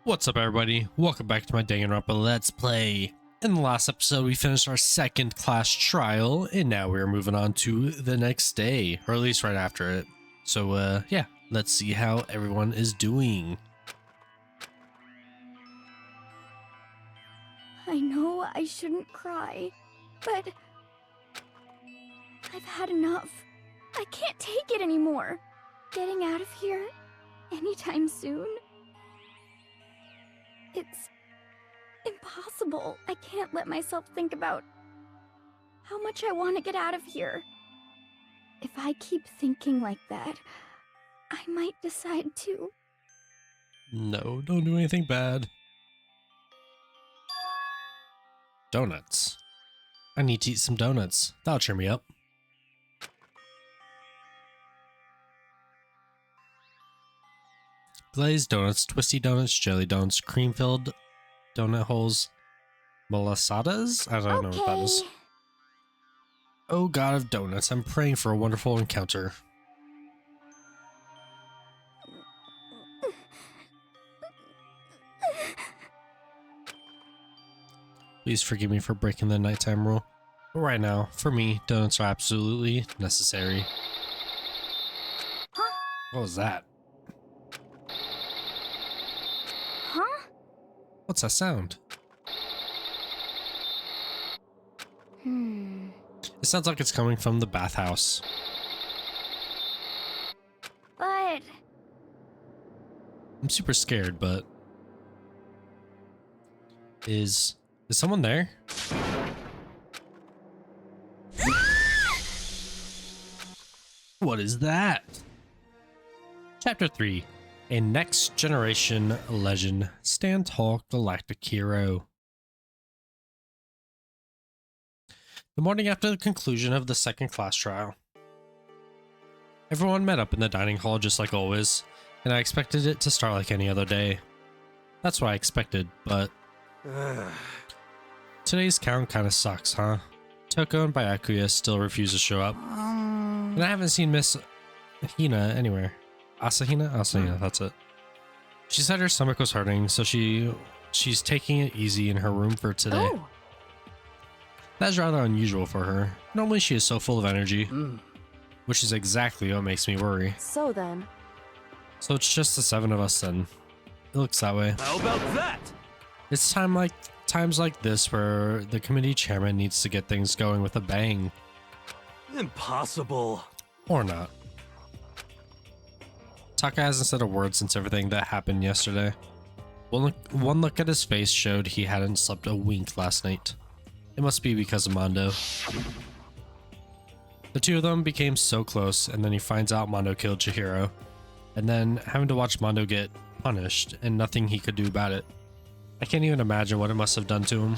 What's up, everybody? Welcome back to my Danganronpa Let's Play. In the last episode, we finished our second class trial, and now we're moving on to the next day, or at least right after it. So, yeah, let's see how everyone is doing. I know I shouldn't cry, but I've had enough. I can't take it anymore. Getting out of here anytime soon. It's impossible. I can't let myself think about how much I want to get out of here. If I keep thinking like that, I might decide to. No, don't do anything bad. Donuts. I need to eat some donuts. That'll cheer me up. Glazed donuts, twisty donuts, jelly donuts, cream-filled donut holes, malasadas? I don't know what that is. Oh god of donuts, I'm praying for a wonderful encounter. Please forgive me for breaking the nighttime rule. But right now, for me, donuts are absolutely necessary. Huh? What was that? Huh? What's that sound? It sounds like it's coming from the bathhouse. But I'm super scared, but... Is someone there? What is that? Chapter 3. A next generation legend. Stand tall, galactic hero. The morning after the conclusion of the second class trial. Everyone met up in the dining hall just like always, and I expected it to start like any other day. That's what I expected, but... Today's count kinda sucks, huh? Toko and Byakuya still refuse to show up. And I haven't seen Miss Hina anywhere. Asahina? Asahina, that's it. She said her stomach was hurting, so she's taking it easy in her room for today. Oh. That's rather unusual for her. Normally she is so full of energy, which is exactly what makes me worry. So then. So it's just the 7 of us then. It looks that way. How about that? It's times like this where the committee chairman needs to get things going with a bang. Impossible. Or not. Taka hasn't said a word since everything that happened yesterday. One look at his face showed he hadn't slept a wink last night. It must be because of Mondo. The two of them became so close, and then he finds out Mondo killed Chihiro. And then having to watch Mondo get punished, and nothing he could do about it. I can't even imagine what it must have done to him.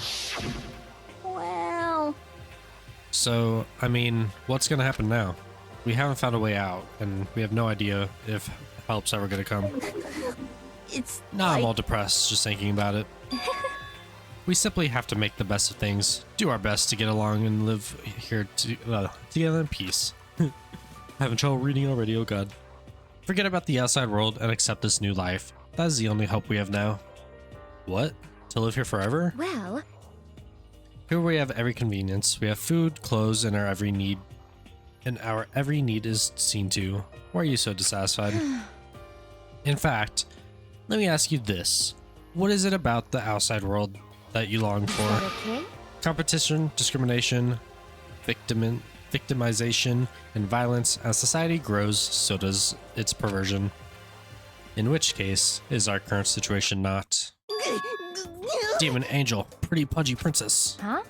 Well. So, I mean, what's gonna happen now? We haven't found a way out, and we have no idea if help's ever gonna come. It's Now I'm all depressed just thinking about it. We simply have to make the best of things, do our best to get along and live here together in peace. Having trouble reading already, oh god. Forget about the outside world and accept this new life. That is the only hope we have now. What? To live here forever? Well. Here we have every convenience. We have food, clothes, and our every need. And our every need is seen to. Why are you so dissatisfied? In fact, let me ask you this. What is it about the outside world that you long for? Okay. Competition, discrimination, victimization, and violence. As society grows, so does its perversion. In which case, is our current situation not? Demon Angel, pretty pudgy princess. Huh?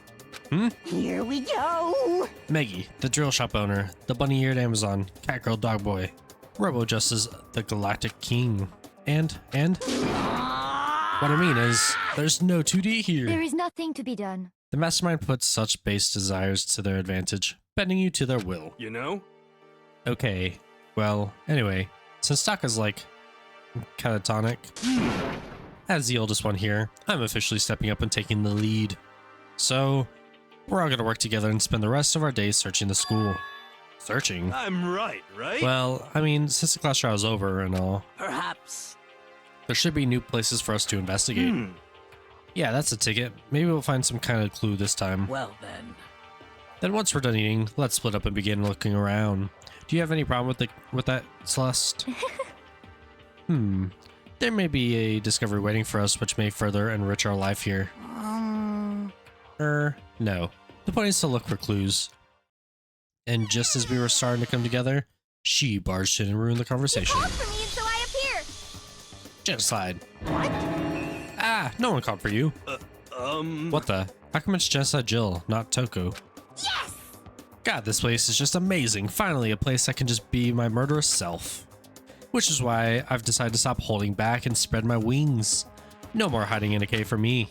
Here we go. Meggy, the drill shop owner, the bunny-eared Amazon, Catgirl Dog Boy, Robo Justice, the Galactic King, and? What I mean is, there's no 2D here. There is nothing to be done. The mastermind puts such base desires to their advantage, bending you to their will. You know? Okay, well, anyway, since Taka's like catatonic, as the oldest one here, I'm officially stepping up and taking the lead. So, we're all gonna work together and spend the rest of our days searching the school. Searching? I'm right? Well, I mean, since the class trial is over and all. Perhaps. There should be new places for us to investigate. Yeah, that's a ticket. Maybe we'll find some kind of clue this time. Well then. Then once we're done eating, let's split up and begin looking around. Do you have any problem with that, Celeste? There may be a discovery waiting for us which may further enrich our life here. No. The point is to look for clues. And just as we were starting to come together, she barged in and ruined the conversation. You called for me, and so I appear. Genocide. Ah, no one called for you. What the? How come it's Genocide Jill, not Toko? Yes! God, this place is just amazing. Finally, a place I can just be my murderous self. Which is why I've decided to stop holding back and spread my wings. No more hiding in a cave for me.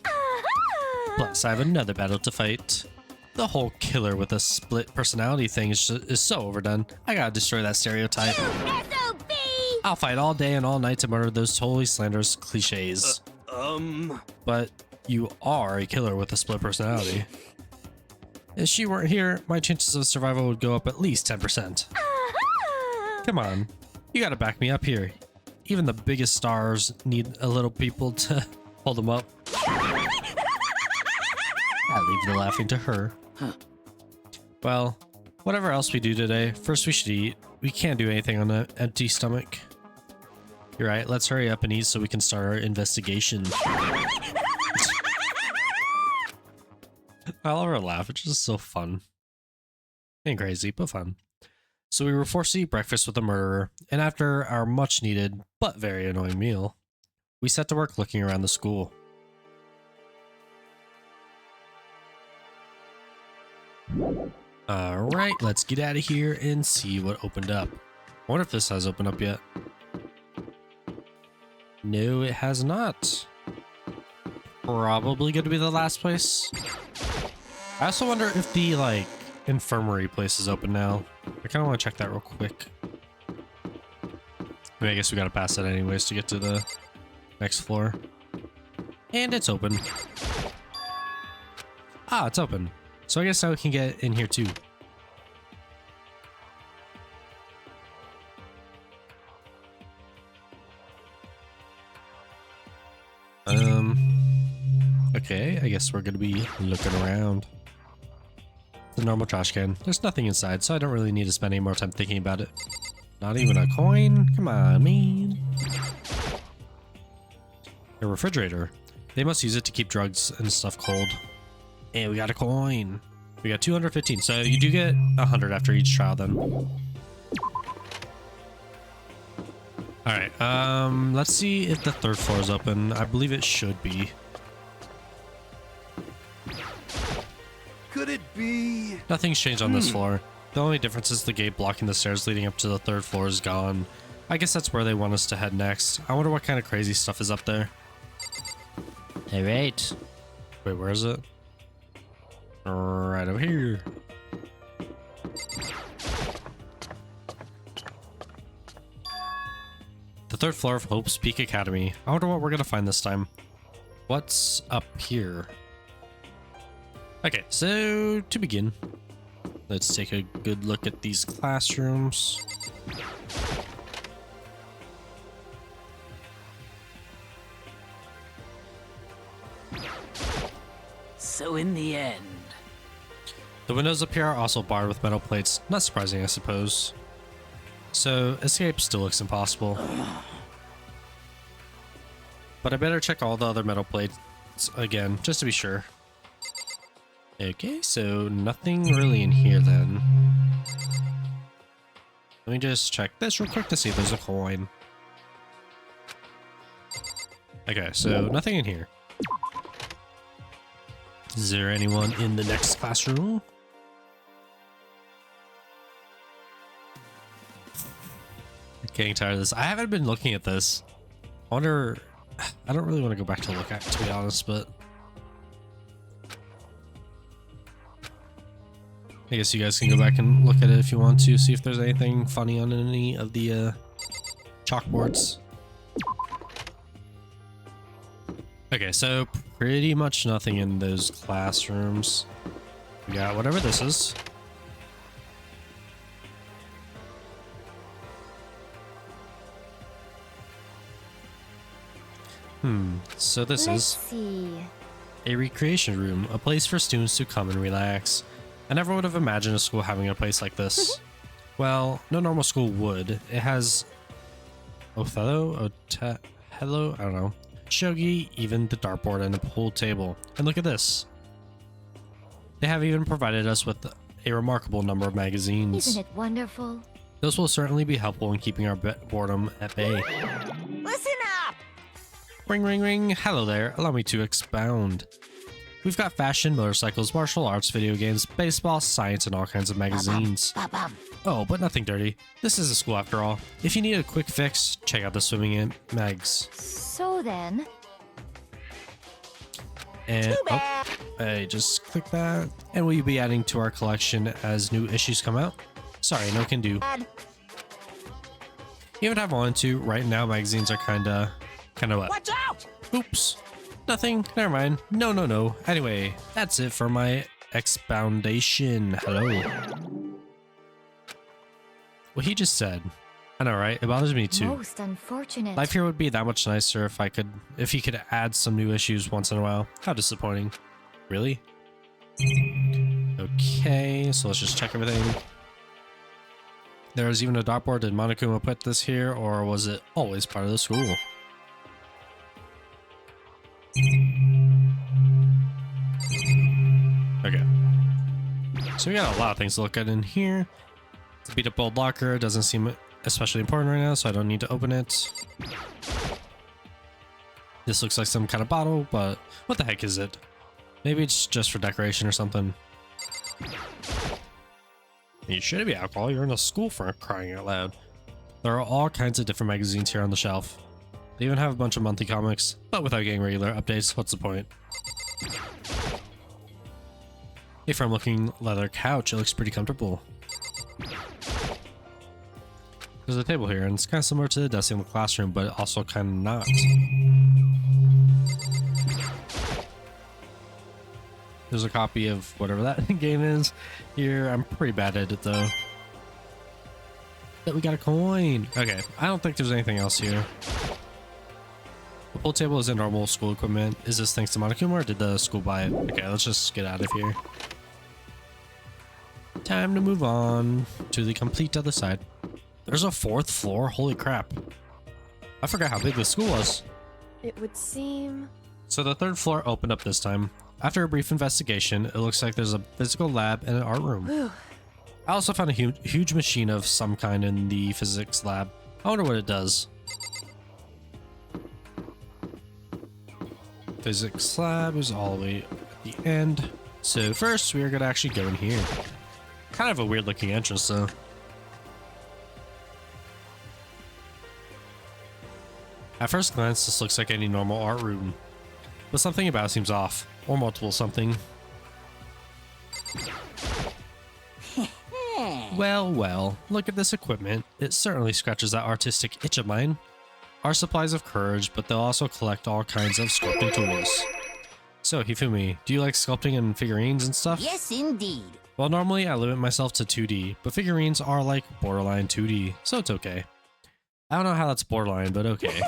Plus, I have another battle to fight. The whole killer with a split personality thing is so overdone. I gotta destroy that stereotype. SOB! I'll fight all day and all night to murder those totally slanderous cliches. But you are a killer with a split personality. If she weren't here, my chances of survival would go up at least 10%. Come on, you gotta back me up here. Even the biggest stars need a little people to hold them up. I leave the laughing to her. Well, whatever else we do today, first we should eat. We can't do anything on an empty stomach. You're right, let's hurry up and eat so we can start our investigation. I love her laugh, it's just so fun. And crazy, but fun. So we were forced to eat breakfast with the murderer, and after our much needed, but very annoying meal, we set to work looking around the school. Alright, let's get out of here and see what opened up. I wonder if this has opened up yet. No, it has not. Probably going to be the last place. I also wonder if the, like, infirmary place is open now. I kind of want to check that real quick. I mean, I guess we got to pass that anyways to get to the next floor. And it's open. Ah, it's open. So I guess now we can get in here too. Okay, I guess we're gonna be looking around. The normal trash can. There's nothing inside, so I don't really need to spend any more time thinking about it. Not even a coin? Come on, man. A refrigerator. They must use it to keep drugs and stuff cold. And we got a coin. We got 215, so you do get 100 after each trial then. Alright, let's see if the third floor is open. I believe it should be. Could it be? Nothing's changed on this floor. The only difference is the gate blocking the stairs leading up to the third floor is gone. I guess that's where they want us to head next. I wonder what kind of crazy stuff is up there. Alright. Wait, where is it? Right over here. The third floor of Hope's Peak Academy. I wonder what we're gonna find this time. What's up here? Okay, so to begin, let's take a good look at these classrooms. So in the end, The windows up here are also barred with metal plates. Not surprising, I suppose. So escape still looks impossible. But I better check all the other metal plates again, just to be sure. Okay, so nothing really in here then. Let me just check this real quick to see if there's a coin. Okay, so nothing in here. Is there anyone in the next classroom? Getting tired of this. I haven't been looking at this. I wonder... I don't really want to go back to look at it, to be honest, but... I guess you guys can go back and look at it if you want to, see if there's anything funny on any of the chalkboards. Okay, so pretty much nothing in those classrooms. We got whatever this is. So this Let's is see. a recreation room, a place for students to come and relax. I never would have imagined a school having a place like this. Well, no normal school would. It has Othello, hello, I don't know, shogi, even the dartboard and a pool table. And look at this. They have even provided us with a remarkable number of magazines. Isn't it wonderful? Those will certainly be helpful in keeping our boredom at bay. Listen up! Ring, ring, ring. Hello there. Allow me to expound. We've got fashion, motorcycles, martial arts, video games, baseball, science, and all kinds of magazines. Oh, but nothing dirty. This is a school after all. If you need a quick fix, check out the swimming in mags. So then, And I just click that. And will you be adding to our collection as new issues come out? Sorry, no can do. Even if I wanted to, right now magazines are kinda what? Watch out! Oops. Nothing. Never mind. No. Anyway, that's it for my expoundation. Hello. What he just said. I know, right? It bothers me too. most unfortunate. Life here would be that much nicer if he could add some new issues once in a while. How disappointing. Really? Okay, so let's just check everything. There's even a dartboard. Did Monokuma put this here, or was it always part of the school? Okay. So we got a lot of things to look at in here. It's a beat up old locker. Doesn't seem especially important right now, so I don't need to open it. This looks like some kind of bottle, but what the heck is it? Maybe it's just for decoration or something. You shouldn't be alcohol. You're in a school, for crying out loud. There are all kinds of different magazines here on the shelf. They even have a bunch of monthly comics, but without getting regular updates, what's the point? A firm looking leather couch. It looks pretty comfortable. There's a table here, and it's kind of similar to the desk in the classroom, but also kind of not. There's a copy of whatever that game is here. I'm pretty bad at it though. But we got a coin. Okay, I don't think there's anything else here. The pool table is a normal school equipment. Is this thanks to Monokuma, or did the school buy it? Okay, let's just get out of here. Time to move on to the complete other side. There's a fourth floor. Holy crap. I forgot how big the school was. It would seem... So the third floor opened up this time. After a brief investigation, it looks like there's a physical lab and an art room. Whew. I also found a huge machine of some kind in the physics lab. I wonder what it does. Physics lab is all the way at the end. So first, we are going to actually go in here. Kind of a weird looking entrance though. At first glance, this looks like any normal art room, but something about it seems off, or multiple something. Well, look at this equipment. It certainly scratches that artistic itch of mine. Our supplies of courage, but they'll also collect all kinds of sculpting tools. So, Hifumi, do you like sculpting and figurines and stuff? Yes, indeed. Well, normally I limit myself to 2D, but figurines are like borderline 2D, so it's okay. I don't know how that's borderline, but okay.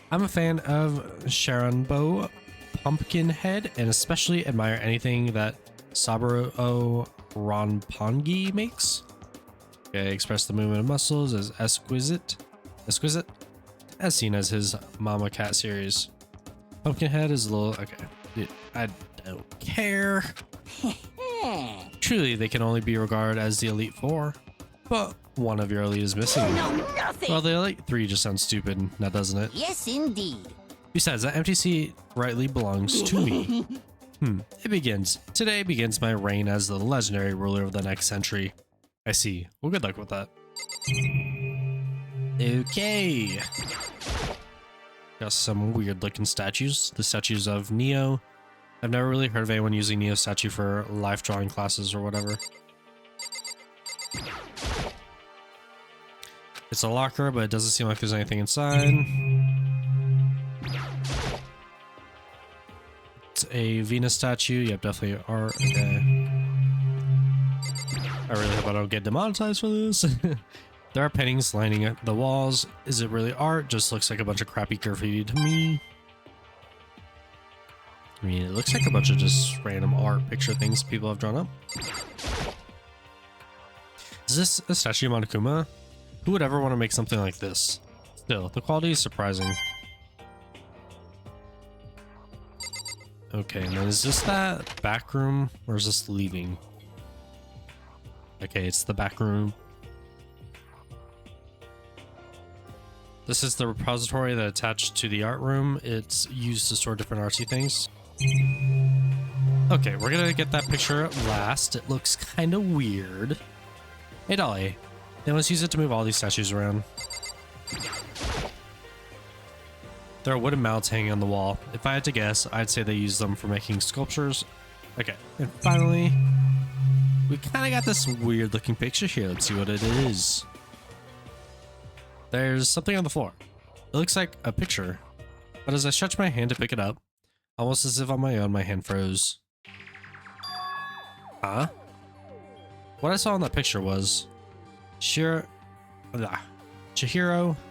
I'm a fan of Sharonbo Pumpkinhead, and especially admire anything that Saburo Ronpongi makes. Okay, express the movement of muscles as exquisite, as seen as his Mama Cat series. Pumpkinhead is a little, okay, I don't care. Truly, they can only be regarded as the Elite Four, but one of your elite is missing. No, nothing. Well, the Elite Three just sounds stupid, now doesn't it? Yes, indeed. Besides, that empty seat rightly belongs to me. Today begins my reign as the legendary ruler of the next century. I see. Well, good luck with that. Okay. Got some weird looking statues. The statues of Neo. I've never really heard of anyone using Neo statue for life drawing classes or whatever. It's a locker, but it doesn't seem like there's anything inside. It's a Venus statue. Yep, definitely art. Okay. I really hope I don't get demonetized for this. There are paintings lining up the walls. Is it really art? Just looks like a bunch of crappy graffiti to me. I mean, it looks like a bunch of just random art picture things people have drawn up. Is this a statue of Monokuma? Who would ever want to make something like this? Still, the quality is surprising. Okay, and then is this that back room, or is this leaving? Okay, it's the back room. This is the repository that attached to the art room. It's used to store different artsy things. Okay, we're gonna get that picture last. It looks kind of weird. Hey Dolly, then let's use it to move all these statues around. There are wooden mounts hanging on the wall. If I had to guess, I'd say they use them for making sculptures. Okay, and finally, we kind of got this weird looking picture here. Let's see what it is. There's something on the floor. It looks like a picture, but as I stretch my hand to pick it up, almost as if on my own, my hand froze. Huh? What I saw in that picture was Chihiro,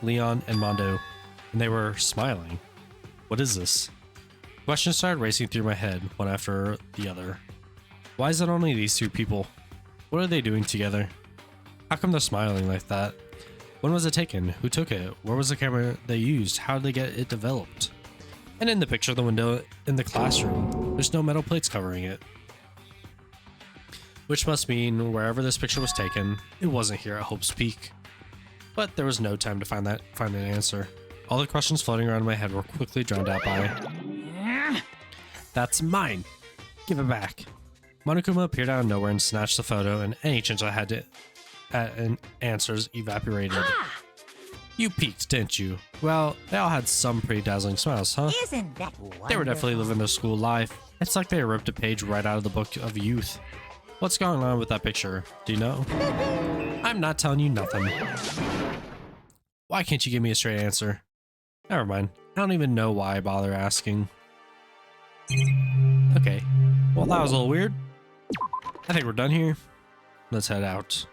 Leon, and Mondo, and they were smiling. What is this? Questions started racing through my head, one after the other. Why is it only these two people? What are they doing together? How come they're smiling like that? When was it taken? Who took it? Where was the camera they used? How did they get it developed? And in the picture of the window in the classroom, there's no metal plates covering it. Which must mean wherever this picture was taken, it wasn't here at Hope's Peak. But there was no time to find an answer. All the questions floating around in my head were quickly drowned out by... That's mine! Give it back. Monokuma appeared out of nowhere and snatched the photo, and any chance I had at answers evaporated. You peeked, didn't you? Well, they all had some pretty dazzling smiles, huh? Isn't that wonderful? They were definitely living their school life. It's like they ripped a page right out of the book of youth. What's going on with that picture? Do you know? I'm not telling you nothing. Why can't you give me a straight answer? Never mind. I don't even know why I bother asking. Okay. Well, that was a little weird. I think we're done here. Let's head out.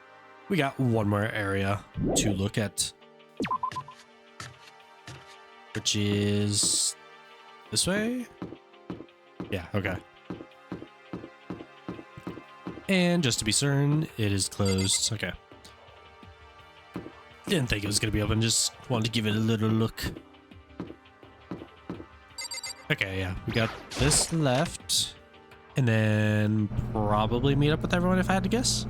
We got one more area to look at, which is this way. Yeah, okay. And just to be certain, it is closed. Okay. Didn't think it was going to be open, just wanted to give it a little look. Okay, yeah, we got this left. And then probably meet up with everyone if I had to guess.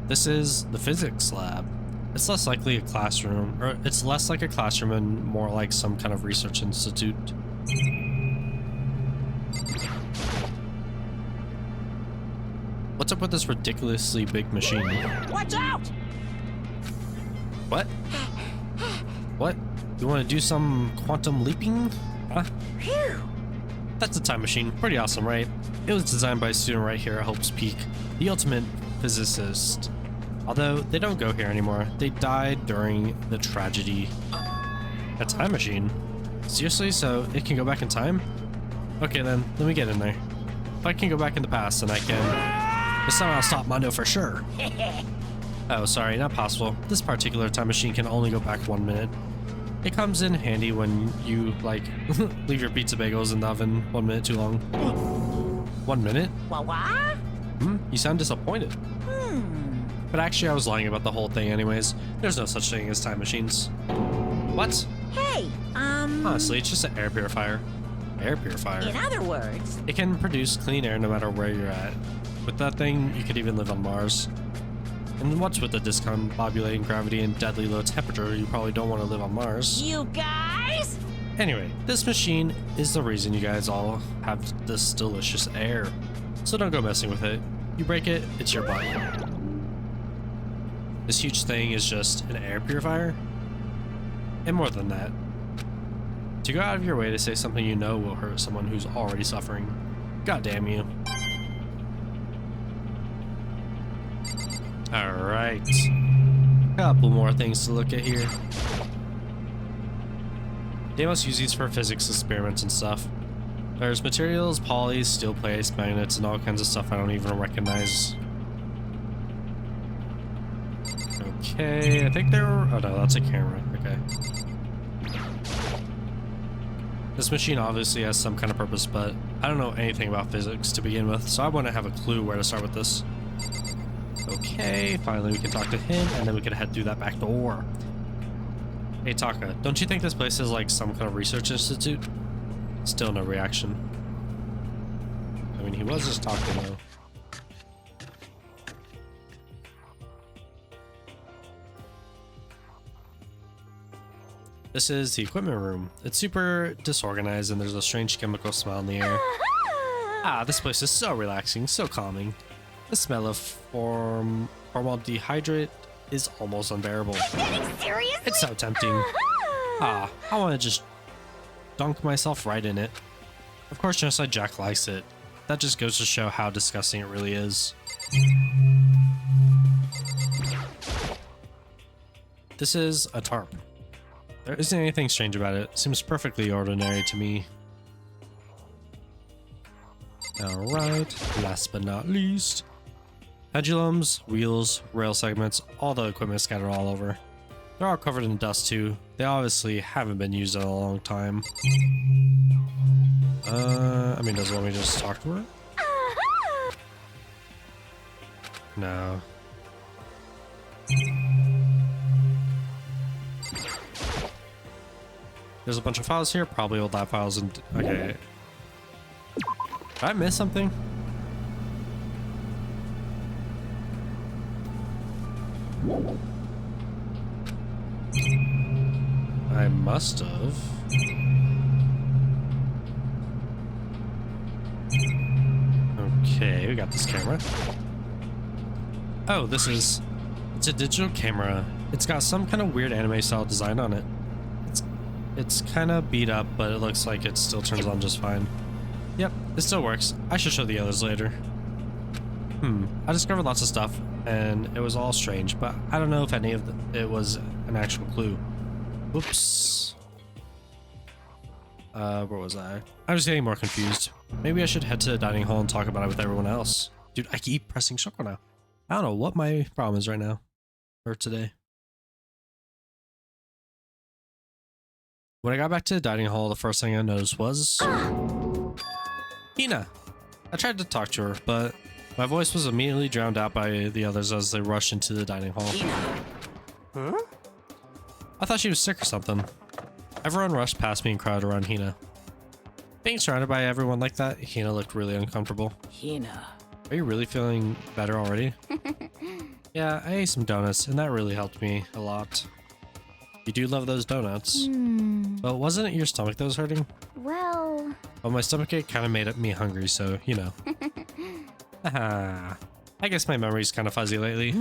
This is the physics lab. It's less likely a classroom, or it's less like a classroom and more like some kind of research institute. What's up with this ridiculously big machine? Watch out! What? What? You want to do some quantum leaping? Huh? Phew! That's a time machine. Pretty awesome, right? It was designed by a student right here at Hope's Peak, the ultimate physicist. Although they don't go here anymore. They died during the tragedy. A time machine? Seriously? So it can go back in time? Okay then, let me get in there. If I can go back in the past, then I can somehow stop Mondo for sure. Oh, sorry, not possible. This particular time machine can only go back 1 minute. It comes in handy when you, like, leave your pizza bagels in the oven 1 minute too long. 1 minute? What? You sound disappointed. But actually, I was lying about the whole thing anyways. There's no such thing as time machines. What? Hey, Honestly, it's just an air purifier. Air purifier. in other words, It can produce clean air no matter where you're at. With that thing, you could even live on Mars. And what's with the discombobulating gravity and deadly low temperature, you probably don't want to live on Mars. you guys? Anyway, this machine is the reason you guys all have this delicious air. So don't go messing with it. You break it, it's your butt. This huge thing is just an air purifier. And more than that. To go out of your way to say something you know will hurt someone who's already suffering. God damn you. Alright. Couple more things to look at here. They must use these for physics experiments and stuff. There's materials, polys, steel plates, magnets, and all kinds of stuff I don't even recognize. Okay, I think they're... Oh no, that's a camera. Okay. This machine obviously has some kind of purpose, but I don't know anything about physics to begin with, so I want to have a clue where to start with this. Okay, finally we can talk to him, and then we can head through that back door. Hey Taka, don't you think this place is like some kind of research institute? Still no reaction. I mean, he was just talking though. This is the equipment room. It's super disorganized and there's a strange chemical smell in the air. Ah, this place is so relaxing, so calming. The smell of formaldehyde is almost unbearable. Seriously? It's so tempting. Ah, I want to just dunk myself right in it. Of course, Genocide Jack likes it. That just goes to show how disgusting it really is. This is a tarp. There isn't anything strange about it. It seems perfectly ordinary to me. Alright, last but not least. Pendulums, wheels, rail segments, all the equipment scattered all over. They're all covered in dust too. They obviously haven't been used in a long time. I mean, does it want me to just talk to her? No. There's a bunch of files here, probably old lab files and... Okay. Did I miss something? I must have. Okay, we got this camera. Oh, it's a digital camera. It's got some kind of weird anime style design on it. It's kind of beat up, but it looks like it still turns on just fine. Yep, it still works. I should show the others later. I discovered lots of stuff, and it was all strange, but I don't know if any of it was an actual clue. Whoops. Where was I? I was getting more confused. Maybe I should head to the dining hall and talk about it with everyone else. Dude, I keep pressing circle now. I don't know what my problem is right now. Or today. When I got back to the dining hall, the first thing I noticed was... Hina! I tried to talk to her, but my voice was immediately drowned out by the others as they rushed into the dining hall. Hina. Huh? I thought she was sick or something. Everyone rushed past me and crowded around Hina. Being surrounded by everyone like that, Hina looked really uncomfortable. Hina. Are you really feeling better already? Yeah, I ate some donuts, and that really helped me a lot. You do love those donuts. But wasn't it your stomach that was hurting? Well... Well, my stomachache kind of made me hungry, so, you know. Haha. I guess my memory's kind of fuzzy lately.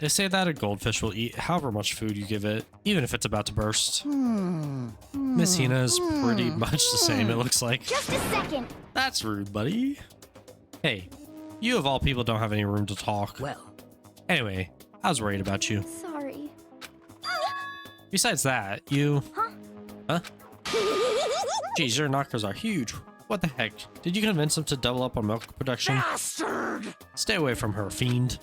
They say that a goldfish will eat however much food you give it, even if it's about to burst. Miss Hina is pretty much the same, it looks like. Just a second! That's rude, buddy. Hey, you of all people don't have any room to talk. Well. Anyway, I was worried about you. Sorry. Besides that, you... Huh? Geez, your knockers are huge. What the heck? Did you convince him to double up on milk production? Bastard! Stay away from her, fiend.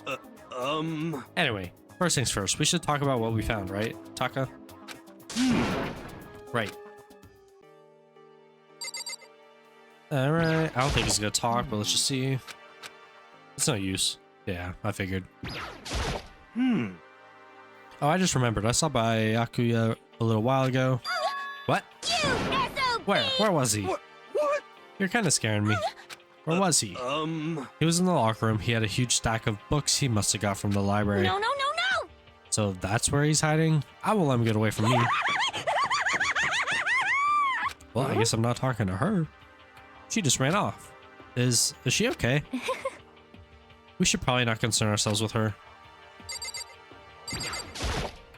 Anyway, first things first, we should talk about what we found, right, Taka? Right. Alright, I don't think he's gonna talk, but let's just see. It's no use. Yeah, I figured. Oh, I just remembered. I saw Byakuya a little while ago. What? Where was he? What? You're kind of scaring me. Where was he? He was in the locker room. He had a huge stack of books he must have got from the library. No, no, no, no! So that's where he's hiding? I won't let him get away from me. Well, I guess I'm not talking to her. She just ran off. Is she okay? We should probably not concern ourselves with her.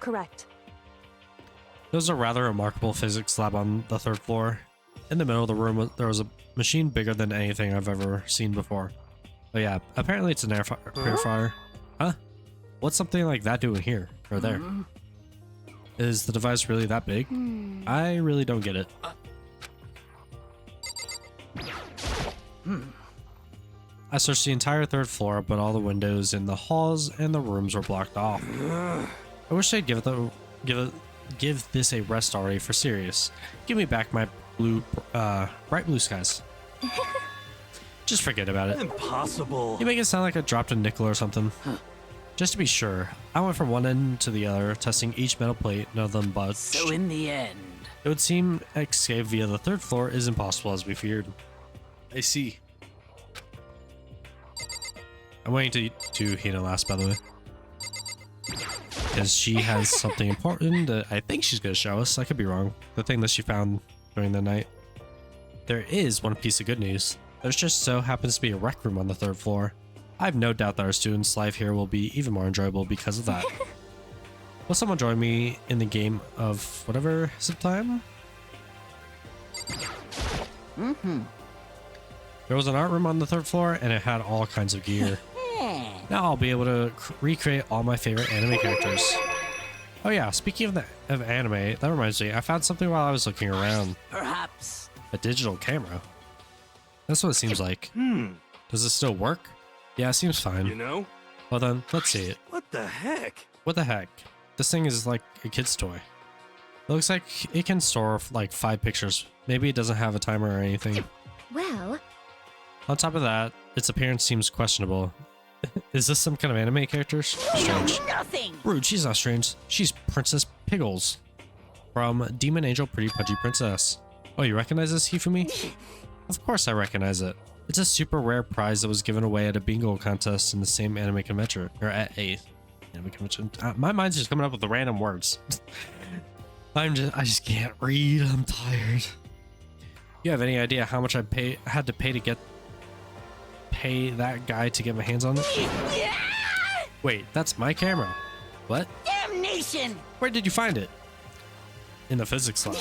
Correct. There was a rather remarkable physics lab on the 3rd floor. In the middle of the room, there was a machine bigger than anything I've ever seen before. Oh yeah, apparently it's an air purifier. Huh? What's something like that doing here? Or there? Is the device really that big? I really don't get it. I searched the entire 3rd floor, but all the windows in the halls and the rooms were blocked off. I wish they'd give give this a rest already for serious. Give me back my bright blue skies. Just forget about it. Impossible. You make it sound like I dropped a nickel or something. Just to be sure, I went from one end to the other, testing each metal plate, none of them budged. So in the end, It would seem escape via the third floor is impossible as we feared. I see. I'm waiting to Hina last, by the way. Because she has something important that I think she's going to show us. I could be wrong. The thing that she found during the night. There is one piece of good news. There's just so happens to be a rec room on the third floor. I have no doubt that our students' life here will be even more enjoyable because of that. Will someone join me in the game of whatever sometime? There was an art room on the third floor and it had all kinds of gear. Now I'll be able to recreate all my favorite anime characters. Oh yeah, speaking of anime, that reminds me, I found something while I was looking around. perhaps. A digital camera. That's what it seems like. Does it still work? Yeah, it seems fine. You know? Well then, let's see it. What the heck? What the heck? This thing is like a kid's toy. It looks like it can store like 5 pictures. Maybe it doesn't have a timer or anything. Well, On top of that, its appearance seems questionable. Is this some kind of anime character? Strange. Nothing. Rude, she's not strange. She's Princess Piggles from Demon Angel Pretty Pudgy Princess. Oh, you recognize this, Hifumi? Of course I recognize it. It's a super rare prize that was given away at a bingo contest in the same anime convention, or at a anime convention. My mind's just coming up with the random words. I just can't read. I'm tired. You have any idea how much I had to pay that guy to get my hands on it? Wait, that's my camera. What? Damnation! Where did you find it? In the physics lab.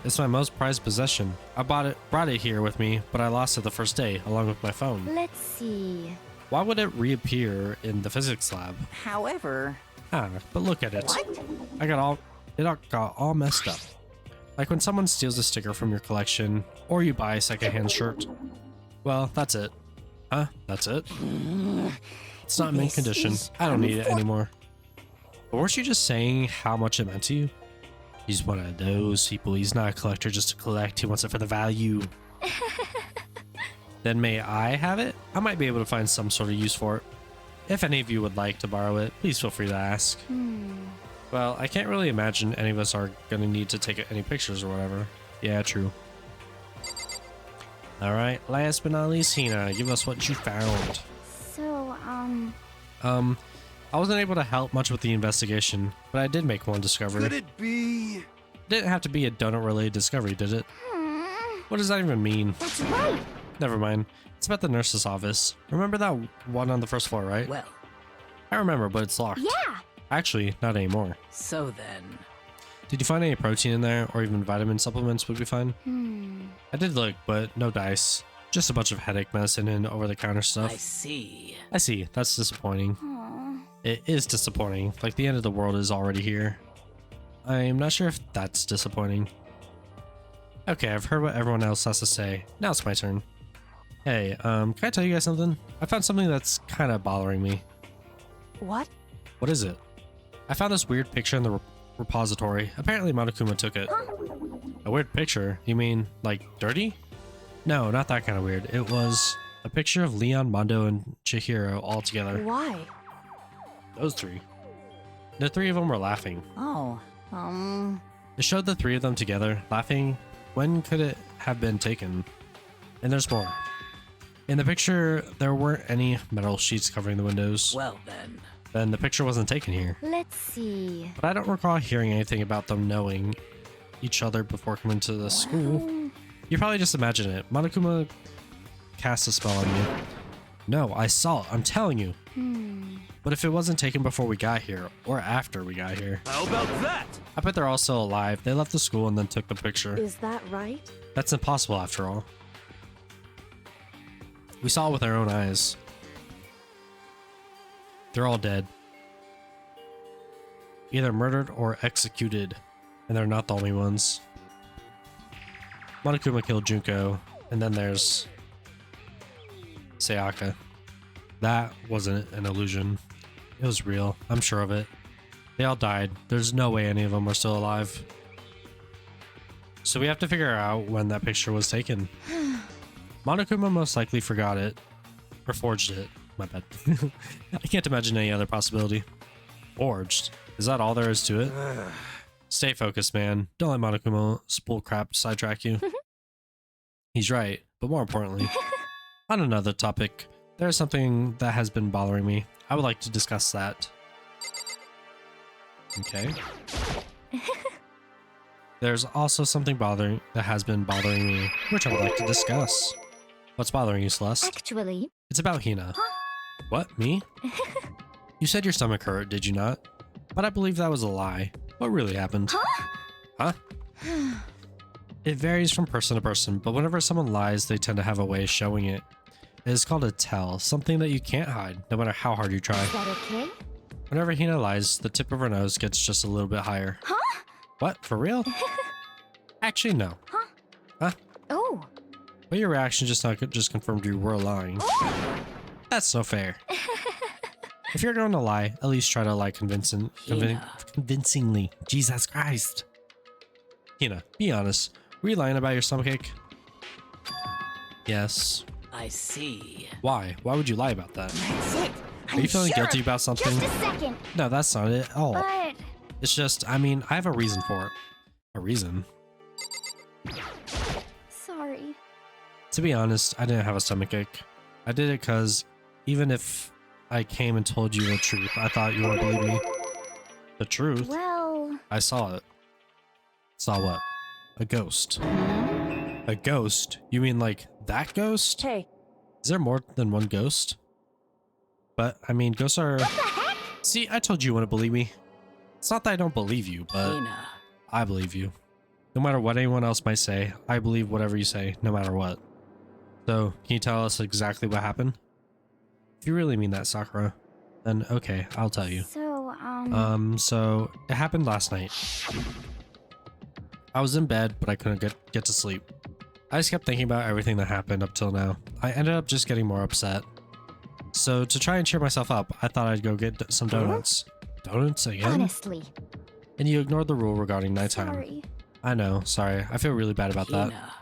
It's my most prized possession. I brought it here with me, but I lost it the first day, along with my phone. let's see. Why would it reappear in the physics lab? However, But look at it. It got all messed up. Like when someone steals a sticker from your collection, or you buy a secondhand shirt. Well, that's it. Huh? That's it? It's not in mint condition. I don't need it anymore. But weren't you just saying how much it meant to you? He's one of those people. He's not a collector just to collect. He wants it for the value. Then may I have it? I might be able to find some sort of use for it. If any of you would like to borrow it, please feel free to ask. Well, I can't really imagine any of us are going to need to take any pictures or whatever. Yeah, true. Alright, last but not least, Hina, give us what you found. So, I wasn't able to help much with the investigation, but I did make one discovery. Could it be? It didn't have to be a donut-related discovery, did it? What does that even mean? that's right. Never mind. It's about the nurse's office. Remember that one on the first floor, right? well, I remember, but it's locked. Yeah. Actually, not anymore. so then. Did you find any protein in there, or even vitamin supplements would be fine? I did look, but no dice. Just a bunch of headache medicine and over-the-counter stuff. I see. I see. That's disappointing. Aw. It is disappointing. Like the end of the world is already here. I'm not sure if that's disappointing. Okay, I've heard what everyone else has to say. Now it's my turn. Hey, can I tell you guys something? I found something that's kind of bothering me. What? What is it? I found this weird picture in the repository. Apparently Monokuma took it. A weird picture? You mean, like, dirty? No, not that kind of weird. It was a picture of Leon, Mondo, and Chihiro all together. Why? Those three. The three of them were laughing. Oh, It showed the three of them together, laughing. When could it have been taken? And there's more. In the picture, there weren't any metal sheets covering the windows. well then. Then the picture wasn't taken here. Let's see. But I don't recall hearing anything about them knowing each other before coming to the school. You probably just imagine it. Monokuma cast a spell on you. No, I saw it. I'm telling you. But if it wasn't taken before we got here, or after we got here, How about that? I bet they're all still alive. They left the school and then took the picture. Is that right? That's impossible after all. We saw it with our own eyes. They're all dead. Either murdered or executed, and they're not the only ones. Monokuma killed Junko, and then there's Sayaka. That wasn't an illusion. It was real, I'm sure of it. They all died. There's no way any of them are still alive. So we have to figure out when that picture was taken. Monokuma most likely forgot it. Or forged it. My bad. I can't imagine any other possibility. Forged? Is that all there is to it? Stay focused, man. Don't let Monokuma spool crap sidetrack you. He's right, but more importantly, on another topic, there is something that has been bothering me. I would like to discuss that. Okay. There's also something that has been bothering me, which I would like to discuss. What's bothering you, Celeste? Actually, It's about Hina. What, me? You said your stomach hurt, did you not? But I believe that was a lie. What really happened? Huh? It varies from person to person, but whenever someone lies, they tend to have a way of showing it. It is called a tell, something that you can't hide, no matter how hard you try. is that okay? Whenever Hina lies, the tip of her nose gets just a little bit higher. Huh? What, for real? Actually, no. Oh. But your reaction just confirmed you were lying. That's no fair. If you're going to lie, at least try to lie convincingly. Jesus Christ. Hina, be honest. Were you lying about your stomachache? Yes. I see. Why? Why would you lie about that? That's it. Are you feeling guilty about something? Just a second. No, that's not it at all. But It's just, I mean, I have a reason for it. A reason? sorry. To be honest, I didn't have a stomachache. I did it because even if I came and told you the truth, I thought you wouldn't believe me. The truth? Well, I saw it. Saw what? A ghost. A ghost? You mean like that ghost? Hey, Is there more than one ghost? But, I mean, ghosts are... See, I told you wouldn't believe me. It's not that I don't believe you, but Hina. I believe you. No matter what anyone else might say, I believe whatever you say, no matter what. So, can you tell us exactly what happened? If you really mean that, Sakura, then okay, I'll tell you. so, So it happened last night. I was in bed, but I couldn't get to sleep. I just kept thinking about everything that happened up till now. I ended up just getting more upset. So to try and cheer myself up, I thought I'd go get some donuts. Donuts again? honestly, And you ignored the rule regarding nighttime. sorry. I know, sorry. I feel really bad about that. Hina.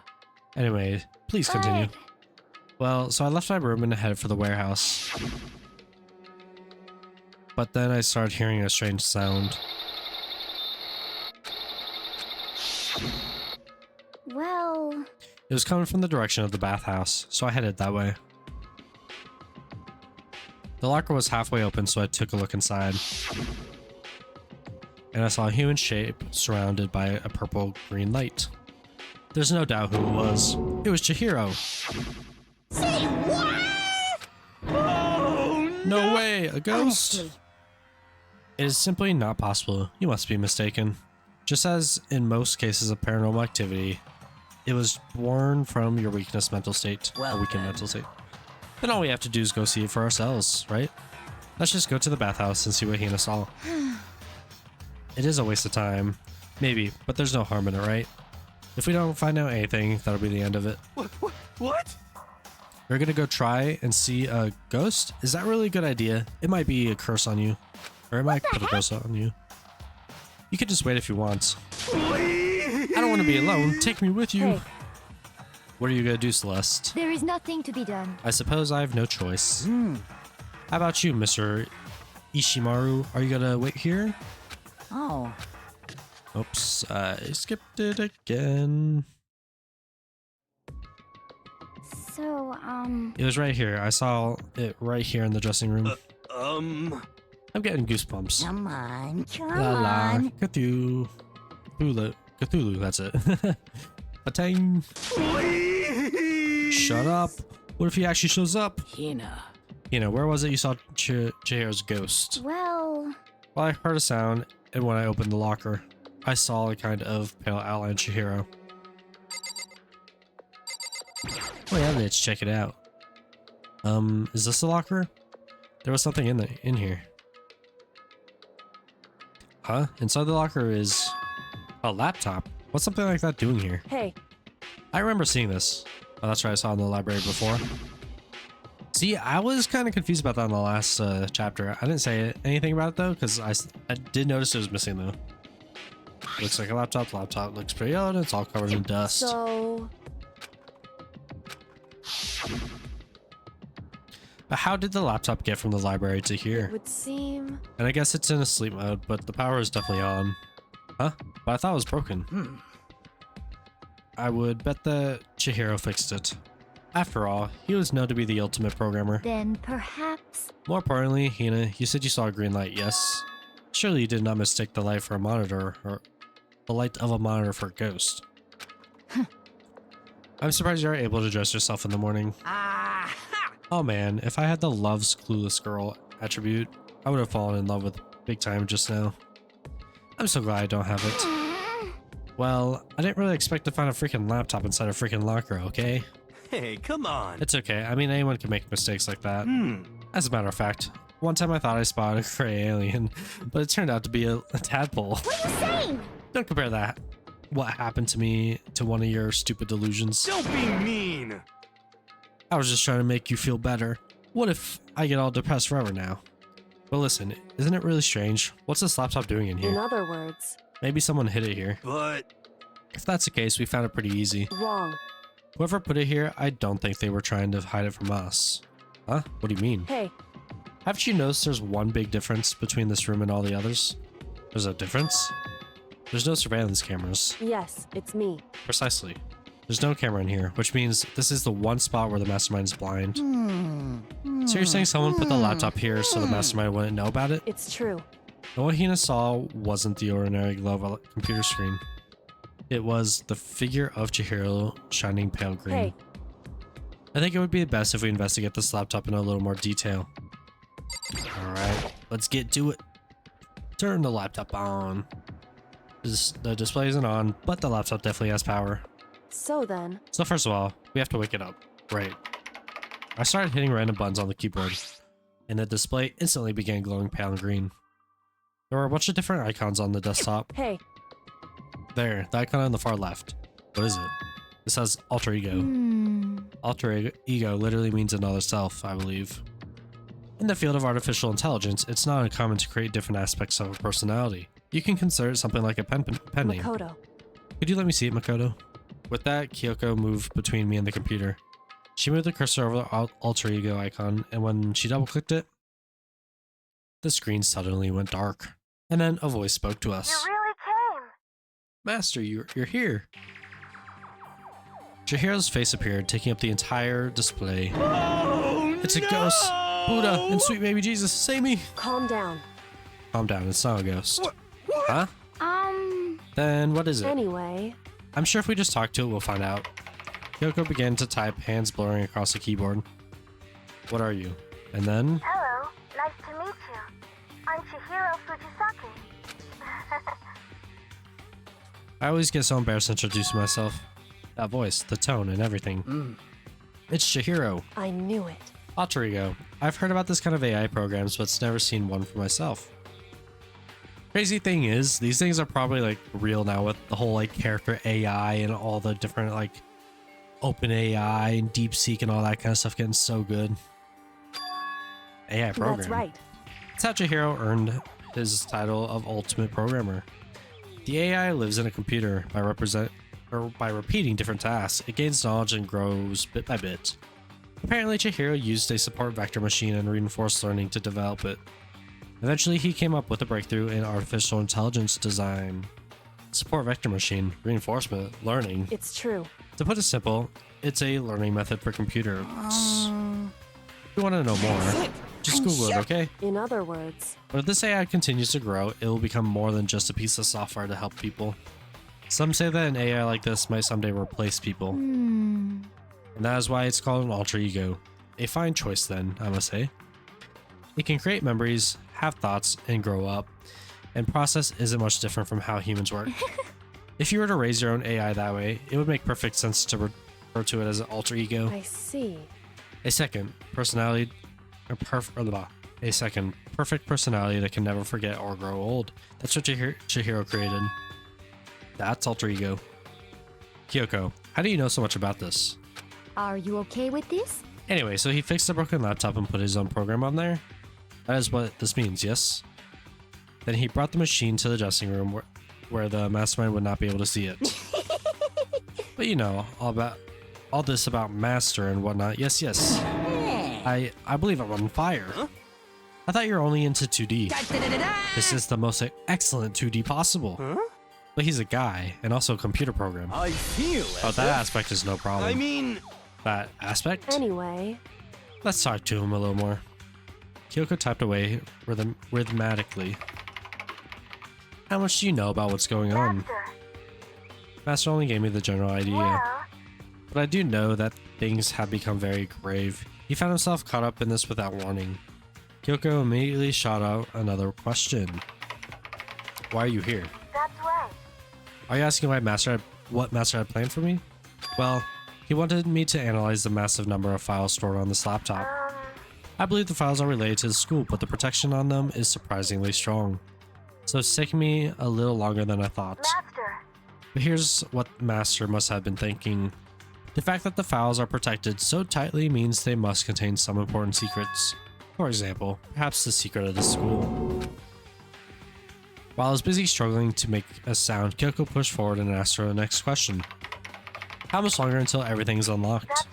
Anyway, please continue. But Well, so I left my room and headed for the warehouse. But then I started hearing a strange sound. well, It was coming from the direction of the bathhouse, so I headed that way. The locker was halfway open, so I took a look inside. And I saw a human shape surrounded by a purple-green light. There's no doubt who it was. It was Chihiro. say what? No way, a ghost? Honestly, It is simply not possible. You must be mistaken. Just as in most cases of paranormal activity, it was born from your weakness mental state. Well a weakened then. mental state. Then all we have to do is go see it for ourselves, right? Let's just go to the bathhouse and see what Hina saw. It is a waste of time. Maybe, but there's no harm in it, right? If we don't find out anything, that'll be the end of it. What? You're gonna go try and see a ghost? Is that really a good idea? It might be a curse on you. Or it might put a curse on you. You could just wait if you want. Please. I don't want to be alone. Take me with you. Hey. What are you gonna do, Celeste? there is nothing to be done. I suppose I have no choice. How about you, Mr. Ishimaru? Are you gonna wait here? Oh. Oops, I skipped it again. So, It was right here. I saw it right here in the dressing room. I'm getting goosebumps. Come on. Come La la, on. Cthulhu. Cthulhu, that's it. Patang. Please. Shut up. What if he actually shows up? Hina. You know, where was it you saw Chihiro's ghost? well, Well, I heard a sound, and when I opened the locker, I saw a kind of pale outline Chihiro. Oh yeah, let's check it out. Is this the locker? There was something in here. Huh? Inside the locker is a laptop. What's something like that doing here? hey, I remember seeing this. Oh, that's right, I saw it in the library before. See, I was kind of confused about that in the last chapter. I didn't say anything about it though, because I did notice it was missing though. Looks like a laptop. The laptop looks pretty old. It's all covered in dust. So, But how did the laptop get from the library to it here? would seem... And I guess it's in a sleep mode, but the power is definitely on. Huh? But I thought it was broken. I would bet that Chihiro fixed it. After all, he was known to be the ultimate programmer. Then perhaps... More importantly, Hina, you said you saw a green light, yes? Surely you did not mistake the light for a monitor, or the light of a monitor for a ghost. I'm surprised you are able to dress yourself in the morning. Ah! Oh man, if I had the loves clueless girl attribute, I would have fallen in love with big time just now. I'm so glad I don't have it. Well, I didn't really expect to find a freaking laptop inside a freaking locker, okay? Hey, come on. It's okay, I mean anyone can make mistakes like that. As a matter of fact, one time I thought I spotted a gray alien, but it turned out to be a tadpole. What are you saying? Don't compare that. What happened to me to one of your stupid delusions. Don't be mean. I was just trying to make you feel better. What if I get all depressed forever now? But listen, isn't it really strange? What's this laptop doing in In here? other words, Maybe someone hid it here. But If that's the case, we found it pretty easy. wrong. Whoever put it here, I don't think they were trying to hide it from us. Huh? What do you mean? Hey, Haven't you noticed there's one big difference between this room and all the others? There's a difference? There's no surveillance cameras. yes, it's me. Precisely. There's no camera in here, which means this is the one spot where the mastermind is blind. So you're saying someone put the laptop here so the mastermind wouldn't know about it? It's true. And what Hina saw wasn't the ordinary glow of a computer screen. It was the figure of Chihiro shining pale green. Hey, I think it would be best if we investigate this laptop in a little more detail. Alright, let's get to it. Turn the laptop on. The display isn't on, but the laptop definitely has power. so then, So first of all, we have to wake it up. Right. I started hitting random buttons on the keyboard, and the display instantly began glowing pale and green. There were a bunch of different icons on the desktop. hey, There, the icon on the far left. What is it? It says alter ego. Alter ego literally means another self, I believe. In the field of artificial intelligence, it's not uncommon to create different aspects of a personality. You can consider it something like a pen name. Makoto. Could you let me see it, Makoto? With that, Kyoko moved between me and the computer. She moved the cursor over the alter ego icon, and when she double-clicked it, the screen suddenly went dark. And then a voice spoke to us. You really came. Master, you're here. Chihiro's face appeared, taking up the entire display. oh, It's a no! ghost! Buddha and sweet baby Jesus, save me! Calm down. Calm down, it's not a ghost. What? Huh? Then what is it? Anyway, I'm sure if we just talk to it, we'll find out. Kyoko began to type, hands blurring across the keyboard. What are you? And then... Hello, nice to meet you. I'm Chihiro Fujisaki. I always get so embarrassed to introduce myself. That voice, the tone, and everything. It's Chihiro. I knew it. Alter ego. I've heard about this kind of AI programs, but it's never seen one for myself. Crazy thing is, these things are probably like real now with the whole like character AI and all the different like open AI and DeepSeek and all that kind of stuff getting so good. AI program. That's right. That's how Chihiro earned his title of Ultimate Programmer. The AI lives in a computer by repeating different tasks. It gains knowledge and grows bit by bit. Apparently, Chihiro used a support vector machine and reinforced learning to develop it. Eventually, he came up with a breakthrough in artificial intelligence design. Support vector machine, reinforcement, learning. It's true. To put it simple, it's a learning method for computers. If you want to know more, just Google it, okay? In other words, But if this AI continues to grow, it will become more than just a piece of software to help people. Some say that an AI like this might someday replace people. And that is why it's called an alter ego. A fine choice then, I must say. It can create memories, have thoughts, and grow up. And process isn't much different from how humans work. If you were to raise your own AI that way, it would make perfect sense to refer to it as an alter ego. I see. A second personality, a second perfect personality that can never forget or grow old. That's what Chihiro created. That's alter ego. Kyoko, how do you know so much about this? Are you okay with this? Anyway, so he fixed the broken laptop and put his own program on there. That is what this means, yes? Then he brought the machine to the dressing room where the mastermind would not be able to see it. But you know, all this about master and whatnot. Yes, yes. I believe I'm on fire. Huh? I thought you were only into 2D. This is the most excellent 2D possible. Huh? But he's a guy and also a computer program. I feel Oh, as that if- aspect is no problem. I mean, That aspect? Anyway, Let's talk to him a little more. Kyoko typed away rhythmically. How much do you know about what's going on? Master. Master only gave me the general idea. Well, But I do know that things have become very grave. He found himself caught up in this without warning. Kyoko immediately shot out another question. Why are you here? that's right. Are you asking what Master had planned for me? Well, he wanted me to analyze the massive number of files stored on this laptop. I believe the files are related to the school, but the protection on them is surprisingly strong. So it's taken me a little longer than I thought. Master. But here's what Master must have been thinking. The fact that the files are protected so tightly means they must contain some important secrets. For example, perhaps the secret of the school. While I was busy struggling to make a sound, Kyoko pushed forward and asked her the next question. How much longer until everything's unlocked? That's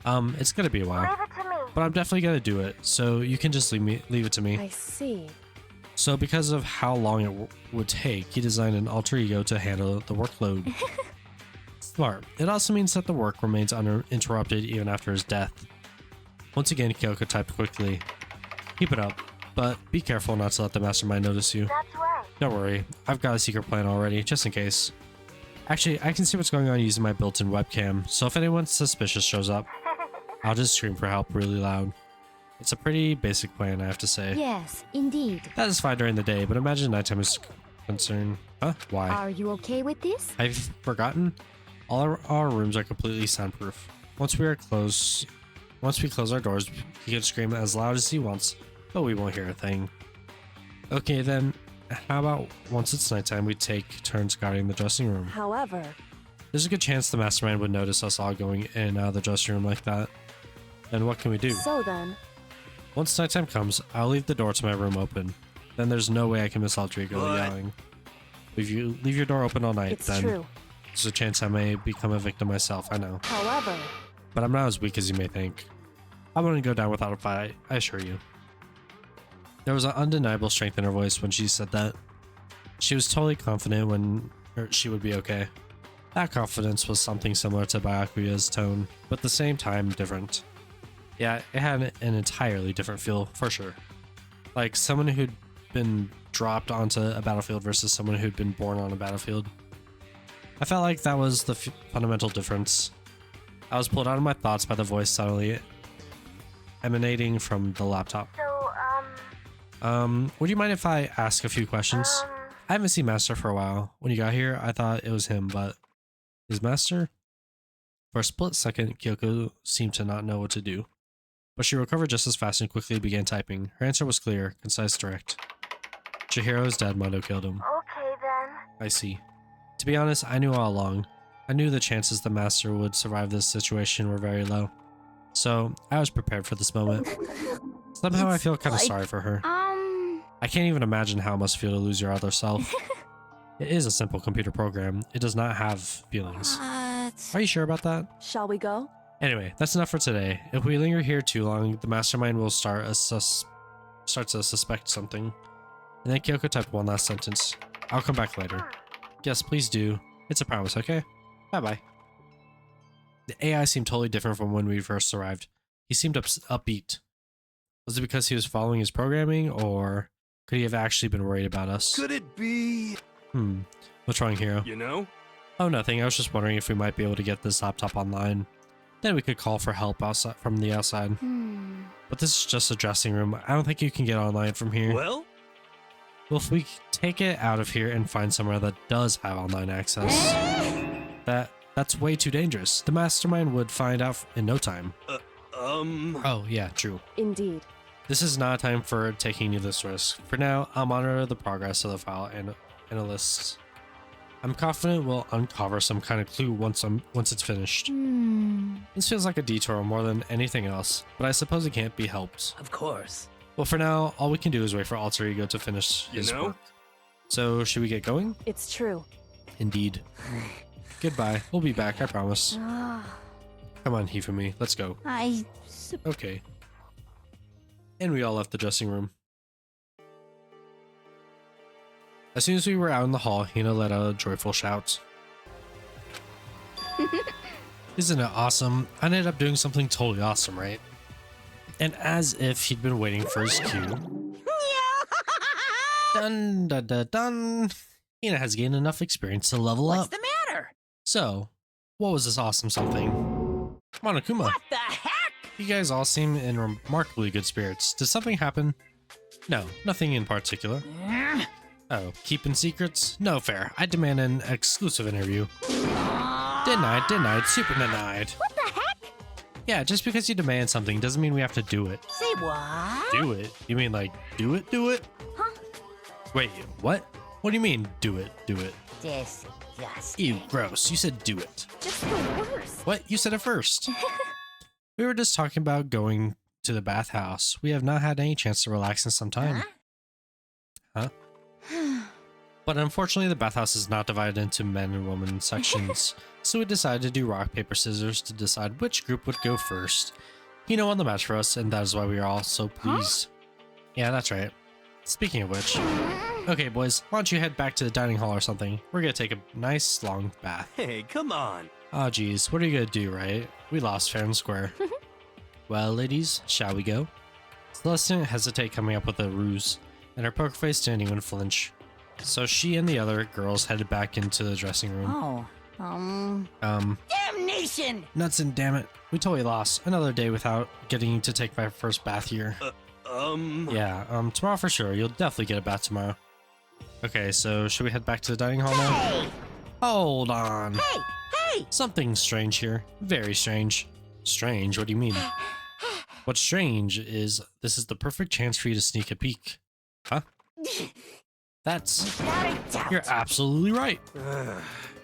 right. It's gonna be a while, Leave it to me. but I'm definitely gonna do it, so you can just leave it to me. I see. So because of how long it would take, he designed an alter ego to handle the workload. Smart. It also means that the work remains uninterrupted even after his death. Once again, Kyoko typed quickly. Keep it up, but be careful not to let the mastermind notice you. That's right. Don't worry, I've got a secret plan already, just in case. Actually, I can see what's going on using my built-in webcam, so if anyone suspicious shows up, I'll just scream for help really loud. It's a pretty basic plan, I have to say. Yes, indeed. That is fine during the day, but imagine nighttime is concerned. Huh? Why? Are you okay with this? I've forgotten. All our rooms are completely soundproof. Once we close our doors, he can scream as loud as he wants, but we won't hear a thing. Okay then, how about once it's nighttime, we take turns guarding the dressing room? However, There's a good chance the mastermind would notice us all going in and out of the dressing room like that. Then what can we do? so then, Once nighttime comes, I'll leave the door to my room open. Then there's no way I can miss Alter Ego What? yelling. If you leave your door open all night, it's then true. there's a chance I may become a victim myself, I know. However, But I'm not as weak as you may think. I wouldn't go down without a fight, I assure you. There was an undeniable strength in her voice when she said that. She was totally confident she would be okay. That confidence was something similar to Byakuya's tone, but at the same time different. Yeah, it had an entirely different feel, for sure. Like someone who'd been dropped onto a battlefield versus someone who'd been born on a battlefield. I felt like that was the fundamental difference. I was pulled out of my thoughts by the voice suddenly emanating from the laptop. So, Would you mind if I ask a few questions? I haven't seen Master for a while. When you got here, I thought it was him, but is Master? For a split second, Kyoko seemed to not know what to do. But she recovered just as fast and quickly began typing. Her answer was clear, concise, direct. Chihiro is dead, Mondo killed him. okay then. I see. To be honest, I knew all along. I knew the chances the Master would survive this situation were very low. So, I was prepared for this moment. Somehow I feel kind of sorry for her. I can't even imagine how it must feel to lose your other self. It is a simple computer program. It does not have feelings. Are you sure about that? shall we go? Anyway, that's enough for today. If we linger here too long, the mastermind will start to suspect something. And then Kyoko typed one last sentence. I'll come back later. Yes, please do. It's a promise, okay? Bye-bye. The AI seemed totally different from when we first arrived. He seemed upbeat. Was it because he was following his programming, or could he have actually been worried about us? Could it be, What's wrong, Hero? you know? Oh, nothing. I was just wondering if we might be able to get this laptop online. Then we could call for help outside from the outside. But this is just a dressing room. I don't think you can get online from here. Well, Well, if we take it out of here and find somewhere that does have online access, that's way too dangerous. The mastermind would find out in no time. Oh, yeah, true. Indeed. This is not a time for taking this risk. For now, I'll monitor the progress of the file analysts. I'm confident we'll uncover some kind of clue once it's finished. This feels like a detour more than anything else, but I suppose it can't be helped. Of course. Well, for now, all we can do is wait for Alter Ego to finish You his know? work. So, should we get going? It's true. Indeed. Goodbye. We'll be back, I promise. Ah, Come on, Hifumi, let's go. Okay. And we all left the dressing room. As soon as we were out in the hall, Hina let out a joyful shout. Isn't it awesome? I ended up doing something totally awesome, right? And as if he'd been waiting for his cue. Dun dun dun dun. Hina has gained enough experience to level up. What's the matter? So, what was this awesome something? Monokuma, What the heck? you guys all seem in remarkably good spirits. Did something happen? No, nothing in particular. Oh, keeping secrets? No fair. I demand an exclusive interview. Denied, super denied. What the heck? Yeah, just because you demand something doesn't mean we have to do it. Say what? Do it? You mean like, do it? Huh? Wait, what? What do you mean, do it? Disgusting. Ew, gross. You said do it. just the worst. What? You said it first. We were just talking about going to the bathhouse. We have not had any chance to relax in some time. Huh? But unfortunately, the bathhouse is not divided into men and women sections, so we decided to do rock, paper, scissors to decide which group would go first. Hino won the match for us, and that is why we are all so pleased. Yeah, that's right. Speaking of which, okay, boys, why don't you head back to the dining hall or something? We're gonna take a nice long bath. Hey, come on. Oh, geez, what are you gonna do, right? We lost fair and square. Well, ladies, shall we go? Celeste didn't hesitate coming up with a ruse, and her poker face didn't even flinch. So she and the other girls headed back into the dressing room. Damnation! Nuts and damn it, we totally lost. Another day without getting to take my first bath here. Yeah, tomorrow for sure. You'll definitely get a bath tomorrow. Okay, so should we head back to the dining hall now? Hey! Hold on. Hey! Something strange here. Very strange. Strange? What do you mean? What's strange is this is the perfect chance for you to sneak a peek. Huh? That's... Without a doubt. You're absolutely right.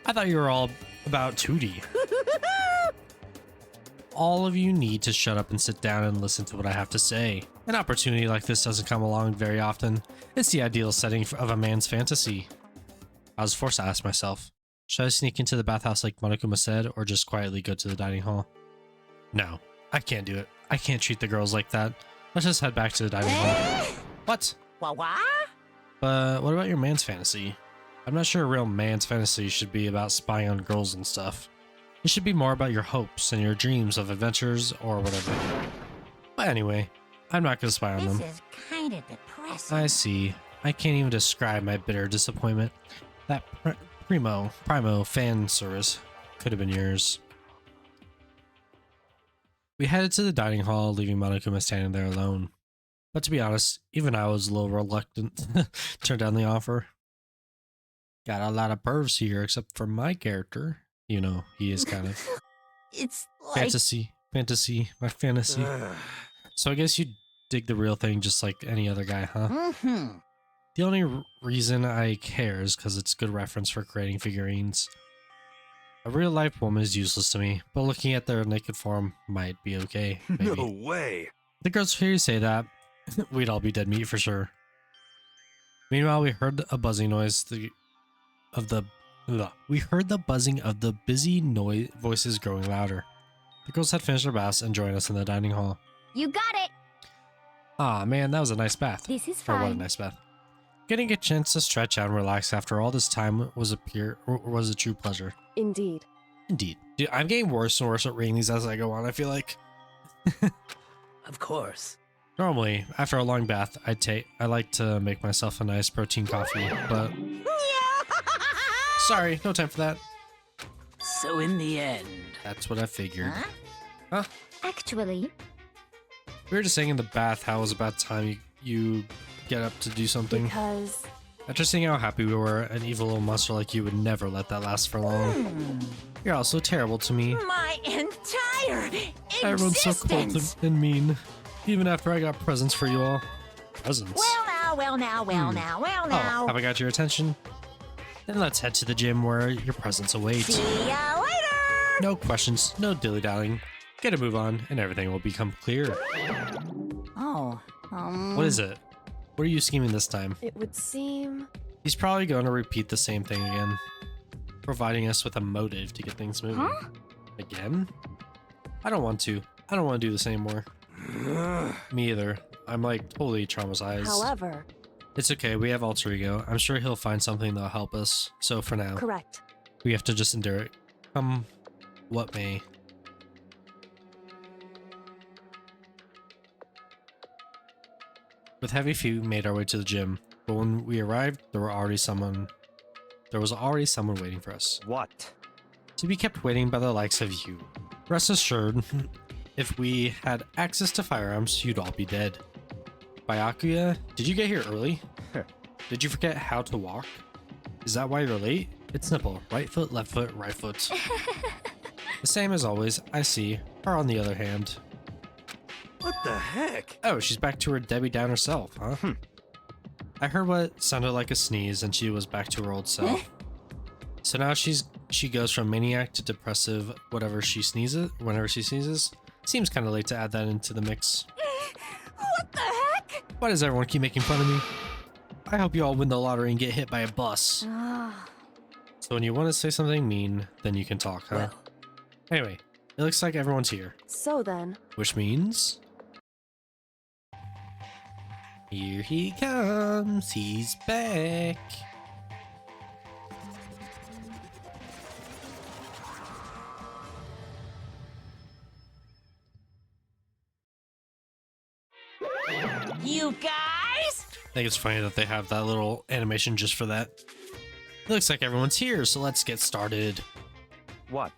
I thought you were all about 2D. All of you need to shut up and sit down and listen to what I have to say. An opportunity like this doesn't come along very often. It's the ideal setting of a man's fantasy. I was forced to ask myself, should I sneak into the bathhouse like Monokuma said, or just quietly go to the dining hall? No, I can't do it. I can't treat the girls like that. Let's just head back to the dining hall. What? What? But what about your man's fantasy? I'm not sure a real man's fantasy should be about spying on girls and stuff. It should be more about your hopes and your dreams of adventures or whatever. But anyway, I'm not gonna spy on them. This is kind of depressing. I see. I can't even describe my bitter disappointment. That primo fan service could have been yours. We headed to the dining hall, leaving Monokuma standing there alone. But to be honest, even I was a little reluctant to turn down the offer. Got a lot of pervs here, except for my character. You know, he is kind of It's like... fantasy, my fantasy. So I guess you dig the real thing just like any other guy, huh? Mm-hmm. The only reason I care is because it's good reference for creating figurines. A real-life woman is useless to me, but looking at their naked form might be okay, maybe. No way. The girls hear you say that, we'd all be dead meat for sure. Meanwhile, we heard a buzzing noise we heard the buzzing of the busy voices growing louder. The girls had finished their baths and joined us in the dining hall. You got it. Ah, man, that was a nice bath. This is Or what a fine. nice bath. Getting a chance to stretch out and relax after all this time was a true pleasure. Indeed. Indeed. Dude, I'm getting worse and worse at reading these as I go on, I feel like. Of course. Normally, after a long bath, I like to make myself a nice protein coffee, but sorry, no time for that. So in the end... That's what I figured. Huh? Actually, We were just saying in the bath how it was about time you get up to do something. Because After seeing how happy we were, an evil little monster like you would never let that last for long. You're all so terrible to me. My entire existence! Everyone's so cold and mean. Even after I got presents for you all. Presents? Well now. Oh, have I got your attention? Then let's head to the gym where your presents await. See ya later! No questions, no dilly-dallying. Get a move on, and everything will become clear. Oh, What is it? What are you scheming this time? It would seem. He's probably going to repeat the same thing again, providing us with a motive to get things moving. Huh? Again? I don't want to. I don't want to do this anymore. Me either. I'm like totally traumatized. However, It's okay, we have alter ego. I'm sure he'll find something that'll help us. So for now, correct. we have to just endure it. Come what may. With heavy feet, we made our way to the gym. But when we arrived, there was already someone waiting for us. What? To be kept waiting by the likes of you. Rest assured, if we had access to firearms, you'd all be dead. Byakuya, did you get here early? Did you forget how to walk? Is that why you're late? It's simple. Right foot, left foot, right foot. The same as always, I see. Her on the other hand. What the heck? Oh, she's back to her Debbie Downer self, huh? I heard what sounded like a sneeze and she was back to her old self. So now she goes from maniac to depressive whenever she sneezes. Seems kind of late to add that into the mix. what the heck? Why does everyone keep making fun of me? I hope you all win the lottery and get hit by a bus. Ah, So when you want to say something mean, then you can talk, huh? Well. Anyway, it looks like everyone's here. so then. Which means... Here he comes, he's back. You guys? I think it's funny that they have that little animation just for that. It looks like everyone's here, so let's get started. What?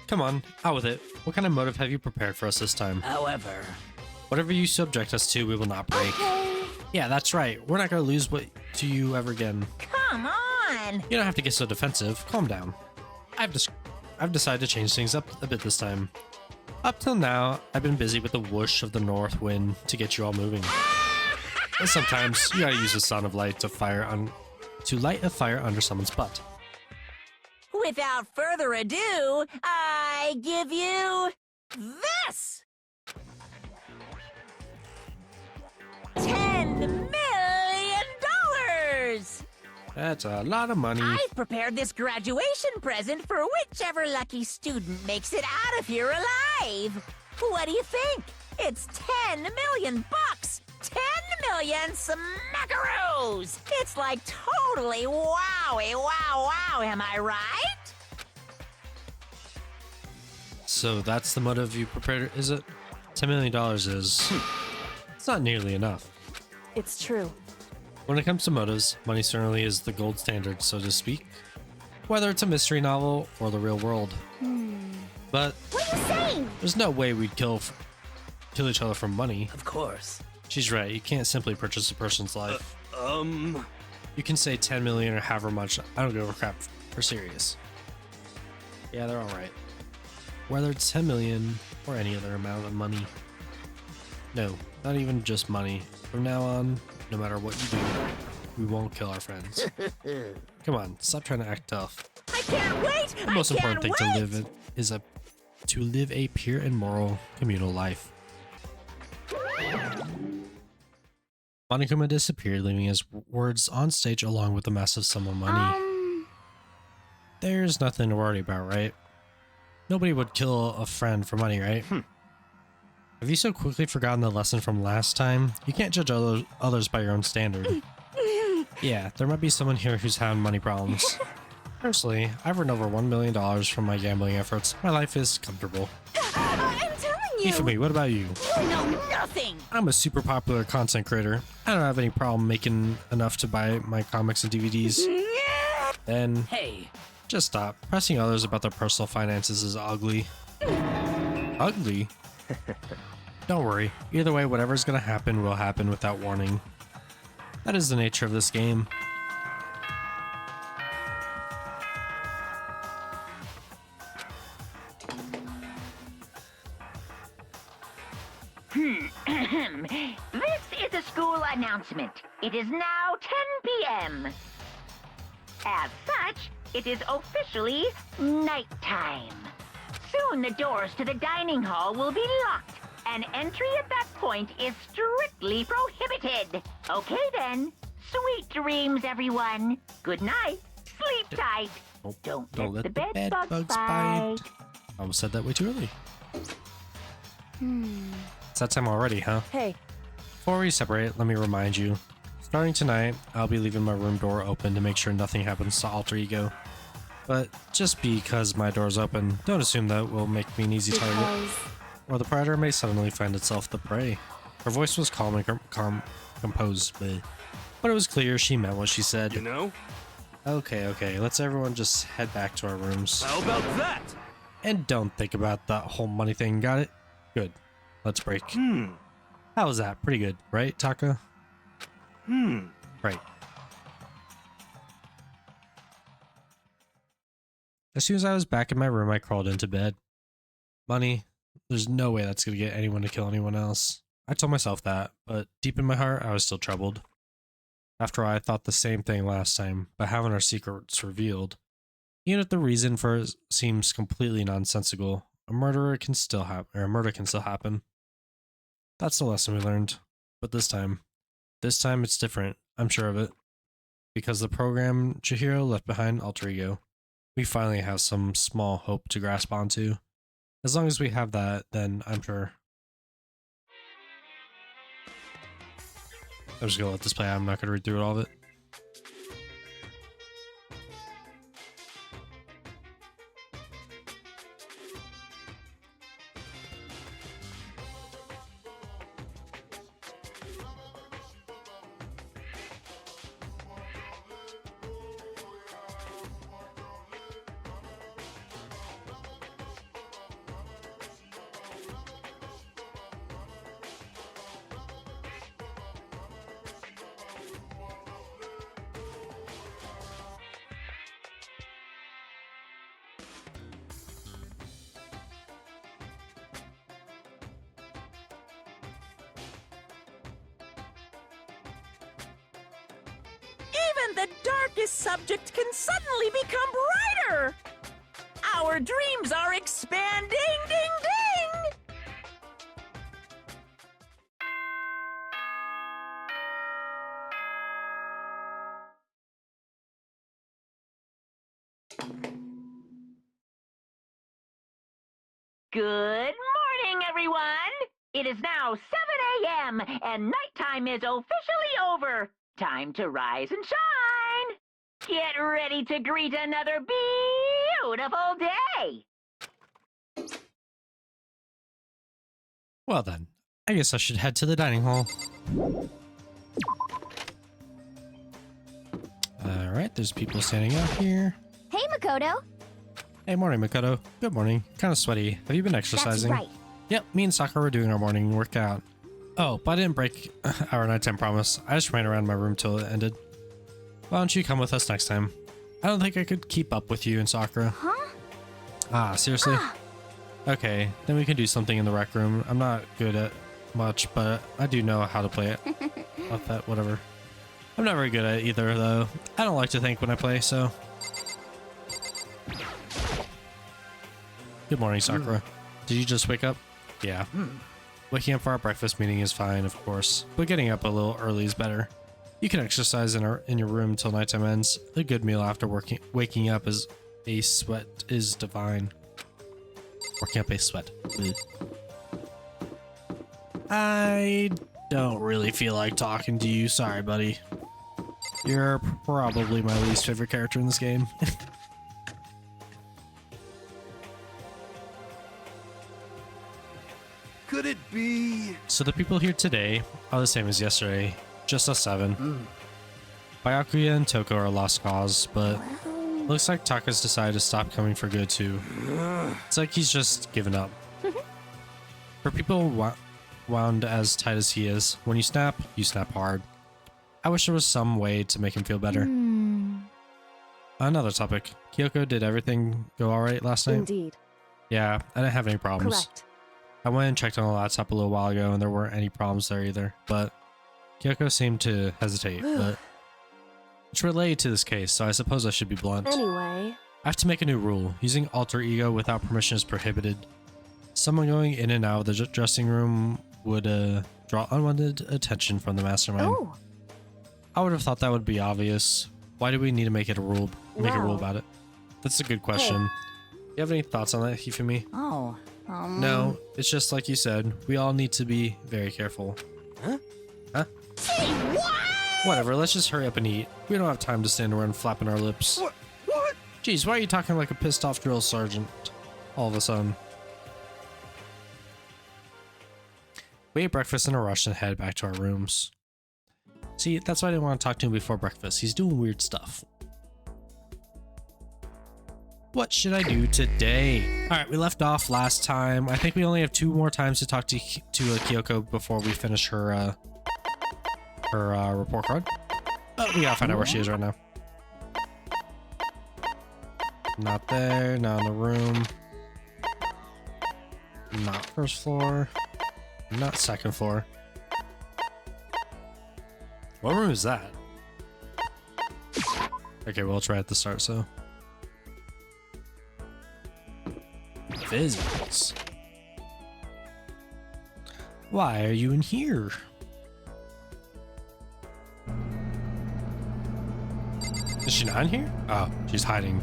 Come on, out with it. What kind of motive have you prepared for us this time? However, Whatever you subject us to, we will not break. Yeah, that's right. We're not going to lose to you ever again. come on. You don't have to get so defensive. Calm down. I've decided to change things up a bit this time. Up till now, I've been busy with the whoosh of the north wind to get you all moving. And sometimes you gotta use the sound of light to light a fire under someone's butt. Without further ado, I give you this! $10 million! That's a lot of money. I've prepared this graduation present for whichever lucky student makes it out of here alive. What do you think? It's 10 million bucks! 10 million smackaroos! It's like totally wowie, wow, wow, am I right? So that's the motive you prepared, is it? $10 million is... It's not nearly enough. It's true. When it comes to motives, money certainly is the gold standard, so to speak. Whether it's a mystery novel or the real world. But What are you saying? there's no way we'd kill each other for money. Of course. She's right, you can't simply purchase a person's life. You can say 10 million or however much, I don't give a crap for serious. Yeah, they're alright. Whether it's 10 million or any other amount of money. No, not even just money. From now on, no matter what you do, we won't kill our friends. Come on, stop trying to act tough. I can't wait! The most important thing wait. to live a pure and moral communal life. Monokuma disappeared, leaving his words on stage along with the massive sum of money. There's nothing to worry about, right? Nobody would kill a friend for money, right? Have you so quickly forgotten the lesson from last time? You can't judge others by your own standard. Yeah, there might be someone here who's had money problems. Personally, I've earned over $1 million from my gambling efforts. My life is comfortable. I'm telling you! Ifumi, what about you? You know nothing! I'm a super popular content creator. I don't have any problem making enough to buy my comics and DVDs. Then, Hey, just stop. Pressing others about their personal finances is ugly. Ugly? Don't worry. Either way, whatever's gonna happen will happen without warning. That is the nature of this game. This is a school announcement. It is now 10 p.m. As such, it is officially nighttime. Soon the doors to the dining hall will be locked, and entry at that point is strictly prohibited. Okay then. Sweet dreams, everyone. Good night. Sleep tight. Don't let the bed bugs bite. I almost said that way too early. It's that time already, huh? Hey, Before we separate, let me remind you. Starting tonight, I'll be leaving my room door open to make sure nothing happens to Alter Ego. But just because my door's open, don't assume that will make me an easy target, because or the predator may suddenly find itself the prey. Her voice was calm and composed, but it was clear she meant what she said. You know? Okay, let's everyone just head back to our rooms. How about that? And don't think about that whole money thing, got it? Good. Let's break. How was that? Pretty good, right, Taka? Right. As soon as I was back in my room, I crawled into bed. Money, there's no way that's gonna get anyone to kill anyone else. I told myself that, but deep in my heart, I was still troubled. After all, I thought the same thing last time, but having our secrets revealed, even if the reason for it seems completely nonsensical, a murder can still happen. That's the lesson we learned. But this time it's different. I'm sure of it. Because the program Chihiro left behind Alter Ego, we finally have some small hope to grasp onto. As long as we have that, then I'm sure. I'm just gonna let this play out. I'm not gonna read through all of it. Even the darkest subject can suddenly become brighter! Our dreams are expanding, ding ding! Good morning, everyone. It is now 7 a.m. and nighttime is officially over. Time to rise and shine. Get ready to greet another beautiful day. Well then, I guess I should head to the dining hall. Alright, there's people standing out here. Hey, Makoto. Hey, morning, Makoto. Good morning. Kind of sweaty. Have you been exercising? That's right. Yep, me and Sakura were doing our morning workout. Oh, but I didn't break our nighttime promise. I just ran around my room till it ended. Why don't you come with us next time? I don't think I could keep up with you and Sakura. Huh? Ah, seriously? Okay, then we can do something in the rec room. I'm not good at much, but I do know how to play it. Not that, whatever. I'm not very good at it either, though. I don't like to think when I play, so... Good morning, Sakura. Did you just wake up? Yeah. Waking up for our breakfast meeting is fine, of course, but getting up a little early is better. You can exercise in your room till nighttime ends. A good meal after waking up is a sweat is divine. Working up a sweat. Bleh. I don't really feel like talking to you. Sorry, buddy. You're probably my least favorite character in this game. Could it be? So the people here today are the same as yesterday, just us 7. Byakuya and Toko are a lost cause, but looks like Taka's decided to stop coming for good too. It's like he's just given up. For people wound as tight as he is, when you snap hard. I wish there was some way to make him feel better. Another topic. Kyoko, did everything go alright last night? indeed. Yeah, I didn't have any problems. Correct. I went and checked on the laptop a little while ago and there weren't any problems there either, but Kyoko seemed to hesitate, but it's related to this case, so I suppose I should be blunt. Anyway, I have to make a new rule. Using alter ego without permission is prohibited. Someone going in and out of the dressing room would draw unwanted attention from the mastermind. Oh, I would have thought that would be obvious. Why do we need to make it a rule? Make a rule Well. about it? That's a good question. You have any thoughts on that, Hifumi? Oh, No, it's just like you said. We all need to be very careful. Huh? Huh? Whatever, let's just hurry up and eat. We don't have time to stand around flapping our lips. What? Jeez, why are you talking like a pissed off drill sergeant all of a sudden? We ate breakfast in a rush and headed back to our rooms. See, that's why I didn't want to talk to him before breakfast. He's doing weird stuff. What should I do today? Alright, we left off last time. I think we only have 2 more times to talk to Kyoko before we finish her report card. Oh, we gotta find out where she is right now. Not there, not in the room. Not first floor. Not second floor. What room is that? Okay, well, it's right at the start, so. Physics. Why are you in here? Is she not in here? Oh, she's hiding.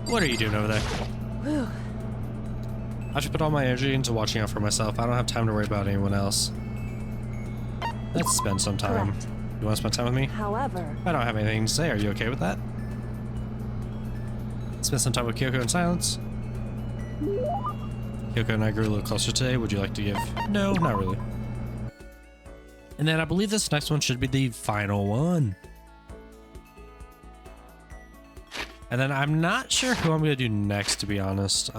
What are you doing over there? whew. I have to put all my energy into watching out for myself. I don't have time to worry about anyone else. Let's spend some time. Correct. You want to spend time with me? However, I don't have anything to say. Are you okay with that? Spend some time with Kyoko in silence. Kyoko and I grew a little closer today. Would you like to give? No, not really. And then I believe this next one should be the final one. And then I'm not sure who I'm going to do next, to be honest.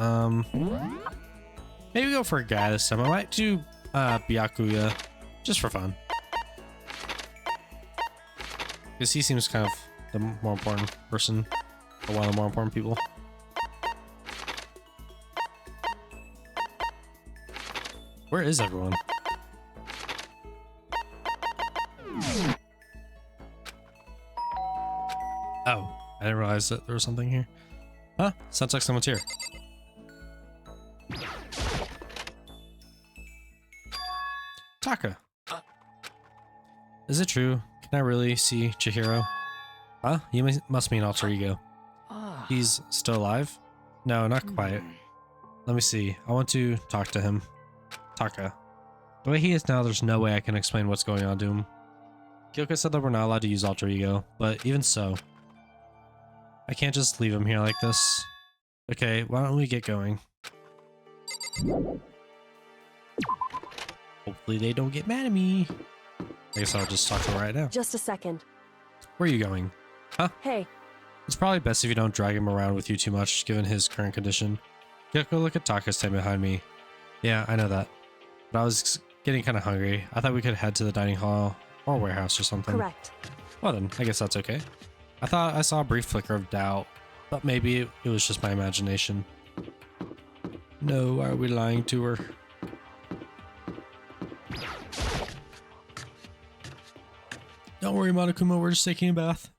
Maybe go for a guy this time. I might do Byakuya, just for fun. Because he seems kind of the more important person, or one of the more important people. Where is everyone? Oh, I didn't realize that there was something here. Huh? Sounds like someone's here. Taka. Is it true? Can I really see Chihiro? Huh? You must mean alter ego. He's still alive? No, not quite. Let me see. I want to talk to him. Taka. The way he is now, there's no way I can explain what's going on to him. Kyoko said that we're not allowed to use alter ego, but even so, I can't just leave him here like this. Okay, why don't we get going? Hopefully they don't get mad at me. I guess I'll just talk to him right now. just a second. Where are you going? Huh? Hey, It's probably best if you don't drag him around with you too much, given his current condition. Kyoko, look at Taka standing behind me. Yeah, I know that. But I was getting kind of hungry. I thought we could head to the dining hall or warehouse or something. correct. Well then, I guess that's okay. I thought I saw a brief flicker of doubt, but maybe it was just my imagination. No, are we lying to her? Don't worry, Monokuma, we're just taking a bath.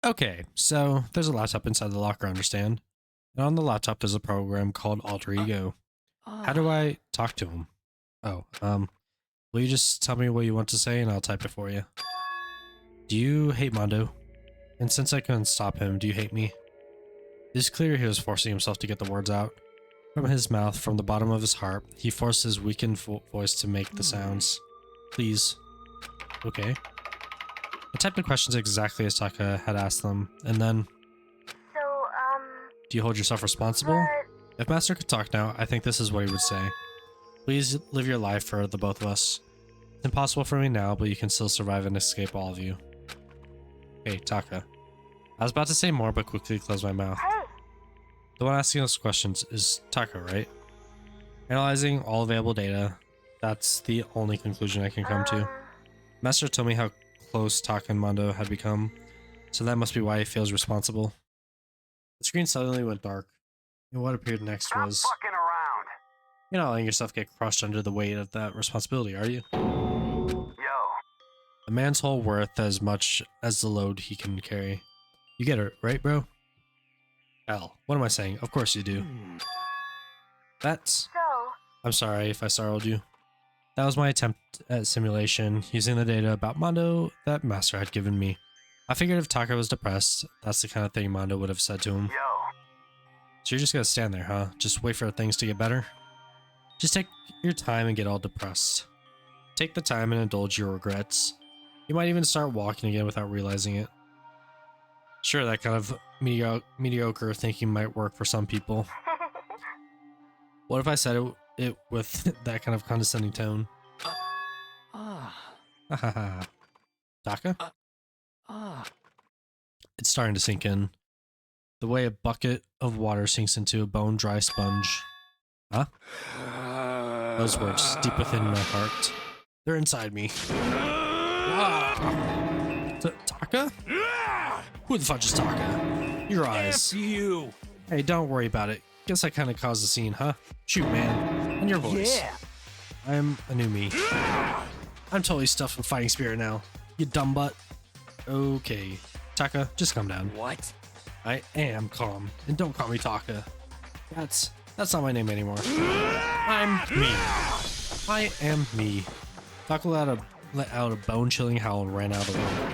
Okay, so there's a laptop inside the locker, I understand. And on the laptop there's a program called Alter Ego. How do I talk to him? Oh, will you just tell me what you want to say and I'll type it for you? Do you hate Mondo? And since I couldn't stop him, do you hate me? It's clear he was forcing himself to get the words out. From his mouth, from the bottom of his heart, he forced his weakened voice to make the sounds. Please. Okay. I typed the questions exactly as Taka had asked them, and then... So, um, Do you hold yourself responsible? but If Master could talk now, I think this is what he would say. Please live your life for the both of us. It's impossible for me now, but you can still survive and escape all of you. Hey, Taka. I was about to say more, but quickly closed my mouth. hey, The one asking those questions is Taka, right? Analyzing all available data, that's the only conclusion I can come to. Master told me how close Taka and Mondo had become, so that must be why he feels responsible. The screen suddenly went dark, and what appeared next Stop was... fucking around. You're not letting yourself get crushed under the weight of that responsibility, are you? Yo. A man's whole worth as much as the load he can carry. You get it, right, bro? Hell, what am I saying? Of course you do. That's... So, I'm sorry if I startled you. That was my attempt at simulation, using the data about Mondo that Master had given me. I figured if Taka was depressed, that's the kind of thing Mondo would have said to him. Yo. So you're just gonna stand there, huh? Just wait for things to get better? Just take your time and get all depressed. Take the time and indulge your regrets. You might even start walking again without realizing it. Sure, that kind of mediocre thinking might work for some people. What if I said it with that kind of condescending tone? Hahaha. Taka? It's starting to sink in. The way a bucket of water sinks into a bone-dry sponge. Huh? Those words, deep within my heart. They're inside me. Taka? Who the fudge is Taka? Your eyes. You. Hey, don't worry about it. Guess I kind of caused the scene, huh? Shoot, man. And your voice. Yeah. I'm a new me. I'm totally stuffed with fighting spirit now. You dumb butt. Okay. Taka, just calm down. What? I am calm. And don't call me Taka. That's not my name anymore. I'm me. I am me. Taka let out a bone-chilling howl and ran out of the room.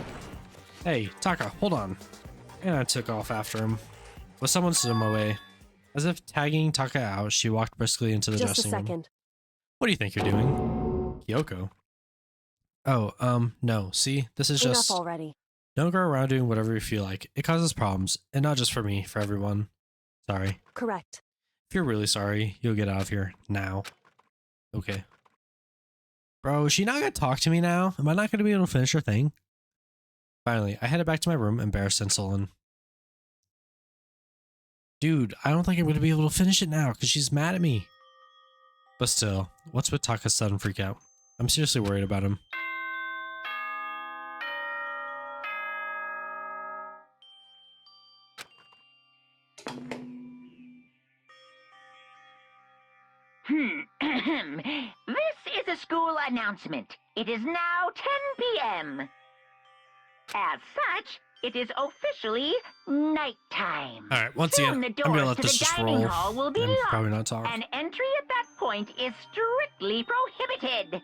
Hey, Taka, hold on. And I took off after him. But someone stood in my way. As if tagging Taka out, she walked briskly into the Just a dressing room. second. What do you think you're doing? Kyoko. Oh, no. See, this is Enough just... already. Don't go around doing whatever you feel like. It causes problems. And not just for me, for everyone. Sorry. Correct. If you're really sorry, you'll get out of here. Now. Okay. Bro, is she not gonna talk to me now? Am I not gonna be able to finish her thing? Finally, I headed back to my room, embarrassed and sullen. Dude, I don't think I'm gonna be able to finish it now, because she's mad at me. But still, what's with Taka's sudden freak out? I'm seriously worried about him. This is a school announcement. It is now 10 p.m. As such, it is officially nighttime. Alright, once Soon again, the I'm gonna doors let to this the just dining roll. hall will be And locked, probably not talk. and entry at that point is strictly prohibited.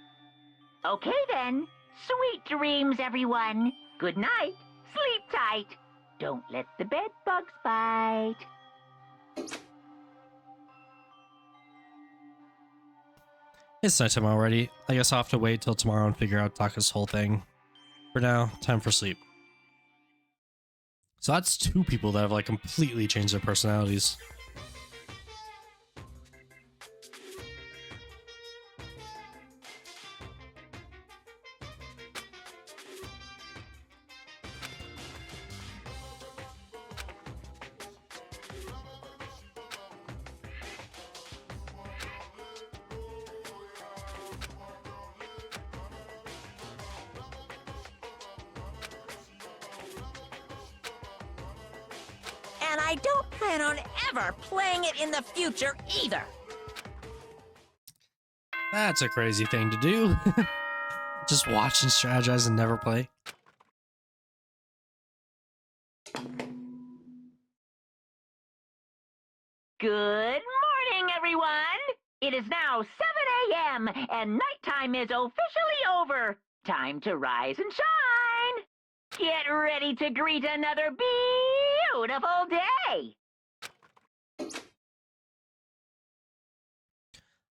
Okay then. Sweet dreams, everyone. Good night. Sleep tight. Don't let the bed bugs bite. It's nighttime already. I guess I'll have to wait till tomorrow and figure out Taka's whole thing. For now, time for sleep. So that's two people that have like completely changed their personalities. And I don't plan on ever playing it in the future either. That's a crazy thing to do. Just watch and strategize and never play. Good morning, everyone. It is now 7 a.m. and nighttime is officially over. Time to rise and shine. Get ready to greet another beautiful day.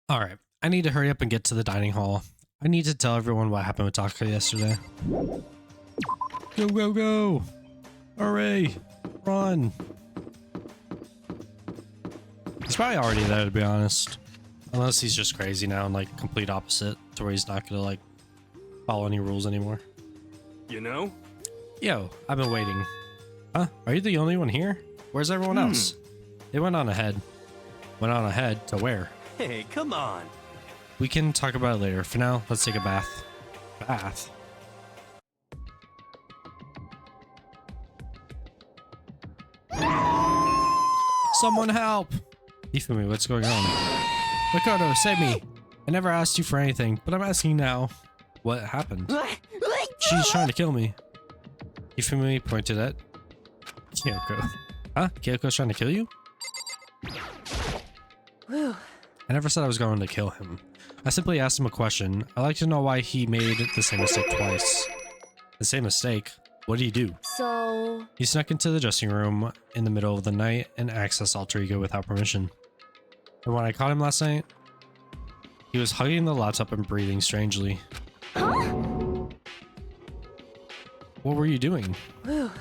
Alright, I need to hurry up and get to the dining hall. I need to tell everyone what happened with Taka yesterday. Go, go, go! Hooray! Run! He's probably already there, to be honest. Unless he's just crazy now and like complete opposite, to where he's not gonna like follow any rules anymore. You know? Yo, I've been waiting. Huh? Are you the only one here? Where's everyone else? They went on ahead. Went on ahead to where? Hey, come on. We can talk about it later. For now, let's take a bath. Bath? Someone help! Ifumi, what's going on? Makoto, save me! I never asked you for anything, but I'm asking now. What happened? She's trying to kill me. Ifumi pointed at Kyoko. Huh? Kyoko's trying to kill you? Whew. I never said I was going to kill him. I simply asked him a question. I'd like to know why he made the same mistake twice. The same mistake? What did he do? So, He snuck into the dressing room in the middle of the night and accessed Alter Ego without permission. And when I caught him last night, he was hugging the laptop and breathing strangely. What were you doing? whew.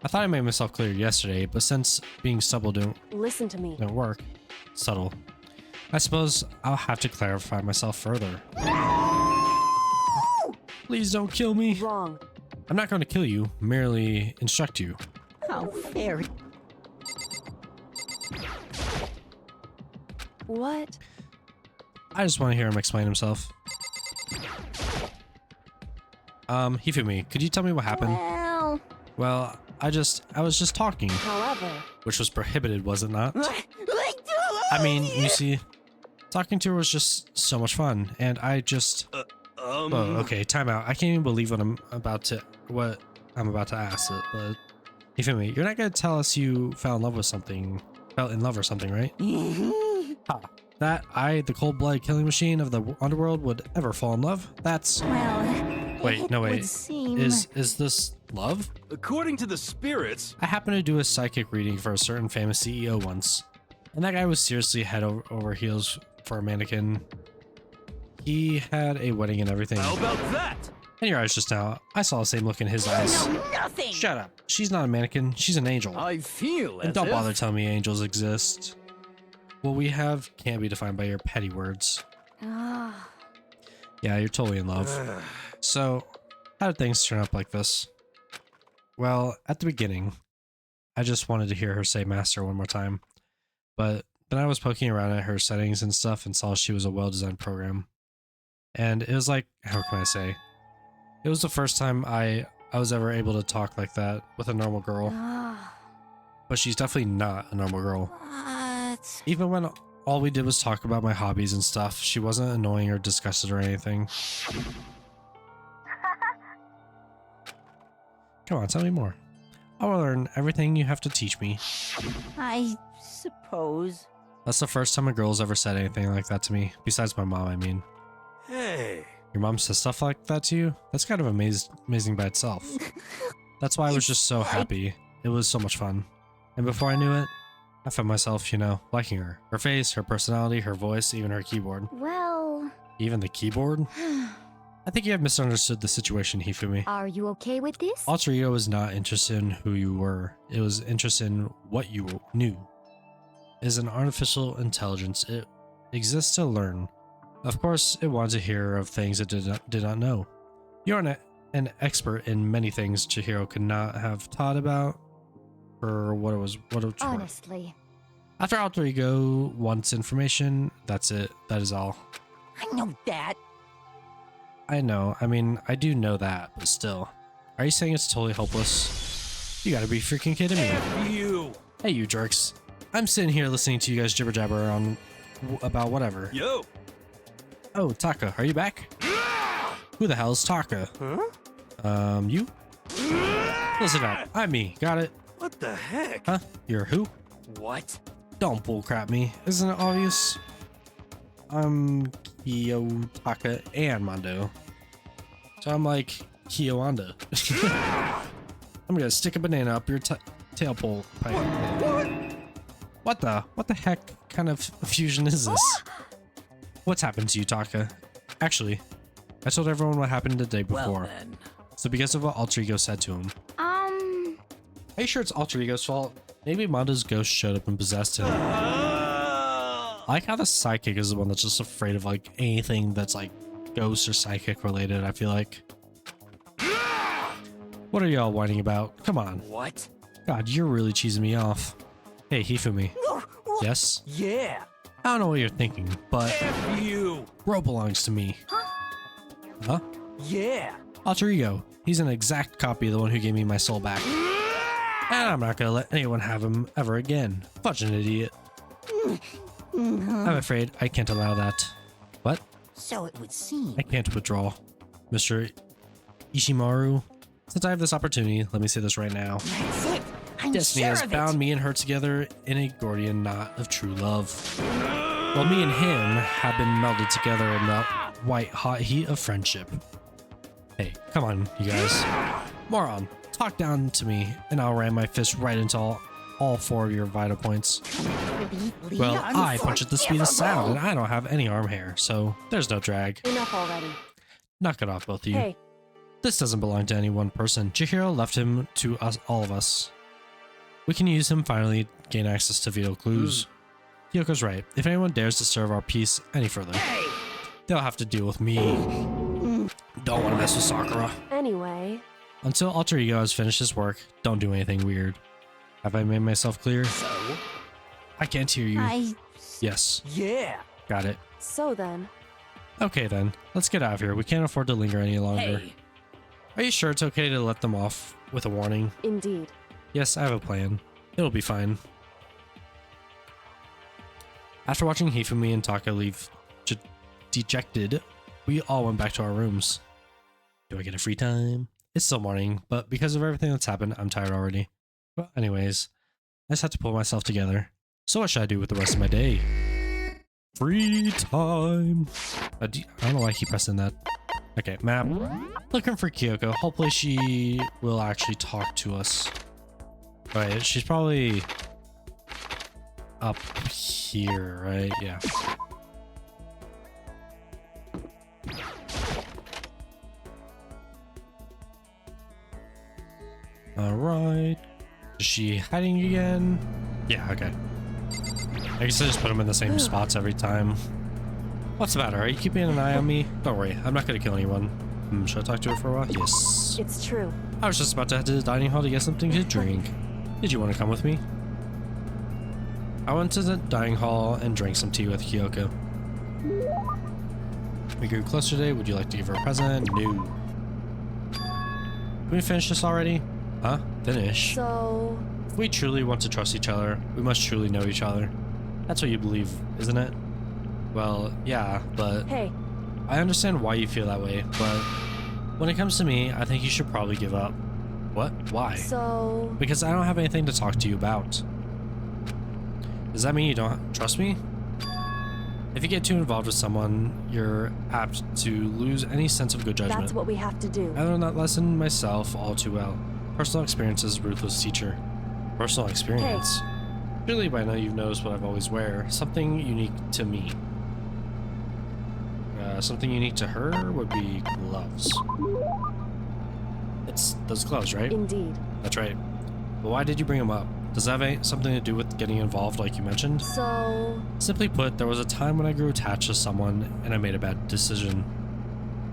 I thought I made myself clear yesterday, but since being subtle Listen to me. didn't work, subtle, I suppose I'll have to clarify myself further. Please don't kill me. Wrong. I'm not going to kill you, merely instruct you. How very. What? I just want to hear him explain himself. Hifumi, could you tell me what happened? Well, Well, I was just talking, However, which was prohibited, was it not? I mean, you see, talking to her was just so much fun, and I just... Oh, okay, time out. I can't even believe what I'm about to ask it, but... Hifumi, you're not gonna tell us you fell in love or something, right? Ha. That I, the cold-blooded killing machine of the underworld, would ever fall in love? That's... Well, Wait, no, it wait. would seem... Is this love? According to the spirits, I happened to do a psychic reading for a certain famous CEO once, and that guy was seriously head over heels for a mannequin. He had a wedding and everything. how about that? In your eyes just now, I saw the same look in his eyes. No, nothing! Shut up. She's not a mannequin. She's an angel. I feel And don't bother telling me angels exist. What we have can't be defined by your petty words. ah, Yeah, you're totally in love. So, how did things turn up like this? Well, at the beginning, I just wanted to hear her say master one more time. But then I was poking around at her settings and stuff and saw she was a well-designed program. And it was like, how can I say? It was the first time I was ever able to talk like that with a normal girl. ah. But she's definitely not a normal girl. What? Even when all we did was talk about my hobbies and stuff, she wasn't annoying or disgusted or anything. Come on, tell me more. I will learn everything you have to teach me. I suppose. That's the first time a girl's ever said anything like that to me. Besides my mom, I mean. Hey, Your mom says stuff like that to you? That's kind of amazing by itself. That's why I was just so happy. It was so much fun. And before I knew it, I found myself, you know, liking her. Her face, her personality, her voice, even her keyboard. well, Even the keyboard? I think you have misunderstood the situation, Hifumi. Are you okay with this? Alter Ego was not interested in who you were. It was interested in what you knew. It is an artificial intelligence. It exists to learn. Of course, it wanted to hear of things it did not know. You are an expert in many things Chihiro could not have taught about for what it was worth. Honestly. After Alter Ego wants information, that's it. That is all. I know that. I know. I mean, I do know that, but still. Are you saying it's totally hopeless? You gotta be freaking kidding me. F you. Hey, you jerks. I'm sitting here listening to you guys jibber jabber on about whatever. Yo. Oh, Taka, are you back? Who the hell is Taka? Huh? You? Listen up. I'm me. Got it? What the heck? Huh? You're who? What? Don't bullcrap me. Isn't it obvious? I'm Kyo, Taka, and Mondo. So I'm like Kyo Anda. I'm gonna stick a banana up your tail pole pipe. What the heck kind of fusion is this? What's happened to you, Taka? Actually, I told everyone what happened the day before. Well then. So because of what Alter Ego said to him. Are you sure it's Alter Ego's fault? Maybe Mondo's ghost showed up and possessed him. I like how the psychic is the one that's just afraid of like anything that's like ghost or psychic related, I feel like. What are y'all whining about? Come on. What? God, you're really cheesing me off. Hey, Hifumi. Yes? Yeah. I don't know what you're thinking, but F you. Bro belongs to me. Huh? Yeah. Alter Ego. He's an exact copy of the one who gave me my soul back. And I'm not gonna let anyone have him ever again. Such an idiot. I'm afraid I can't allow that. What? So it would seem. I can't withdraw. Mr. Ishimaru, since I have this opportunity, let me say this right now. That's it. I'm Destiny sure has of bound it. me and her together in a Gordian knot of true love. While me and him have been melded together in the white hot heat of friendship. Hey, come on, you guys. Moron, talk down to me, and I'll ram my fist right into all four of your vital points. Well, I punch at the speed of sound, and I don't have any arm hair, so there's no drag. Enough already. Knock it off, both of you. Hey, This doesn't belong to any one person. Chihiro left him to us, all of us. We can use him finally gain access to vital clues. Kyoko's right. If anyone dares to serve our peace any further, they'll have to deal with me. Don't want to mess with Sakura. anyway, Until Alter Ego has finished his work, don't do anything weird. Have I made myself clear? So? I can't hear you. Yes, Yeah. got it. so then, Okay then, let's get out of here. We can't afford to linger any longer. Hey. Are you sure it's okay to let them off with a warning? indeed. Yes, I have a plan. It'll be fine. After watching Hifumi and Taka leave dejected, we all went back to our rooms. Do I get a free time? It's still morning, but because of everything that's happened, I'm tired already. Well, anyways, I just have to pull myself together. So what should I do with the rest of my day? Free time. I don't know why I keep pressing that. Okay, map. Looking for Kyoko. Hopefully she will actually talk to us. Right, she's probably up here, right? Yeah. Alright. Is she hiding again? Yeah, okay. I guess I just put them in the same spots every time. What's the matter? Are you keeping an eye on me? Don't worry, I'm not gonna kill anyone. Should I talk to her for a while? Yes. It's true. I was just about to head to the dining hall to get something to drink. Did you want to come with me? I went to the dining hall and drank some tea with Kyoko. We grew closer today. Would you like to give her a present? No. Can we finish this already? Huh? Finish? So, If we truly want to trust each other, we must truly know each other. That's what you believe, isn't it? Well, yeah, but hey, I understand why you feel that way, but when it comes to me, I think you should probably give up. What? Why? so, Because I don't have anything to talk to you about. Does that mean you don't trust me? If you get too involved with someone, you're apt to lose any sense of good judgment. that's what we have to do. I learned that lesson myself all too well. Personal experience is a ruthless teacher. Personal experience? Surely by now you've noticed what I've always wear. Something unique to me. Something unique to her would be gloves. It's those gloves, right? Indeed. That's right. But why did you bring them up? Does that have something to do with getting involved like you mentioned? So, Simply put, there was a time when I grew attached to someone and I made a bad decision.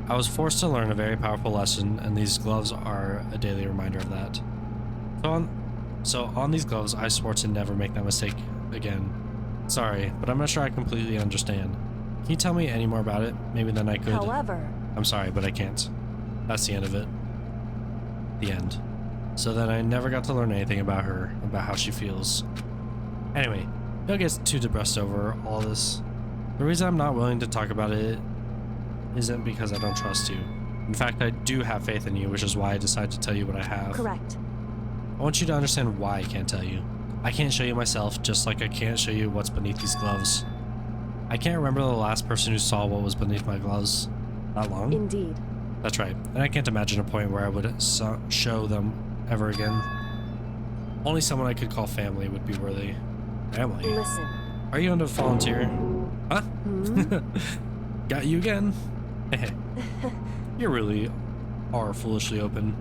I was forced to learn a very powerful lesson, and these gloves are a daily reminder of that. So on these gloves, I swore to never make that mistake again. Sorry, but I'm not sure I completely understand. Can you tell me any more about it? Maybe then I could. however, I'm sorry, but I can't. That's the end of it. The end. So then I never got to learn anything about her, about how she feels. Anyway, don't get too depressed over all this. The reason I'm not willing to talk about it isn't because I don't trust you. In fact, I do have faith in you, which is why I decided to tell you what I have. correct. I want you to understand why I can't tell you. I can't show you myself, just like I can't show you what's beneath these gloves. I can't remember the last person who saw what was beneath my gloves. That long? Indeed. That's right, and I can't imagine a point where I would show them ever again. Only someone I could call family would be worthy. Family? Listen. Are you going to volunteer? Huh? Got you again? You really are foolishly open.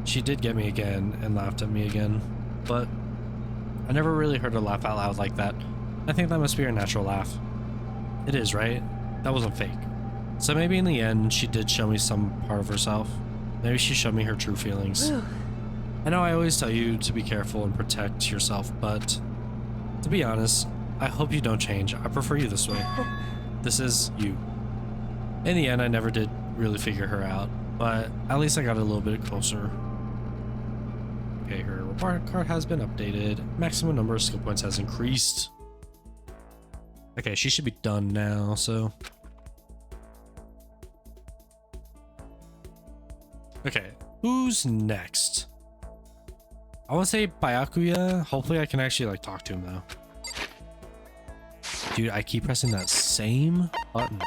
She did get me again and laughed at me again, but I never really heard her laugh out loud like that. I think that must be her natural laugh. It is, right? That wasn't fake. So maybe in the end, she did show me some part of herself. Maybe she showed me her true feelings. I know I always tell you to be careful and protect yourself, but to be honest, I hope you don't change. I prefer you this way. This is you. In the end, I never did really figure her out, but at least I got a little bit closer. Okay, her report card has been updated. Maximum number of skill points has increased. Okay, she should be done now, so. Okay, who's next? I want to say Byakuya. Hopefully I can actually like talk to him though. Dude, I keep pressing that same button.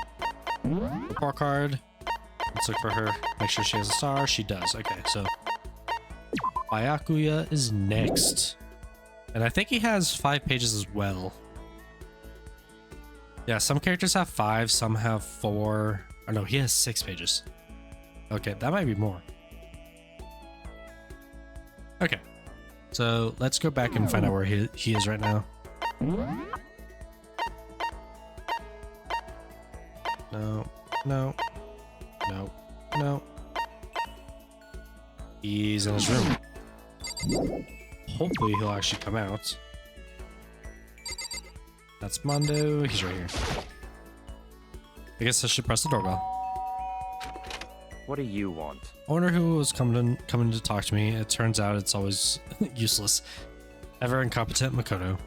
Report card. Let's look for her. Make sure she has a star. She does. Okay, so Byakuya is next. And I think he has 5 pages as well. Yeah, some characters have 5, some have 4. Or no, he has 6 pages. Okay, that might be more. Okay, so let's go back and find out where he is right now. No, no, no, no. He's in his room. Hopefully he'll actually come out. That's Mondo. He's right here. I guess I should press the doorbell. What do you want? I wonder who was coming to talk to me. It turns out it's always useless. Ever incompetent Makoto.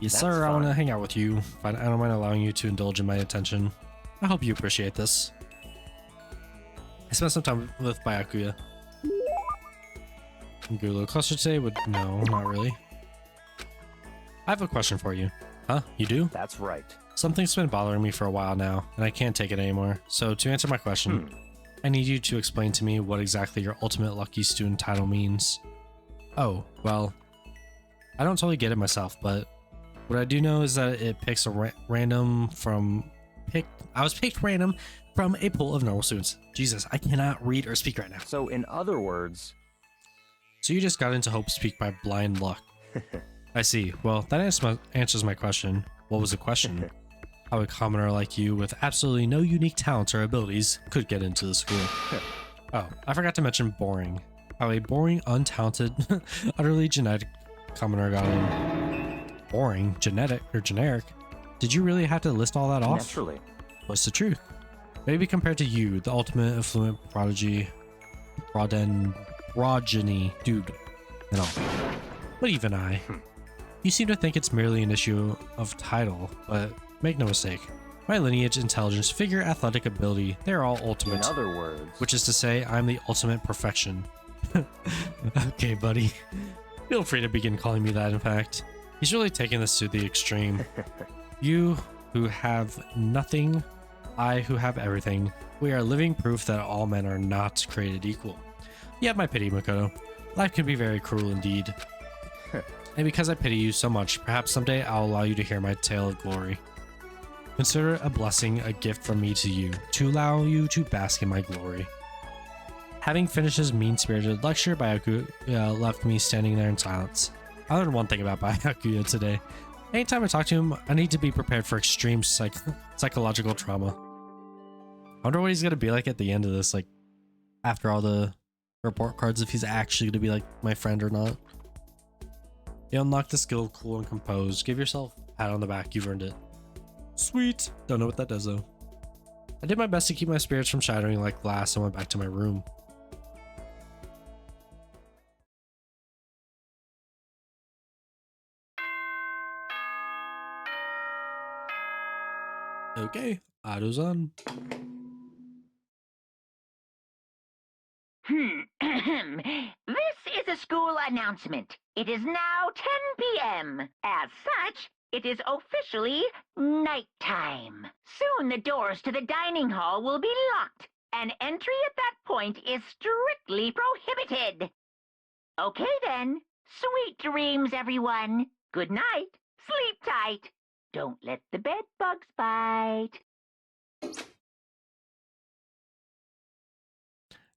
Yes, That's sir. I want to fine. hang out with you. I don't mind allowing you to indulge in my attention. I hope you appreciate this. I spent some time with Byakuya. Can go a little closer today, but no, not really. I have a question for you. Huh? You do? That's right. Something's been bothering me for a while now, and I can't take it anymore. So to answer my question, I need you to explain to me what exactly your ultimate lucky student title means. Oh, well, I don't totally get it myself, but what I do know is that it picks a random from I was picked random from a pool of normal students. Jesus, I cannot read or speak right now. So in other words, So you just got into Hope Speak by blind luck. I see. Well, that answers my question. What was the question? How a commoner like you with absolutely no unique talents or abilities could get into the school. Oh, I forgot to mention boring. How a boring, untalented, utterly genetic commoner got in. Boring? Genetic? Or generic? Did you really have to list all that off? naturally. What's the truth? Maybe compared to you, the ultimate affluent prodigy, progeny, dude, and all. But even I. You seem to think it's merely an issue of title, but make no mistake. My lineage, intelligence, figure, athletic ability, they're all In ultimate. other words, Which is to say, I'm the ultimate perfection. Okay, buddy. Feel free to begin calling me that, in fact. He's really taking this to the extreme. You who have nothing, I who have everything. We are living proof that all men are not created equal. You have my pity, Makoto. Life can be very cruel indeed. And because I pity you so much, perhaps someday I'll allow you to hear my tale of glory. Consider it a blessing, a gift from me to you, to allow you to bask in my glory. Having finished his mean-spirited lecture, Byakuya left me standing there in silence. I learned one thing about Byakuya today. Anytime I talk to him, I need to be prepared for extreme psychological trauma. I wonder what he's gonna be like at the end of this, like, after all the report cards, if he's actually gonna be like my friend or not. You unlocked the skill Cool and Composed. Give yourself a pat on the back, you've earned it. Sweet! Don't know what that does though. I did my best to keep my spirits from shattering like glass and went back to my room. Okay, auto's on. This is a school announcement. It is now 10 p.m. As such, it is officially nighttime. Soon the doors to the dining hall will be locked, and entry at that point is strictly prohibited. Okay then. Sweet dreams, everyone. Good night. Sleep tight. Don't let the bed bugs bite.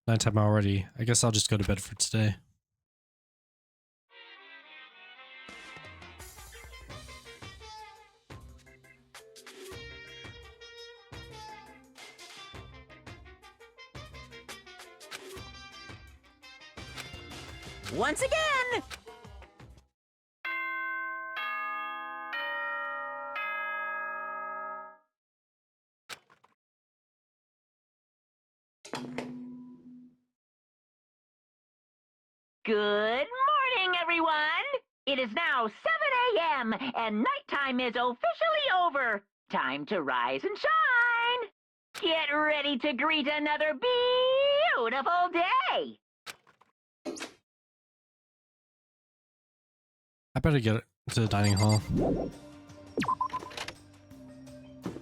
Nighttime already. I guess I'll just go to bed for today. Once again! Good morning, everyone! It is now 7 a.m. and nighttime is officially over. Time to rise and shine! Get ready to greet another beautiful day! I better get to the dining hall.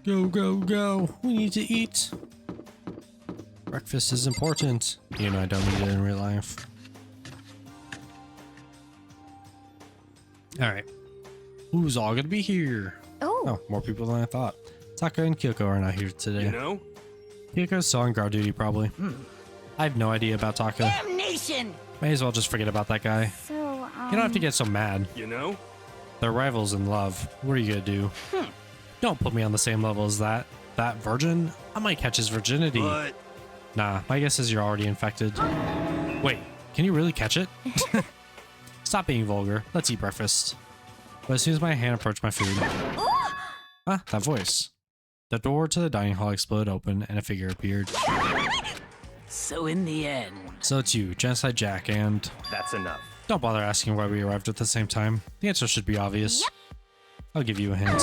Go, go, go. We need to eat. Breakfast is important. You know I don't need it in real life. Alright. Who's all gonna be here? Oh, more people than I thought. Taka and Kyoko are not here today. You know? Kyoko's still on guard duty, probably. I have no idea about Taka. Damnation! May as well just forget about that guy. So, You don't have to get so mad. You know? They're rivals in love. What are you gonna do? Don't put me on the same level as that. That virgin? I might catch his virginity. But Nah, my guess is you're already infected. Wait, can you really catch it? Stop being vulgar. Let's eat breakfast. But as soon as my hand approached my food... Ah, that voice. The door to the dining hall exploded open and a figure appeared. So in the end... So it's you, Genocide Jack, and... That's enough. Don't bother asking why we arrived at the same time. The answer should be obvious. I'll give you a hint.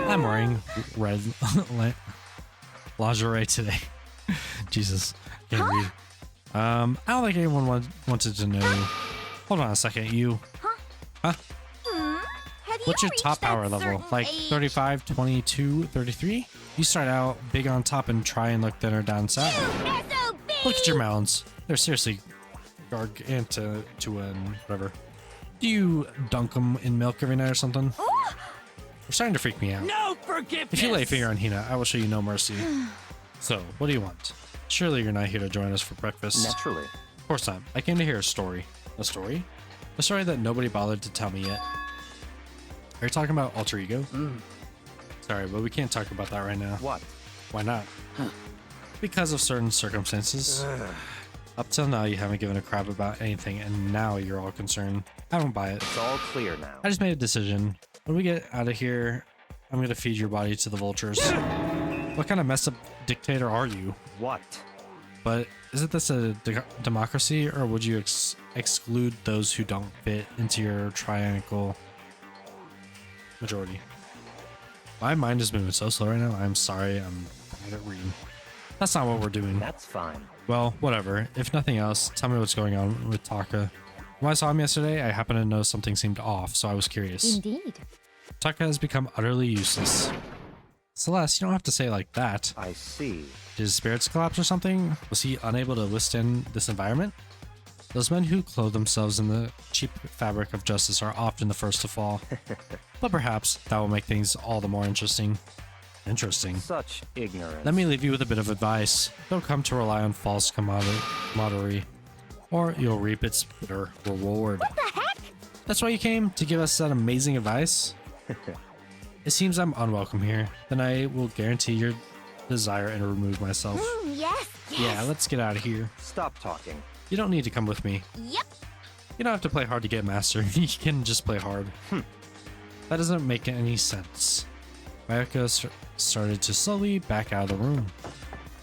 I'm wearing red lingerie today. Jesus, can't read. I don't think anyone wanted to know. Hold on a second, you. Huh? What's your top power level? Like 35, 22, 33? You start out big on top and try and look thinner down south. Look at your mounds. They're seriously gargantuan, whatever. Do you dunk them in milk every night or something? You're starting to freak me out. No forgiveness! If you lay a finger on Hina, I will show you no mercy. So, what do you want? Surely you're not here to join us for breakfast. Naturally. Of course not. I came to hear a story. A story? A story that nobody bothered to tell me yet. Are you talking about alter ego? Sorry, but we can't talk about that right now. What? Why not? Because of certain circumstances. Up till now, you haven't given a crap about anything, and now you're all concerned. I don't buy it. It's all clear now. I just made a decision. When we get out of here, I'm gonna feed your body to the vultures. What kind of messed up dictator are you? What? But isn't this a democracy, or would you exclude those who don't fit into your triangle majority? My mind is moving so slow right now. I'm sorry. I'm bad at reading. That's not what we're doing. That's fine. Well, whatever. If nothing else, tell me what's going on with Taka. When I saw him yesterday, I happened to know something seemed off, so I was curious. Indeed. Taka has become utterly useless. Celeste, you don't have to say it like that. I see. Did his spirits collapse or something? Was he unable to withstand this environment? Those men who clothe themselves in the cheap fabric of justice are often the first to fall. But perhaps that will make things all the more interesting. Interesting. Such ignorance. Let me leave you with a bit of advice. Don't come to rely on false camaraderie, or you'll reap its bitter reward. What the heck? That's why you came? To give us that amazing advice? It seems I'm unwelcome here. Then I will guarantee your desire and remove myself. Yes, yes. Yeah, let's get out of here. Stop talking. You don't need to come with me. Yep. You don't have to play hard to get master. You can just play hard. That doesn't make any sense. Mayako started to slowly back out of the room.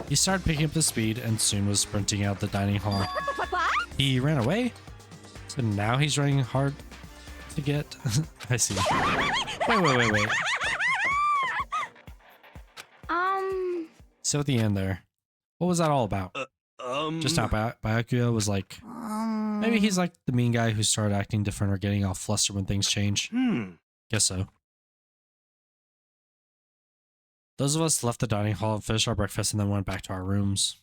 He started picking up the speed and soon was sprinting out the dining hall. What? He ran away? So now he's running hard to get... I see. Wait. So at the end there, what was that all about? Just how Byakuya was like... Maybe he's like the mean guy who started acting different or getting all flustered when things change. Guess so. Those of us left the dining hall and finished our breakfast and then went back to our rooms.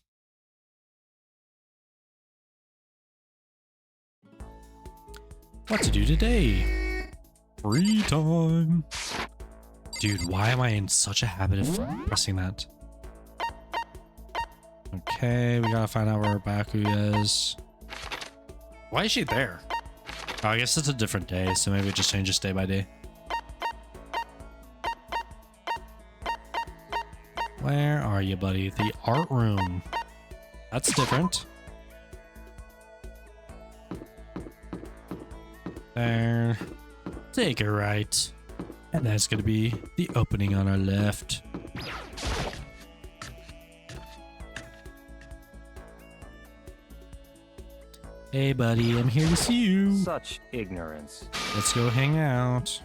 What to do today? Free time. Dude, why am I in such a habit of pressing that? Okay, we gotta find out where Byakuya is. Why is she there? Oh, I guess it's a different day, so maybe it just changes day by day. Where are you, buddy? The art room. That's different. There. Take a right. And that's gonna be the opening on our left. Hey buddy, I'm here to see you. Such ignorance. Let's go hang out.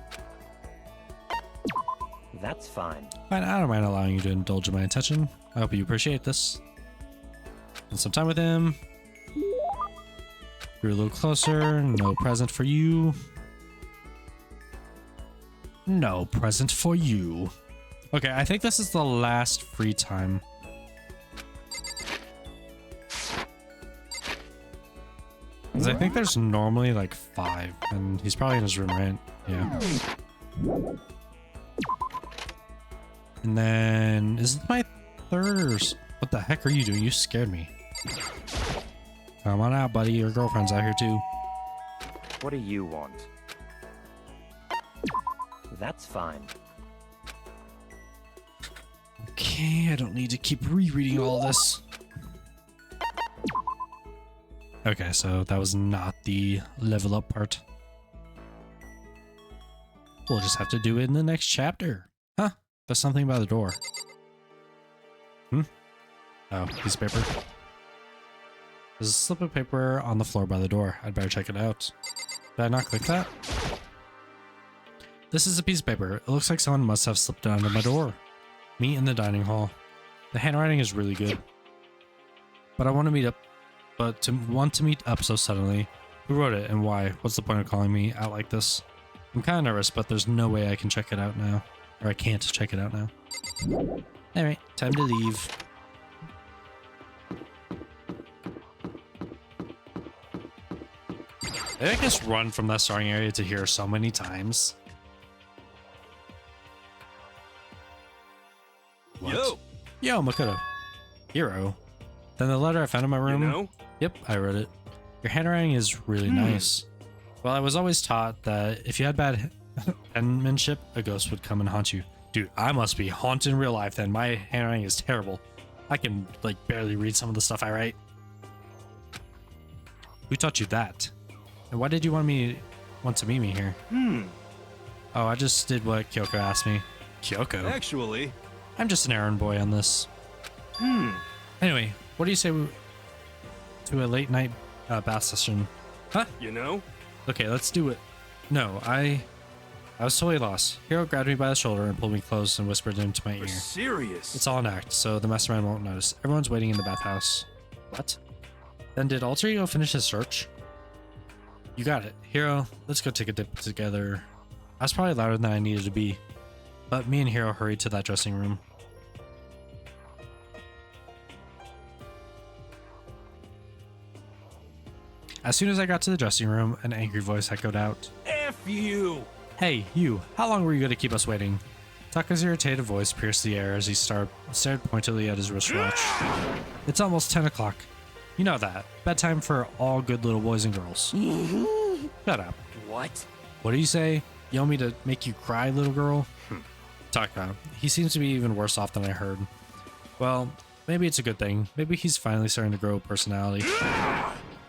That's fine. Fine, I don't mind allowing you to indulge in my attention. I hope you appreciate this. Spend some time with him. Grew a little closer. No present for you. No present for you. Okay, I think this is the last free time. 'Cause I think there's normally like 5, and he's probably in his room, right? Yeah. And then, is this my third or what the heck are you doing? You scared me. Come on out, buddy. Your girlfriend's out here too. What do you want? That's fine. Okay, I don't need to keep rereading all this. Okay, so that was not the level up part. We'll just have to do it in the next chapter. Huh? There's something by the door. Oh, piece of paper. There's a slip of paper on the floor by the door. I'd better check it out. Did I not click that? This is a piece of paper. It looks like someone must have slipped it under my door. Meet in the dining hall. The handwriting is really good. But I want to meet up. But to want to meet up so suddenly. Who wrote it and why? What's the point of calling me out like this? I'm kind of nervous, but there's no way I can check it out now. Or I can't check it out now. Alright, time to leave. Did I just run from that starting area to here so many times? What? Yo, Makoto. Hero. Then the letter I found in my room. You know? Yep, I read it. Your handwriting is really nice. Well, I was always taught that if you had bad penmanship, a ghost would come and haunt you. Dude, I must be haunted in real life then. My handwriting is terrible. I can, like, barely read some of the stuff I write. Who taught you that? And why did you want to meet me here? Oh, I just did what Kyoko asked me. Kyoko? Actually. I'm just an errand boy on this. Anyway, what do you say to a late night bath session? Huh? You know? Okay, let's do it. No, I was totally lost. Hiro grabbed me by the shoulder and pulled me close and whispered into my ear. Serious? It's all an act, so the mastermind won't notice. Everyone's waiting in the bathhouse. What? Then did Alter Ego finish his search? You got it. Hiro, let's go take a dip together. I was probably louder than I needed to be, but me and Hiro hurried to that dressing room. As soon as I got to the dressing room, an angry voice echoed out. F you! Hey, you! How long were you going to keep us waiting? Taka's irritated voice pierced the air as he stared pointedly at his wristwatch. It's almost 10 o'clock. You know that. Bedtime for all good little boys and girls. Shut up. What? What do you say? You want me to make you cry, little girl? Taka, he seems to be even worse off than I heard. Well, maybe it's a good thing. Maybe he's finally starting to grow a personality.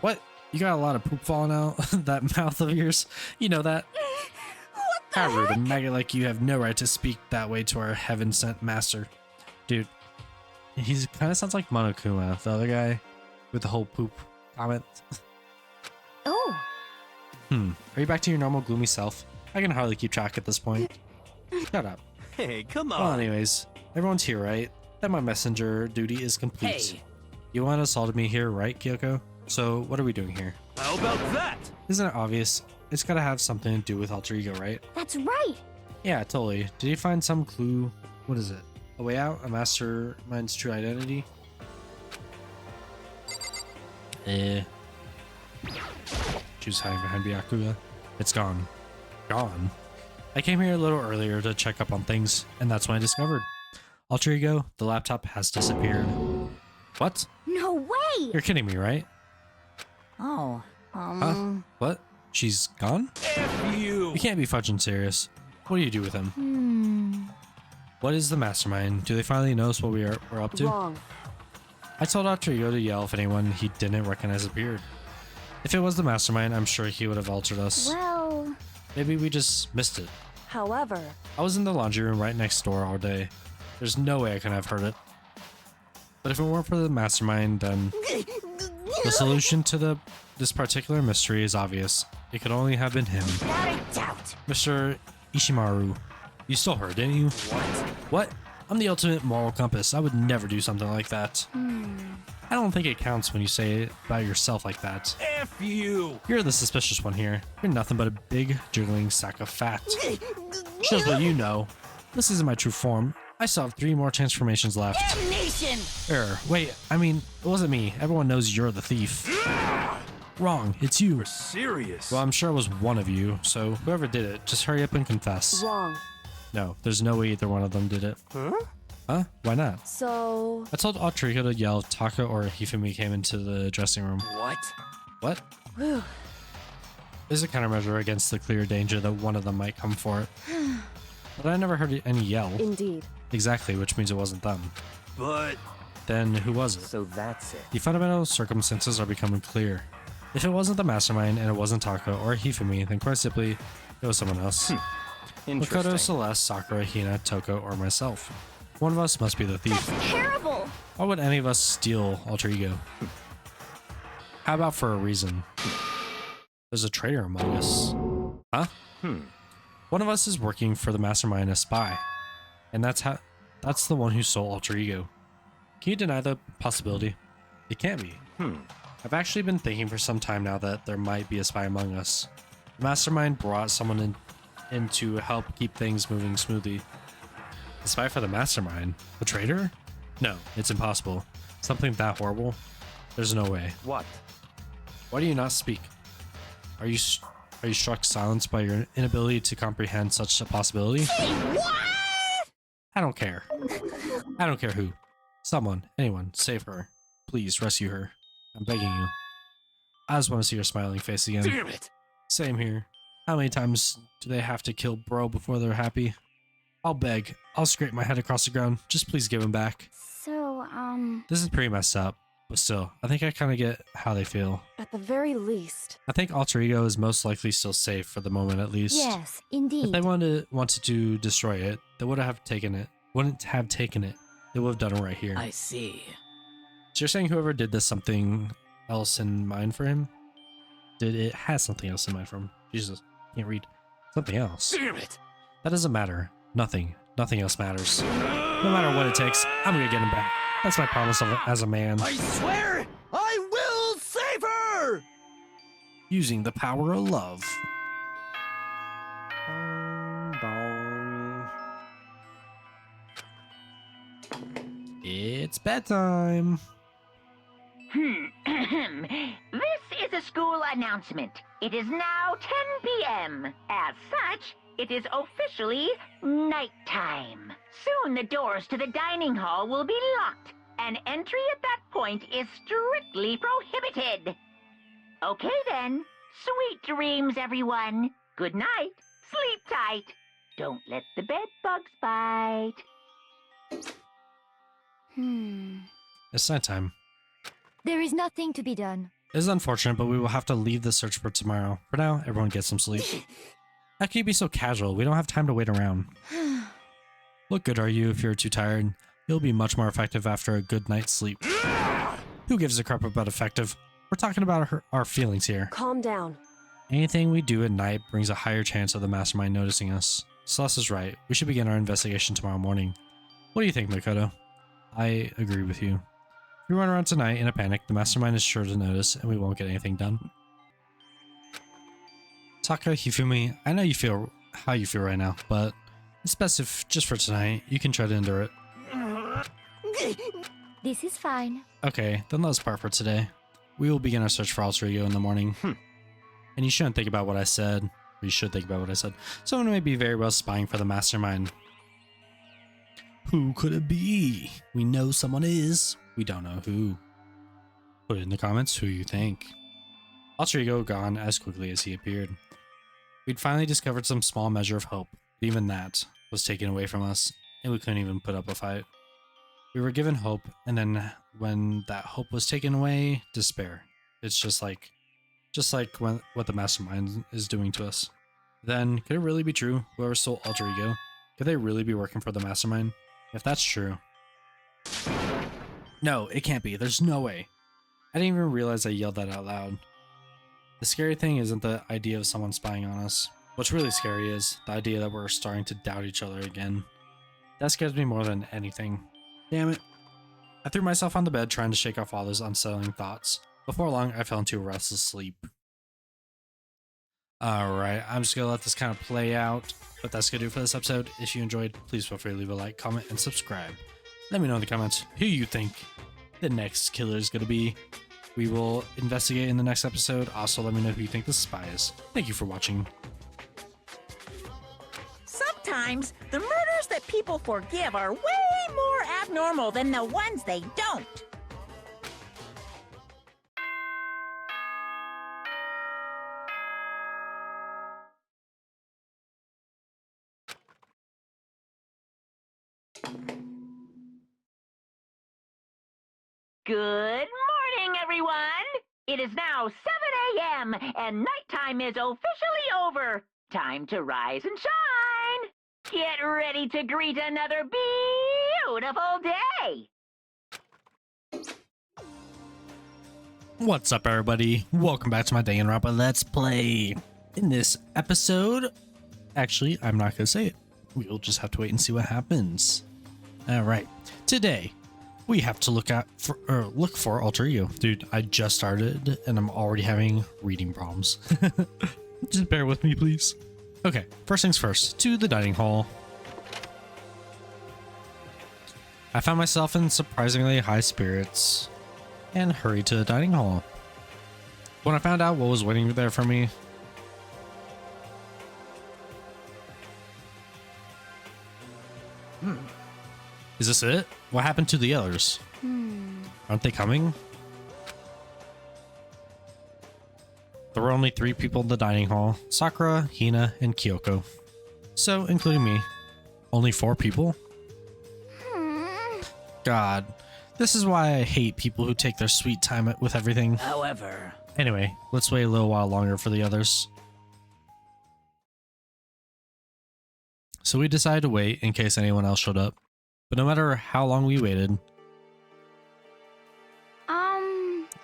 What? You got a lot of poop falling out that mouth of yours? You know that? How rude. A maggot like you have no right to speak that way to our heaven-sent master. Dude, he kind of sounds like Monokuma, the other guy with the whole poop comment. Oh. Are you back to your normal gloomy self? I can hardly keep track at this point. Shut up. Hey, come on. Well, anyways, everyone's here, right? Then my messenger duty is complete. Hey. You want us all to meet here, right, Kyoko? So, what are we doing here? How about that? Isn't it obvious? It's gotta have something to do with Alter Ego, right? That's right. Yeah, totally. Did you find some clue? What is it? A way out? A mastermind's true identity? Choose hiding behind Byakuya. It's gone. Gone? I came here a little earlier to check up on things, and that's when I discovered. Alter Ego, the laptop has disappeared. What? No way. You're kidding me, right? Oh, Huh? What? She's gone? F you! You can't be fudging serious. What do you do with him? What is the mastermind? Do they finally notice what we're up to? Wrong. I told Alter Ego to yell if anyone he didn't recognize appeared. If it was the mastermind, I'm sure he would have altered us. Well, Maybe we just missed it. However, I was in the laundry room right next door all day. There's no way I could have heard it. But if it weren't for the mastermind, then the solution to this particular mystery is obvious. It could only have been him. not a doubt. Mr. Ishimaru. You still heard, didn't you? What? I'm the ultimate moral compass. I would never do something like that. I don't think it counts when you say it by yourself like that. F you! You're the suspicious one here. You're nothing but a big, jiggling sack of fat. Shows what you know. This isn't my true form. I still have 3 more transformations left. Damnation! Wait, I mean, it wasn't me. Everyone knows you're the thief. Wrong, it's you. You're serious? Well, I'm sure it was one of you, so whoever did it, just hurry up and confess. Wrong. No, there's no way either one of them did it. Huh? Why not? So, I told Altrico to yell if Taka or Hifumi came into the dressing room. What? What? whew. This is a countermeasure against the clear danger that one of them might come for it. But I never heard any yell. Indeed. Exactly, which means it wasn't them. But... Then who was it? So that's it. The fundamental circumstances are becoming clear. If it wasn't the mastermind and it wasn't Taka or Hifumi, then quite simply, it was someone else. Interesting. Makoto, Celeste, Sakura, Hina, Toko, or myself. One of us must be the thief. That's terrible! Why would any of us steal Alter Ego? How about for a reason? There's a traitor among us. Huh? One of us is working for the mastermind as spy. And that's the one who stole Alter Ego. Can you deny the possibility? It can't be. I've actually been thinking for some time now that there might be a spy among us. The mastermind brought someone in to help keep things moving smoothly. A spy for the mastermind? A traitor? No, it's impossible. Something that horrible? There's no way. What? Why do you not speak? Are you struck silence by your inability to comprehend such a possibility? What? I don't care. I don't care who. Someone, anyone, save her. Please rescue her. I'm begging you. I just want to see her smiling face again. Damn it! Same here. How many times do they have to kill bro before they're happy? I'll beg. I'll scrape my head across the ground. Just please give him back. So, This is pretty messed up, but still, I think I kind of get how they feel. At the very least. I think Alter Ego is most likely still safe for the moment at least. Yes, If indeed. they wanted to destroy it, they wouldn't have taken it. They would have done it right here. I see. So you're saying whoever did this something else in mind for him? It has something else in mind for him. Jesus, can't read. Something else. Damn it! That doesn't matter. Nothing else matters. No matter what it takes, I'm gonna get him back. That's my promise as a man. I swear, I will save her! Using the power of love. It's bedtime. This is a school announcement. It is now 10 p.m. As such, it is officially nighttime. Soon the doors to the dining hall will be locked, and entry at that point is strictly prohibited. Okay then. Sweet dreams, everyone. Good night. Sleep tight. Don't let the bed bugs bite. It's nighttime. There is nothing to be done. It is unfortunate, but we will have to leave the search for tomorrow. For now, everyone get some sleep. How can you be so casual? We don't have time to wait around. What good are you if you're too tired? You'll be much more effective after a good night's sleep. Who gives a crap about effective? We're talking about our feelings here. Calm down. Anything we do at night brings a higher chance of the mastermind noticing us. Celeste is right. We should begin our investigation tomorrow morning. What do you think, Makoto? I agree with you. If we run around tonight in a panic, the mastermind is sure to notice and we won't get anything done. Taka, Hifumi, I know how you feel right now, but it's best if, just for tonight, you can try to endure it. This is fine. Okay, then let's part for today. We will begin our search for Alter Ego in the morning. And you shouldn't think about what I said. Or you should think about what I said. Someone may be very well spying for the mastermind. Who could it be? We know someone is. We don't know who. Put in the comments who you think. Alter Ego gone as quickly as he appeared. We'd finally discovered some small measure of hope, but even that was taken away from us, and we couldn't even put up a fight. We were given hope, and then when that hope was taken away, despair. It's just like what the mastermind is doing to us. Then, could it really be true? Whoever stole Alter Ego, could they really be working for the mastermind? If that's true. No, it can't be. There's no way. I didn't even realize I yelled that out loud. The scary thing isn't the idea of someone spying on us. What's really scary is the idea that we're starting to doubt each other again. That scares me more than anything. Damn it. I threw myself on the bed trying to shake off all those unsettling thoughts. Before long, I fell into a restless sleep. Alright, I'm just gonna let this kind of play out, but that's gonna do it for this episode. If you enjoyed, please feel free to leave a like, comment, and subscribe. Let me know in the comments who you think the next killer is gonna be. We will investigate in the next episode. Also, let me know who you think the spy is. Thank you for watching. Sometimes the murders that people forgive are way more abnormal than the ones they don't. Good morning, everyone! It is now 7 a.m. and nighttime is officially over. Time to rise and shine! Get ready to greet another beautiful day! What's up, everybody? Welcome back to my Danganronpa Let's Play. In this episode, actually, I'm not gonna say it. We'll just have to wait and see what happens. Alright, today we have to look for alter ego. Dude, I just started and I'm already having reading problems. Just bear with me, please. Okay, first things first, to the dining hall. I found myself in surprisingly high spirits and hurried to the dining hall. When I found out what was waiting there for me, Is this it? What happened to the others? Aren't they coming? There were only 3 people in the dining hall: Sakura, Hina, and Kyoko. So, including me, only 4 people? God, this is why I hate people who take their sweet time with everything. However, Anyway, let's wait a little while longer for the others. So we decided to wait in case anyone else showed up. But no matter how long we waited...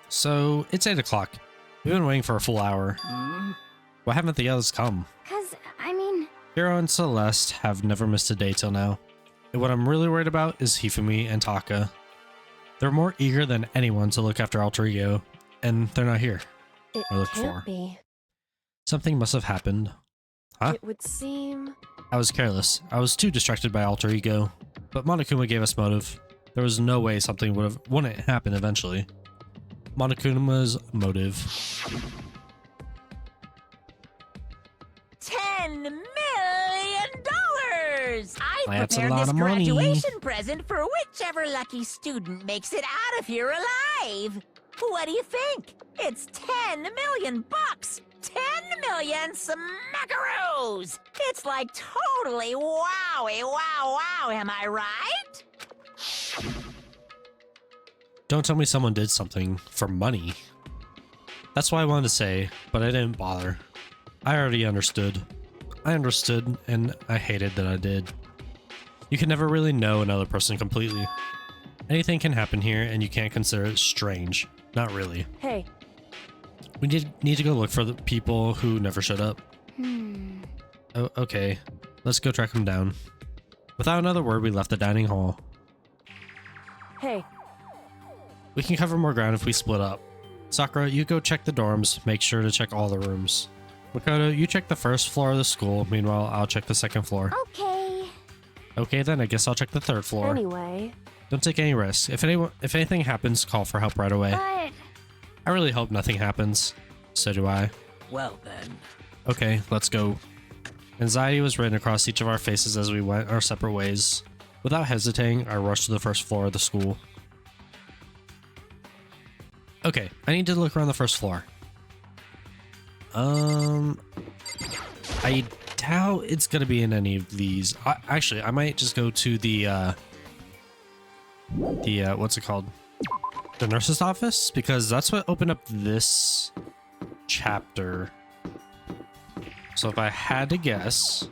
So, it's 8 o'clock. We've been waiting for a full hour. Why haven't the others come? Hiro and Celeste have never missed a day till now. And what I'm really worried about is Hifumi and Taka. They're more eager than anyone to look after alter ego, and they're not here. It Or look can't for. be. Something must have happened. Huh? It would seem... I was careless. I was too distracted by alter ego. But Monokuma gave us motive. There was no way something wouldn't happen eventually. Monokuma's motive. $10 million! I That's a prepared lot this of money. graduation present for whichever lucky student makes it out of here alive. What do you think? It's 10 million bucks! 10 million smackaroos! It's like totally wowie wow, am I right? Don't tell me someone did something for money. That's what I wanted to say, but I didn't bother. I already understood. I understood, and I hated that I did. You can never really know another person completely. Anything can happen here, and you can't consider it strange. Not really. Hey, We need to go look for the people who never showed up. Oh, okay. Let's go track them down. Without another word, we left the dining hall. hey, We can cover more ground if we split up. Sakura, you go check the dorms. Make sure to check all the rooms. Makoto, you check the first floor of the school. Meanwhile, I'll check the second floor. Okay. Okay, then I guess I'll check the third floor. anyway, Don't take any risks. If anything happens, call for help right away. But I really hope nothing happens. So do I. Well then. Okay, let's go. Anxiety was written across each of our faces as we went our separate ways. Without hesitating, I rushed to the first floor of the school. Okay, I need to look around the first floor. I doubt it's gonna be in any of these. Actually, I might just go to the what's it called? The nurse's office, because that's what opened up this chapter. So if I had to guess,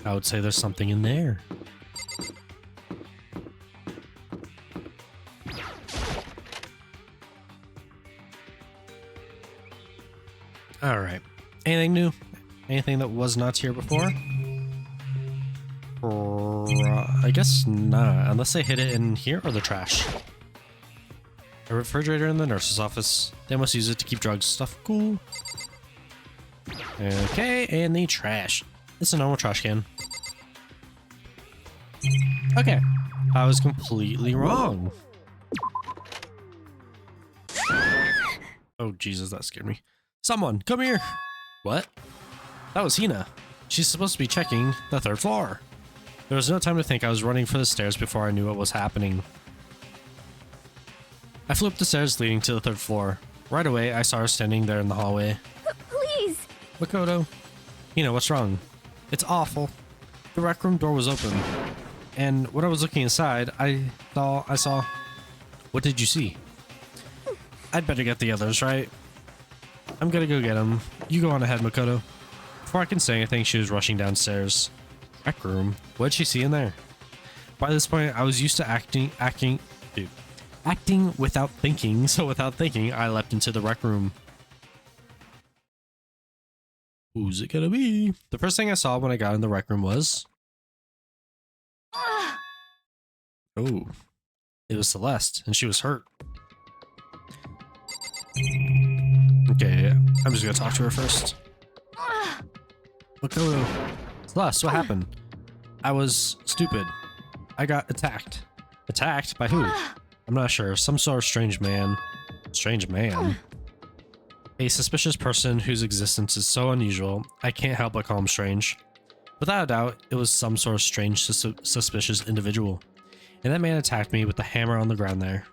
I would say there's something in there. All right. Anything new? Anything that was not here before? I guess not, unless they hid it in here or the trash. A refrigerator in the nurse's office. They must use it to keep drugs. Stuff cool. Okay, and the trash. It's a normal trash can. Okay, I was completely wrong. Oh Jesus, that scared me. Someone, come here. What? That was Hina. She's supposed to be checking the 3rd floor. There was no time to think. I was running for the stairs before I knew what was happening. I flew up the stairs leading to the 3rd floor. Right away, I saw her standing there in the hallway. Please! Makoto. Hina, what's wrong? It's awful. The rec room door was open. And when I was looking inside, I saw... What did you see? I'd better get the others, right? I'm gonna go get them. You go on ahead, Makoto. Before I can say anything, she was rushing downstairs. Rec room? What'd she see in there? By this point, I was used to acting without thinking, so without thinking, I leapt into the rec room. Who's it gonna be? The first thing I saw when I got in the rec room was... Oh. It was Celeste, and she was hurt. Okay, I'm just gonna talk to her first. Makoto. Celeste, what happened? I was stupid. I got attacked. Attacked? By who? I'm not sure. Some sort of strange man. Strange man? A suspicious person whose existence is so unusual, I can't help but call him strange. Without a doubt, it was some sort of strange, suspicious individual. And that man attacked me with the hammer on the ground there.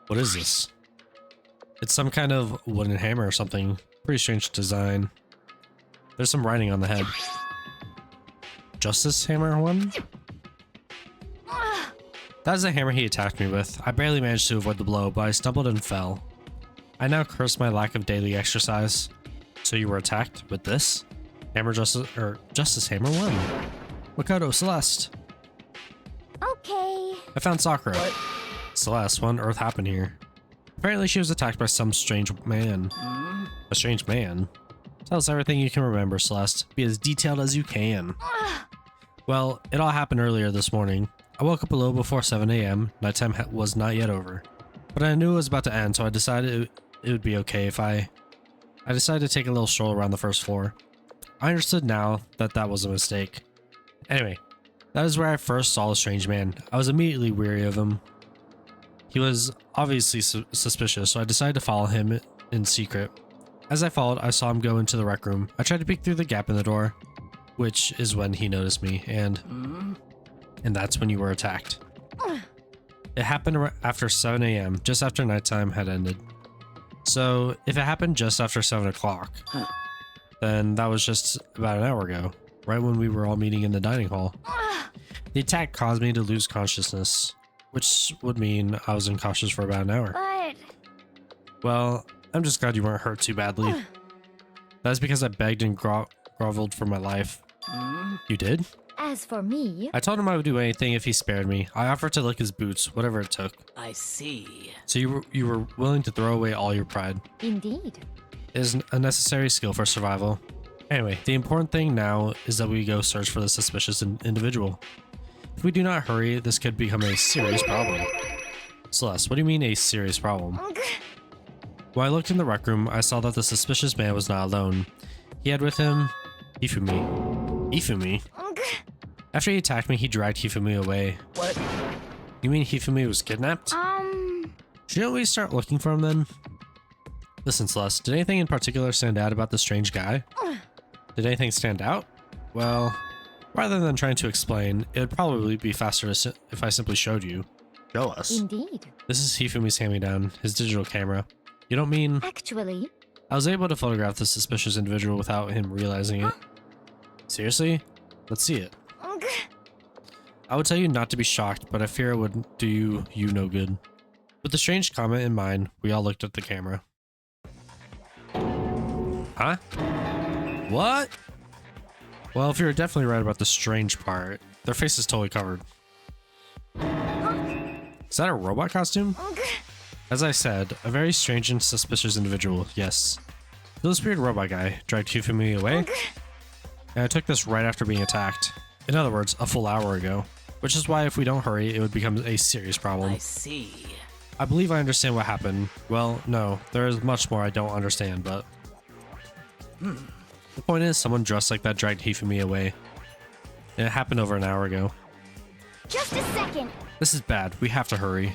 What is this? It's some kind of wooden hammer or something. Pretty strange design. There's some writing on the head. Justice Hammer 1? That is the hammer he attacked me with. I barely managed to avoid the blow, but I stumbled and fell. I now curse my lack of daily exercise. So you were attacked with this? Justice Hammer 1. Makoto, Celeste. Okay. I found Sakura. What? Celeste, what on earth happened here? Apparently she was attacked by some strange man. A strange man? Tell us everything you can remember, Celeste. Be as detailed as you can. Well, it all happened earlier this morning. I woke up a little before 7 a.m. Nighttime was not yet over. But I knew it was about to end, so I decided it would be okay if I decided to take a little stroll around the 1st floor. I understood now that that was a mistake. Anyway, that is where I first saw the strange man. I was immediately weary of him. He was obviously suspicious, so I decided to follow him in secret. As I followed, I saw him go into the rec room. I tried to peek through the gap in the door, which is when he noticed me, and that's when you were attacked. It happened after 7 a.m., just after nighttime had ended. So, if it happened just after 7 o'clock, then that was just about an hour ago, right when we were all meeting in the dining hall. The attack caused me to lose consciousness, which would mean I was unconscious for about an hour. But... Well, I'm just glad you weren't hurt too badly. That's because I begged and groveled for my life. You did? As for me, I told him I would do anything if he spared me. I offered to lick his boots, whatever it took. I see. So you were willing to throw away all your pride. indeed. It is a necessary skill for survival. Anyway, the important thing now is that we go search for the suspicious individual. If we do not hurry, this could become a serious problem. Celeste, what do you mean a serious problem? When I looked in the rec room, I saw that the suspicious man was not alone. He had with him Hifumi. Hifumi? After he attacked me, he dragged Hifumi away. What? You mean Hifumi was kidnapped? Shouldn't we start looking for him then? Listen, Celeste, did anything in particular stand out about the strange guy? Did anything stand out? Well, rather than trying to explain, it would probably be faster if I simply showed you. Show us. Indeed. This is Hifumi's hand-me-down, his digital camera. You don't mean... Actually, I was able to photograph the suspicious individual without him realizing it. Seriously? Let's see it. I would tell you not to be shocked, but I fear it would do you no good. With the strange comment in mind, we all looked at the camera. Huh? What? Well, if you're definitely right about the strange part, their face is totally covered. Is that a robot costume? As I said, a very strange and suspicious individual, yes. The little spirit robot guy dragged Hifumi away? And I took this right after being attacked. In other words, a full hour ago. Which is why if we don't hurry, it would become a serious problem. I see. I believe I understand what happened. Well, no, there is much more I don't understand, but... The point is, someone dressed like that dragged Hifumi away. And it happened over an hour ago. Just a second. This is bad. We have to hurry.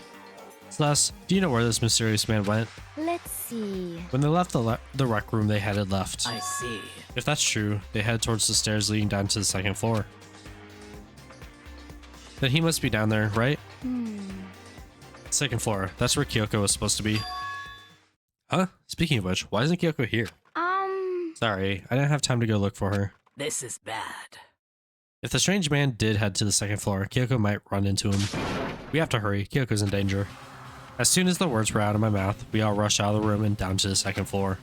Celeste, do you know where this mysterious man went? Let's see. When they left the rec room, they headed left. I see. If that's true, they head towards the stairs leading down to the second floor. Then he must be down there, right? Second floor. That's where Kyoko was supposed to be. Huh? Speaking of which, why isn't Kyoko here? Sorry, I didn't have time to go look for her. This is bad. If the strange man did head to the second floor, Kyoko might run into him. We have to hurry. Kyoko's in danger. As soon as the words were out of my mouth, we all rushed out of the room and down to the second floor.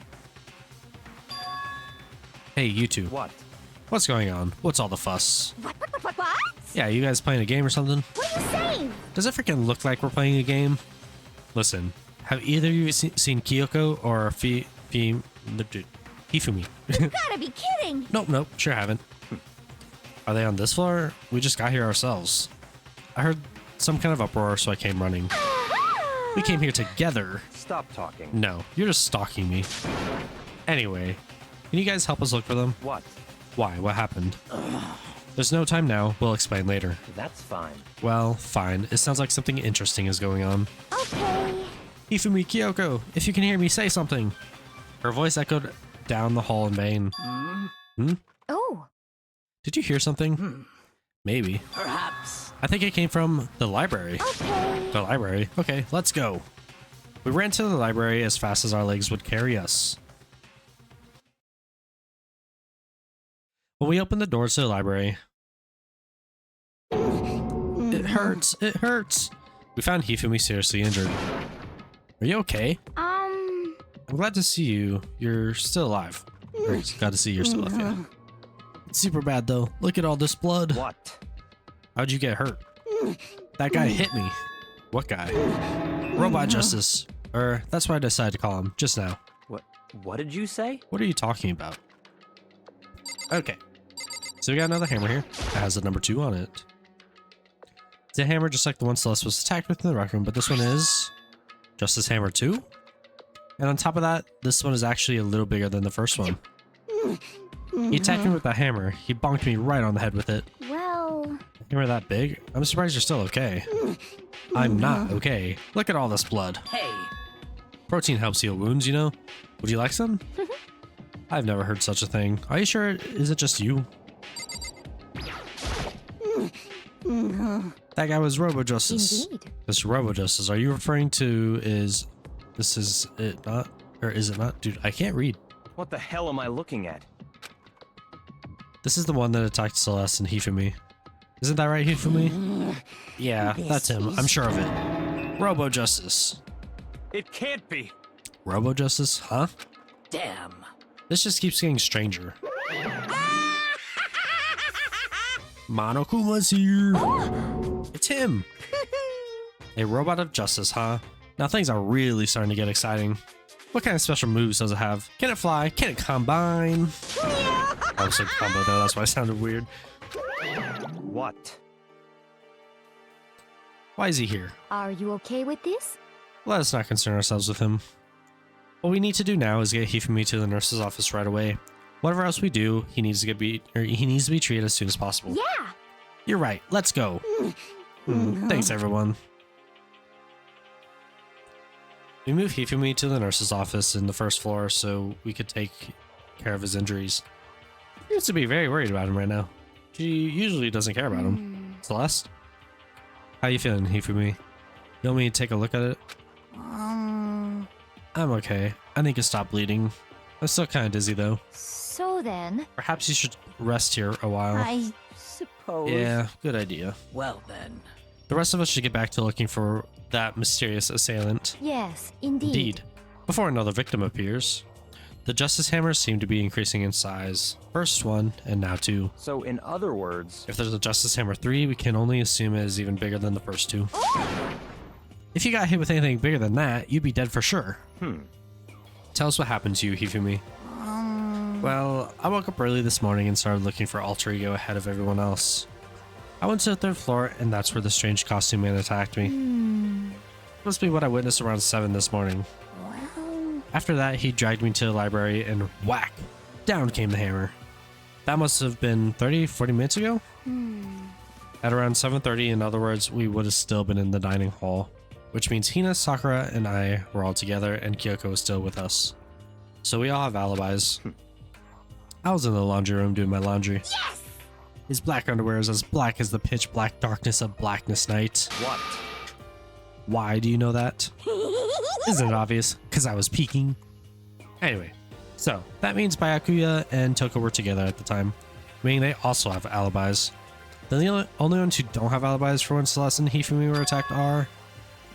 Hey, you two. What? What's going on? What's all the fuss? What? Yeah, you guys playing a game or something? What are you saying? Does it freaking look like we're playing a game? Listen, have either of you seen Kyoko or Hifumi? You gotta be kidding. Nope, sure haven't. Are they on this floor? We just got here ourselves. I heard some kind of uproar, so I came running. We came here together. Stop talking. No, you're just stalking me. Anyway, can you guys help us look for them? What? Why? What happened? There's no time now. We'll explain later. That's fine. Well, fine. It sounds like something interesting is going on. Okay. Hifumi, Kyoko, if you can hear me, say something. Her voice echoed down the hall in vain. Oh. Did you hear something? Maybe. Perhaps. I think it came from the library. Okay. The library? Okay, let's go. We ran to the library as fast as our legs would carry us. When we opened the doors to the library... It hurts! It hurts! We found Hifumi seriously injured. Are you okay? I'm glad to see you. You're still alive. Or, glad to see you're still alive, yeah. It's super bad though. Look at all this blood. What? How'd you get hurt? That guy hit me. What guy? Robot Justice. Or, that's what I decided to call him, just now. What did you say? What are you talking about? Okay. So we got another hammer here. It has a number 2 on it. It's a hammer just like the one Celeste was attacked with in the rec room, but this one is Justice Hammer 2. And on top of that, this one is actually a little bigger than the first one. He attacked me with that hammer. He bonked me right on the head with it. Well... Hammer that big? I'm surprised you're still okay. I'm not okay. Look at all this blood. Hey. Protein helps heal wounds, you know? Would you like some? I've never heard such a thing. Are you sure it isn't just you? That guy was Robo Justice. Indeed. This Robo Justice, are you referring to this is it not? Or is it not? Dude, I can't read. What the hell am I looking at? This is the one that attacked Celeste and Hifumi. Isn't that right, Hifumi? Yeah, that's him. I'm sure of it. Robo Justice. It can't be. Robo Justice, huh? Damn. This just keeps getting stranger. Monokuma's here. It's him. A robot of justice, huh? Now things are really starting to get exciting. What kind of special moves does it have? Can it fly? Can it combine? I was saying combo though, that's why it sounded weird. What? Why is he here? Are you okay with this? Let us not concern ourselves with him. What we need to do now is get Hifumi to the nurse's office right away. Whatever else we do, he needs to be treated as soon as possible. Yeah. You're right. Let's go. Thanks, everyone. We moved Hifumi to the nurse's office in the first floor so we could take care of his injuries. She seems to be very worried about him right now. She usually doesn't care about him. Celeste? How you feeling, Hifumi? You want me to take a look at it? I'm okay. I think it stopped bleeding. I'm still kind of dizzy though. So then... Perhaps you should rest here a while. I suppose. Yeah, good idea. Well then. The rest of us should get back to looking for that mysterious assailant. Yes, indeed. Indeed. Before another victim appears. The Justice Hammers seem to be increasing in size. First one, and now 2. So in other words... If there's a Justice Hammer 3, we can only assume it is even bigger than the first 2. If you got hit with anything bigger than that, you'd be dead for sure. Tell us what happened to you, Hifumi. Well, I woke up early this morning and started looking for alter ego ahead of everyone else. I went to the 3rd floor, and that's where the strange costume man attacked me. Must be what I witnessed around 7 this morning. Well, After that, he dragged me to the library, and whack! Down came the hammer. That must have been 30-40 minutes ago? At around 7:30, in other words, we would have still been in the dining hall, which means Hina, Sakura, and I were all together, and Kyoko was still with us. So we all have alibis. I was in the laundry room doing my laundry. yes! His black underwear is as black as the pitch black darkness of Blackness Night. What? Why do you know that? Isn't it obvious? Because I was peeking. Anyway, so that means Byakuya and Toko were together at the time, meaning they also have alibis. Then the only ones who don't have alibis for when Celeste and Hifumi were attacked are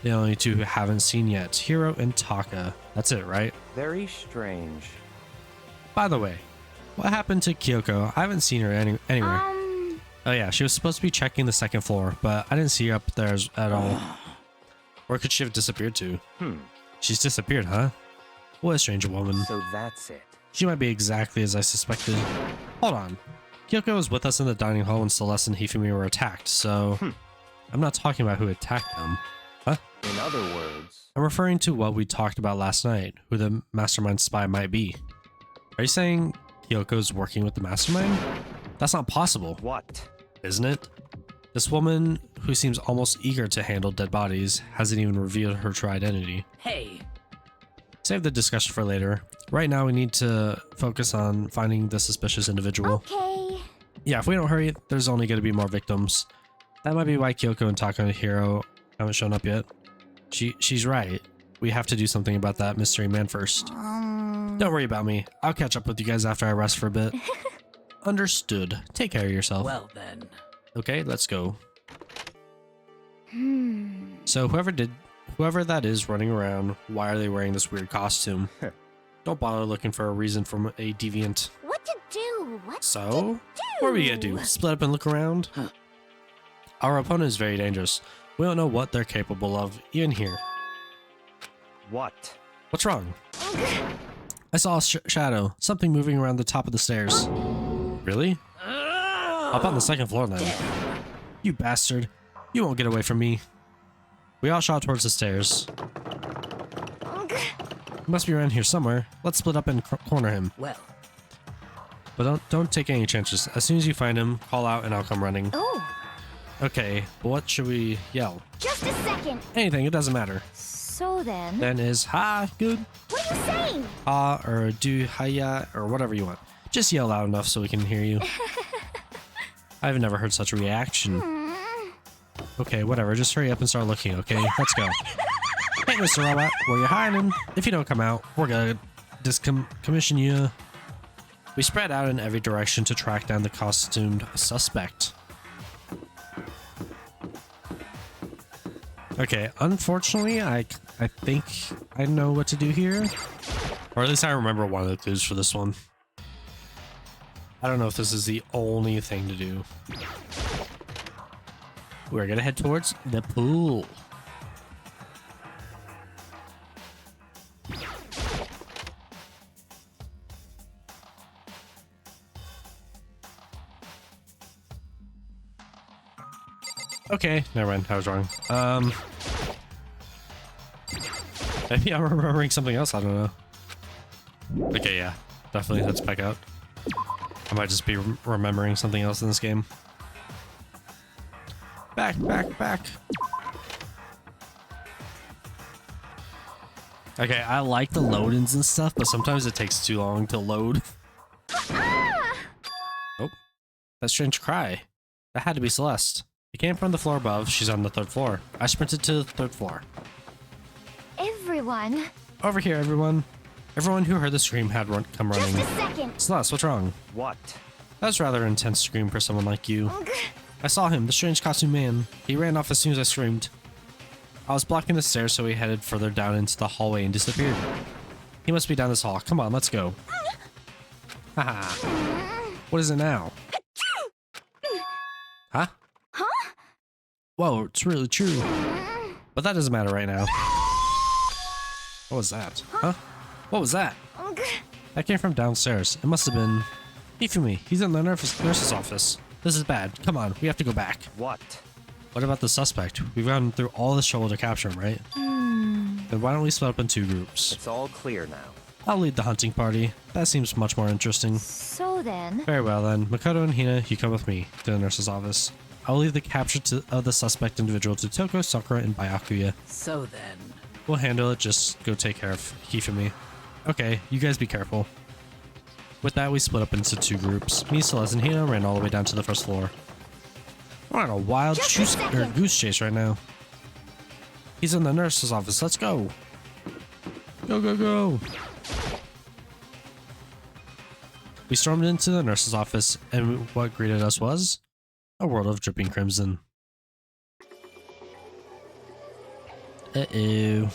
the only two who haven't seen yet, Hiro and Taka. That's it, right? Very strange. By the way, what happened to Kyoko? I haven't seen her anywhere. Oh yeah, she was supposed to be checking the 2nd floor, but I didn't see her up there at all. Where could she have disappeared to? She's disappeared, huh? What a strange woman. So that's it. She might be exactly as I suspected. Hold on. Kyoko was with us in the dining hall when Celeste and Hifumi were attacked, so I'm not talking about who attacked them. Huh? In other words, I'm referring to what we talked about last night, who the mastermind spy might be. Are you saying Kyoko's working with the mastermind? That's not possible, what? isn't it? This woman, who seems almost eager to handle dead bodies, hasn't even revealed her true identity. Hey. Save the discussion for later. Right now we need to focus on finding the suspicious individual. Okay. Yeah, if we don't hurry, there's only going to be more victims. That might be why Kyoko and Taka and Hiro haven't shown up yet. She's right. We have to do something about that mystery man first. Don't worry about me. I'll catch up with you guys after I rest for a bit. Understood. Take care of yourself. Well then. Okay, let's go. So whoever that is running around, why are they wearing this weird costume? Don't bother looking for a reason from a deviant. What to do? What So, what are we gonna do? Split up and look around? Our opponent is very dangerous. We don't know what they're capable of, even here. What? What's wrong? I saw a shadow, something moving around the top of the stairs. Really? Up on the 2nd floor then. You bastard. You won't get away from me. We all shot towards the stairs. He must be around here somewhere. Let's split up and corner him. Well. But don't take any chances. As soon as you find him, call out and I'll come running. Oh, Okay, but what should we yell? just a second. Anything, it doesn't matter. So then, Then is ha good, what are you saying? ha or do hiya or whatever you want. Just yell loud enough so we can hear you. I've never heard such a reaction. Okay, whatever. Just hurry up and start looking, okay? Let's go. Hey, Mr. Robot, where you hiding? If you don't come out, we're gonna commission you. We spread out in every direction to track down the costumed suspect. Okay, unfortunately, I think I know what to do here. Or at least I remember one of the clues for this one. I don't know if this is the only thing to do. We're gonna head towards the pool. Okay, never mind. I was wrong. Maybe I'm remembering something else. I don't know. Okay, yeah, definitely. Let's back out. I might just be remembering something else in this game. Back. Okay, I like the load-ins and stuff, but sometimes it takes too long to load. Oh, that strange cry. That had to be Celeste. It came from the floor above. She's on the 3rd floor. I sprinted to the 3rd floor. Everyone, Over here, everyone. Everyone who heard the scream had come running. just a second. Celeste, what's wrong? What? That was rather an intense scream for someone like you. I saw him, the strange costume man. He ran off as soon as I screamed. I was blocking the stairs, so he headed further down into the hallway and disappeared. He must be down this hall. Come on, let's go. Haha. What is it now? Huh? Huh? Whoa, it's really true. But that doesn't matter right now. What was that? Huh? What was that? That came from downstairs. It must have been Hifumi. He's in the nurse's office. This is bad. Come on, we have to go back. What? What about the suspect? We've gone through all this trouble to capture him, right? Then why don't we split up in 2 groups? It's all clear now. I'll lead the hunting party. That seems much more interesting. So then, Very well then. Makoto and Hina, you come with me to the nurse's office. I'll leave the capture of the suspect individual to Toko, Sakura, and Byakuya. So then. We'll handle it. Just go take care of Hifumi. Okay, you guys be careful. With that, we split up into 2 groups. Me, Celeste, and Hina ran all the way down to the first floor. We're on a wild goose chase right now. He's in the nurse's office. Let's go. Go, go, go. We stormed into the nurse's office, and what greeted us was a world of dripping crimson. Uh-oh.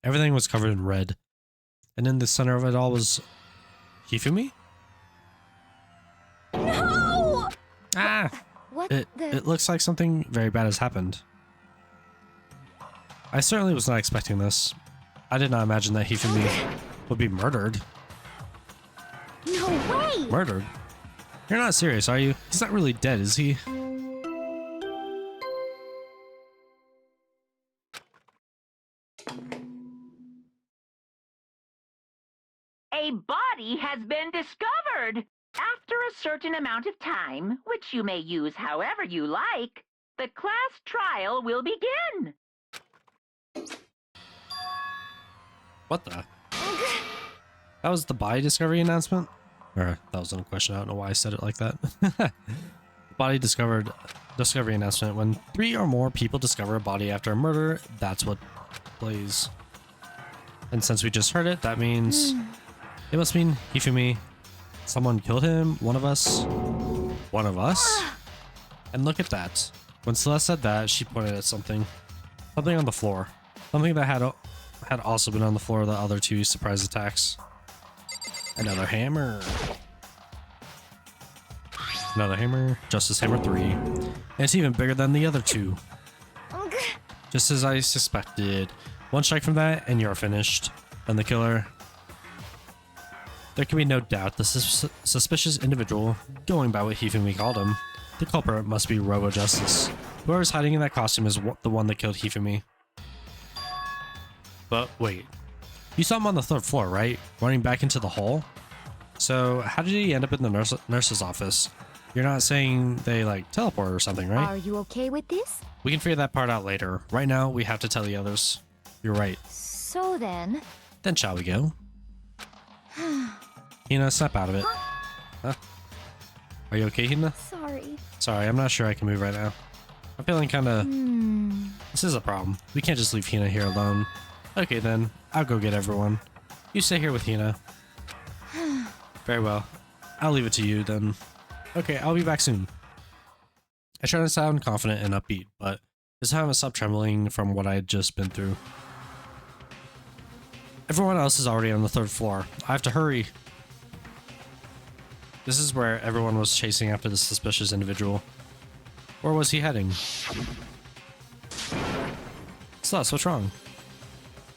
Everything was covered in red, and in the center of it all was Hifumi? No! Ah! what It looks like something very bad has happened. I certainly was not expecting this. I did not imagine that Hifumi would be murdered. No way! Murdered? You're not serious, are you? He's not really dead, is he? A body has been discovered. After a certain amount of time, which you may use however you like, the class trial will begin. What the? That was the body discovery announcement? Or that wasn't a question. I don't know why I said it like that. Body discovery announcement. When 3 or more people discover a body after a murder, that's what plays. And since we just heard it, that means it must mean Hifumi. Someone killed him. One of us. One of us? And look at that. When Celeste said that, she pointed at something. Something on the floor. Something that had also been on the floor of the other 2 surprise attacks. Another hammer. Another hammer. Justice Hammer 3. And it's even bigger than the other 2. Just as I suspected. 1 strike from that and you're finished. And the killer. There can be no doubt the suspicious individual, going by what Hifumi called him, the culprit must be Robo Justice. Whoever's hiding in that costume is the one that killed Hifumi. But wait, you saw him on the 3rd floor, right? Running back into the hall? So how did he end up in the nurse's office? You're not saying they like teleport or something, right? Are you okay with this? We can figure that part out later. Right now, we have to tell the others. You're right. So then, Shall we go? Hina, snap out of it. Huh? Are you okay, Hina? Sorry. Sorry, I'm not sure I can move right now. I'm feeling kinda... This is a problem. We can't just leave Hina here alone. Okay then, I'll go get everyone. You stay here with Hina. Very well. I'll leave it to you then. Okay, I'll be back soon. I try to sound confident and upbeat, but this time I stopped trembling from what I had just been through. Everyone else is already on the 3rd floor. I have to hurry. This is where everyone was chasing after the suspicious individual. Where was he heading? Celeste, what's wrong?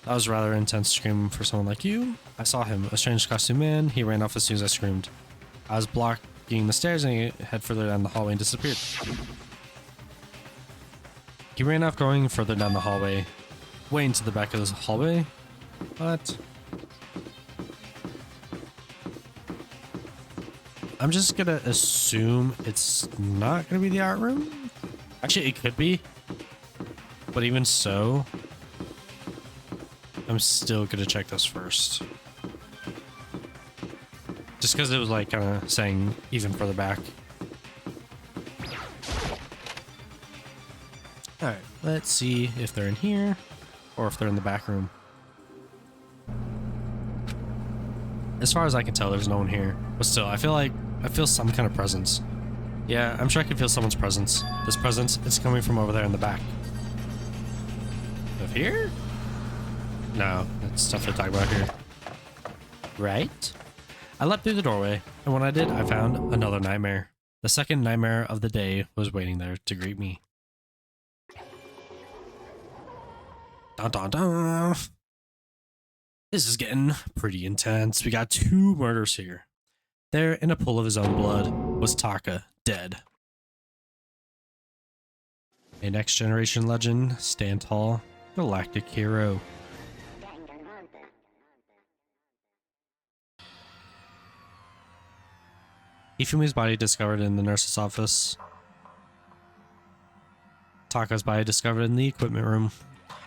That was a rather intense scream for someone like you. I saw him, a strange costume man. He ran off as soon as I screamed. I was blocking the stairs and he head further down the hallway and disappeared. He ran off going further down the hallway. Way into the back of this hallway? What? I'm just gonna assume it's not gonna be the art room. Actually, it could be. But even so, I'm still gonna check this first. Just because it was like kind of saying even further back. Alright, let's see if they're in here or if they're in the back room. As far as I can tell, there's no one here. But still, I feel some kind of presence. Yeah, I'm sure I can feel someone's presence. This presence is coming from over there in the back. Of here? No, it's tough to talk about here. Right? I leapt through the doorway, and when I did, I found another nightmare. The second nightmare of the day was waiting there to greet me. Dun dun dun. This is getting pretty intense. We got 2 murders here. There, in a pool of his own blood, was Taka, dead. A next generation legend, stand tall, galactic hero. Ifumi's body discovered in the nurse's office. Taka's body discovered in the equipment room.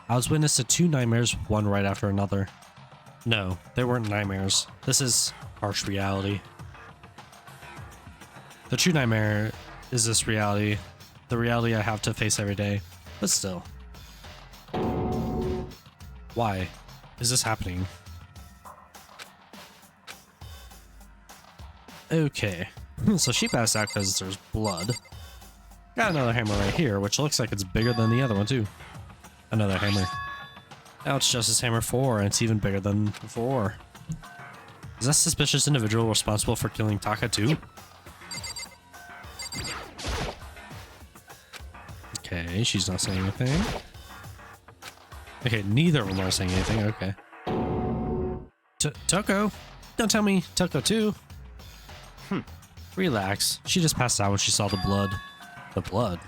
I was witness to 2 nightmares, one right after another. No, they weren't nightmares. This is harsh reality. The true nightmare is this reality, the reality I have to face every day, but still. Why is this happening? Okay, so she passed out because there's blood. Got another hammer right here, which looks like it's bigger than the other one too. Another hammer. Now it's Justice Hammer 4, and it's even bigger than before. Is that suspicious individual responsible for killing Taka too? Okay, she's not saying anything. Okay, neither of them are saying anything, okay. Toko? Don't tell me Toko too. Relax. She just passed out when she saw the blood. The blood?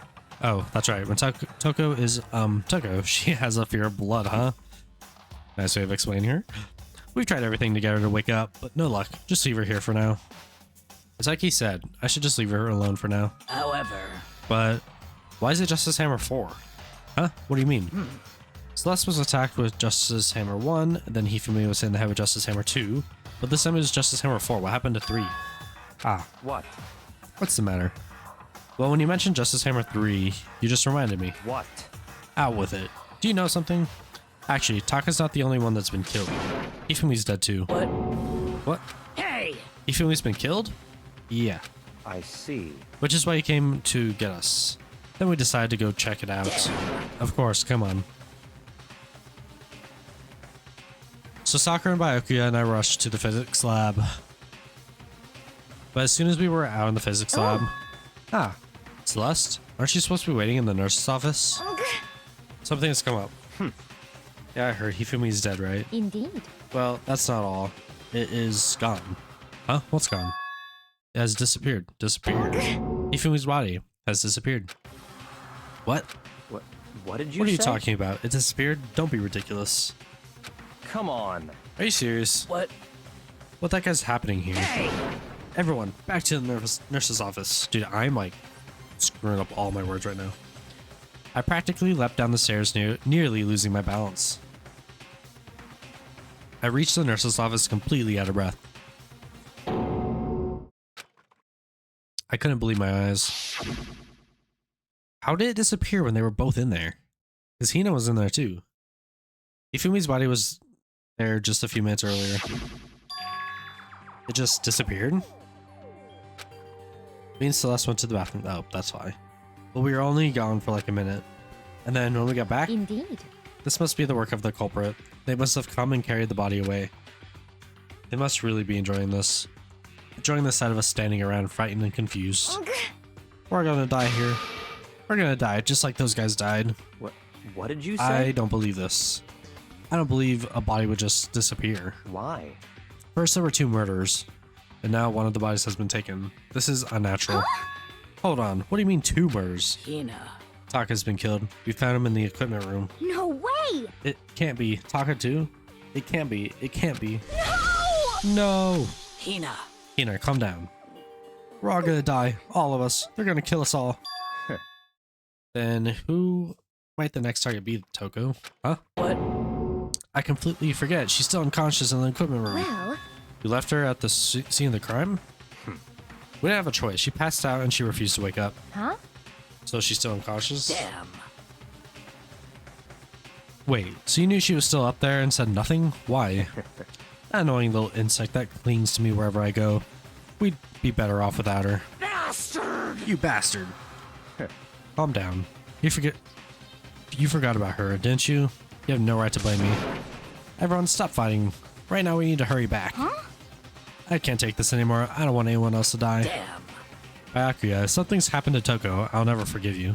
Oh, that's right. When Toko is, Toko, she has a fear of blood, huh? Nice way of explaining her. We've tried everything to get her to wake up, but no luck. Just leave her here for now. It's like he said, I should just leave her alone for now. However... But why is it Justice Hammer 4? Huh? What do you mean? Celeste was attacked with Justice Hammer 1, then Hifumi was in the head with Justice Hammer 2, but this time it was Justice Hammer 4. What happened to 3? Ah. What? What's the matter? Well, when you mentioned Justice Hammer 3, you just reminded me. What? Out with it. Do you know something? Actually, Taka's not the only one that's been killed. Hifumi's dead too. What? What? Hey! Hifumi's been killed? Yeah. I see. Which is why he came to get us. Then we decided to go check it out. Of course, come on. So Sakura and Byakuya and I rushed to the physics lab. But as soon as we were out in the physics lab... Ah, Celeste? Aren't you supposed to be waiting in the nurse's office? Something has come up. Yeah, I heard Hifumi's dead, right? Indeed. Well, that's not all. It is gone. Huh? What's gone? It has disappeared. Disappeared. Hifumi's body has disappeared. What? What did you What are you say? talking about? It disappeared? Don't be ridiculous. Come on. Are you serious? What? What the heck is happening here? Hey! Everyone, back to the nurse's office. Dude, I'm like screwing up all my words right now. I practically leapt down the stairs, nearly losing my balance. I reached the nurse's office completely out of breath. I couldn't believe my eyes. How did it disappear when they were both in there? Because Hina was in there too. Ifumi's body was there just a few minutes earlier. It just disappeared? Me and Celeste went to the bathroom. Oh, that's why. But we were only gone for like a minute. And then when we got back, Indeed. this must be the work of the culprit. They must have come and carried the body away. They must really be enjoying this. Enjoying the sight of us standing around frightened and confused. We're gonna die here. We're gonna die just like those guys died. What did you say? I don't believe this. I don't believe a body would just disappear. Why? First there were 2 murders, and now one of the bodies has been taken. This is unnatural. Hold on, what do you mean 2 murders? Hina. Taka's been killed. We found him in the equipment room. No way! It can't be. Taka too? It can't be. It can't be. No! No! Hina. Hina, calm down. We're all gonna die. All of us. They're gonna kill us all. Then who might the next target be, Toko? Huh? What? I completely forget. She's still unconscious in the equipment room. Well, You left her at the scene of the crime? We didn't have a choice. She passed out and she refused to wake up. huh? So she's still unconscious? Damn. Wait, so you knew she was still up there and said nothing? Why? That annoying little insect that clings to me wherever I go. We'd be better off without her. Bastard! You bastard. Calm down. You forgot about her, didn't you? You have no right to blame me. Everyone, stop fighting. Right now we need to hurry back. Huh? I can't take this anymore. I don't want anyone else to die. Damn. Byakuya, if something's happened to Toko, I'll never forgive you.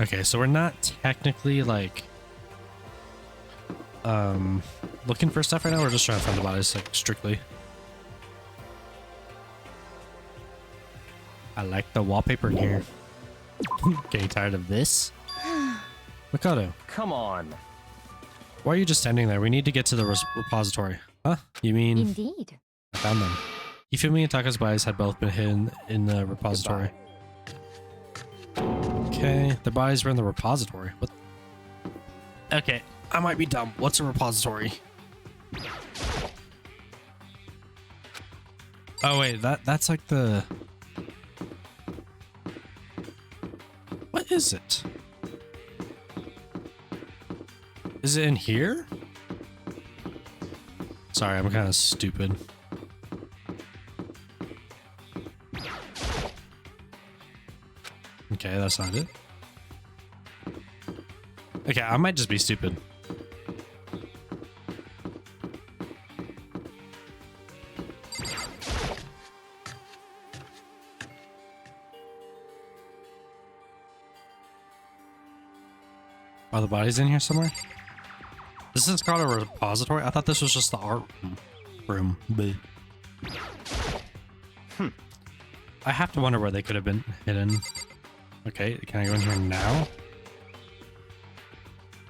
Okay, so we're not technically like looking for stuff right now. We're just trying to find the bodies, like strictly. I like the wallpaper in here. Getting tired of this? Mikado, Come on. why are you just standing there? We need to get to the repository. Huh? You mean Indeed. I found them? Ifumi and Taka's bodies had both been hidden in the repository. Okay, their bodies were in the repository. What? Okay, I might be dumb. What's a repository? Oh wait, that's like the... What is it? Is it in here? Sorry, I'm kind of stupid. Okay, that's not it. Okay, I might just be stupid. Are the bodies in here somewhere? This is called a repository? I thought this was just the art room. Bleh. I have to wonder where they could have been hidden. Okay, can I go in here now?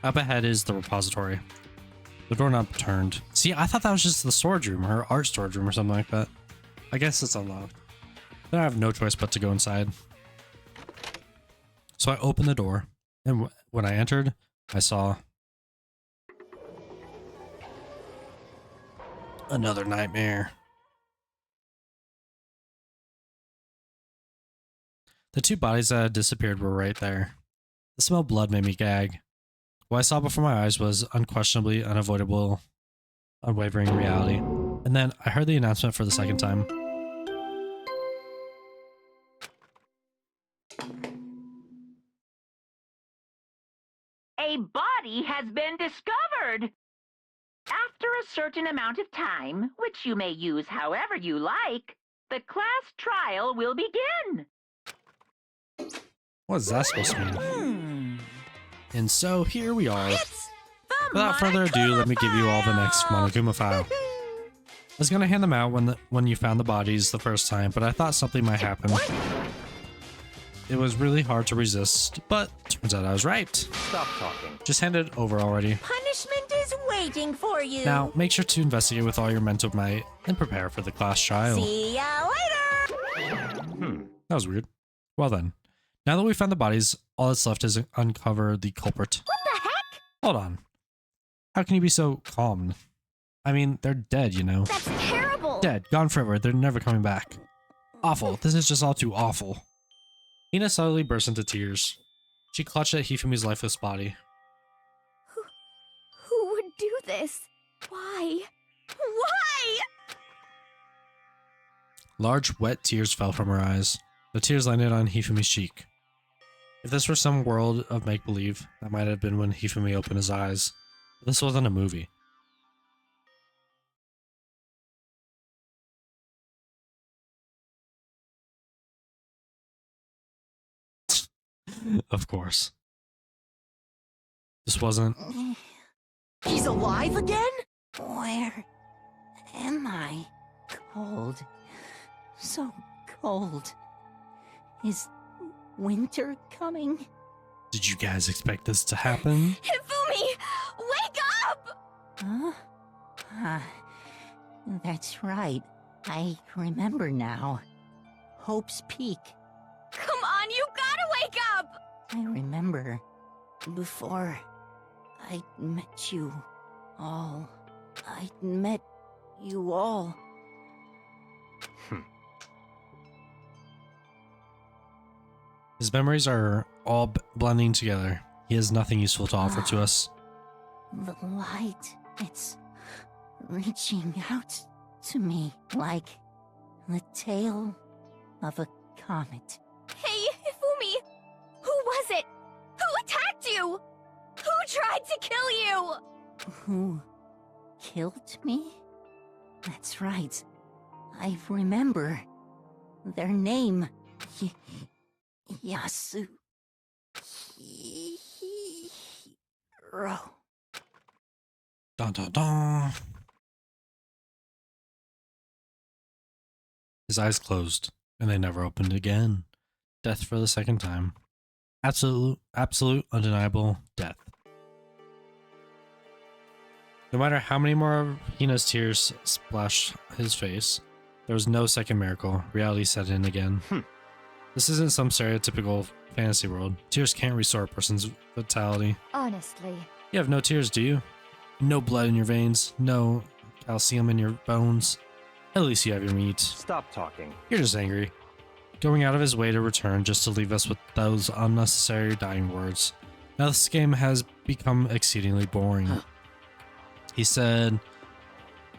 Up ahead is the repository. The doorknob turned. See, I thought that was just the storage room or art storage room or something like that. I guess it's unlocked. Then I have no choice but to go inside. So I opened the door, and when I entered, I saw another nightmare. The two bodies that had disappeared were right there. The smell of blood made me gag. What I saw before my eyes was unquestionably unavoidable, unwavering reality. And then I heard the announcement for the second time. A body has been discovered! After a certain amount of time, which you may use however you like, the class trial will begin. What is that supposed to mean? And so here we are. It's the Without further ado, let me give you all the next Monokuma file. I was gonna hand them out when you found the bodies the first time, but I thought something might happen. It was really hard to resist, but turns out I was right. Stop talking. Just hand it over already. Punishment is waiting for you. Now, make sure to investigate with all your mental might and prepare for the class trial. See ya later. That was weird. Well then, now that we found the bodies, all that's left is uncover the culprit. What the heck? Hold on. How can you be so calm? I mean, they're dead, you know. That's terrible. Dead, gone forever, they're never coming back. Awful, this is just all too awful. Hina suddenly burst into tears. She clutched at Hifumi's lifeless body. Who would do this? Why? Why? Large, wet tears fell from her eyes. The tears landed on Hifumi's cheek. If this were some world of make-believe, that might have been when Hifumi opened his eyes. But this wasn't a movie. Of course. This wasn't... He's alive again? Where am I? Cold. So cold. Is winter coming? Did you guys expect this to happen? Hifumi! Wake up! Huh? That's right. I remember now. Hope's Peak. Come on, you gotta wake up! I remember before I met you all. I met you all. His memories are all blending together. He has nothing useful to offer to us. The light, it's reaching out to me like the tail of a comet. Hey, Hifumi! Who was it? Who attacked you? Who tried to kill you? Who killed me? That's right. I remember. Their name. Yasu. Hero. Dun dun dun. His eyes closed, and they never opened again. Death for the second time. Absolute, undeniable death. No matter how many more of Hina's tears splashed his face, there was no second miracle. Reality set in again. This isn't some stereotypical fantasy world. Tears can't restore a person's vitality. Honestly. You have no tears, do you? No blood in your veins, no calcium in your bones. At least you have your meat. Stop talking. You're just angry. Going out of his way to return just to leave us with those unnecessary dying words. Now this game has become exceedingly boring. He said,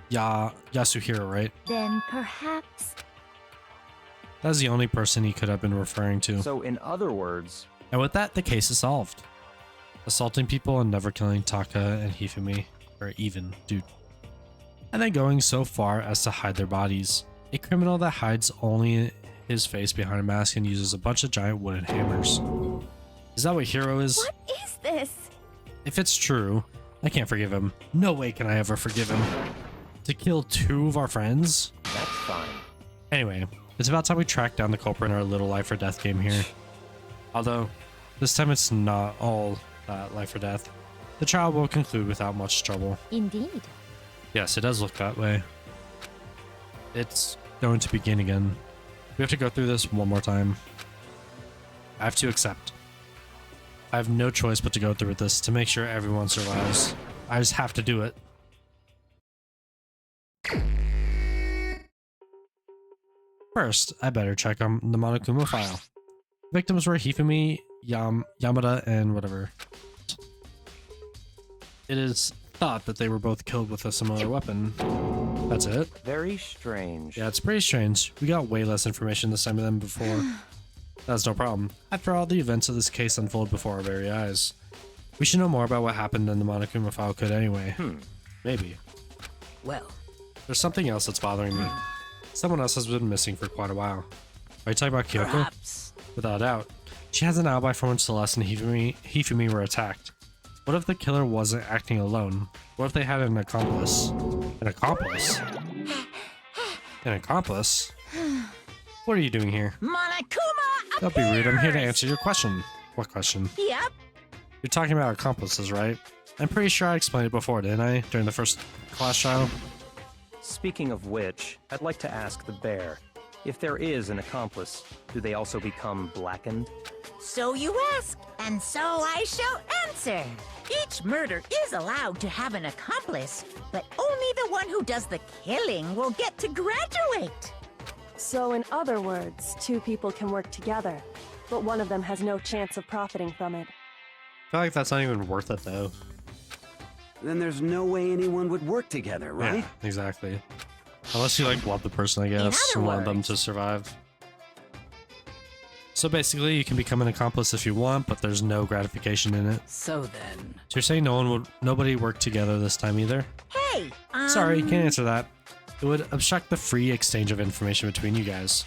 Yasuhiro, right? Then perhaps. That's the only person he could have been referring to. So in other words, And with that, the case is solved. Assaulting people and never killing Taka and Hifumi, or even, dude. And then going so far as to hide their bodies. A criminal that hides only his face behind a mask and uses a bunch of giant wooden hammers. Is that what Hero is? What is this? If it's true, I can't forgive him. No way can I ever forgive him. To kill 2 of our friends? that's fine. Anyway, it's about time we track down the culprit in our little life or death game here. Although, this time it's not all that life or death. The trial will conclude without much trouble. Indeed. Yes, it does look that way. It's going to begin again. We have to go through this one more time. I have to accept. I have no choice but to go through with this to make sure everyone survives. I just have to do it. First, I better check on the Monokuma file. Victims were Hifumi, Yamada, and whatever. It is thought that they were both killed with a similar weapon. That's it. Very strange. Yeah, it's pretty strange. We got way less information this time than before. That's no problem. After all, the events of this case unfold before our very eyes. We should know more about what happened in the Monokuma file could anyway. Maybe. Well, There's something else that's bothering me. Someone else has been missing for quite a while. Are you talking about Kyoko? perhaps. Without a doubt. She has an alibi from when Celeste and Hifumi were attacked. What if the killer wasn't acting alone? What if they had an accomplice? An accomplice? An accomplice? What are you doing here? Monokuma Don't be rude, I'm here to appears! answer your question. What question? Yep. You're talking about accomplices, right? I'm pretty sure I explained it before, didn't I? During the first class trial? Speaking of which, I'd like to ask the bear, if there is an accomplice, do they also become blackened? So you ask, and so I shall answer. Each murder is allowed to have an accomplice, but only the one who does the killing will get to graduate. So in other words, 2 people can work together, but one of them has no chance of profiting from it. I feel like that's not even worth it, though. Then there's no way anyone would work together, right? Yeah, exactly. Unless you, like, love the person, I guess, other and want them words. to survive. So basically, you can become an accomplice if you want, but there's no gratification in it. So then, So you're saying nobody worked together this time either? Hey, Sorry, can't answer that. It would obstruct the free exchange of information between you guys.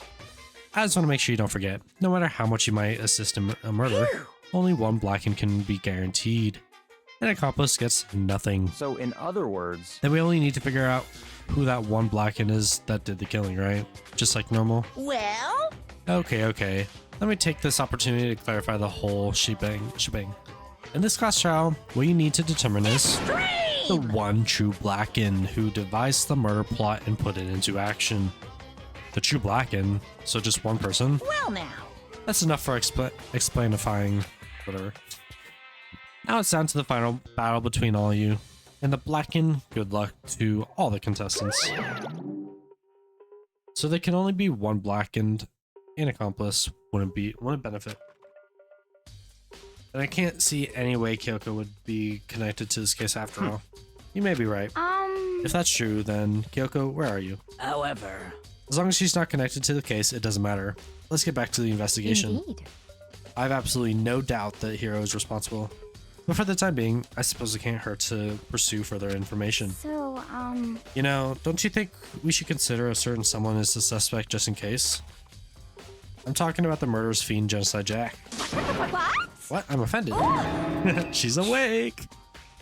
I just want to make sure you don't forget, no matter how much you might assist in a murder, only one blackened can be guaranteed. An accomplice gets nothing. So in other words, Then we only need to figure out who that one blackened is that did the killing, right? Just like normal? Well, Okay. Let me take this opportunity to clarify the whole shebang. In this class trial, what you need to determine is the one true blackened who devised the murder plot and put it into action. The true blackened, so just one person? well now. That's enough for explainifying whatever. Now it's down to the final battle between all of you. And the blackened, good luck to all the contestants. So there can only be one blackened. An accomplice wouldn't benefit. And I can't see any way Kyoko would be connected to this case after all. You may be right. If that's true, then Kyoko, where are you? however, As long as she's not connected to the case, it doesn't matter. Let's get back to the investigation. Indeed. I have absolutely no doubt that Hiro is responsible. But for the time being, I suppose it can't hurt to pursue further information. So, You know, don't you think we should consider a certain someone as the suspect just in case? I'm talking about the murderous fiend Genocide Jack. what? What? I'm offended. She's awake.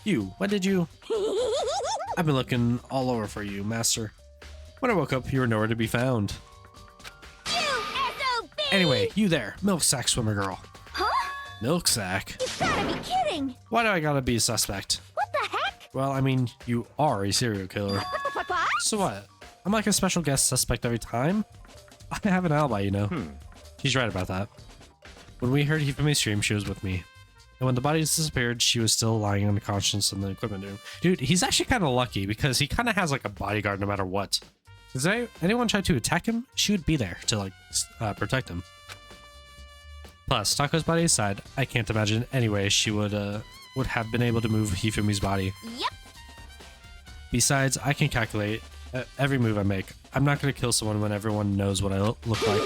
You, what did you? I've been looking all over for you, Master. When I woke up, you were nowhere to be found. You SOB! Anyway, you there, milk sack swimmer girl. Huh? Milk sack? You gotta be kidding! Why do I gotta be a suspect? What the heck? Well, I mean, you are a serial killer. What? So what? I'm like a special guest suspect every time? I have an alibi, you know. She's right about that. When we heard Hifumi's scream, she was with me. And when the bodies disappeared, she was still lying unconscious in the equipment room. Dude, he's actually kind of lucky because he kind of has like a bodyguard no matter what. Does anyone try to attack him? She would be there to like protect him. Plus, Tako's body aside, I can't imagine any way she would have been able to move Hifumi's body. Yep. Besides, I can calculate every move I make. I'm not going to kill someone when everyone knows what I look like.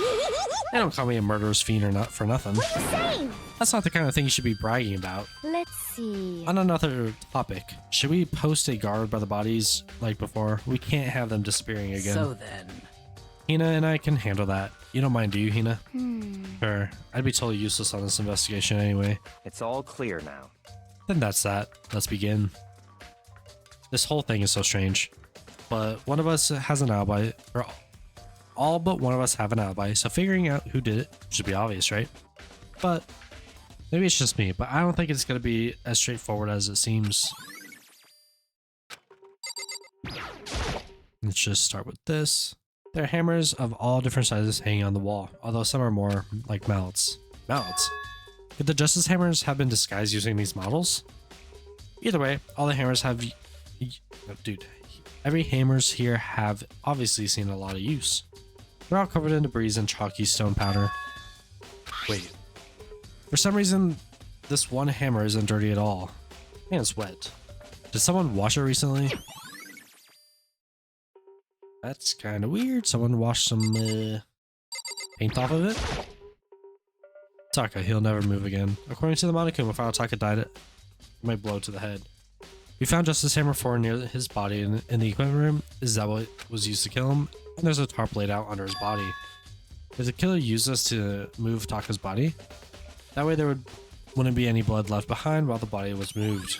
They don't call me a murderous fiend or not for nothing. What are you saying? That's not the kind of thing you should be bragging about. Let's see. On another topic, should we post a guard by the bodies like before? We can't have them disappearing again. So then, Hina and I can handle that. You don't mind, do you, Hina? Sure. I'd be totally useless on this investigation anyway. It's all clear now. Then that's that. Let's begin. This whole thing is so strange. But one of us has an alibi, or all but one of us have an alibi, so figuring out who did it should be obvious, right? But maybe it's just me, but I don't think it's going to be as straightforward as it seems. Let's just start with this. There are hammers of all different sizes hanging on the wall, although some are more like mallets. Mallets? Could the Justice hammers have been disguised using these models? Either way, all the hammers have... Dude, every hammers here have obviously seen a lot of use. They're all covered in debris and chalky stone powder. Wait. For some reason, this one hammer isn't dirty at all. And it's wet. Did someone wash it recently? That's kind of weird. Someone washed some paint off of it? Taka, he'll never move again. According to the Monokuma file, Taka died at my blow to the head. We found Justice Hammer 4 near his body in the equipment room. Is that what was used to kill him? And there's a tarp laid out under his body. Did the killer use this to move Taka's body? That way there wouldn't be any blood left behind while the body was moved.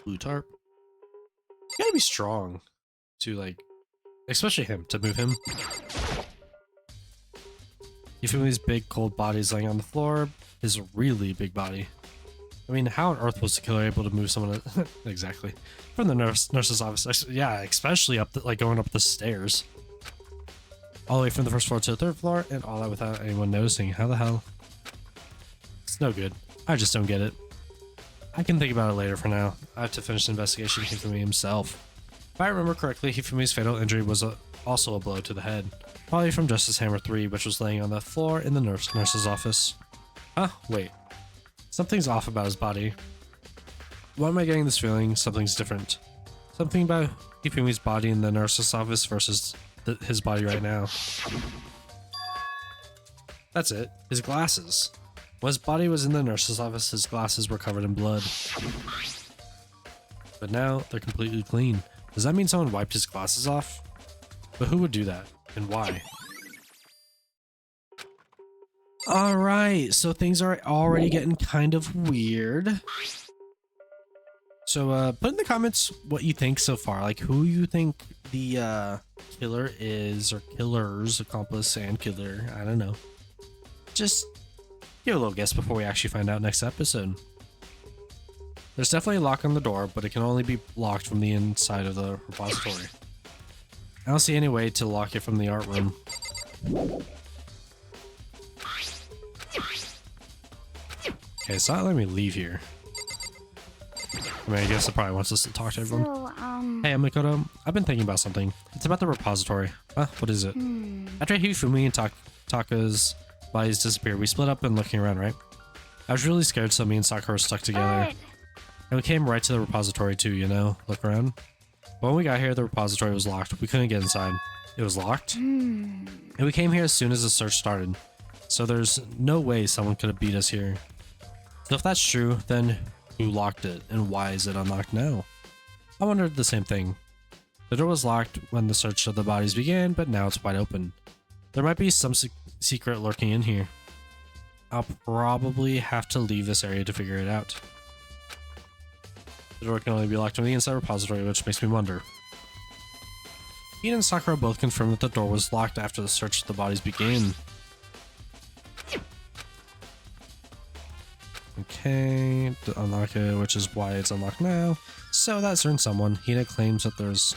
Blue tarp. You gotta be strong to like, especially him, to move him. Hifumi's big cold body is laying on the floor. His really big body. I mean, how on earth was the killer able to move someone exactly from the nurse's office? Yeah, especially up like going up the stairs, all the way from the first floor to the third floor, and all that without anyone noticing. How the hell? It's no good. I just don't get it. I can think about it later. For now, I have to finish the investigation. Hifumi himself. If I remember correctly, Hifumi's fatal injury was also a blow to the head, probably from Justice Hammer 3, which was laying on the floor in the nurse's office. Huh? Wait. Something's off about his body. Why am I getting this feeling something's different? Something about Hifumi's body in the nurse's office versus his body right now. That's it. His glasses. When his body was in the nurse's office, his glasses were covered in blood. But now they're completely clean. Does that mean someone wiped his glasses off? But who would do that? And why? Alright, so things are already getting kind of weird. So put in the comments what you think so far, like who you think the killer is, or killers, accomplice and killer, I don't know. Just give a little guess before we actually find out next episode. There's definitely a lock on the door, but it can only be locked from the inside of the repository. I don't see any way to lock it from the art room. Okay, it's not letting me leave here. I mean, I guess it probably wants us to talk to everyone. So, Hey, Makoto, I've been thinking about something. It's about the repository. What is it? After Hifumi and Taka's bodies disappeared, we split up and looking around, right? I was really scared, so me and Sakura were stuck together. And we came right to the repository too, you know? Look around. But when we got here, the repository was locked. We couldn't get inside. It was locked? And we came here as soon as the search started. So there's no way someone could have beat us here. So if that's true, then who locked it, and why is it unlocked now? I wondered the same thing. The door was locked when the search of the bodies began, but now it's wide open. There might be some secret lurking in here. I'll probably have to leave this area to figure it out. The door can only be locked on the inside repository, which makes me wonder. Ian and Sakura both confirmed that the door was locked after the search of the bodies began. Okay, to unlock it, which is why it's unlocked now. So that certain someone, Hina claims that there's...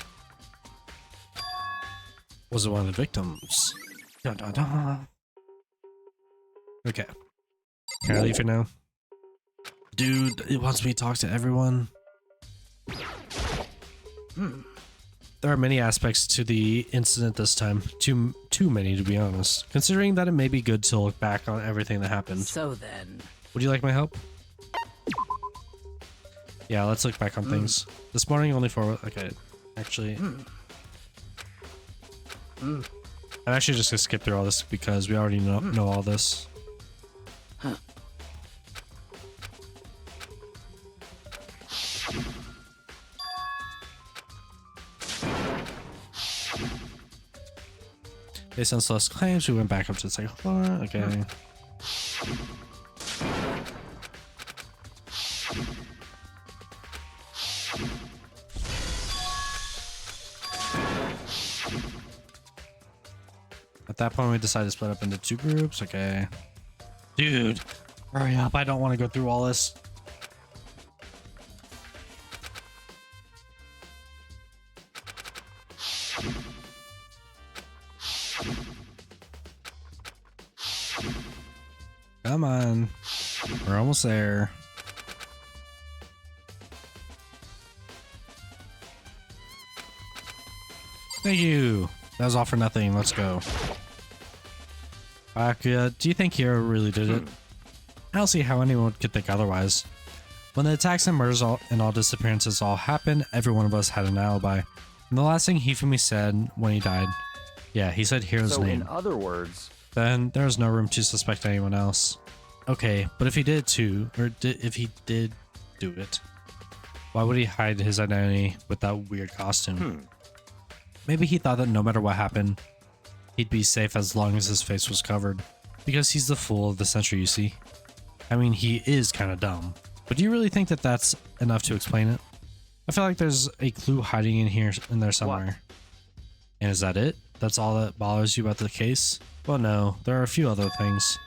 Was it one of the victims? Dun, dun, dun. Okay. Can I leave here now? Dude, it wants me to talk to everyone. There are many aspects to the incident this time. Too many, to be honest. Considering that it may be good to look back on everything that happened. So then... Would you like my help? Yeah, let's look back on things. This morning only for... Okay, actually... I'm actually just gonna skip through all this because we already know all this. Based on Celeste's claims, we went back up to the second floor. Okay. At that point, we decided to split up into 2 groups. Okay. Dude, hurry up. I don't want to go through all this. Come on. We're almost there. Thank you. That was all for nothing. Let's go. Akuya, do you think Hiro really did it? I don't see how anyone could think otherwise. When the attacks and murders and all disappearances all happened, every one of us had an alibi. And the last thing Hifumi said when he died, yeah, he said Hiro's name. In other words, then there was no room to suspect anyone else. Okay, but if he did too, or if he did do it, why would he hide his identity with that weird costume? Maybe he thought that no matter what happened, he'd be safe as long as his face was covered. Because he's the fool of the century, you see. I mean, he is kind of dumb. But do you really think that that's enough to explain it? I feel like there's a clue hiding in there somewhere. What? And is that it? That's all that bothers you about the case? Well, no, there are a few other things.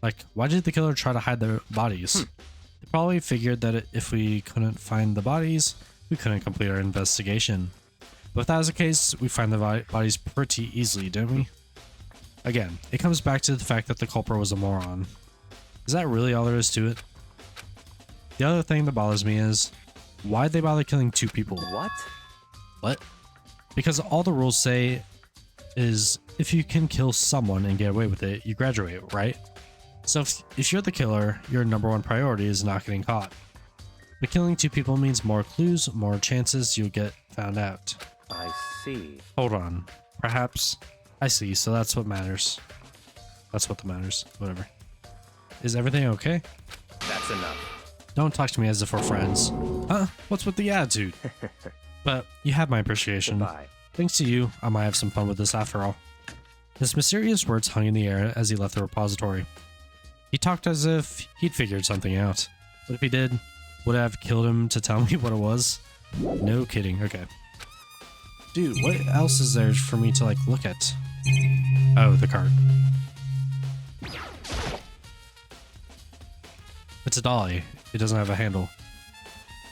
Like, why did the killer try to hide their bodies? They probably figured that if we couldn't find the bodies, we couldn't complete our investigation. But if that was the case, we find the bodies pretty easily, didn't we? Again, it comes back to the fact that the culprit was a moron. Is that really all there is to it? The other thing that bothers me is, why'd they bother killing 2 people? What? Because all the rules say is, if you can kill someone and get away with it, you graduate, right? So if you're the killer, your #1 priority is not getting caught. But killing 2 people means more clues, more chances you'll get found out. I see. Hold on. Perhaps. I see, so that's what matters. That's what matters. Whatever. Is everything okay? That's enough. Don't talk to me as if we're friends. Huh? What's with the attitude? But you have my appreciation. Goodbye. Thanks to you, I might have some fun with this after all. His mysterious words hung in the air as he left the repository. He talked as if he'd figured something out. But if he did, would I have killed him to tell me what it was? No kidding. Okay. Dude, what else is there for me to, like, look at? Oh, the cart. It's a dolly. It doesn't have a handle.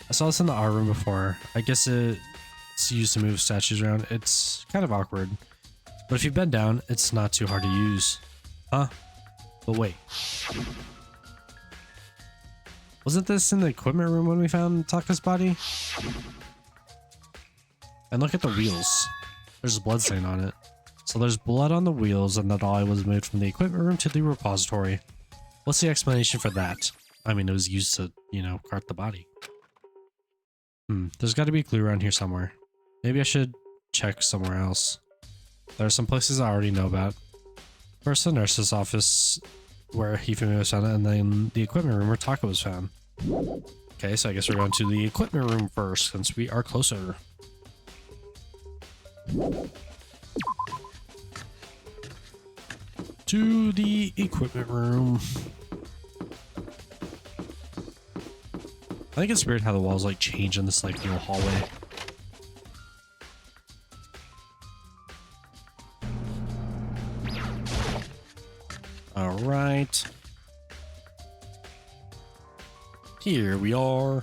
I saw this in the art room before. I guess it's used to move statues around. It's kind of awkward. But if you bend down, it's not too hard to use. Huh? But wait. Wasn't this in the equipment room when we found Taka's body? And look at the wheels. There's a blood stain on it. So there's blood on the wheels and the dolly was moved from the equipment room to the repository. What's the explanation for that? I mean, it was used to, you know, cart the body. There's got to be a clue around here somewhere. Maybe I should check somewhere else. There are some places I already know about. First, the nurse's office where Hifumi was found, and then the equipment room where Taka was found. Okay, so I guess we're going to the equipment room first, since we are closer. To the equipment room. I think it's weird how the walls like change in this like little hallway. All right. Here we are.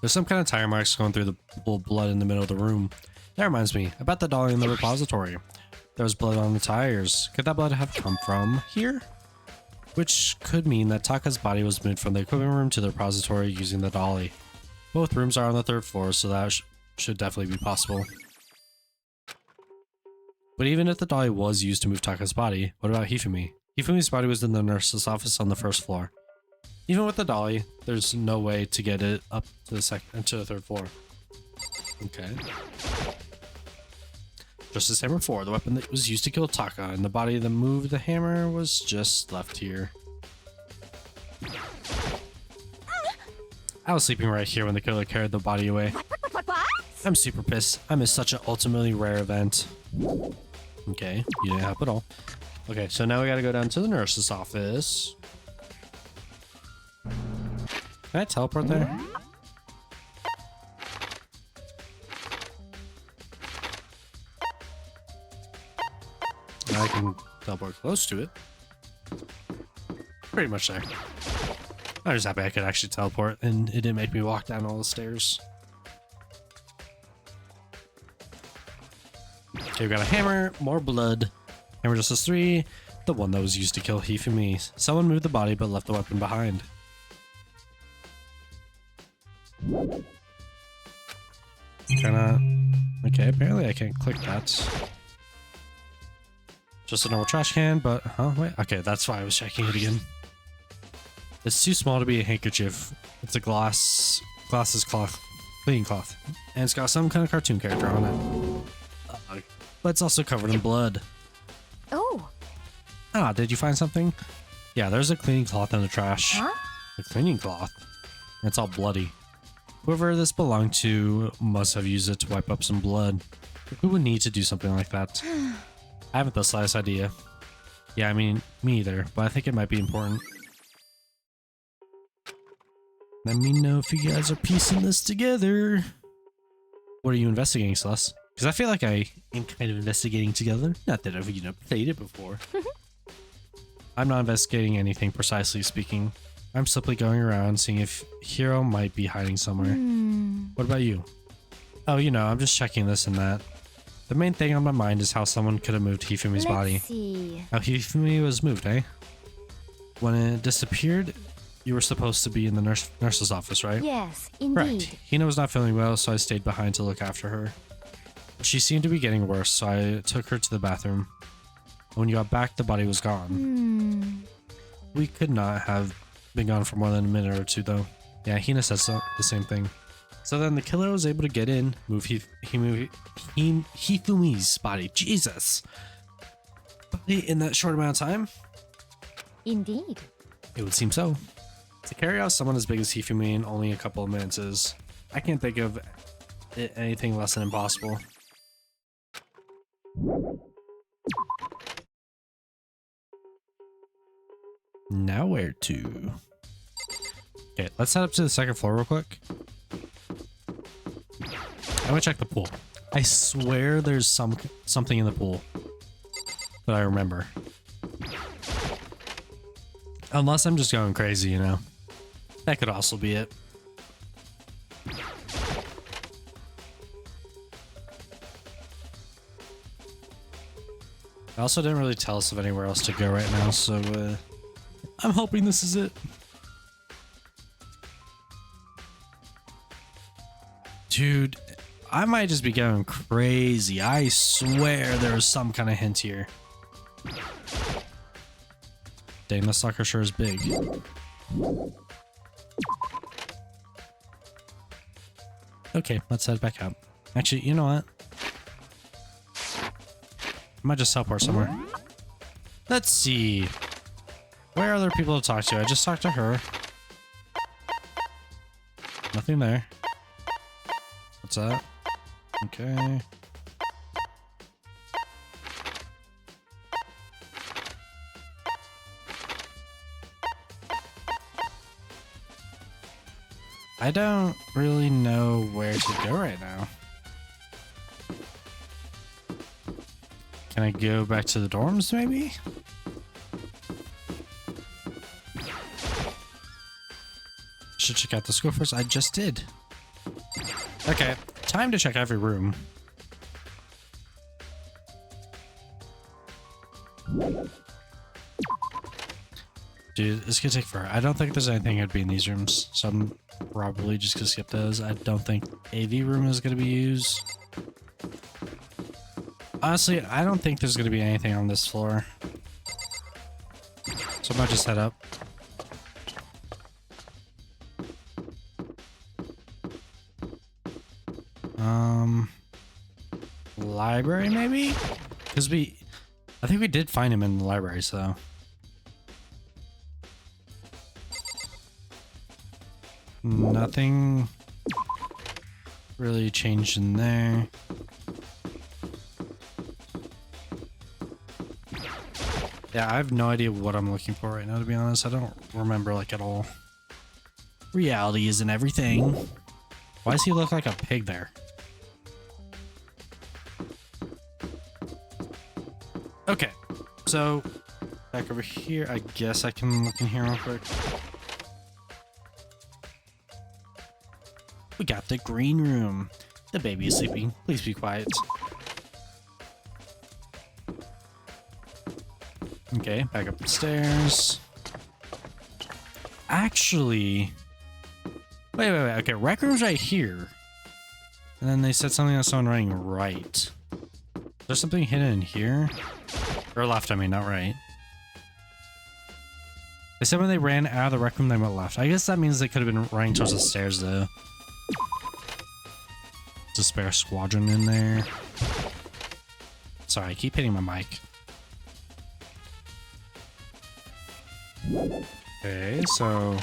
There's some kind of tire marks going through the pool of blood in the middle of the room. That reminds me about the dolly in the repository. There was blood on the tires. Could that blood have come from here? Which could mean that Taka's body was moved from the equipment room to the repository using the dolly. Both rooms are on the 3rd floor, so that should definitely be possible. But even if the dolly was used to move Taka's body, what about Hifumi? Hifumi's body was in the nurse's office on the 1st floor. Even with the dolly, there's no way to get it up to the 3rd floor. Okay. Just as hammer 4, the weapon that was used to kill Taka, and the body that moved the hammer was just left here. I was sleeping right here when the killer carried the body away. What? I'm super pissed. I missed such an ultimately rare event. Okay, you didn't help at all. Okay, so now we gotta go down to the nurse's office. Can I teleport there? I can teleport close to it. Pretty much there. I'm just happy I could actually teleport and it didn't make me walk down all the stairs. Okay, we got a hammer, more blood. Hammer Justice 3, the one that was used to kill Hifumi. Someone moved the body but left the weapon behind. Okay, apparently I can't click that. Just a normal trash can, but wait. Okay, that's why I was checking it again. It's too small to be a handkerchief. It's a glasses cloth, cleaning cloth, and it's got some kind of cartoon character on it. But it's also covered in blood. Oh. Ah, did you find something? Yeah, there's a cleaning cloth in the trash. Huh? A cleaning cloth. It's all bloody. Whoever this belonged to must have used it to wipe up some blood. Who would need to do something like that? I haven't the slightest idea. Yeah, I mean, me either, but I think it might be important. Let me know if you guys are piecing this together. What are you investigating, Celeste? Because I feel like I am kind of investigating together. Not that I've, played it before. I'm not investigating anything precisely speaking. I'm simply going around seeing if Hiro might be hiding somewhere. What about you? Oh, I'm just checking this and that. The main thing on my mind is how someone could have moved Hifumi's body. Let's see. How Hifumi was moved, eh? When it disappeared, you were supposed to be in the nurse's office, right? Yes, indeed. Right. Hina was not feeling well, so I stayed behind to look after her. She seemed to be getting worse, so I took her to the bathroom. When you got back, the body was gone. We could not have been gone for more than a minute or two, though. Yeah, Hina said the same thing. So then the killer was able to get in, move Hifumi's body. Jesus! Body in that short amount of time? Indeed. It would seem so. To carry out someone as big as Hifumi in only a couple of minutes is... I can't think of anything less than impossible. Now where to? Okay, let's head up to the 2nd floor real quick. I'm gonna check the pool. I swear there's something in the pool that I remember. Unless I'm just going crazy, That could also be it. I also didn't really tell us of anywhere else to go right now, so I'm hoping this is it. Dude, I might just be going crazy. I swear there's some kind of hint here. Dang, this sucker sure is big. Okay, let's head back out. Actually, you know what? I might just teleport somewhere. Let's see. Where are there people to talk to? I just talked to her. Nothing there. What's that? Okay. I don't really know where to go right now. Can I go back to the dorms, maybe? Should check out the school first. I just did. Okay, time to check every room. Dude, it's gonna take forever. I don't think there's anything that'd be in these rooms, so I'm probably just gonna skip those. I don't think AV room is gonna be used. Honestly, I don't think there's gonna be anything on this floor. So I might just head up. Library maybe? Because I think we did find him in the library, so. Nothing really changed in there. Yeah, I have no idea what I'm looking for right now, to be honest. I don't remember like at all. Reality isn't everything. Why does he look like a pig there? Okay, so back over here. I guess I can look in here real quick. We got the green room. The baby is sleeping. Please be quiet. Okay, back up the stairs. Actually, wait. Okay, rec room's right here. And then they said something about someone running right. There's something hidden in here? Or left, I mean, not right. They said when they ran out of the rec room, they went left. I guess that means they could have been running towards the stairs, though. There's a spare squadron in there. Sorry, I keep hitting my mic. Okay, so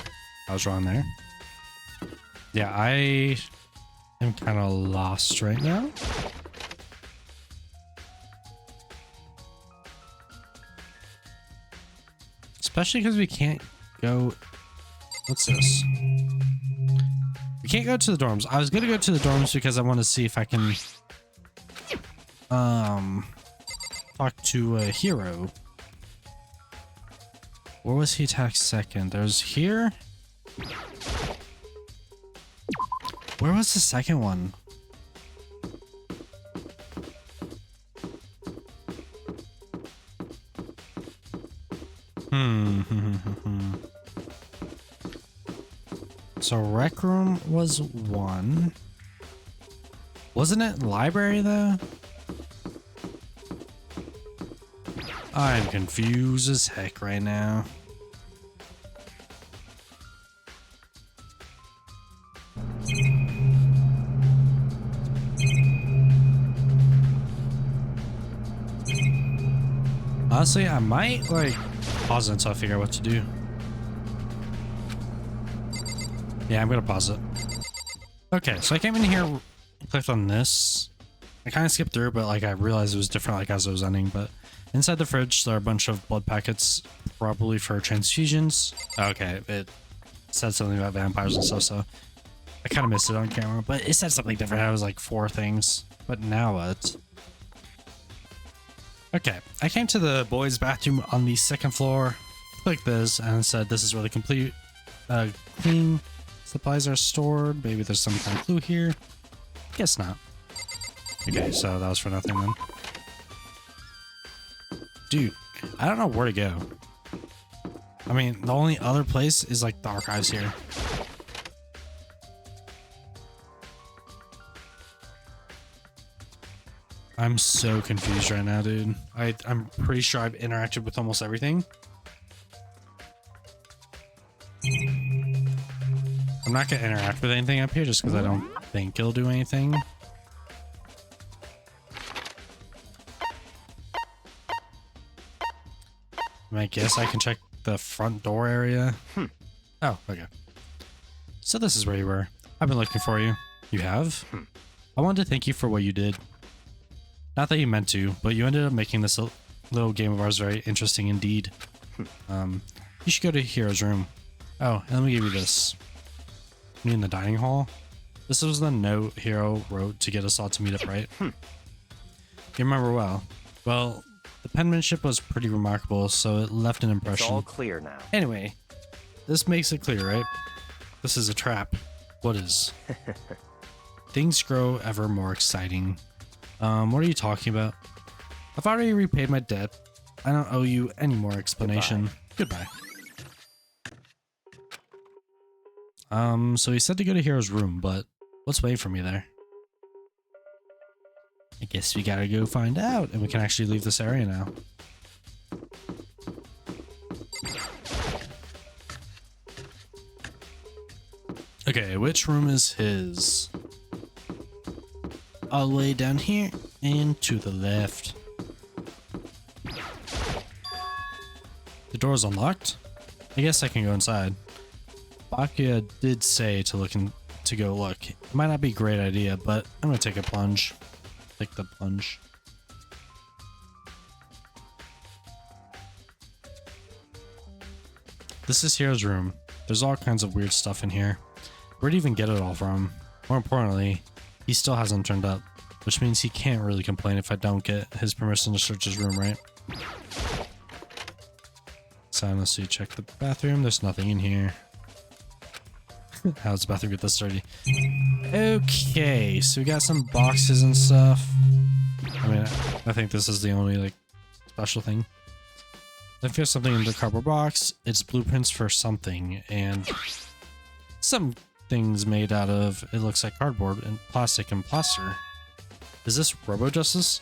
I was wrong there. Yeah, I am kind of lost right now. Especially because we can't go... What's this? We can't go to the dorms. I was going to go to the dorms because I want to see if I can... talk to a hero. Where was he attacked second? There's here? Where was the second one? So rec room was one. Wasn't it library though? I'm confused as heck right now. Honestly, I might like pause it until I figure out what to do. Yeah, I'm gonna pause it. Okay, so I came in here, clicked on this. I kind of skipped through, but like I realized it was different like as it was ending. But inside the fridge, there are a bunch of blood packets, probably for transfusions. Okay, it said something about vampires and stuff, so I kind of missed it on camera. But it said something different. It was like 4 things. But now what? Okay, I came to the boys' bathroom on the 2nd floor. Clicked this and it said this is where the complete clean supplies are stored. Maybe there's some kind of clue here. Guess not. Okay, so that was for nothing then. Dude, I don't know where to go. I mean, the only other place is like the archives here. I'm so confused right now, dude. I'm pretty sure I've interacted with almost everything. I'm not gonna interact with anything up here just because I don't think it'll do anything. I guess I can check the front door area. Oh, okay. So this is where you were. I've been looking for you. You have? I wanted to thank you for what you did. Not that you meant to, but you ended up making this little game of ours very interesting indeed. You should go to Hero's room. Oh, and let me give you this. Me in the dining hall? This was the note Hiro wrote to get us all to meet up, right? You remember well. Well, the penmanship was pretty remarkable, so it left an impression. It's all clear now. Anyway, this makes it clear, right? This is a trap. What is? Things grow ever more exciting. What are you talking about? I've already repaid my debt. I don't owe you any more explanation. Goodbye. So he said to go to Hiro's room, but what's waiting for me there? I guess we gotta go find out, and we can actually leave this area now. Okay, which room is his? All the way down here and to the left. The door's unlocked? I guess I can go inside. Bakuya did say to go look. It might not be a great idea, but I'm gonna take a plunge. Take the plunge. This is Hiro's room. There's all kinds of weird stuff in here. Where'd he even get it all from? More importantly, he still hasn't turned up, which means he can't really complain if I don't get his permission to search his room, right? So let's see, check the bathroom. There's nothing in here. How's the bathroom get this dirty? Okay, so we got some boxes and stuff. I mean, I think this is the only like special thing. If there's something in the cardboard box, it's blueprints for something, and some things made out of, it looks like cardboard and plastic and plaster. Is this Robo Justice?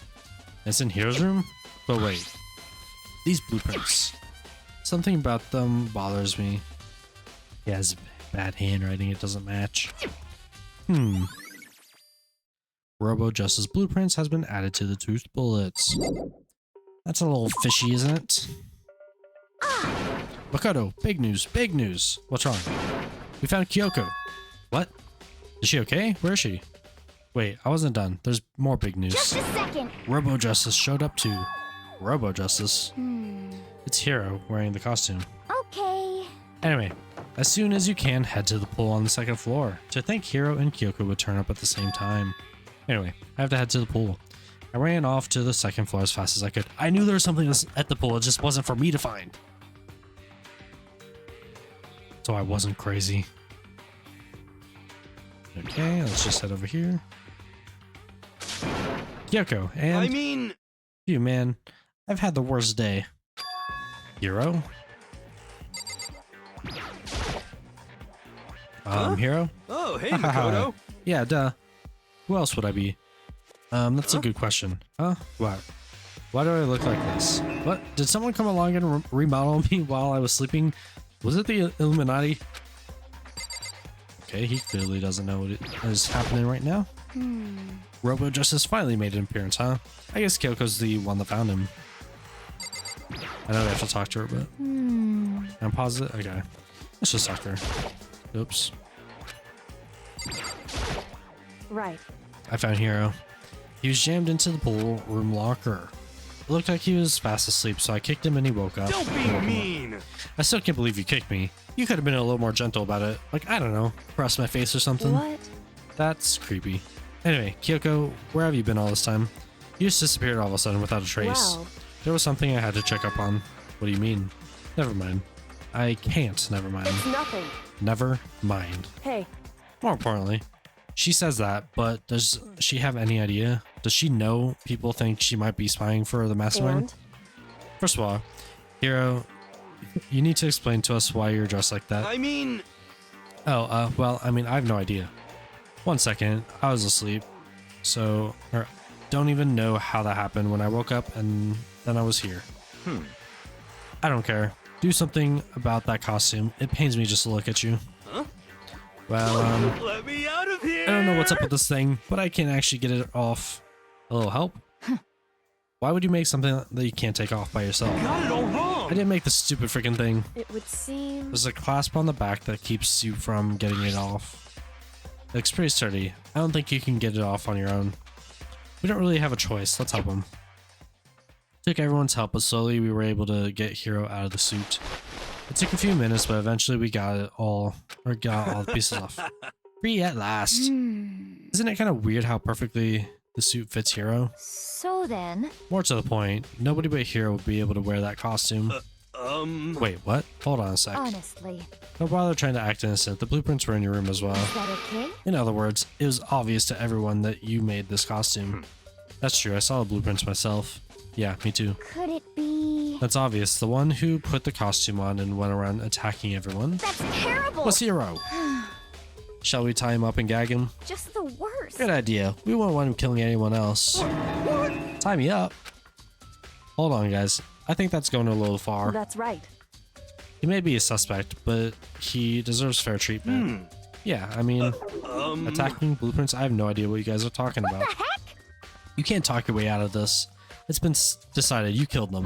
It's in Hiro's room? But wait, these blueprints. Something about them bothers me. He has bad handwriting, it doesn't match. Robo Justice blueprints has been added to the toothed bullets. That's a little fishy, isn't it? Makoto, big news, big news. What's wrong? We found Kyoko. What? Is she okay? Where is she? Wait, I wasn't done. There's more big news. Just a second. Robo Justice showed up too. Robo Justice? It's Hiro wearing the costume. Okay. Anyway, as soon as you can, head to the pool on the second floor. To think Hiro and Kyoko would turn up at the same time. Anyway, I have to head to the pool. I ran off to the second floor as fast as I could. I knew there was something at the pool, it just wasn't for me to find. So I wasn't crazy. Okay, let's just head over here. Kyoko, and I mean... you, man. I've had the worst day. Hiro? Hiro? Oh, hey, Makoto. Yeah, duh. Who else would I be? That's a good question. Huh? What? Why do I look like this? What? Did someone come along and remodel me while I was sleeping? Was it the Illuminati? Okay, he clearly doesn't know what is happening right now. Robo Justice finally made an appearance, huh? I guess Kyoko's the one that found him. I know we have to talk to her, but... I'm positive? Okay. Let's just talk to her. Oops. Right. I found Hiro. He was jammed into the pool room locker. It looked like he was fast asleep, so I kicked him and he woke up. Don't be mean. I still can't believe you kicked me. You could have been a little more gentle about it. Like, I don't know, press my face or something. What? That's creepy. Anyway, Kyoko, where have you been all this time? You just disappeared all of a sudden without a trace. Wow. There was something I had to check up on. What do you mean? Never mind. I can't never mind. It's nothing. Never mind. Hey, More importantly, she says that, but does she have any idea? Does she know people think she might be spying for the mastermind? and? First of all, Hiro, you need to explain to us why you're dressed like that. I mean... Oh, well, I mean, I have no idea. 1 second, I was asleep, so, or don't even know how that happened when I woke up and then I was here. I don't care. Do something about that costume. It pains me just to look at you. Huh? Well, Let me out of here! I don't know what's up with this thing, but I can't actually get it off. A little help? Why would you make something that you can't take off by yourself? Got it all wrong! I didn't make the stupid freaking thing. It would seem... There's a clasp on the back that keeps you from getting it off. It looks pretty sturdy. I don't think you can get it off on your own. We don't really have a choice. Let's help him. Took everyone's help, but slowly we were able to get Hiro out of the suit. It took a few minutes, but eventually we got all the pieces off. Free at last. Isn't it kind of weird how perfectly the suit fits Hero? So then, More to the point, nobody but Hero would be able to wear that costume. Wait, what? Hold on a sec. honestly, Don't bother trying to act innocent. The blueprints were in your room as well. is that okay? In other words, it was obvious to everyone that you made this costume. That's true, I saw the blueprints myself. Yeah, me too. Could it be? That's obvious. The one who put the costume on and went around attacking everyone That's terrible! was Hero. Shall we tie him up and gag him? Just the worst. Good idea. We won't want him killing anyone else. Tie me up. Hold on, guys. I think that's going a little far. That's right. He may be a suspect, but he deserves fair treatment. Yeah, I mean, attacking blueprints, I have no idea what you guys are talking about. What the heck? You can't talk your way out of this. It's been decided you killed them.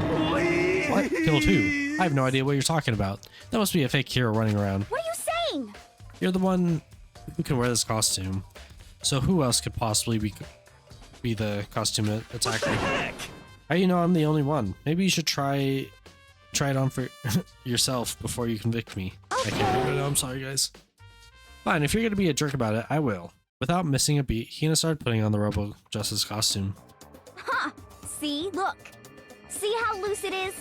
What? Killed who? I have no idea what you're talking about. That must be a fake Hero running around. What are you saying? You're the one who can wear this costume. So who else could possibly be the costume attacker? How do you know I'm the only one? Maybe you should try it on for yourself before you convict me. I can't do it. I'm sorry, guys. Fine, if you're gonna be a jerk about it, I will. Without missing a beat, Hina started putting on the Robo Justice costume. Huh. See? Look. See how loose it is?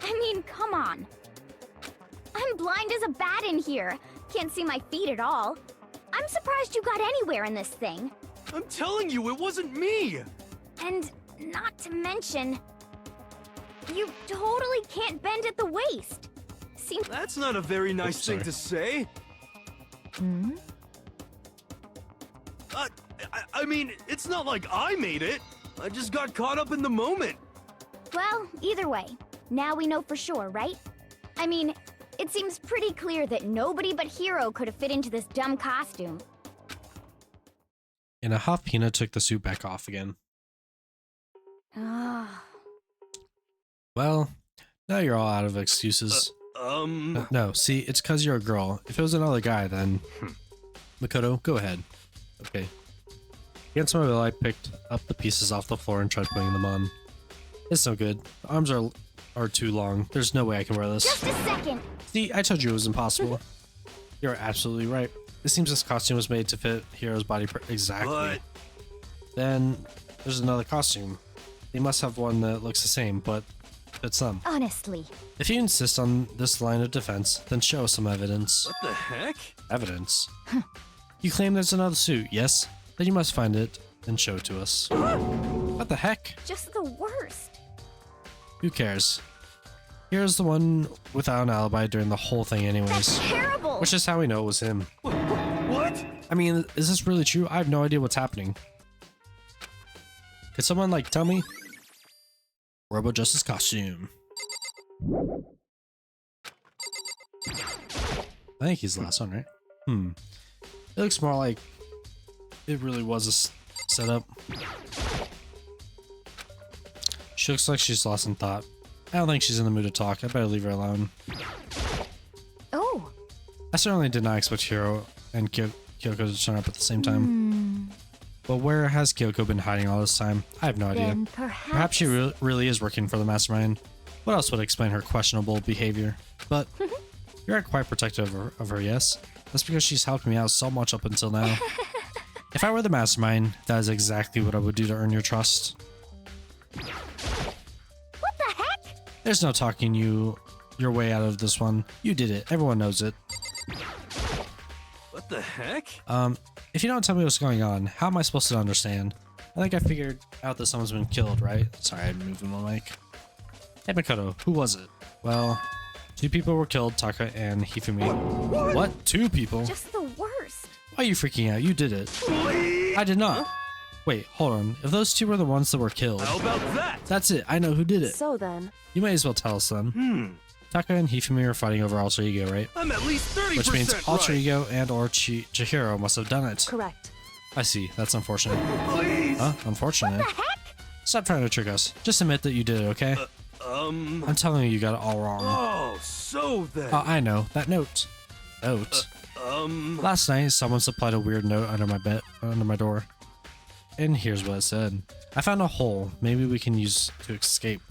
I mean, come on. I'm blind as a bat in here. Can't see my feet at all. I'm surprised you got anywhere in this thing. I'm telling you, it wasn't me! And not to mention, you totally can't bend at the waist. Seems That's not a very nice thing to say. Hmm? I mean, it's not like I made it. I just got caught up in the moment. well, either way. Now we know for sure, right? I mean, it seems pretty clear that nobody but Hero could have fit into this dumb costume. In a huff, Hina took the suit back off again. Ah. Well, now you're all out of excuses. No, see, it's because you're a girl. If it was another guy, then... Makoto, go ahead. Okay. Against my will, I picked up the pieces off the floor and tried putting them on. It's no good. The arms are too long. There's no way I can wear this. Just a second! See, I told you it was impossible. You're absolutely right. It seems this costume was made to fit Hero's body exactly. But... Then, there's another costume. They must have one that looks the same, but fits them. Honestly, If you insist on this line of defense, then show us some evidence. What the heck? Evidence? You claim there's another suit, yes? Then you must find it and show it to us. What the heck? Just the worst. Who cares? Here's the one without an alibi during the whole thing anyways. That's terrible! Which is how we know it was him. What? I mean, is this really true? I have no idea what's happening. Could someone, like, tell me? Robo Justice costume. I think he's the last one, right? It looks more like it really was a setup. She looks like she's lost in thought. I don't think she's in the mood to talk. I better leave her alone. oh, I certainly did not expect Hiro and Kyoko to turn up at the same time. But where has Kyoko been hiding all this time? I have no idea. then Perhaps she really is working for the mastermind. What else would explain her questionable behavior? But you're quite protective of her, yes? That's because she's helped me out so much up until now. If I were the mastermind, that is exactly what I would do to earn your trust. What the heck? There's no talking your way out of this one. You did it. Everyone knows it. What the heck? If you don't tell me what's going on, how am I supposed to understand? I think I figured out that someone's been killed, right? Sorry, I'm moving my mic. Hey, Makoto, who was it? Well, 2 people were killed, Taka and Hifumi. What? 2 people? Just the worst. Why are you freaking out? You did it. I did not. Wait, hold on. If those 2 were the ones that were killed, How about that? that's it. I know who did it. So then, You may as well tell us then. Taka and Hifumi are fighting over alter ego, right? I'm at least 30% Which means right. alter ego and or Chihiro must have done it. correct. I see. That's unfortunate. Please. Huh? Unfortunate. Stop trying to trick us. Just admit that you did it, okay? I'm telling you, you got it all wrong. Oh, so then. I know. That note. Note? Last night, someone supplied a weird note under my door. And here's what it said. I found a hole. Maybe we can use to escape.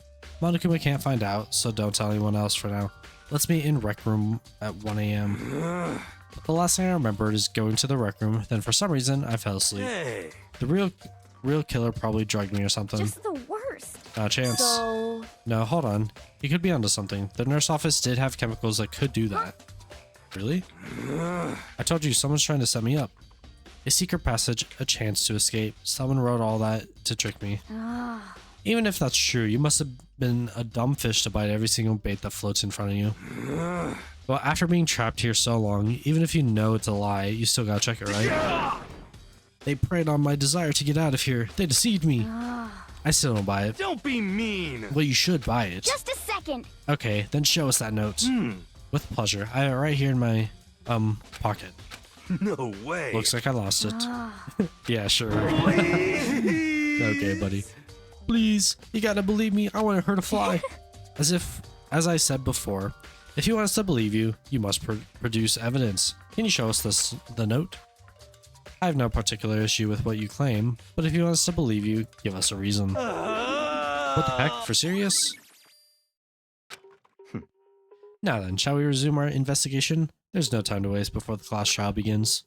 Monokuma can't find out, so don't tell anyone else for now. Let's meet in rec room at 1 a.m. The last thing I remembered is going to the rec room, then for some reason I fell asleep. Hey. The real killer probably drugged me or something. Just the worst. Not a chance. So, No, hold on. He could be onto something. The nurse office did have chemicals that could do that. Really? I told you, someone's trying to set me up. A secret passage, a chance to escape. Someone wrote all that to trick me. Ah. Even if that's true, you must have been a dumb fish to bite every single bait that floats in front of you. Well, after being trapped here so long, even if you know it's a lie, you still gotta check it, right? They preyed on my desire to get out of here. They deceived me. I still don't buy it. Don't be mean. Well, you should buy it. Just a second. Okay, then show us that note. With pleasure. I have it right here in my, pocket. No way. Looks like I lost it. Ah. Yeah, sure. Okay, buddy. Please, you gotta believe me. I want her to fly. As I said before, if you want us to believe you, you must produce evidence. Can you show us the note? I have no particular issue with what you claim, but if you want us to believe you, give us a reason. What the heck? For serious? Now then, shall we resume our investigation? There's no time to waste before the class trial begins.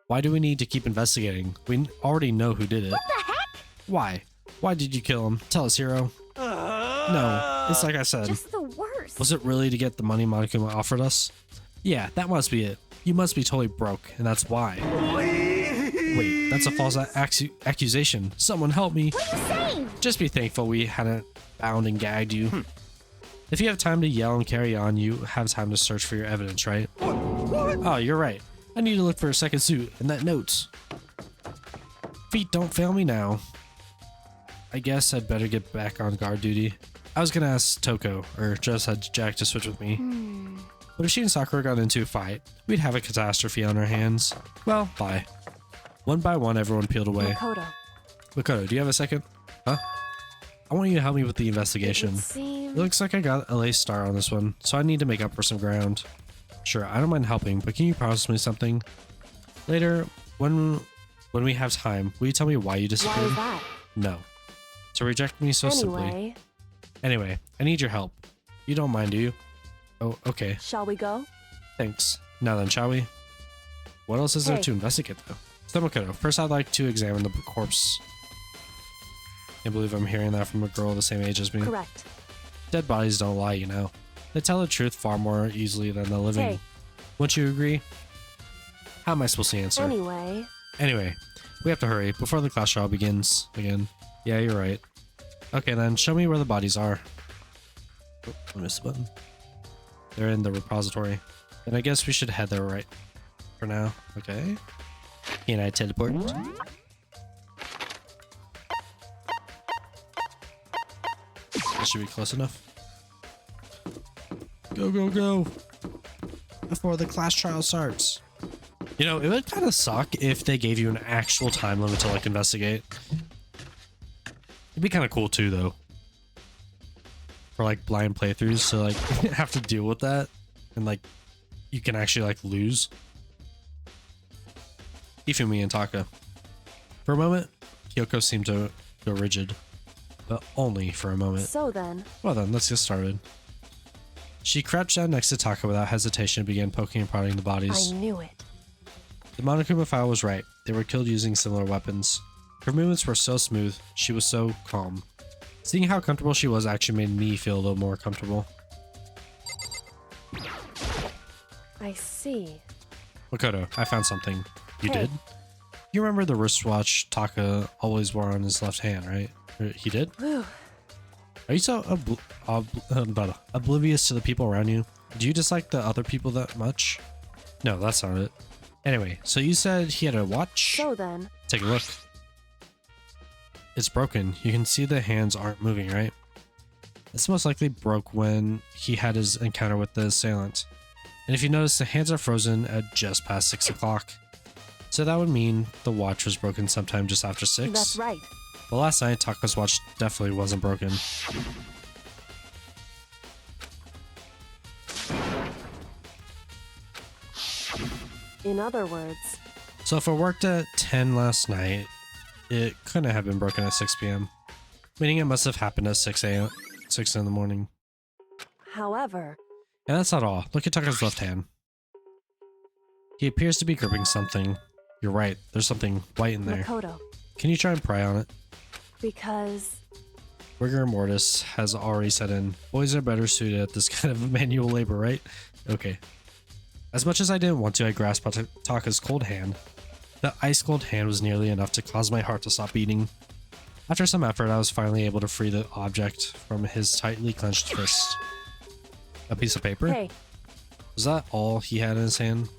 Why do we need to keep investigating? We already know who did it. What the heck? Why? Why did you kill him? Tell us, hero. No, it's like I said. Just the worst. Was it really to get the money Monokuma offered us? Yeah, that must be it. You must be totally broke, and that's why. Wait, that's a false accusation. Someone help me. What are you saying? Just be thankful we hadn't bound and gagged you. If you have time to yell and carry on, you have time to search for your evidence, right? Oh, you're right. I need to look for a second suit and that note. Feet don't fail me now. I guess I'd better get back on guard duty. I was gonna ask Toko, or just had Jack to switch with me. But if she and Sakura got into a fight, we'd have a catastrophe on our hands. Well, bye. One by one, everyone peeled away. Makoto, do you have a second? Huh? I want you to help me with the investigation. It looks like I got a lace star on this one, so I need to make up for some ground. Sure, I don't mind helping, but can you promise me something? Later, when we have time, will you tell me why you disappeared? why is that? No. To reject me so simply. Anyway, I need your help. You don't mind, do you? Oh, okay. Shall we go? Thanks. Now then, shall we? What else is there to investigate, though? Stomakoto, first I'd like to examine the corpse. Can't believe I'm hearing that from a girl the same age as me. Correct. Dead bodies don't lie, you know. They tell the truth far more easily than the living. Hey. Wouldn't you agree? How am I supposed to answer? Anyway, we have to hurry before the class trial begins again. Yeah, you're right. Okay then, show me where the bodies are. Oh, I missed the button. They're in the repository. Then I guess we should head there right for now. Okay. Can I teleport? That should be close enough. Go, go, go! Before the class trial starts. You know, it would kind of suck if they gave you an actual time limit to, like, investigate. It'd be kind of cool, too, though. For, like, blind playthroughs, so, like, have to deal with that. And, like, you can actually, like, lose. Ifumi and Taka. For a moment, Kyoko seemed to go rigid. But only for a moment. So then. Well then, let's get started. She crouched down next to Taka without hesitation and began poking and prodding the bodies. I knew it. The Monokuma file was right. They were killed using similar weapons. Her movements were so smooth. She was so calm. Seeing how comfortable she was actually made me feel a little more comfortable. I see. Makoto, I found something. You Hey. did? You remember the wristwatch Taka always wore on his left hand, right? He did? Whew. Are you so oblivious to the people around you? Do you dislike the other people that much? No, that's not it. Anyway, so you said he had a watch? So then. Take a look. It's broken. You can see the hands aren't moving, right? This most likely broke when he had his encounter with the assailant. And if you notice, the hands are frozen at just past 6 o'clock. So that would mean the watch was broken sometime just after 6. That's right. But last night, Taka's watch definitely wasn't broken. In other words. So if it worked at 10 last night, it couldn't have been broken at 6 p.m. Meaning it must have happened at 6 a.m. 6 in the morning. However, And that's not all. Look at Tucker's left hand. He appears to be gripping something. You're right, there's something white in there. Makoto. Can you try and pry on it? Because Rigor mortis has already set in. Boys are better suited at this kind of manual labor, right? Okay. As much as I didn't want to, I grasped Taka's cold hand. The ice-cold hand was nearly enough to cause my heart to stop beating. After some effort, I was finally able to free the object from his tightly clenched fist. A piece of paper? hey, Was that all he had in his hand?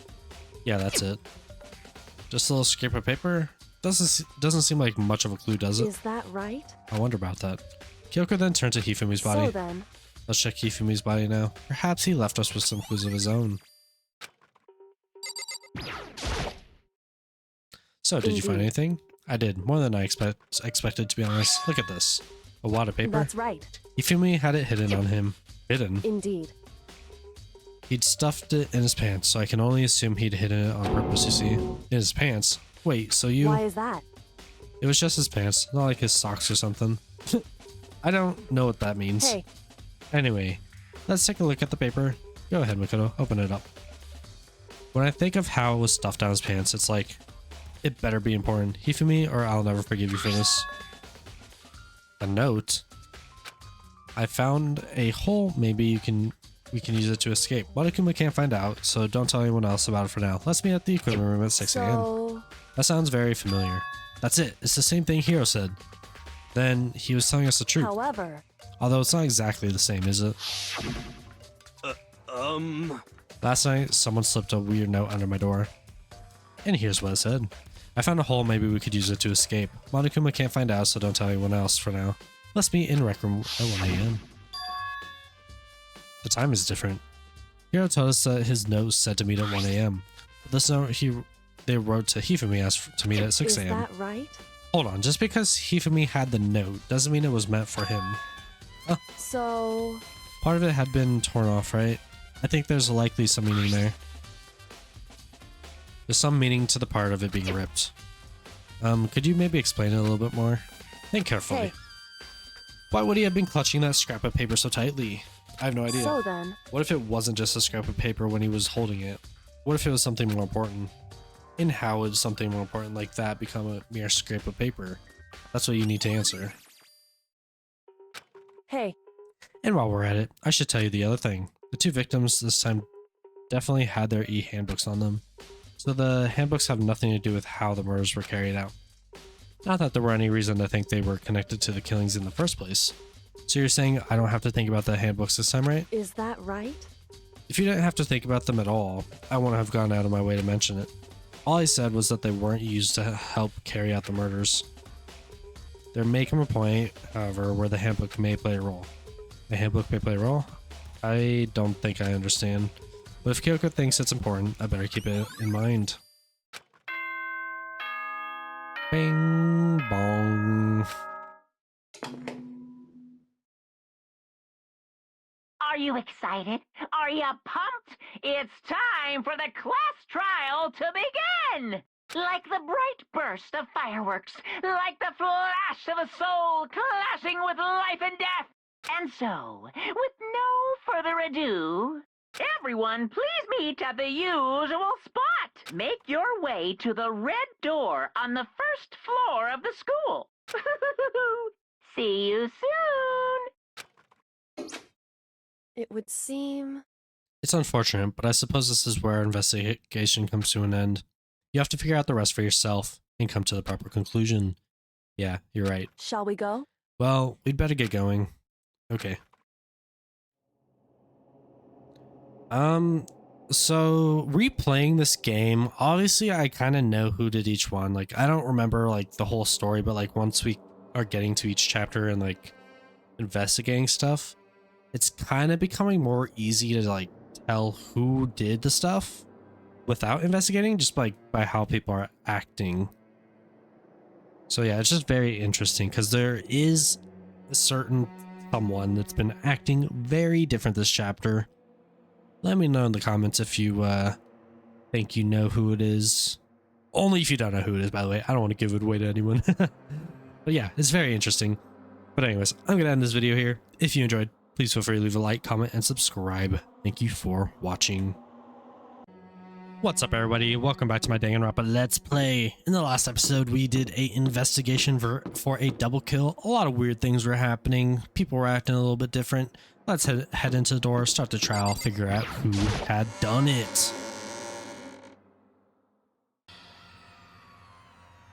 Yeah, that's it. Just a little scrap of paper? Doesn't seem like much of a clue, does it? is that right? I wonder about that. Kyoko then turned to Hifumi's body. So then, Let's check Hifumi's body now. Perhaps he left us with some clues of his own. So, did you find anything? I did. More than I expected, to be honest. Look at this. A wad of paper? that's right. Hifumi had it hidden on him. Hidden? Indeed. He'd stuffed it in his pants, so I can only assume he'd hidden it on purpose, you see. In his pants? Wait, so you... Why is that? It was just his pants, not like his socks or something. I don't know what that means. Hey, Anyway, let's take a look at the paper. Go ahead, Makoto. Open it up. When I think of how it was stuffed down his pants, it's like, it better be important. Hifumi, or I'll never forgive you for this. A note? I found a hole. Maybe we can use it to escape. Monokuma can't find out, so don't tell anyone else about it for now. Let's meet at the equipment room at 6 a.m. so That sounds very familiar. That's it. It's the same thing Hiro said. Then he was telling us the truth. however, Although it's not exactly the same, is it? Last night, someone slipped a weird note under my door. And here's what it said. I found a hole, maybe we could use it to escape. Monokuma can't find out, so don't tell anyone else for now. Let's meet in Rec Room at 1 a.m. The time is different. Hiro told us that his note said to meet at 1 a.m. But this note they wrote to Hifumi asked to meet at 6 is a.m. that right? Hold on, just because Hifumi had the note doesn't mean it was meant for him. So, Part of it had been torn off, right? I think there's likely some meaning there. There's some meaning to the part of it being ripped. Could you maybe explain it a little bit more? Think carefully. hey, Why would he have been clutching that scrap of paper so tightly? I have no idea. so then, What if it wasn't just a scrap of paper when he was holding it? What if it was something more important? And how would something more important like that become a mere scrap of paper? That's what you need to answer. hey, And while we're at it, I should tell you the other thing. The two victims this time definitely had their e-handbooks on them. So the handbooks have nothing to do with how the murders were carried out. Not that there were any reason to think they were connected to the killings in the first place. So you're saying I don't have to think about the handbooks this time, right? is that right? If you didn't have to think about them at all, I wouldn't have gone out of my way to mention it. All I said was that they weren't used to help carry out the murders. There may come a point, however, where the handbook may play a role. The handbook may play a role? I don't think I understand. But if Kyoko thinks it's important, I better keep it in mind. Bing bong. Are you excited? Are you pumped? It's time for the class trial to begin! Like the bright burst of fireworks, like the flash of a soul clashing with life and death. And so, with no further ado, everyone please meet at the usual spot. Make your way to the red door on the first floor of the school. See you soon! It would seem. It's unfortunate, but I suppose this is where our investigation comes to an end. You have to figure out the rest for yourself and come to the proper conclusion. Yeah, you're right. Shall we go? Well, we'd better get going. Okay. So replaying this game, obviously I kind of know who did each one. Like, I don't remember like the whole story, but like once we are getting to each chapter and like investigating stuff, it's kind of becoming more easy to like tell who did the stuff without investigating, just like by how people are acting. So yeah, it's just very interesting because there is a certain someone that's been acting very different this chapter. Let me know in the comments if you think you know who it is. Only if you don't know who it is, by the way. I don't want to give it away to anyone. But yeah, it's very interesting. But anyways, I'm going to end this video here. If you enjoyed, please feel free to leave a like, comment, and subscribe. Thank you for watching. What's up, everybody? Welcome back to my Danganronpa Let's Play. In the last episode, we did a investigation for a double kill. A lot of weird things were happening. People were acting a little bit different. Let's head into the door, start the trial, figure out who had done it.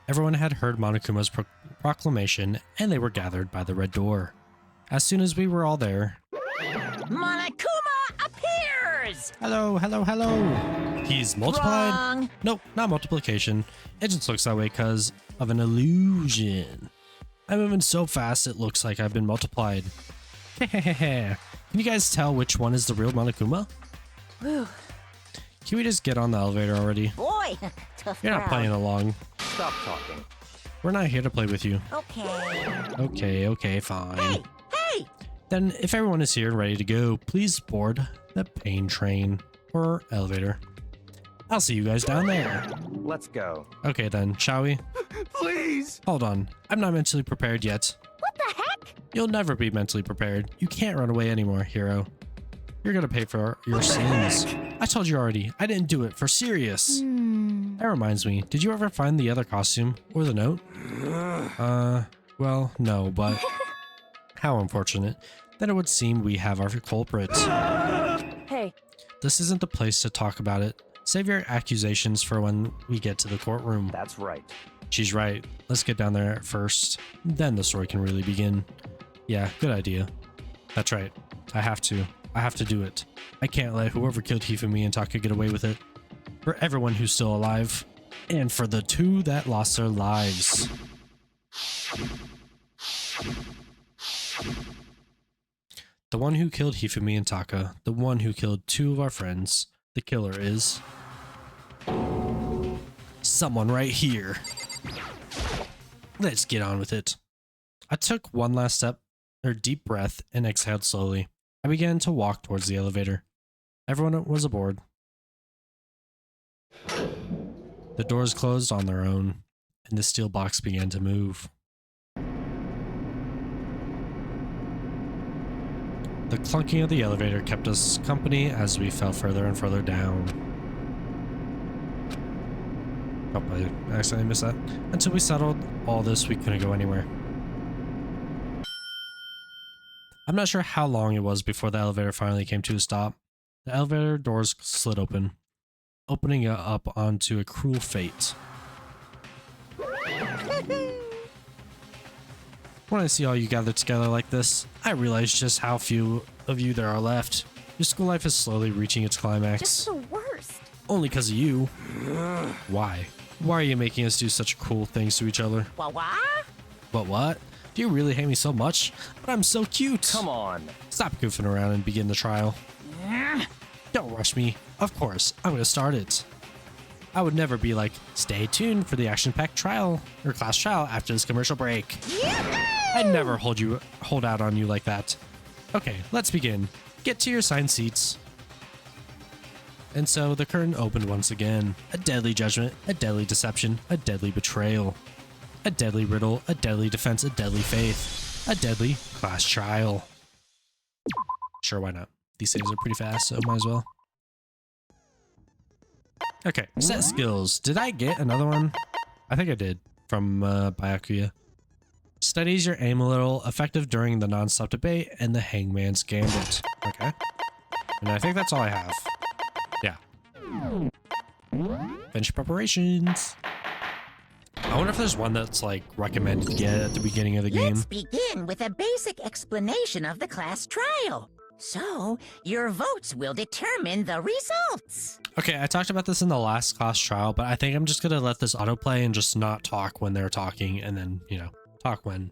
Everyone had heard Monokuma's proclamation, and they were gathered by the red door. As soon as we were all there... Monokuma appears! Hello, hello, hello! He's multiplied? Wrong. Nope, not multiplication. It just looks that way because of an illusion. I'm moving so fast it looks like I've been multiplied. Can you guys tell which one is the real Monokuma? Whew. Can we just get on the elevator already? Boy, tough You're not crowd. playing along. Stop talking. We're not here to play with you. Okay. Okay, fine. Hey! Then, if everyone is here and ready to go, please board the pain train or elevator. I'll see you guys down there. Let's go. Okay then, shall we? Please! Hold on, I'm not mentally prepared yet. What the heck? You'll never be mentally prepared. You can't run away anymore, hero. You're gonna pay for your sins. I told you already, I didn't do it for serious. That reminds me, did you ever find the other costume or the note? Well, no, but how unfortunate. Then it would seem we have our culprit. Hey, This isn't the place to talk about it. Save your accusations for when we get to the courtroom. That's right. She's right. Let's get down there first. Then the story can really begin. Yeah, good idea. That's right. I have to do it. I can't let whoever killed Hifumi and Taka get away with it. For everyone who's still alive. And for the two that lost their lives. The one who killed Hifumi and Taka. The one who killed two of our friends. The killer is... someone right here. Let's get on with it. I took one last deep breath and exhaled slowly. I began to walk towards the elevator. Everyone was aboard. The doors closed on their own, and the steel box began to move. The clunking of the elevator kept us company as we fell further and further down. Oh, I accidentally missed that. Until we settled all this, we couldn't go anywhere. I'm not sure how long it was before the elevator finally came to a stop. The elevator doors slid open, opening it up onto a cruel fate. When I see all you gathered together like this, I realize just how few of you there are left. Your school life is slowly reaching its climax. Just the worst. Only because of you. Why? Why are you making us do such cruel things to each other? What? But what? Do you really hate me so much? But I'm so cute. Come on. Stop goofing around and begin the trial. Don't rush me. Of course, I'm going to start it. I would never be like, stay tuned for the action-packed trial or class trial after this commercial break. I'd never hold out on you like that. Okay, let's begin. Get to your assigned seats. And so the curtain opened once again. A deadly judgment, a deadly deception, a deadly betrayal. A deadly riddle, a deadly defense, a deadly faith. A deadly class trial. Sure, why not? These saves are pretty fast, so might as well. Okay, set skills. Did I get another one? I think I did, from Byakuya. Studies your aim a little, effective during the non-stop debate, and the hangman's gambit. Okay. And I think that's all I have. Yeah. Finish preparations. I wonder if there's one that's like recommended to get at the beginning of the game. Let's begin with a basic explanation of the class trial. So, your votes will determine the results. Okay, I talked about this in the last class trial, but I think I'm just gonna let this autoplay and just not talk when they're talking, and then, you know, talk when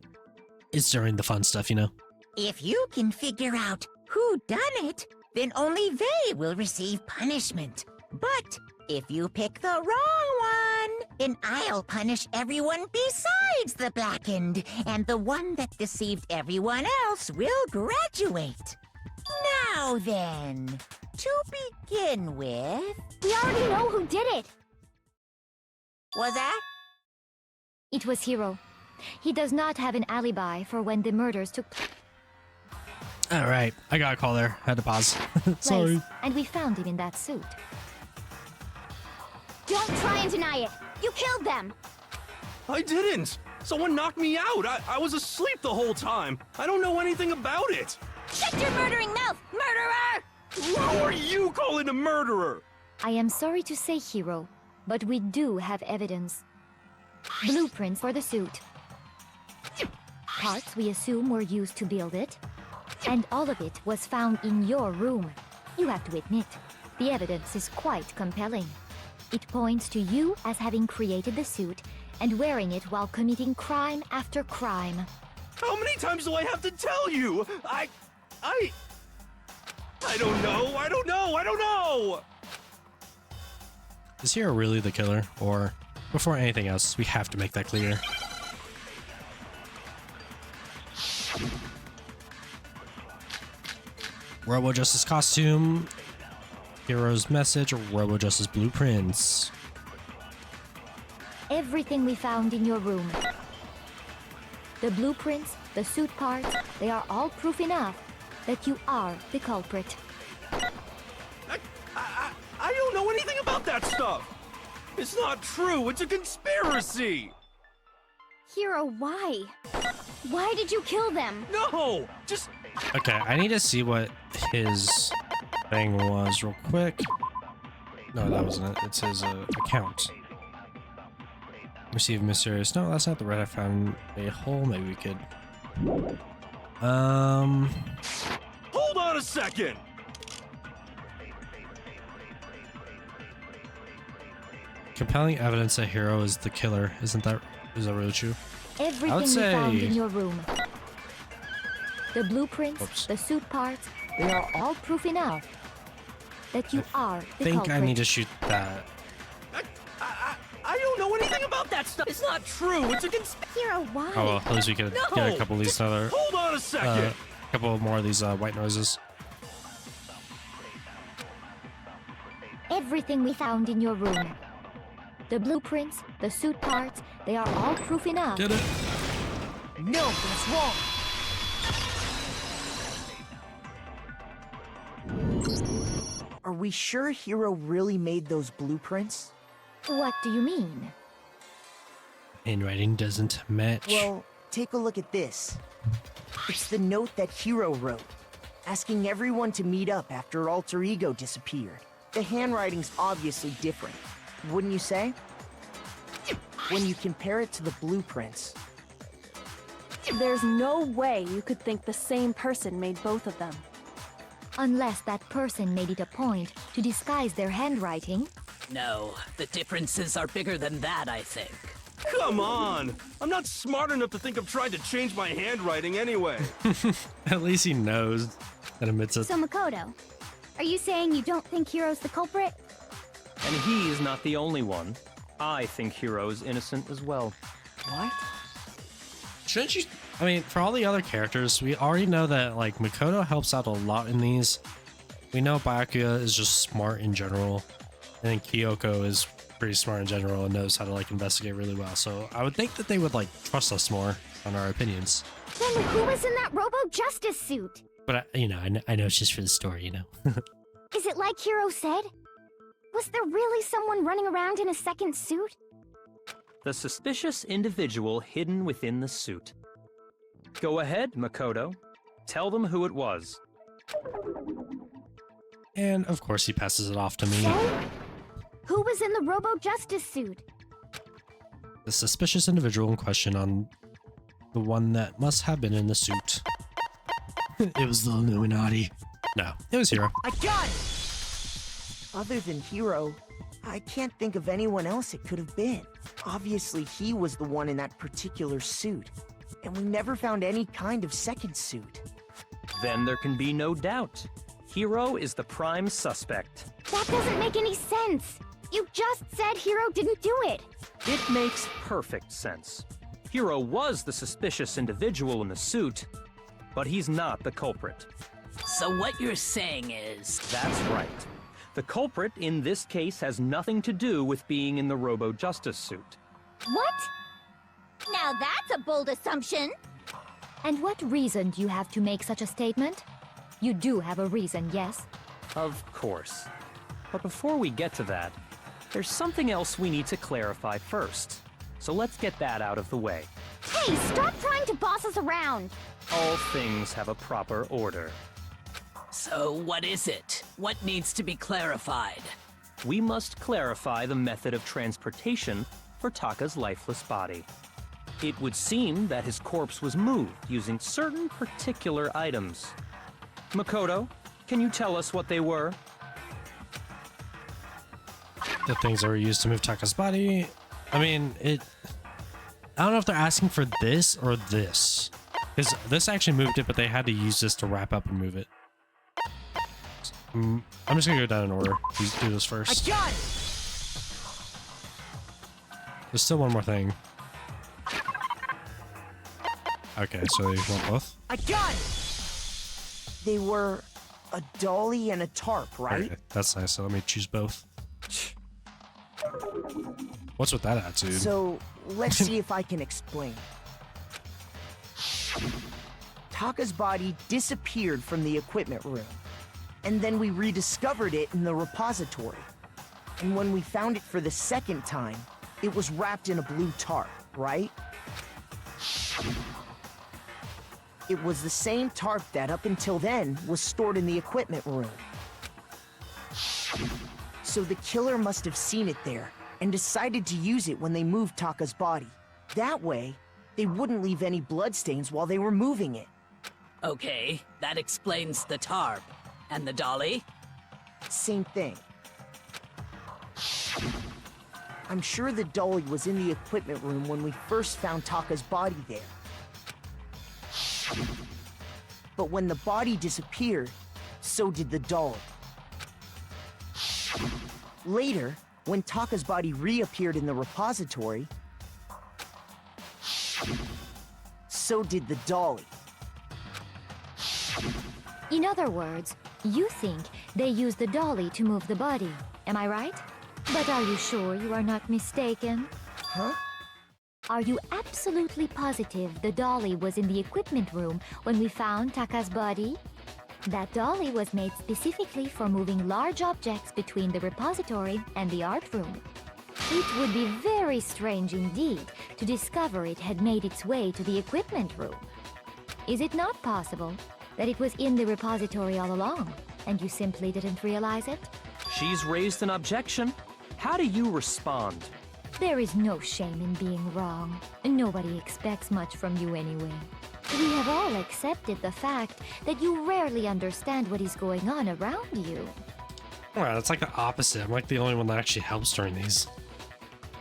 it's during the fun stuff, you know? If you can figure out who done it, then only they will receive punishment. But if you pick the wrong one, then I'll punish everyone besides the blackened, and the one that deceived everyone else will graduate. Now then, to begin with... We already know who did it. Was that? It was Hiro. He does not have an alibi for when the murders took place. All right, I got a call there. Had to pause. Sorry. Place, and we found him in that suit. Don't try and deny it. You killed them. I didn't. Someone knocked me out. I was asleep the whole time. I don't know anything about it. Shut your murdering mouth, murderer! Who are you calling a murderer? I am sorry to say, Hero, but we do have evidence. Blueprints for the suit. Parts we assume were used to build it. And all of it was found in your room. You have to admit, the evidence is quite compelling. It points to you as having created the suit and wearing it while committing crime after crime. How many times do I have to tell you? I don't know. I don't know. Is Hero really the killer? Or, before anything else, we have to make that clear. Robo Justice costume, Hero's message, Robo Justice blueprints. Everything we found in your room. The blueprints, the suit parts, they are all proof enough that you are the culprit. I don't know anything about that stuff. It's not true. It's a conspiracy. Hero, why? Why did you kill them? No, just... Okay, I need to see what his thing was real quick. No, that wasn't it. It's his account. Receive mysterious. No, that's not the red. I found a hole. Maybe we could. Hold on a second. Compelling evidence that Hero is the killer. Is that really true? Everything we found in your room. The blueprints, the suit parts, they are all proof enough that you are the culprit. I think I need to shoot that. I don't know anything about that stuff. It's not true. It's a conspiracy. Hero, why? Oh well, at least we could get a couple of these other. Hold on a second. A couple more of these white noises. Everything we found in your room. The blueprints, the suit parts, they are all proof enough. Get it? No, that's wrong. Are we sure Hero really made those blueprints? What do you mean? Handwriting doesn't match. Well, take a look at this. It's the note that Hero wrote, asking everyone to meet up after Alter Ego disappeared. The handwriting's obviously different, wouldn't you say? When you compare it to the blueprints. There's no way you could think the same person made both of them. Unless that person made it a point to disguise their handwriting. No, the differences are bigger than that, I think. Come on! I'm not smart enough to think of trying to change my handwriting anyway. At least he knows and admits it. So Makoto, are you saying you don't think Hero's the culprit? And he's not the only one. I think Hero's innocent as well. What? Shouldn't you? I mean, for all the other characters, we already know that, like, Makoto helps out a lot in these. We know Byakuya is just smart in general. And then Kyoko is pretty smart in general and knows how to, like, investigate really well. So I would think that they would, like, trust us more on our opinions. Then who was in that Robo-Justice suit? But, I know it's just for the story, you know. Is it like Hero said? Was there really someone running around in a second suit? The suspicious individual hidden within the suit. Go ahead, Makoto. Tell them who it was. And, of course, he passes it off to me. So? Who was in the Robo-Justice suit? The suspicious individual in question on the one that must have been in the suit. It was the Illuminati. No, it was Hero. I got it! Other than Hero, I can't think of anyone else it could have been. Obviously, he was the one in that particular suit. And we never found any kind of second suit. Then there can be no doubt. Hero is the prime suspect. That doesn't make any sense. You just said Hero didn't do it. It makes perfect sense. Hero was the suspicious individual in the suit, but he's not the culprit. So what you're saying is... That's right. The culprit in this case has nothing to do with being in the Robo-Justice suit. What? Now that's a bold assumption. And what reason do you have to make such a statement? You do have a reason, yes? Of course. But before we get to that, there's something else we need to clarify first. So let's get that out of the way. Hey, stop trying to boss us around! All things have a proper order. So what is it? What needs to be clarified? We must clarify the method of transportation for Taka's lifeless body. It would seem that his corpse was moved using certain particular items. Makoto, can you tell us what they were? The things that were used to move Taka's body. I mean, I don't know if they're asking for this or this. Because this actually moved it, but they had to use this to wrap up and move it. I'm just gonna go down in order. Do this first. I got it! There's still one more thing. Okay, so you want both? I got it! They were a dolly and a tarp, right? Okay, that's nice. So let me choose both. What's with that attitude? So, let's see if I can explain. Taka's body disappeared from the equipment room, and then we rediscovered it in the repository. And when we found it for the second time, it was wrapped in a blue tarp, right? It was the same tarp that, up until then, was stored in the equipment room. So the killer must have seen it there and decided to use it when they moved Taka's body. That way, they wouldn't leave any bloodstains while they were moving it. Okay, that explains the tarp. And the dolly? Same thing. I'm sure the dolly was in the equipment room when we first found Taka's body there. But when the body disappeared, so did the dolly. Later, when Taka's body reappeared in the repository, so did the dolly. In other words, you think they used the dolly to move the body, am I right? But are you sure you are not mistaken? Huh? Are you absolutely positive the dolly was in the equipment room when we found Taka's body? That dolly was made specifically for moving large objects between the repository and the art room. It would be very strange indeed to discover it had made its way to the equipment room. Is it not possible that it was in the repository all along, and you simply didn't realize it? She's raised an objection. How do you respond? There is no shame in being wrong. Nobody expects much from you anyway. We have all accepted the fact that you rarely understand what is going on around you. Wow, that's like the opposite. I'm like the only one that actually helps during these.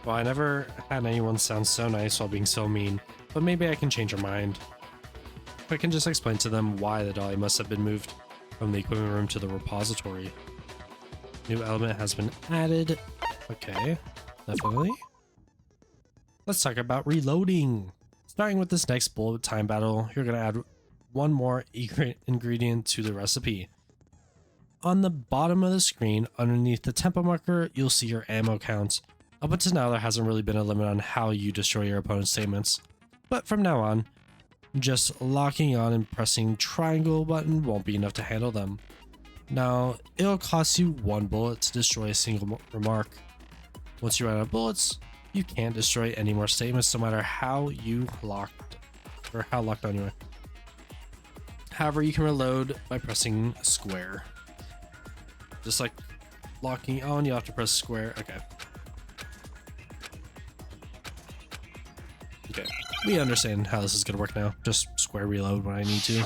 Well, I never had anyone sound so nice while being so mean, but maybe I can change her mind. I can just explain to them why the dolly must have been moved from the equipment room to the repository. New element has been added. Okay, definitely. Let's talk about reloading. Starting with this next bullet time battle, you're going to add one more ingredient to the recipe. On the bottom of the screen, underneath the tempo marker, you'll see your ammo count. Up until now, there hasn't really been a limit on how you destroy your opponent's statements. But from now on, just locking on and pressing triangle button won't be enough to handle them. Now, it'll cost you 1 bullet to destroy a single remark. Once you run out of bullets, you can't destroy any more statements no matter how locked on you are. However, you can reload by pressing square. Just like locking on, you have to press square. Okay. Okay. We understand how this is gonna work now. Just square reload when I need to.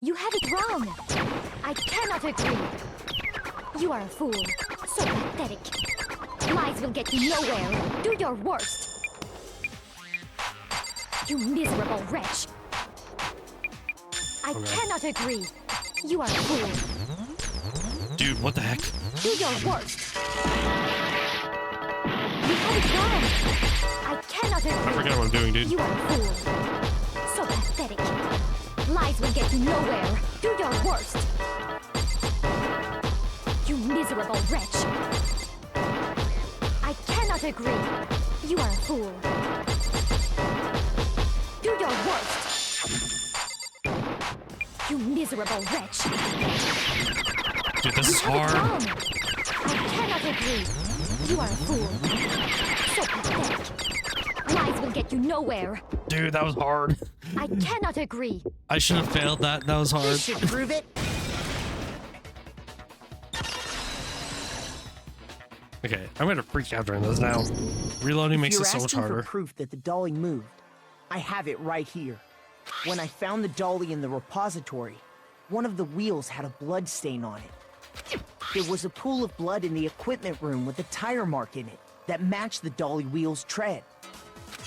You have it wrong! I cannot agree! You are a fool. So pathetic. Lies will get you nowhere. Do your worst. You miserable wretch. I cannot agree. You are a fool. Dude, what the heck? Do your worst. You have it wrong. I cannot agree. I forgot what I'm doing, dude. You are a fool. So pathetic. Lies will get you nowhere. Do your worst. You miserable wretch. I cannot agree. You are a fool. Do your worst. You miserable wretch! Dude, this is You have it hard. wrong. I cannot agree. You are a fool. So pathetic. Lies will get you nowhere. Dude, that was hard. I cannot agree. I should have failed that. That was hard. This should prove it. Okay, I'm gonna freak out during this now. Reloading makes If it you're so much asking harder. for proof that the dolly moved, I have it right here. When I found the dolly in the repository, one of the wheels had a blood stain on it. There was a pool of blood in the equipment room with a tire mark in it that matched the dolly wheel's tread.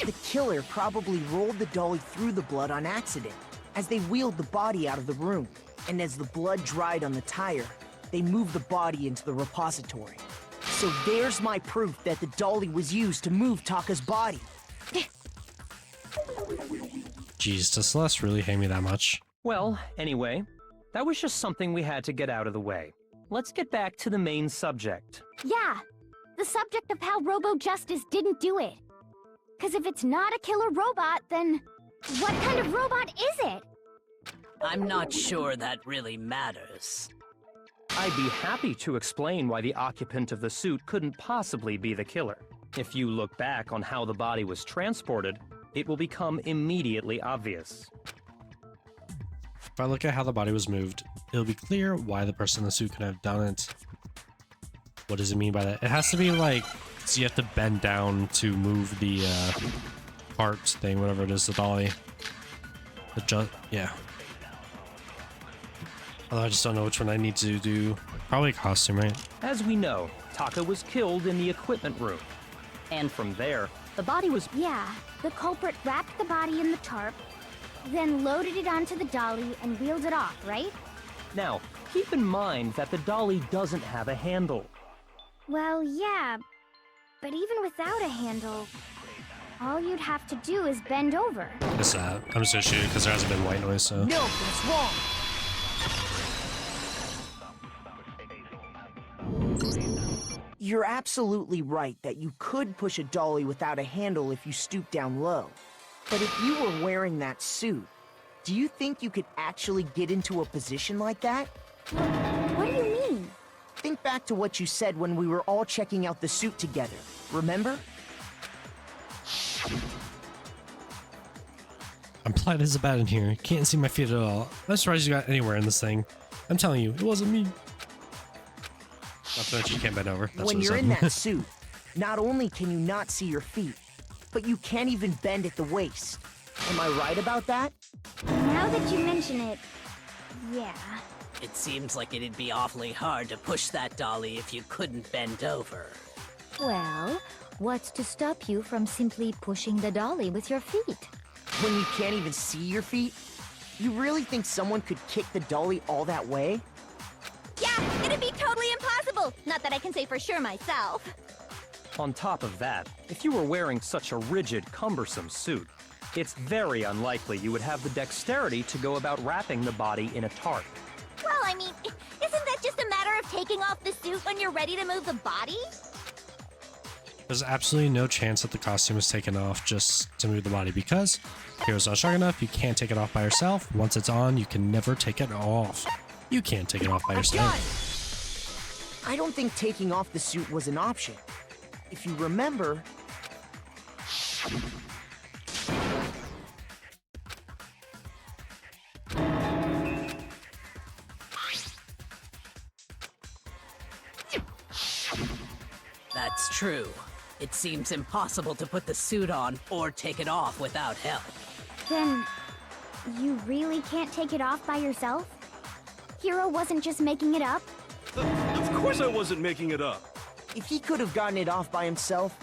The killer probably rolled the dolly through the blood on accident as they wheeled the body out of the room. And as the blood dried on the tire, they moved the body into the repository. So there's my proof that the dolly was used to move Taka's body. Jeez, does Celeste really hate me that much? Well, anyway, that was just something we had to get out of the way. Let's get back to the main subject. Yeah, the subject of how Robo Justice didn't do it. Because if it's not a killer robot, then what kind of robot is it? I'm not sure that really matters. I'd be happy to explain why the occupant of the suit couldn't possibly be the killer. If you look back on how the body was transported, it will become immediately obvious. If I look at how the body was moved, it'll be clear why the person in the suit could have done it. What does it mean by that? It has to be like, so you have to bend down to move the heart thing, whatever it is, the dolly. Yeah. Although I just don't know which one I need to do. Probably a costume, right? As we know, Taka was killed in the equipment room. And from there, the body was... Yeah, the culprit wrapped the body in the tarp, then loaded it onto the dolly and wheeled it off, right? Now, keep in mind that the dolly doesn't have a handle. Well, yeah, but even without a handle, all you'd have to do is bend over. It's that. I'm just gonna shoot it because there hasn't been white noise, so. No, that's wrong. You're absolutely right that you could push a dolly without a handle if you stoop down low. But if you were wearing that suit, do you think you could actually get into a position like that? What do you mean? Think back to what you said when we were all checking out the suit together, remember? I'm blind as a bat in here. Can't see my feet at all. I'm surprised you got anywhere in this thing. I'm telling you, it wasn't me. Not to mention you can't bend over. That's When what it you're said. in that suit, not only can you not see your feet, but you can't even bend at the waist. Am I right about that? Now that you mention it, yeah. It seems like it'd be awfully hard to push that dolly if you couldn't bend over. Well, what's to stop you from simply pushing the dolly with your feet? When you can't even see your feet? You really think someone could kick the dolly all that way? Yeah, it'd be totally impossible. Not that I can say for sure myself. On top of that, if you were wearing such a rigid, cumbersome suit, it's very unlikely you would have the dexterity to go about wrapping the body in a tarp. Well, I mean, isn't that just a matter of taking off the suit when you're ready to move the body? There's absolutely no chance that the costume is taken off just to move the body because Hero's not strong enough, you can't take it off by yourself. Once it's on, you can never take it off. You can't take it off by yourself. I don't think taking off the suit was an option. If you remember... That's true. It seems impossible to put the suit on or take it off without help. Then, you really can't take it off by yourself? Hero wasn't just making it up? Of course I wasn't making it up. If he could have gotten it off by himself,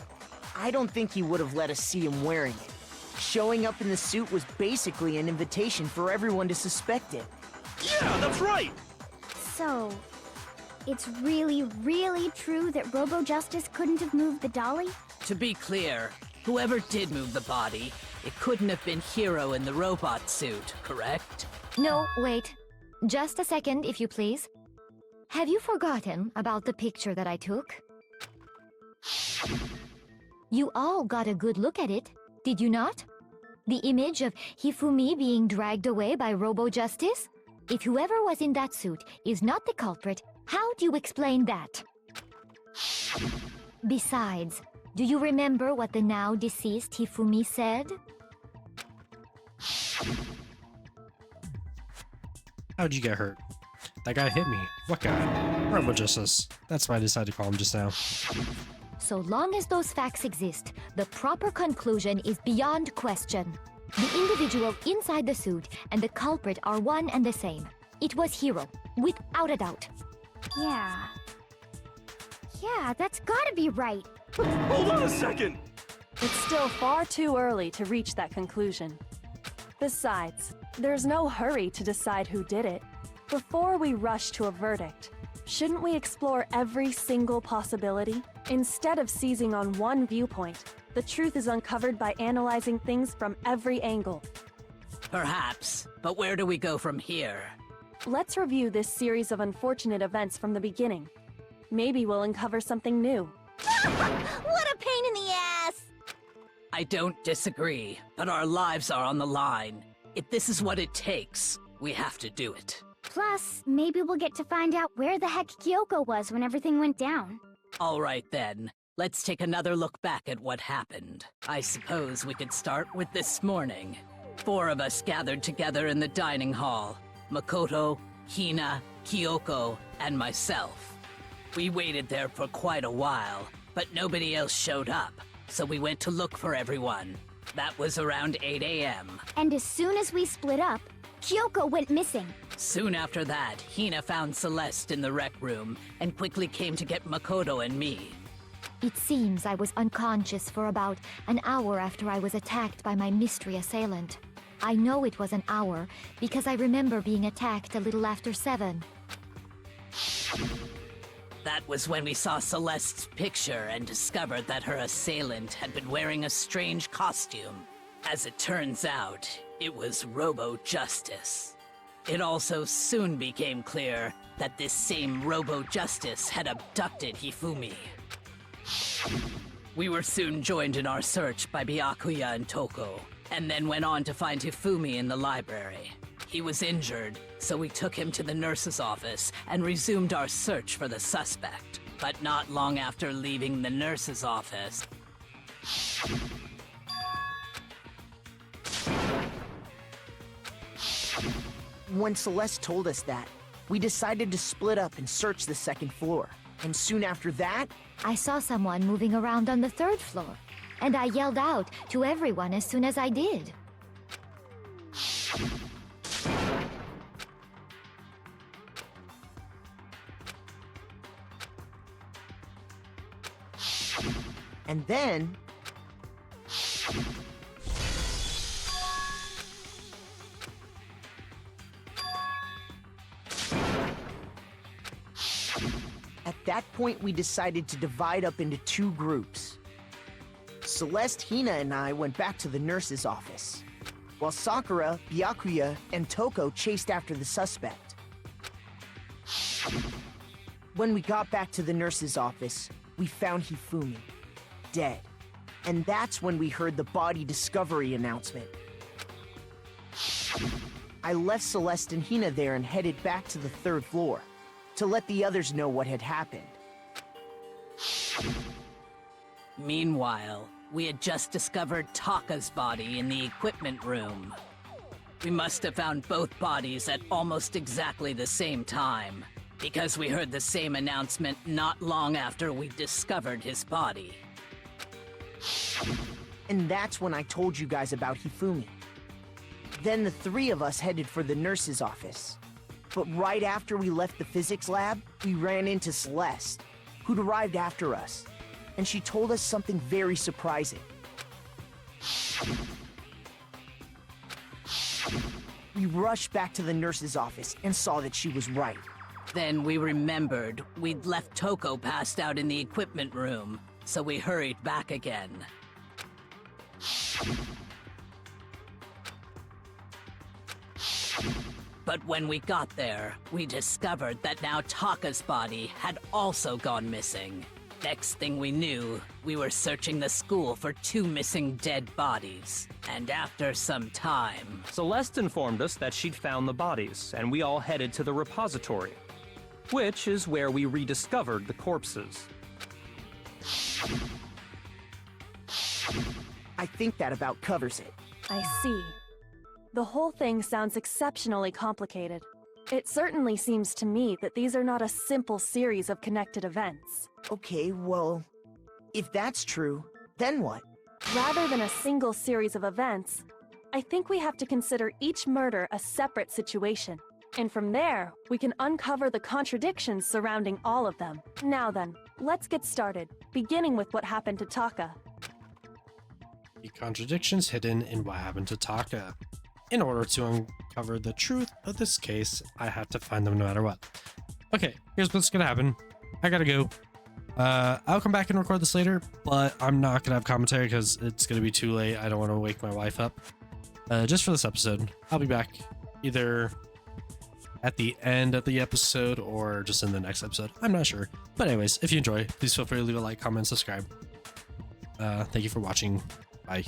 I don't think he would have let us see him wearing it. Showing up in the suit was basically an invitation for everyone to suspect it. Yeah, that's right! So, it's really, really true that Robo Justice couldn't have moved the dolly? To be clear, whoever did move the body, it couldn't have been Hero in the robot suit, correct? No, wait. Just a second, if you please. Have you forgotten about the picture that I took? You all got a good look at it, did you not? The image of Hifumi being dragged away by Robo-Justice? If whoever was in that suit is not the culprit, how do you explain that? Besides, do you remember what the now deceased Hifumi said? How'd you get hurt? That guy hit me. What guy? Robo Justice. That's why I decided to call him just now. So long as those facts exist, the proper conclusion is beyond question. The individual inside the suit and the culprit are one and the same. It was Hiro, without a doubt. Yeah. Yeah, that's gotta be right. Hold on a second! It's still far too early to reach that conclusion. Besides, there's no hurry to decide who did it. Before we rush to a verdict, shouldn't we explore every single possibility? Instead of seizing on one viewpoint, the truth is uncovered by analyzing things from every angle. Perhaps, but where do we go from here? Let's review this series of unfortunate events from the beginning. Maybe we'll uncover something new. What a pain in the ass! I don't disagree, but our lives are on the line. If this is what it takes, we have to do it. Plus, maybe we'll get to find out where the heck Kyoko was when everything went down. All right then, let's take another look back at what happened. I suppose we could start with this morning. 4 of us gathered together in the dining hall. Makoto, Hina, Kyoko, and myself. We waited there for quite a while, but nobody else showed up, so we went to look for everyone. That was around 8 a.m. And as soon as we split up, Kyoko went missing. Soon after that, Hina found Celeste in the rec room and quickly came to get Makoto and me. It seems I was unconscious for about an hour after I was attacked by my mystery assailant. I know it was an hour because I remember being attacked a little after 7. That was when we saw Celeste's picture and discovered that her assailant had been wearing a strange costume. As it turns out, it was Robo-Justice. It also soon became clear that this same Robo-Justice had abducted Hifumi. We were soon joined in our search by Byakuya and Toko, and then went on to find Hifumi in the library. He was injured, so we took him to the nurse's office and resumed our search for the suspect. But not long after leaving the nurse's office, When Celeste told us that, we decided to split up and search the second floor. And soon after that, I saw someone moving around on the 3rd floor, and I yelled out to everyone as soon as I did. and then... At that point, we decided to divide up into 2 groups. Celeste, Hina, and I went back to the nurse's office, while Sakura, Byakuya, and Toko chased after the suspect. When we got back to the nurse's office, we found Hifumi, dead. And that's when we heard the body discovery announcement. I left Celeste and Hina there and headed back to the 3rd floor to let the others know what had happened. meanwhile, we had just discovered Taka's body in the equipment room. We must have found both bodies at almost exactly the same time, because we heard the same announcement not long after we discovered his body. And that's when I told you guys about Hifumi. Then the 3 of us headed for the nurse's office. But right after we left the physics lab, we ran into Celeste, who'd arrived after us. And she told us something very surprising. We rushed back to the nurse's office and saw that she was right. Then we remembered we'd left Toko passed out in the equipment room, so we hurried back again. But when we got there, we discovered that now Taka's body had also gone missing. Next thing we knew, we were searching the school for 2 missing dead bodies. And after some time... Celeste informed us that she'd found the bodies, and we all headed to the repository, which is where we rediscovered the corpses. I think that about covers it. I see. The whole thing sounds exceptionally complicated. It certainly seems to me that these are not a simple series of connected events. Okay, well, if that's true, then what? Rather than a single series of events, I think we have to consider each murder a separate situation. And from there, we can uncover the contradictions surrounding all of them. Now then, let's get started, beginning with what happened to Taka. The contradictions hidden in what happened to Taka. In order to uncover the truth of this case, I have to find them no matter what. Okay, here's what's gonna happen. I gotta go. I'll come back and record this later, but I'm not gonna have commentary because it's gonna be too late. I don't want to wake my wife up. Just for this episode. I'll be back either at the end of the episode or just in the next episode. I'm not sure. But anyways, if you enjoy, please feel free to leave a like, comment, subscribe. Thank you for watching. Bye.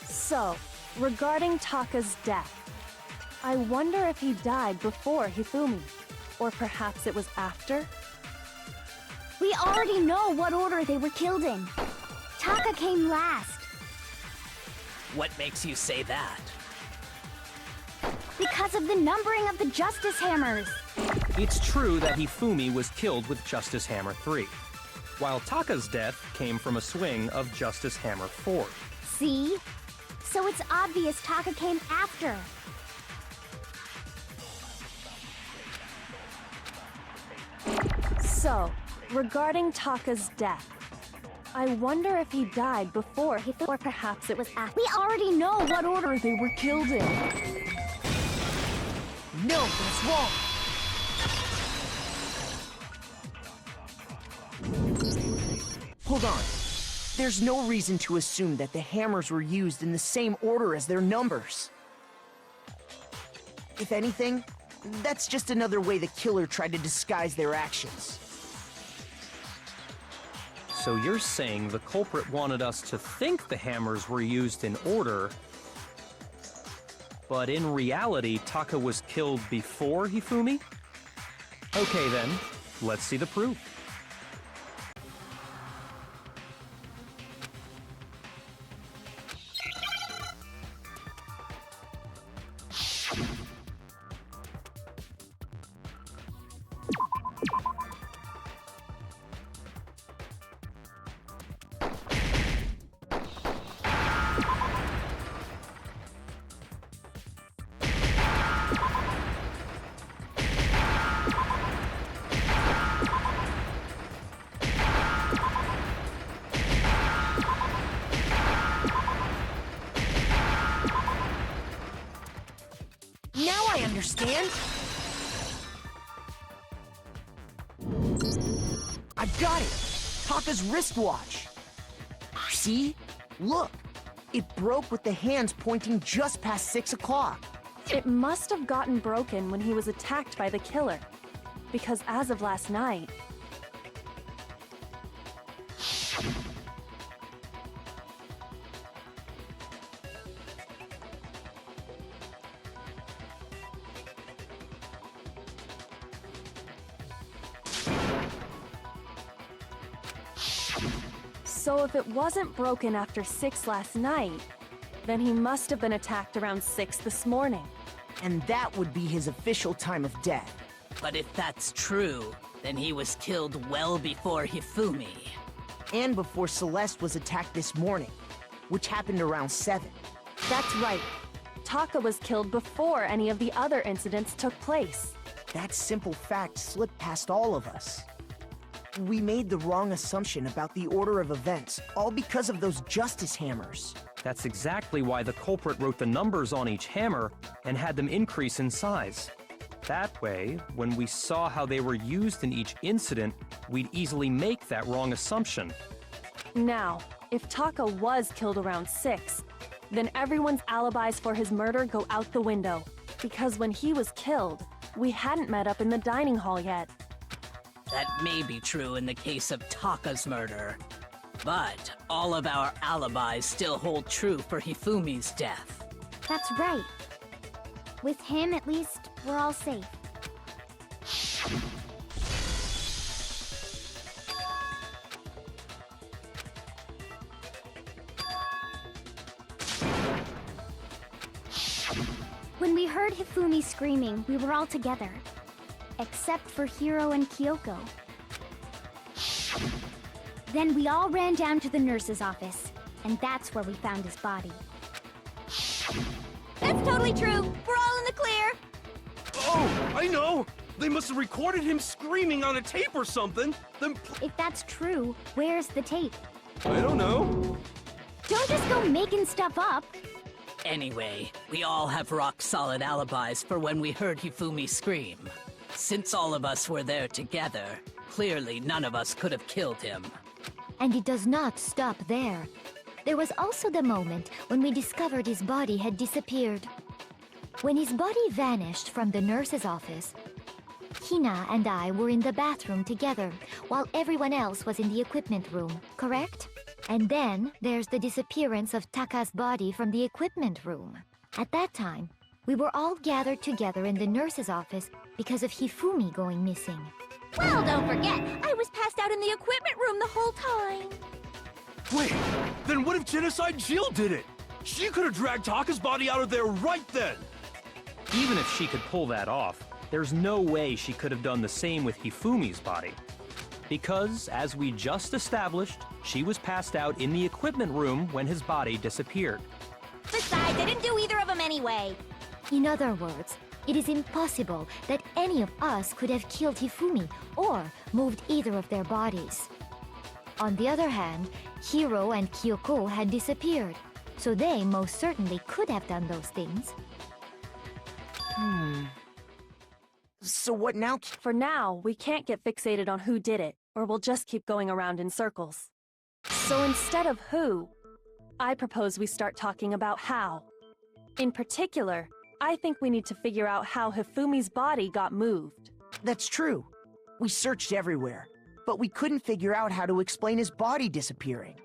So, regarding Taka's death, I wonder if he died before Hifumi, or perhaps it was after? We already know what order they were killed in. Taka came last. What makes you say that? Because of the numbering of the Justice Hammers. It's true that Hifumi was killed with Justice Hammer 3, while Taka's death came from a swing of Justice Hammer 4. See? So it's obvious Taka came after. So, regarding Taka's death, I wonder if he died before Hifumi, or perhaps it was after. We already know what order they were killed in. No, that's wrong. Hold on. There's no reason to assume that the hammers were used in the same order as their numbers. If anything, that's just another way the killer tried to disguise their actions. So you're saying the culprit wanted us to think the hammers were used in order, but in reality, Taka was killed before Hifumi? Okay then, let's see the proof. Now I understand. I've got it. Taka's wristwatch. See? Look. It broke with the hands pointing just past 6 o'clock. It must have gotten broken when he was attacked by the killer, because as of last night, so if it wasn't broken after 6 last night, then he must have been attacked around 6 this morning. And that would be his official time of death. But if that's true, then he was killed well before Hifumi. And before Celeste was attacked this morning, which happened around 7. That's right. Taka was killed before any of the other incidents took place. That simple fact slipped past all of us. We made the wrong assumption about the order of events, all because of those justice hammers. That's exactly why the culprit wrote the numbers on each hammer and had them increase in size. That way, when we saw how they were used in each incident, we'd easily make that wrong assumption. Now, if Taka was killed around 6, then everyone's alibis for his murder go out the window. Because when he was killed, we hadn't met up in the dining hall yet. That may be true in the case of Taka's murder. But all of our alibis still hold true for Hifumi's death. That's right. With him, at least, we're all safe. When we heard Hifumi screaming, we were all together. Except for Hiro and Kyoko. Then we all ran down to the nurse's office, and that's where we found his body. That's totally true. We're all in the clear. Oh, I know! They must have recorded him screaming on a tape or something. Then If that's true, where's the tape? I don't know. Don't just go making stuff up. Anyway, we all have rock-solid alibis for when we heard Hifumi scream. Since all of us were there together, clearly none of us could have killed him. And it does not stop there. There was also the moment when we discovered his body had disappeared. When his body vanished from the nurse's office, Hina and I were in the bathroom together, while everyone else was in the equipment room, correct? And then there's the disappearance of Taka's body from the equipment room. At that time, we were all gathered together in the nurse's office because of Hifumi going missing. Well, don't forget, I was passed out in the equipment room the whole time. Wait, then what if Genocide Jill did it? She could have dragged Taka's body out of there right then. Even if she could pull that off, there's no way she could have done the same with Hifumi's body. Because, as we just established, she was passed out in the equipment room when his body disappeared. Besides, I didn't do either of them anyway. In other words, it is impossible that any of us could have killed Hifumi or moved either of their bodies. On the other hand, Hiro and Kyoko had disappeared, so they most certainly could have done those things. So what now? For now, we can't get fixated on who did it, or we'll just keep going around in circles. So instead of who, I propose we start talking about how. In particular, I think we need to figure out how Hifumi's body got moved. That's true. We searched everywhere, but we couldn't figure out how to explain his body disappearing.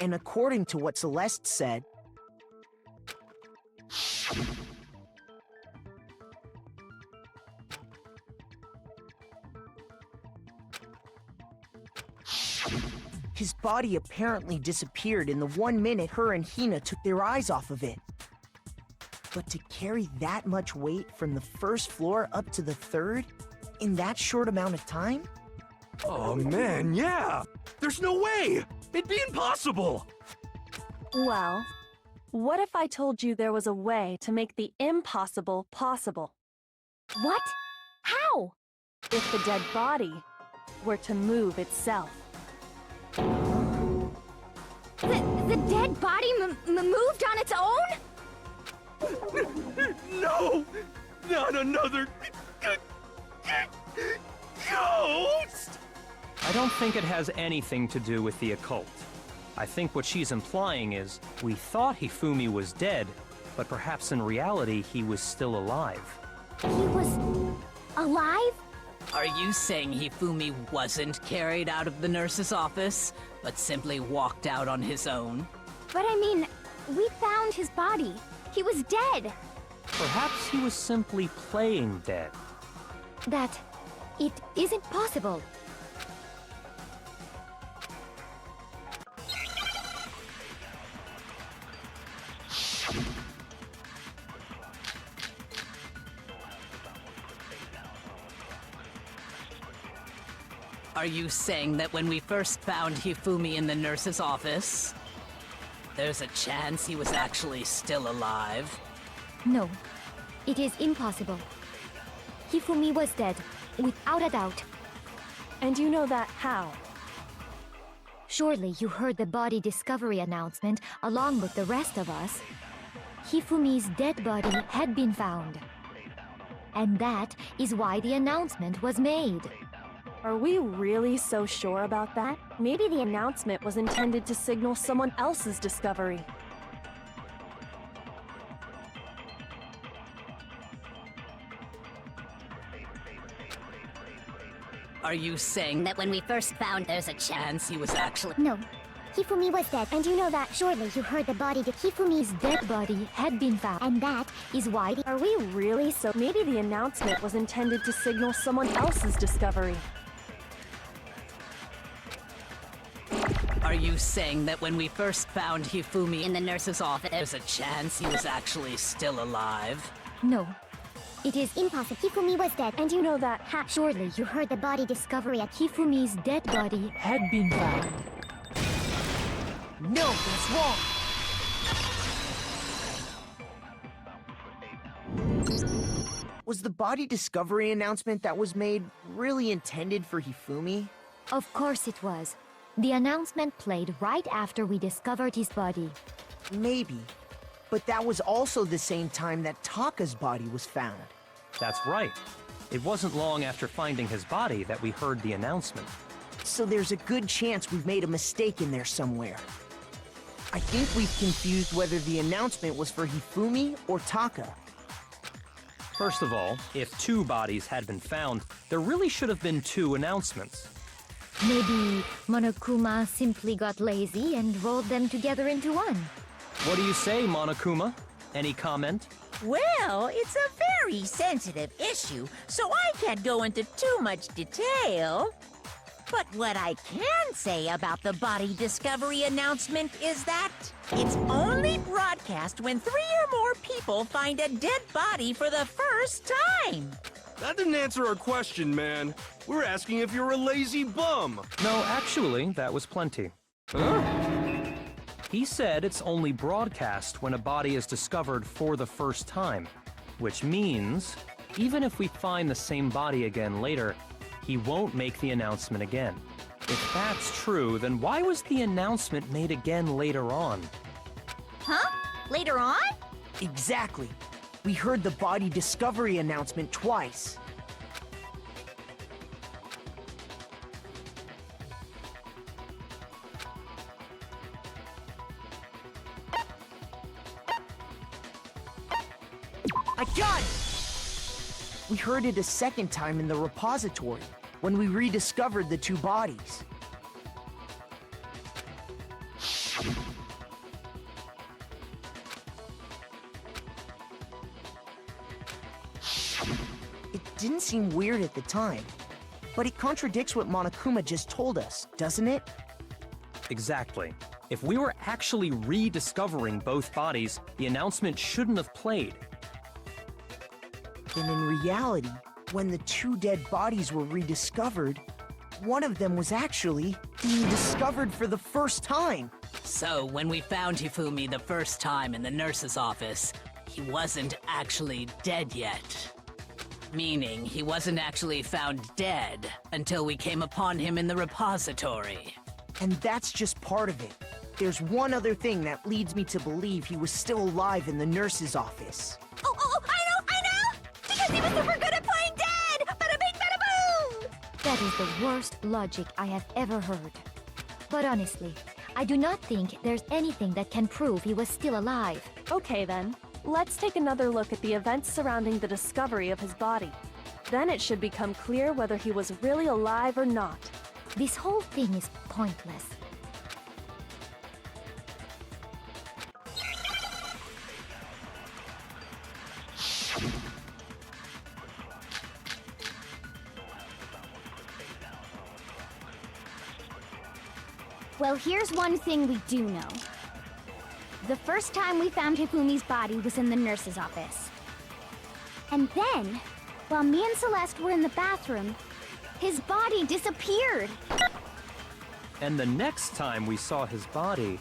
And according to what Celeste said, his body apparently disappeared in the 1 minute her and Hina took their eyes off of it. But to carry that much weight from the first floor up to the 3rd in that short amount of time? Oh man, yeah! There's no way! It'd be impossible! Well, what if I told you there was a way to make the impossible possible? What? How? If the dead body were to move itself. The dead body moved on its own? No! Not another ghost! I don't think it has anything to do with the occult. I think what she's implying is, we thought Hifumi was dead, but perhaps in reality he was still alive. He was alive? Are you saying Hifumi wasn't carried out of the nurse's office, but simply walked out on his own? But I mean, we found his body. He was dead. Perhaps he was simply playing dead. That it isn't possible. Are you saying that when we first found Hifumi in the nurse's office, there's a chance he was actually still alive? No, it is impossible. Hifumi was dead, without a doubt. And you know that how? Surely you heard the body discovery announcement along with the rest of us. Hifumi's dead body had been found. And that is why the announcement was made. Are we really so sure about that? Maybe the announcement was intended to signal someone else's discovery. Are you saying that when we first found there's a chance he was actually... No. Hifumi was dead, and you know that. Surely you heard the body that Hifumi's dead body had been found, and that is why Are we really so... Maybe the announcement was intended to signal someone else's discovery. Are you saying that when we first found Hifumi in the nurse's office, there's a chance he was actually still alive? No. It is impossible. Hifumi was dead, and you know that. Surely you heard the body discovery at Hifumi's dead body Had been found. No, that's wrong. Was the body discovery announcement that was made really intended for Hifumi? Of course it was. The announcement played right after we discovered his body. Maybe. But that was also the same time that Taka's body was found. That's right. It wasn't long after finding his body that we heard the announcement. So there's a good chance we've made a mistake in there somewhere. I think we've confused whether the announcement was for Hifumi or Taka. First of all, if 2 bodies had been found, there really should have been 2 announcements. Maybe Monokuma simply got lazy and rolled them together into one. What do you say, Monokuma? Any comment? Well, it's a very sensitive issue, so I can't go into too much detail. But what I can say about the body discovery announcement is that it's only broadcast when 3 or more people find a dead body for the first time. That didn't answer our question, man. We're asking if you're a lazy bum. No, actually, that was plenty. Huh? He said it's only broadcast when a body is discovered for the first time, which means even if we find the same body again later, he won't make the announcement again. If that's true, then why was the announcement made again later on? Huh? Later on? Exactly. We heard the body discovery announcement twice. I got it! We heard it a second time in the repository, when we rediscovered the 2 bodies. It didn't seem weird at the time, but it contradicts what Monokuma just told us, doesn't it? Exactly. If we were actually rediscovering both bodies, the announcement shouldn't have played. Then in reality, when the 2 dead bodies were rediscovered, one of them was actually being discovered for the first time. So, when we found Hifumi the first time in the nurse's office, he wasn't actually dead yet. Meaning, he wasn't actually found dead until we came upon him in the repository. And that's just part of it. There's one other thing that leads me to believe he was still alive in the nurse's office. Oh, I know! Because he was super good at playing dead! Bada bing, bada boom! That is the worst logic I have ever heard. But honestly, I do not think there's anything that can prove he was still alive. Okay then, let's take another look at the events surrounding the discovery of his body. Then it should become clear whether he was really alive or not. This whole thing is pointless. Well, here's one thing we do know. The first time we found Hifumi's body was in the nurse's office. And then, while me and Celeste were in the bathroom, his body disappeared. And the next time we saw his body,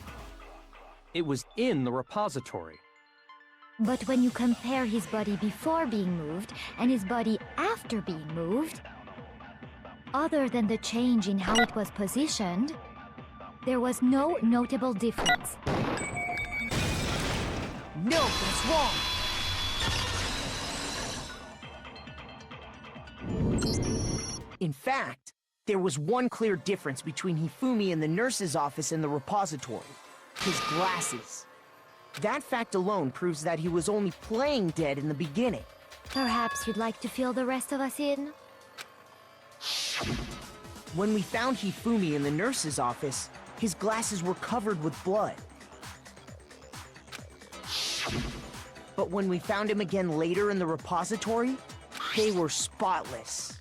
it was in the repository. But when you compare his body before being moved and his body after being moved, other than the change in how it was positioned, there was no notable difference. No, that's wrong! In fact, there was one clear difference between Hifumi in the nurse's office and the repository. His glasses. That fact alone proves that he was only playing dead in the beginning. Perhaps you'd like to fill the rest of us in? When we found Hifumi in the nurse's office, his glasses were covered with blood. But when we found him again later in the repository, they were spotless.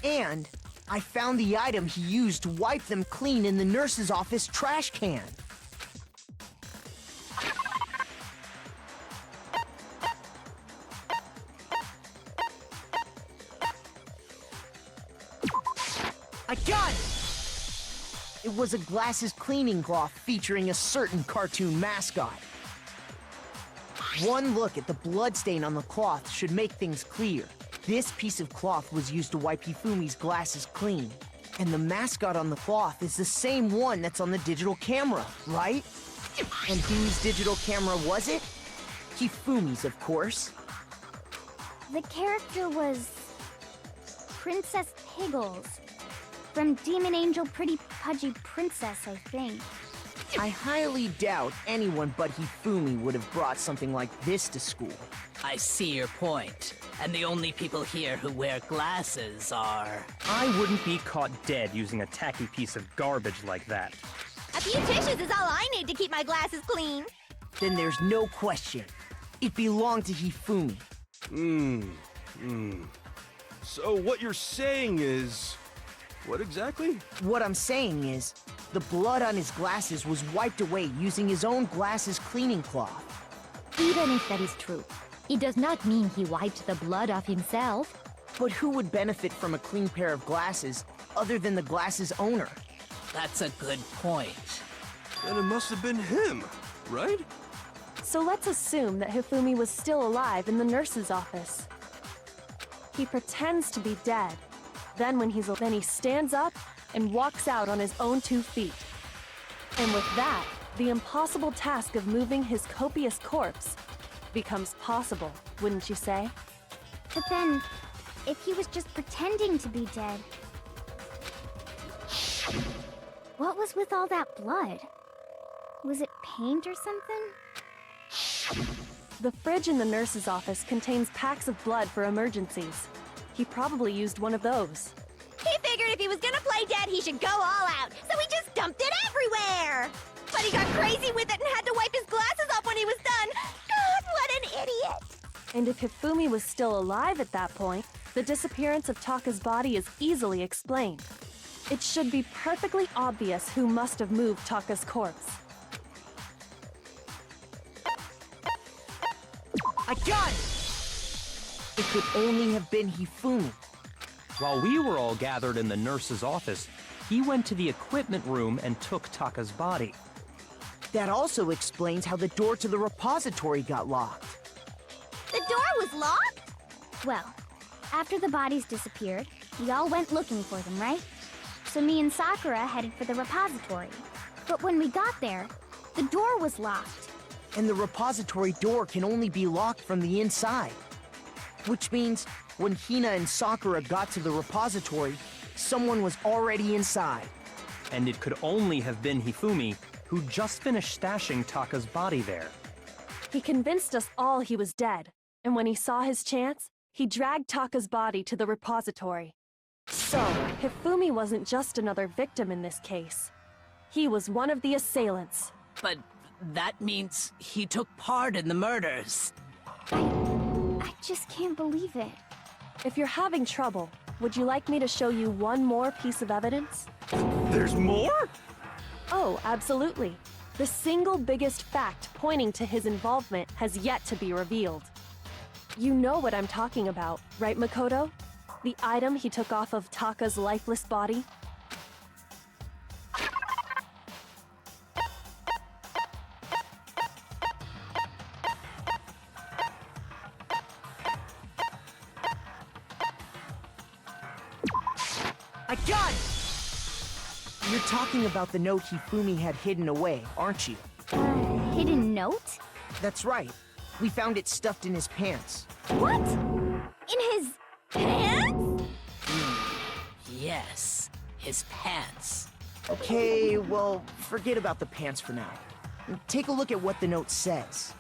And I found the item he used to wipe them clean in the nurse's office trash can. I got it! It was a glasses cleaning cloth featuring a certain cartoon mascot. One look at the bloodstain on the cloth should make things clear. This piece of cloth was used to wipe Hifumi's glasses clean. And the mascot on the cloth is the same one that's on the digital camera, right? And whose digital camera was it? Hifumi's, of course. The character was Princess Piggles. From Demon Angel Pretty Pudgy Princess, I think. I highly doubt anyone but Hifumi would have brought something like this to school. I see your point. And the only people here who wear glasses are... I wouldn't be caught dead using a tacky piece of garbage like that. A few tissues is all I need to keep my glasses clean. Then there's no question. It belonged to Hifumi. So what you're saying is... What exactly? What I'm saying is, the blood on his glasses was wiped away using his own glasses cleaning cloth. Even if that is true, it does not mean he wiped the blood off himself. But who would benefit from a clean pair of glasses other than the glasses owner? That's a good point. Then it must have been him, right? So let's assume that Hifumi was still alive in the nurse's office. He pretends to be dead. Then he stands up and walks out on his own 2 feet. And with that, the impossible task of moving his copious corpse becomes possible, wouldn't you say? But then, if he was just pretending to be dead, what was with all that blood? Was it paint or something? The fridge in the nurse's office contains packs of blood for emergencies. He probably used one of those. He figured if he was gonna play dead, he should go all out, so he just dumped it everywhere! But he got crazy with it and had to wipe his glasses off when he was done! God, what an idiot! And if Hifumi was still alive at that point, the disappearance of Taka's body is easily explained. It should be perfectly obvious who must have moved Taka's corpse. I got it! It could only have been Hifumi. While we were all gathered in the nurse's office, he went to the equipment room and took Taka's body. That also explains how the door to the repository got locked. The door was locked? Well, after the bodies disappeared, we all went looking for them, right? So me and Sakura headed for the repository. But when we got there, the door was locked. And the repository door can only be locked from the inside. Which means, when Hina and Sakura got to the repository, someone was already inside. And it could only have been Hifumi, who just finished stashing Taka's body there. He convinced us all he was dead, and when he saw his chance, he dragged Taka's body to the repository. So, Hifumi wasn't just another victim in this case. He was one of the assailants. But that means he took part in the murders. I just can't believe it. If you're having trouble, would you like me to show you one more piece of evidence? There's more? Oh, absolutely. The single biggest fact pointing to his involvement has yet to be revealed. You know what I'm talking about, right, Makoto? The item he took off of Taka's lifeless body? I got it! You're talking about the note Hifumi had hidden away, aren't you? Hidden note? That's right. We found it stuffed in his pants. What? In his pants? Yes, his pants. Okay, well, forget about the pants for now. Take a look at what the note says.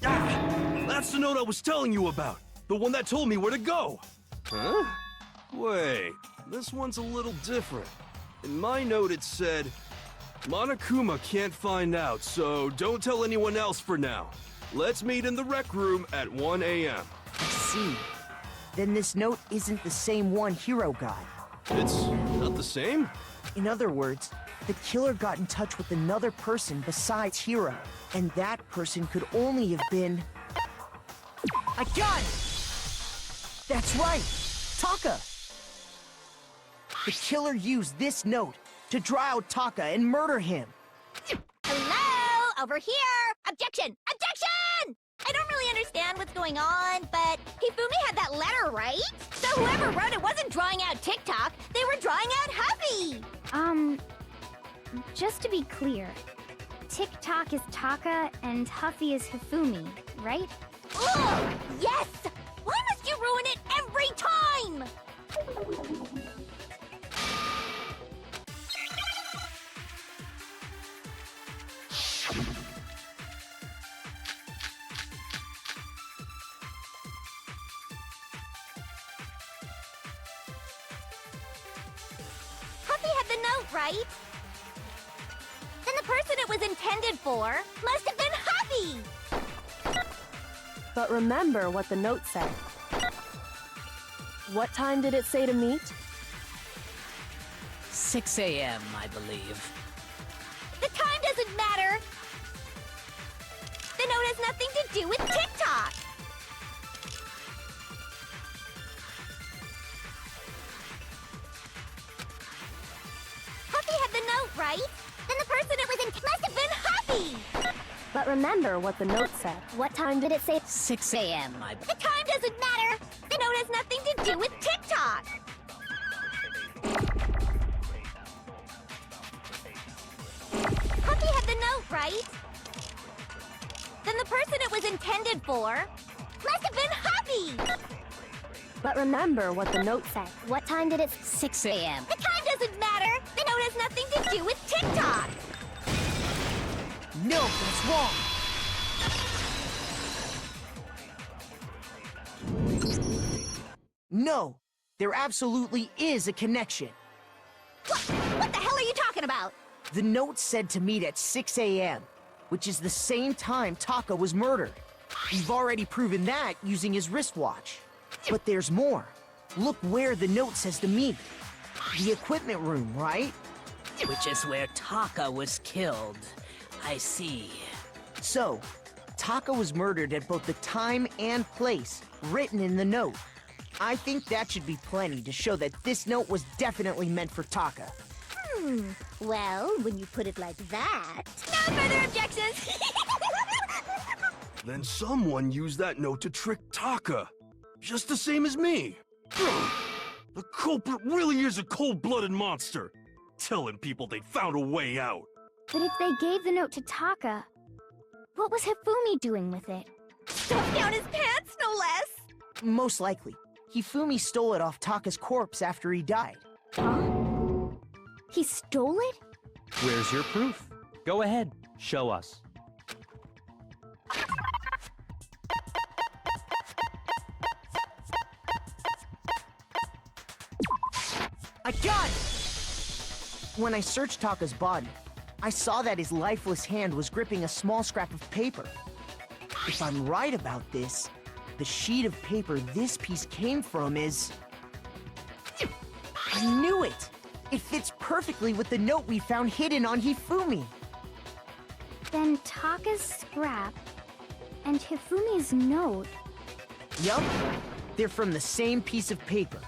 Ah! That's the note I was telling you about! The one that told me where to go! Huh? Wait, this one's a little different. In my note it said, Monokuma can't find out, so don't tell anyone else for now. Let's meet in the rec room at 1 a.m. I see. Then this note isn't the same one Hiro got. It's not the same? In other words, the killer got in touch with another person besides Hiro, and that person could only have been... I got it! That's right! Taka! The killer used this note to draw out Taka and murder him. Hello? Over here! Objection! Objection! I don't really understand what's going on, but Hifumi had that letter, right? So whoever wrote it wasn't drawing out TikTok, they were drawing out Huffy! Just to be clear, TikTok is Taka and Huffy is Hifumi, right? Ugh! Yes! Why must you ruin it every time? Huffy had the note, right? Then the person it was intended for must have been Huffy! But remember what the note said. What time did it say to meet? 6 a.m., I believe. The time doesn't matter! The note has nothing to do with TikTok! Huffy had the note, right? Then the person it was in must have been Huffy! But remember what the note said. What time did it say? 6 a.m., The time doesn't matter! The note has nothing to do with TikTok! Huffy had the note, right? Then the person it was intended for must have been Huffy! But remember what the note said. What time did it? 6 a.m. The time doesn't matter! The note has nothing to do with TikTok! No, that's wrong! No, there absolutely is a connection. What the hell are you talking about? The note said to meet at 6 a.m., which is the same time Taka was murdered. We've already proven that using his wristwatch. But there's more. Look where the note says to meet. The equipment room, right? Which is where Taka was killed. I see. So, Taka was murdered at both the time and place written in the note. I think that should be plenty to show that this note was definitely meant for Taka. Well, when you put it like that... No further objections! Then someone used that note to trick Taka. Just the same as me. Ugh. The culprit really is a cold-blooded monster. Telling people they found a way out. But if they gave the note to Taka, what was Hifumi doing with it? Stuffed down his pants, no less! Most likely. Hifumi stole it off Taka's corpse after he died. Huh? He stole it? Where's your proof? Go ahead, show us. I got it! When I searched Taka's body, I saw that his lifeless hand was gripping a small scrap of paper. If I'm right about this, the sheet of paper this piece came from is... I knew it! It fits perfectly with the note we found hidden on Hifumi. Then Taka's scrap and Hifumi's note. Yup, they're from the same piece of paper.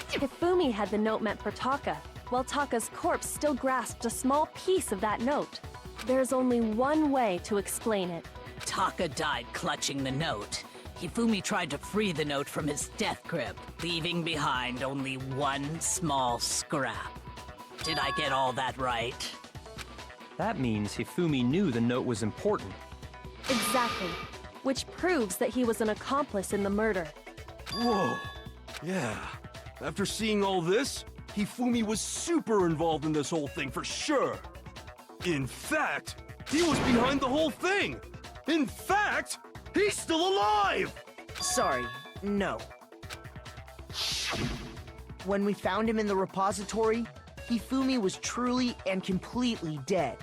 Hifumi had the note meant for Taka, while Taka's corpse still grasped a small piece of that note. There's only one way to explain it. Taka died clutching the note. Hifumi tried to free the note from his death grip, leaving behind only one small scrap. Did I get all that right? That means Hifumi knew the note was important. Exactly. which proves that he was an accomplice in the murder. Whoa. Yeah. After seeing all this, Hifumi was super involved in this whole thing for sure. In fact, he was behind the whole thing. In fact, he's still alive! Sorry, no. When we found him in the repository, Hifumi was truly and completely dead.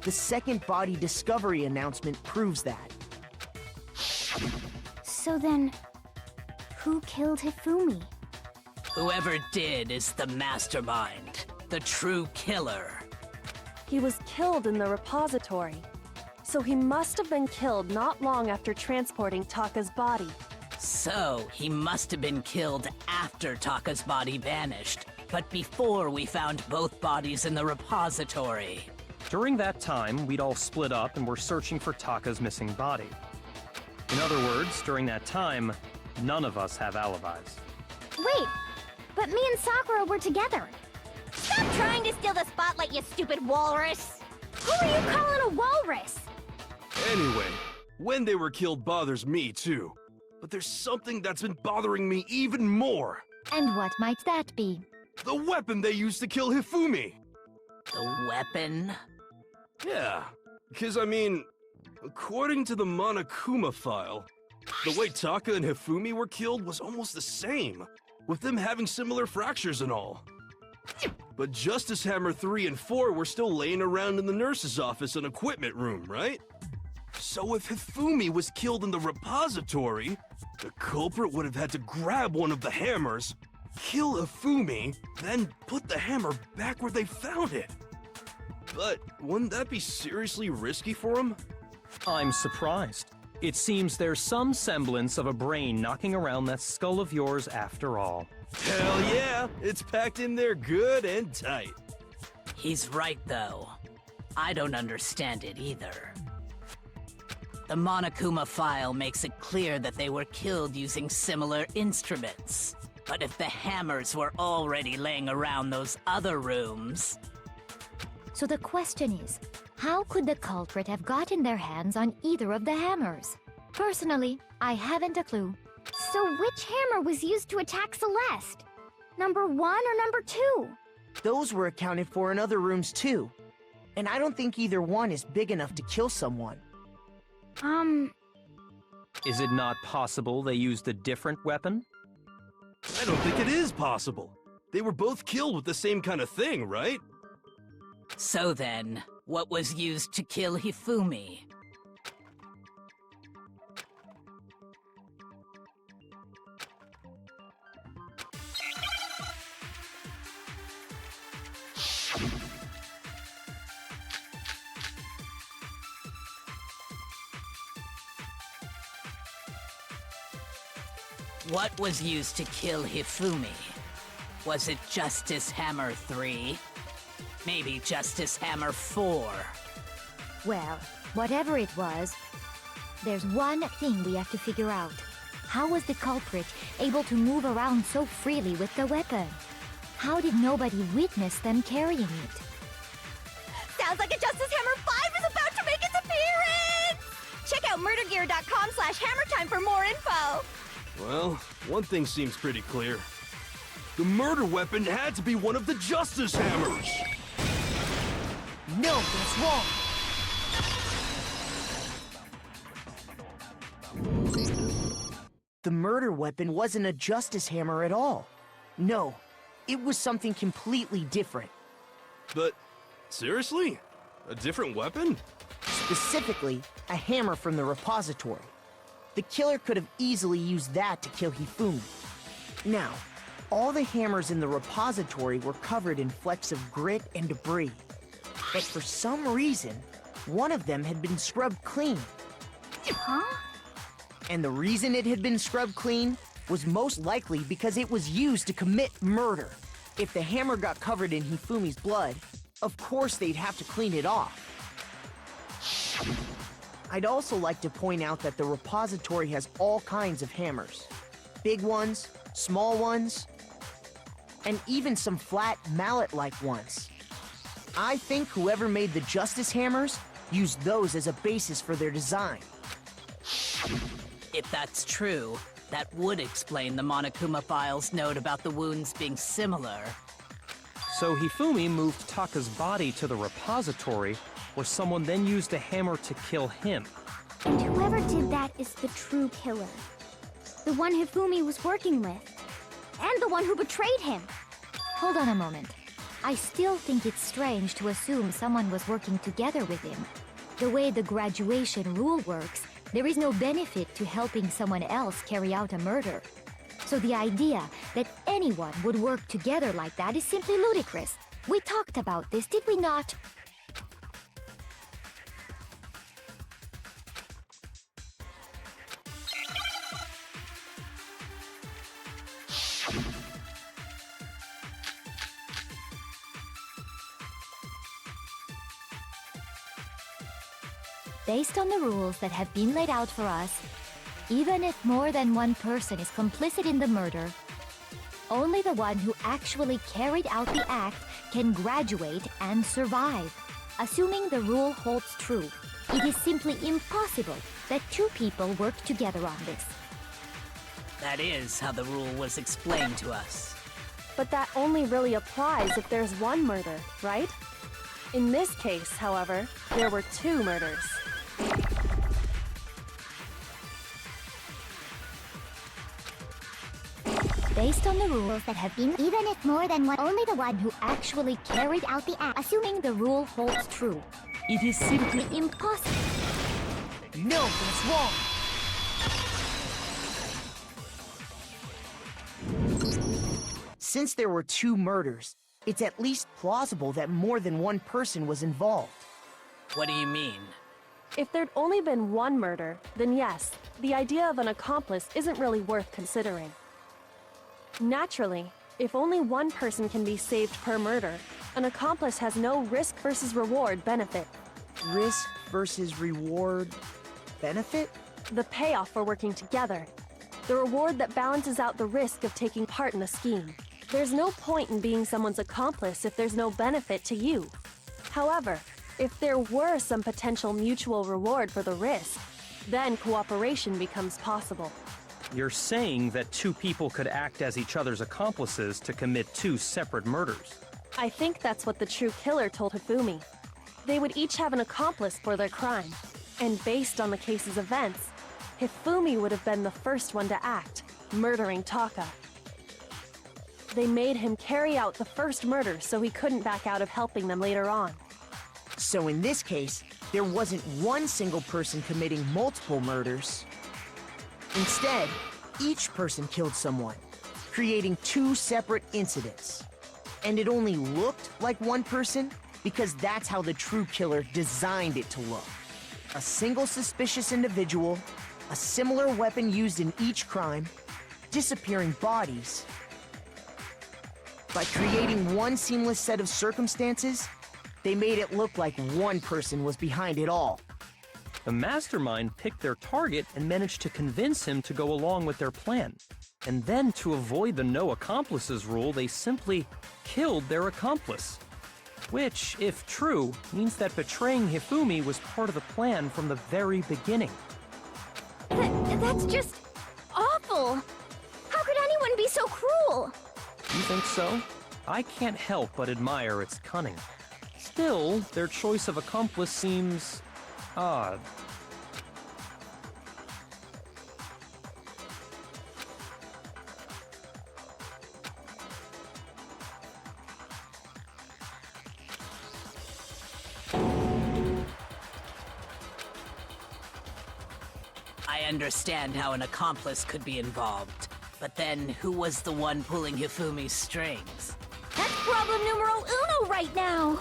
The second body discovery announcement proves that. So then, who killed Hifumi? Whoever did is the mastermind, the true killer. He was killed in the repository, so he must have been killed not long after transporting Taka's body. So, he must have been killed after Taka's body vanished, but before we found both bodies in the repository. During that time, we'd all split up and were searching for Taka's missing body. In other words, during that time, none of us have alibis. Wait, but me and Sakura were together. Stop trying to steal the spotlight, you stupid walrus! Who are you calling a walrus? Anyway, when they were killed bothers me too. But there's something that's been bothering me even more. And what might that be? The weapon they used to kill Hifumi. The weapon? Yeah, because I mean, according to the Monokuma file, the way Taka and Hifumi were killed was almost the same, with them having similar fractures and all. But Justice Hammer 3 and 4 were still laying around in the nurse's office and equipment room, right? So if Hifumi was killed in the repository, the culprit would have had to grab one of the hammers, kill Hifumi, then put the hammer back where they found it. But wouldn't that be seriously risky for him? I'm surprised. It seems there's some semblance of a brain knocking around that skull of yours after all. Hell yeah, it's packed in there good and tight. He's right, though. I don't understand it either. The Monokuma file makes it clear that they were killed using similar instruments. But if the hammers were already laying around those other rooms... So the question is, how could the culprit have gotten their hands on either of the hammers? Personally, I haven't a clue. So which hammer was used to attack Celeste? Number 1 or number 2? Those were accounted for in other rooms too. And I don't think either one is big enough to kill someone. Is it not possible they used a different weapon? I don't think it is possible. They were both killed with the same kind of thing, right? So then, what was used to kill Hifumi? What was used to kill Hifumi? Was it Justice Hammer 3? Maybe Justice Hammer 4? Well, whatever it was, there's one thing we have to figure out. How was the culprit able to move around so freely with the weapon? How did nobody witness them carrying it? Sounds like a Justice Hammer 5 is about to make its appearance! Check out murdergear.com/hammertime for more info! Well, one thing seems pretty clear. The murder weapon had to be one of the Justice Hammers! No, that's wrong! The murder weapon wasn't a Justice Hammer at all. No, it was something completely different. But, seriously? A different weapon? Specifically, a hammer from the repository. The killer could have easily used that to kill Hifumi. Now, all the hammers in the repository were covered in flecks of grit and debris. But for some reason, one of them had been scrubbed clean. Huh? And the reason it had been scrubbed clean was most likely because it was used to commit murder. If the hammer got covered in Hifumi's blood, of course they'd have to clean it off. I'd also like to point out that the repository has all kinds of hammers. Big ones, small ones, and even some flat mallet-like ones. I think whoever made the Justice Hammers used those as a basis for their design. If that's true, that would explain the Monokuma file's note about the wounds being similar. So Hifumi moved Taka's body to the repository, where someone then used a hammer to kill him. And whoever did that is the true killer. The one Hifumi was working with. And the one who betrayed him. Hold on a moment. I still think it's strange to assume someone was working together with him. The way the graduation rule works, there is no benefit to helping someone else carry out a murder. So the idea that anyone would work together like that is simply ludicrous. We talked about this, did we not? Based on the rules that have been laid out for us, even if more than one person is complicit in the murder, only the one who actually carried out the act can graduate and survive. Assuming the rule holds true, it is simply impossible that two people work together on this. That is how the rule was explained to us. But that only really applies if there's one murder, right? In this case, however, there were two murders. Based on the rules that have been, even if more than one, only the one who actually carried out the act, assuming the rule holds true, it is simply impossible. No, that's wrong! Since there were two murders, it's at least plausible that more than one person was involved. What do you mean? If there'd only been one murder, then yes, the idea of an accomplice isn't really worth considering. Naturally, if only one person can be saved per murder, an accomplice has no risk versus reward benefit. Risk versus reward benefit? The payoff for working together. The reward that balances out the risk of taking part in a scheme. There's no point in being someone's accomplice if there's no benefit to you. However, if there were some potential mutual reward for the risk, then cooperation becomes possible. You're saying that two people could act as each other's accomplices to commit two separate murders. I think that's what the true killer told Hifumi. They would each have an accomplice for their crime. And based on the case's events, Hifumi would have been the first one to act, murdering Taka. They made him carry out the first murder so he couldn't back out of helping them later on. So in this case, there wasn't one single person committing multiple murders. Instead, each person killed someone, creating two separate incidents. And it only looked like one person because that's how the true killer designed it to look. A single suspicious individual, a similar weapon used in each crime, disappearing bodies. By creating one seamless set of circumstances, they made it look like one person was behind it all. The mastermind picked their target and managed to convince him to go along with their plan. And then, to avoid the no accomplices rule, they simply killed their accomplice. Which, if true, means that betraying Hifumi was part of the plan from the very beginning. That's just awful! How could anyone be so cruel? You think so? I can't help but admire its cunning. Still, their choice of accomplice seems odd. I understand how an accomplice could be involved, but then who was the one pulling Hifumi's strings? That's problem numero uno right now!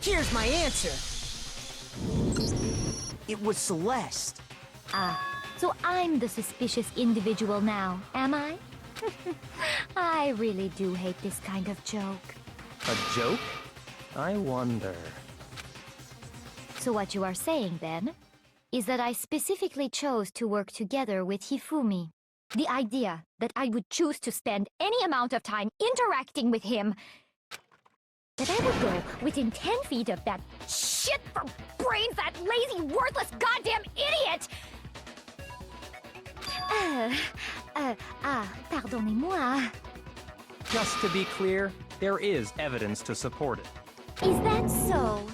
Here's my answer. It was Celeste. Ah, so I'm the suspicious individual now, am I? I really do hate this kind of joke. A joke? I wonder. So what you are saying, then, is that I specifically chose to work together with Hifumi. The idea that I would choose to spend any amount of time interacting with him, that I would go within 10 feet of that shit for brains, that lazy, worthless goddamn idiot! Pardonnez-moi. Just to be clear, there is evidence to support it. Is that so?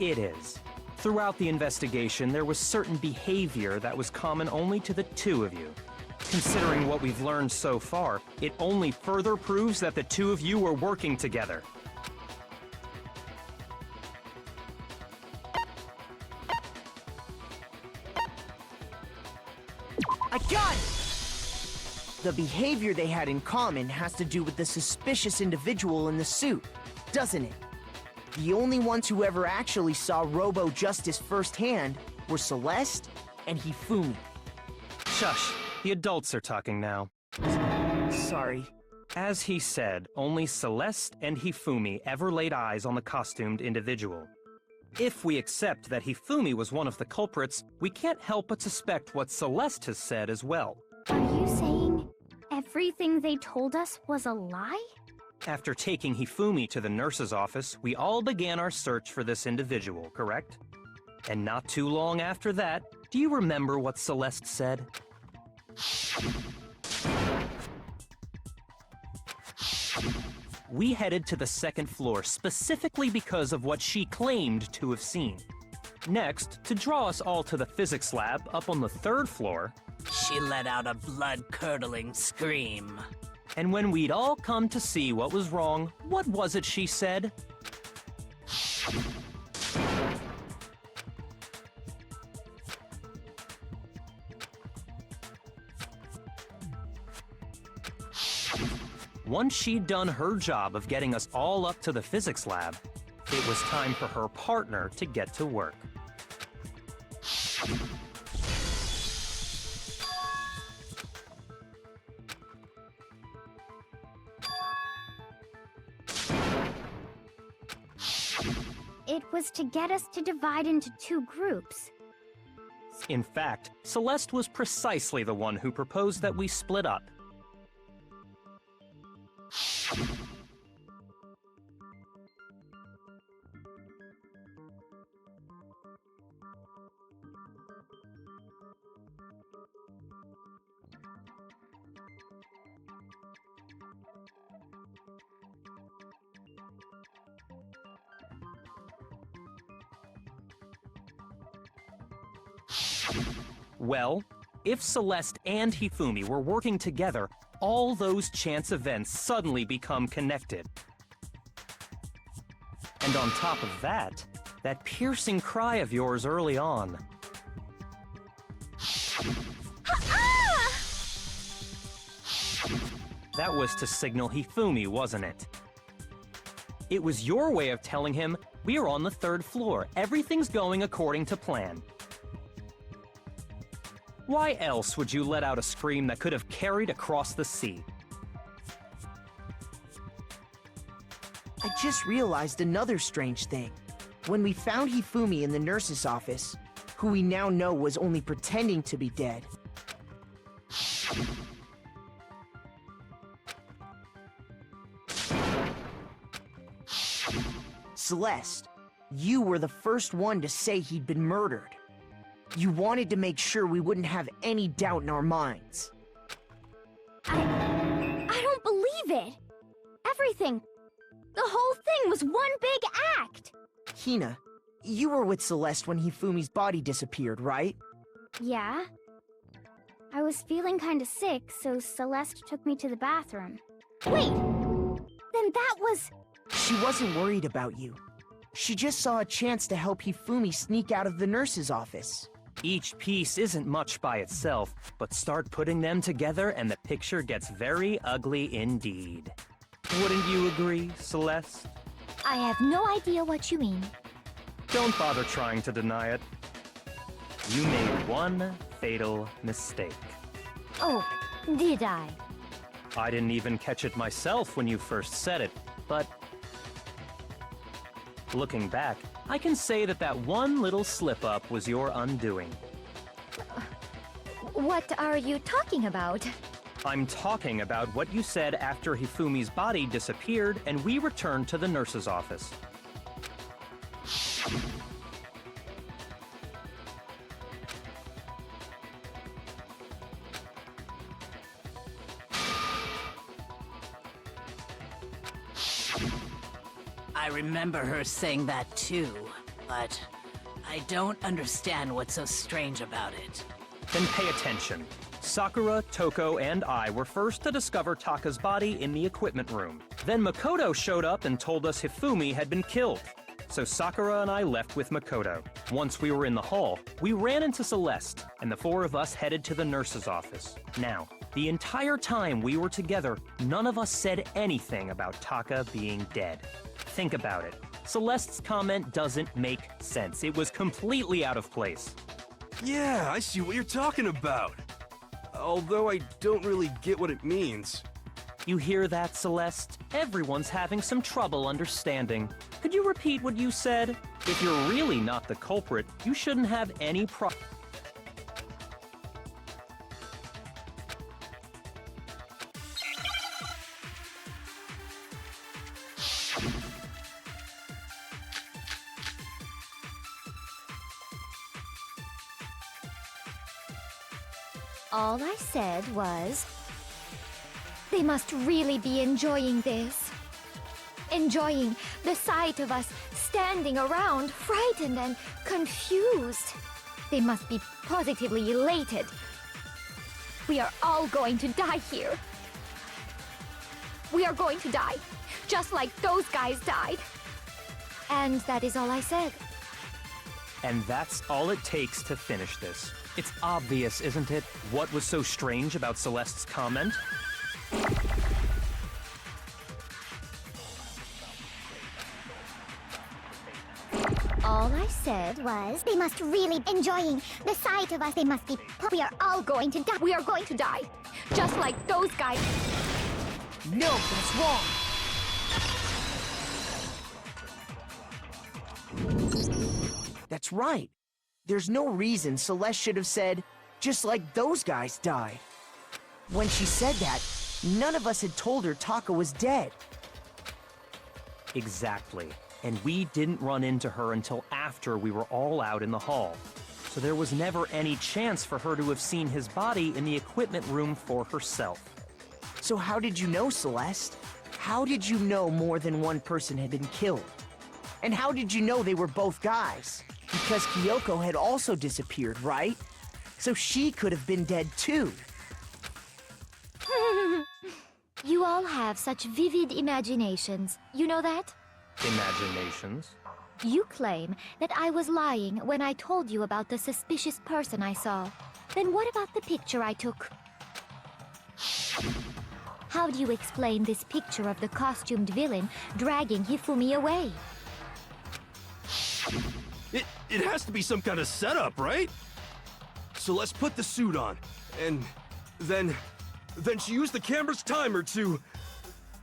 It is. Throughout the investigation, there was certain behavior that was common only to the two of you. Considering what we've learned so far, it only further proves that the two of you were working together. I got it! The behavior they had in common has to do with the suspicious individual in the suit, doesn't it? The only ones who ever actually saw Robo-Justice firsthand were Celeste and Hifumi. Shush, the adults are talking now. Sorry. As he said, only Celeste and Hifumi ever laid eyes on the costumed individual. If we accept that Hifumi was one of the culprits, we can't help but suspect what Celeste has said as well. Are you saying everything they told us was a lie? After taking Hifumi to the nurse's office, we all began our search for this individual, correct? And not too long after that, do you remember what Celeste said? We headed to the second floor specifically because of what she claimed to have seen. Next, to draw us all to the physics lab up on the third floor, She let out a blood-curdling scream. and when we'd all come to see what was wrong, what was it she said? Once she'd done her job of getting us all up to the physics lab, it was time for her partner to get to work. It was to get us to divide into two groups. In fact, Celeste was precisely the one who proposed that we split up. Well, if Celeste and Hifumi were working together, all those chance events suddenly become connected. And on top of that, that piercing cry of yours early on. That was to signal Hifumi, wasn't it? It was your way of telling him, we're on the third floor, everything's going according to plan. Why else would you let out a scream that could have carried across the sea? I just realized another strange thing. When we found Hifumi in the nurse's office, who we now know was only pretending to be dead, Celeste, you were the first one to say he'd been murdered. You wanted to make sure we wouldn't have any doubt in our minds. I don't believe it. Everything. The whole thing was one big act. Hina, you were with Celeste when Hifumi's body disappeared, right? Yeah. I was feeling kinda sick, so Celeste took me to the bathroom. Wait! Then that was... She wasn't worried about you. She just saw a chance to help Hifumi sneak out of the nurse's office. Each piece isn't much by itself, but start putting them together and the picture gets very ugly indeed. Wouldn't you agree, Celeste? I have no idea what you mean. Don't bother trying to deny it. You made one fatal mistake. Oh, did I? I didn't even catch it myself when you first said it, but Looking back, I can say that that one little slip-up was your undoing. What are you talking about? I'm talking about what you said after Hifumi's body disappeared and we returned to the nurse's office. I remember her saying that too, but I don't understand what's so strange about it. Then pay attention. Sakura, Toko, and I were first to discover Taka's body in the equipment room. Then Makoto showed up and told us Hifumi had been killed. So Sakura and I left with Makoto. Once we were in the hall, we ran into Celeste, and the four of us headed to the nurse's office. Now, the entire time we were together, none of us said anything about Taka being dead. Think about it. Celeste's comment doesn't make sense. It was completely out of place. Yeah, I see what you're talking about. Although I don't really get what it means. You hear that, Celeste? Everyone's having some trouble understanding. Could you repeat what you said? If you're really not the culprit, you shouldn't have any All I said was, they must really be enjoying this. Enjoying the sight of us standing around, frightened and confused. They must be positively elated. We are all going to die here. We are going to die, just like those guys died. And that is all I said. And that's all it takes to finish this. It's obvious, isn't it? What was so strange about Celeste's comment? All I said was, they must really enjoying the sight of us. They must be. We are all going to die. We are going to die, just like those guys. No, that's wrong. That's right. There's no reason Celeste should have said, just like those guys died. When she said that, none of us had told her Taka was dead. Exactly. And we didn't run into her until after we were all out in the hall. So there was never any chance for her to have seen his body in the equipment room for herself. So how did you know, Celeste? How did you know more than one person had been killed? And how did you know they were both guys? Because Kyoko had also disappeared, right? So she could have been dead too. You all have such vivid imaginations. You know that? Imaginations? You claim that I was lying when I told you about the suspicious person I saw. Then what about the picture I took? How do you explain this picture of the costumed villain dragging Hifumi away? It has to be some kind of setup, right? So let's put the suit on, and then she used the camera's timer to...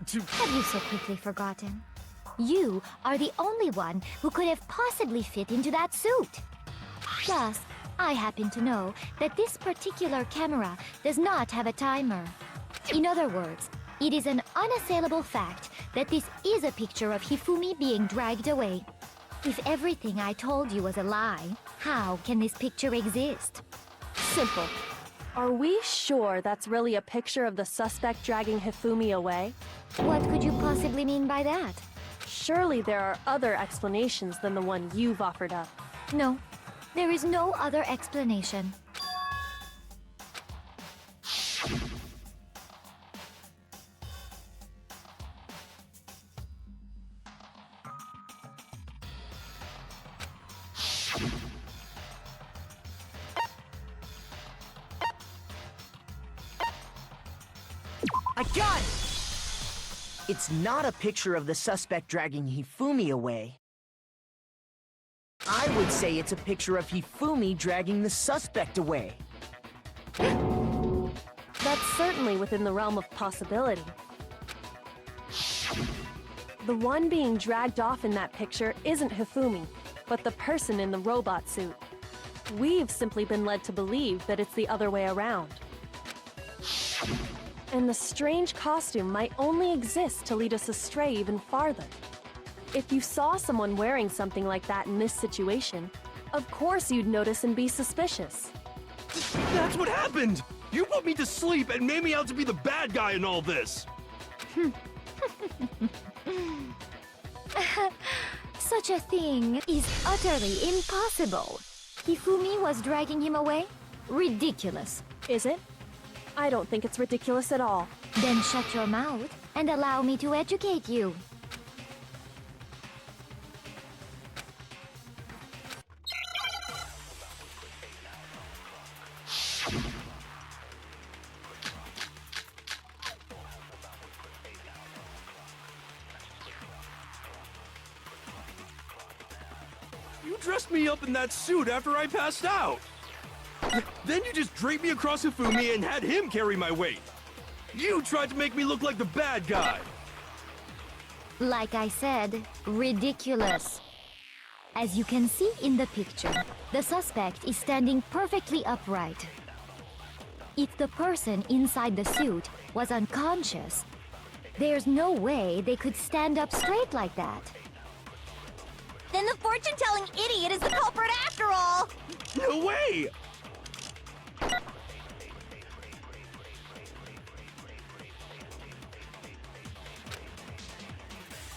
Have you so quickly forgotten? You are the only one who could have possibly fit into that suit. Plus, I happen to know that this particular camera does not have a timer. In other words, it is an unassailable fact that this is a picture of Hifumi being dragged away. If everything I told you was a lie, how can this picture exist? Simple. Are we sure that's really a picture of the suspect dragging Hifumi away? What could you possibly mean by that? Surely there are other explanations than the one you've offered up. No, there is no other explanation. I got it! It's not a picture of the suspect dragging Hifumi away. I would say it's a picture of Hifumi dragging the suspect away. That's certainly within the realm of possibility. The one being dragged off in that picture isn't Hifumi, but the person in the robot suit. We've simply been led to believe that it's the other way around. And the strange costume might only exist to lead us astray even farther. If you saw someone wearing something like that in this situation, of course you'd notice and be suspicious. That's what happened! You put me to sleep and made me out to be the bad guy in all this! Such a thing is utterly impossible. Hifumi was dragging him away? Ridiculous. Is it? I don't think it's ridiculous at all. Then shut your mouth and allow me to educate you. You dressed me up in that suit after I passed out! Then you just draped me across Hifumi and had him carry my weight! You tried to make me look like the bad guy! Like I said, ridiculous. As you can see in the picture, the suspect is standing perfectly upright. If the person inside the suit was unconscious, there's no way they could stand up straight like that. Then the fortune-telling idiot is the culprit after all! No way!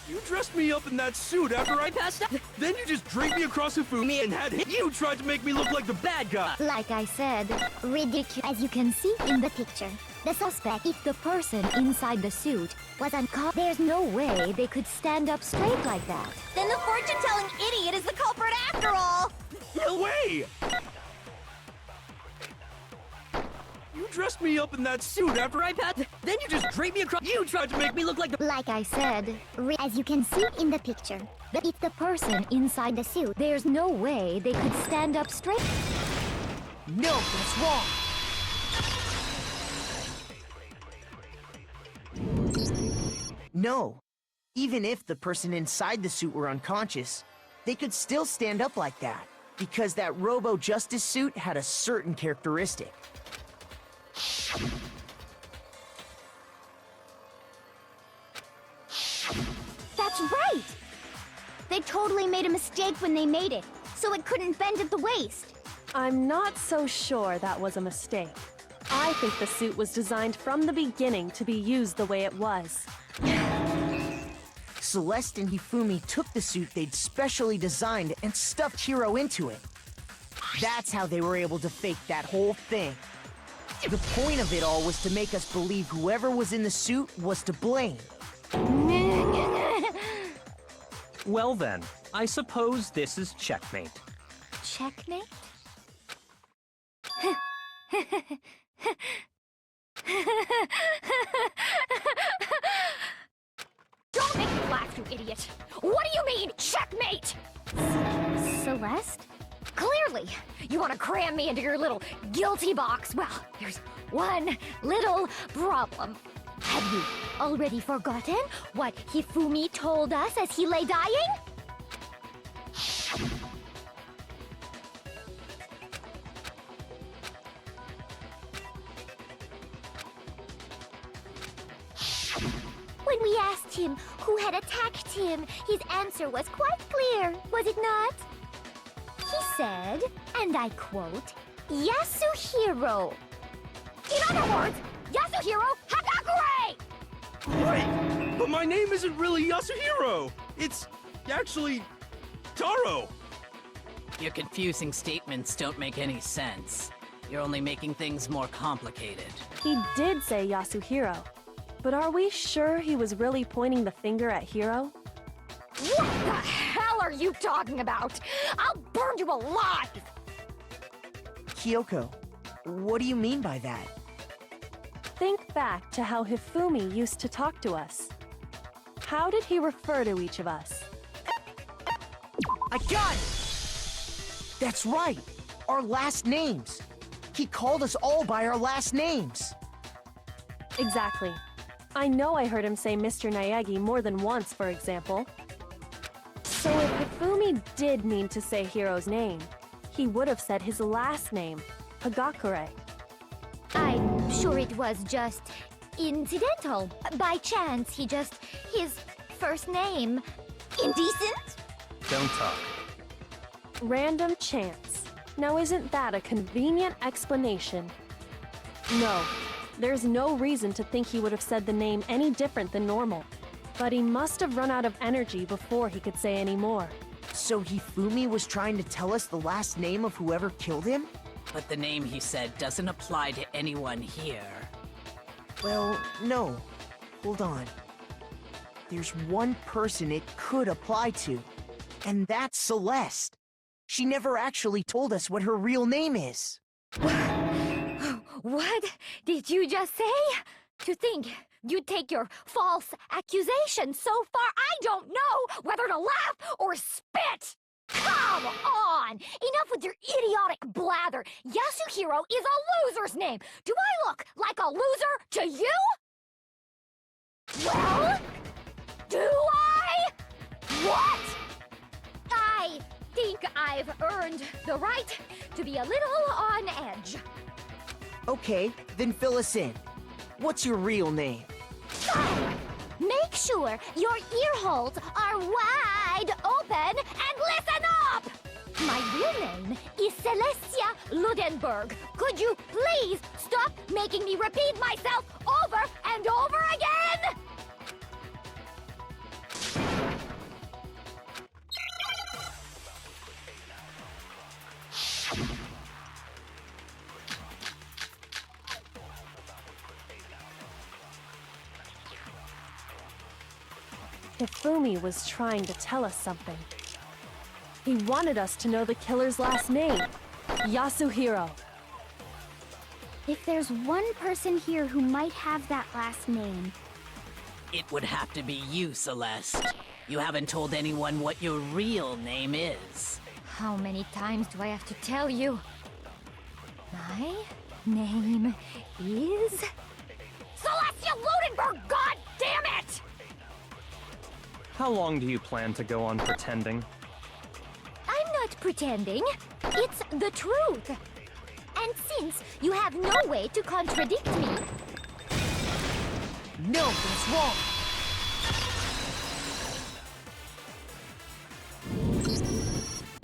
You dressed me up in that suit after I passed out. Then you just draped me across Hifumi and had him. You tried to make me look like the bad guy. Like I said, ridiculous. As you can see in the picture, the suspect, if the person inside the suit was unconscious, there's no way they could stand up straight like that. Then the fortune-telling idiot is the culprit after all! No way! You dressed me up in that suit after I passed. Then you just draped me across. You tried to make me look like the. Like I said, as you can see in the picture, that if the person inside the suit, there's no way they could stand up straight. No, that's wrong. No. Even if the person inside the suit were unconscious, they could still stand up like that, because that Robo-Justice suit had a certain characteristic. That's right! They totally made a mistake when they made it, so it couldn't bend at the waist. I'm not so sure that was a mistake. I think the suit was designed from the beginning to be used the way it was. Celeste and Hifumi took the suit they'd specially designed and stuffed Hiro into it. That's how they were able to fake that whole thing. The point of it all was to make us believe whoever was in the suit was to blame. Well then, I suppose this is checkmate. Checkmate? Don't make me laugh, you idiot! What do you mean, checkmate? Celeste? Clearly, you want to cram me into your little guilty box. Well, there's one little problem. Have you already forgotten what Hifumi told us as he lay dying? When we asked him who had attacked him, his answer was quite clear, was it not? He said, and I quote, Yasuhiro. In other words, Yasuhiro Hagakure! Wait! But my name isn't really Yasuhiro! It's actually Taro! Your confusing statements don't make any sense. You're only making things more complicated. He did say Yasuhiro, but are we sure he was really pointing the finger at Hiro? What the hell are you talking about? I'll burn you alive! Kyoko, what do you mean by that? Think back to how Hifumi used to talk to us. How did he refer to each of us? I got it! That's right! Our last names! He called us all by our last names! Exactly. I know I heard him say Mr. Naegi more than once, for example. So if Hifumi did mean to say Hiro's name, he would have said his last name, Hagakure. I'm sure it was just incidental. By chance, his first name. Indecent? Don't talk. Random chance. Now isn't that a convenient explanation? No, there's no reason to think he would have said the name any different than normal. But he must have run out of energy before he could say any more. So Hifumi was trying to tell us the last name of whoever killed him? But the name he said doesn't apply to anyone here. Well, no. Hold on. There's one person it could apply to, and that's Celeste. She never actually told us what her real name is. What did you just say? To think you'd take your false accusation so far, I don't know whether to laugh or spit! Come on! Enough with your idiotic blather! Yasuhiro is a loser's name! Do I look like a loser to you? Well? Do I? What? I think I've earned the right to be a little on edge. Okay, then fill us in. What's your real name? Make sure your ear holes are wide open and listen up! My real name is Celestia Ludenberg. Could you please stop making me repeat myself over and over again? Hifumi was trying to tell us something. He wanted us to know the killer's last name, Yasuhiro. If there's one person here who might have that last name, It would have to be you, Celeste. You haven't told anyone what your real name is. How many times do I have to tell you? My name is... Celestia Ludenberg, god damn it! How long do you plan to go on pretending? I'm not pretending. It's the truth. And since you have no way to contradict me... No, that's wrong!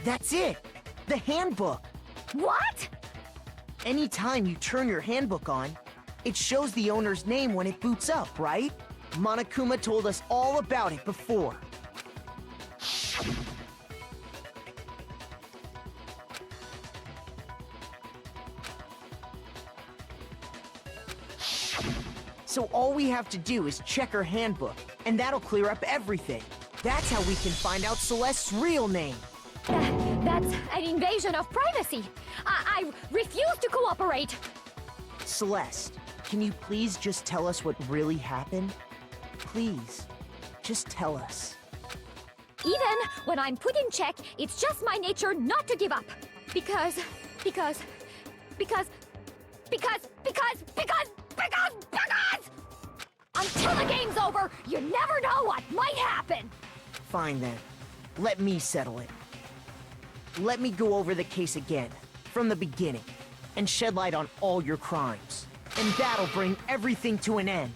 That's it! The handbook! What? Anytime you turn your handbook on, it shows the owner's name when it boots up, right? Monokuma told us all about it before. So all we have to do is check her handbook, and that'll clear up everything. That's how we can find out Celeste's real name. That's an invasion of privacy. I refuse to cooperate. Celeste, can you please just tell us what really happened? Please, just tell us. Even when I'm put in check, it's just my nature not to give up. Because... Until the game's over, you never know what might happen! Fine then. Let me settle it. Let me go over the case again, from the beginning, and shed light on all your crimes. And that'll bring everything to an end.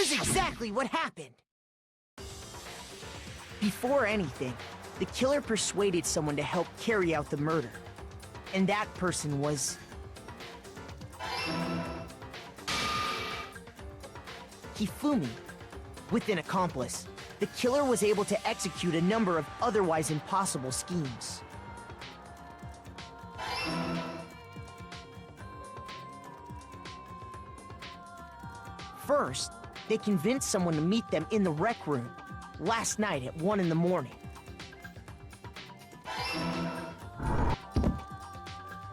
Here's exactly what happened. Before anything, the killer persuaded someone to help carry out the murder. And that person was... Hifumi. With an accomplice, the killer was able to execute a number of otherwise impossible schemes. First, they convinced someone to meet them in the rec room last night at 1 in the morning.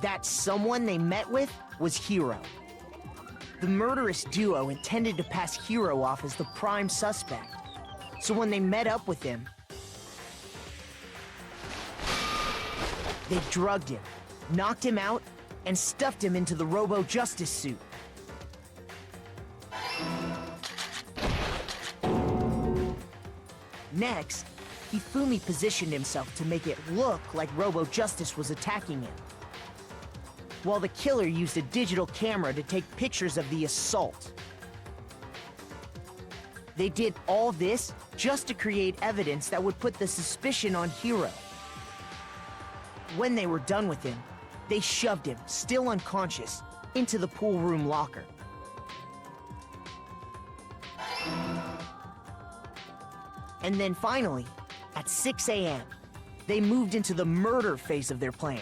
That someone they met with was Hiro. The murderous duo intended to pass Hiro off as the prime suspect, so when they met up with him, they drugged him, knocked him out, and stuffed him into the Robo-Justice suit. Next, Hifumi positioned himself to make it look like Robo-Justice was attacking him, while the killer used a digital camera to take pictures of the assault. They did all this just to create evidence that would put the suspicion on Hiro. When they were done with him, they shoved him, still unconscious, into the pool room locker. And then finally, at 6 a.m., they moved into the murder phase of their plan.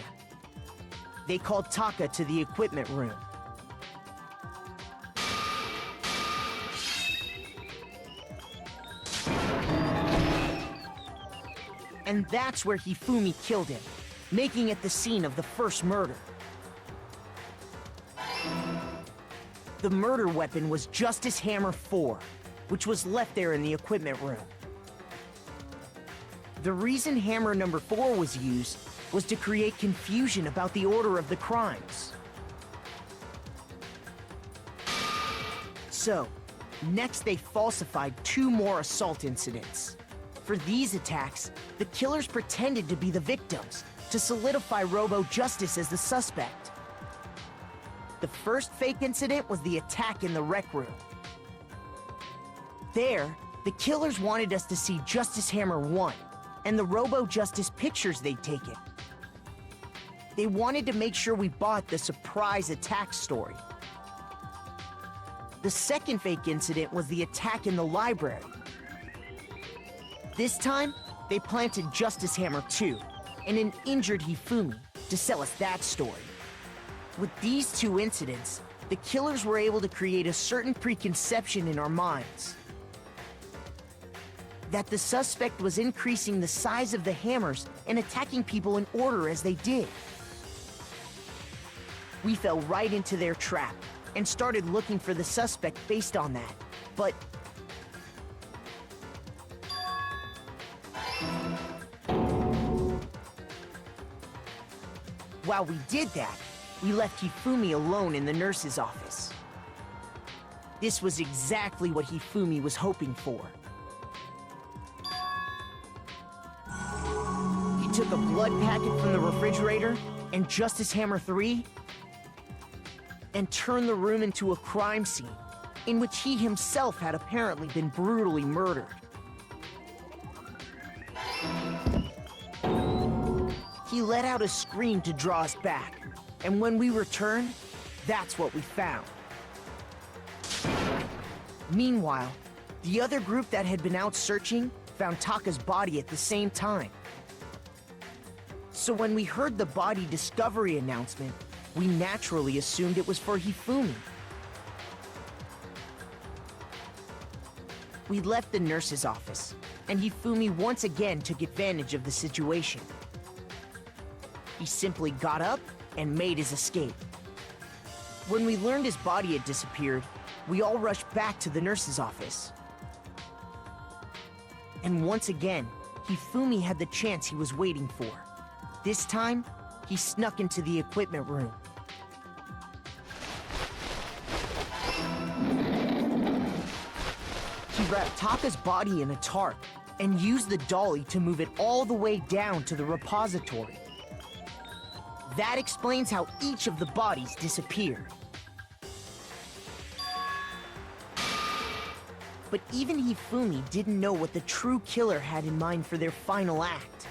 They called Taka to the equipment room. And that's where Hifumi killed him, making it the scene of the first murder. The murder weapon was Justice Hammer 4, which was left there in the equipment room. The reason Hammer number 4 was used was to create confusion about the order of the crimes. So, next they falsified 2 more assault incidents. For these attacks, the killers pretended to be the victims to solidify Robo-Justice as the suspect. The first fake incident was the attack in the rec room. There, the killers wanted us to see Justice Hammer 1 and the Robo-Justice pictures they'd taken. They wanted to make sure we bought the surprise attack story. The second fake incident was the attack in the library. This time, they planted Justice Hammer 2 and an injured Hifumi to sell us that story. With these 2 incidents, the killers were able to create a certain preconception in our minds that the suspect was increasing the size of the hammers and attacking people in order as they did. We fell right into their trap and started looking for the suspect based on that, but while we did that, we left Hifumi alone in the nurse's office. This was exactly what Hifumi was hoping for. He took a blood packet from the refrigerator and Justice Hammer 3 and turned the room into a crime scene in which he himself had apparently been brutally murdered. He let out a scream to draw us back, and when we returned, that's what we found. Meanwhile, the other group that had been out searching found Taka's body at the same time. So when we heard the body discovery announcement, we naturally assumed it was for Hifumi. We left the nurse's office, and Hifumi once again took advantage of the situation. He simply got up and made his escape. When we learned his body had disappeared, we all rushed back to the nurse's office. And once again, Hifumi had the chance he was waiting for. This time, he snuck into the equipment room. He wrapped Taka's body in a tarp and used the dolly to move it all the way down to the repository. That explains how each of the bodies disappeared. But even Hifumi didn't know what the true killer had in mind for their final act.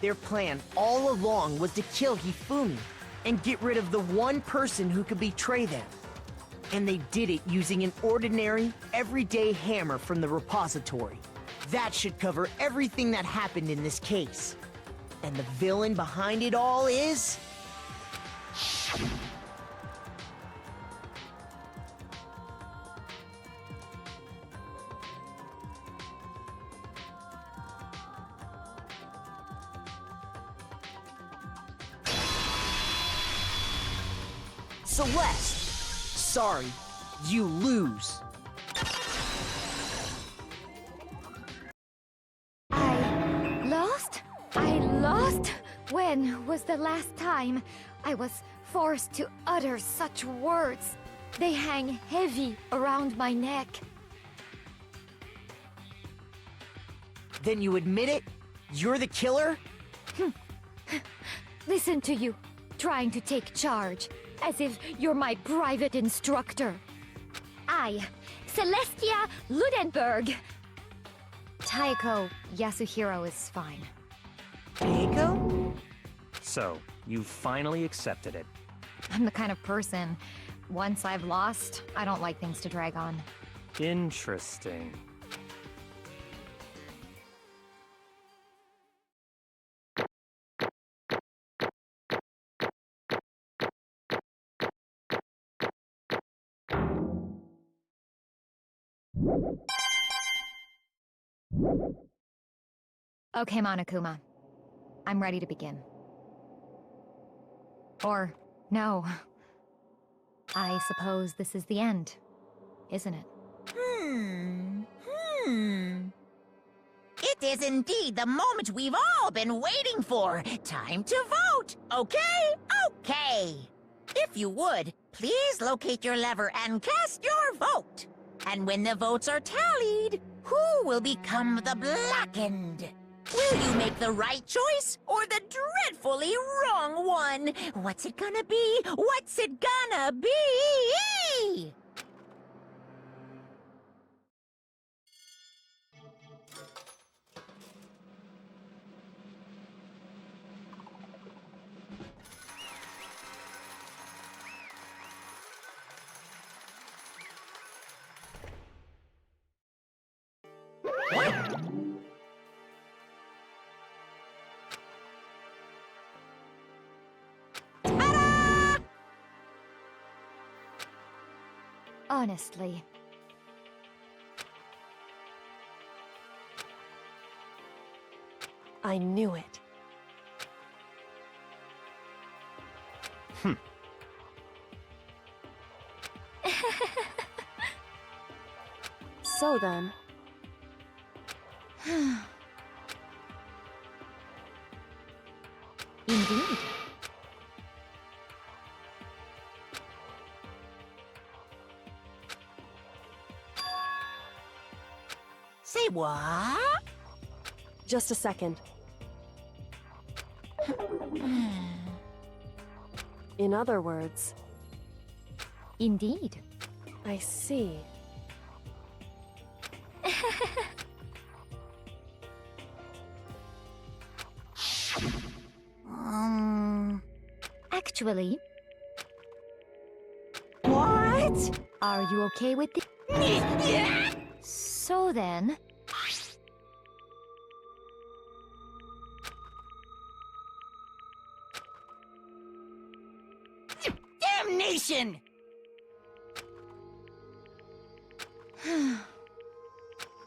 Their plan all along was to kill Hifumi and get rid of the one person who could betray them. And they did it using an ordinary, everyday hammer from the repository. That should cover everything that happened in this case. And the villain behind it all is... Celeste! Sorry, you lose. I lost? When was the last time I was forced to utter such words? They hang heavy around my neck. Then you admit it? You're the killer? Listen to you, trying to take charge, as if you're my private instructor. I, Celestia Ludenberg. Taeko Yasuhiro is fine. Taeko? So, you finally accepted it. I'm the kind of person, once I've lost, I don't like things to drag on. Interesting. Okay, Monokuma. I'm ready to begin. Or, no. I suppose this is the end, isn't it? It is indeed the moment we've all been waiting for. Time to vote. Okay? Okay. If you would, please locate your lever and cast your vote. And when the votes are tallied, who will become the blackened? Will you make the right choice or the dreadfully wrong one? What's it gonna be? What's it gonna be? Honestly. I knew it. So then... Indeed. Say what? Just a second. In other words... Indeed. I see. Actually... What? Are you okay with this? So then... Damnation!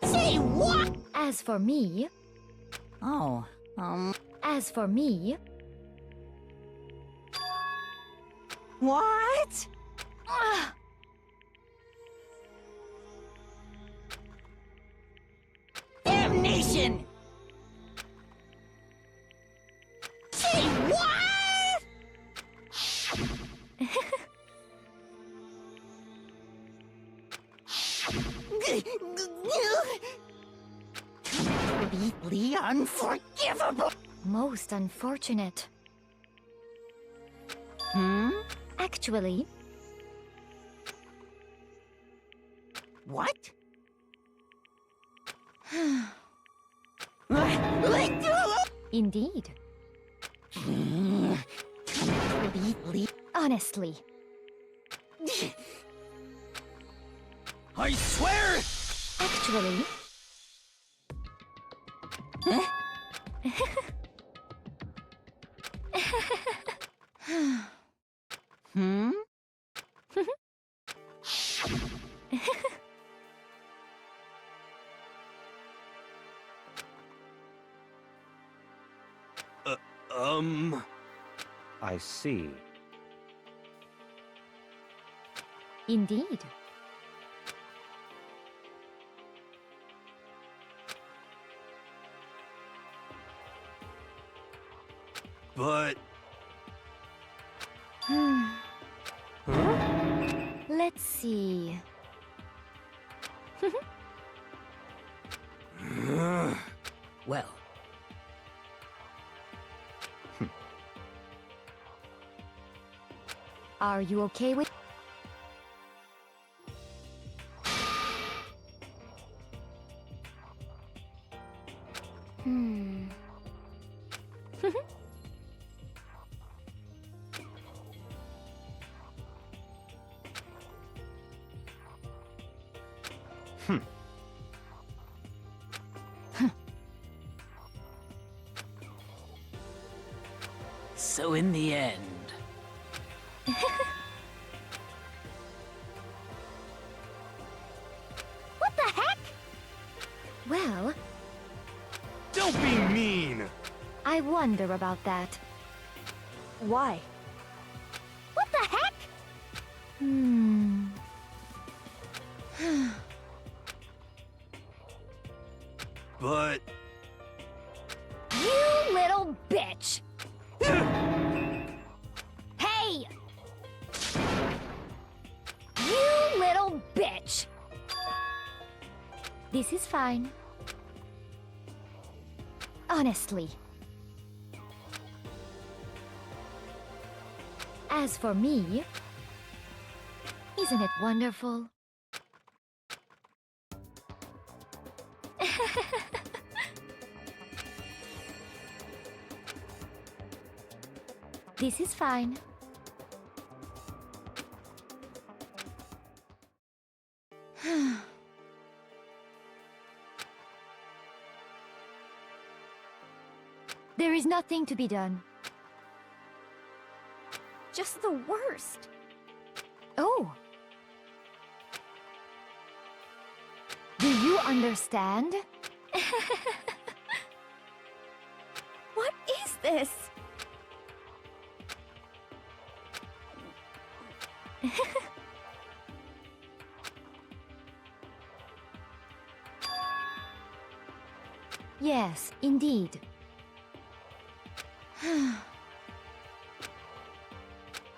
Say what? As for me... As for me... What? Damnation! Say what? Completely unforgivable. Most unfortunate. Actually, What? indeed. Honestly, I swear! actually, Hmm? I see. indeed. But... Let's see. Well, Are you okay with? Hmm. so in the end, What the heck? Well, Don't be mean! I wonder about that. Why? What the heck? Hmm. But... You little bitch! Hey! You little bitch! This is fine. Honestly. As for me, isn't it wonderful? This is fine. There is nothing to be done. Just the worst. Oh. Do you understand? What is this? Yes, indeed.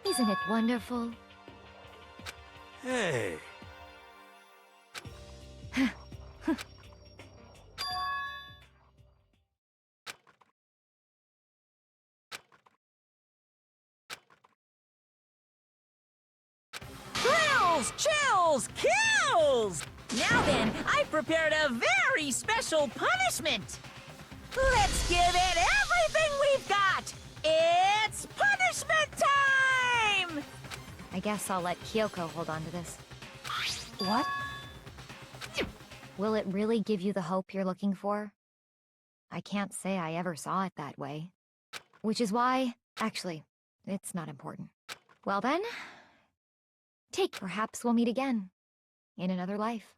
Isn't it wonderful? Hey... Thrills, chills, kills! Now then, I've prepared a very special punishment. Let's give it everything we've got. It's punishment time! I guess I'll let Kyoko hold on to this. What? Will it really give you the hope you're looking for? I can't say I ever saw it that way. Which is why, actually, it's not important. Well then, perhaps we'll meet again. In another life.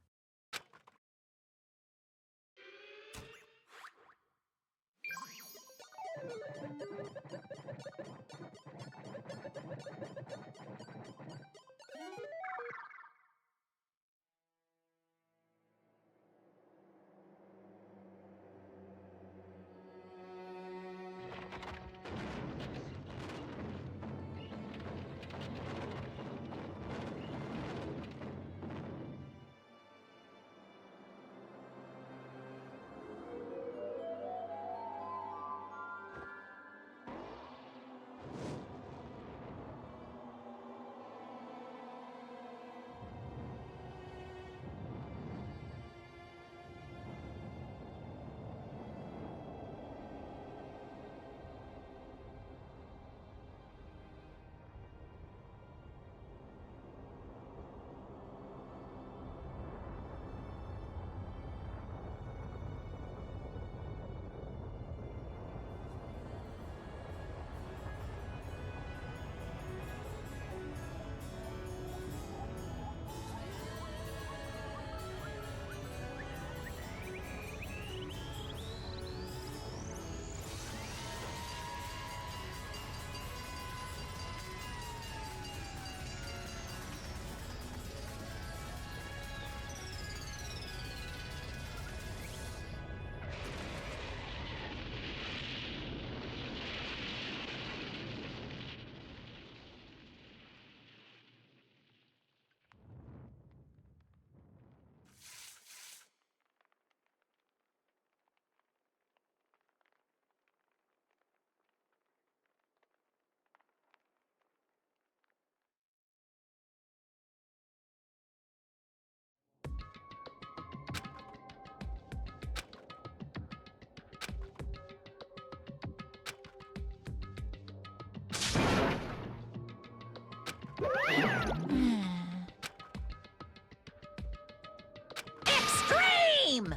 time.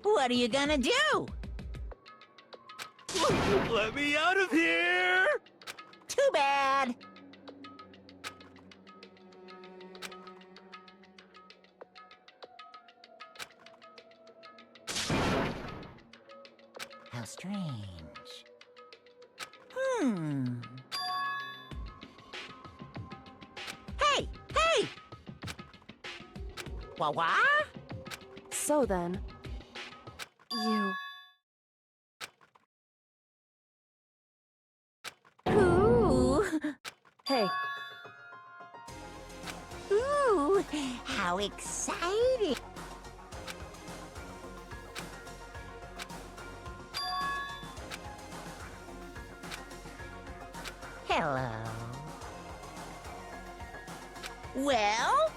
What are you gonna do? Let me out of here! Too bad. How strange. Hey! Hey! Wah-wah? So then, you... Ooh! Hey, Ooh! How exciting! Hello. Well?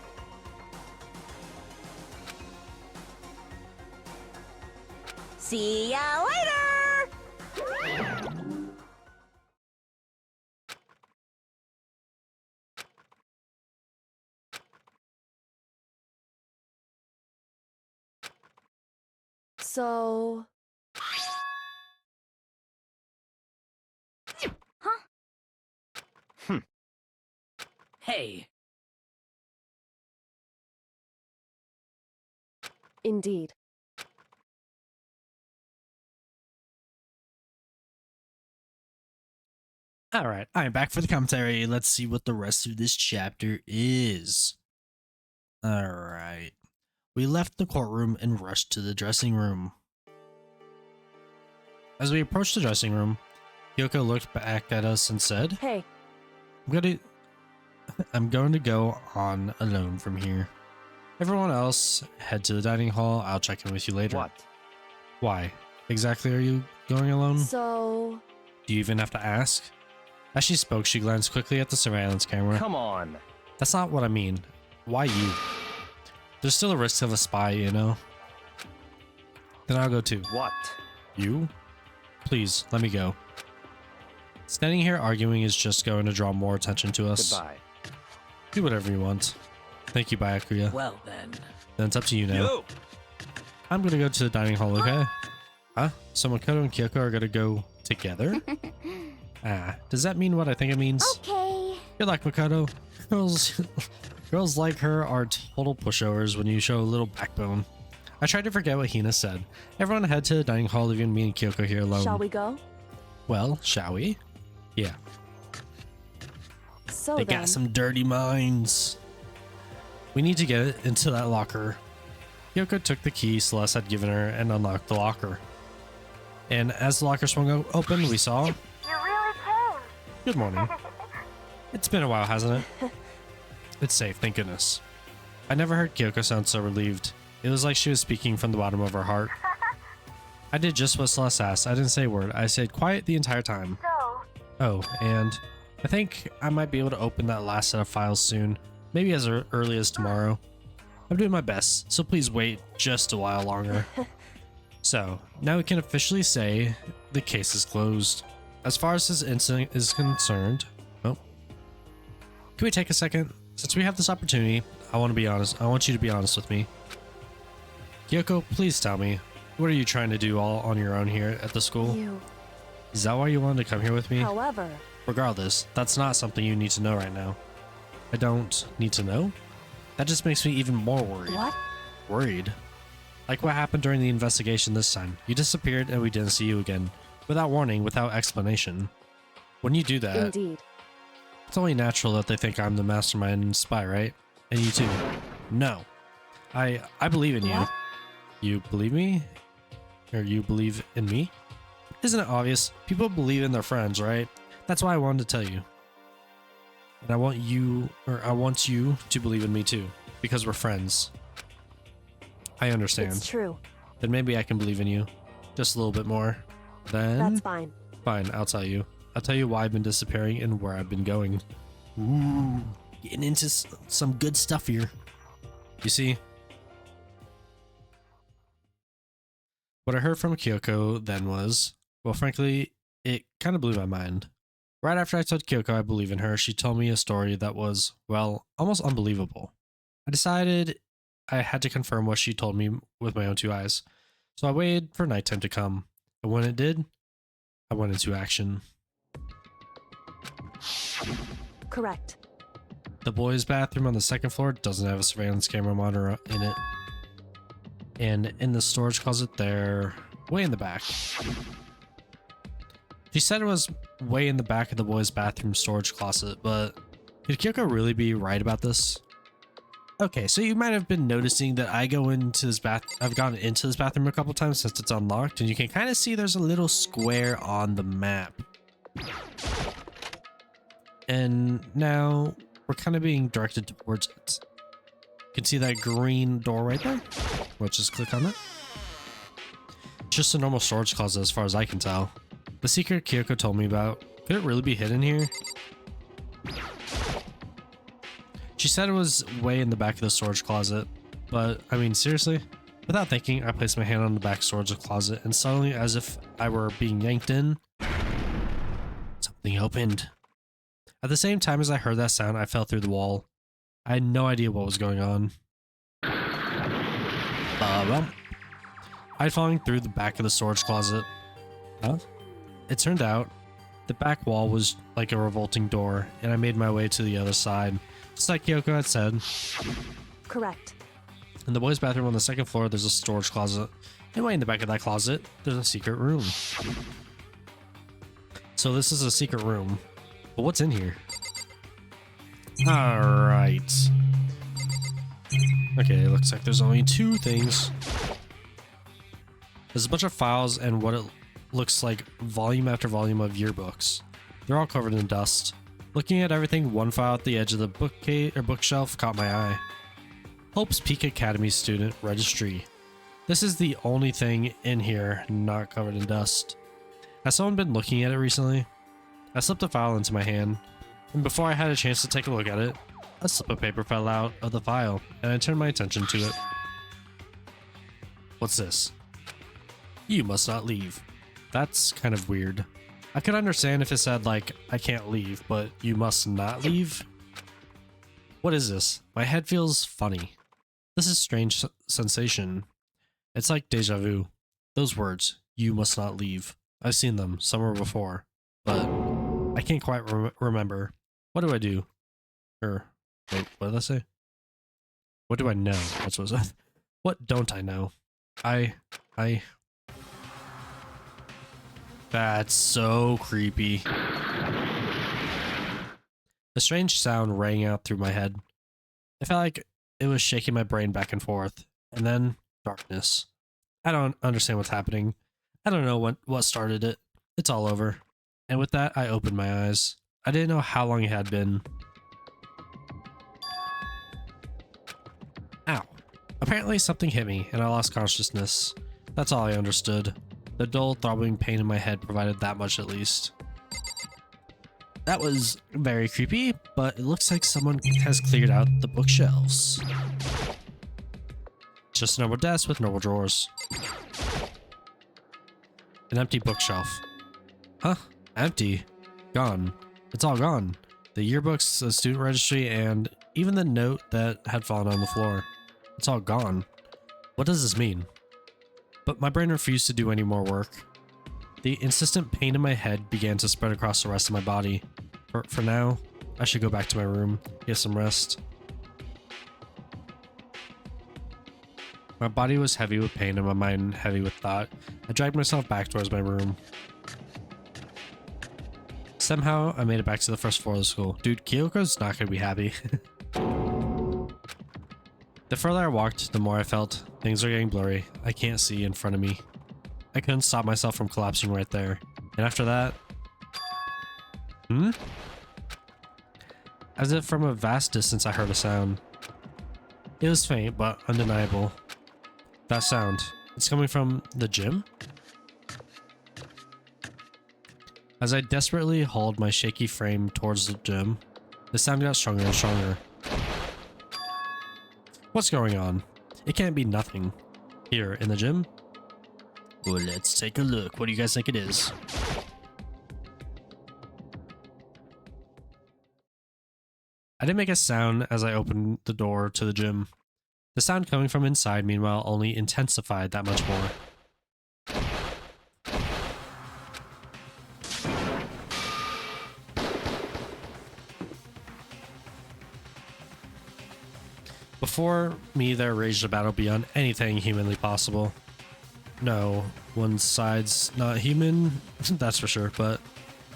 See ya later! so... Hey, Indeed. Alright, I'm back for the commentary. Let's see what the rest of this chapter is. Alright. We left the courtroom and rushed to the dressing room. As we approached the dressing room, Kyoko looked back at us and said, Hey, I'm going to go on alone from here. Everyone else, head to the dining hall. I'll check in with you later. What? Why? Exactly are you going alone? so... Do you even have to ask? As she spoke, she glanced quickly at the surveillance camera. Come on. That's not what I mean. Why you? There's still a risk of a spy, you know? Then I'll go too. What? You? Please, let me go. Standing here arguing is just going to draw more attention to us. Goodbye. Do whatever you want. Thank you, Byakuya. well then. Then it's up to you now. Yo! I'm gonna go to the dining hall, okay? Huh? So Makoto and Kyoko are gonna go together? Does that mean what I think it means? Okay. Good luck, Makoto. Girls like her are total pushovers when you show a little backbone. I tried to forget what Hina said. Everyone head to the dining hall, leaving me and Kyoko here alone. Shall we go? Well, shall we? Yeah. So They then... got some dirty minds. We need to get into that locker. Kyoko took the key Celeste had given her and unlocked the locker. And as the locker swung open, we saw... You really came. Good morning. It's been a while, hasn't it? It's safe, thank goodness. I never heard Kyoko sound so relieved. It was like she was speaking from the bottom of her heart. I did just what Celeste asked. I didn't say a word. I stayed quiet the entire time. So, Oh, and I think I might be able to open that last set of files soon. Maybe as early as tomorrow. I'm doing my best, so please wait just a while longer. So, now we can officially say the case is closed. As far as this incident is concerned... Oh. Can we take a second? Since we have this opportunity, I want to be honest. I want you to be honest with me. Kyoko, please tell me. What are you trying to do all on your own here at the school? You... Is that why you wanted to come here with me? However... Regardless, that's not something you need to know right now. I don't need to know? That just makes me even more worried. What? Worried? Like what happened during the investigation this time. You disappeared and we didn't see you again. Without warning, without explanation. When you do that, Indeed. it's only natural that they think I'm the mastermind and spy, right? And you too. No. I believe in you. What? You believe me? Or you believe in me? Isn't it obvious? People believe in their friends, right? That's why I wanted to tell you. And I want you to believe in me too. Because we're friends. I understand. It's true. Then maybe I can believe in you. Just a little bit more. Then... That's fine. Fine, I'll tell you. I'll tell you why I've been disappearing and where I've been going. Ooh, getting into some good stuff here. You see? What I heard from Kyoko then was, well, frankly, it kind of blew my mind. Right after I told Kyoko I believe in her, she told me a story that was, well, almost unbelievable. I decided I had to confirm what she told me with my own two eyes. So I waited for nighttime to come, and when it did, I went into action. Correct. The boys' bathroom on the second floor doesn't have a surveillance camera monitor in it. And in the storage closet there, way in the back. She said it was way in the back of the boys' bathroom storage closet, but could Kyoko really be right about this? Okay, so you might have been noticing that I've gone into this bathroom a couple times since it's unlocked, and you can kind of see there's a little square on the map. And now we're kind of being directed towards it. You can see that green door right there. Let's just click on it. Just a normal storage closet as far as I can tell. The secret Kyoko told me about, could it really be hidden here? She said it was way in the back of the storage closet, but I mean, seriously? Without thinking, I placed my hand on the back storage closet, and suddenly, as if I were being yanked in, something opened. At the same time as I heard that sound, I fell through the wall. I had no idea what was going on. I'd fallen through the back of the storage closet. Huh? It turned out, the back wall was like a revolting door, and I made my way to the other side. Just like Kyoko had said. Correct. In the boys' bathroom on the second floor, there's a storage closet. And way in the back of that closet, there's a secret room. So this is a secret room. But what's in here? Alright. Okay, looks like there's only two things. There's a bunch of files and what it looks like volume after volume of yearbooks. They're all covered in dust. Looking at everything, one file at the edge of the bookshelf caught my eye. Hope's Peak Academy Student Registry. This is the only thing in here not covered in dust. Has someone been looking at it recently? I slipped a file into my hand, and before I had a chance to take a look at it, a slip of paper fell out of the file, and I turned my attention to it. What's this? You must not leave. That's kind of weird. I could understand if it said, like, I can't leave, but you must not leave? What is this? My head feels funny. This is a strange sensation. It's like deja vu. Those words, you must not leave. I've seen them somewhere before, but I can't quite remember. What do I do? Wait, what did I say? What do I know? That's what it said. What don't I know? That's so creepy. A strange sound rang out through my head. I felt like it was shaking my brain back and forth. And then, darkness. I don't understand what's happening. I don't know what started it. It's all over. And with that, I opened my eyes. I didn't know how long it had been. Ow. Apparently something hit me, and I lost consciousness. That's all I understood. The dull, throbbing pain in my head provided that much at least. That was very creepy, but it looks like someone has cleared out the bookshelves. Just a normal desk with normal drawers. An empty bookshelf. Huh? Empty. Gone. It's all gone. The yearbooks, the student registry, and even the note that had fallen on the floor. It's all gone. What does this mean? But my brain refused to do any more work. The insistent pain in my head began to spread across the rest of my body. For now, I should go back to my room, get some rest. My body was heavy with pain and my mind heavy with thought. I dragged myself back towards my room. Somehow, I made it back to the first floor of the school. Dude, Kyoko's not gonna be happy. The further I walked, the more I felt things are getting blurry. I can't see in front of me. I couldn't stop myself from collapsing right there. And after that... As if from a vast distance I heard a sound. It was faint, but undeniable. That sound, it's coming from the gym? As I desperately hauled my shaky frame towards the gym, the sound got stronger and stronger. What's going on? It can't be nothing. Here, in the gym? Well, let's take a look. What do you guys think it is? I didn't make a sound as I opened the door to the gym. The sound coming from inside, meanwhile, only intensified that much more. Before me, there raged a battle beyond anything humanly possible. No, one side's not human, that's for sure, but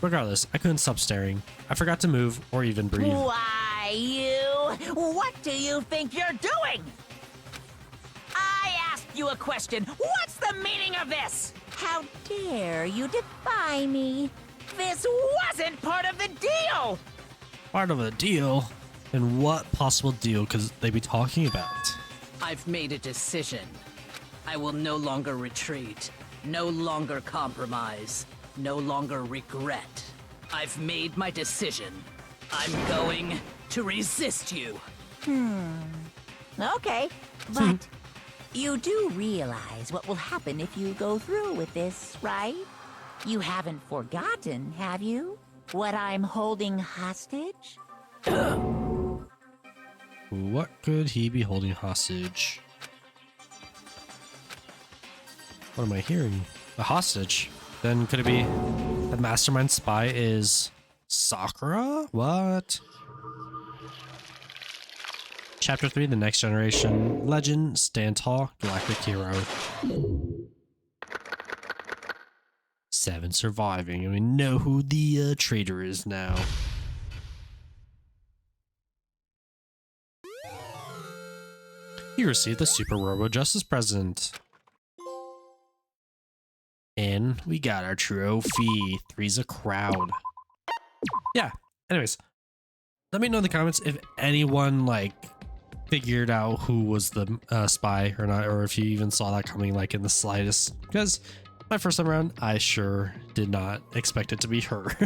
regardless, I couldn't stop staring. I forgot to move or even breathe. Why, you? What do you think you're doing? I asked you a question. What's the meaning of this? How dare you defy me? This wasn't part of the deal! Part of a deal? And what possible deal could they be talking about? I've made a decision. I will no longer retreat, no longer compromise, no longer regret. I've made my decision. I'm going to resist you. Okay, but you do realize what will happen if you go through with this, right? You haven't forgotten, have you? What I'm holding hostage? What could he be holding hostage? What am I hearing? A hostage? Then could it be the mastermind spy is Sakura? What? Chapter 3, The Next Generation. Legend, Stand Tall, Galactic Hero. 7 surviving, and we know who the traitor is now. You received the Super Robo Justice present. And we got our trophy. 3's a crowd. Yeah, anyways. Let me know in the comments if anyone, like, figured out who was the spy or not, or if you even saw that coming, like, in the slightest. Because my first time around, I sure did not expect it to be her.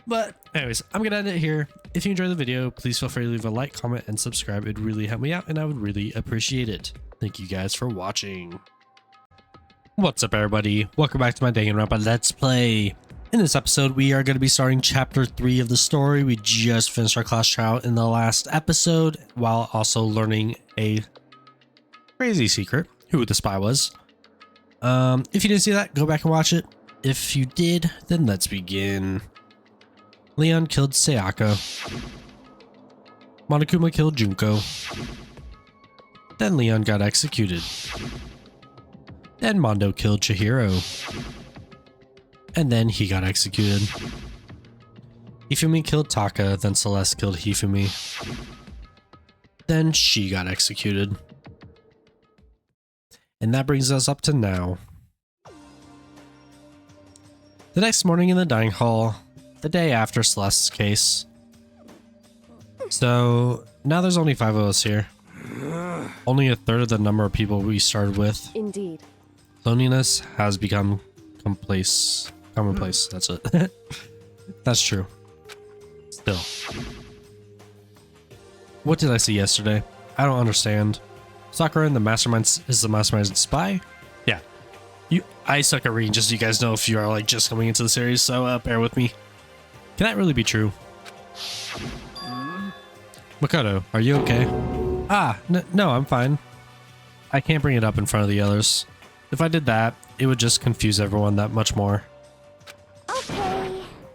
But anyways, I'm gonna end it here. If you enjoyed the video, please feel free to leave a like, comment, and subscribe. It'd really help me out, and I would really appreciate it. Thank you guys for watching. What's up, everybody? Welcome back to my Danganronpa Let's Play. In this episode, we are going to be starting Chapter 3 of the story. We just finished our class trial in the last episode, while also learning a crazy secret, who the spy was. If you didn't see that, go back and watch it. If you did, then let's begin. Leon killed Sayaka. Monokuma killed Junko. Then Leon got executed. Then Mondo killed Chihiro. And then he got executed. Hifumi killed Taka, then Celeste killed Hifumi. Then she got executed. And that brings us up to now. The next morning in the dining hall, the day after Celeste's case. So now there's only 5 of us here. Only a third of the number of people we started with. Indeed. Loneliness has become commonplace. That's it. That's true. Still. What did I see yesterday? I don't understand. Sakura and the mastermind is the mastermind spy? Yeah. I suck at reading, just so you guys know if you are like just coming into the series, so bear with me. Can that really be true? Makoto, are you okay? No, I'm fine. I can't bring it up in front of the others. If I did that, it would just confuse everyone that much more.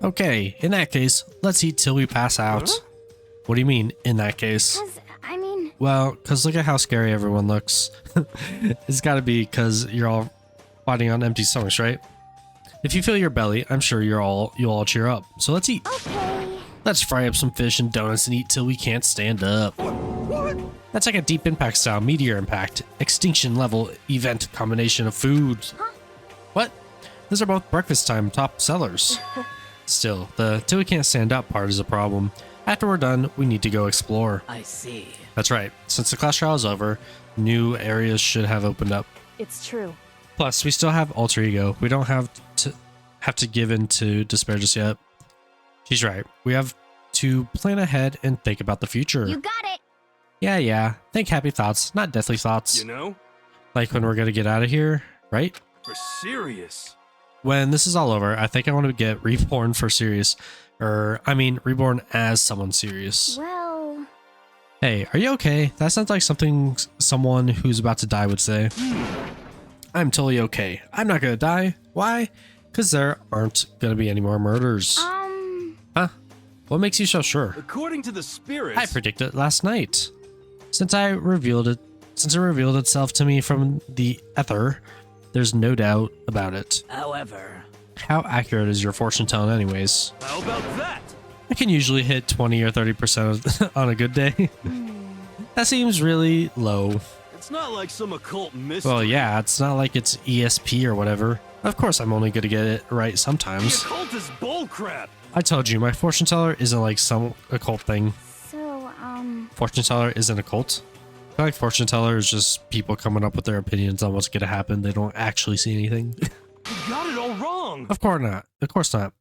Okay, in that case, let's eat till we pass out. What do you mean, in that case? Well, because look at how scary everyone looks. It's gotta be because you're all fighting on empty stomachs, right? If you feel your belly, I'm sure you'll all cheer up. So let's eat. Let's fry up some fish and donuts and eat till we can't stand up. What? That's like a Deep Impact style meteor impact, extinction level event combination of foods. What? Those are both breakfast time top sellers. Still, the till we can't stand up part is a problem. After we're done, we need to go explore. I see. That's right. Since the class trial is over, new areas should have opened up. It's true. Plus, we still have alter ego. We don't have to give in to despair just yet. She's right. We have to plan ahead and think about the future. You got it. Yeah. Think happy thoughts, not deathly thoughts. You know? Like when we're gonna get out of here, right? For serious. When this is all over, I think I want to get reborn for serious. Reborn as someone serious. Well... Hey, are you okay? That sounds like something someone who's about to die would say. I'm totally okay. I'm not gonna die. Why? Because there aren't gonna be any more murders. Huh? What makes you so sure? According to the spirits... I predicted it last night. Since it revealed itself to me from the ether, there's no doubt about it. However... How accurate is your fortune telling anyways? How about that? I can usually hit 20 or 30% on a good day. That seems really low. It's not like some occult mystery. Well, yeah, it's not like it's ESP or whatever. Of course I'm only gonna get it right sometimes. The occult is bullcrap. I told you, my fortune teller isn't like some occult thing. So, Fortune teller isn't a cult. I feel like fortune teller is just people coming up with their opinions on what's gonna happen. They don't actually see anything. You got it all wrong. Of course not. Of course not.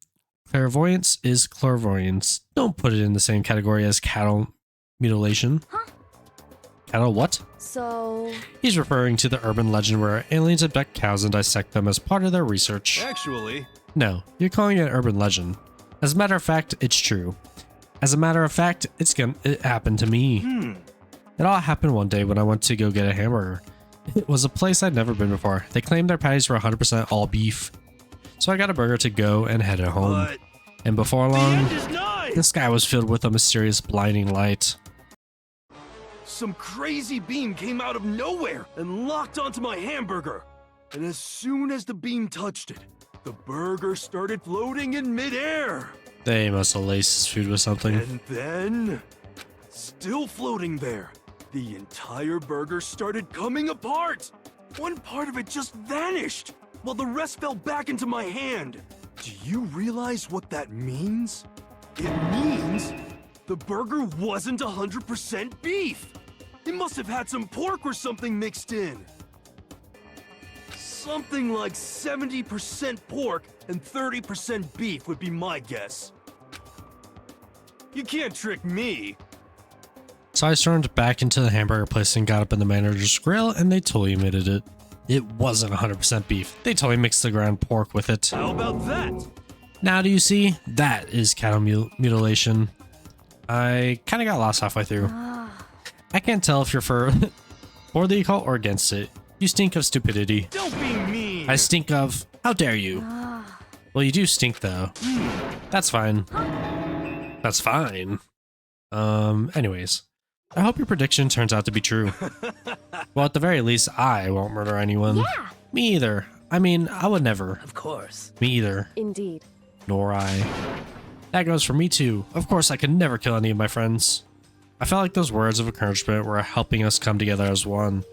Clairvoyance is clairvoyance. Don't put it in the same category as cattle mutilation. Huh? Cattle what? So... He's referring to the urban legend where aliens abduct cows and dissect them as part of their research. Actually... No, you're calling it an urban legend. As a matter of fact, it's true. As a matter of fact, it happened to me. It all happened one day when I went to go get a hamburger. It was a place I'd never been before. They claimed their patties were 100% all beef. So I got a burger to go and headed home. But And before the long, end is nigh. the sky was filled with a mysterious blinding light. Some crazy beam came out of nowhere and locked onto my hamburger. And as soon as the beam touched it, the burger started floating in midair. They must have laced his food with something. And then, still floating there, the entire burger started coming apart. One part of it just vanished, while the rest fell back into my hand. Do you realize what that means? It means the burger wasn't 100% beef. It must have had some pork or something mixed in. Something like 70% pork and 30% beef would be my guess. You can't trick me. So I stormed back into the hamburger place and got up in the manager's grill, and they totally admitted it. It wasn't 100% beef. They totally mixed the ground pork with it. How about that? Now do you see? That is cattle mutilation. I kind of got lost halfway through. I can't tell if you're for the occult or against it. You stink of stupidity. Don't be mean. I stink of... How dare you? Well, you do stink, though. That's fine. That's fine. Anyways. I hope your prediction turns out to be true. Well, at the very least, I won't murder anyone. yeah. Me either. I mean, I would never. Of course. Me either. Indeed. Nor I. That goes for me too. Of course, I could never kill any of my friends. I felt like those words of encouragement were helping us come together as one.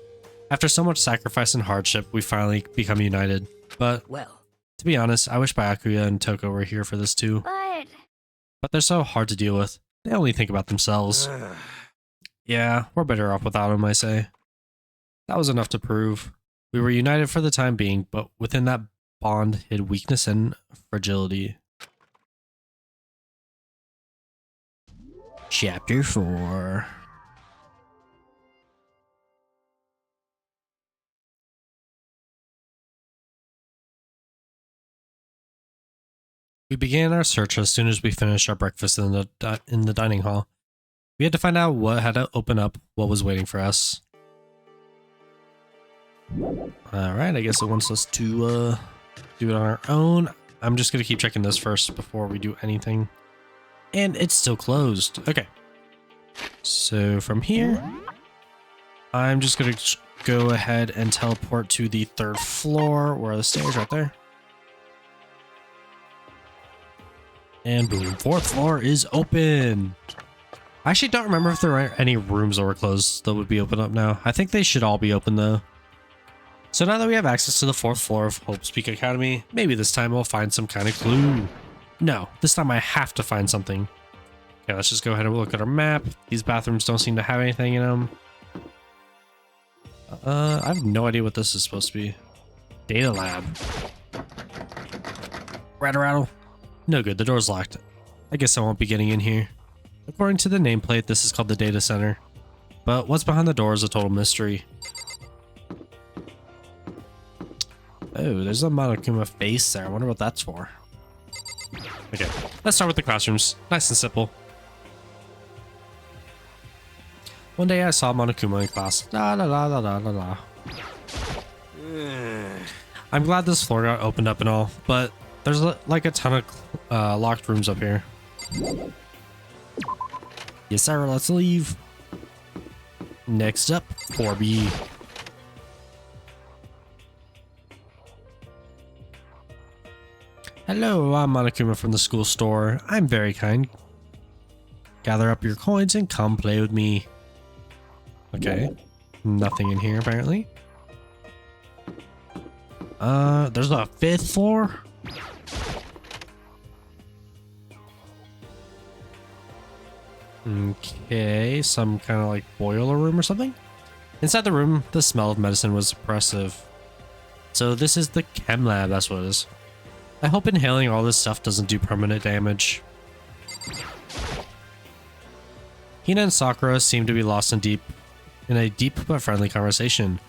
After so much sacrifice and hardship, we finally become united. But, Well, to be honest, I wish Byakuya and Toko were here for this too. But they're so hard to deal with. They only think about themselves. Yeah, we're better off without them, I say. That was enough to prove. We were united for the time being, but within that bond hid weakness and fragility. Chapter 4. We began our search as soon as we finished our breakfast in the dining hall. We had to find out what had to open up, what was waiting for us. Alright, I guess it wants us to do it on our own. I'm just going to keep checking this first before we do anything. And it's still closed. Okay. So from here, I'm just going to go ahead and teleport to the 3rd floor. Where are the stairs? Right there. And boom, 4th floor is open. I actually don't remember if there were any rooms that were closed that would be open up now. I think they should all be open though. So now that we have access to the 4th floor of Hope's Peak Academy, maybe this time we'll find some kind of clue. No, this time I have to find something. Okay, let's just go ahead and look at our map. These bathrooms don't seem to have anything in them. I have no idea what this is supposed to be. Data lab. Rattle. No good, the door's locked. I guess I won't be getting in here. According to the nameplate, this is called the data center. But what's behind the door is a total mystery. Oh, there's a Monokuma face there. I wonder what that's for. Okay, let's start with the classrooms. Nice and simple. One day I saw Monokuma in class. La la la la la la la. I'm glad this floor got opened up and all, but there's like a ton of locked rooms up here. Yes, sir. Let's leave. Next up, 4B. Hello, I'm Monokuma from the school store. I'm very kind. Gather up your coins and come play with me. Okay. Nothing in here, apparently. There's a 5th floor? Okay, some kind of like boiler room or something? Inside the room, the smell of medicine was oppressive. So this is the chem lab, that's what it is. I hope inhaling all this stuff doesn't do permanent damage. Hina and Sakura seem to be lost in a deep but friendly conversation.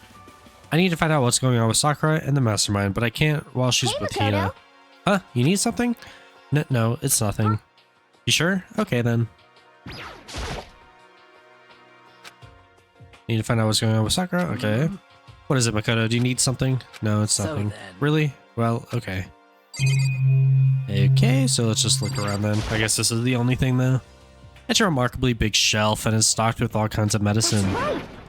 I need to find out what's going on with Sakura and the mastermind, but I can't while she's with Hina. Huh? You need something? No, it's nothing. You sure? Okay then. Need to find out what's going on with Sakura? Okay. What is it, Makoto? Do you need something? No, it's nothing. Really? Well, okay. Okay, so let's just look around then. I guess this is the only thing though. It's a remarkably big shelf and is stocked with all kinds of medicine.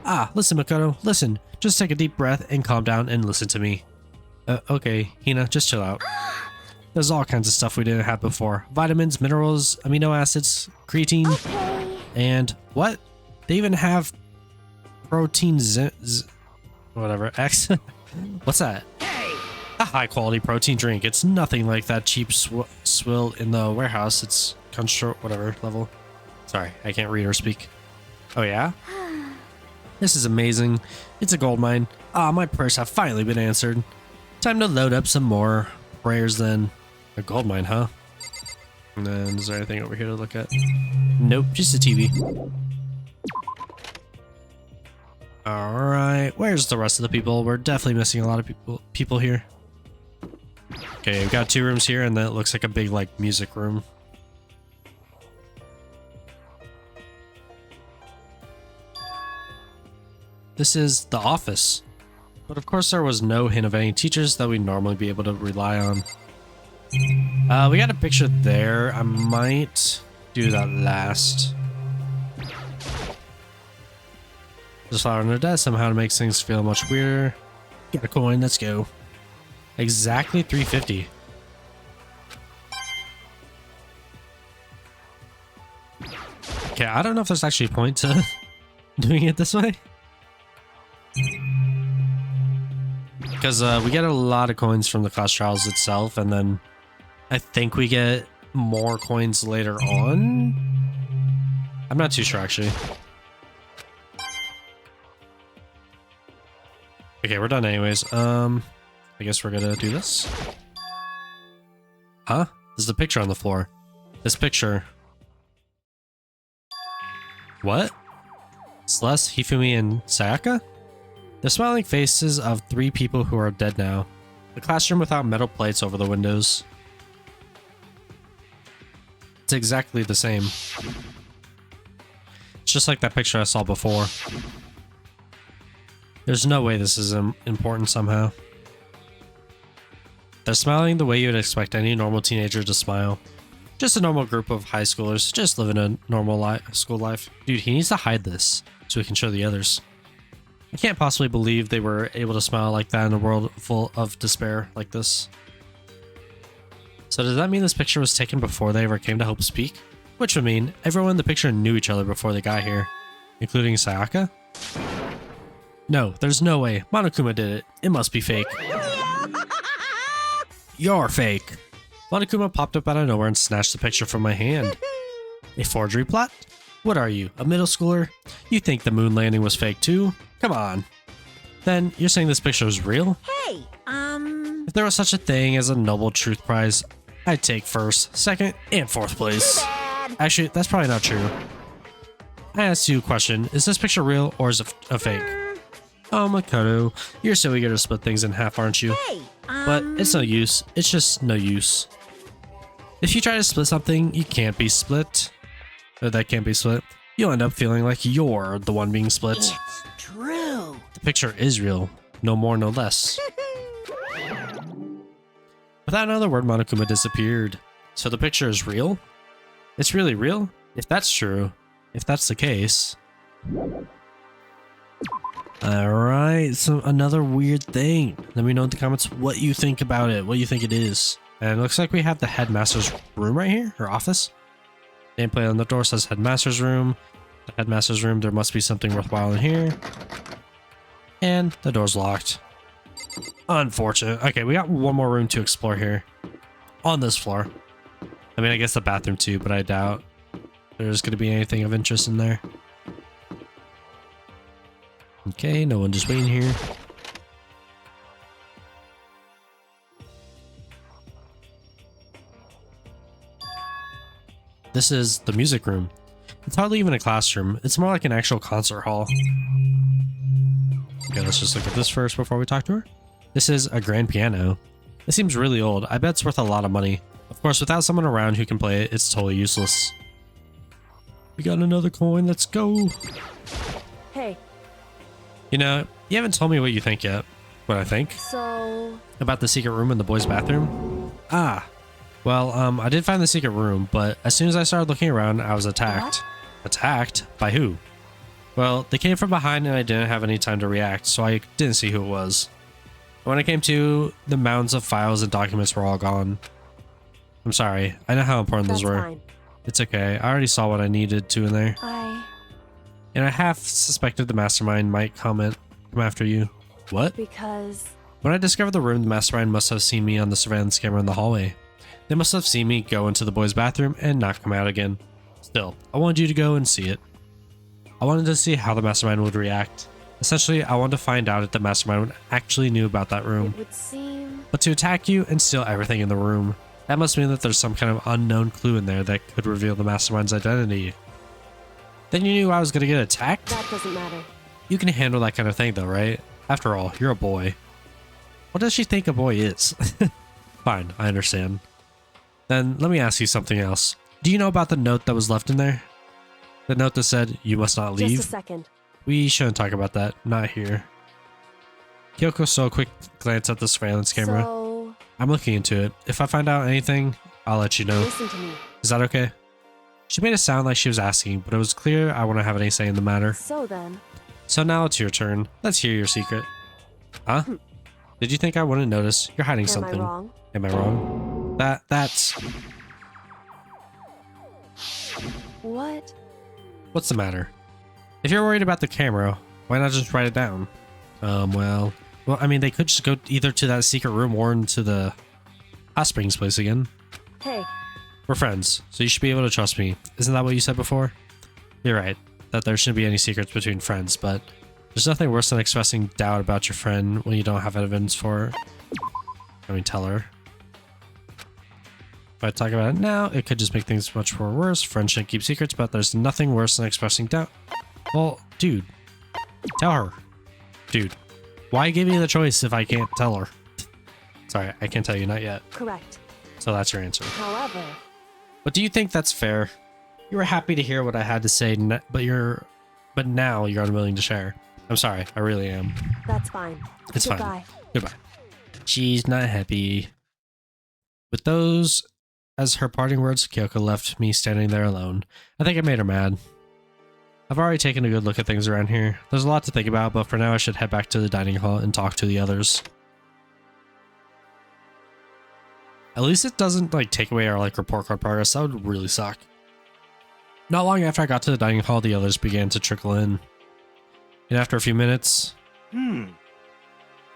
Ah, listen, Makoto, listen. Just take a deep breath and calm down and listen to me. Okay, Hina, just chill out. There's all kinds of stuff we didn't have before. Vitamins, minerals, amino acids, creatine, and what? They even have protein whatever, X. What's that? A high quality protein drink. It's nothing like that cheap swill in the warehouse. It's construct whatever level. Sorry, I can't read or speak. Oh yeah? This is amazing. It's a gold mine. Ah, my prayers have finally been answered. Time to load up some more prayers then. A gold mine, huh? And then is there anything over here to look at? Nope, just a TV. Alright, where's the rest of the people? We're definitely missing a lot of people here. Okay, we've got 2 rooms here and then it looks like a big like music room. This is the office. But of course there was no hint of any teachers that we'd normally be able to rely on. We got a picture there. I might do that last. Just flower on the desk somehow to make things feel much weirder. Get a coin, let's go. Exactly 350. Okay, I don't know if there's actually a point to doing it this way. Because we get a lot of coins from the class trials itself, and then I think we get more coins later on. I'm not too sure actually. Okay, we're done anyways. I guess we're gonna do this. Huh? There's a picture on the floor. This picture. What? Celeste, Hifumi, and Sayaka? The smiling faces of 3 people who are dead now. The classroom without metal plates over the windows. It's exactly the same. It's just like that picture I saw before. There's no way this is important somehow. They're smiling the way you would expect any normal teenager to smile. Just a normal group of high schoolers, just living a normal school life. Dude, he needs to hide this so we can show the others. I can't possibly believe they were able to smile like that in a world full of despair like this. So does that mean this picture was taken before they ever came to Hope's Peak? Which would mean everyone in the picture knew each other before they got here, including Sayaka? No, there's no way. Monokuma did it. It must be fake. You're fake. Monokuma popped up out of nowhere and snatched the picture from my hand. A forgery plot? What are you, a middle schooler? You think the moon landing was fake too? Come on. Then, you're saying this picture is real? Hey, If there was such a thing as a Noble Truth Prize, I'd take 1st, 2nd, and 4th place. Actually, that's probably not true. I asked you a question. Is this picture real or is it a fake? Oh, Makoto, you're so eager to split things in half, aren't you? Hey, But it's no use. It's just no use. If you try to split something, you can't be split. Or that can't be split. you'll end up feeling like you're the one being split. It's true. The picture is real. No more, no less. Without another word, Monokuma disappeared. So the picture is real? It's really real? If that's true, if that's the case. Alright, so another weird thing. Let me know in the comments what you think about it, what you think it is. And it looks like we have the headmaster's room right here, or office. Nameplate on the door says headmaster's room. The headmaster's room, there must be something worthwhile in here. And the door's locked. Unfortunate. Okay, we got one more room to explore here. On this floor. I mean, I guess the bathroom too, but I doubt there's going to be anything of interest in there. Okay, no one just waiting here. This is the music room. It's hardly even a classroom. It's more like an actual concert hall. Okay, let's just look at this first before we talk to her. This is a grand piano. It seems really old. I bet it's worth a lot of money. Of course, without someone around who can play it, it's totally useless. We got another coin. Let's go. Hey. You know, you haven't told me what you think yet. What I think? So... About the secret room in the boys' bathroom? Ah. Well, I did find the secret room, but as soon as I started looking around, I was attacked. What? Attacked? By who? Well, they came from behind and I didn't have any time to react, so I didn't see who it was. When I came to, the mounds of files and documents were all gone. I'm sorry. I know how important those were. Fine. It's okay. I already saw what I needed to in there. And I half suspected the mastermind might come after you. What? Because... When I discovered the room, the mastermind must have seen me on the surveillance camera in the hallway. They must have seen me go into the boys' bathroom and not come out again. Still, I wanted you to go and see it. I wanted to see how the mastermind would react. Essentially, I wanted to find out if the mastermind actually knew about that room. It would seem... But to attack you and steal everything in the room, that must mean that there's some kind of unknown clue in there that could reveal the mastermind's identity. Then you knew I was going to get attacked? That doesn't matter. You can handle that kind of thing though, right? After all, you're a boy. What does she think a boy is? Fine, I understand. Then let me ask you something else. Do you know about the note that was left in there? The note that said, you must not leave? Just a second. We shouldn't talk about that. Not here. Kyoko saw a quick glance at the surveillance camera. So... I'm looking into it. If I find out anything, I'll let you know. Listen to me. Is that okay? She made it sound like she was asking, but it was clear I wouldn't have any say in the matter. So then... So now it's your turn. Let's hear your secret. Huh? Did you think I wouldn't notice? You're hiding something. Am I wrong? Am I wrong? That's... What? What's the matter? If you're worried about the camera, why not just write it down? Well, I mean, they could just go either to that secret room or into the Hot Springs place again. Hey. We're friends, so you should be able to trust me. Isn't that what you said before? You're right, that there shouldn't be any secrets between friends, but there's nothing worse than expressing doubt about your friend when you don't have evidence for it. I mean, tell her. If I talk about it now, it could just make things much more worse. Friends shouldn't keep secrets, but there's nothing worse than expressing doubt. Well, dude, tell her. Dude, why give me the choice if I can't tell her? Sorry, I can't tell you, not yet. Correct. So that's your answer. However... But do you think that's fair? You were happy to hear what I had to say, but now you're unwilling to share. I'm sorry, I really am. That's fine. It's Goodbye. fine. Goodbye. She's not happy. With those as her parting words, Kyoko left me standing there alone. I think I made her mad. I've already taken a good look at things around here. There's a lot to think about, but for now I should head back to the dining hall and talk to the others. At least it doesn't like take away our report card progress. That would really suck. Not long after I got to the dining hall, the others began to trickle in. And after a few minutes...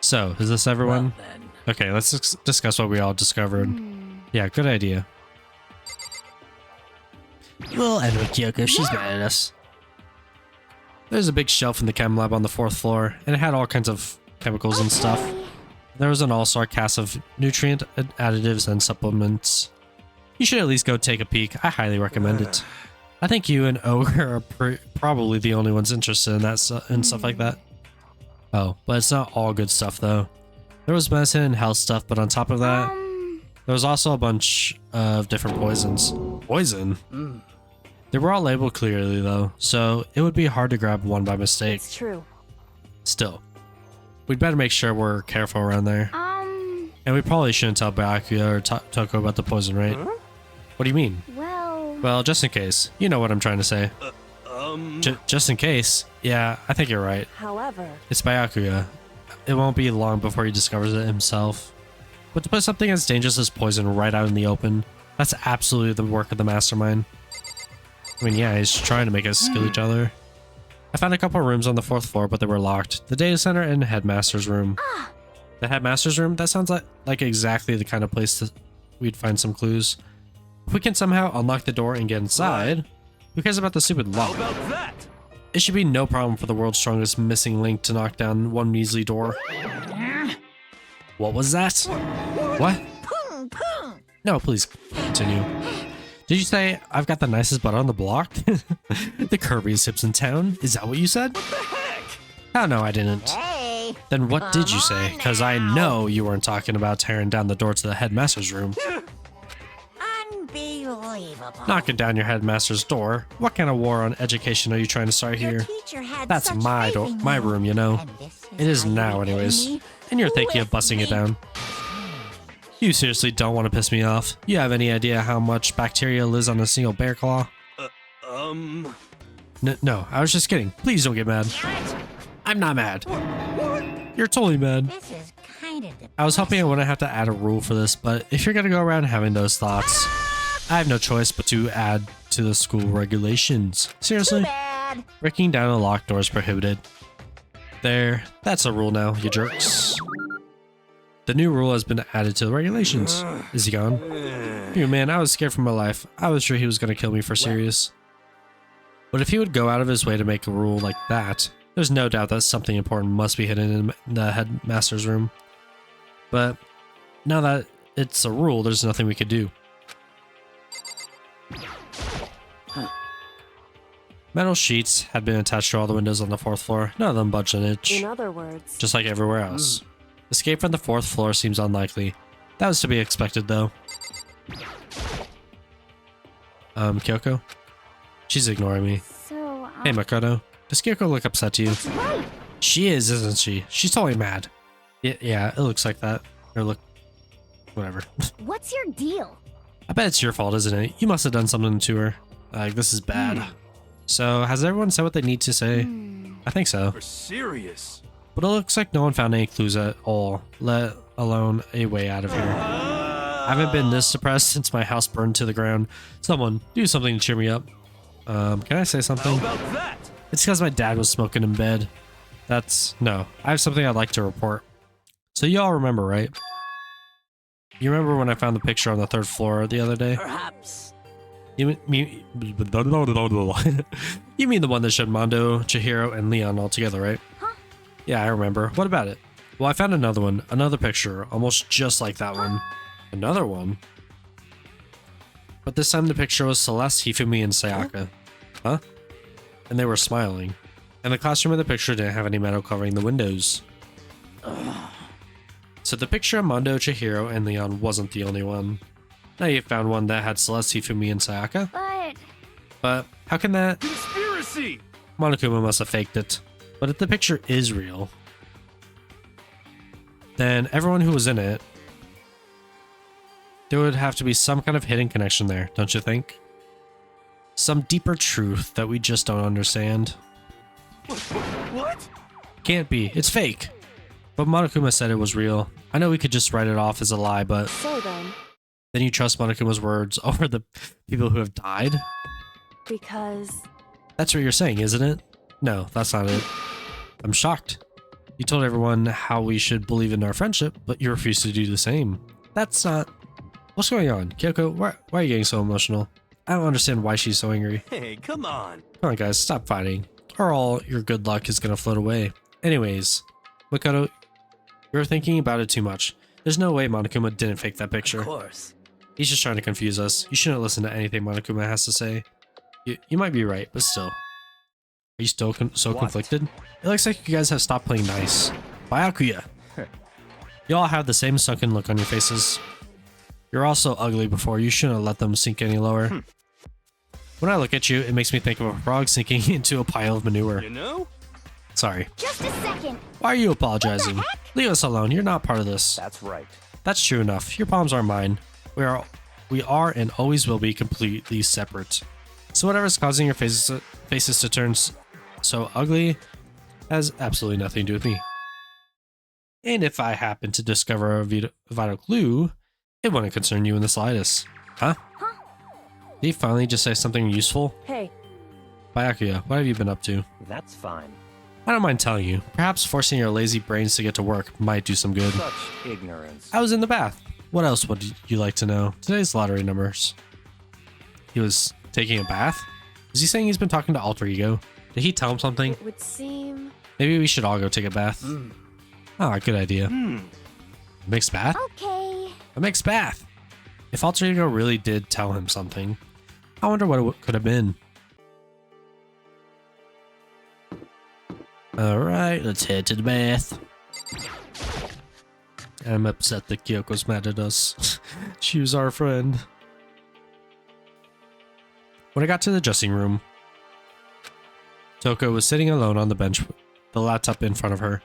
So, is this everyone? Well, then. Okay, let's discuss what we all discovered. Yeah, good idea. We'll end with Kyoko. She's mad at us. There's a big shelf in the chem lab on the 4th floor, and it had all kinds of chemicals and stuff. There was an all-star cast of nutrient additives and supplements. You should at least go take a peek. I highly recommend it. I think you and Ogre are probably the only ones interested in that and stuff like that. Oh, but it's not all good stuff though. There was medicine and health stuff, but on top of that, there was also a bunch of different poisons. Poison? They were all labeled clearly though, so it would be hard to grab one by mistake. It's true. Still, we'd better make sure we're careful around there. And we probably shouldn't tell Byakuya or Toko about the poison, right? Huh? What do you mean? Well, just in case. You know what I'm trying to say. Just in case. Yeah, I think you're right. However, It's Byakuya. It won't be long before he discovers it himself. But to put something as dangerous as poison right out in the open, that's absolutely the work of the mastermind. I mean, yeah, he's trying to make us kill each other. I found a couple rooms on the 4th floor, but they were locked. The data center and headmaster's room. The headmaster's room? That sounds like exactly the kind of place that we'd find some clues. If we can somehow unlock the door and get inside, who cares about the stupid lock? How about that? It should be no problem for the world's strongest missing link to knock down one measly door. What was that? What? No, please continue. Did you say I've got the nicest butt on the block? The curviest hips in town? Is that what you said? What the heck? Oh, no, I didn't. Hey, Then what did you say? Because I know you weren't talking about tearing down the door to the headmaster's room. unbelievable. Knocking down your headmaster's door? What kind of war on education are you trying to start Your here? teacher had That's such my faith in my you. room, you know. And this It is how you now, repay anyways. me? And you're thinking of With busting it me. down. You seriously don't want to piss me off? You have any idea how much bacteria lives on a single bear claw? No, I was just kidding. Please don't get mad. Damn it. I'm not mad. You're totally mad. This is kind of I was hoping I wouldn't have to add a rule for this, but if you're gonna go around having those thoughts, I have no choice but to add to the school regulations. Seriously? bad. Breaking down a locked door is prohibited. There, that's a rule now, you jerks. The new rule has been added to the regulations. Is he gone? Phew, man, I was scared for my life. I was sure he was gonna kill me for serious. But if he would go out of his way to make a rule like that, there's no doubt that something important must be hidden in the headmaster's room. But now that it's a rule, there's nothing we could do. Metal sheets had been attached to all the windows on the 4th floor. None of them budged an inch. in other words, Just like everywhere else. Escape from the 4th floor seems unlikely. That was to be expected, though. Kyoko? She's ignoring me. so, Hey, Makoto. Does Kyoko look upset to you? right. She is, isn't she? She's totally mad. Yeah, it looks like that. Or look... whatever. What's your deal? I bet it's your fault, isn't it? You must have done something to her. Like, this is bad. So, has everyone said what they need to say? I think so. For serious. But it looks like no one found any clues at all, let alone a way out of here. I haven't been this depressed since my house burned to the ground. Someone, do something to cheer me up. Can I say How something? about that? It's because my dad was smoking in bed. No, I have something I'd like to report. So you all remember, right? You remember when I found the picture on the 3rd floor the other day? Perhaps. You mean the one that showed Mondo, Chihiro, and Leon all together, right? Huh? Yeah, I remember. What about it? Well, I found another one, another picture, almost just like that one. Another one? But this time the picture was Celeste, Hifumi, and Sayaka. Huh? And they were smiling. And the classroom in the picture didn't have any metal covering the windows. So the picture of Mondo, Chihiro, and Leon wasn't the only one. Now you found one that had Celeste, Hifumi, and Sayaka. But how can that... Conspiracy! Monokuma must have faked it. But if the picture is real, then everyone who was in it, there would have to be some kind of hidden connection there, don't you think? Some deeper truth that we just don't understand. What? Can't be. It's fake. But Monokuma said it was real. I know we could just write it off as a lie, but so then you trust Monokuma's words over the people who have died? because That's what you're saying, isn't it? No, that's not it. I'm shocked. You told everyone how we should believe in our friendship, but you refuse to do the same. That's not... What's going on? Kyoko, why are you getting so emotional? I don't understand why she's so angry. Hey, come on. Come on, guys, stop fighting. Or all your good luck is gonna float away. Anyways, Makoto, you're thinking about it too much. There's no way Monokuma didn't fake that picture. Of course. He's just trying to confuse us. You shouldn't listen to anything Monokuma has to say. You might be right, but still. Are you still so conflicted? It looks like you guys have stopped playing nice. Byakuya! You all have the same sunken look on your faces. You're all so ugly before, you shouldn't have let them sink any lower. When I look at you, it makes me think of a frog sinking into a pile of manure. You know? Sorry. Just a second. Why are you apologizing? Leave us alone. You're not part of this. That's right. That's true enough. Your problems aren't mine. We are and always will be completely separate. So whatever's causing your faces to turn so ugly has absolutely nothing to do with me. And if I happen to discover a vital clue, it wouldn't concern you in the slightest. Huh? Did he finally just say something useful? Hey, Byakuya, what have you been up to? That's fine. I don't mind telling you. Perhaps forcing your lazy brains to get to work might do some good. Such ignorance. I was in the bath. What else would you like to know? Today's lottery numbers. He was taking a bath? Is he saying he's been talking to Alter Ego? Did he tell him something? it would seem... Maybe we should all go take a bath. Ah, good idea. A mixed bath? Okay. A mixed bath! If Alter Ego really did tell him something, I wonder what it could have been. Alright, let's head to the bath. I'm upset that Kyoko's mad at us. She was our friend. When I got to the dressing room, Toko was sitting alone on the bench, the laptop in front of her.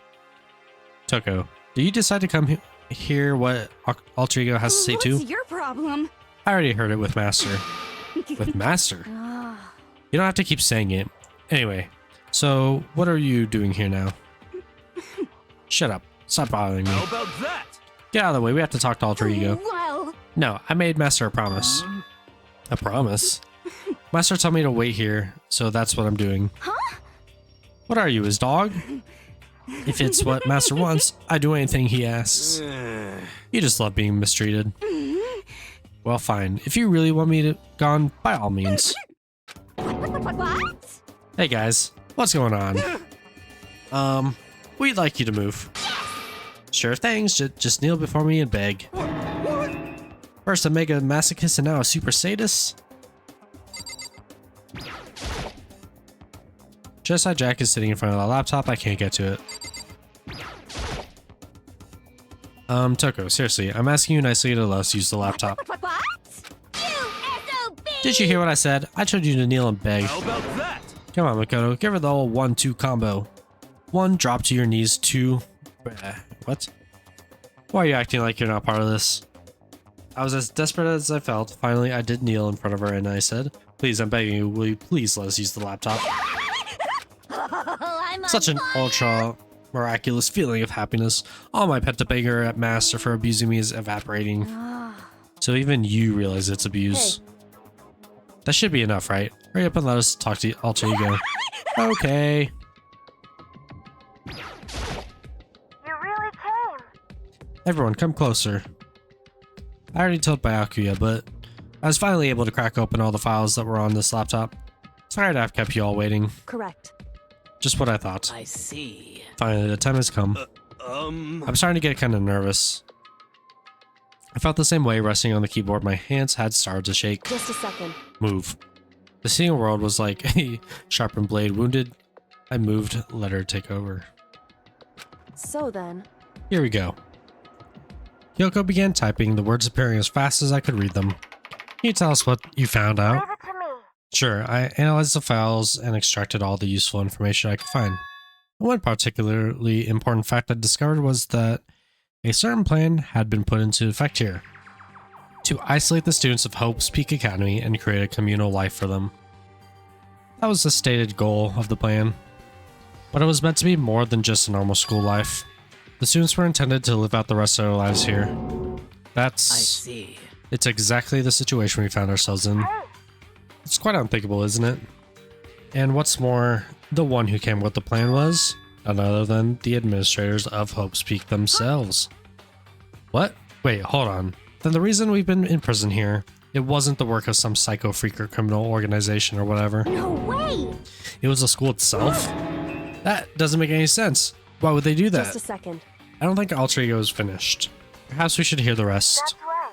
Toko, did you decide to come hear what Alter Ego has to say too? What's your problem? I already heard it with Master. With Master? You don't have to keep saying it. Anyway, so what are you doing here now? Shut up. Stop bothering me. How about that? Get out of the way. We have to talk to Alter Ego. Well, No, I made Master a promise. A promise? Master told me to wait here, so that's what I'm doing. huh? What are you, his dog? If it's what Master wants, I do anything he asks. You just love being mistreated. Well, fine. If you really want me to gone, by all means. What? Hey guys, what's going on? We'd like you to move. Sure things, just kneel before me and beg. First a mega masochist and now a super sadist? Just how Jack is sitting in front of the laptop, I can't get to it. Toko, seriously, I'm asking you nicely to let us use the laptop. What? You SOB! Did you hear what I said? I told you to kneel and beg. How about that? Come on, Makoto, give her the old 1-2 combo. 1, drop to your knees, 2... What? Why are you acting like you're not part of this? I was as desperate as I felt. Finally, I did kneel in front of her and I said, please, I'm begging you, will you please let us use the laptop? I'm Such an ultra miraculous feeling of happiness. All my pet anger at Master for abusing me is evaporating. So even you realize it's abuse. That should be enough, right? Hurry up and let us talk to Alter Ego. Okay. You really came. Everyone, come closer. I already told Byakuya, but I was finally able to crack open all the files that were on this laptop. Sorry to have kept you all waiting. Correct. Just what I thought. I see. Finally, the time has come. I'm starting to get kind of nervous. I felt the same way resting on the keyboard. My hands had started to shake. Just a second. Move. The seeing world was like a sharpened blade. Wounded, I moved, let her take over. So then... Here we go. Kyoko began typing, the words appearing as fast as I could read them. Can you tell us what you found out? Leave it to me. Sure, I analyzed the files and extracted all the useful information I could find. One particularly important fact I discovered was that a certain plan had been put into effect here. To isolate the students of Hope's Peak Academy and create a communal life for them. That was the stated goal of the plan. But it was meant to be more than just a normal school life. The students were intended to live out the rest of their lives here. I see. It's exactly the situation we found ourselves in. It's quite unthinkable, isn't it? And what's more, the one who came up with the plan was none other than the administrators of Hope's Peak themselves. What? Wait, hold on. Then the reason we've been in prison here, it wasn't the work of some psycho freak or criminal organization or whatever. No way! It was the school itself? That doesn't make any sense. Why would they do that? Just a second. I don't think Alter Ego is finished. Perhaps we should hear the rest. That's right.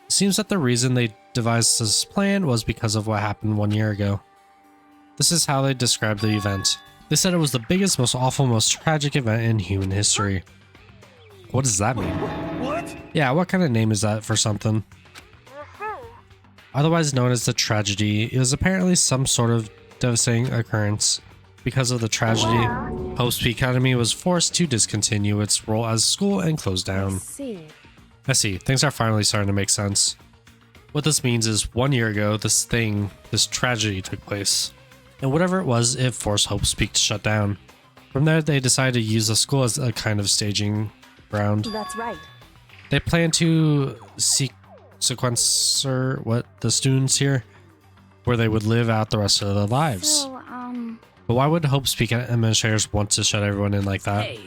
It seems that the reason they devised this plan was because of what happened 1 year ago. This is how they described the event. They said it was the biggest, most awful, most tragic event in human history. What does that mean? What? Yeah, what kind of name is that for something? You see, otherwise known as the tragedy. It was apparently some sort of devastating occurrence. Because of the tragedy, Hope's Peak Academy was forced to discontinue its role as a school and close down. I see. Things are finally starting to make sense. What this means is 1 year ago, this tragedy took place. And whatever it was, it forced Hope's Peak to shut down. From there, they decided to use the school as a kind of staging ground. That's right. They plan to sequencer the students here, where they would live out the rest of their lives. So, But why would Hope's Peak administrators want to shut everyone in like that? Hey,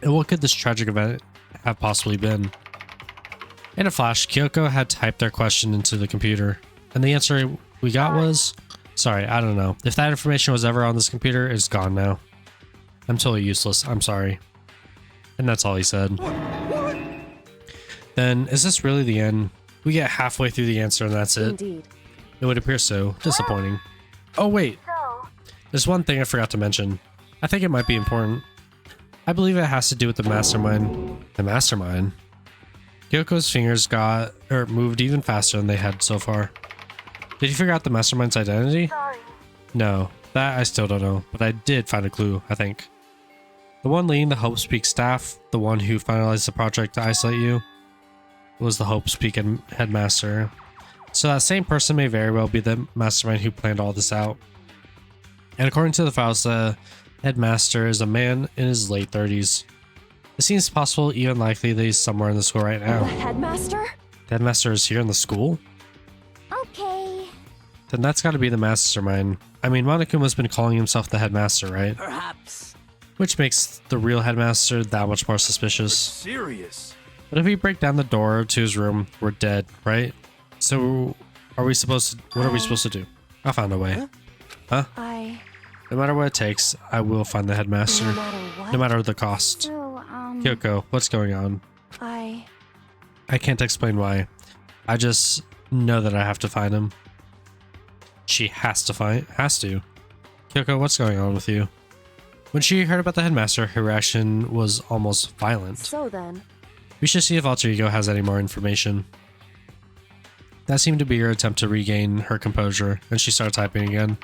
And what could this tragic event have possibly been? In a flash, Kyoko had typed their question into the computer, and the answer we got was, sorry, I don't know. If that information was ever on this computer, it's gone now. I'm totally useless, I'm sorry. And that's all he said. Then, is this really the end? We get halfway through the answer and that's it. Indeed. It would appear so. Disappointing. Oh wait, So, there's one thing I forgot to mention. I think it might be important. I believe it has to do with the mastermind. The mastermind? Kyoko's fingers moved even faster than they had so far. Did you figure out the mastermind's identity? sorry. No, that I still don't know, but I did find a clue, I think. The one leading the Hope's Peak staff, the one who finalized the project to isolate you, was the Hope's Peak headmaster. So that same person may very well be the mastermind who planned all this out. And according to the files, the headmaster is a man in his late 30s. It seems possible, even likely, that he's somewhere in the school right The now. headmaster? The headmaster is here in the school? Okay. Then that's gotta be the mastermind. I mean, Monokuma's been calling himself the headmaster, right? perhaps. Which makes the real headmaster that much more suspicious. Serious. But if we break down the door to his room, we're dead, right? So, what are we supposed to do? I found a way. Huh? No matter what it takes, I will find the headmaster. No matter what? No matter the cost. so, Kyoko, what's going on? I can't explain why. I just know that I have to find him. She has to. Kyoko, what's going on with you? When she heard about the headmaster, her reaction was almost violent. So then, We should see if Alter Ego has any more information. That seemed to be her attempt to regain her composure, and she started typing again.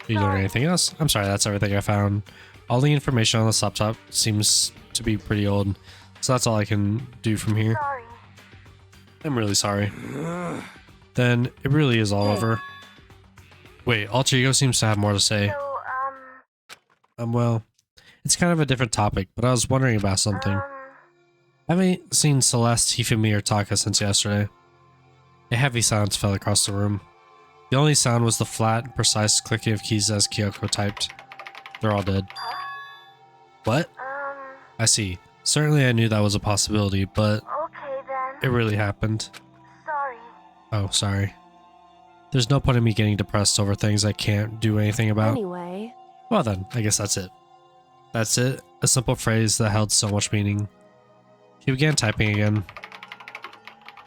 Did you learn anything else? I'm sorry, that's everything I found. All the information on this laptop seems to be pretty old, so that's all I can do from here. Sorry. I'm really sorry. Then it really is all over. Wait, Alter Ego seems to have more to say. So, Well, it's kind of a different topic, but I was wondering about something. I haven't seen Celeste, Hifumi, or Taka since yesterday. A heavy silence fell across the room. The only sound was the flat, precise clicking of keys as Kyoko typed. They're all dead. What? I see. Certainly I knew that was a possibility, but okay then. it really happened. Sorry. Oh, sorry. There's no point in me getting depressed over things I can't do anything about. anyway, Well then, I guess that's it. That's it. A simple phrase that held so much meaning. She began typing again.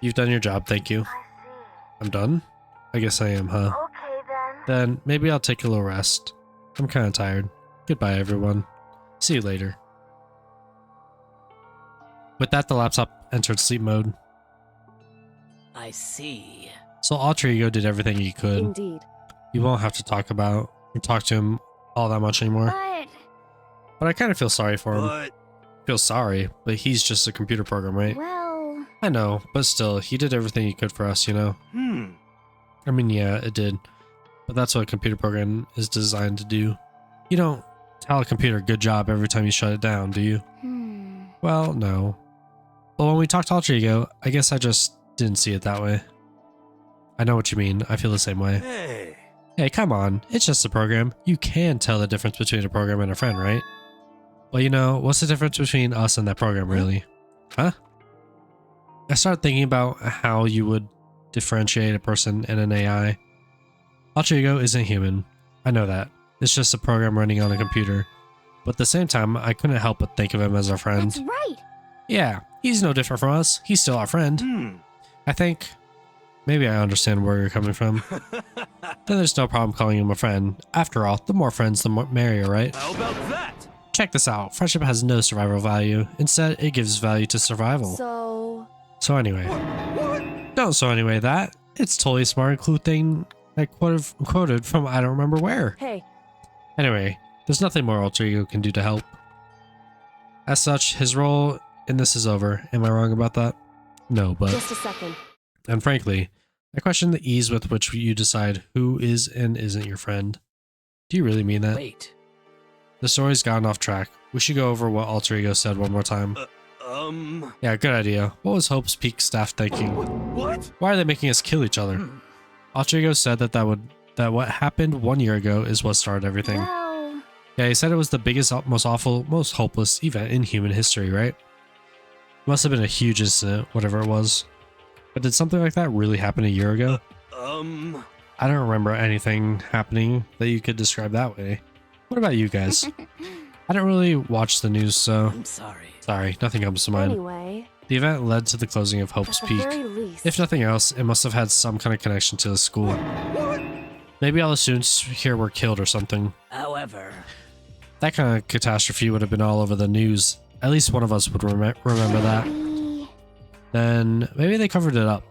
You've done your job, thank you. I see. I'm done? I guess I am, huh? Okay then. Then maybe I'll take a little rest. I'm kinda tired. Goodbye, everyone. See you later. With that, the laptop entered sleep mode. I see. So Alter Ego did everything he could. indeed. You won't have to talk to him all that much anymore. But I kind of feel sorry for him. But Feel sorry, but he's just a computer program, right? well, I know, but still, he did everything he could for us, you know? I mean, yeah, it did. But that's what a computer program is designed to do. You don't tell a computer good job every time you shut it down, do you? Well, no. But when we talked to Alter Ego, I guess I just didn't see it that way. I know what you mean. I feel the same way. hey, Hey, come on. It's just a program. You can tell the difference between a program and a friend, right? Well, you know, what's the difference between us and that program, really? Huh? I started thinking about how you would differentiate a person and an AI. Alter Ego isn't human. I know that. It's just a program running on a computer. But at the same time, I couldn't help but think of him as our friend. that's right. Yeah, he's no different from us. He's still our friend. I think maybe I understand where you're coming from. Then there's no problem calling him a friend. After all, the more friends, the more merrier, right? how about that? Check this out. Friendship has no survival value. Instead, it gives value to survival. So, So anyway. Don't so anyway that. It's totally a smart clue thing I quoted from I don't remember where. Hey, Anyway, there's nothing more Alter Ego can do to help. As such, his role in this is over. Am I wrong about that? No, but... just a second. And frankly, I question the ease with which you decide who is and isn't your friend. Do you really mean that? Wait. The story's gotten off track. We should go over what Alter Ego said one more time. Yeah, good idea. What was Hope's Peak staff thinking? What? Why are they making us kill each other? Alter Ego said that what happened 1 year ago is what started everything. Well, Yeah, he said it was the biggest, most awful, most hopeless event in human history, right? Must have been a huge incident, whatever it was. But did something like that really happen a year ago? I don't remember anything happening that you could describe that way. What about you guys? I don't really watch the news, so... I'm sorry. Sorry, nothing comes to mind. Anyway, The event led to the closing of Hope's at the Peak. very least, If nothing else, it must have had some kind of connection to the school. Maybe all the students here were killed or something. However, That kind of catastrophe would have been all over the news. At least one of us would remember that. Then maybe they covered it up.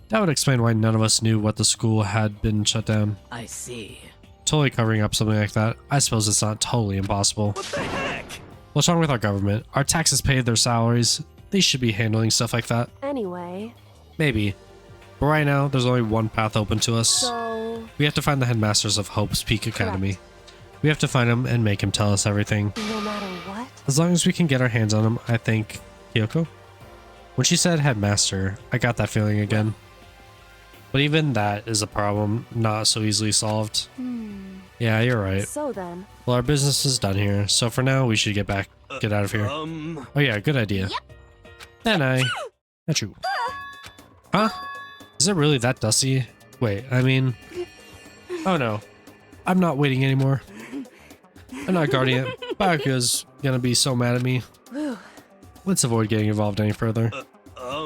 That would explain why none of us knew what the school had been shut down. I see. Totally covering up something like that. I suppose it's not totally impossible. What the heck? What's wrong with our government? Our taxes paid their salaries. They should be handling stuff like that. anyway, Maybe. But right now, there's only one path open to us. so We have to find the headmasters of Hope's Peak Academy. We have to find him and make him tell us everything. no matter what, As long as we can get our hands on him, I think... Kyoko? When she said headmaster, I got that feeling again. But even that is a problem, not so easily solved. Yeah, you're right. so then, Well, our business is done here, so for now we should get out of here. Oh yeah, good idea. Then Achoo. Huh? Is it really that dusty? Wait, I mean... Oh no. I'm not waiting anymore. I'm not guarding it. Bakuga's gonna be so mad at me. Let's avoid getting involved any further.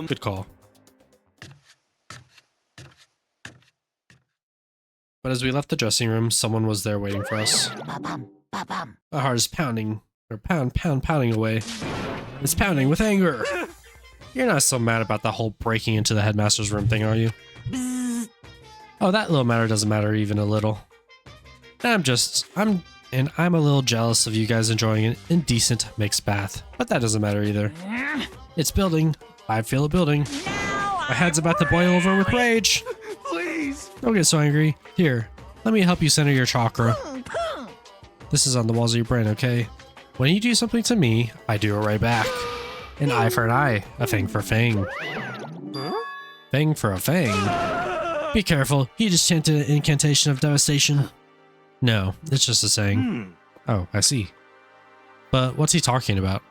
Good call. But as we left the dressing room, someone was there waiting for us. Our heart is pounding, or pounding away. It's pounding with anger. You're not so mad about the whole breaking into the headmaster's room thing, are you? Oh, that little matter doesn't matter even a little. I'm a little jealous of you guys enjoying an indecent mixed bath, but that doesn't matter either. It's building. I feel it building. My head's about to boil over with rage. Please. Don't get so angry. Here, let me help you center your chakra. This is on the walls of your brain, okay? When you do something to me, I do it right back. An eye for an eye, a fang for a fang. Fang for a fang? Be careful, he just chanted an incantation of devastation. No, it's just a saying. Oh, I see. But what's he talking about?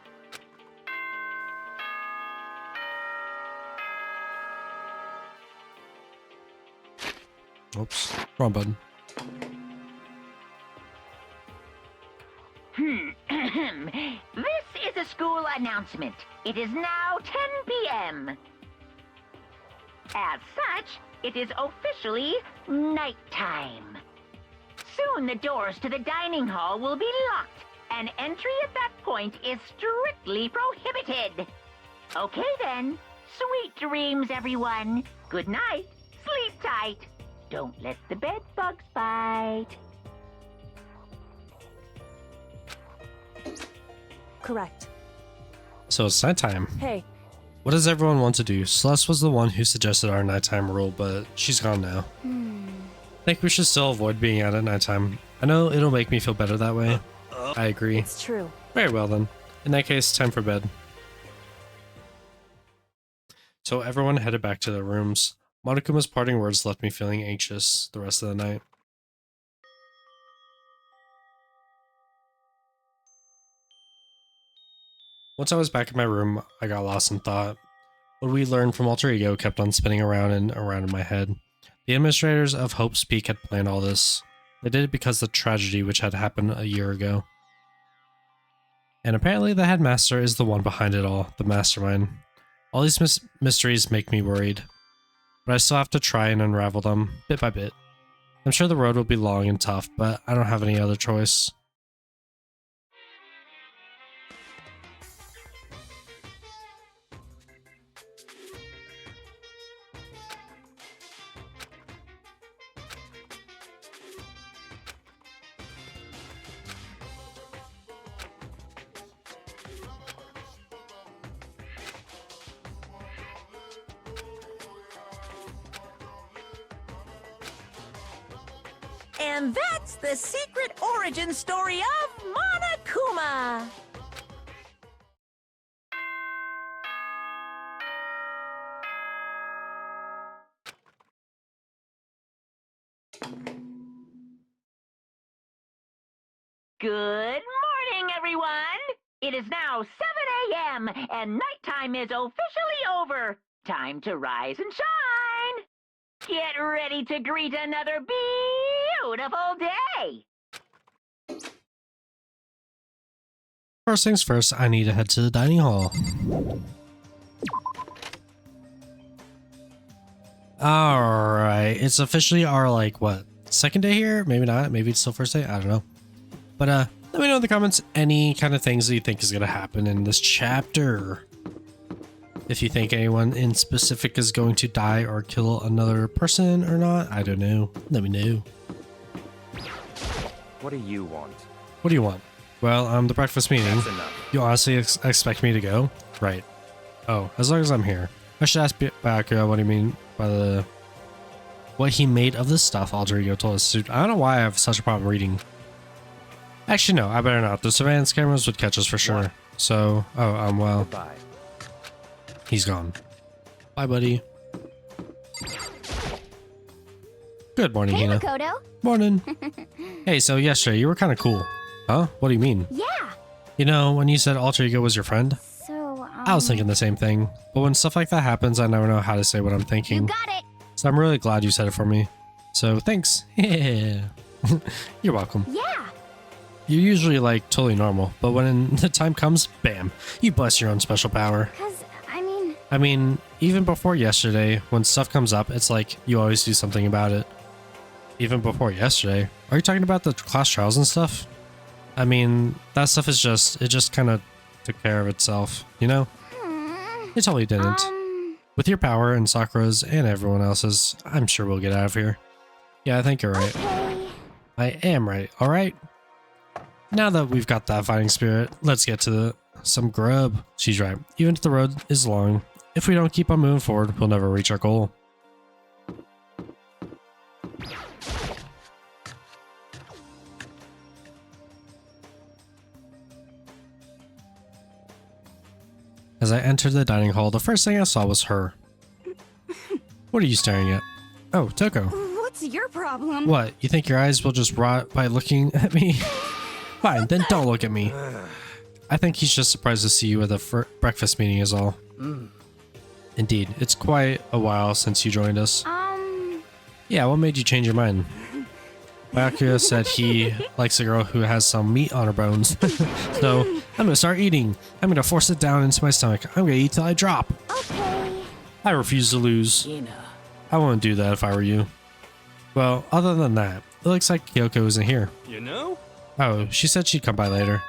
Oops, wrong button. This is a school announcement. It is now 10 p.m. As such, it is officially nighttime. Soon the doors to the dining hall will be locked, and entry at that point is strictly prohibited. Okay then, sweet dreams, everyone. Good night, sleep tight. Don't let the bed bugs bite. correct. So it's nighttime. Hey, What does everyone want to do? Celeste was the one who suggested our nighttime rule, but she's gone now. I think we should still avoid being out at nighttime. I know it'll make me feel better that way. I agree. it's true. Very well then. In that case, time for bed. So everyone headed back to their rooms. Monokuma's parting words left me feeling anxious the rest of the night. Once I was back in my room, I got lost in thought. What we learned from Alter Ego kept on spinning around and around in my head. The administrators of Hope's Peak had planned all this. They did it because of the tragedy which had happened a year ago. And apparently the headmaster is the one behind it all, the mastermind. All these mysteries make me worried. But I still have to try and unravel them, bit by bit. I'm sure the road will be long and tough, but I don't have any other choice. And that's the secret origin story of Monokuma. Good morning, everyone! It is now 7 a.m., and nighttime is officially over. Time to rise and shine! Get ready to greet another beautiful day! First things first, I need to head to the dining hall. Alright, it's officially our, like, what, second day here? Maybe not, maybe it's still first day, I don't know. But let me know in the comments any kind of things that you think is going to happen in this chapter. If you think anyone in specific is going to die or kill another person or not, I don't know. Let me know. What do you want? What do you want? Well, the breakfast meeting. That's enough. You honestly expect me to go? Right. Oh, as long as I'm here. I should ask back what do you mean by what he made of this stuff Alter Ego told us to. I don't know why I have such a problem reading. Actually, no, I better not. The surveillance cameras would catch us for sure. What? So, well, Goodbye. he's gone. Bye, buddy. Good morning, Hey, Hina. Makoto. Morning. Hey, so yesterday you were kind of cool. Huh? What do you mean? Yeah. You know, when you said Alter Ego was your friend, So, I was thinking the same thing. But when stuff like that happens, I never know how to say what I'm thinking. You got it. So I'm really glad you said it for me. So thanks. Yeah. You're welcome. Yeah. You're usually like totally normal, but when the time comes, bam, you bless your own special power. Because, I mean, even before yesterday, when stuff comes up, it's like you always do something about it. Even before yesterday. Are you talking about the class trials and stuff? I mean, that stuff is it just kind of took care of itself, you know? It totally didn't. With your power and Sakura's and everyone else's, I'm sure we'll get out of here. Yeah, I think you're right. okay. I am right, alright? Now that we've got that fighting spirit, let's get to some grub. She's right. Even if the road is long, if we don't keep on moving forward, we'll never reach our goal. As I entered the dining hall, the first thing I saw was her. What are you staring at? Oh, Toko. What's your problem? What, you think your eyes will just rot by looking at me? Fine, then don't look at me. I think he's just surprised to see you at the breakfast meeting is all. Indeed, it's quite a while since you joined us. Yeah, what made you change your mind? Byakuya said he likes a girl who has some meat on her bones. So, I'm gonna start eating. I'm gonna force it down into my stomach. I'm gonna eat till I drop. Okay. I refuse to lose. Hina. I wouldn't do that if I were you. Well, other than that, it looks like Kyoko isn't here. You know? Oh, she said she'd come by later.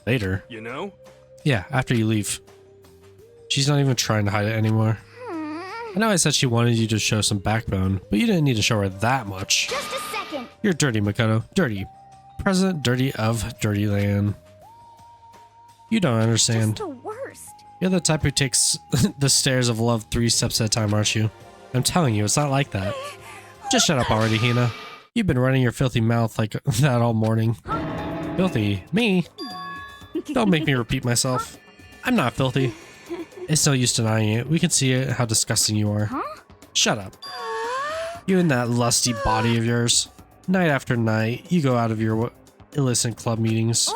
Later? You know? Yeah, after you leave. She's not even trying to hide it anymore. I know I said she wanted you to show some backbone, but you didn't need to show her that much. Just a second. You're dirty, Makoto. Dirty. President Dirty of Dirty Land. You don't understand. Just the worst. You're the type who takes the stairs of love 3 steps at a time, aren't you? I'm telling you, it's not like that. Just shut up already, Hina. You've been running your filthy mouth like that all morning. Filthy? Me? Don't make me repeat myself. I'm not filthy. It's no use denying it. We can see it, how disgusting you are. Shut up. You and that lusty body of yours. Night after night, you go out of your illicit club meetings.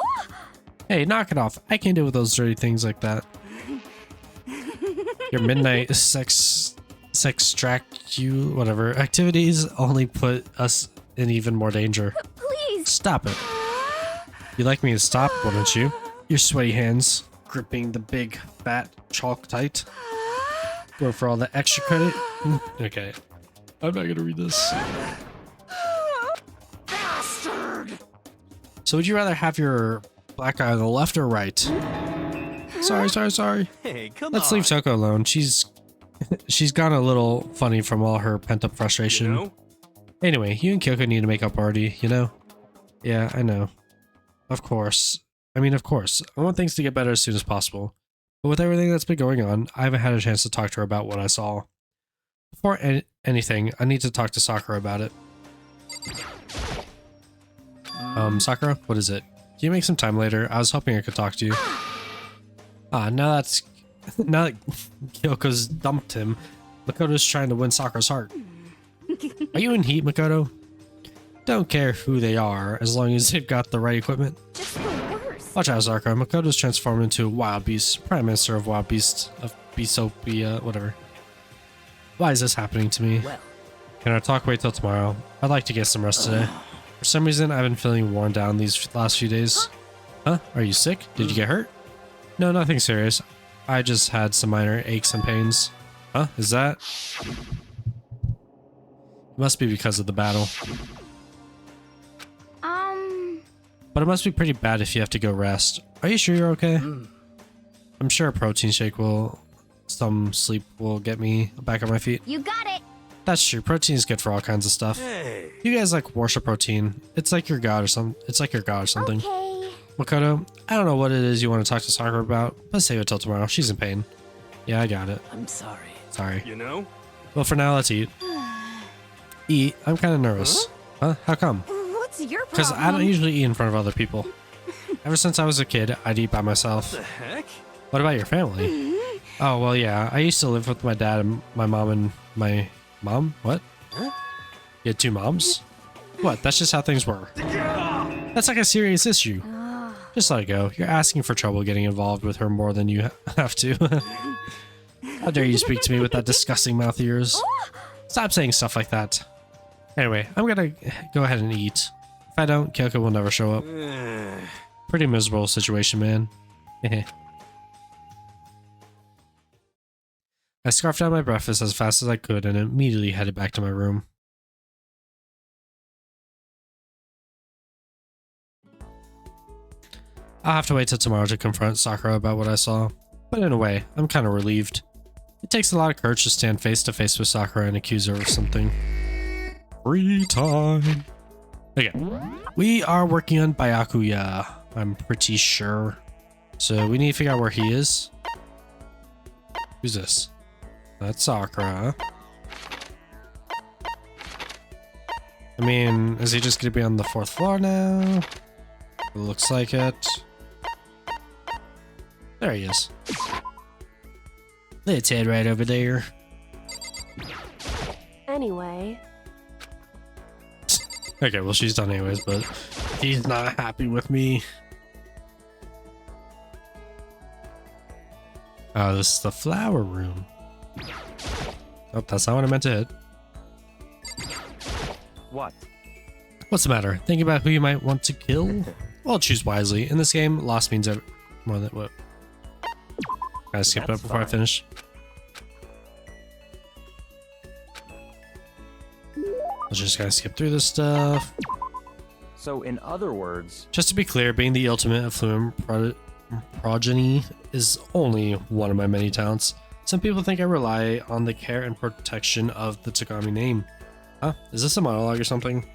Hey, knock it off. I can't deal with those dirty things like that. Your midnight sex whatever activities only put us in even more danger. Please. Stop it. You'd like me to stop, wouldn't you? Your sweaty hands gripping the big fat chalk tight. Go for all the extra credit. Okay. I'm not gonna read this. Bastard! So would you rather have your black eye on the left or right? Sorry. Hey, come Let's on. leave Toko alone. She's gone a little funny from all her pent-up frustration. You know? Anyway, you and Kyoko need to make up already, you know? Yeah, I know. Of course. I want things to get better as soon as possible. But with everything that's been going on, I haven't had a chance to talk to her about what I saw. Before anything, I need to talk to Sakura about it. Sakura, what is it? Can you make some time later? I was hoping I could talk to you. Now that Kyoko's dumped him, Makoto's trying to win Sakura's heart. Are you in heat, Makoto? Don't care who they are, as long as they've got the right equipment. Just the worst. Watch out, Sakura. Makoto's transformed into a wild beast, Prime Minister of Wild Beast, of Beastopia, whatever. Why is this happening to me? Well. Can our talk wait till tomorrow? I'd like to get some rest today. For some reason, I've been feeling worn down these last few days. Huh? Are you sick? Did you get hurt? No, nothing serious. I just had some minor aches and pains. Huh? Is that? It must be because of the battle. But it must be pretty bad if you have to go rest. Are you sure you're okay? I'm sure a protein shake will... Some sleep will get me back on my feet. You got it. That's true. Protein is good for all kinds of stuff. Hey. You guys like worship protein. It's like your god or something. It's like your god or something. Okay. Makoto, I don't know what it is you want to talk to Sakura about, but save it till tomorrow. She's in pain. Yeah, I got it. I'm sorry. Sorry. You know? Well, for now, let's eat. Eat? I'm kind of nervous. Huh? How come? What's your problem? Because I don't usually eat in front of other people. Ever since I was a kid, I'd eat by myself. What the heck? What about your family? Oh, well, yeah. I used to live with my dad and my mom and my mom. What? Huh? You had two moms? What? That's just how things were. That's like a serious issue. Just let it go. You're asking for trouble getting involved with her more than you have to. How dare you speak to me with that disgusting mouth of yours? Stop saying stuff like that. Anyway, I'm gonna go ahead and eat. If I don't, Kyoko will never show up. Pretty miserable situation, man. I scarfed out my breakfast as fast as I could and immediately headed back to my room. I'll have to wait till tomorrow to confront Sakura about what I saw, but in a way, I'm kind of relieved. It takes a lot of courage to stand face to face with Sakura and accuse her of something. Free time. Okay, we are working on Byakuya, I'm pretty sure. So we need to figure out where he is. Who's this? That's Sakura. I mean, is he just gonna be on the 4th floor now? It looks like it. There he is. Let's head right over there. Anyway. Okay, well, she's done anyways, but he's not happy with me. Oh, this is the flower room. Oh, that's not what I meant to hit. What? What's the matter? Think about who you might want to kill? Well, choose wisely. In this game, loss means more than what? I skipped up before I finish. Let's just gotta skip through this stuff. So, in other words... Just to be clear, being the ultimate affluent progeny is only one of my many talents. Some people think I rely on the care and protection of the Togami name. Huh? Is this a monologue or something?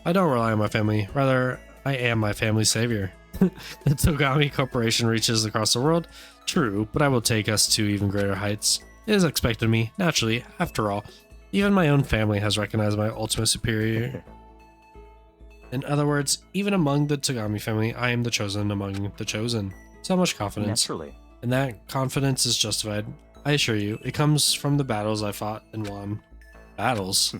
I don't rely on my family. Rather, I am my family's savior. The Togami Corporation reaches across the world. True, but I will take us to even greater heights. It is expected of me, naturally. After all, even my own family has recognized my ultimate superior. In other words, even among the Togami family, I am the chosen among the chosen. So much confidence. Naturally. And that confidence is justified. I assure you, it comes from the battles I fought and won. Battles?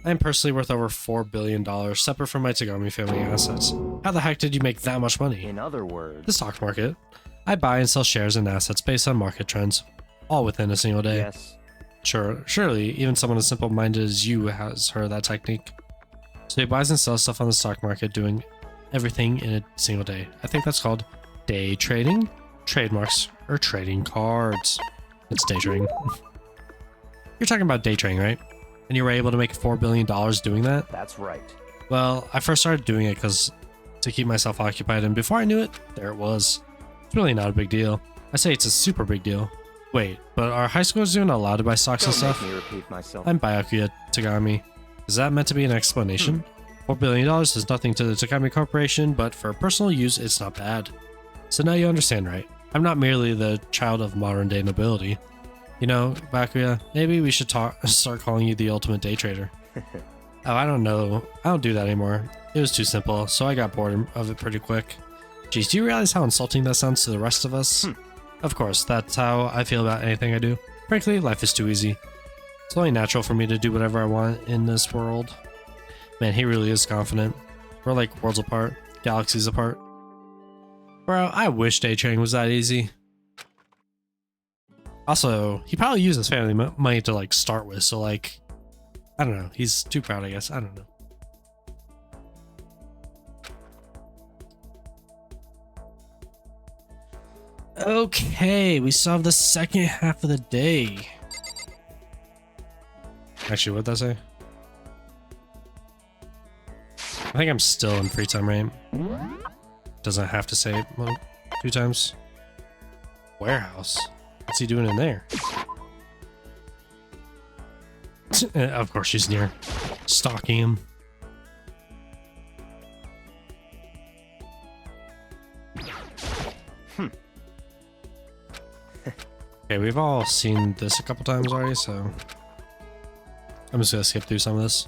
I am personally worth over $4 billion, separate from my Togami family assets. How the heck did you make that much money? In other words... The stock market. I buy and sell shares and assets based on market trends, all within a single day. Yes. Sure, surely, even someone as simple-minded as you has heard of that technique. So he buys and sells stuff on the stock market, doing everything in a single day. I think that's called day trading, trademarks, or trading cards. It's day trading. You're talking about day trading, right? And you were able to make $4 billion doing that? That's right. Well, I first started doing it because to keep myself occupied, and before I knew it, there it was. It's really not a big deal. I say it's a super big deal. Wait, but are high schoolers even allowed to buy stocks and stuff? Don't make me repeat myself. I'm Byakuya Togami. Is that meant to be an explanation? $4 billion is nothing to the Togami Corporation, but for personal use, it's not bad. So now you understand, right? I'm not merely the child of modern-day nobility. You know, Byakuya, maybe we should start calling you the ultimate day trader. Oh, I don't know. I don't do that anymore. It was too simple, so I got bored of it pretty quick. Geez, do you realize how insulting that sounds to the rest of us? Of course, that's how I feel about anything I do. Frankly, life is too easy. It's only natural for me to do whatever I want in this world. Man, he really is confident. We're like worlds apart, galaxies apart. Bro, I wish day trading was that easy. Also, he probably uses family money to like start with, so like, I don't know. He's too proud, I guess. I don't know. Okay, we still have the second half of the day. Actually, what did that say? I think I'm still in free time, right? Doesn't have to say it 2 times. Warehouse? What's he doing in there? Of course she's near. Stalking him. Okay, we've all seen this a couple times already, so I'm just gonna skip through some of this.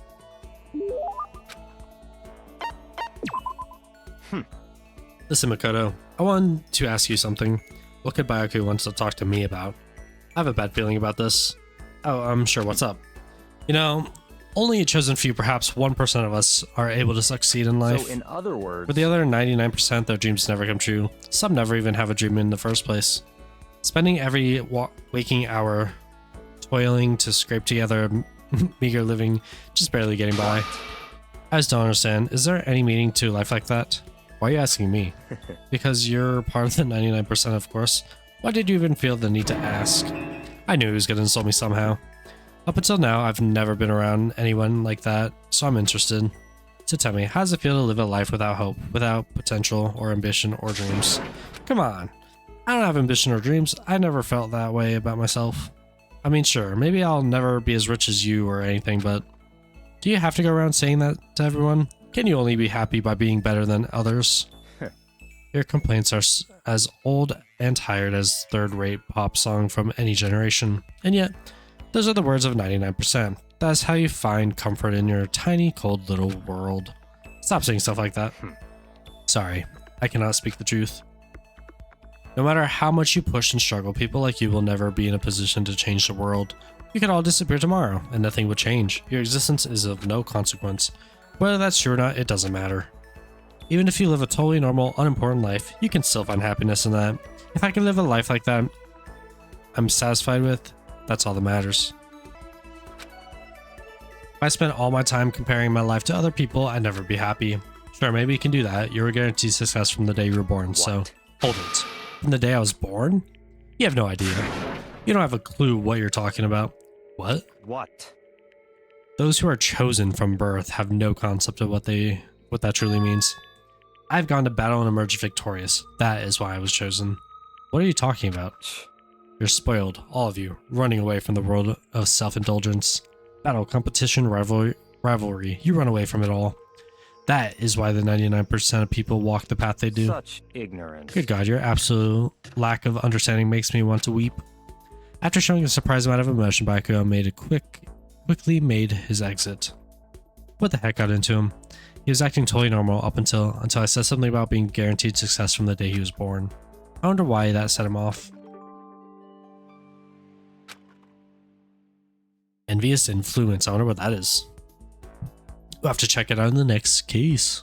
Listen, Makoto, I wanted to ask you something. What could Byaku wants to talk to me about? I have a bad feeling about this. Oh, I'm sure. What's up? You know, only a chosen few, perhaps 1% of us, are able to succeed in life. So, in other words, for the other 99%, their dreams never come true. Some never even have a dream in the first place. Spending every waking hour toiling to scrape together meager living, just barely getting by. I just don't understand. Is there any meaning to life like that? Why are you asking me? Because you're part of the 99%, of course. Why did you even feel the need to ask? I knew he was going to insult me somehow. Up until now, I've never been around anyone like that, so I'm interested. So tell me, how does it feel to live a life without hope, without potential or ambition or dreams? Come on. I don't have ambition or dreams. I never felt that way about myself. I mean, sure, maybe I'll never be as rich as you or anything, but do you have to go around saying that to everyone? Can you only be happy by being better than others? Your complaints are as old and tired as third-rate pop song from any generation. And yet, those are the words of 99%. That's how you find comfort in your tiny, cold little world. Stop saying stuff like that. Sorry, I cannot speak the truth. No matter how much you push and struggle, people like you will never be in a position to change the world. You could all disappear tomorrow, and nothing would change. Your existence is of no consequence. Whether that's true or not, it doesn't matter. Even if you live a totally normal, unimportant life, you can still find happiness in that. If I can live a life like that I'm satisfied with, that's all that matters. If I spent all my time comparing my life to other people, I'd never be happy. Sure, maybe you can do that. You were guaranteed success from the day you were born, so hold it. From the day I was born? You have no idea. You don't have a clue what you're talking about. What? What? Those who are chosen from birth have no concept of what that truly means. I've gone to battle and emerged victorious. That is why I was chosen. What are you talking about? You're spoiled, all of you, running away from the world of self-indulgence. Battle, competition, rivalry. You run away from it all. That is why the 99% of people walk the path they do. Such ignorance. Good God, your absolute lack of understanding makes me want to weep. After showing a surprising amount of emotion, Bakugo quickly made his exit. What the heck got into him? He was acting totally normal up until I said something about being guaranteed success from the day he was born. I wonder why that set him off. Envious influence. I wonder what that is. We'll have to check it out in the next case.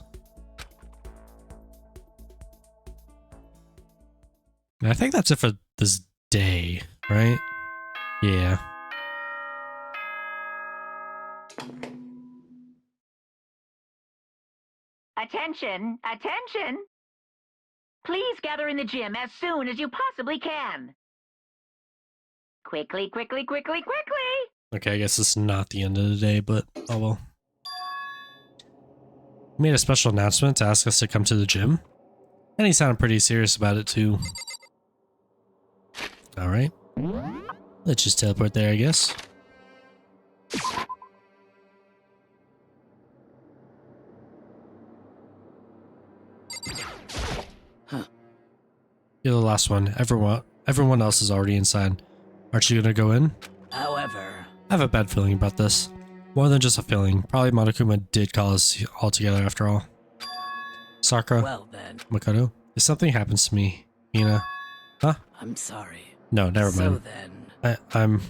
And I think that's it for this day, right? Yeah. Attention, attention! Please gather in the gym as soon as you possibly can. Quickly, quickly, quickly, quickly! Okay, I guess it's not the end of the day, but oh well. He made a special announcement to ask us to come to the gym. And he sounded pretty serious about it too. Alright. Let's just teleport there, I guess. You're the last one. Everyone else is already inside. Aren't you gonna go in? However, I have a bad feeling about this. More than just a feeling. Probably Monokuma did call us all together after all. Sakura. Well then. Makoto. If something happens to me, Hina. Huh? I'm sorry. No, never mind. So then. I'm...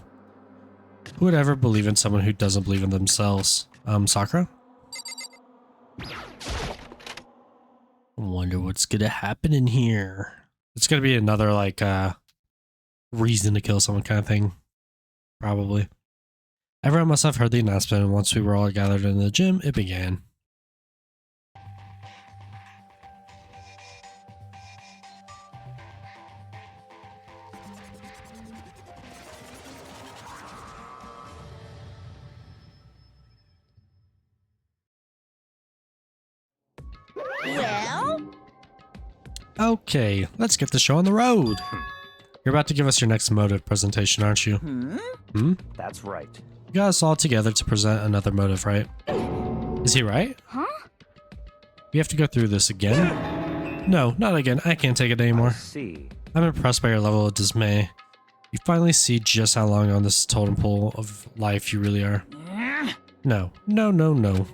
Who would ever believe in someone who doesn't believe in themselves? Sakura? I wonder what's gonna happen in here. It's gonna be another, like, reason to kill someone kind of thing. Probably. Everyone must have heard the announcement, and once we were all gathered in the gym, it began. Well? Okay, let's get the show on the road. You're about to give us your next motive presentation, aren't you? That's right. You got us all together to present another motive, right? Is he right? Huh? We have to go through this again? No, not again. I can't take it anymore. See. I'm impressed by your level of dismay. You finally see just how long on this totem pole of life you really are. No. No, no, no.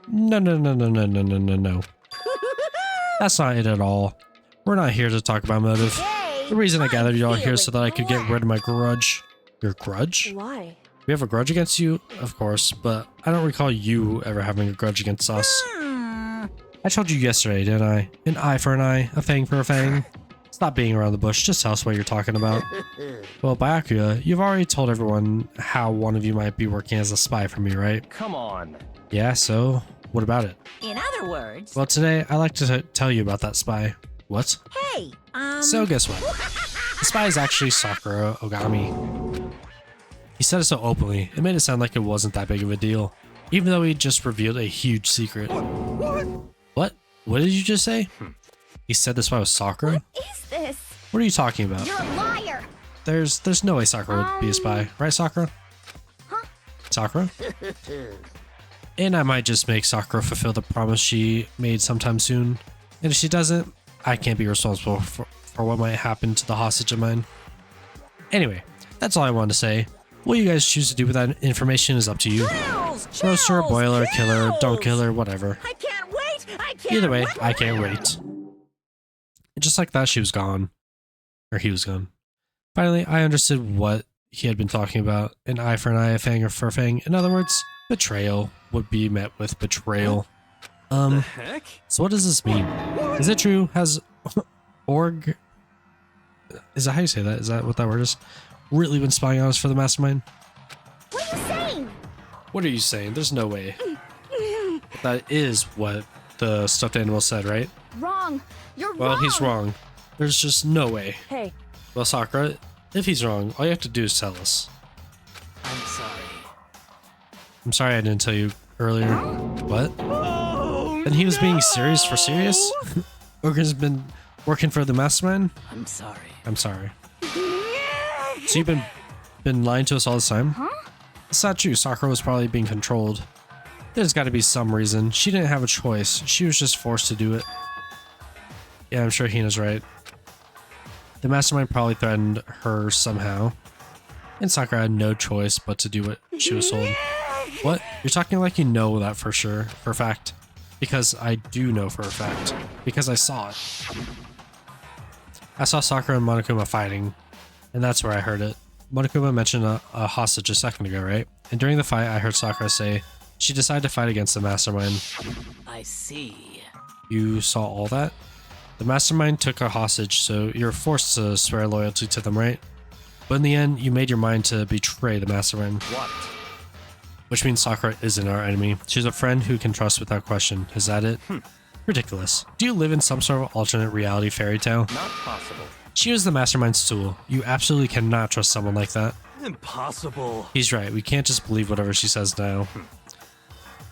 No, no, no, no, no, no, no, no, no. That's not it at all. We're not here to talk about motive. The reason I gathered you all here is so that I could get rid of my grudge. Your grudge? Why? We have a grudge against you, of course, but I don't recall you ever having a grudge against us. I told you yesterday, didn't I? An eye for an eye, a fang for a fang. Stop being around the bush, just tell us what you're talking about. Well, Byakuya, you've already told everyone how one of you might be working as a spy for me, right? Come on. Yeah, so what about it? In other words... Well, today, I'd like to tell you about that spy. What? Hey, So guess what? The spy is actually Sakura Ogami. He said it so openly, it made it sound like it wasn't that big of a deal, even though he just revealed a huge secret. What? What did you just say? He said the spy was Sakura? What is this? What are you talking about? You're a liar. There's no way Sakura would be a spy, right, Sakura? Huh? Sakura? And I might just make Sakura fulfill the promise she made sometime soon. And if she doesn't, I can't be responsible for what might happen to the hostage of mine. Anyway, that's all I wanted to say. What you guys choose to do with that information is up to you. Roast her, boil her, kill her, don't kill her, whatever. I can't wait! I can't Either way, wait. I can't wait. And just like that, she was gone. Or he was gone. Finally, I understood what he had been talking about. An eye for an eye, a fang for a fang. In other words, betrayal would be met with betrayal. The heck? So what does this mean? Is it true? Has Org... Is that how you say that? Is that what that word is? Really been spying on us for the mastermind? What are you saying? What are you saying? There's no way. That is what the stuffed animal said, right? Wrong. You're wrong. Well, he's wrong. There's just no way. Hey, Well, Sakura, if he's wrong, all you have to do is tell us. I'm sorry. I'm sorry I didn't tell you earlier. What? And he was being serious for serious? Ogre's been working for the mastermind? I'm sorry. I'm sorry. So you've been lying to us all this time? Huh? It's not true. Sakura was probably being controlled. There's got to be some reason. She didn't have a choice. She was just forced to do it. Yeah, I'm sure Hina's right. The mastermind probably threatened her somehow. And Sakura had no choice but to do what she was told. What? You're talking like you know that for sure, for a fact. Because I do know for a fact. Because I saw it. I saw Sakura and Monokuma fighting. And that's where I heard it. Monokuma mentioned a hostage a second ago, right? And during the fight, I heard Sakura say she decided to fight against the mastermind. I see. You saw all that? The mastermind took a hostage, so you're forced to swear loyalty to them, right? But in the end, you made your mind to betray the mastermind. What? Which means Sakura isn't our enemy. She's a friend who can trust without question. Is that it? Ridiculous. Do you live in some sort of alternate reality fairy tale? Not possible. She was the mastermind's tool. You absolutely cannot trust someone like that. Impossible. He's right. We can't just believe whatever she says now.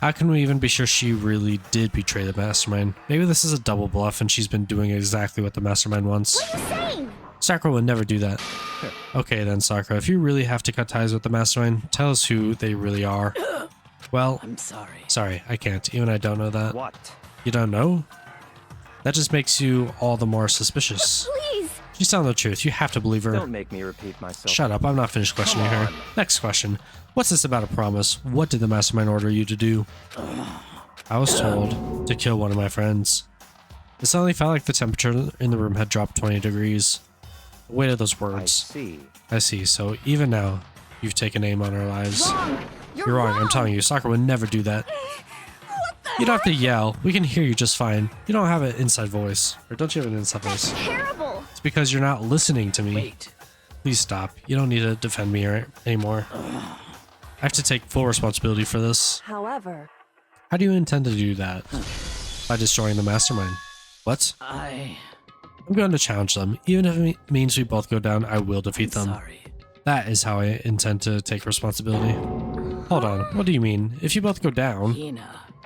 How can we even be sure she really did betray the mastermind? Maybe this is a double bluff and she's been doing exactly what the mastermind wants. What are you saying? Sakura would never do that. Okay then, Sakura, if you really have to cut ties with the mastermind, tell us who they really are. Well, I'm sorry. sorry, I can't. Even I don't know that. What? You don't know? That just makes you all the more suspicious. Please. She's telling the truth. You have to believe her. Don't make me repeat myself. Shut up. I'm not finished questioning her. on. Next question. What's this about a promise? What did the mastermind order you to do? I was told to kill one of my friends. It suddenly felt like the temperature in the room had dropped 20 degrees. The weight of those I words. see. I see. So even now, you've taken aim on our lives. Wrong. You're wrong. I'm telling you, Sakura would never do that. You don't have to yell. We can hear you just fine. You don't have an inside voice. Or don't you have an inside voice? Terrible. It's because you're not listening to me. Wait. Please stop. You don't need to defend me anymore. I have to take full responsibility for this. However, How do you intend to do that? By destroying the mastermind. What? I'm going to challenge them. Even if it means we both go down, I will defeat them. Sorry. That is how I intend to take responsibility. Hold on. What do you mean? If you both go down...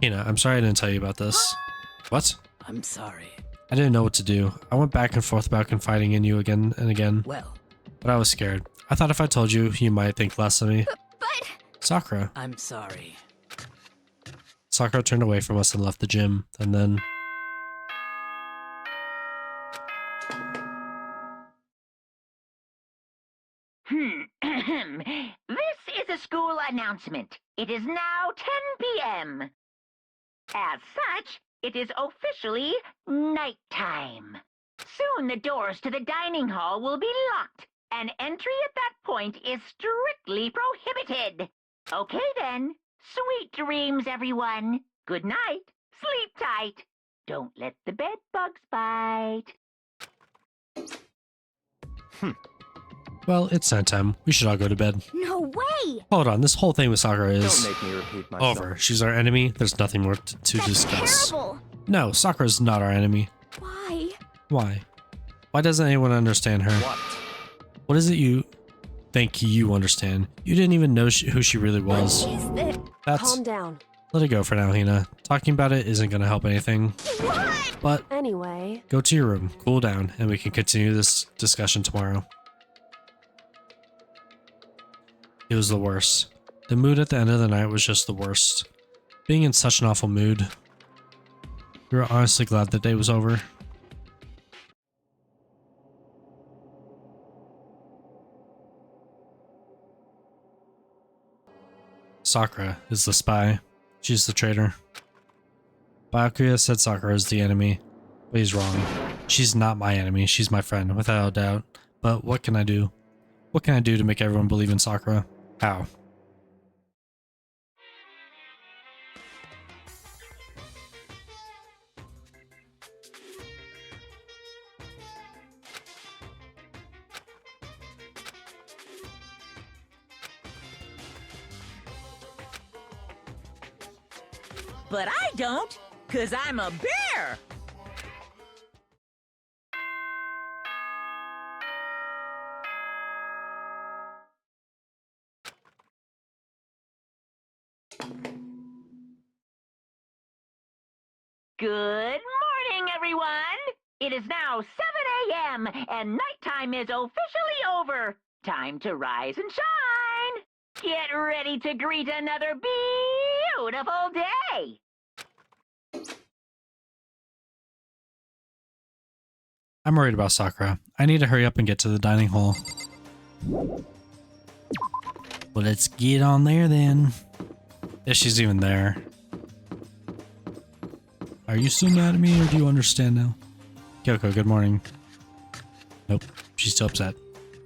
Hina, I'm sorry I didn't tell you about this. What? I'm sorry. I didn't know what to do. I went back and forth about confiding in you again and again. Well, But I was scared. I thought if I told you, you might think less of me. But Sakura. I'm sorry. Sakura turned away from us and left the gym, and then... This is a school announcement. It is now 10 p.m. As such, it is officially nighttime. Soon the doors to the dining hall will be locked, and entry at that point is strictly prohibited. Okay then. Sweet dreams, everyone. Good night. Sleep tight. Don't let the bed bugs bite. Well, it's nighttime. We should all go to bed. no way. Hold on, this whole thing with Sakura Don't is make me repeat myself. over. She's our enemy. There's nothing more to That's discuss. terrible. No, Sakura's not our enemy. Why? Why? Why doesn't anyone understand her? What? What is it you think you understand? You didn't even know who she really was. Is that That's... calm down. Let it go for now, Hina. Talking about it isn't going to help anything. what? But Anyway, go to your room, cool down, and we can continue this discussion tomorrow. It was the worst. The mood at the end of the night was just the worst. Being in such an awful mood. We were honestly glad the day was over. Sakura is the spy. She's the traitor. Byakuya said Sakura is the enemy, but he's wrong. She's not my enemy, she's my friend, without a doubt. But what can I do? What can I do to make everyone believe in Sakura? How? But I don't, 'cause I'm a bear! Good morning, everyone! It is now 7 a.m. and nighttime is officially over. Time to rise and shine! Get ready to greet another beautiful day! I'm worried about Sakura. I need to hurry up and get to the dining hall. Well, let's get on there then. If she's even there. Are you still mad at me or do you understand now? Kyoko, good morning. Nope, she's still upset.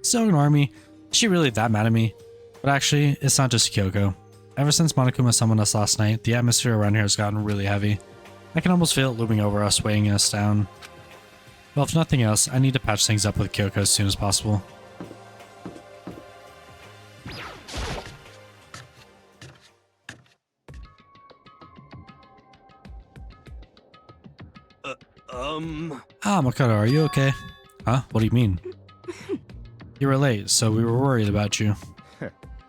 Still ignore me. Is she really that mad at me? But actually, it's not just Kyoko. Ever since Monokuma summoned us last night, the atmosphere around here has gotten really heavy. I can almost feel it looming over us, weighing us down. Well, if nothing else, I need to patch things up with Kyoko as soon as possible. Ah, Makoto, are you okay? Huh? What do you mean? You were late, so we were worried about you.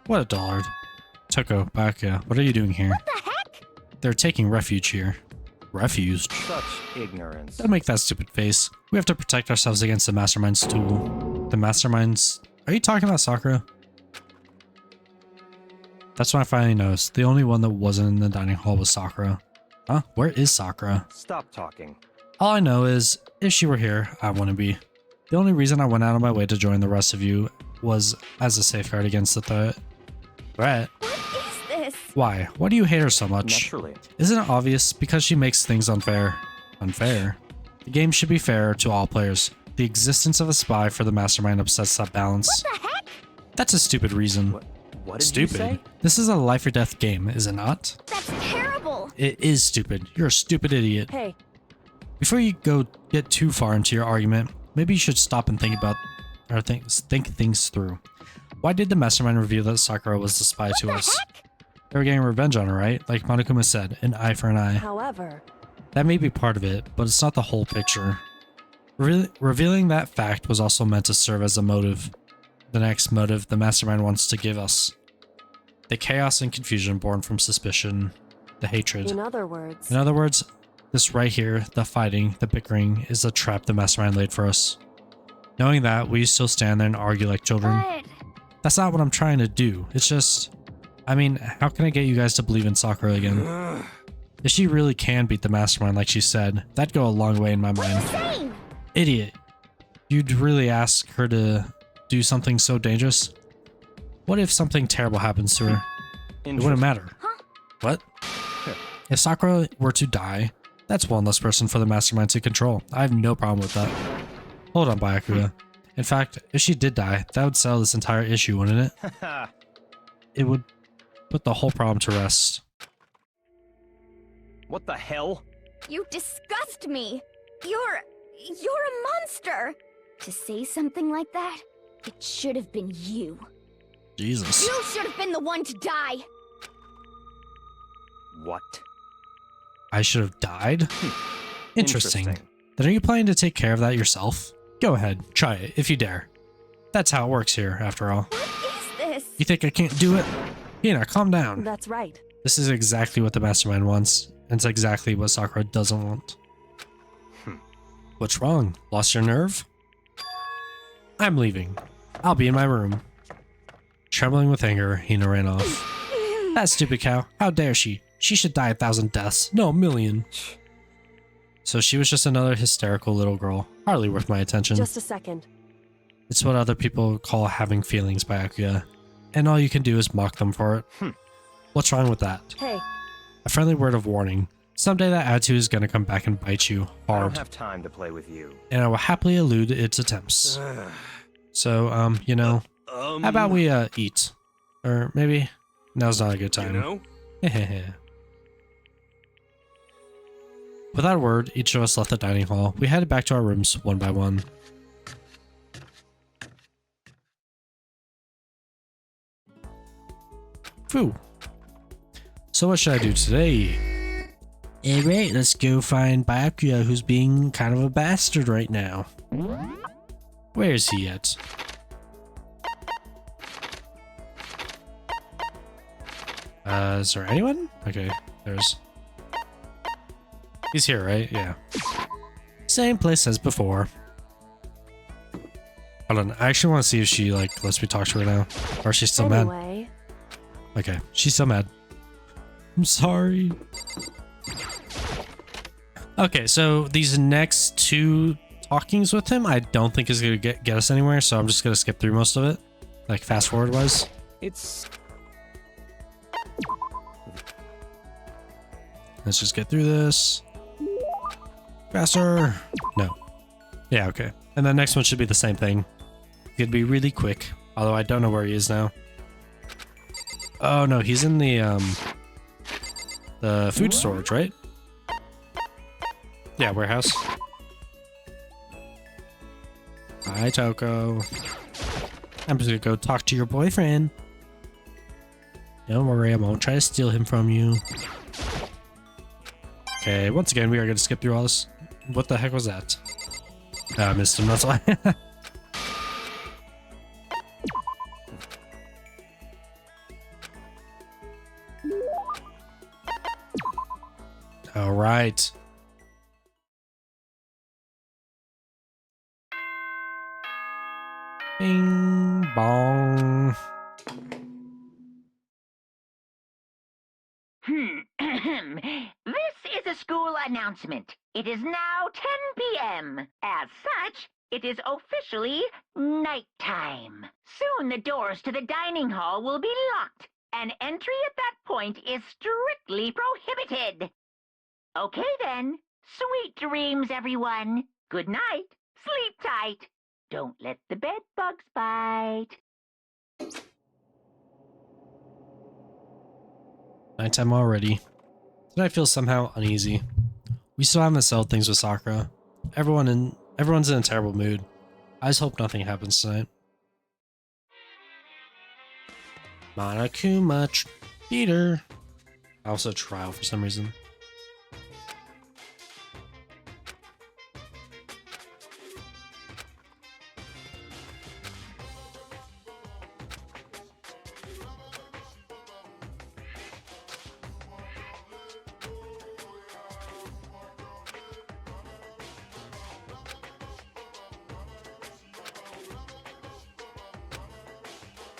What a dullard. Toko, Byakuya, what are you doing here? What the heck? They're taking refuge here. Refuge? Such ignorance. Don't make that stupid face. We have to protect ourselves against the Mastermind's tool. The Mastermind's... Are you talking about Sakura? That's when I finally noticed. The only one that wasn't in the dining hall was Sakura. Huh? Where is Sakura? Stop talking. All I know is, if she were here, I wouldn't be. The only reason I went out of my way to join the rest of you was as a safeguard against the threat. What is this? Why? Why do you hate her so much? Naturally. Isn't it obvious? Because she makes things unfair. Unfair? The game should be fair to all players. The existence of a spy for the mastermind upsets that balance. What the heck? That's a stupid reason. What did Stupid. you say? This is a life or death game, is it not? That's terrible. It is stupid. You're a stupid idiot. Hey, Before you get too far into your argument, maybe you should stop and think things through. Why did the mastermind reveal that Sakura was the spy to us? They were getting revenge on her, right? Like Monokuma said, an eye for an eye. however, That may be part of it, but it's not the whole picture. Revealing that fact was also meant to serve as a motive. The next motive the mastermind wants to give us. The chaos and confusion born from suspicion, the hatred. in other words, In other words, this right here, the fighting, the bickering, is a trap the mastermind laid for us. Knowing that, will you still stand there and argue like children? But That's not what I'm trying to do. It's just... I mean, how can I get you guys to believe in Sakura again? If she really can beat the mastermind like she said, that'd go a long way in my mind. insane. Idiot. You'd really ask her to do something so dangerous? What if something terrible happens to her? It wouldn't matter. Huh? What? If Sakura were to die, that's one less person for the mastermind to control. I have no problem with that. Hold on, Byakuya. In fact, if she did die, that would settle this entire issue, wouldn't it? It would put the whole problem to rest. What the hell? You disgust me. You're a monster. To say something like that, it should have been you. Jesus. You should have been the one to die. What? I should have died? Interesting. Then are you planning to take care of that yourself? Go ahead, try it, if you dare. That's how it works here, after all. What is this? You think I can't do it? Hina, calm down. that's right. This is exactly what the mastermind wants, and it's exactly what Sakura doesn't want. What's wrong? Lost your nerve? I'm leaving. I'll be in my room. Trembling with anger, Hina ran off. That stupid cow. How dare she? She should die 1,000 deaths, no, a million. So she was just another hysterical little girl. Hardly worth my attention. Just a second. It's what other people call having feelings, Byakuya. And all you can do is mock them for it. What's wrong with that? Hey, A friendly word of warning. Someday that attitude is gonna come back and bite you I hard. don't have time to play with you. And I will happily elude its attempts. So, you know, how about we, eat? Or maybe now's not a good time. You know? Without a word, each of us left the dining hall. We headed back to our rooms one by one. Phew. So what should I do today? Alright, let's go find Byakuya, who's being kind of a bastard right now. Where is he at? Is there anyone? Okay, there's... He's here, right? Yeah. Same place as before. Hold on, I actually want to see if she, like, lets me talk to her now. Or is she still mad? anyway, Okay, she's still mad. I'm sorry. Okay, so these next two talkings with him, I don't think is going to get us anywhere, so I'm just going to skip through most of it. Like, fast forward wise. It's... Let's just get through this. Faster. No. Yeah, okay. And the next one should be the same thing. It could be really quick, although I don't know where he is now. Oh no, he's in the food storage, right? Yeah, warehouse. Hi, Toko. I'm just gonna go talk to your boyfriend. Don't worry, I won't try to steal him from you. Okay, once again, we are gonna skip through all this. What the heck was that? I missed him, that's why. All right. Bing bong. This is a school announcement. It is now 10 p.m. As such, It is officially nighttime. Soon the doors to the dining hall will be locked, and entry at that point is strictly prohibited. Okay then. Sweet dreams, everyone. Good night. Sleep tight. Don't let the bed bugs bite. Nighttime already. Tonight feels somehow uneasy. We still haven't settled things with Sakura. Everyone's in a terrible mood. I just hope nothing happens tonight. Monokuma Theater. Also trial for some reason.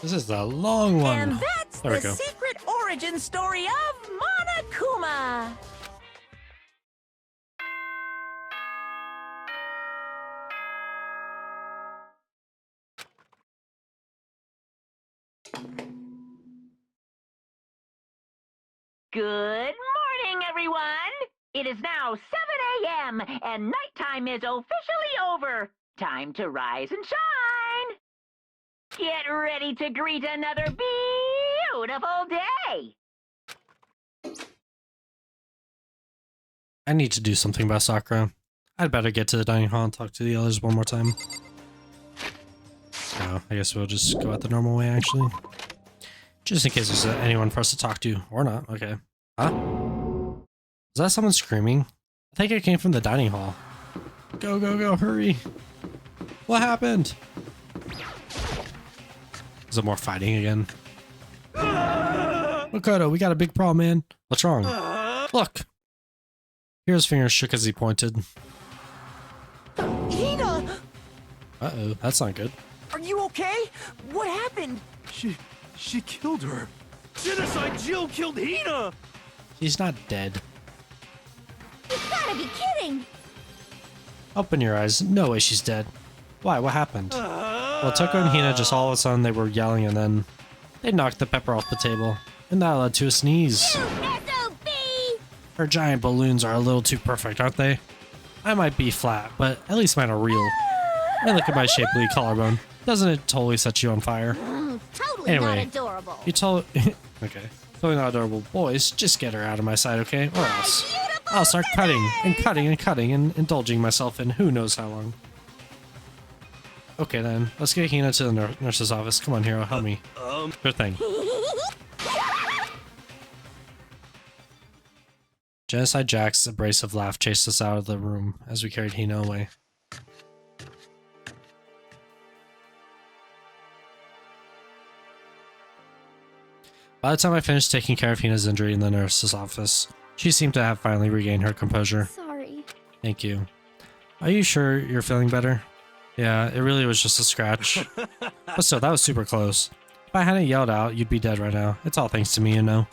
This is the long one. And that's there we the go. secret origin story of Monokuma. Good morning, everyone. It is now 7 a.m. and nighttime is officially over. Time to rise and shine. Get ready to greet another beautiful day. I need to do something about Sakura. I'd better get to the dining hall and talk to the others one more time. No, I guess we'll just go out the normal way, actually. Just in case there's anyone for us to talk to. Or not, okay. Huh? Is that someone screaming? I think it came from the dining hall. Go, go, go, hurry! What happened? Is it more fighting again? Makoto, we got a big problem, man. What's wrong? Look! Hero's fingers shook as he pointed. Hina! Uh-oh, that's not good. Are you okay? What happened? She killed her. Genocide Jill killed Hina! She's not dead. You've gotta be kidding! Open your eyes. No way she's dead. Why? What happened? Well, Toko and Hina just all of a sudden they were yelling and then they knocked the pepper off the table. And that led to a sneeze. SOB! Her giant balloons are a little too perfect, aren't they? I might be flat, but at least mine are real. And look at my shapely collarbone. Doesn't it totally set you on fire? Totally Anyway, not adorable. You told... okay. Totally not adorable. Boys, just get her out of my sight, okay? Or else I'll start cutting and cutting and cutting and indulging myself in who knows how long. Okay then, let's get Hina to the nurse's office. Come on, Hero, help me. Sure thing. Genocide Jack's abrasive laugh chased us out of the room as we carried Hina away. By the time I finished taking care of Hina's injury in the nurse's office, she seemed to have finally regained her composure. Sorry. Thank you. Are you sure you're feeling better? Yeah, it really was just a scratch. But still, that was super close. If I hadn't yelled out, you'd be dead right now. It's all thanks to me, you know.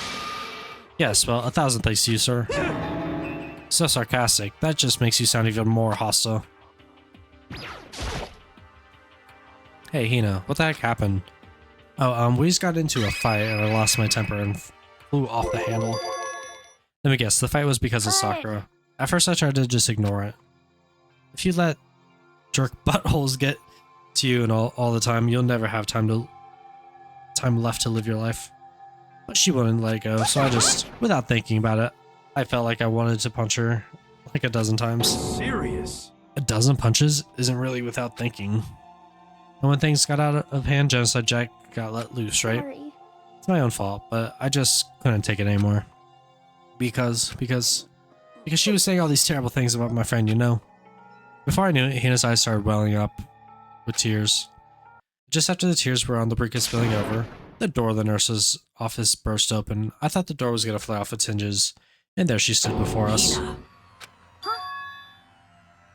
Yes, well, 1,000 thanks to you, sir. So sarcastic. That just makes you sound even more hostile. Hey, Hina, what the heck happened? Oh, we just got into a fight and I lost my temper and flew off the handle. Let me guess, the fight was because of Sakura. At first I tried to just ignore it. If you let jerk buttholes get to you and all the time, you'll never have time left to live your life. But she wouldn't let it go, so I just, without thinking about it, I felt like I wanted to punch her like a dozen times. Serious? A dozen punches isn't really without thinking. And when things got out of hand, Genocide Jack got let loose, right? Sorry. It's my own fault, but I just couldn't take it anymore. Because she was saying all these terrible things about my friend, you know? Before I knew it, Hina's eyes started welling up with tears. Just after the tears were on the brink of spilling over, the door of the nurse's office burst open. I thought the door was gonna fly off its hinges, and there she stood before us.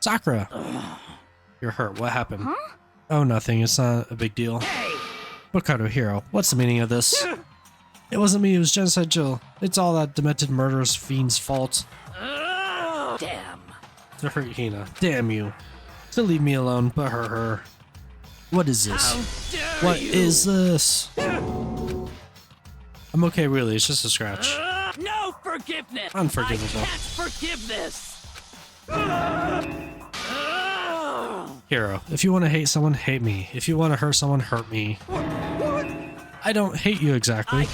Sakura! You're hurt. What happened? Huh? Oh, nothing. It's not a big deal. Makoto, Hero, what's the meaning of this? It wasn't me, it was Genocide Jill. It's all that demented murderous fiend's fault. Damn. To hurt Hina. Damn you. to leave me alone, but hurt her. What is this? What is this? I'm okay, really. It's just a scratch. No forgiveness! Unforgivable. I can't forgive this! Hero, if you want to hate someone, hate me. If you want to hurt someone, hurt me. I don't hate you exactly.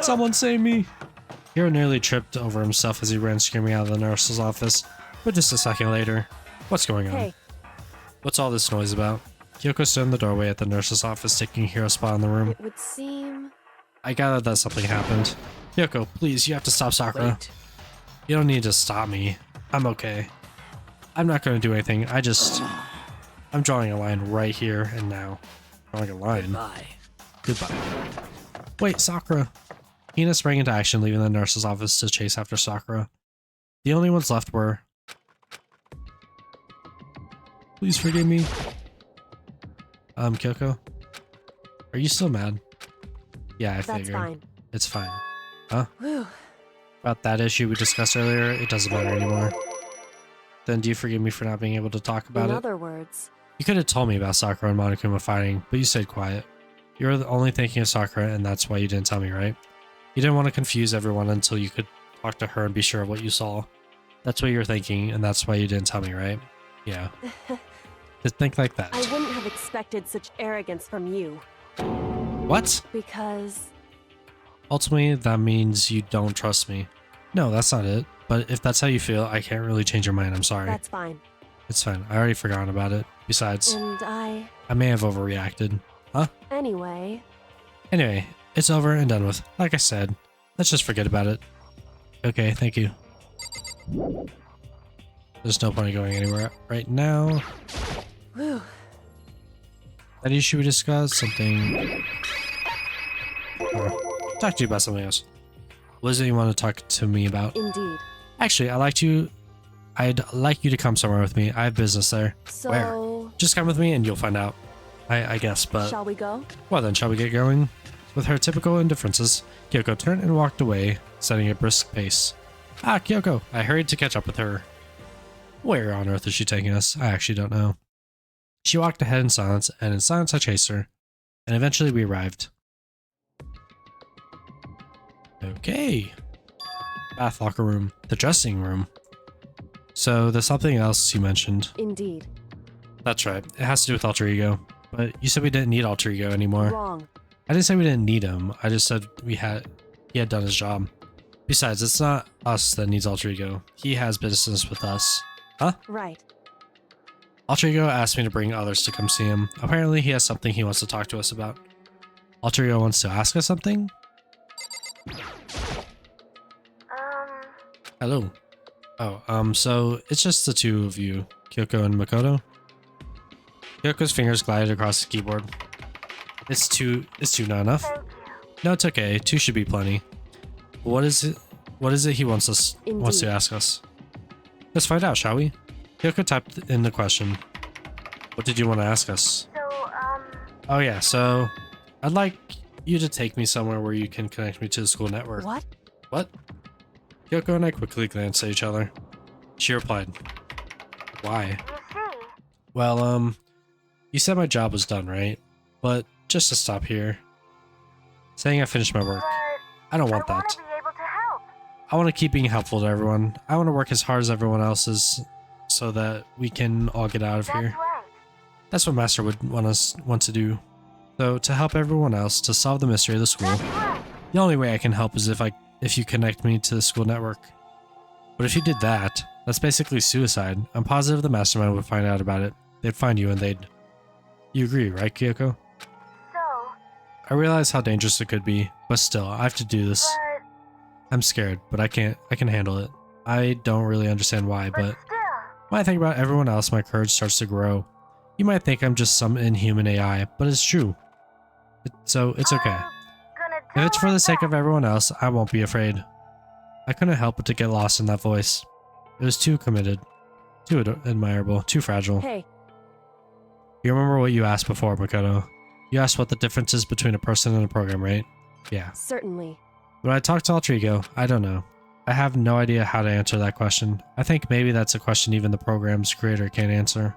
Someone save me! Hero nearly tripped over himself as he ran screaming out of the nurse's office, but just a second later. What's going on? Hey. What's all this noise about? Kyoko stood in the doorway at the nurse's office, taking Hero's spot in the room. It would seem... I gather that something happened. Kyoko, please, you have to stop Sakura. Wait. You don't need to stop me. I'm okay. I'm not going to do anything. I'm drawing a line right here and now. Drawing a line. Goodbye. Wait, Sakura. Hina sprang into action, leaving the nurse's office to chase after Sakura. The only ones left were... Please forgive me. Kyoko? Are you still mad? Yeah, I figured. That's fine. It's fine. Huh? Whew. About that issue we discussed earlier, it doesn't matter anymore. Then do you forgive me for not being able to talk about In it? other words, You could have told me about Sakura and Monokuma fighting, but you stayed quiet. You were only thinking of Sakura, and that's why you didn't tell me, right? You didn't want to confuse everyone until you could talk to her and be sure of what you saw. That's what you were thinking, and that's why you didn't tell me, right? Yeah. Just think like that. I wouldn't have expected such arrogance from you. What? Because... Ultimately, that means you don't trust me. No, that's not it. But if that's how you feel, I can't really change your mind. I'm sorry. That's fine. It's fine. I already forgot about it. Besides, And I may have overreacted. Huh? Anyway, it's over and done with. Like I said, let's just forget about it. Okay, thank you. There's no point in going anywhere right now. whew. That issue we discussed, something... talk to you about something else. What is it you want to talk to me about? Indeed. Actually, I'd like you to come somewhere with me. I have business there. So... Where? Just come with me and you'll find out. I guess, but... Shall we go? Well then, shall we get going? With her typical indifferences, Kyoko turned and walked away, setting a brisk pace. Ah, Kyoko! I hurried to catch up with her. Where on earth is she taking us? I actually don't know. She walked ahead in silence, and in silence I chased her. And eventually we arrived. Okay. Bath locker room. The dressing room. So, there's something else you mentioned. Indeed. That's right. It has to do with alter ego. But you said we didn't need alter ego anymore. Wrong. I didn't say we didn't need him. I just said he had done his job. Besides, it's not us that needs alter ego. He has business with us. Huh? Right. Alter ego asked me to bring others to come see him. Apparently, he has something he wants to talk to us about. Alter ego wants to ask us something? Hello. Oh, so it's just the two of you, Kyoko and Makoto? Kyoko's fingers glided across the keyboard. It's two not enough? No, it's okay. Two should be plenty. What is it he wants to ask us? Let's find out, shall we? Kyoko typed in the question. What did you want to ask us? Oh yeah, so I'd like you to take me somewhere where you can connect me to the school network. What? What? Kyoko and I quickly glanced at each other. She replied, why? Well, you said my job was done, right? But just to stop here. Saying I finished my work. I don't want that. I want to keep being helpful to everyone. I want to work as hard as everyone else is so that we can all get out of here. That's what Master would want to do. So, to help everyone else to solve the mystery of the school, the only way I can help is if you connect me to the school network. But if you did that, that's basically suicide. I'm positive the mastermind would find out about it. They'd find you and they'd... You agree, right, Kyoko? I realize how dangerous it could be, but still, I have to do this. I'm scared, but I can handle it. I don't really understand why, but when I think about everyone else, my courage starts to grow. You might think I'm just some inhuman AI, but it's true. So it's okay. If it's for the sake of everyone else, I won't be afraid. I couldn't help but to get lost in that voice. It was too committed, too admirable, too fragile. Hey. You remember what you asked before, Makoto? You asked what the difference is between a person and a program, right? Yeah. Certainly. When I talk to Alter Ego, I don't know. I have no idea how to answer that question. I think maybe that's a question even the program's creator can't answer.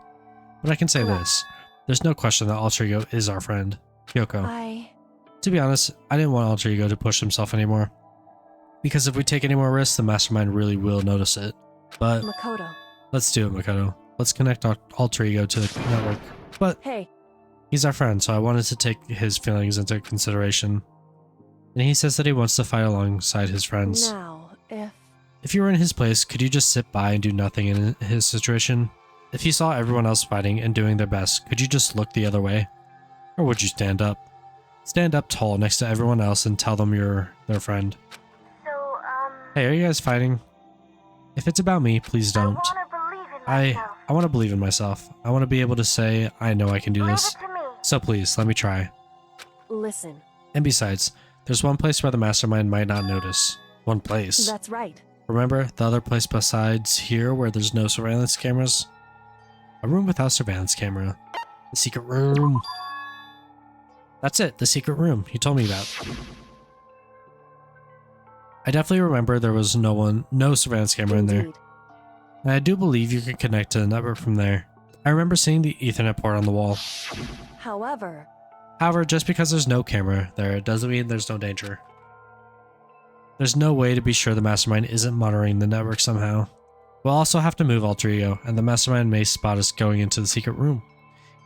But I can say this. There's no question that Alter Ego is our friend, Kyoko. To be honest, I didn't want Alter Ego to push himself anymore. Because if we take any more risks, the mastermind really will notice it. But Makoto. Let's do it, Makoto. Let's connect Alter Ego to the network. But hey, he's our friend, so I wanted to take his feelings into consideration. And he says that he wants to fight alongside his friends. Now, if you were in his place, could you just sit by and do nothing in his situation? If you saw everyone else fighting and doing their best, could you just look the other way? Or would you stand up? Stand up tall next to everyone else and tell them you're their friend. So, Hey, are you guys fighting? If it's about me, please don't. I want to believe in myself. I want to be able to say, I know I can do this. So please, let me try. Listen. And besides, there's one place where the mastermind might not notice. One place. That's right. Remember the other place besides here where there's no surveillance cameras? A room without surveillance camera. The secret room. That's it, the secret room you told me about. I definitely remember there was no surveillance camera in there. And I do believe you could connect to the network from there. I remember seeing the Ethernet port on the wall. However, just because there's no camera there, it doesn't mean there's no danger. There's no way to be sure the mastermind isn't monitoring the network somehow. We'll also have to move Alter Ego, and the mastermind may spot us going into the secret room.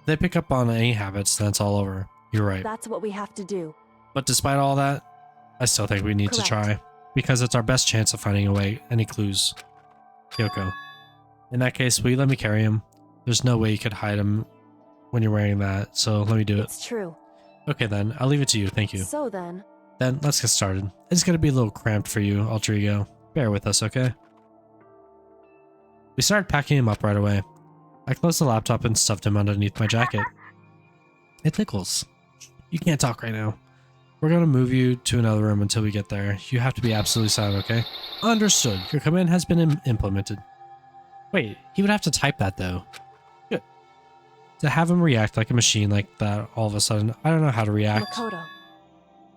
If they pick up on any habits, then it's all over. You're right. That's what we have to do. But despite all that, I still think we need to try, because it's our best chance of finding away any clues. Kyoko. In that case, will you let me carry him? There's no way you could hide him when you're wearing that, so let me do it. It's true. Okay then, I'll leave it to you, thank you. So then... Then, let's get started. It's gonna be a little cramped for you, Alter Ego. Bear with us, okay? We started packing him up right away. I closed the laptop and stuffed him underneath my jacket. It tickles. You can't talk right now. We're gonna move you to another room until we get there. You have to be absolutely silent, okay? Understood. Your command has been implemented. Wait, he would have to type that though. Good. To have him react like a machine like that all of a sudden, I don't know how to react. Makoto.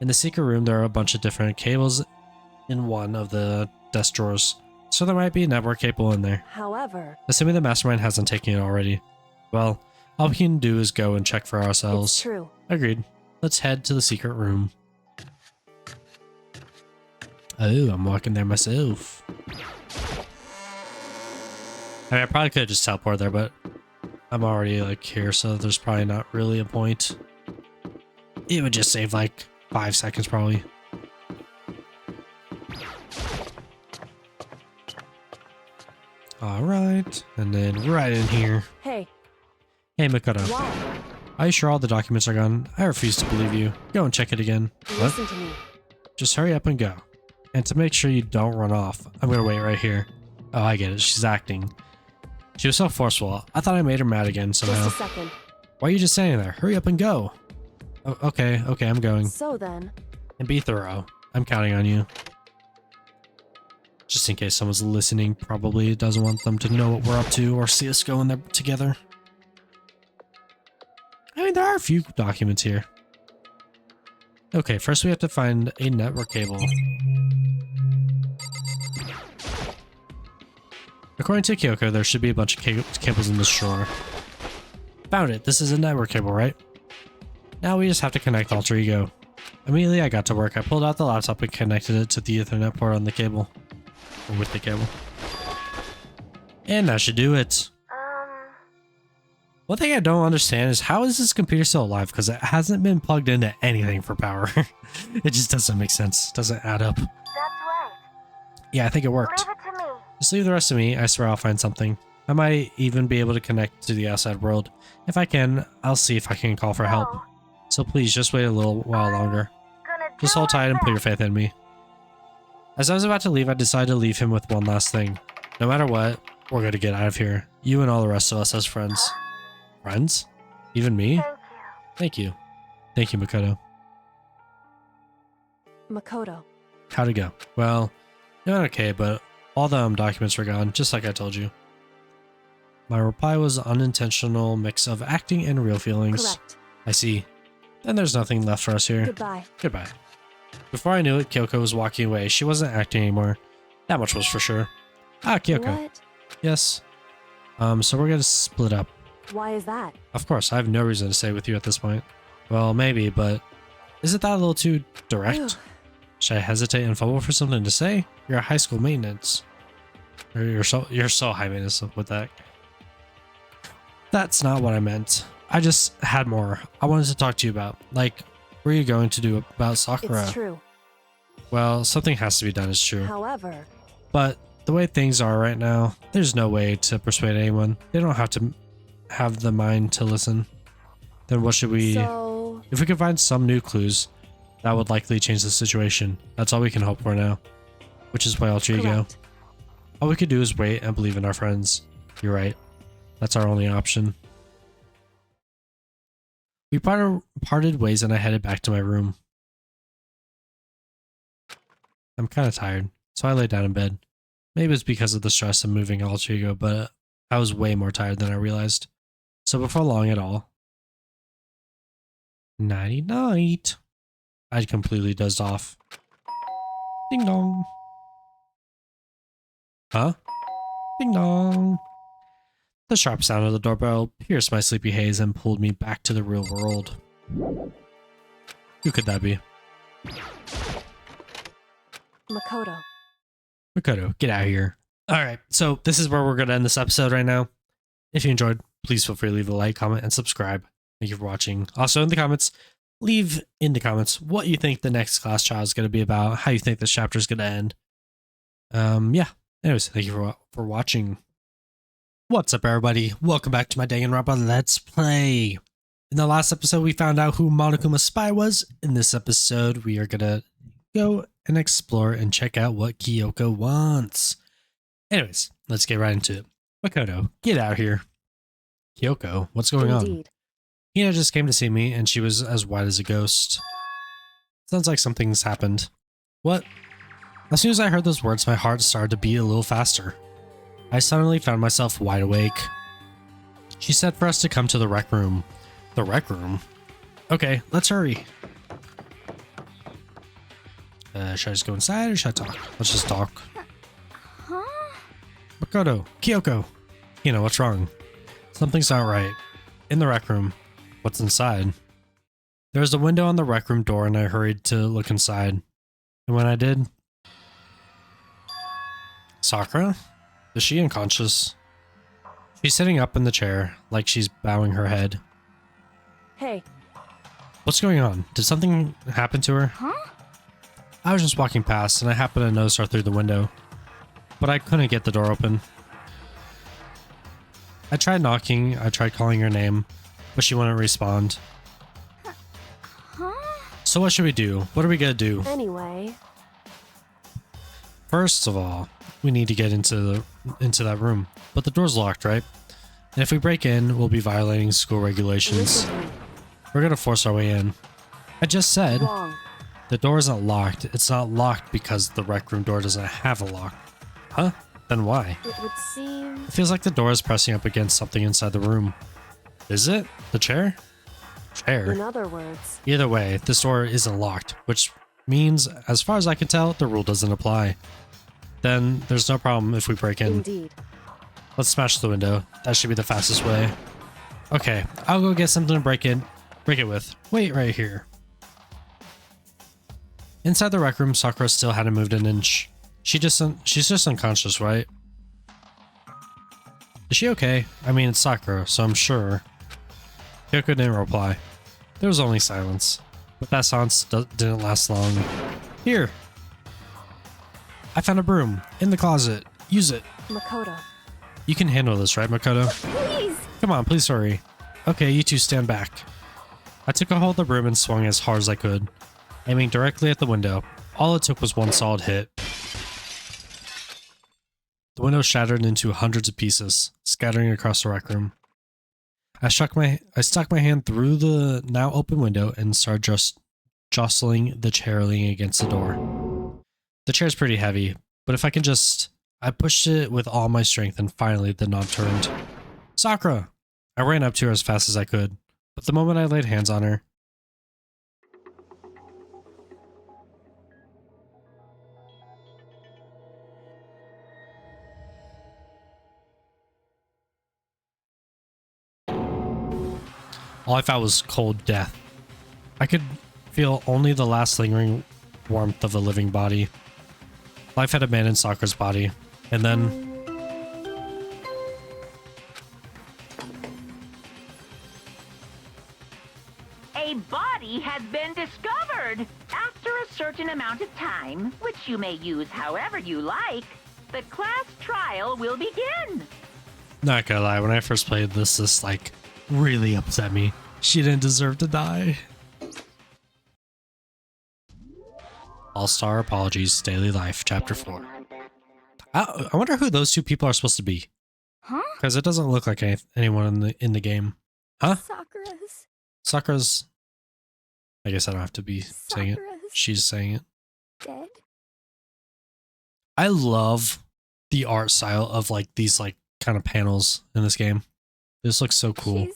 In the secret room, there are a bunch of different cables in one of the desk drawers, so there might be a network cable in there. However, assuming the mastermind hasn't taken it already. Well, all we can do is go and check for ourselves. It's true. Agreed. Let's head to the secret room. Oh, I'm walking there myself. I mean, I probably could have just teleported there, but I'm already like here, so there's probably not really a point. It would just save like 5 seconds probably. Alright, and then right in here. Hey. Hey, Makoto. Why? Are you sure all the documents are gone? I refuse to believe you. Go and check it again. Listen to me. Just hurry up and go. And to make sure you don't run off, I'm gonna wait right here. Oh, I get it. She's acting. She was so forceful. I thought I made her mad again somehow. Just a second. Why are you just standing there? Hurry up and go. Oh, okay, I'm going. So then. And be thorough. I'm counting on you. Just in case someone's listening, probably doesn't want them to know what we're up to or see us going there together. I mean, there are a few documents here. Okay, first we have to find a network cable. According to Kyoko, there should be a bunch of cables in this drawer. Found it. This is a network cable, right? Now we just have to connect Alter Ego. Immediately I got to work. I pulled out the laptop and connected it to the Ethernet port on the cable. Or with the cable. And that should do it. One thing I don't understand is how is this computer still alive? Because it hasn't been plugged into anything for power. It just doesn't make sense. Doesn't add up. That's right. Yeah, I think it worked. Leave it to me. Just leave the rest to me. I swear I'll find something. I might even be able to connect to the outside world. If I can, I'll see if I can call for help. So please, just wait a little while longer. Just hold tight and put your faith in me. As I was about to leave, I decided to leave him with one last thing. No matter what, we're going to get out of here. You and all the rest of us as friends. Friends? Even me? Thank you. Thank you, Makoto. Makoto. How'd it go? Well, it went okay, but all the documents were gone, just like I told you. My reply was an unintentional mix of acting and real feelings. Correct. I see. Then there's nothing left for us here. Goodbye. Goodbye. Before I knew it, Kyoko was walking away. She wasn't acting anymore. That much was for sure. Ah, Kyoko. What? Yes. So we're gonna split up. Why is that? Of course, I have no reason to stay with you at this point. Well, maybe, but isn't that a little too direct? Should I hesitate and fumble for something to say? You're a high school maintenance. Or you're so high maintenance with that. That's not what I meant. I just had more I wanted to talk to you about. Like, what are you going to do about Sakura? It's true. Well, something has to be done, it's true. However, But the way things are right now, there's no way to persuade anyone. They don't have to have the mind to listen. Then what should we... so If we can find some new clues, that would likely change the situation. That's all we can hope for now. Which is why alter ego. correct. All we could do is wait and believe in our friends. You're right. That's our only option. We parted ways and I headed back to my room. I'm kind of tired, so I lay down in bed. Maybe it's because of the stress of moving alter ego, but I was way more tired than I realized. So before long at all, nighty night, I'd completely dozed off. Ding dong. Huh? Ding dong. The sharp sound of the doorbell pierced my sleepy haze and pulled me back to the real world. Who could that be? Makoto. Makoto, get out of here. Alright, so this is where we're going to end this episode right now. If you enjoyed, please feel free to leave a like, comment, and subscribe. Thank you for watching. Also in the comments, leave in the comments what you think the next class trial is going to be about, how you think this chapter is going to end. Yeah. Anyways, thank you for watching. What's up, everybody? Welcome back to my Danganronpa Let's Play. In the last episode, we found out who Monokuma's spy was. In this episode, we are going to go and explore and check out what Kyoko wants. Anyways, let's get right into it. Makoto, get out here. Kyoko, what's going on? Indeed. Hina just came to see me, and she was as white as a ghost. Sounds like something's happened. What? As soon as I heard those words, my heart started to beat a little faster. I suddenly found myself wide awake. She said for us to come to the rec room. The rec room? Okay, let's hurry. Should I just go inside or should I talk? Let's just talk. Huh? Makoto, Kyoko. What's wrong? Something's not right. In the rec room. What's inside? There was a window on the rec room door and I hurried to look inside. And when I did... Sakura? Is she unconscious? She's sitting up in the chair, like she's bowing her head. Hey, What's going on? Did something happen to her? Huh? I was just walking past and I happened to notice her through the window. But I couldn't get the door open. I tried knocking, I tried calling her name, but she wouldn't respond. Huh? So what should we do? What are we gonna do? anyway, First of all, we need to get into that room. But the door's locked, right? And if we break in, we'll be violating school regulations. listen to me. We're gonna force our way in. I just said Wrong. the door isn't locked. It's not locked because the rec room door doesn't have a lock. Huh? Then why? It would seem. It feels like the door is pressing up against something inside the room. Is it? The chair? Chair? In other words, Either way, this door isn't locked, which means, as far as I can tell, the rule doesn't apply. Then there's no problem if we break in. indeed. Let's smash the window. That should be the fastest way. Okay, I'll go get something to break it with. Wait right here. Inside the rec room, Sakura still hadn't moved an inch. She's just unconscious, right? Is she okay? I mean, it's Sakura, so I'm sure. Kyoko didn't reply. There was only silence. But that silence didn't last long. Here! I found a broom. In the closet. Use it. Makoto. You can handle this, right, Makoto? Please! Come on, please hurry. Okay, you two stand back. I took a hold of the broom and swung as hard as I could, aiming directly at the window. All it took was one solid hit. The window shattered into hundreds of pieces, scattering across the rec room. I stuck my hand through the now open window and started just jostling the chair leaning against the door. The chair's pretty heavy, but if I can just... I pushed it with all my strength and finally the knob turned. Sakura! I ran up to her as fast as I could, but the moment I laid hands on her... All I felt was cold death. I could feel only the last lingering warmth of a living body. Life had abandoned Sakura's body, and then... A body has been discovered! After a certain amount of time, which you may use however you like, the class trial will begin. Not gonna lie, when I first played this like really upset me. She didn't deserve to die. All-Star Apologies, Daily Life, Chapter 4. I wonder who those two people are supposed to be. Huh? Because it doesn't look like anyone in the game. Huh? Sakura's... I guess I don't have to be saying it. She's saying it. Dead? I love the art style of like these like kind of panels in this game. This looks so cool.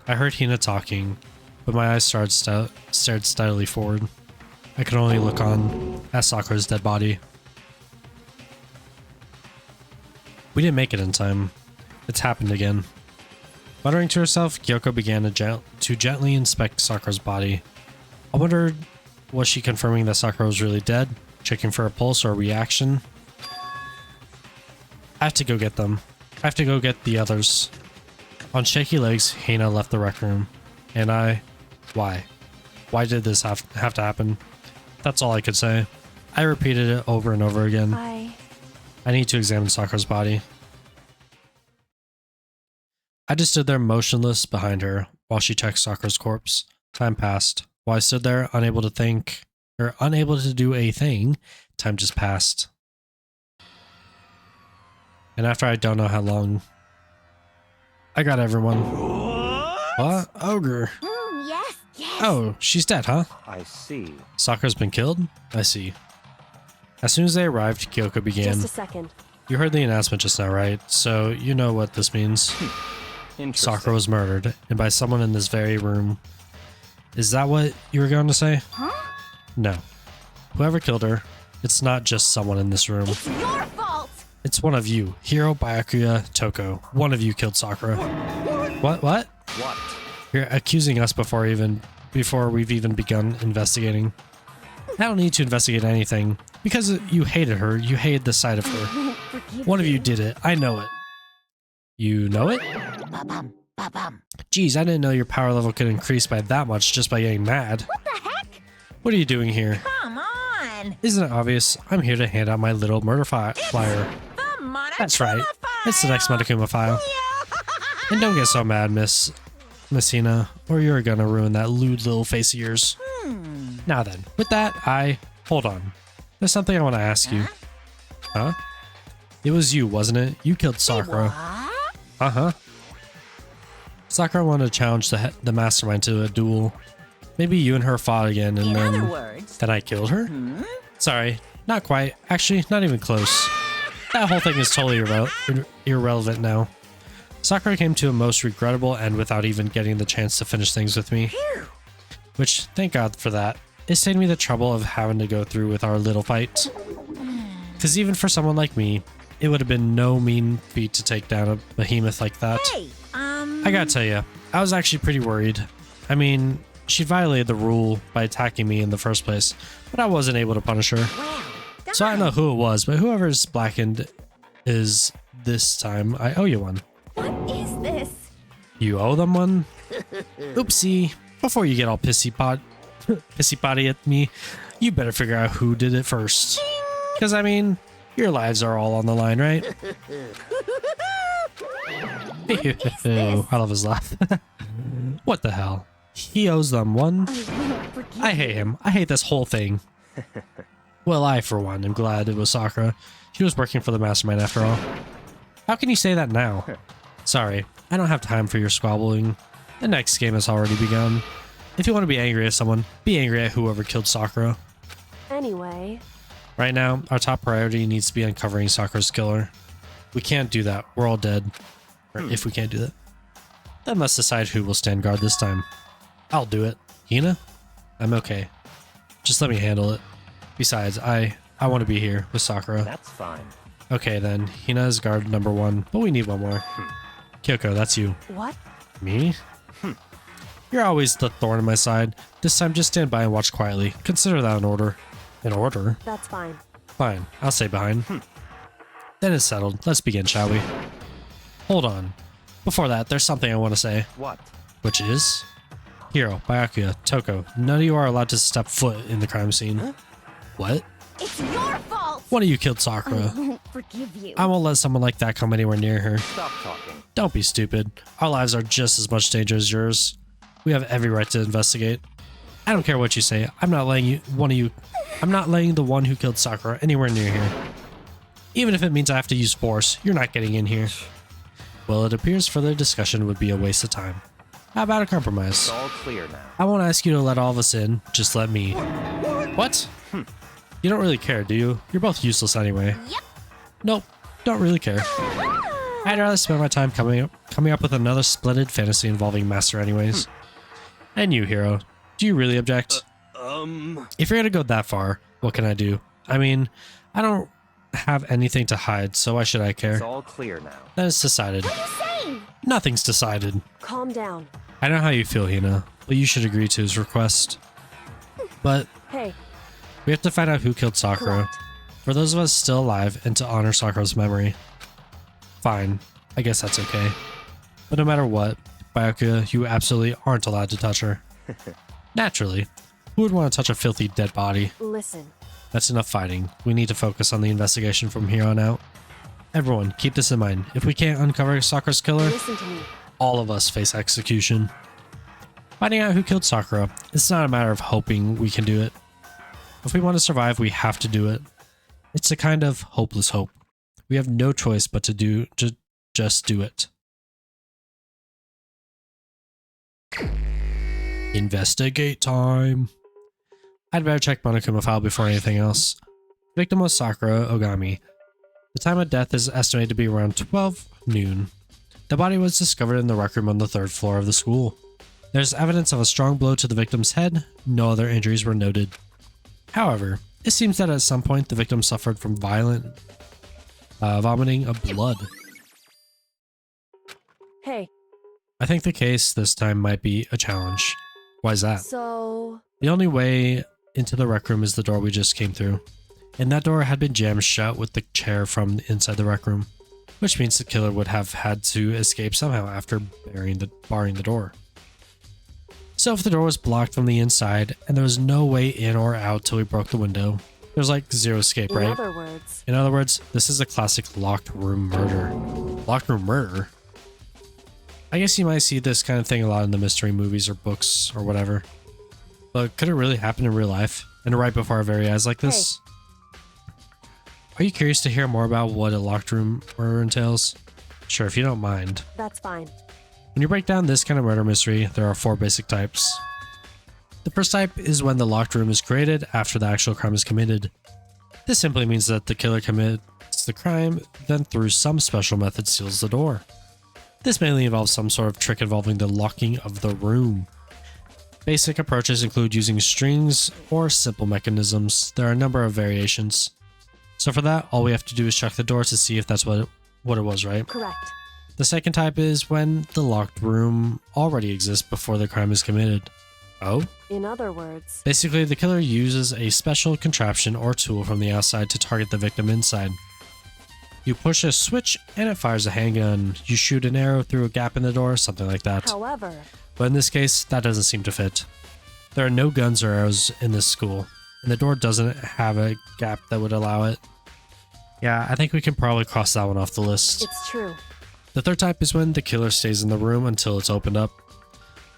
I heard Hina talking, but my eyes stared steadily forward. I could only look on at Sakura's dead body. We didn't make it in time. It's happened again. Muttering to herself, Kyoko began to gently inspect Sakura's body. I wondered, was she confirming that Sakura was really dead? Checking for a pulse or a reaction? I have to go get them. I have to go get the others. On shaky legs, Hina left the rec room. And I... Why? Why did this have to happen? That's all I could say. I repeated it over and over again. I need to examine Sakura's body. I just stood there motionless behind her while she checked Sakura's corpse. Time passed. While I stood there, unable to think, or unable to do a thing, time just passed. And after I don't know how long, I got everyone. What? Ogre. Yes, yes. Oh, she's dead, huh? I see. Sakura's been killed? I see. As soon as they arrived, Kyoko began. Just a second. You heard the announcement just now, right? So you know what this means. Sakura was murdered, and by someone in this very room. Is that what you were going to say? Huh? No. Whoever killed her, it's not just someone in this room. It's your fault! It's one of you, Hiro, Byakuya, Toko. One of you killed Sakura. What? What? You're accusing us before we've even begun investigating. I don't need to investigate anything. Because you hated her, you hated the sight of her. One of you did it. I know it. You know it? Geez, I didn't know your power level could increase by that much just by getting mad. What the heck? What are you doing here? Come on! Isn't it obvious? I'm here to hand out my little murder flyer. That's right. It's the next Monokuma file. And don't get so mad, Miss Hina, or you're gonna ruin that lewd little face of yours. Now then, with that, hold on. There's something I want to ask you. Huh? It was you, wasn't it? You killed Sakura. Uh-huh. Sakura wanted to challenge the mastermind to a duel. Maybe you and her fought again, and then I killed her? Sorry, not quite. Actually, not even close. That whole thing is totally irrelevant now. Sakura came to a most regrettable end without even getting the chance to finish things with me. Which, thank God for that. It saved me the trouble of having to go through with our little fight. Because even for someone like me, it would have been no mean feat to take down a behemoth like that. I gotta tell you, I was actually pretty worried. I mean, she violated the rule by attacking me in the first place, but I wasn't able to punish her. So I don't know who it was, but whoever's blackened is this time, I owe you one. What is this? You owe them one? Oopsie. Before you get all pissy potty at me, you better figure out who did it first. Because, I mean, your lives are all on the line, right? I love his laugh. What the hell? He owes them one? I hate him. I hate this whole thing. Well, I, for one, am glad it was Sakura. She was working for the mastermind after all. How can you say that now? Sorry, I don't have time for your squabbling. The next game has already begun. If you want to be angry at someone, be angry at whoever killed Sakura. Anyway. Right now, our top priority needs to be uncovering Sakura's killer. We can't do that. We're all dead. Or if we can't do that, then let's decide who will stand guard this time. I'll do it. Hina? I'm okay. Just let me handle it. Besides, I want to be here with Sakura. That's fine. Okay then, Hina is guard number 1, but we need one more. Kyoko, that's you. What? Me? You're always the thorn in my side. This time, just stand by and watch quietly. Consider that an order. An order? That's fine. Fine, I'll stay behind. Then it's settled. Let's begin, shall we? Hold on. Before that, there's something I want to say. What? Which is? Hiro, Byakuya, Toko, none of you are allowed to step foot in the crime scene. Huh? What? It's your fault! One of you killed Sakura. I won't forgive you. I won't let someone like that come anywhere near her. Stop talking. Don't be stupid. Our lives are just as much danger as yours. We have every right to investigate. I don't care what you say. I'm not letting the one who killed Sakura anywhere near here. Even if it means I have to use force, you're not getting in here. Well, it appears further discussion would be a waste of time. How about a compromise? It's all clear now. I won't ask you to let all of us in. Just let me. What? You don't really care, do you? You're both useless anyway. Yep. Nope. Don't really care. I'd rather spend my time coming up with another splendid fantasy involving Master anyways. And you, Hiro. Do you really object? If you're gonna go that far, what can I do? I mean, I don't have anything to hide, so why should I care? It's all clear now. Then it's decided. What are you saying? Nothing's decided. Calm down. I know how you feel, Hina, but you should agree to his request. But Hey, we have to find out who killed Sakura. correct. For those of us still alive, and to honor Sakura's memory. Fine, I guess that's okay. But no matter what, Byakuya, you absolutely aren't allowed to touch her. Naturally, who would want to touch a filthy dead body? Listen. That's enough fighting. We need to focus on the investigation from here on out. Everyone, keep this in mind. If we can't uncover Sakura's killer, Listen to me. all of us face execution. Finding out who killed Sakura, it's not a matter of hoping we can do it. If we want to survive, we have to do it. It's a kind of hopeless hope. We have no choice but to just do it. Investigate time. I'd better check Monokuma file before anything else. Victim was Sakura Ogami. The time of death is estimated to be around 12 noon. The body was discovered in the rec room on the 3rd floor of the school. There's evidence of a strong blow to the victim's head. No other injuries were noted. However, it seems that at some point the victim suffered from violent vomiting of blood. Hey, I think the case this time might be a challenge. Why is that? so... The only way into the rec room is the door we just came through. And that door had been jammed shut with the chair from inside the rec room, which means the killer would have had to escape somehow after barring the door. So if the door was blocked from the inside and there was no way in or out till we broke the window, there's like zero escape, right? In other words, this is a classic locked room murder. Locked room murder? I guess you might see this kind of thing a lot in the mystery movies or books or whatever. But could it really happen in real life? And right before our very eyes like this? Are you curious to hear more about what a locked room murder entails? Sure, if you don't mind. That's fine. When you break down this kind of murder mystery, there are 4 basic types. The first type is when the locked room is created after the actual crime is committed. This simply means that the killer commits the crime, then through some special method seals the door. This mainly involves some sort of trick involving the locking of the room. Basic approaches include using strings or simple mechanisms. There are a number of variations. So for that, all we have to do is check the door to see if that's what it was, right? Correct. The second type is when the locked room already exists before the crime is committed. Oh? In other words... Basically, the killer uses a special contraption or tool from the outside to target the victim inside. You push a switch and it fires a handgun. You shoot an arrow through a gap in the door, something like that. However... But in this case, that doesn't seem to fit. There are no guns or arrows in this school, and the door doesn't have a gap that would allow it. Yeah, I think we can probably cross that one off the list. It's true. The third type is when the killer stays in the room until it's opened up.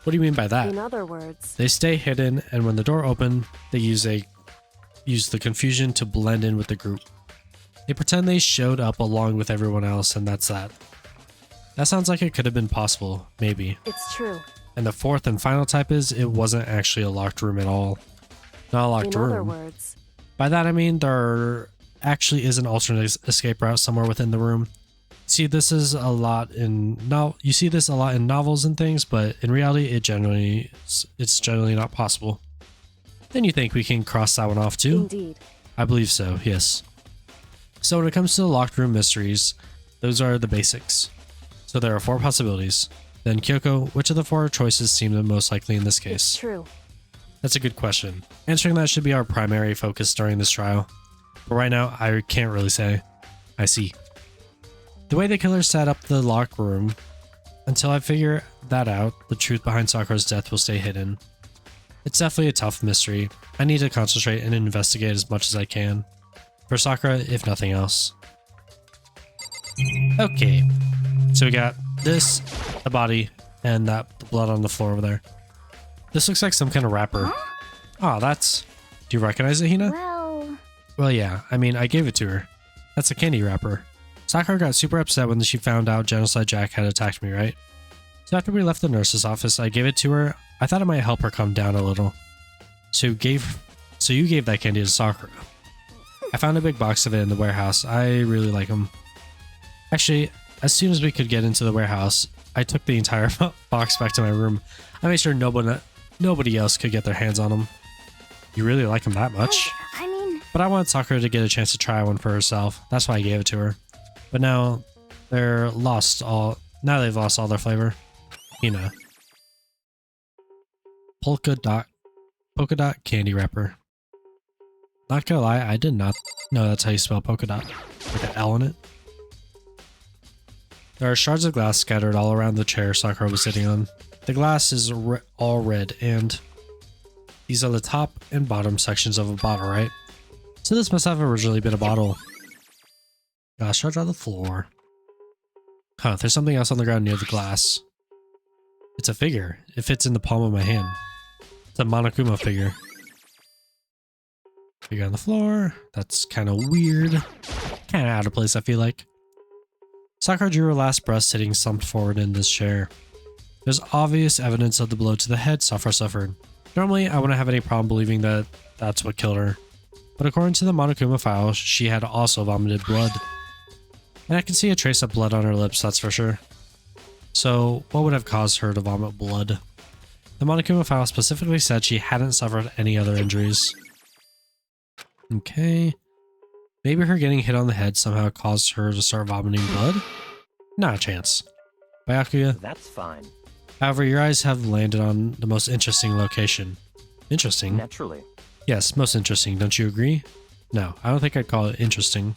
What do you mean by that? In other words... They stay hidden, and when the door opens, they use the confusion to blend in with the group. They pretend they showed up along with everyone else, and that's that. That sounds like it could have been possible, maybe. It's true. And the fourth and final type is it wasn't actually a locked room at all. Not a locked room. In other words... By that I mean there actually is an alternate escape route somewhere within the room. You see this a lot in novels and things, but in reality it's generally not possible. Then you think we can cross that one off too? Indeed. I believe so, yes. So when it comes to the locked room mysteries, those are the basics. So there are 4 possibilities. Then Kyoko, which of the 4 choices seem the most likely in this It's case? true. That's a good question. Answering that should be our primary focus during this trial. But right now, I can't really say. I see. The way the killer set up the locker room, until I figure that out, the truth behind Sakura's death will stay hidden. It's definitely a tough mystery. I need to concentrate and investigate as much as I can. For Sakura, if nothing else. Okay. So we got this, the body, and the blood on the floor over there. This looks like some kind of wrapper. Oh, that's... Do you recognize it, Hina? Well, yeah. I mean, I gave it to her. That's a candy wrapper. Sakura got super upset when she found out Genocide Jack had attacked me, right? So after we left the nurse's office, I gave it to her. I thought it might help her calm down a little. So you gave that candy to Sakura. I found a big box of it in the warehouse. I really like them. Actually, as soon as we could get into the warehouse, I took the entire box back to my room. I made sure nobody else could get their hands on them. You really like them that much? I mean... But I wanted Sakura to get a chance to try one for herself. That's why I gave it to her. But now they've lost all their flavor. You know. Polka dot candy wrapper. Not gonna lie, I did not know that's how you spell polka dot. With an L in it. There are shards of glass scattered all around the chair Sakura was sitting on. The glass is all red, and these are the top and bottom sections of a bottle, right? So this must have originally been a bottle. Shards on the floor. Huh, there's something else on the ground near the glass. It's a figure. It fits in the palm of my hand. It's a Monokuma figure. Figure on the floor. That's kind of weird. Kind of out of place, I feel like. Sakura drew her last breath sitting slumped forward in this chair. There's obvious evidence of the blow to the head Sakura suffered. Normally, I wouldn't have any problem believing that that's what killed her. But according to the Monokuma file, she had also vomited blood. And I can see a trace of blood on her lips, that's for sure. So, what would have caused her to vomit blood? The Monokuma file specifically said she hadn't suffered any other injuries. Okay. Maybe her getting hit on the head somehow caused her to start vomiting blood? Not a chance. Byakuya? That's fine. However, your eyes have landed on the most interesting location. Interesting? Naturally. Yes, most interesting, don't you agree? No, I don't think I'd call it interesting.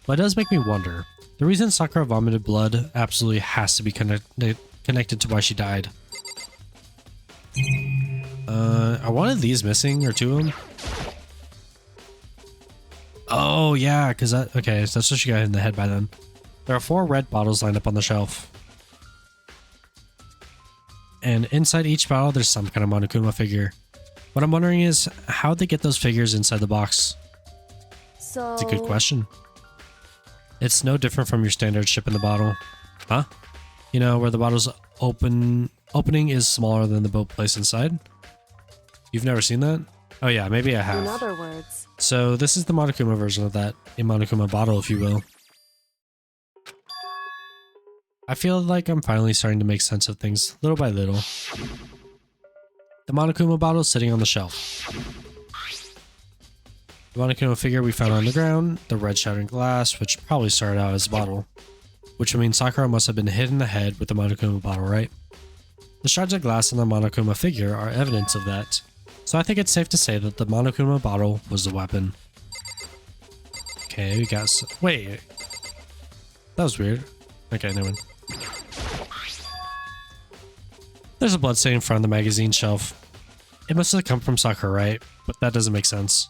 But it does make me wonder. The reason Sakura vomited blood absolutely has to be connected to why she died. Are one of these missing, or 2 of them? Oh, yeah, because that... Okay, so that's what she got hit in the head by then. There are 4 red bottles lined up on the shelf. And inside each bottle, there's some kind of Monokuma figure. What I'm wondering is, how'd they get those figures inside the box? So... It's a good question. It's no different from your standard ship in the bottle. Huh? You know, where the bottle's opening is smaller than the boat place inside? You've never seen that? Oh yeah, maybe I have. In other words... So this is the Monokuma version of that, a Monokuma bottle, if you will. I feel like I'm finally starting to make sense of things, little by little. The Monokuma bottle is sitting on the shelf. The Monokuma figure we found on the ground, the red shattered glass, which probably started out as a bottle. Which would mean Sakura must have been hit in the head with the Monokuma bottle, right? The shards of glass in the Monokuma figure are evidence of that. So I think it's safe to say that the Monokuma bottle was the weapon. Okay, we got... Wait. That was weird. Okay, never mind. There's a bloodstain in front of the magazine shelf. It must have come from Sakura, right? But that doesn't make sense.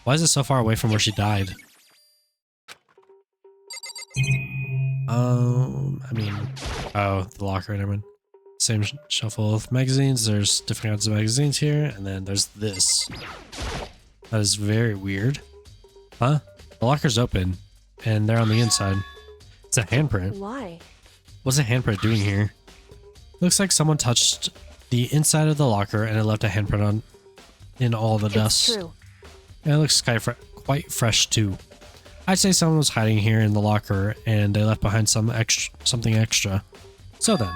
Why is it so far away from where she died? I mean... Oh, the locker, never mind. Same shelf full of magazines. There's different kinds of magazines here, and then there's this. That is very weird. Huh? The locker's open, and they're on the inside. It's a handprint. Why? What's a handprint doing here? Looks like someone touched the inside of the locker, and it left a handprint in all the dust. It's true. And it looks quite fresh too. I'd say someone was hiding here in the locker, and they left behind something extra. So then.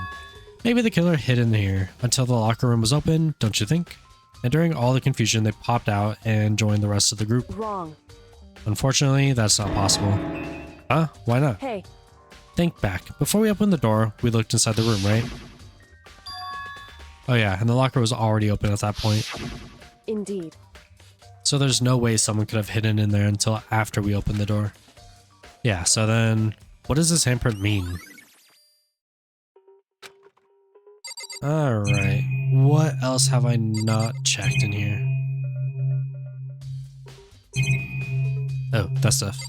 Maybe the killer hid in here until the locker room was open, don't you think? And during all the confusion, they popped out and joined the rest of the group. Wrong. Unfortunately, that's not possible. Huh? Why not? Hey, Think back. Before we opened the door, we looked inside the room, right? Oh yeah, and the locker was already open at that point. Indeed. So there's no way someone could have hidden in there until after we opened the door. Yeah, so then what does this handprint mean? Alright, what else have I not checked in here? Oh, that stuff.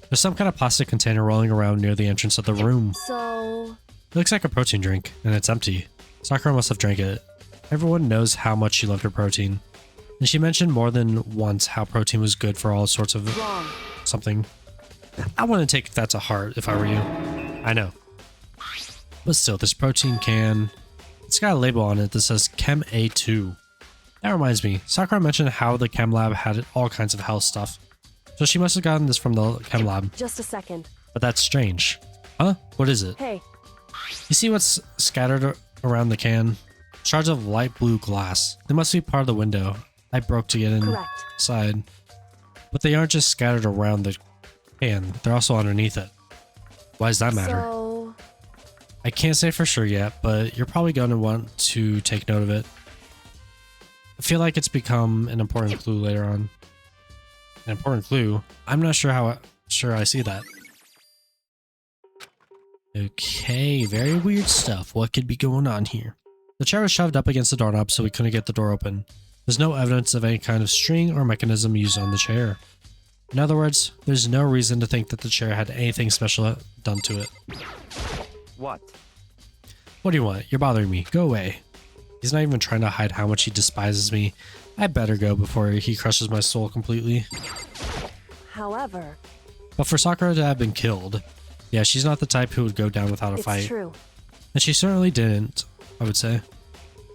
There's some kind of plastic container rolling around near the entrance of the room. So... It looks like a protein drink, and it's empty. Sakura must have drank it. Everyone knows how much she loved her protein. And she mentioned more than once how protein was good for all sorts of something. I wouldn't take that to heart if I were you. I know. But still, this protein can... It's got a label on it that says Chem A2. That reminds me, Sakura mentioned how the Chem Lab had all kinds of health stuff. So she must have gotten this from the Chem Lab. Just a second. But that's strange. Huh? What is it? Hey. You see what's scattered around the can? Shards of light blue glass. They must be part of the window I broke to get inside. But they aren't just scattered around the can, they're also underneath it. Why does that matter? So... I can't say for sure yet, but you're probably going to want to take note of it. I feel like it's become an important clue later on. An important clue? I'm not sure how sure I see that. Okay, very weird stuff. What could be going on here? The chair was shoved up against the doorknob so we couldn't get the door open. There's no evidence of any kind of string or mechanism used on the chair. In other words, there's no reason to think that the chair had anything special done to it. What? What do you want? You're bothering me. Go away. He's not even trying to hide how much he despises me. I better go before he crushes my soul completely. However... But for Sakura to have been killed, yeah, she's not the type who would go down without a fight. It's true. And she certainly didn't, I would say.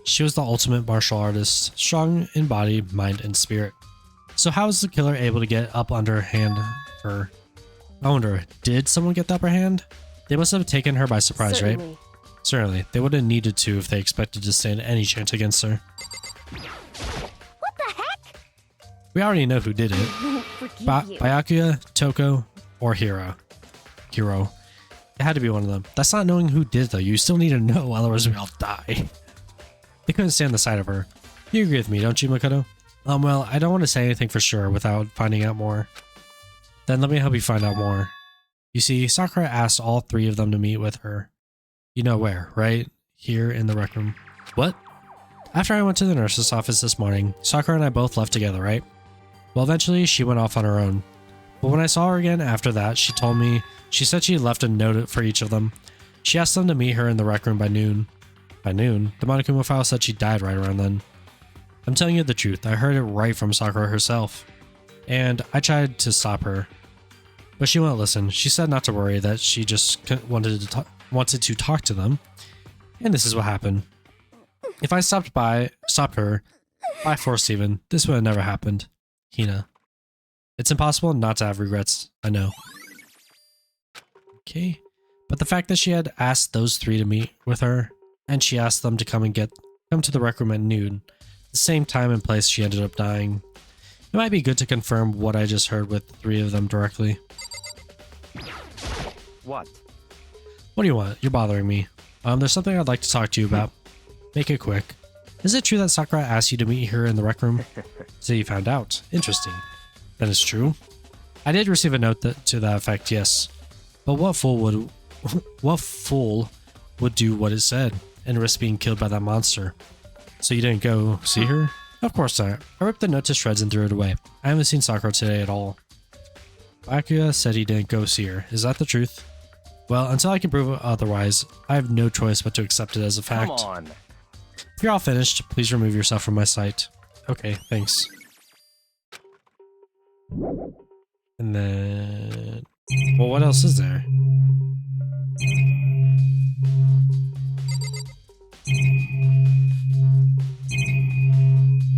She was the ultimate martial artist, strong in body, mind, and spirit. So how is the killer able to get up under her? I wonder, did someone get the upper hand? They must have taken her by surprise, Certainly. right? Certainly. They would have needed to if they expected to stand any chance against her. What the heck? We already know who did it. Byakuya, Toko, or Hiro. Hiro. It had to be one of them. That's not knowing who did it though. You still need to know, otherwise we all die. They couldn't stand the sight of her. You agree with me, don't you, Makoto? Well, I don't want to say anything for sure without finding out more. Then let me help you find out more. You see, Sakura asked all three of them to meet with her. You know where, right? Here in the rec room. What? After I went to the nurse's office this morning, Sakura and I both left together, right? Well, eventually she went off on her own. But when I saw her again after that, she told me, she said she left a note for each of them. She asked them to meet her in the rec room by noon. By noon? The Monokuma file said she died right around then. I'm telling you the truth, I heard it right from Sakura herself. And I tried to stop her. But she wouldn't listen. She said not to worry, that she just wanted to talk to them. And this is what happened. If I stopped her, by force even, this would have never happened. Hina. It's impossible not to have regrets, I know. Okay. But the fact that she had asked those three to meet with her, and she asked them to come to the rec room at noon, the same time and place she ended up dying. It might be good to confirm what I just heard with three of them directly. What? What do you want? You're bothering me. There's something I'd like to talk to you about. Make it quick. Is it true that Sakura asked you to meet her in the rec room? So you found out. Interesting. That is true. I did receive a note to that effect, yes. But what fool would do what it said and risk being killed by that monster? So you didn't go see her? Of course not. I ripped the note to shreds and threw it away. I haven't seen Sakura today at all. Byakuya said he didn't go see her. Is that the truth? Well, until I can prove otherwise, I have no choice but to accept it as a fact. Come on. If you're all finished, please remove yourself from my sight. Okay, thanks. And then... Well, what else is there?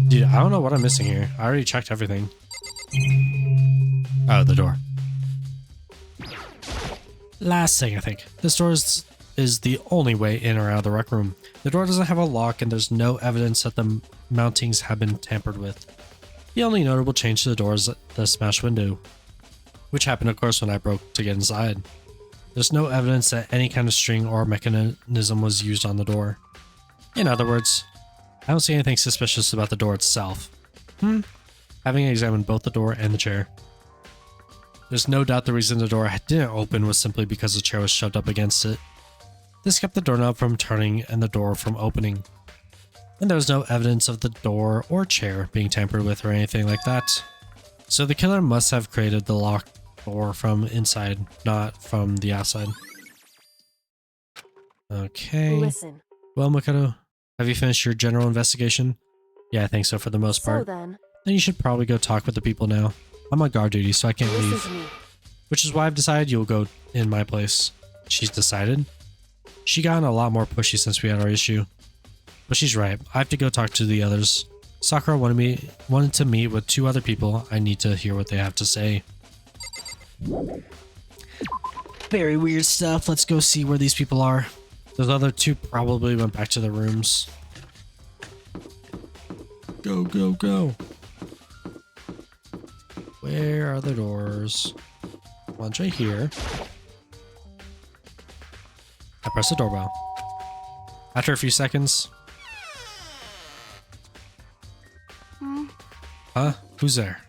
Dude, I don't know what I'm missing here. I already checked everything. Oh, the door. Last thing, I think. This door is the only way in or out of the rec room. The door doesn't have a lock and there's no evidence that the mountings have been tampered with. The only notable change to the door is the smashed window. which happened of course when I broke to get inside. There's no evidence that any kind of string or mechanism was used on the door. In other words, I don't see anything suspicious about the door itself. Having examined both the door and the chair. There's no doubt the reason the door didn't open was simply because the chair was shoved up against it. This kept the doorknob from turning and the door from opening. And there was no evidence of the door or chair being tampered with or anything like that. So the killer must have created the locked door from inside, not from the outside. Okay. Listen. Well, Makoto, have you finished your general investigation? Yeah, I think so for the most part. Then you should probably go talk with the people now. I'm on guard duty, so I can't leave. to me. Which is why I've decided you'll go in my place. She's decided? She gotten a lot more pushy since we had our issue. But she's right. I have to go talk to the others. Sakura wanted to meet with 2 other people. I need to hear what they have to say. Very weird stuff. Let's go see where these people are. Those other 2 probably went back to their rooms. Go, go, go. Where are the doors? One's right here. I press the doorbell. After a few seconds. Huh? Who's there?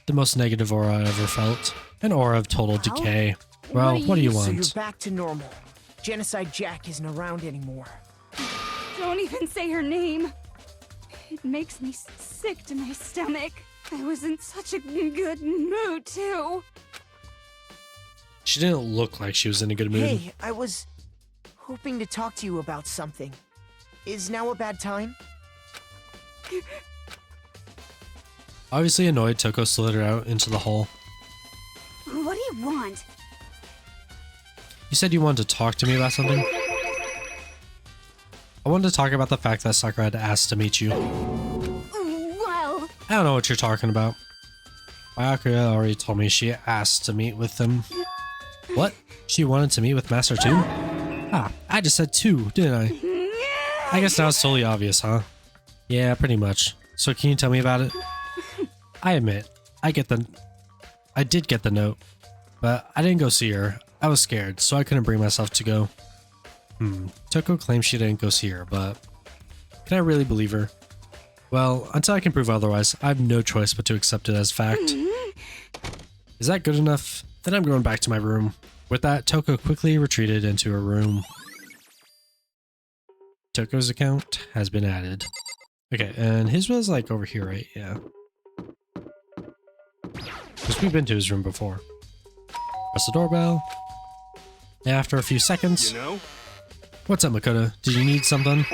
The most negative aura I ever felt. An aura of total decay. Well, what do you want? So you're back to normal. Genocide Jack isn't around anymore. Don't even say her name. It makes me sick to my stomach. I was in such a good mood, too. She didn't look like she was in a good mood. Hey, I was hoping to talk to you about something. Is now a bad time? Obviously annoyed, Toko slithered out into the hall. What do you want? You said you wanted to talk to me about something? I wanted to talk about the fact that Sakura had asked to meet you. Well... I don't know what you're talking about. Ayaka already told me she asked to meet with them. What? She wanted to meet with Master 2? Ah, I just said 2, didn't I? I guess now it's totally obvious, huh? Yeah, pretty much. So can you tell me about it? I admit, I did get the note, but I didn't go see her. I was scared, so I couldn't bring myself to go. Toko claims she didn't go see her, but can I really believe her? Well, until I can prove otherwise, I have no choice but to accept it as fact. Is that good enough? Then I'm going back to my room. With that, Toko quickly retreated into her room. Toko's account has been added. Okay, and his was like over here, right? Yeah. Because we've been to his room before. Press the doorbell. And after a few seconds... You know? What's up, Makoto? Did you need something?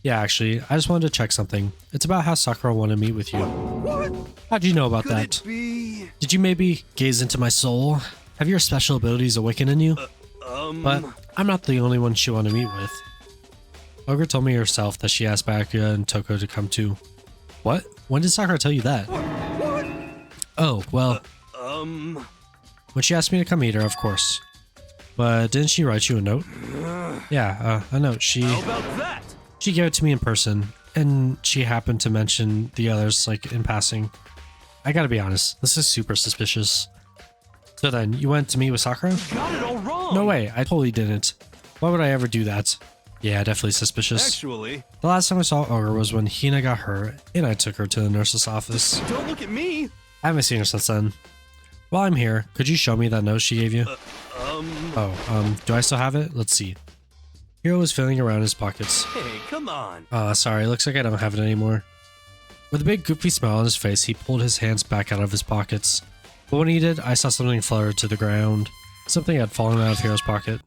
Yeah, actually, I just wanted to check something. It's about how Sakura wanted to meet with you. What? How'd you know about Could that? it be? Did you maybe gaze into my soul? Have your special abilities awakened in you? But I'm not the only one she wanted to meet with. Ogre told me herself that she asked Bakuya and Toko to come too. What? When did Sakura tell you that? What? Oh, well... When she asked me to come meet her, of course. But didn't she write you a note? Yeah, a note. How about that? She gave it to me in person, and she happened to mention the others, like, in passing. I gotta be honest, this is super suspicious. So then, you went to meet with Sakura? You got it all wrong. No way, I totally didn't. Why would I ever do that? Yeah, definitely suspicious. Actually, the last time I saw Ogre was when Hina got hurt, and I took her to the nurse's office. Don't look at me. I haven't seen her since then. While I'm here, could you show me that note she gave you? Do I still have it? Let's see. Hiro was feeling around his pockets. Hey, come on. Sorry, looks like I don't have it anymore. With a big goofy smile on his face, he pulled his hands back out of his pockets. But when he did, I saw something flutter to the ground. Something had fallen out of Hiro's pocket.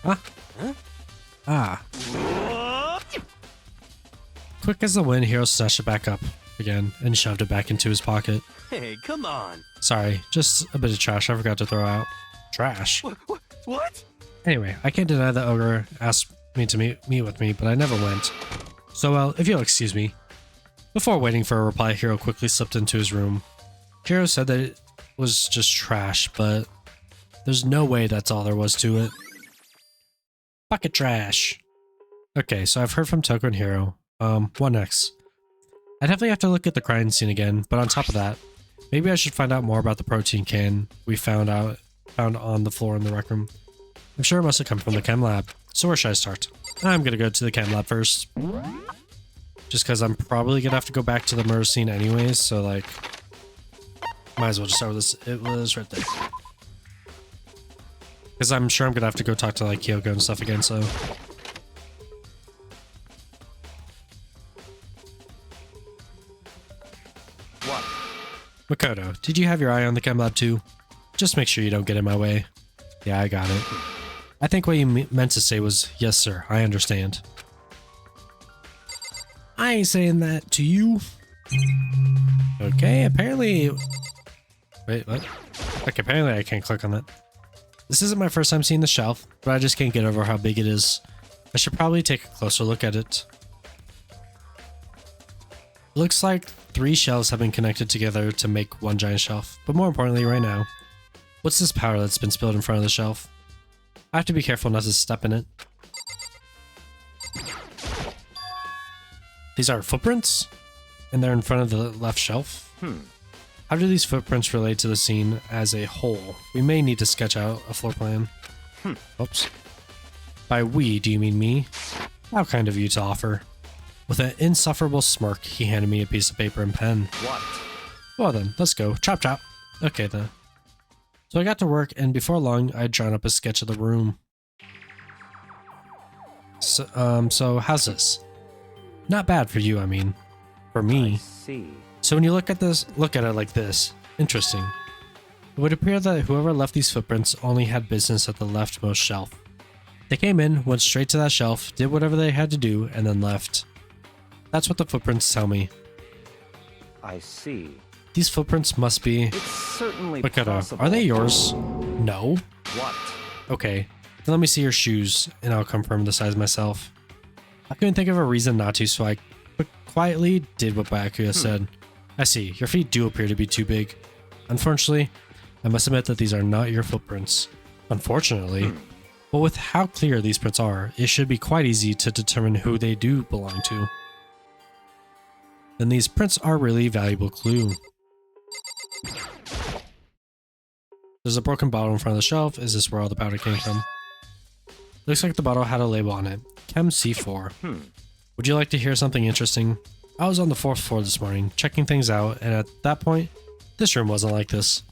Huh? Ah. What? Quick as the wind, Hiro snatched it back up again and shoved it back into his pocket. Hey, come on. Sorry, just a bit of trash I forgot to throw out. Trash? What? Anyway, I can't deny that Ogre asked me to meet with me, but I never went. So, well, if you'll excuse me. Before waiting for a reply, Hiro quickly slipped into his room. Hiro said that it was just trash, but there's no way that's all there was to it. Bucket trash. Okay, so I've heard from Toko and Hiro. What next? I definitely have to look at the crime scene again, but on top of that, Maybe I should find out more about the protein can we found on the floor in the rec room. I'm sure it must have come from the chem lab. So where should I start? I'm gonna go to the chem lab first. Just because I'm probably gonna have to go back to the murder scene anyways, so like... Might as well just start with this. It was right there. Because I'm sure I'm gonna have to go talk to like Kyoko and stuff again, so... What? Makoto, did you have your eye on the chem lab too? Just make sure you don't get in my way. Yeah, I got it. I think what you meant to say was, yes sir, I understand. I ain't saying that to you. Okay, apparently... Wait, what? Okay, apparently I can't click on that. This isn't my first time seeing the shelf, but I just can't get over how big it is. I should probably take a closer look at it. Looks like 3 shelves have been connected together to make one giant shelf, but more importantly right now, what's this powder that's been spilled in front of the shelf? I have to be careful not to step in it. These are footprints? And they're in front of the left shelf? How do these footprints relate to the scene as a whole? We may need to sketch out a floor plan. Oops. By we, do you mean me? How kind of you to offer. With an insufferable smirk, he handed me a piece of paper and pen. What? Well then, let's go. Chop chop. Okay then. So I got to work, and before long, I'd drawn up a sketch of the room. So how's this? Not bad for you, I mean. For me. I see. So when you look at it like this, interesting. It would appear that whoever left these footprints only had business at the leftmost shelf. They came in, went straight to that shelf, did whatever they had to do, and then left. That's what the footprints tell me. I see. These footprints must be... It's certainly possible. Are they yours? No? What? Okay, then let me see your shoes, and I'll confirm the size myself. I couldn't think of a reason not to, so I quietly did what Byakuya said. I see, your feet do appear to be too big. Unfortunately, I must admit that these are not your footprints. Unfortunately. But with how clear these prints are, it should be quite easy to determine who they do belong to. Then these prints are really a valuable clue. There's a broken bottle in front of the shelf. Is this where all the powder came from? Looks like the bottle had a label on it. Chem C4. Would you like to hear something interesting? I was on the 4th floor this morning, checking things out, and at that point, this room wasn't like this.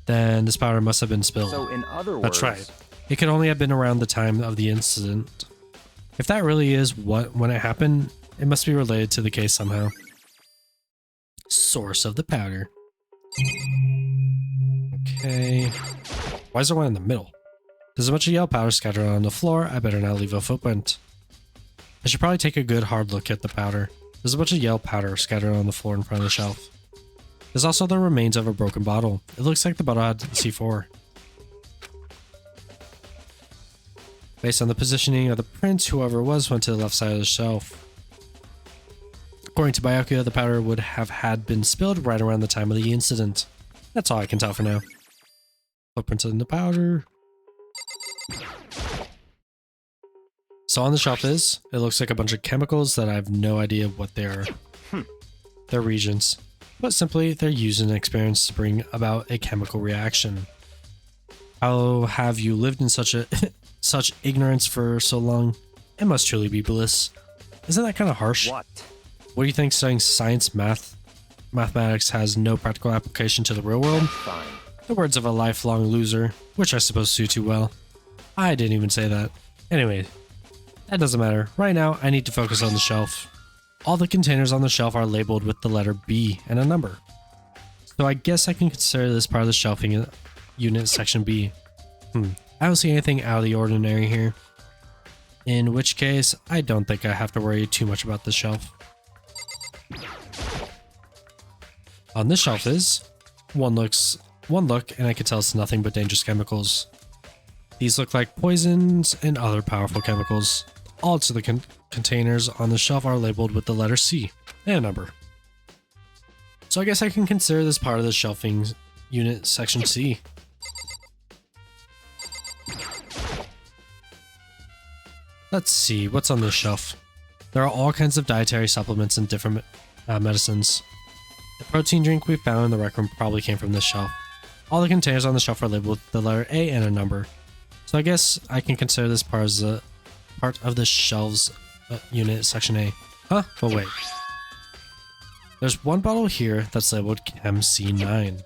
Then this powder must have been spilled. So in other words... That's right. It could only have been around the time of the incident. If that really is when it happened, it must be related to the case somehow. Source of the powder. Okay. Why is there one in the middle? There's a bunch of yellow powder scattered on the floor. I better not leave a footprint. I should probably take a good hard look at the powder. There's a bunch of yellow powder scattered on the floor in front of the shelf. There's also the remains of a broken bottle. It looks like the bottle had C4. Based on the positioning of the prints, whoever it was went to the left side of the shelf. According to Byakuya, the powder would have had been spilled right around the time of the incident. That's all I can tell for now. Footprints in the powder. So on the shelf it looks like a bunch of chemicals that I have no idea what they are. They're reagents. But simply, they're used in experiments to bring about a chemical reaction. How have you lived in such ignorance for so long? It must truly be bliss. Isn't that kind of harsh? What? What do you think studying science, mathematics has no practical application to the real world? Fine. The words of a lifelong loser, which I suppose suit you well. I didn't even say that. Anyway, that doesn't matter. Right now, I need to focus on the shelf. All the containers on the shelf are labeled with the letter B and a number. So I guess I can consider this part of the shelving unit section B. I don't see anything out of the ordinary here. In which case, I don't think I have to worry too much about this shelf. On this shelf is one look and I can tell it's nothing but dangerous chemicals. These look like poisons and other powerful chemicals. All to the containers on the shelf are labeled with the letter C and a number. So I guess I can consider this part of the shelving unit section C. Let's see, what's on this shelf? There are all kinds of dietary supplements and different medicines. The protein drink we found in the rec room probably came from this shelf. All the containers on the shelf are labeled with the letter A and a number. So I guess I can consider this part as a part of the shelves unit, section A. Huh? But wait. There's one bottle here that's labeled Chem C9.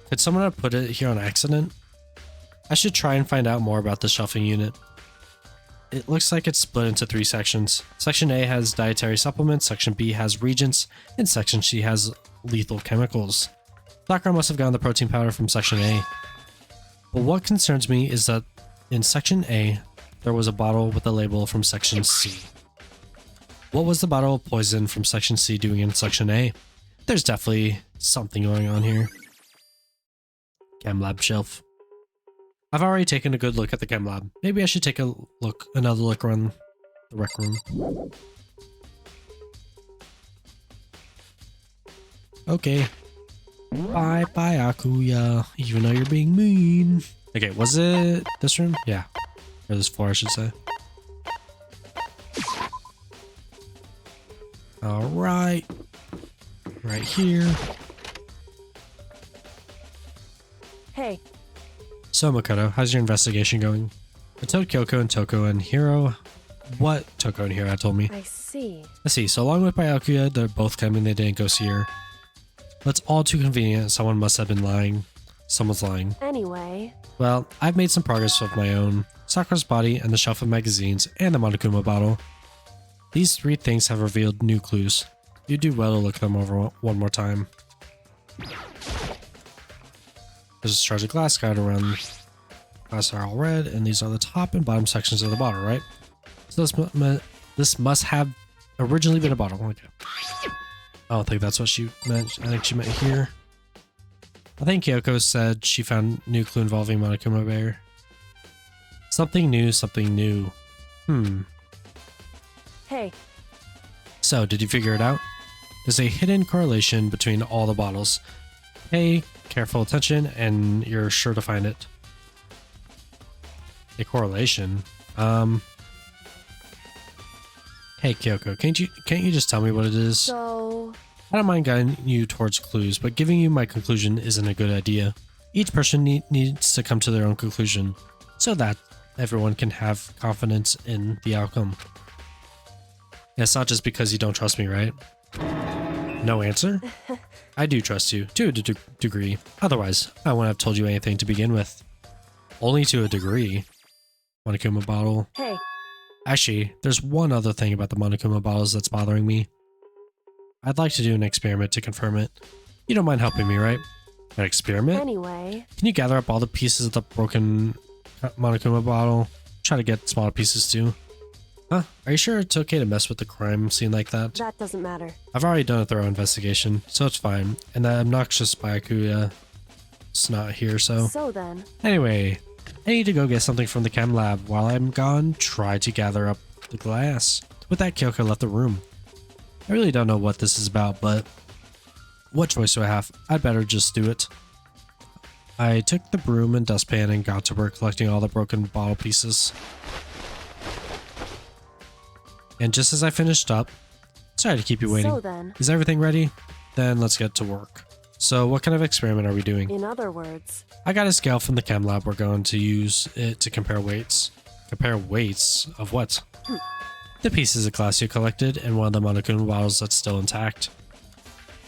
Could someone have put it here on accident? I should try and find out more about the shelving unit. It looks like it's split into 3 sections. Section A has dietary supplements, Section B has reagents, and Section C has lethal chemicals. Blackguard must have gotten the protein powder from Section A. But what concerns me is that in Section A, there was a bottle with a label from Section C. What was the bottle of poison from Section C doing in Section A? There's definitely something going on here. Chem lab shelf. I've already taken a good look at the chem lab. Maybe I should take another look around the rec room. Okay. Bye bye, Akuya. Even though you're being mean. Okay, was it this room? Yeah. Or this floor, I should say. Alright. Right here. Hey. So, Makoto, how's your investigation going? I told Kyoko and Toko and Hiro what Toko and Hiro told me. I see. So along with Byakuya, they're both claiming they didn't go see her. But it's all too convenient. Someone must have been lying. Someone's lying. Anyway. Well, I've made some progress of my own. Sakura's body and the shelf of magazines and the Monokuma bottle. These 3 things have revealed new clues. You do well to look them over one more time. There's a shards of glass scattered around. Glass are all red, and these are the top and bottom sections of the bottle, right? So this must have originally been a bottle. Okay. I don't think that's what she meant. I think she meant here. I think Kyoko said she found new clue involving Monokuma Bear. Something new, something new. Hey. So, did you figure it out? There's a hidden correlation between all the bottles. Pay careful attention and you're sure to find it. A correlation? Hey Kyoko, can't you just tell me what it is? So... I don't mind guiding you towards clues, but giving you my conclusion isn't a good idea. Each person needs to come to their own conclusion, so that everyone can have confidence in the outcome. And it's not just because you don't trust me, right? No answer? I do trust you, to a degree. Otherwise, I wouldn't have told you anything to begin with. Only to a degree. Monokuma bottle. Hey. Actually, there's one other thing about the Monokuma bottles that's bothering me. I'd like to do an experiment to confirm it. You don't mind helping me, right? An experiment? Anyway. Can you gather up all the pieces of the broken Monokuma bottle? Try to get smaller pieces too. Huh? Are you sure it's okay to mess with the crime scene like that? That doesn't matter. I've already done a thorough investigation, so it's fine. And that obnoxious Byakuya is not here, so... So then... Anyway, I need to go get something from the chem lab. While I'm gone, try to gather up the glass. With that, Kyoko left the room. I really don't know what this is about, but... What choice do I have? I'd better just do it. I took the broom and dustpan and got to work collecting all the broken bottle pieces. And just as I finished up, sorry to keep you waiting. So then, is everything ready? Then let's get to work. So what kind of experiment are we doing? In other words, I got a scale from the chem lab. We're going to use it to compare weights. Compare weights of what? The pieces of glass you collected and one of the Monokuma bottles that's still intact.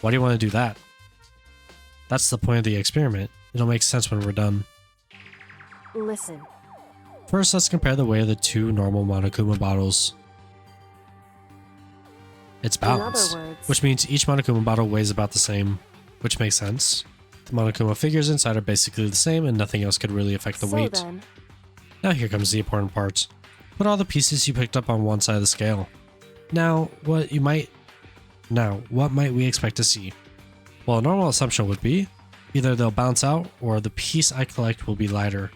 Why do you want to do that? That's the point of the experiment. It'll make sense when we're done. Listen. First, let's compare the weight of the 2 normal Monokuma bottles. It's balanced, which means each Monokuma bottle weighs about the same, which makes sense. The Monokuma figures inside are basically the same and nothing else could really affect the weight. Then. Now here comes the important part. Put all the pieces you picked up on one side of the scale. Now, what might we expect to see? Well, a normal assumption would be either they'll bounce out or the piece I collect will be lighter.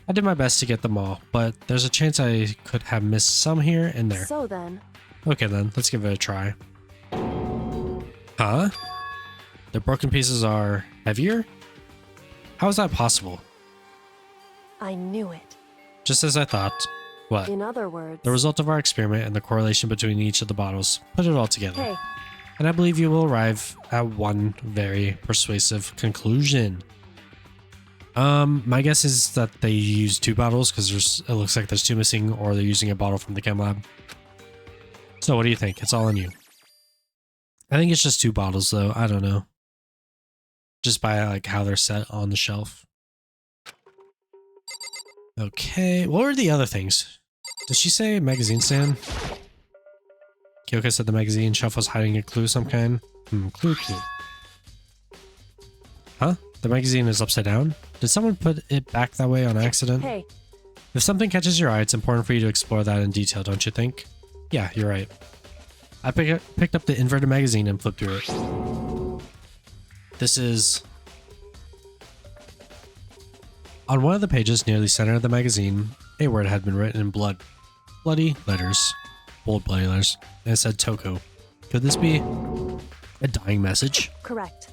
I did my best to get them all, but there's a chance I could have missed some here and there. So then. Okay then, let's give it a try. Huh? The broken pieces are heavier? How is that possible? I knew it. Just as I thought. What? In other words, the result of our experiment and the correlation between each of the bottles. Put it all together. Hey. And I believe you will arrive at one very persuasive conclusion. My guess is that they use 2 bottles because it looks like there's 2 missing, or they're using a bottle from the chem lab. So what do you think? It's all on you. I think it's just 2 bottles though. I don't know. Just by like how they're set on the shelf. Okay, what were the other things? Did she say magazine stand? Kyoko said the magazine shelf was hiding a clue of some kind. Clue. Huh? The magazine is upside down? Did someone put it back that way on accident? Hey. If something catches your eye, it's important for you to explore that in detail, don't you think? Yeah, you're right. I picked up the inverted magazine and flipped through it. This is... On one of the pages near the center of the magazine, a word had been written in bloody letters. Bold bloody letters. And it said Toko. Could this be a dying message? Correct.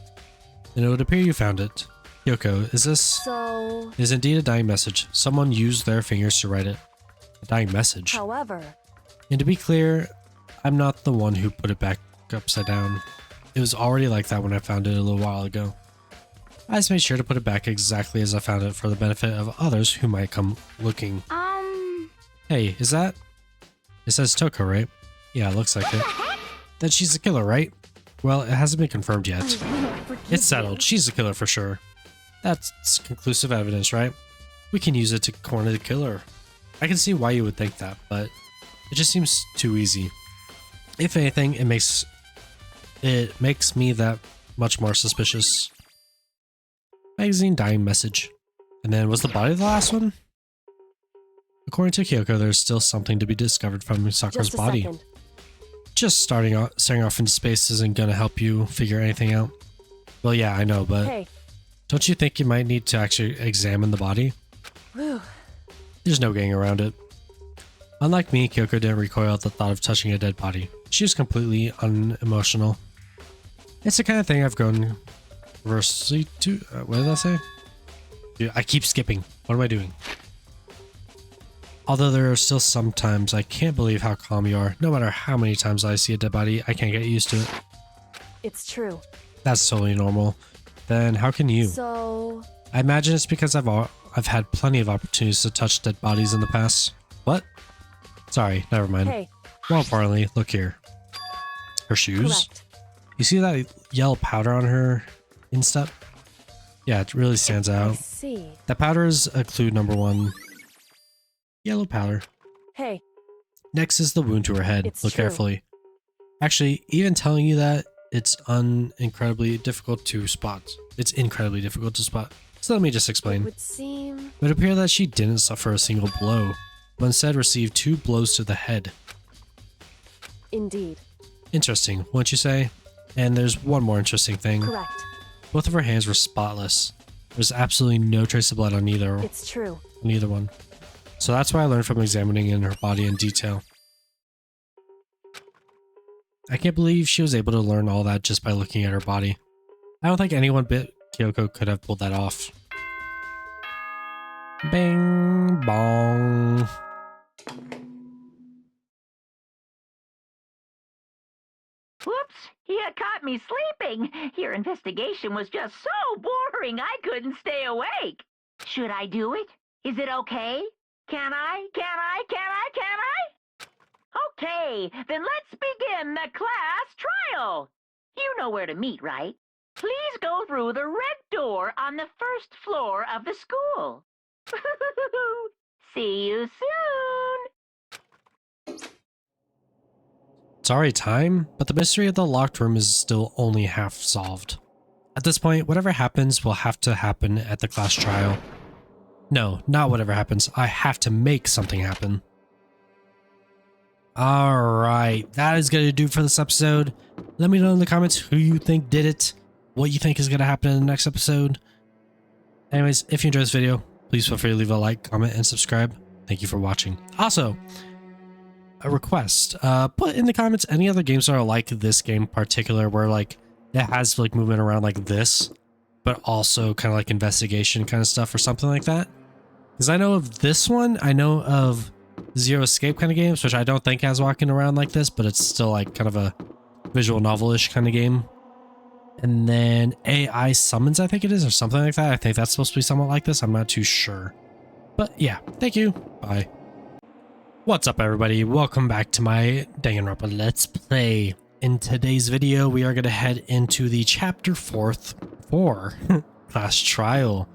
Then it would appear you found it. Kyoko, is this... So... It is indeed a dying message. Someone used their fingers to write it. A dying message. However... And to be clear, I'm not the one who put it back upside down. It was already like that when I found it a little while ago. I just made sure to put it back exactly as I found it for the benefit of others who might come looking. Hey, is that... It says Toko, right? Yeah, it looks like it. Then she's the killer, right? Well, it hasn't been confirmed yet. It's settled. She's the killer for sure. That's conclusive evidence, right? We can use it to corner the killer. I can see why you would think that, but it just seems too easy. If anything, it makes me that much more suspicious. Magazine dying message. And then was the body the last one? According to Kyoko, there's still something to be discovered from Sakura's body. Second. Just staring off into space isn't gonna help you figure anything out. Well, yeah, I know, but Hey. Don't you think you might need to actually examine the body? Whew. There's no getting around it. Unlike me, Kyoko didn't recoil at the thought of touching a dead body. She was completely unemotional. It's the kind of thing I've grown reversely to. What did I say? Dude, I keep skipping. What am I doing? Although there are still some times I can't believe how calm you are. No matter how many times I see a dead body, I can't get used to it. It's true. That's totally normal. Then how can you? So... I imagine it's because I've had plenty of opportunities to touch dead bodies in the past. What? Sorry, never mind. Hey. More importantly, look here. Her shoes? Correct. You see that yellow powder on her instep? Yeah, it really stands I out. see. That powder is a clue number 1. Yellow powder. Hey. Next is the wound to her head. It's Look true. carefully. Actually, even telling you that, it's incredibly difficult to spot. It's incredibly difficult to spot. So let me just It explain. would seem... It would appear that she didn't suffer a single blow, but instead received 2 blows to the head. Indeed. Interesting, wouldn't you say? And there's one more interesting thing. Correct. Both of her hands were spotless. There's absolutely no trace of blood on either one. So that's what I learned from examining in her body in detail. I can't believe she was able to learn all that just by looking at her body. I don't think anyone but Kyoko could have pulled that off. Bing bong. Whoops, you caught me sleeping. Your investigation was just so boring I couldn't stay awake. Should I do it? Is it okay? Can I? Okay, then let's begin the class trial. You know where to meet, right? Please go through the red door on the first floor of the school. See you soon. It's already time, but the mystery of the locked room is still only half solved. At this point, whatever happens will have to happen at the class trial. No, not whatever happens. I have to make something happen. Alright, that is going to do for this episode. Let me know in the comments who you think did it, what you think is going to happen in the next episode. Anyways, if you enjoyed this video, please feel free to leave a like, comment, and subscribe. Thank you for watching. Also, a request. Put in the comments any other games that are like this game in particular, where like it has like movement around like this, but also kind of like investigation kind of stuff or something like that. Because I know of this one, I know of Zero Escape kind of games, which I don't think has walking around like this, but it's still like kind of a visual novel-ish kind of game. And then AI summons, I think it is, or something like that. I think that's supposed to be somewhat like this. I'm not too sure. But yeah, thank you. Bye. What's up, everybody? Welcome back to my Danganronpa Let's Play. In today's video, we are going to head into the Chapter 4 Class Trial.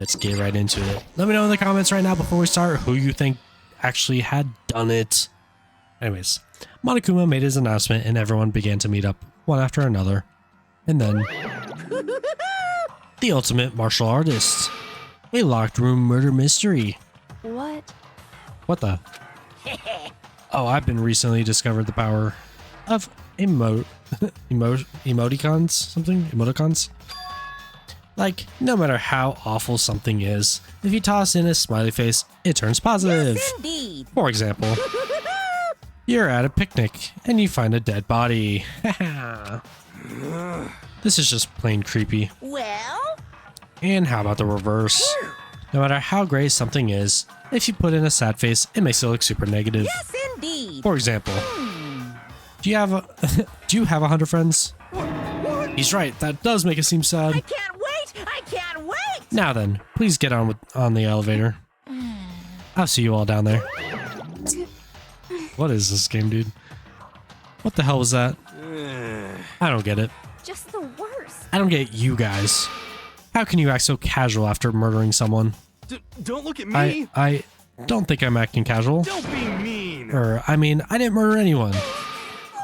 Let's get right into it. Let me know in the comments right now before we start who you think actually had done it. Anyways, Monokuma made his announcement and everyone began to meet up one after another. And then, the ultimate martial artist. A locked room murder mystery. What? What the? Oh, I've been recently discovered the power of emoticons? Something? Emoticons? Like, no matter how awful something is, if you toss in a smiley face, it turns positive. Yes, indeed. For example, you're at a picnic and you find a dead body. This is just plain creepy. Well? And how about the reverse? No matter how great something is, if you put in a sad face, it makes it look super negative. Yes, indeed. For example, do you have 100 friends? He's right, that does make it seem sad. I can't wait! I can't wait! Now then, please get on the elevator. I'll see you all down there. What is this game, dude? What the hell was that? I don't get it. Just the worst. I don't get you guys. How can you act so casual after murdering someone? Don't look at me! I don't think I'm acting casual. Don't be mean! I mean, I didn't murder anyone.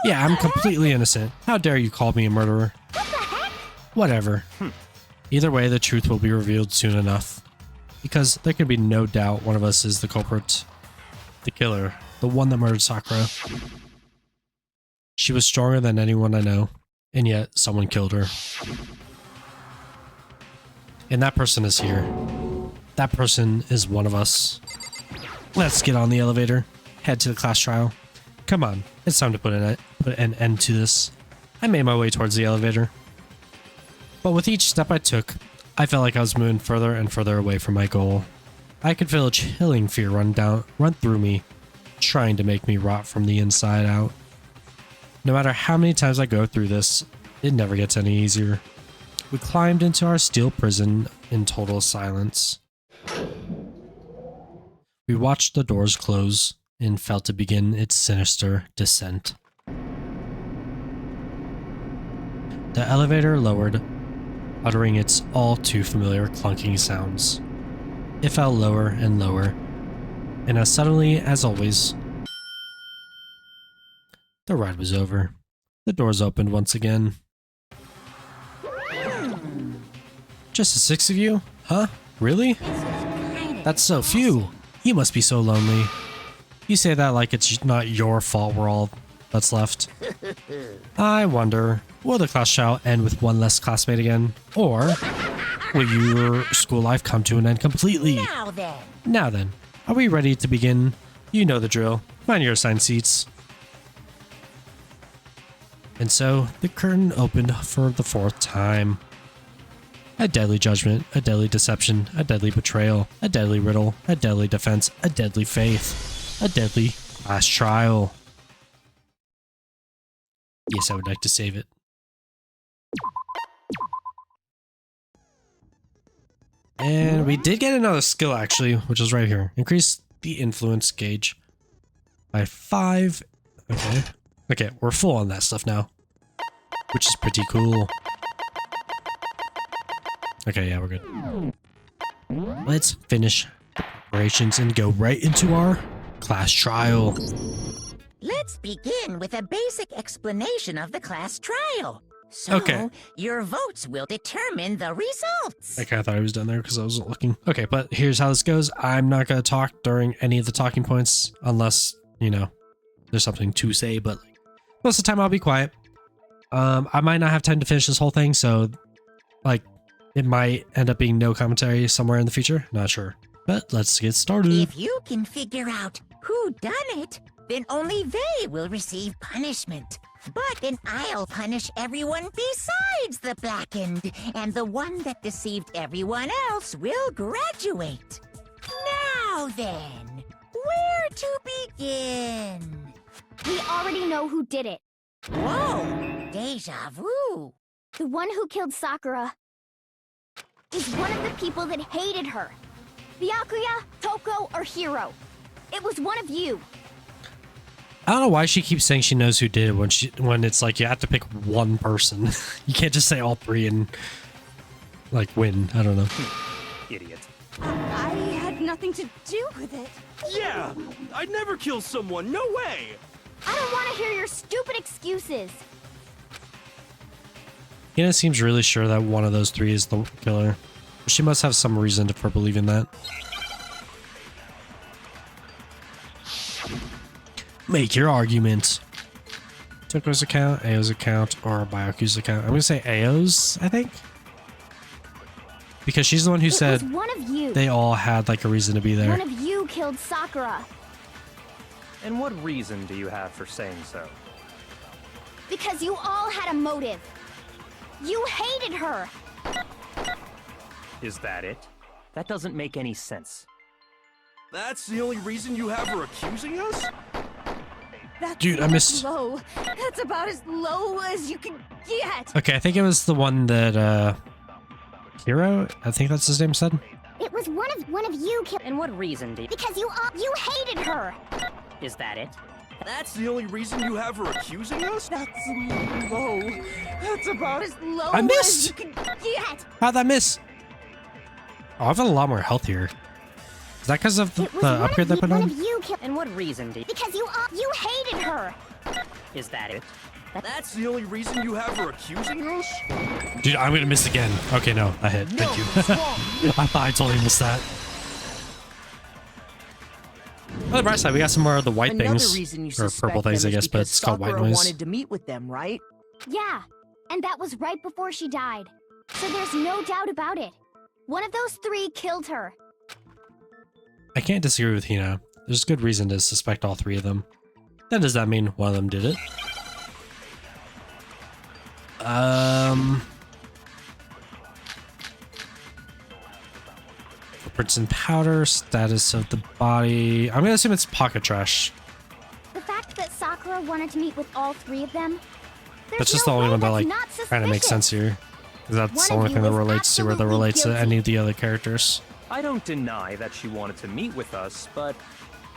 Yeah, I'm completely innocent. How dare you call me a murderer? What the heck? Whatever. Either way, the truth will be revealed soon enough. Because there can be no doubt one of us is the culprit. The killer. The one that murdered Sakura. She was stronger than anyone I know. And yet, someone killed her. And that person is here. That person is one of us. Let's get on the elevator. Head to the class trial. Come on, it's time to put an end to this. I made my way towards the elevator. But with each step I took, I felt like I was moving further and further away from my goal. I could feel a chilling fear run through me, trying to make me rot from the inside out. No matter how many times I go through this, it never gets any easier. We climbed into our steel prison in total silence. We watched the doors close and felt it begin its sinister descent. The elevator lowered, uttering its all too familiar clunking sounds. It fell lower and lower, and as suddenly as always, the ride was over. The doors opened once again. Just the 6 of you? Huh? Really? That's so few. You must be so lonely. You say that like it's not your fault we're all that's left. I wonder, will the class trial end with one less classmate again? Or will your school life come to an end completely? Now then, are we ready to begin? You know the drill. Find your assigned seats. And so, the curtain opened for the 4th time. A deadly judgment, a deadly deception, a deadly betrayal, a deadly riddle, a deadly defense, a deadly faith, a deadly class trial. Yes, I would like to save it. And we did get another skill actually, which is right here. Increase the influence gauge by 5. Okay. Okay, we're full on that stuff now, which is pretty cool. Okay, yeah, we're good. Let's finish the preparations and go right into our class trial. Let's begin with a basic explanation of the class trial. So, Okay. your votes will determine the results. I kind of thought I was done there because I wasn't looking. Okay, but here's how this goes. I'm not going to talk during any of the talking points unless, you know, there's something to say, but most of the time I'll be quiet. I might not have time to finish this whole thing, so like it might end up being no commentary somewhere in the future. Not sure. But let's get started. If you can figure out who done it, then only they will receive punishment. But then I'll punish everyone besides the blackened, and the one that deceived everyone else will graduate. Now then, where to begin? We already know who did it. Whoa! Deja vu! The one who killed Sakura is one of the people that hated her. Byakuya, Toko, or Hiro. It was one of you. I don't know why she keeps saying she knows who did it when it's like you have to pick one person. You can't just say all three and like win. I don't know. Idiot. I had nothing to do with it. Yeah! I'd never kill someone, no way! I don't want to hear your stupid excuses. Hina seems really sure that one of those three is the killer. She must have some reason for believing that. Make your argument. Toko's account, Ao's account, or Byaku's account. I'm gonna say Ao's, I think. Because she's the one who said was one of you. they all had like a reason to be there. One of you killed Sakura. And what reason do you have for saying so? Because you all had a motive. You hated her. Is that it? That doesn't make any sense. That's the only reason you have her accusing us? That's Dude, I missed. low. That's about as low as you can get. Okay, I think it was the one that Hiro, I think that's his name, said. It was one of you killed. And what reason do you... Because you hated her. Is that it? That's the only reason you have her accusing us? That's low. That's about as low I as missed! you can get. How'd that miss? Oh, I've got a lot more health here. Is that because of the upgrade they put One on? of you killed. And what reason do you... Because you hated her. Is that it? That's the only reason you have her accusing us? Dude, I'm gonna miss again. Okay, no, I hit. Thank you. I thought I totally missed that. On the bright side, we got some more of the white Another things. reason you Or suspect purple things, them I is guess, but because it's called white Sakura noise. wanted to meet with them, right? Yeah, and that was right before she died. So there's no doubt about it. One of those three killed her. I can't disagree with Hina. There's good reason to suspect all three of them. Then does that mean one of them did it? Footprints and powder, status of the body. I'm gonna assume it's pocket trash. The fact that Sakura wanted to meet with all three of them. That's just the only one that like kind of makes sense here. 'Cause that's the only thing that relates to where that relates to any of the other characters. I don't deny that she wanted to meet with us, but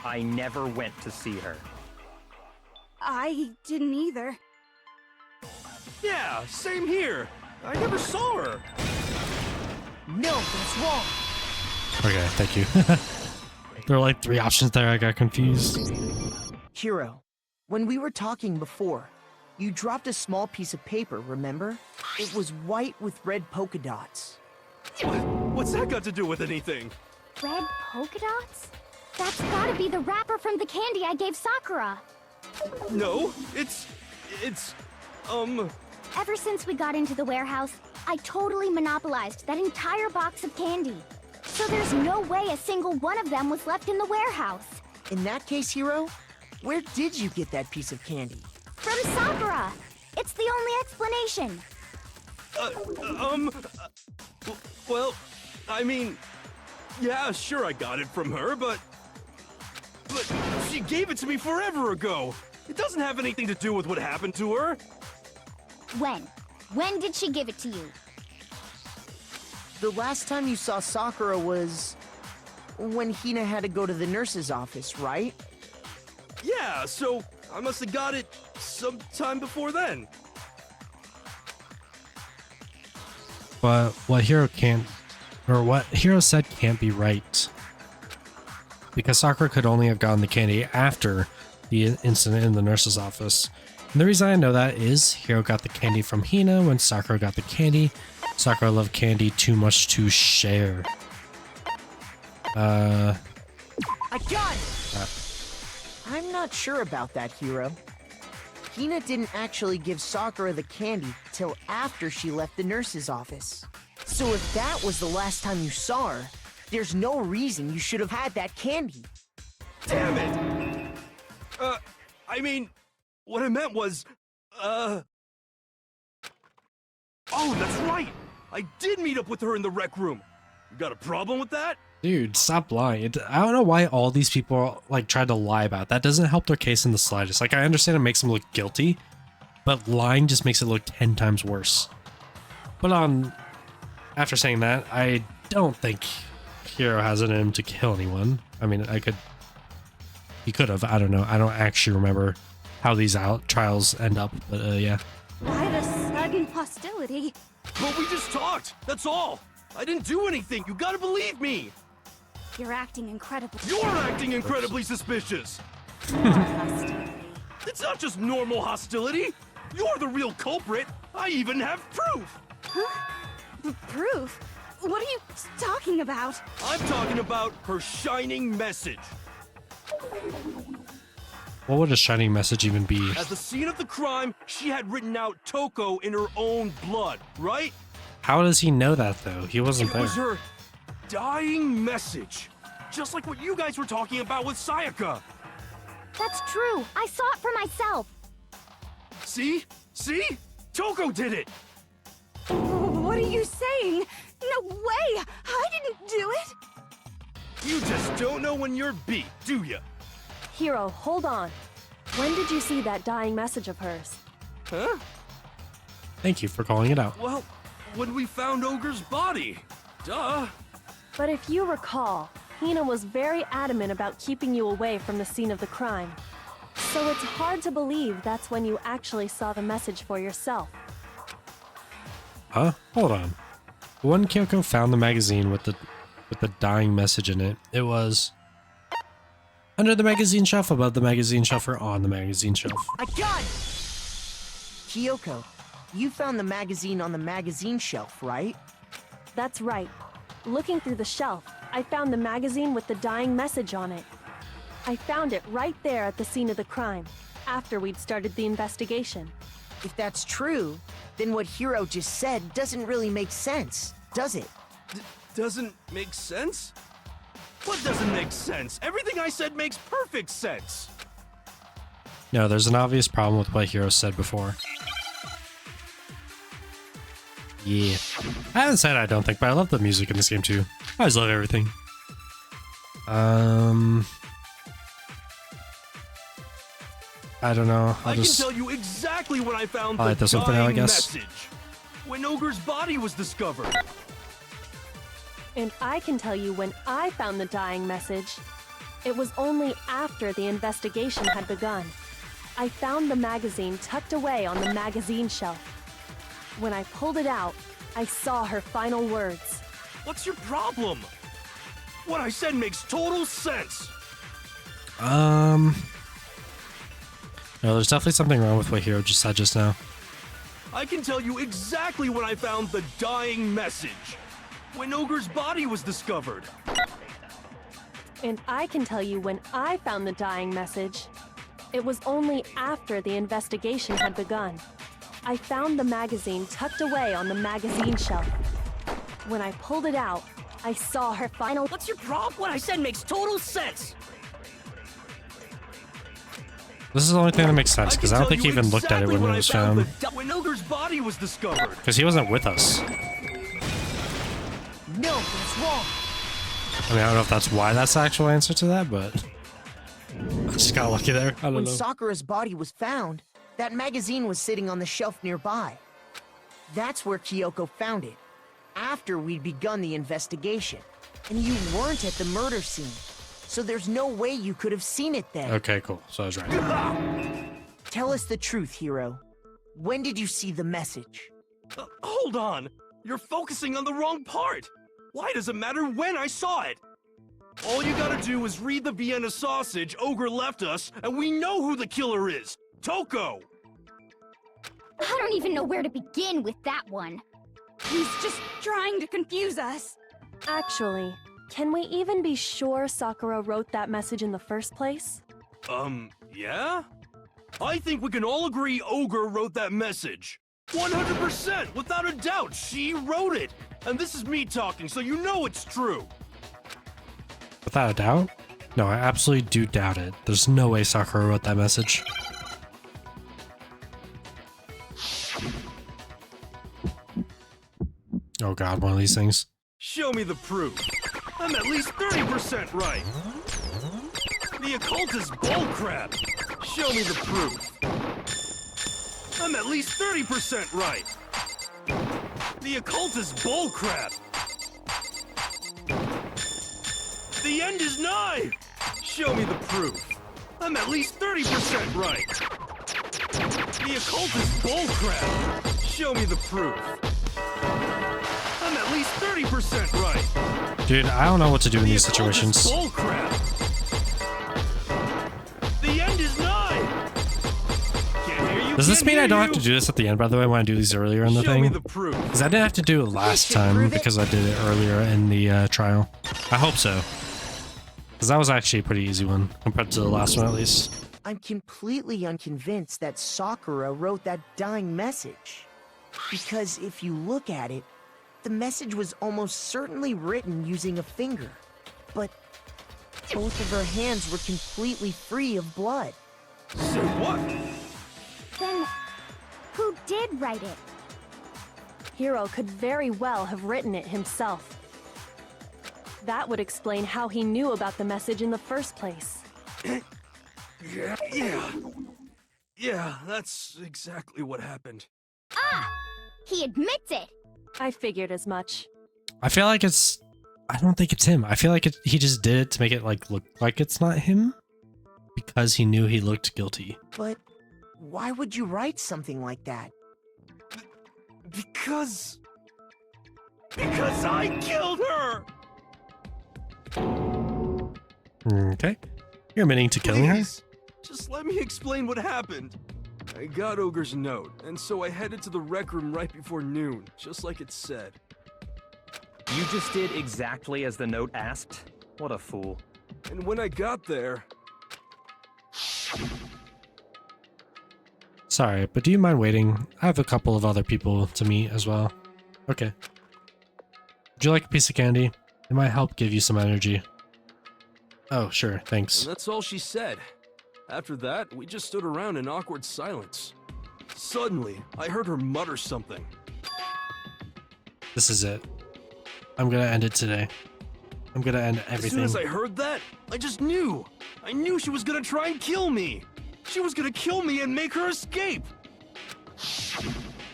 I never went to see her. I didn't either. Yeah, same here. I never saw her. No, that's wrong. Okay, thank you. There were like three options there. I got confused. Hiro, when we were talking before, you dropped a small piece of paper, remember? It was white with red polka dots. What's that got to do with anything? Red polka dots? That's gotta be the wrapper from the candy I gave Sakura. No, it's, Ever since we got into the warehouse, I totally monopolized that entire box of candy. So there's no way a single one of them was left in the warehouse. In that case, Hiro, where did you get that piece of candy? From Sakura! It's the only explanation. Well, I mean, yeah, sure I got it from her, but she gave it to me forever ago. It doesn't have anything to do with what happened to her. When? When did she give it to you? The last time you saw Sakura was when Hina had to go to the nurse's office, right? Yeah, so I must have got it sometime before then. But what what Hiro said can't be right. Because Sakura could only have gotten the candy after the incident in the nurse's office. And the reason I know that is Hiro got the candy from Hina when Sakura got the candy. Sakura loved candy too much to share. I got it! I'm not sure about that, Hiro. Hina didn't actually give Sakura the candy till after she left the nurse's office. So if that was the last time you saw her, there's no reason you should have had that candy. Damn it! I mean, what I meant was, Oh, that's right! I did meet up with her in the rec room. You got a problem with that? Dude, stop lying. I don't know why all these people like tried to lie about it. That doesn't help their case in the slightest. Like, I understand it makes them look guilty, but lying just makes it look 10 times worse. But after saying that, I don't think Hiro has it in him to kill anyone. I mean, he could have, I don't know. I don't actually remember how these trials end up, but yeah. Why the sudden hostility? But we just talked, that's all. I didn't do anything, you gotta believe me. You're acting incredibly. You're acting incredibly suspicious. hostility. It's not just normal hostility. You're the real culprit. I even have proof. Huh? Proof? What are you talking about? I'm talking about her shining message. What would a shining message even be? At the scene of the crime, she had written out Toko in her own blood, right? How does he know that, though? He wasn't there. It was her dying message. Just like what you guys were talking about with Sayaka. That's true. I saw it for myself. See? See? Toko did it! What are you saying? No way! I didn't do it! You just don't know when you're beat, do ya? Hiro, hold on. When did you see that dying message of hers? Huh? Thank you for calling it out. Well, when we found Ogre's body. Duh. But if you recall, Hina was very adamant about keeping you away from the scene of the crime. So it's hard to believe that's when you actually saw the message for yourself. Huh? Hold on. When Kyoko found the magazine with the dying message in it, it was under the magazine shelf, above the magazine shelf, or on the magazine shelf. I got it! Kyoko, you found the magazine on the magazine shelf, right? That's right. Looking through the shelf, I found the magazine with the dying message on it. I found it right there at the scene of the crime, after we'd started the investigation. If that's true, then what Hiro just said doesn't really make sense, does it? Doesn't make sense? What doesn't make sense? Everything I said makes perfect sense. No, there's an obvious problem with what Hiro said before. Yeah. I haven't said I don't think, but I love the music in this game too. I always love everything. I don't know. I can tell you exactly when I found the this one for now, I guess. message. When Ogre's body was discovered. And I can tell you when I found the dying message. It was only after the investigation had begun. I found the magazine tucked away on the magazine shelf. When I pulled it out, I saw her final words. What's your problem? What I said makes total sense. No, there's definitely something wrong with what Hiro just said just now. I can tell you exactly when I found the dying message. When Ogre's body was discovered. And I can tell you when I found the dying message. It was only after the investigation had begun. I found the magazine tucked away on the magazine shelf. When I pulled it out, I saw her final— What's your problem? What I said makes total sense. This is the only thing that makes sense, because I don't think he even looked at it when it was found. When Ogre's body was discovered. Because he wasn't with us. No, that's wrong. I mean, I don't know if that's why that's the actual answer to that, but I just got lucky there. I don't When know. Sakura's body was found, that magazine was sitting on the shelf nearby. That's where Kyoko found it, after we'd begun the investigation. And you weren't at the murder scene, so there's no way you could have seen it then. Okay, cool. So I was right. Tell us the truth, Hiro. When did you see the message? Hold on! You're focusing on the wrong part! Why does it matter when I saw it? All you gotta do is read the Vienna sausage Ogre left us, and we know who the killer is! Toko! I don't even know where to begin with that one. He's just trying to confuse us. Actually, can we even be sure Sakura wrote that message in the first place? Yeah? I think we can all agree Ogre wrote that message. 100%, without a doubt, she wrote it. And this is me talking, so you know it's true. Without a doubt? No, I absolutely do doubt it. There's no way Sakura wrote that message. Oh god, one of these things. Show me the proof. I'm at least 30% right. The occult is bullcrap. Show me the proof. I'm at least 30% right. The occult is bullcrap. The end is nigh. Show me the proof. I'm at least 30% right. The occult is bullcrap. Show me the proof. I'm at least 30% right. Dude, I don't know what to do in these situations. Bullcrap. The end is nigh. Can't hear you. Does this mean I don't have to do this at the end, by the way, when I do these earlier in the Show me thing? the proof. Because I didn't have to do it last time because I did it earlier in the trial. I hope so. Because that was actually a pretty easy one compared to the last one, at least. I'm completely unconvinced that Sakura wrote that dying message. Because if you look at it, the message was almost certainly written using a finger. But both of her hands were completely free of blood. Say what? Then, who did write it? Hiro could very well have written it himself. That would explain how he knew about the message in the first place. Yeah, that's exactly what happened. Ah! He admits it! I figured as much. I feel like it's... I don't think it's him. I feel like he just did it to make it look like it's not him. Because he knew he looked guilty. But why would you write something like that? Because I killed her! Okay. You're admitting to killing her? Please, just let me explain what happened. I got Ogre's note, and so I headed to the rec room right before noon, just like it said. You just did exactly as the note asked? What a fool. And when I got there... Sorry, but do you mind waiting? I have a couple of other people to meet as well. Okay. Would you like a piece of candy? It might help give you some energy. Oh, sure, thanks. And that's all she said. After that, we just stood around in awkward silence. Suddenly, I heard her mutter something. This is it. I'm gonna end it today. I'm gonna end everything. As soon as I heard that, I just knew. I knew she was gonna try and kill me. She was gonna kill me and make her escape.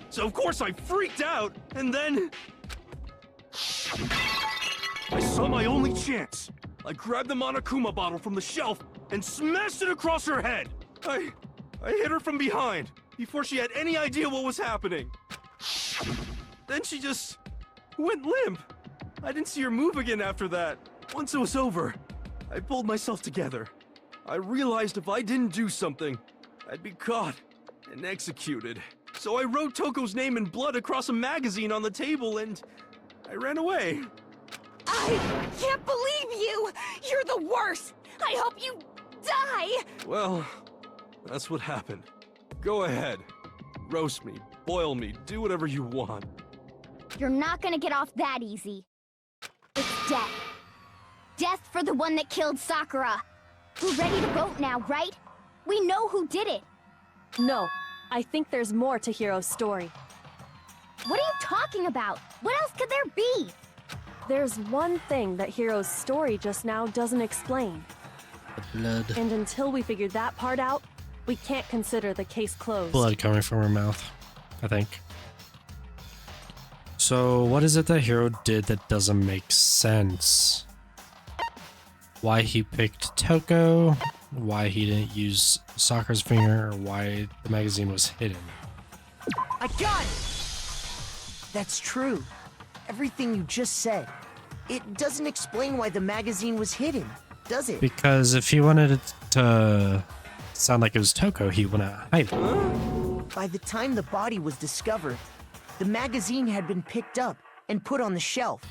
So of course I freaked out, and then... I saw my only chance. I grabbed the Monokuma bottle from the shelf and smashed it across her head. I hit her from behind before she had any idea what was happening. Then she just went limp. I didn't see her move again after that. Once it was over, I pulled myself together. I realized if I didn't do something, I'd be caught and executed. So I wrote Toko's name in blood across a magazine on the table and I ran away. I can't believe you! You're the worst! I hope you die! Well, that's what happened. Go ahead. Roast me, boil me, do whatever you want. You're not gonna get off that easy. It's death. Death for the one that killed Sakura. We're ready to vote now, right? We know who did it. No, I think there's more to Hiro's story. What are you talking about? What else could there be? There's one thing that Hiro's story just now doesn't explain. The blood. And until we figure that part out, we can't consider the case closed. Blood coming from her mouth, I think. So, what is it that Hiro did that doesn't make sense? Why he picked Toko, why he didn't use Sakura's finger, or why the magazine was hidden. I got it! That's true. Everything you just said. It doesn't explain why the magazine was hidden, does it? Because if he wanted it to sound like it was Toko, he wouldn't hide it. By the time the body was discovered, the magazine had been picked up and put on the shelf.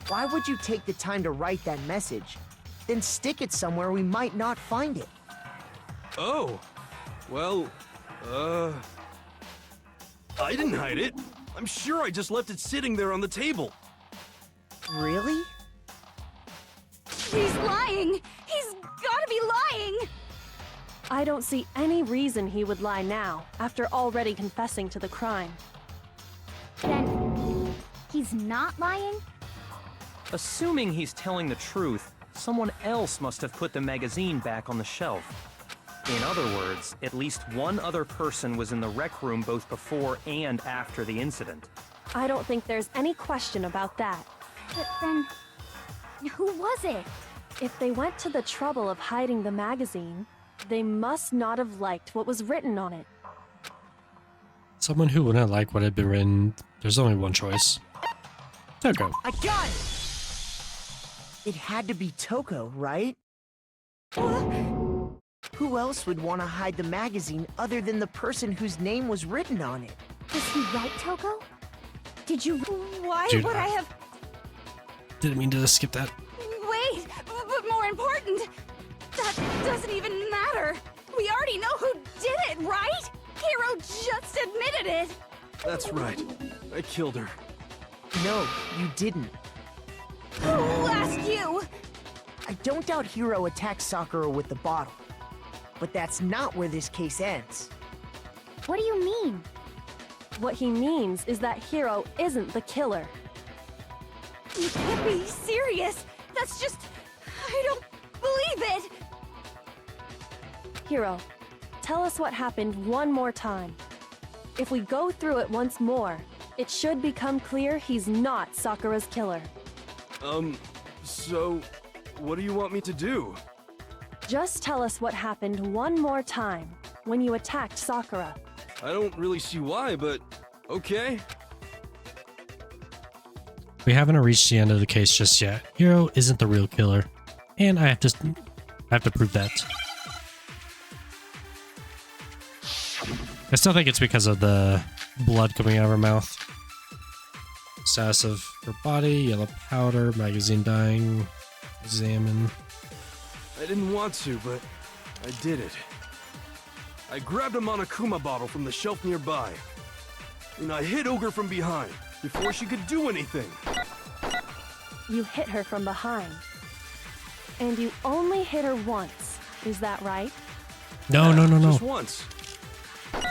Why would you take the time to write that message, then stick it somewhere we might not find it? Oh, well, I didn't hide it. I'm sure I just left it sitting there on the table. Really? He's lying! He's gotta be lying! I don't see any reason he would lie now, after already confessing to the crime. Then, he's not lying? Assuming he's telling the truth, someone else must have put the magazine back on the shelf. In other words, at least one other person was in the rec room both before and after the incident. I don't think there's any question about that. But then, who was it? If they went to the trouble of hiding the magazine, they must not have liked what was written on it. Someone who wouldn't like what had been written. There's only one choice. Toko. I got it! It had to be Toko, right? Who else would want to hide the magazine other than the person whose name was written on it? Was he right, Toko? Did you... Why Dude, would I have... Didn't mean to skip that. Wait, but more important, that doesn't even matter. We already know who did it, right? Hiro just admitted it. That's right. I killed her. No, you didn't. Who asked you? I don't doubt Hiro attacked Sakura with the bottle. But that's not where this case ends. What do you mean? What he means is that Hiro isn't the killer. You can't be serious. That's just... I don't believe it. Hiro, tell us what happened one more time. If we go through it once more, it should become clear he's not Sakura's killer. So, what do you want me to do? Just tell us what happened one more time when you attacked Sakura. I don't really see why, but okay. We haven't reached the end of the case just yet. Hiro isn't the real killer, and I have to prove that. I still think it's because of the blood coming out of her mouth. Status of her body, yellow powder, magazine dying, examine. I didn't want to, but I did it. I grabbed a Monokuma bottle from the shelf nearby, and I hit Ogre from behind before she could do anything. You hit her from behind. And you only hit her once, is that right? No. Just once.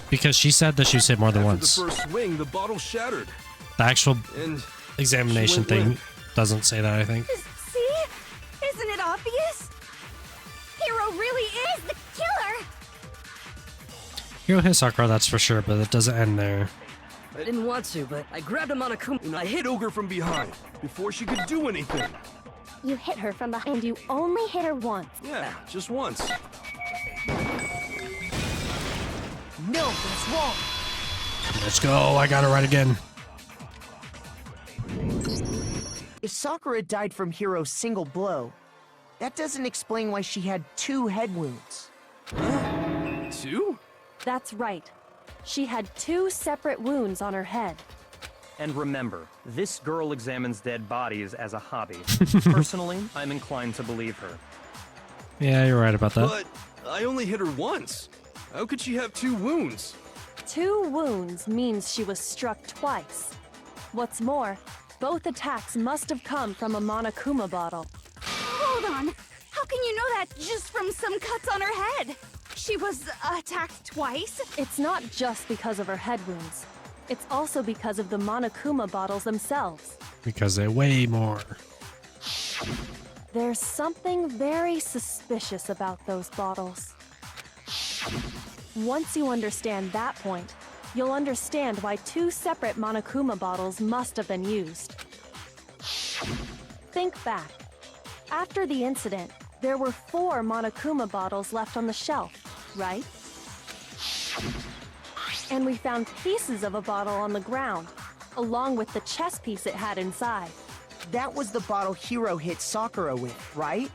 Because she said that she was hit more than After once. the first swing, the bottle shattered. The actual And examination she went thing limp. doesn't say that, I think. See? Isn't it obvious? Hiro really is the killer. Hiro hit Sakura, that's for sure, but it doesn't end there. I didn't want to, but I grabbed a Monokuma And I hit Ogre from behind before she could do anything. You hit her from behind. And you only hit her once. Yeah, just once. No, that's wrong. Let's go, I got it right again. If Sakura died from Hiro's single blow, that doesn't explain why she had 2 head wounds. 2? That's right. She had 2 separate wounds on her head. And remember, this girl examines dead bodies as a hobby. Personally, I'm inclined to believe her. Yeah, you're right about that. But I only hit her once. How could she have 2 wounds? 2 wounds means she was struck twice. What's more, both attacks must have come from a Monokuma bottle. Hold on. How can you know that just from some cuts on her head? She was attacked twice? It's not just because of her head wounds. It's also because of the Monokuma bottles themselves. Because they weigh more. There's something very suspicious about those bottles. Once you understand that point, you'll understand why 2 separate Monokuma bottles must have been used. Think back. After the incident, there were 4 Monokuma bottles left on the shelf, right? And we found pieces of a bottle on the ground, along with the chess piece it had inside. That was the bottle Hiro hit Sakura with, right?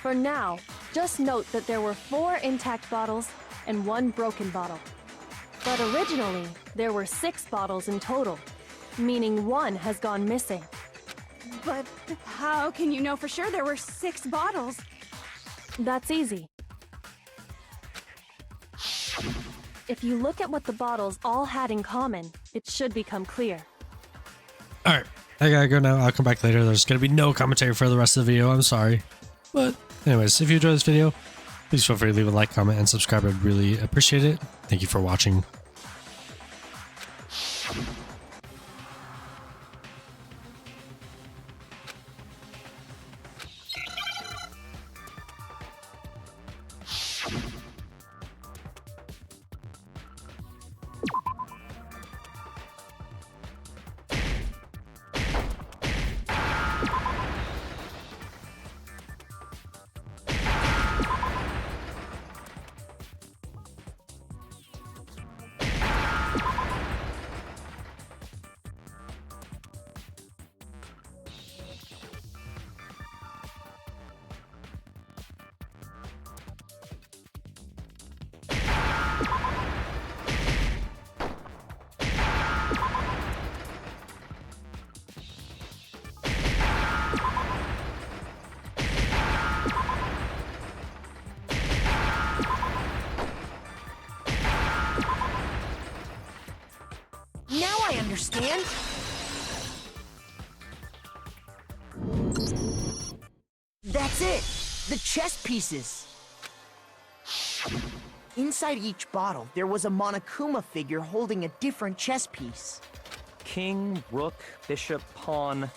For now, just note that there were 4 intact bottles and 1 broken bottle. But originally, there were 6 bottles in total, meaning 1 has gone missing. But how can you know for sure there were 6 bottles? That's easy. If you look at what the bottles all had in common, it should become clear. Alright, I gotta go now. I'll come back later. There's gonna be no commentary for the rest of the video. I'm sorry. But anyways, if you enjoyed this video, please feel free to leave a like, comment, and subscribe. I'd really appreciate it. Thank you for watching. And... that's it! The chess pieces! Inside each bottle, there was a Monokuma figure holding a different chess piece. King, rook, bishop, pawn.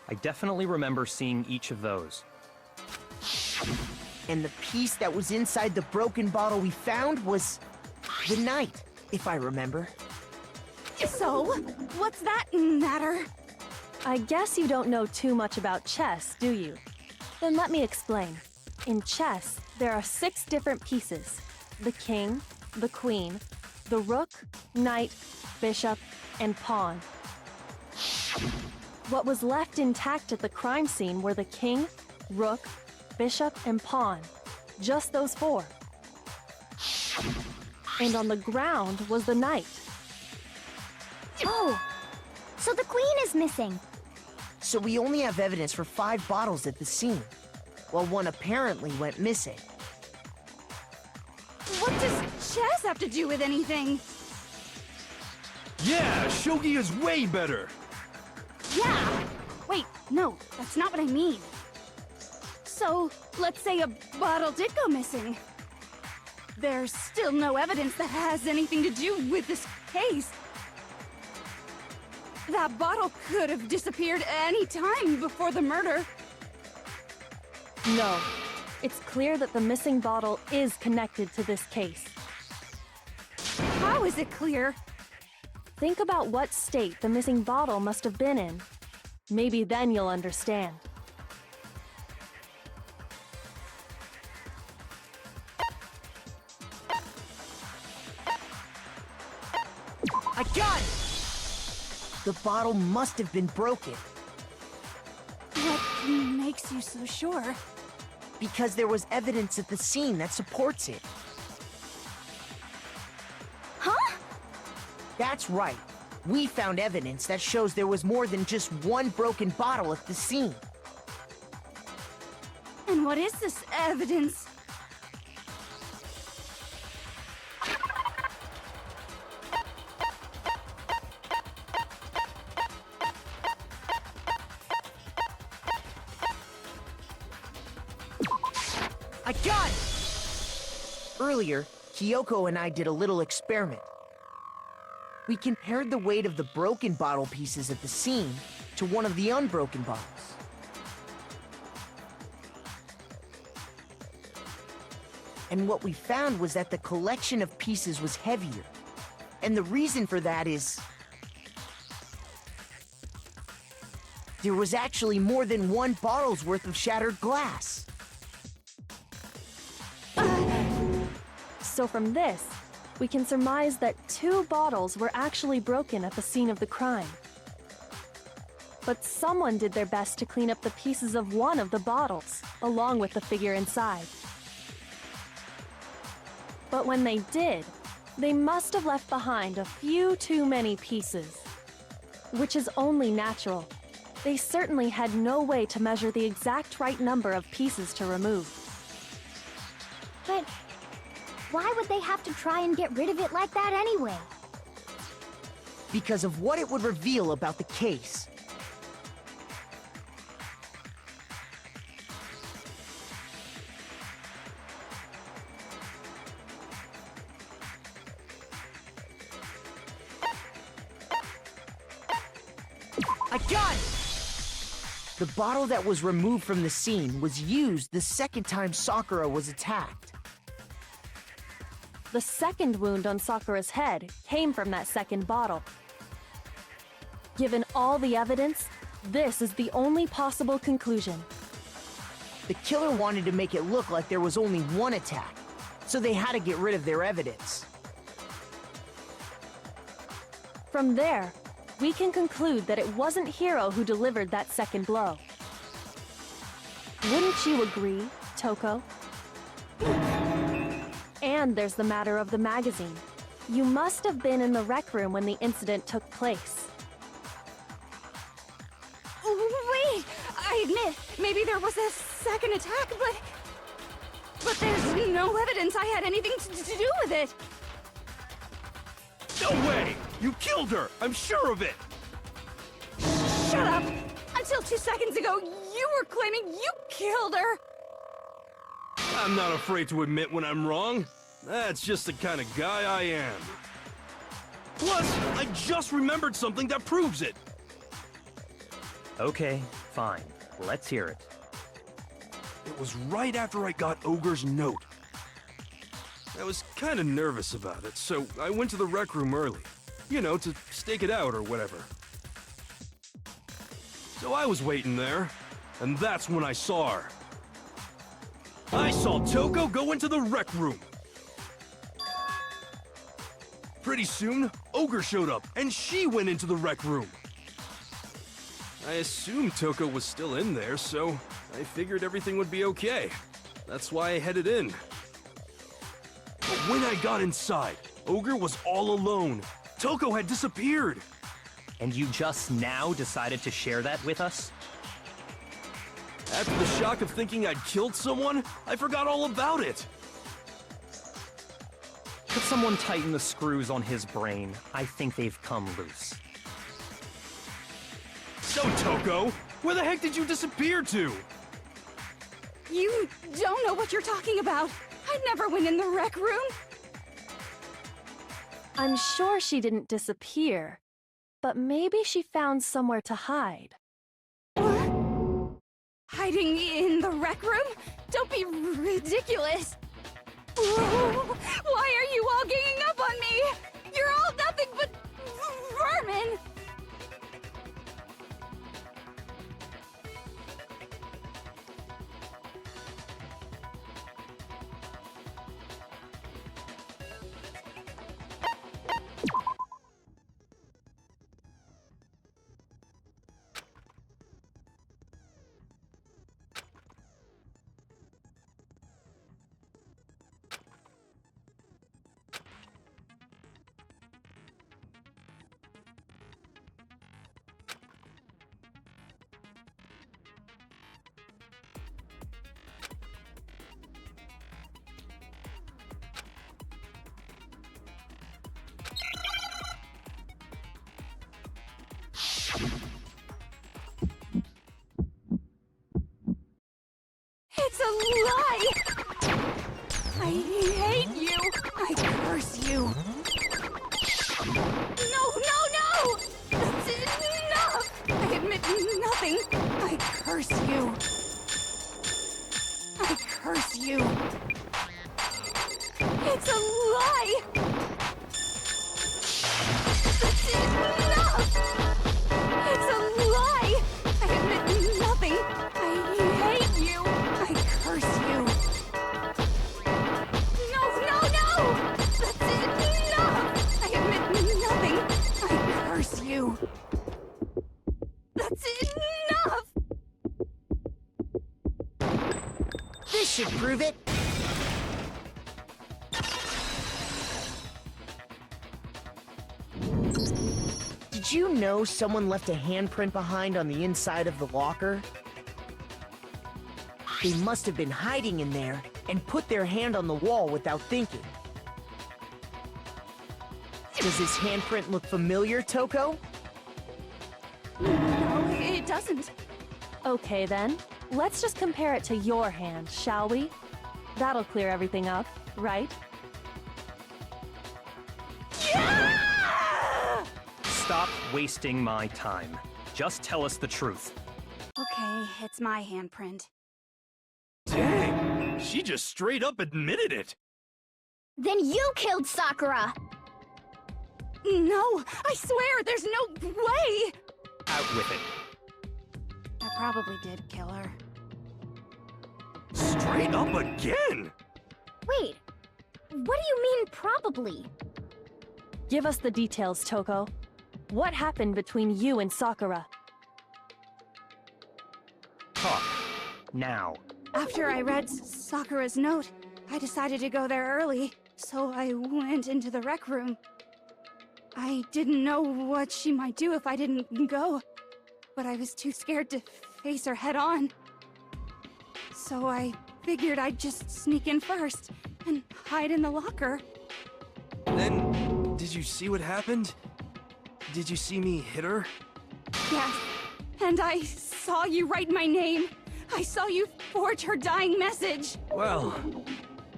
I definitely remember seeing each of those. And the piece that was inside the broken bottle we found was the knight, if I remember. So, what's that matter? I guess you don't know too much about chess, do you? Then let me explain. In chess, there are 6 different pieces. The king, the queen, the rook, knight, bishop, and pawn. What was left intact at the crime scene were the king, rook, bishop, and pawn. Just those 4. And on the ground was the knight. Oh, so the queen is missing. So we only have evidence for 5 bottles at the scene, while one apparently went missing. What does chess have to do with anything? Yeah, shogi is way better. Yeah! Wait, no, that's not what I mean. So, let's say a bottle did go missing. There's still no evidence that has anything to do with this case. That bottle could have disappeared any time before the murder. No. It's clear that the missing bottle is connected to this case. How is it clear? Think about what state the missing bottle must have been in. Maybe then you'll understand. I got it! The bottle must have been broken. What makes you so sure? Because there was evidence at the scene that supports it. Huh? That's right. We found evidence that shows there was more than just one broken bottle at the scene. And what is this evidence? I got it! Earlier, Kyoko and I did a little experiment. We compared the weight of the broken bottle pieces at the scene to one of the unbroken bottles. And what we found was that the collection of pieces was heavier. And the reason for that is... there was actually more than one bottle's worth of shattered glass. So from this, we can surmise that 2 bottles were actually broken at the scene of the crime. But someone did their best to clean up the pieces of one of the bottles, along with the figure inside. But when they did, they must have left behind a few too many pieces. Which is only natural. They certainly had no way to measure the exact right number of pieces to remove. But why would they have to try and get rid of it like that anyway? Because of what it would reveal about the case. I got it! The bottle that was removed from the scene was used the second time Sakura was attacked. The second wound on Sakura's head came from that second bottle. Given all the evidence, this is the only possible conclusion. The killer wanted to make it look like there was only one attack, so they had to get rid of their evidence. From there, we can conclude that it wasn't Hiro who delivered that second blow. Wouldn't you agree, Toko? And there's the matter of the magazine. You must have been in the rec room when the incident took place. Wait! I admit, maybe there was a second attack, but there's no evidence I had anything to do with it. No way! You killed her! I'm sure of it! Shut up! Until 2 seconds ago, you were claiming you killed her! I'm not afraid to admit when I'm wrong. That's just the kind of guy I am. Plus, I just remembered something that proves it. Okay, fine. Let's hear it. It was right after I got Ogre's note. I was kind of nervous about it, so I went to the rec room early. You know, to stake it out or whatever. So I was waiting there, and that's when I saw her. I saw Toko go into the rec room. Pretty soon, Ogre showed up, and she went into the rec room. I assumed Toko was still in there, so I figured everything would be okay. That's why I headed in. But when I got inside, Ogre was all alone. Toko had disappeared. And you just now decided to share that with us? After the shock of thinking I'd killed someone, I forgot all about it. Could someone tighten the screws on his brain? I think they've come loose. So, Toko, where the heck did you disappear to? You don't know what you're talking about. I never went in the rec room. I'm sure she didn't disappear, but maybe she found somewhere to hide. What? Hiding in the rec room? Don't be ridiculous. Whoa, why are you all ganging up on me? You're all nothing but vermin. It's a lie! I hate you! I curse you! No, no, no! That's enough! I admit nothing! I curse you! I curse you! It's a lie! That's enough! It's a lie! I admit nothing! I hate you! I curse you! No, no, no! That's enough! I admit nothing! I curse you! That's enough! This should prove it. Did you know someone left a handprint behind on the inside of the locker? They must have been hiding in there and put their hand on the wall without thinking. Does this handprint look familiar, Toko? No, it doesn't. Okay then, let's just compare it to your hand, shall we? That'll clear everything up, right? Yeah! Stop wasting my time. Just tell us the truth. Okay, it's my handprint. Dang, she just straight up admitted it. Then you killed Sakura! No, I swear, there's no way! Out with it. I probably did kill her. Straight up again? Wait, what do you mean probably? Give us the details, Toko. What happened between you and Sakura? Talk. Now. After I read Sakura's note, I decided to go there early, so I went into the rec room. I didn't know what she might do if I didn't go, but I was too scared to face her head on. So I figured I'd just sneak in first and hide in the locker. Then, did you see what happened? Did you see me hit her? Yes, And I saw you write my name. I saw you forge her dying message. Well,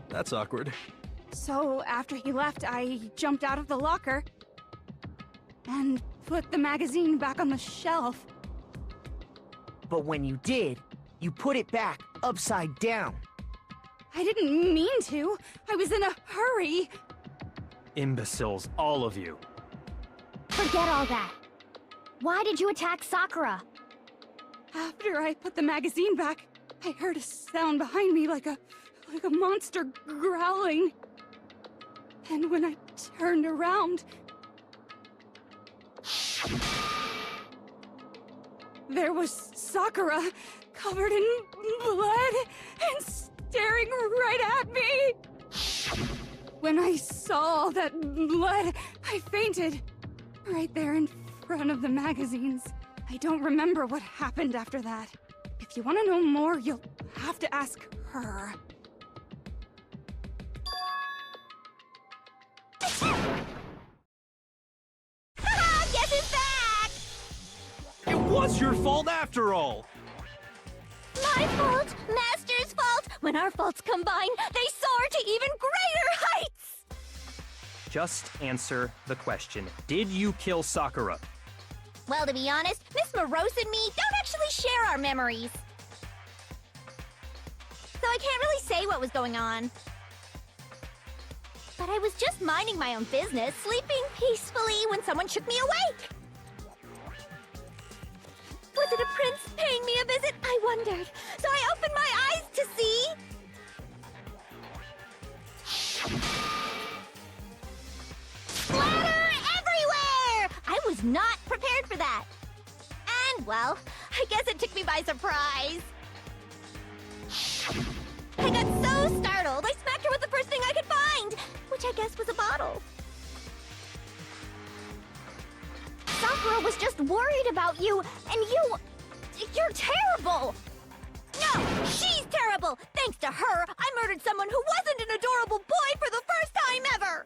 that's awkward. So after he left, I jumped out of the locker and put the magazine back on the shelf. But when you did, you put it back upside down. I didn't mean to. I was in a hurry. Imbeciles, all of you. Forget all that. Why did you attack Sakura? After I put the magazine back, I heard a sound behind me like a monster growling. And when I turned around, there was Sakura, covered in blood and staring right at me. When I saw all that blood, I fainted. Right there in front of the magazines. I don't remember what happened after that. If you want to know more, you'll have to ask her. Guess who's back? It was your fault after all! My fault, Master's fault. When our faults combine, they soar to even greater heights. Just answer the question. Did you kill Sakura? Well, to be honest, Miss Morose and me don't actually share our memories. So I can't really say what was going on. But I was just minding my own business, sleeping peacefully when someone shook me awake. Was it a prince paying me a visit? I wondered. So I opened my eyes to see... splatter everywhere! I was not prepared for that. And, well, I guess it took me by surprise. I got so startled, I smacked her with the first thing I could find, which I guess was a bottle. Sakura was just worried about you, and you're terrible! No, she's terrible! Thanks to her, I murdered someone who wasn't an adorable boy for the first time ever!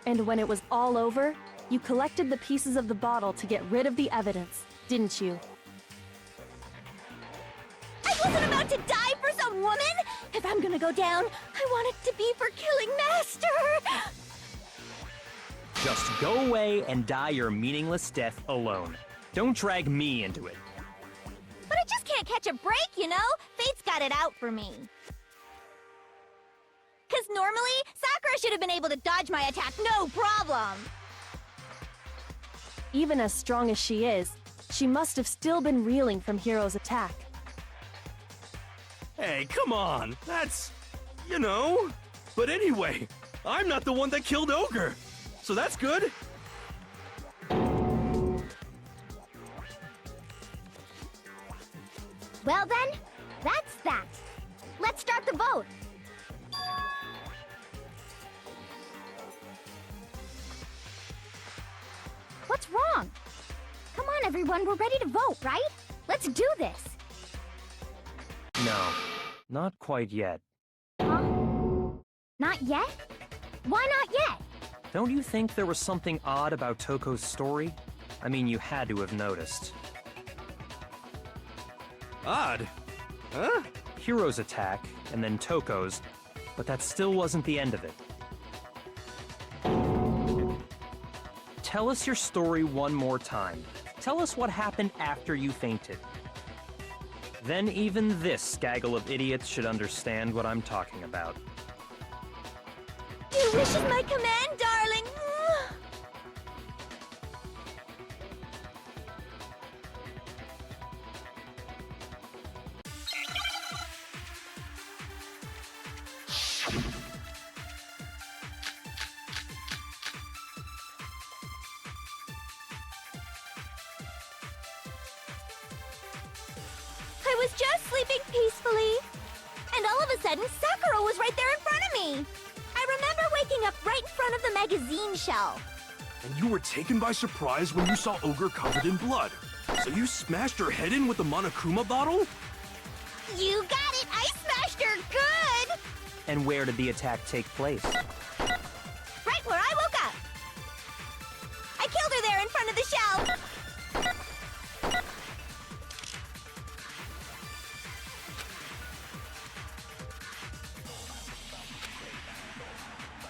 And when it was all over, you collected the pieces of the bottle to get rid of the evidence, didn't you? I wasn't about to die for some woman! If I'm gonna go down, I want it to be for killing Master! Just go away and die your meaningless death alone. Don't drag me into it. But I just can't catch a break, you know? Fate's got it out for me. 'Cause normally, Sakura should have been able to dodge my attack no problem! Even as strong as she is, she must have still been reeling from Hiro's attack. Hey, come on! That's... you know... But anyway, I'm not the one that killed Ogre! So that's good! Well then, that's that. Let's start the vote. What's wrong? Come on, everyone, we're ready to vote, right? Let's do this. No, not quite yet. Huh? Not yet? Why not yet? Don't you think there was something odd about Toko's story? I mean, you had to have noticed. Odd? Huh? Hiro's attack, and then Toko's, but that still wasn't the end of it. Tell us your story one more time. Tell us what happened after you fainted. Then even this gaggle of idiots should understand what I'm talking about. Your wish is my command, darling! I was just sleeping peacefully, and all of a sudden, Sakura was right there in front of me. I remember waking up right in front of the magazine shelf. And you were taken by surprise when you saw Ogre covered in blood. So you smashed her head in with the Monokuma bottle? You got it! I smashed her good! And where did the attack take place? Right where I woke up. I killed her there in front of the shelf.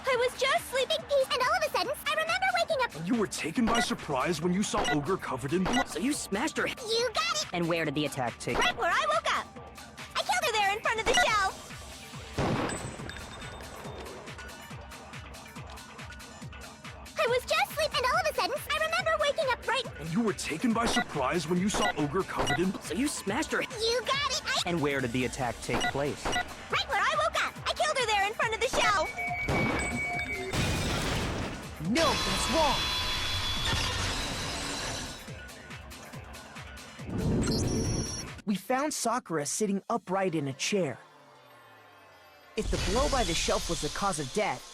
I was just sleeping peace, and all of a sudden, I remember waking up. You were taken by surprise when you saw Ogre covered in blood. So you smashed her. You got it! And where did the attack take? Right where I woke up. I killed her there in front of the shelf. I was just sleeping, and all of a sudden, I remember waking up right. And you were taken by surprise when you saw Ogre covered in. So you smashed her. You got it! And where did the attack take place? Right where I woke up. I killed her there in front of the shelf. No, that's wrong. We found Sakura sitting upright in a chair. If the blow by the shelf was the cause of death,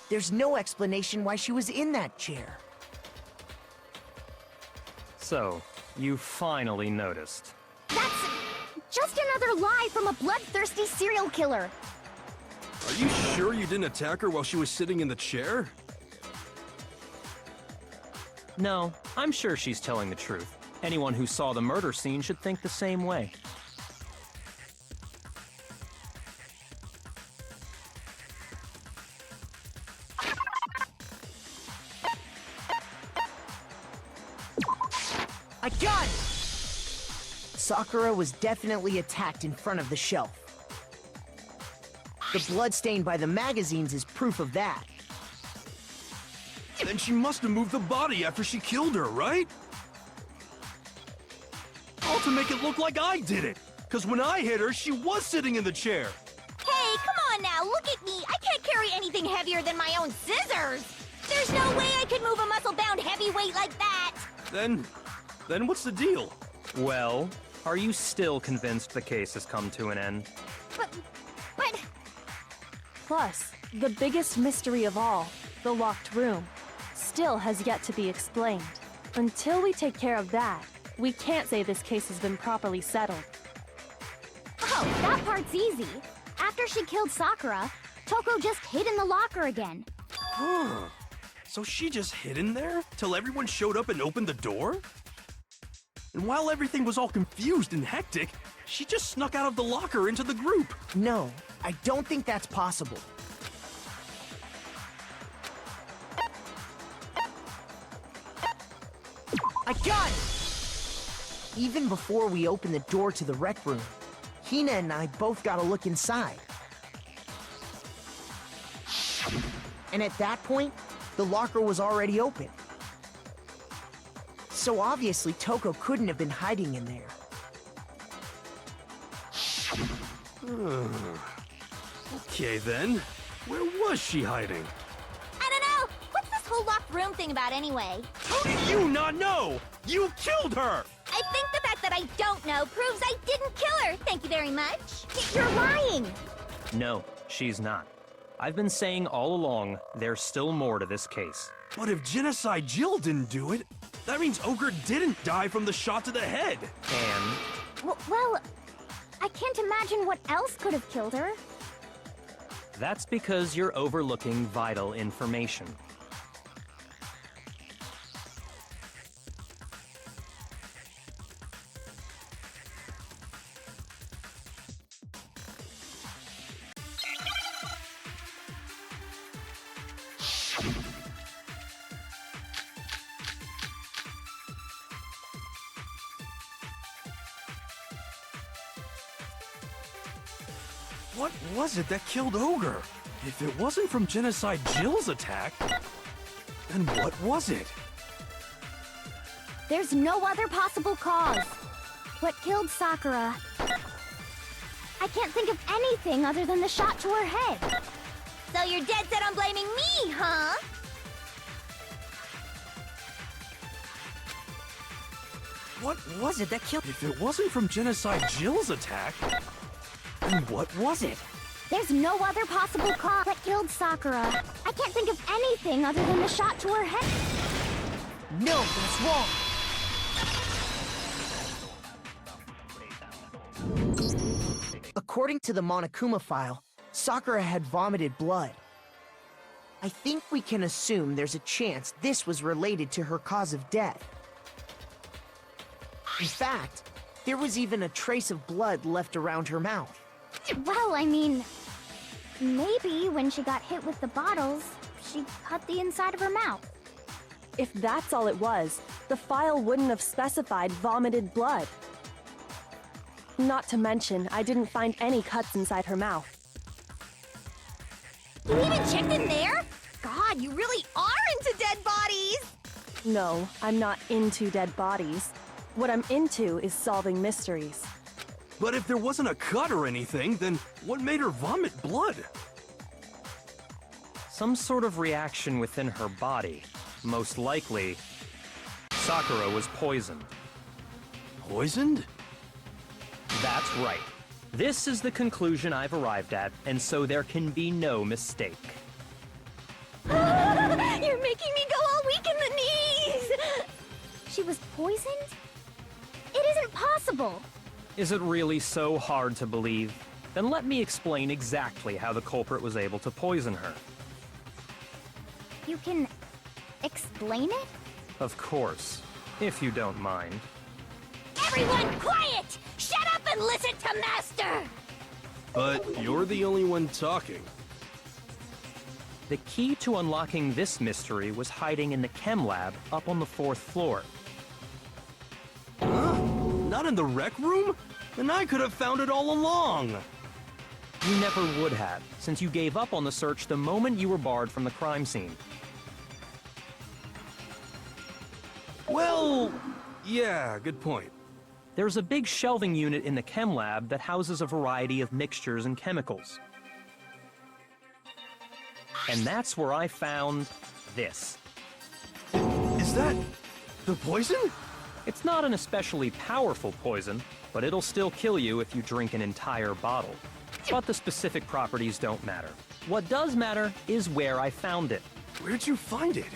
there's no explanation why she was in that chair. So, you finally noticed. That's just another lie from a bloodthirsty serial killer. Are you sure you didn't attack her while she was sitting in the chair? No, I'm sure she's telling the truth. Anyone who saw the murder scene should think the same way. I got it! Sakura was definitely attacked in front of the shelf. The blood stained by the magazines is proof of that. Then she must have moved the body after she killed her, right? All to make it look like I did it. Because when I hit her, she was sitting in the chair. Hey, come on now, look at me. I can't carry anything heavier than my own scissors. There's no way I could move a muscle-bound heavyweight like that. Then what's the deal? Well, are you still convinced the case has come to an end? But... Plus, the biggest mystery of all, the locked room, still has yet to be explained. Until we take care of that, we can't say this case has been properly settled. Oh, that part's easy. After she killed Sakura, Toko just hid in the locker again. Huh. So she just hid in there till everyone showed up and opened the door? And while everything was all confused and hectic, she just snuck out of the locker into the group. No, I don't think that's possible. I got it! Even before we opened the door to the rec room, Hina and I both got a look inside. And at that point, the locker was already open. So obviously Toko couldn't have been hiding in there. Okay then, where was she hiding? I don't know. What's this whole locked room thing about anyway? How did you not know? You killed her! I think the fact that I don't know proves I didn't kill her. Thank you very much. You're lying! No, she's not. I've been saying all along, there's still more to this case. But if Genocide Jill didn't do it, that means Ogre didn't die from the shot to the head. And Well, I can't imagine what else could have killed her. that's because you're overlooking vital information. What was it that killed Ogre? If it wasn't from Genocide Jill's attack, then what was it? There's no other possible cause. What killed Sakura? I can't think of anything other than the shot to her head. So you're dead set on blaming me, huh? What was it that killed? If it wasn't from Genocide Jill's attack, then what was it? There's no other possible cause. What killed Sakura? I can't think of anything other than the shot to her head. No, that's wrong. According to the Monokuma file, Sakura had vomited blood. I think we can assume there's a chance this was related to her cause of death. In fact, there was even a trace of blood left around her mouth. Well, I mean, Maybe when she got hit with the bottles, she cut the inside of her mouth. If that's all it was, the file wouldn't have specified vomited blood. Not to mention, I didn't find any cuts inside her mouth. You even checked in there? God, you really are into dead bodies! No, I'm not into dead bodies. What I'm into is solving mysteries. But if there wasn't a cut or anything, then what made her vomit blood? Some sort of reaction within her body. Most likely, Sakura was poisoned. Poisoned? That's right. This is the conclusion I've arrived at, and so there can be no mistake. You're making me go all weak in the knees! She was poisoned? It isn't possible. Is it really so hard to believe? Then let me explain exactly how the culprit was able to poison her. You can explain it? Of course, if you don't mind. Everyone quiet! Shut up and listen to Master! But you're the only one talking. The key to unlocking this mystery was hiding in the chem lab up on the 4th floor. Huh? Not in the rec room? Then I could have found it all along. You never would have, since you gave up on the search the moment you were barred from the crime scene. Well, yeah, good point. There's a big shelving unit in the chem lab that houses a variety of mixtures and chemicals. And that's where I found this. Is that the poison? It's not an especially powerful poison, but it'll still kill you if you drink an entire bottle. But the specific properties don't matter. What does matter is where I found it. Where'd you find it?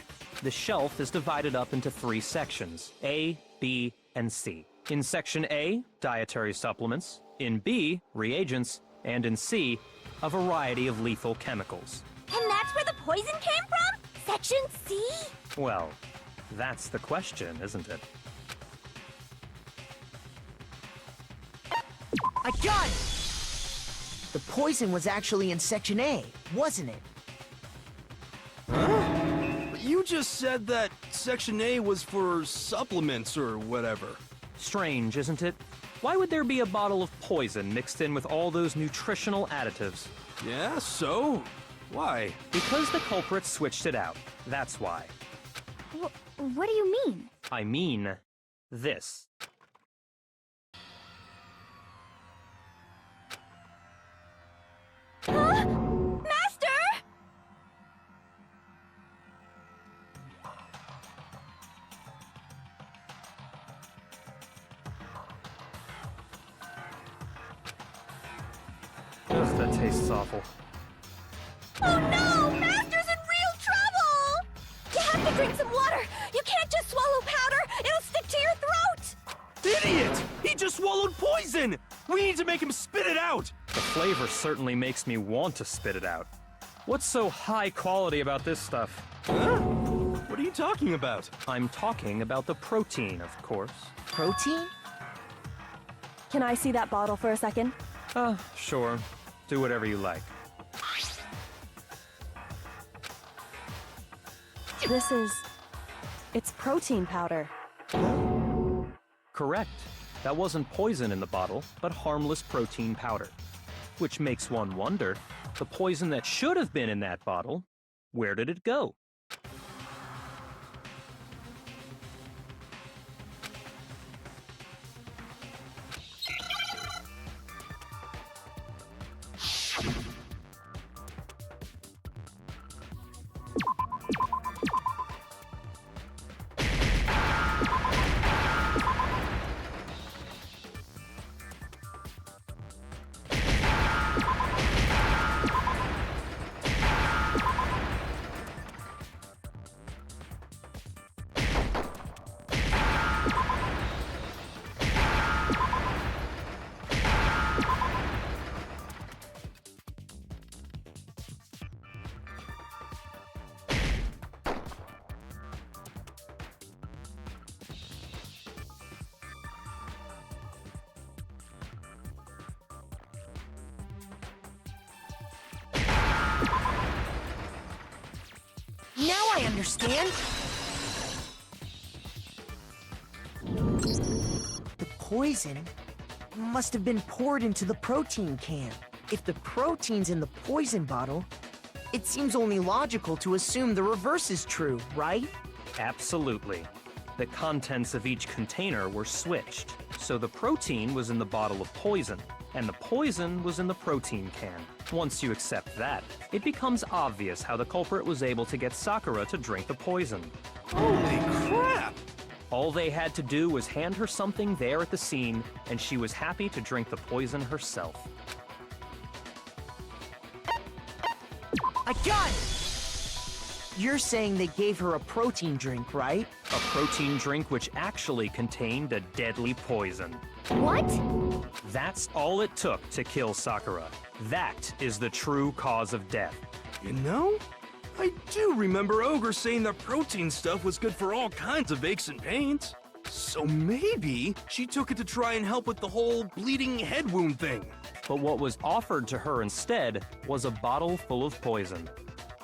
The shelf is divided up into 3 sections, A, B, and C. In Section A, dietary supplements. In B, reagents. And in C, a variety of lethal chemicals. And that's where the poison came from? Section C? Well, that's the question, isn't it? I got it! The poison was actually in Section A, wasn't it? Huh? But you just said that Section A was for supplements or whatever. Strange, isn't it? Why would there be a bottle of poison mixed in with all those nutritional additives? Yeah, so? Why? Because the culprit switched it out. That's why. What do you mean? I mean, this. Huh? Master! Just that tastes awful. Oh no! Master's in real trouble! You have to drink some water! You can't just swallow powder! It'll stick to your throat! Idiot! He just swallowed poison! We need to make him spit it out! The flavor certainly makes me want to spit it out. What's so high quality about this stuff? Huh? What are you talking about? I'm talking about the protein, of course. Protein? Can I see that bottle for a second? Sure. Do whatever you like. It's protein powder. Correct. That wasn't poison in the bottle, but harmless protein powder. Which makes one wonder, the poison that should have been in that bottle, where did it go? I understand! The poison must have been poured into the protein can. If the protein's in the poison bottle, it seems only logical to assume the reverse is true, right? Absolutely. The contents of each container were switched, so the protein was in the bottle of poison, and the poison was in the protein can. Once you accept that, it becomes obvious how the culprit was able to get Sakura to drink the poison. Holy crap! All they had to do was hand her something there at the scene, and she was happy to drink the poison herself. I got it! You're saying they gave her a protein drink, right? A protein drink which actually contained a deadly poison. What? That's all it took to kill Sakura. That is the true cause of death. You know, I do remember Ogre saying that protein stuff was good for all kinds of aches and pains. So maybe she took it to try and help with the whole bleeding head wound thing. But what was offered to her instead was a bottle full of poison.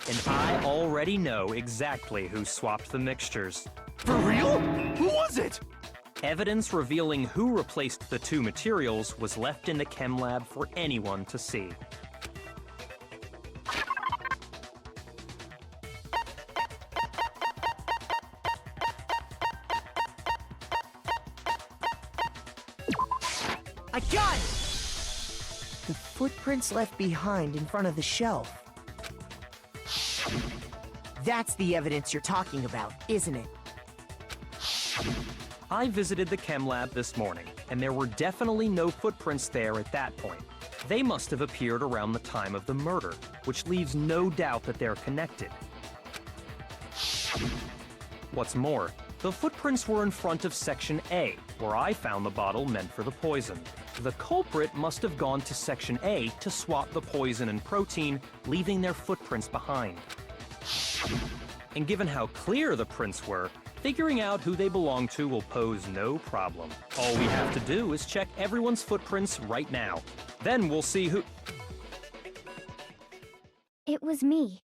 And I already know exactly who swapped the mixtures. For real? Who was it? Evidence revealing who replaced the two materials was left in the chem lab for anyone to see. I got it! The footprints left behind in front of the shelf. That's the evidence you're talking about, isn't it? I visited the chem lab this morning, and there were definitely no footprints there at that point. They must have appeared around the time of the murder, which leaves no doubt that they're connected. What's more, the footprints were in front of Section A, where I found the bottle meant for the poison. The culprit must have gone to Section A to swap the poison and protein, leaving their footprints behind. And given how clear the prints were, figuring out who they belong to will pose no problem. All we have to do is check everyone's footprints right now. Then we'll see who... It was me.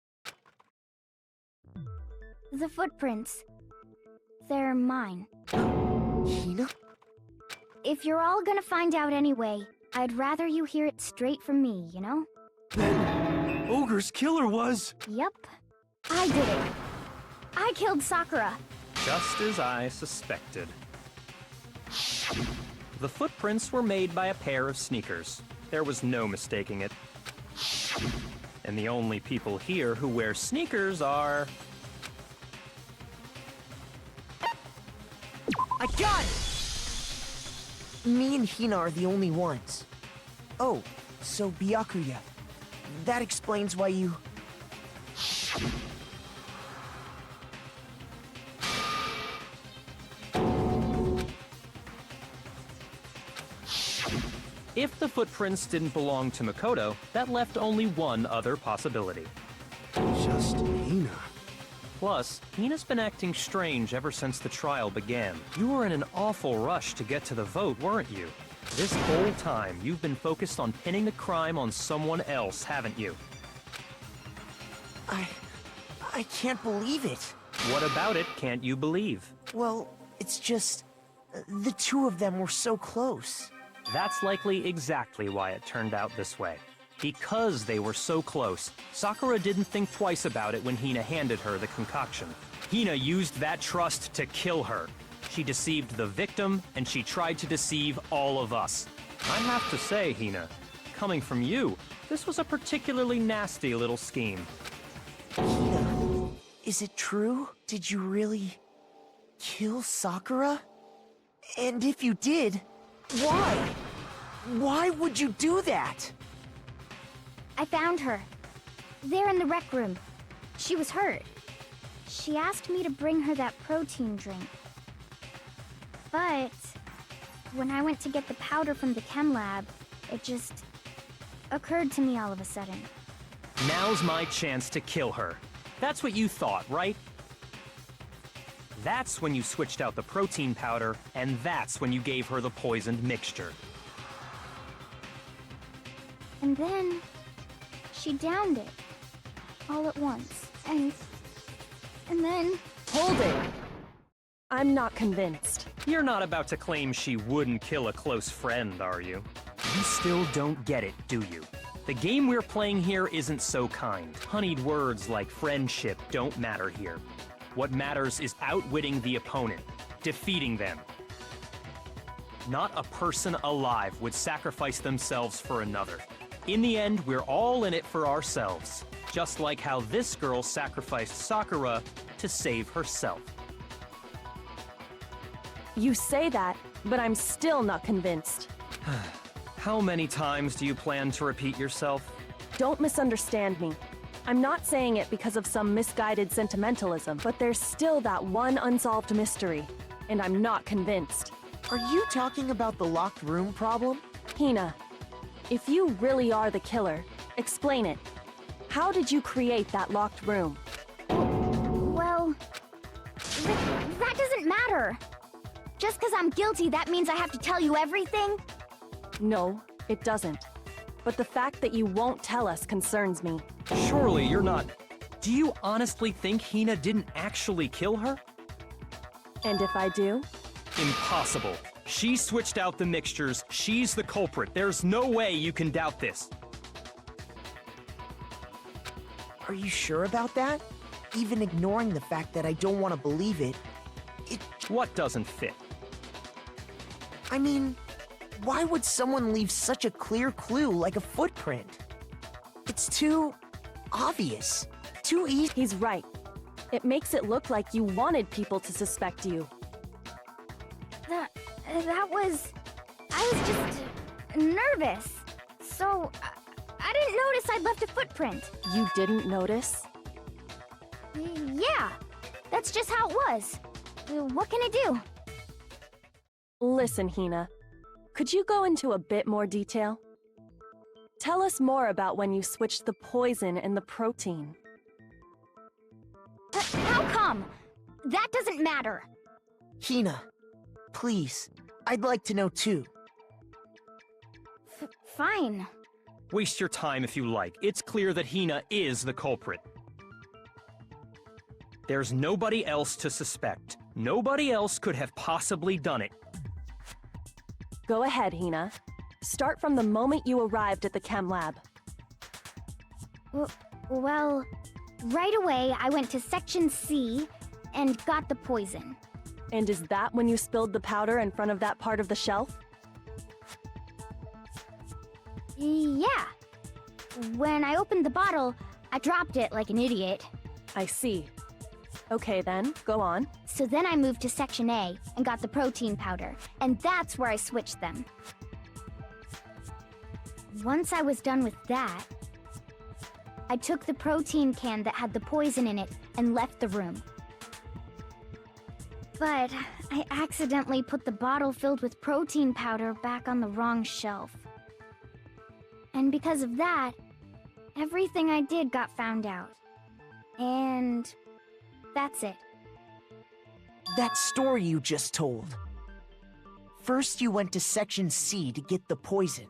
The footprints. They're mine. Hina? If you're all gonna find out anyway, I'd rather you hear it straight from me, you know? Then Ogre's killer was... Yep. I did it. I killed Sakura. Just as I suspected. The footprints were made by a pair of sneakers. There was no mistaking it. And the only people here who wear sneakers are... I got it! Me and Hina are the only ones. Oh, so Byakuya. That explains why you... If the footprints didn't belong to Makoto, that left only one other possibility. Just Hina. Plus, Hina's been acting strange ever since the trial began. You were in an awful rush to get to the vote, weren't you? This whole time, you've been focused on pinning the crime on someone else, haven't you? I can't believe it. What about it can't you believe? Well, it's just... the two of them were so close. That's likely exactly why it turned out this way. Because they were so close, Sakura didn't think twice about it when Hina handed her the concoction. Hina used that trust to kill her. She deceived the victim, and she tried to deceive all of us. I have to say, Hina, coming from you, this was a particularly nasty little scheme. Hina, is it true? Did you really... kill Sakura? And if you did, why? Why would you do that? I found her. There in the rec room. She was hurt. She asked me to bring her that protein drink. But when I went to get the powder from the chem lab, it just occurred to me all of a sudden. Now's my chance to kill her. That's what you thought, right? That's when you switched out the protein powder, and that's when you gave her the poisoned mixture. And then she downed it all at once. And And then... Hold it! I'm not convinced. You're not about to claim she wouldn't kill a close friend, are you? You still don't get it, do you? The game we're playing here isn't so kind. Honeyed words like friendship don't matter here. What matters is outwitting the opponent, defeating them. Not a person alive would sacrifice themselves for another. In the end, we're all in it for ourselves, just like how this girl sacrificed Sakura to save herself. You say that, but I'm still not convinced. How many times do you plan to repeat yourself? Don't misunderstand me. I'm not saying it because of some misguided sentimentalism, but there's still that one unsolved mystery, and I'm not convinced. Are you talking about the locked room problem? Hina, if you really are the killer, explain it. How did you create that locked room? Well... that doesn't matter. Just because I'm guilty, that means I have to tell you everything? No, it doesn't. But the fact that you won't tell us concerns me. Surely you're not... Do you honestly think Hina didn't actually kill her? And if I do? Impossible. She switched out the mixtures. She's the culprit. There's no way you can doubt this. Are you sure about that? Even ignoring the fact that I don't want to believe it, What doesn't fit? I mean, why would someone leave such a clear clue like a footprint? It's too... obvious. Too easy. He's right. It makes it look like you wanted people to suspect you. That was... I was just... nervous. So... I didn't notice I'd left a footprint. You didn't notice? Yeah. That's just how it was. What can I do? Listen, Hina. Could you go into a bit more detail? Tell us more about when you switched the poison and the protein. How come? That doesn't matter. Hina, please. I'd like to know too. Fine. Waste your time if you like. It's clear that Hina is the culprit. There's nobody else to suspect. Nobody else could have possibly done it. Go ahead, Hina. Start from the moment you arrived at the chem lab. Well, right away I went to Section C and got the poison. And is that when you spilled the powder in front of that part of the shelf? Yeah. When I opened the bottle, I dropped it like an idiot. I see. Okay then, go on. So then I moved to Section A and got the protein powder, and that's where I switched them. Once I was done with that, I took the protein can that had the poison in it and left the room. But I accidentally put the bottle filled with protein powder back on the wrong shelf. And because of that, everything I did got found out. And that's it. That story you just told. First you went to Section C to get the poison.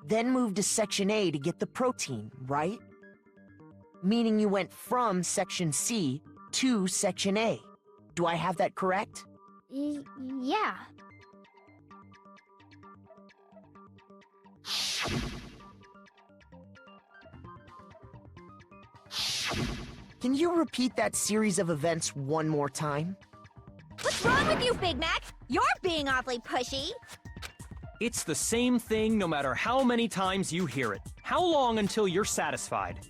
Then moved to Section A to get the protein, right? Meaning you went from Section C to Section A. Do I have that correct? Yeah. Can you repeat that series of events one more time? What's wrong with you, Big Mac? You're being awfully pushy. It's the same thing no matter how many times you hear it. How long until you're satisfied?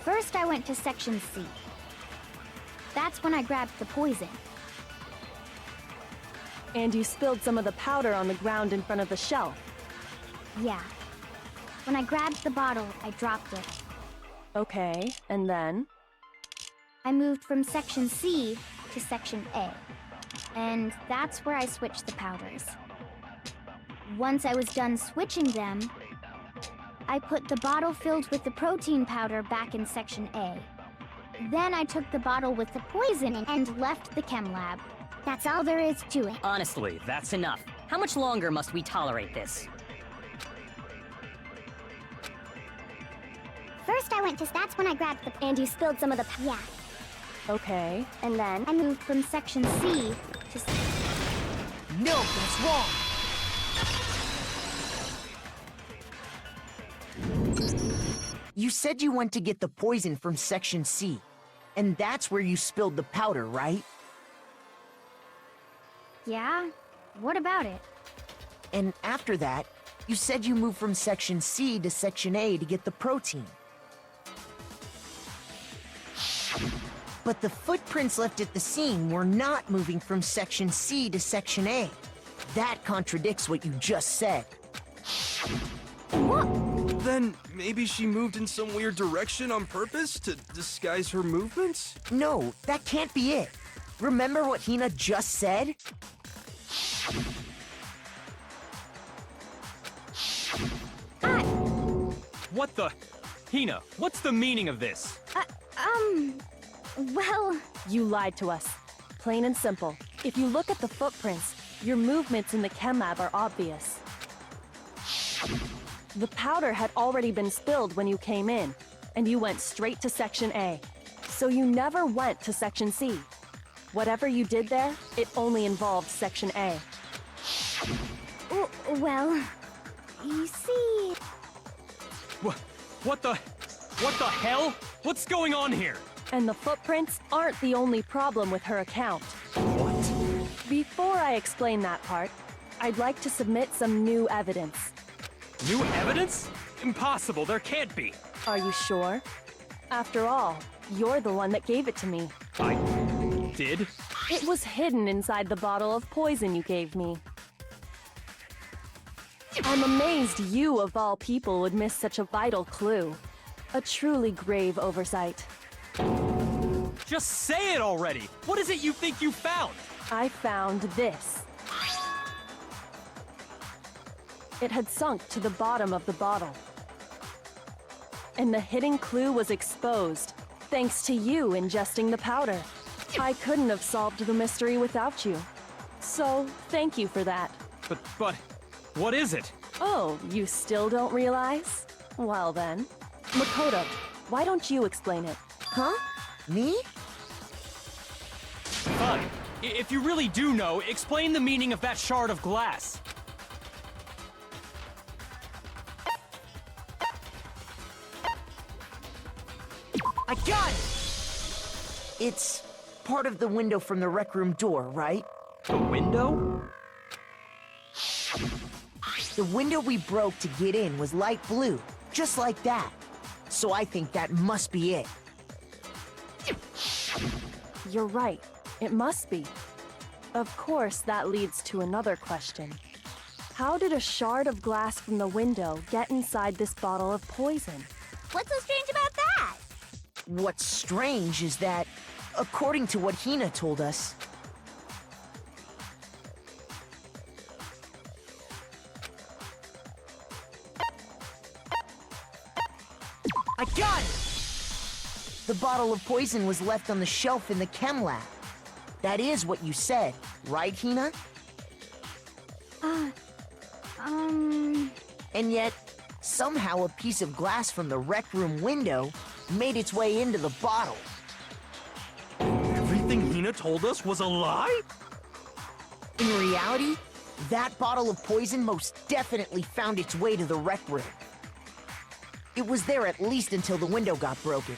First I went to Section C. That's when I grabbed the poison. And you spilled some of the powder on the ground in front of the shelf. Yeah. When I grabbed the bottle, I dropped it. Okay, and then? I moved from Section C to Section A. And that's where I switched the powders. Once I was done switching them, I put the bottle filled with the protein powder back in Section A. Then I took the bottle with the poison and left the chem lab. That's all there is to it. Honestly, that's enough. How much longer must we tolerate this? First I went to that's when I grabbed the and you spilled some of the yeah. Okay. And then I moved from section C to No, that's wrong! You said you went to get the poison from section C, and that's where you spilled the powder, right? Yeah? What about it? And after that, you said you moved from section C to section A to get the protein. But the footprints left at the scene were not moving from section C to section A. That contradicts what you just said. Then maybe she moved in some weird direction on purpose to disguise her movements? No, that can't be it. Remember what Hina just said? What the? Hina, what's the meaning of this? Well... You lied to us. Plain and simple. If you look at the footprints, your movements in the chem lab are obvious. The powder had already been spilled when you came in, and you went straight to Section A. So you never went to Section C. Whatever you did there, it only involved Section A. Well... You see... What the hell? What's going on here? And the footprints aren't the only problem with her account. What? Before I explain that part, I'd like to submit some new evidence. New evidence? Impossible, there can't be. Are you sure? After all, you're the one that gave it to me. I did? It was hidden inside the bottle of poison you gave me. I'm amazed you, of all people, would miss such a vital clue. A truly grave oversight. Just say it already! What is it you think you found? I found this. It had sunk to the bottom of the bottle. And the hidden clue was exposed, thanks to you ingesting the powder. I couldn't have solved the mystery without you. So, thank you for that. But, what is it? Oh, you still don't realize? Well then. Makoto, why don't you explain it? Huh? Me? Fine. If you really do know, explain the meaning of that shard of glass. I got it! It's part of the window from the rec room door, right? The window? The window we broke to get in was light blue, just like that. So I think that must be it. You're right. It must be. Of course, that leads to another question. How did a shard of glass from the window get inside this bottle of poison? What's so strange about that? What's strange is that, according to what Hina told us, I got it! The bottle of poison was left on the shelf in the chem lab. That is what you said, right, Hina? And yet, somehow a piece of glass from the rec room window made its way into the bottle. Everything Hina told us was a lie? In reality, that bottle of poison most definitely found its way to the rec room. It was there at least until the window got broken.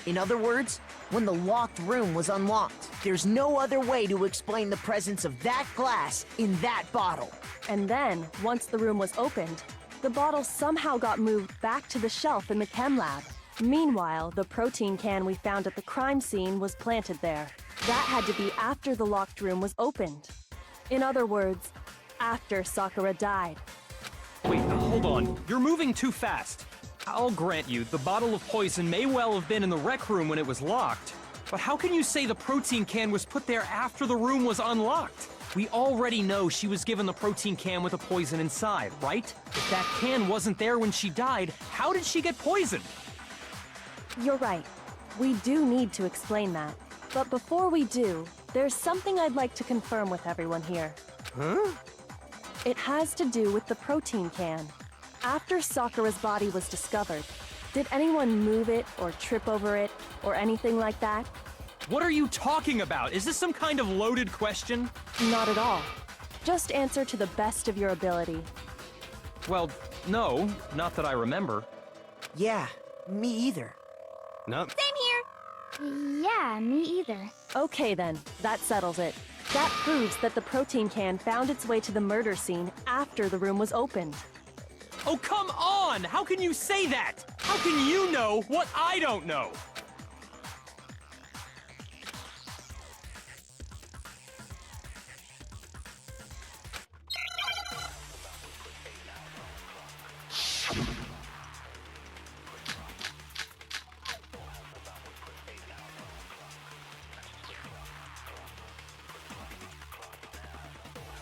In other words, when the locked room was unlocked. There's no other way to explain the presence of that glass in that bottle. And then, once the room was opened, the bottle somehow got moved back to the shelf in the chem lab. Meanwhile, the protein can we found at the crime scene was planted there. That had to be after the locked room was opened. In other words, after Sakura died. Wait, hold on. You're moving too fast. I'll grant you, the bottle of poison may well have been in the rec room when it was locked. But how can you say the protein can was put there after the room was unlocked? We already know she was given the protein can with the poison inside, right? If that can wasn't there when she died, how did she get poisoned? You're right. We do need to explain that. But before we do, there's something I'd like to confirm with everyone here. Huh? It has to do with the protein can. After Sakura's body was discovered, did anyone move it or trip over it or anything like that? What are you talking about? Is this some kind of loaded question? Not at all. Just answer to the best of your ability. Well, no, not that I remember. Yeah, me either. Nope. Same here. Yeah, me either. Okay then, that settles it. That proves that the protein can found its way to the murder scene after the room was opened. Oh, come on! How can you say that? How can you know what I don't know?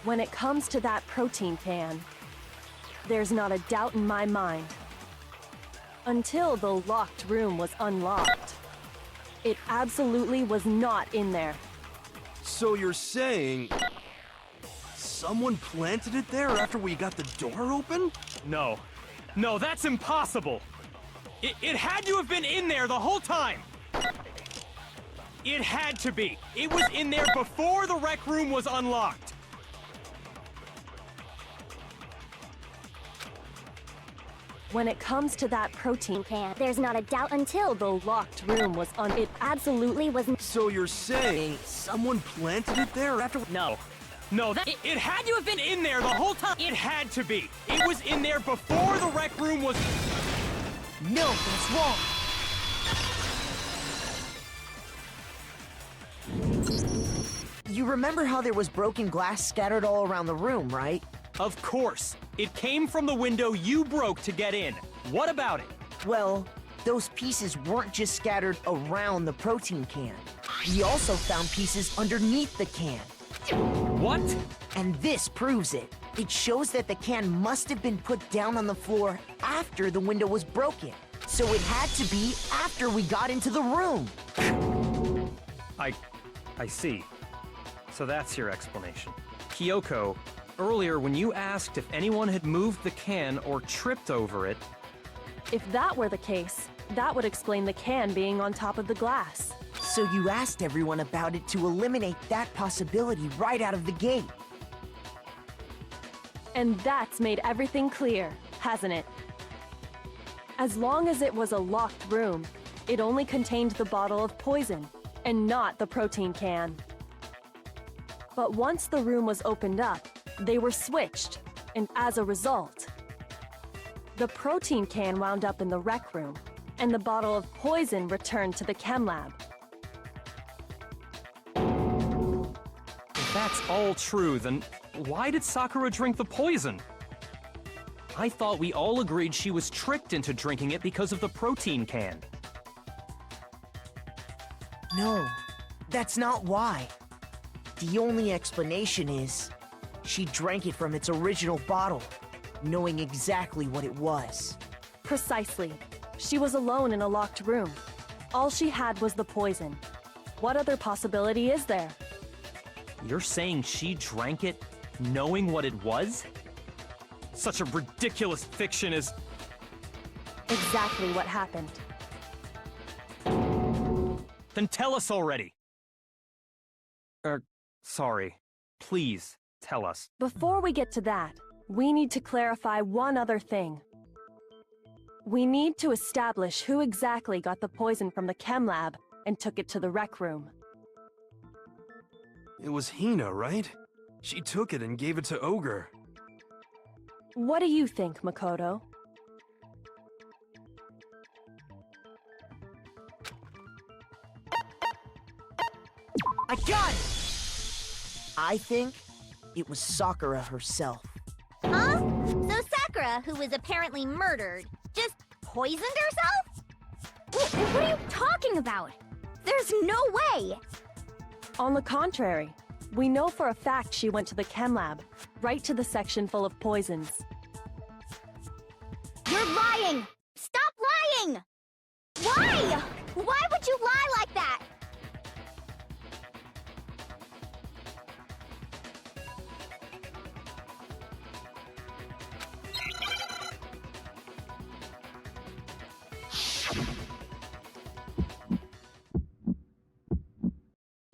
When it comes to that protein can, there's not a doubt in my mind. Until the locked room was unlocked, it absolutely was not in there. So you're saying someone planted it there after we got the door open? No. No, that's impossible! It had to have been in there the whole time! It had to be! It was in there before the rec room was unlocked! When it comes to that protein can, there's not a doubt until the locked room was it absolutely wasn't. So you're saying someone planted it there after... No. No, it had to have been in there the whole time! It had to be! It was in there before the rec room was... No, that's wrong. You remember how there was broken glass scattered all around the room, right? Of course! It came from the window you broke to get in. What about it? Well, those pieces weren't just scattered around the protein can. We also found pieces underneath the can. What? And this proves it. It shows that the can must have been put down on the floor after the window was broken. So it had to be after we got into the room. I see. So that's your explanation. Kyoko, earlier when you asked if anyone had moved the can or tripped over it... If that were the case, that would explain the can being on top of the glass. So you asked everyone about it to eliminate that possibility right out of the gate. And that's made everything clear, hasn't it? As long as it was a locked room, it only contained the bottle of poison, and not the protein can. But once the room was opened up, they were switched, and as a result, the protein can wound up in the rec room, and the bottle of poison returned to the chem lab. If that's all true, then why did Sakura drink the poison? I thought we all agreed she was tricked into drinking it because of the protein can. No, that's not why. The only explanation is she drank it from its original bottle, knowing exactly what it was. Precisely. She was alone in a locked room. All she had was the poison. What other possibility is there? You're saying she drank it knowing what it was? Such a ridiculous fiction is... Exactly what happened. Then tell us already! Sorry. Please, tell us. Before we get to that, we need to clarify one other thing. We need to establish who exactly got the poison from the chem lab and took it to the rec room. It was Hina, right? She took it and gave it to Ogre. What do you think, Makoto? I got it! I think it was Sakura herself. Huh? So Sakura, who was apparently murdered, just poisoned herself? What are you talking about? There's no way! On the contrary, we know for a fact she went to the chem lab, right to the section full of poisons. You're lying! Stop lying! Why? Why would you lie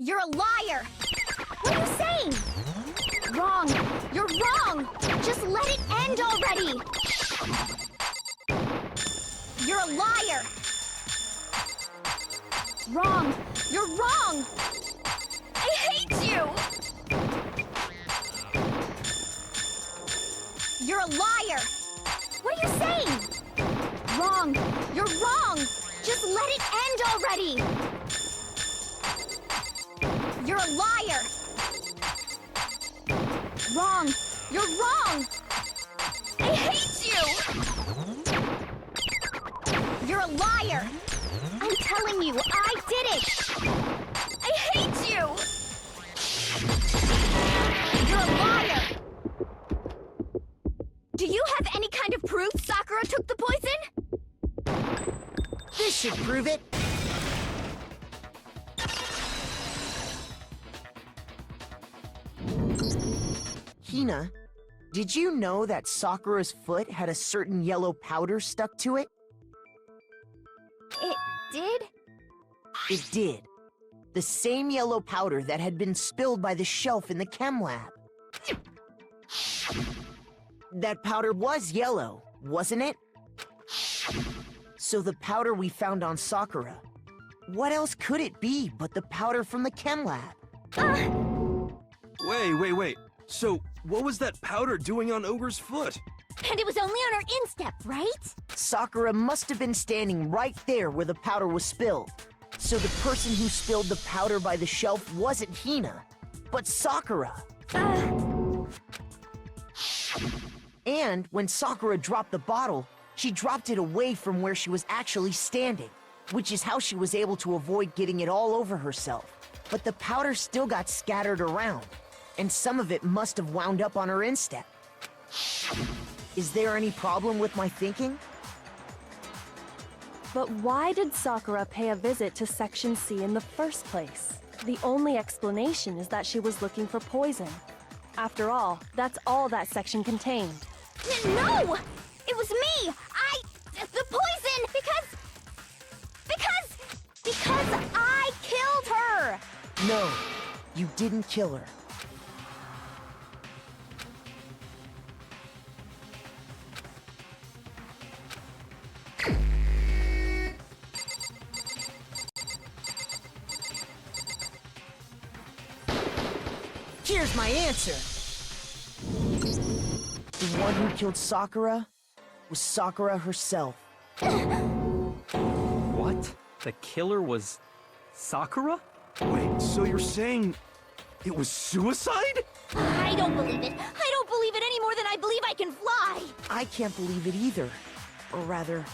You're a liar! What are you saying? Wrong! You're wrong! Just let it end already! You're a liar! Wrong! You're wrong! I hate you! You're a liar! What are you saying? Wrong! You're wrong! Just let it end already! You're a liar! Wrong! You're wrong! I hate you! You're a liar! I'm telling you, I did it! I hate you! You're a liar! Do you have any kind of proof Sakura took the poison? This should prove it. Hina, did you know that Sakura's foot had a certain yellow powder stuck to it? It did? It did. The same yellow powder that had been spilled by the shelf in the chem lab. That powder was yellow, wasn't it? So the powder we found on Sakura, what else could it be but the powder from the chem lab? Wait. So, what was that powder doing on Ogre's foot? And it was only on her instep, right? Sakura must have been standing right there where the powder was spilled. So the person who spilled the powder by the shelf wasn't Hina, but Sakura. And when Sakura dropped the bottle, she dropped it away from where she was actually standing, which is how she was able to avoid getting it all over herself. But the powder still got scattered around, and some of it must have wound up on her instep. Is there any problem with my thinking? But why did Sakura pay a visit to Section C in the first place? The only explanation is that she was looking for poison. After all, that's all that section contained. No! It was me! The poison! Because I killed her! No, you didn't kill her. Here's my answer. The one who killed Sakura was Sakura herself. What? The killer was Sakura? Wait, so you're saying it was suicide? I don't believe it. I don't believe it any more than I believe I can fly. I can't believe it either. Or rather,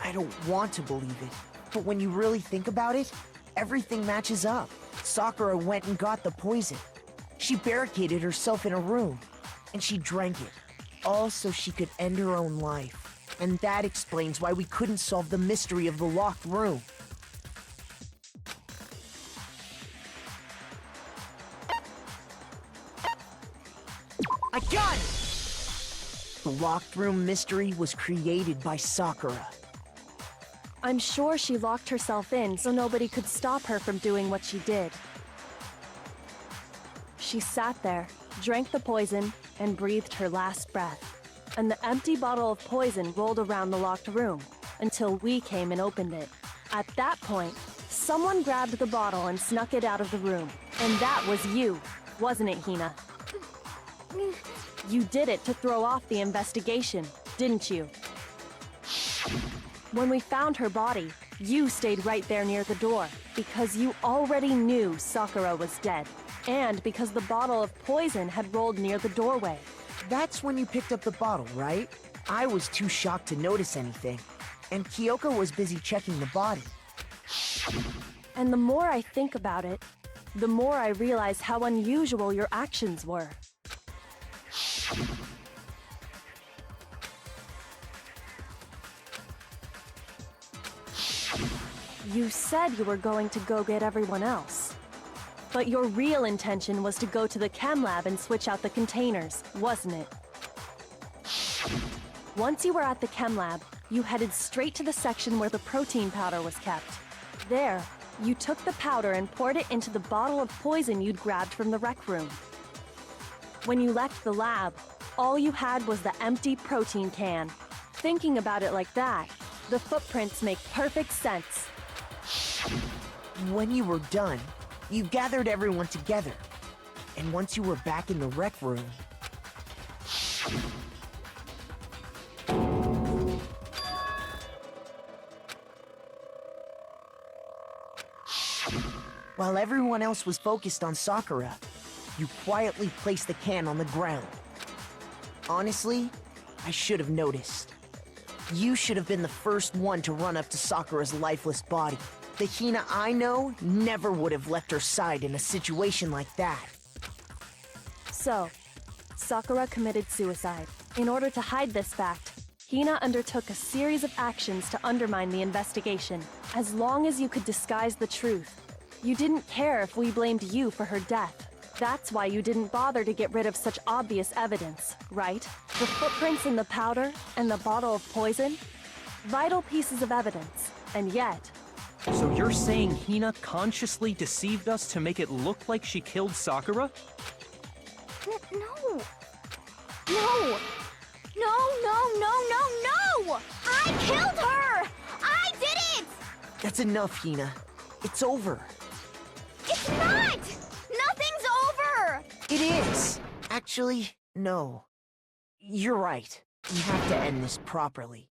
I don't want to believe it. But when you really think about it, everything matches up. Sakura went and got the poison. She barricaded herself in a room, and she drank it, all so she could end her own life. And that explains why we couldn't solve the mystery of the locked room. I got it! The locked room mystery was created by Sakura. I'm sure she locked herself in so nobody could stop her from doing what she did. She sat there, drank the poison, and breathed her last breath. And the empty bottle of poison rolled around the locked room until we came and opened it. At that point, someone grabbed the bottle and snuck it out of the room. And that was you, wasn't it, Hina? You did it to throw off the investigation, didn't you? When we found her body, you stayed right there near the door because you already knew Sakura was dead. And because the bottle of poison had rolled near the doorway. That's when you picked up the bottle, right? I was too shocked to notice anything, and Kyoko was busy checking the body. And the more I think about it, the more I realize how unusual your actions were. You said you were going to go get everyone else. But your real intention was to go to the chem lab and switch out the containers, wasn't it? Once you were at the chem lab, you headed straight to the section where the protein powder was kept. There, You took the powder and poured it into the bottle of poison you'd grabbed from the rec room. When you left the lab, all you had was the empty protein can. Thinking about it like that, the footprints make perfect sense. When you were done, you gathered everyone together. And once you were back in the rec room... While everyone else was focused on Sakura, you quietly placed the can on the ground. Honestly, I should have noticed. You should have been the first one to run up to Sakura's lifeless body. The Hina I know never would have left her side in a situation like that. So, Sakura committed suicide. In order to hide this fact, Hina undertook a series of actions to undermine the investigation. As long as you could disguise the truth, you didn't care if we blamed you for her death. That's why you didn't bother to get rid of such obvious evidence, right? The footprints in the powder and the bottle of poison? Vital pieces of evidence, and yet... So you're saying Hina consciously deceived us to make it look like she killed Sakura? No! No! No, no, no, no, no! I killed her! I did it! That's enough, Hina. It's over. It's not! Nothing's over! It is! Actually, no. You're right. We have to end this properly.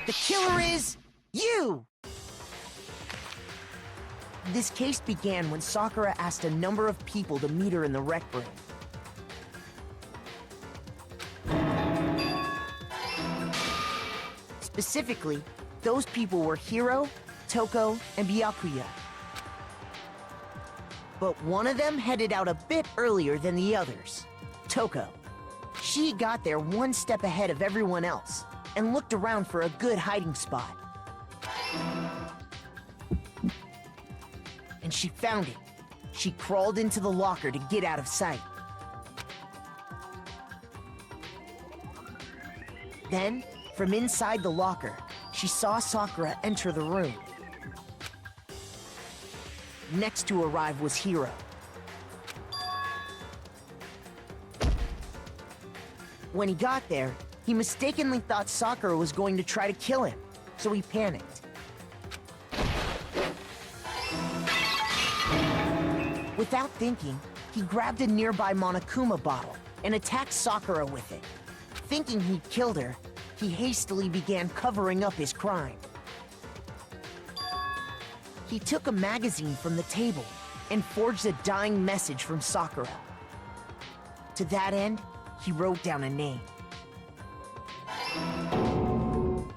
The killer is... you! This case began when Sakura asked a number of people to meet her in the rec room. Specifically, those people were Hiro, Toko, and Byakuya. But one of them headed out a bit earlier than the others, Toko. She got there one step ahead of everyone else and looked around for a good hiding spot. and she found it. She crawled into the locker to get out of sight. Then, from inside the locker, she saw Sakura enter the room. Next to arrive was Hiro. When he got there, he mistakenly thought Sakura was going to try to kill him, so he panicked. Without thinking, he grabbed a nearby Monokuma bottle and attacked Sakura with it. Thinking he'd killed her, he hastily began covering up his crime. He took a magazine from the table and forged a dying message from Sakura. To that end, he wrote down a name.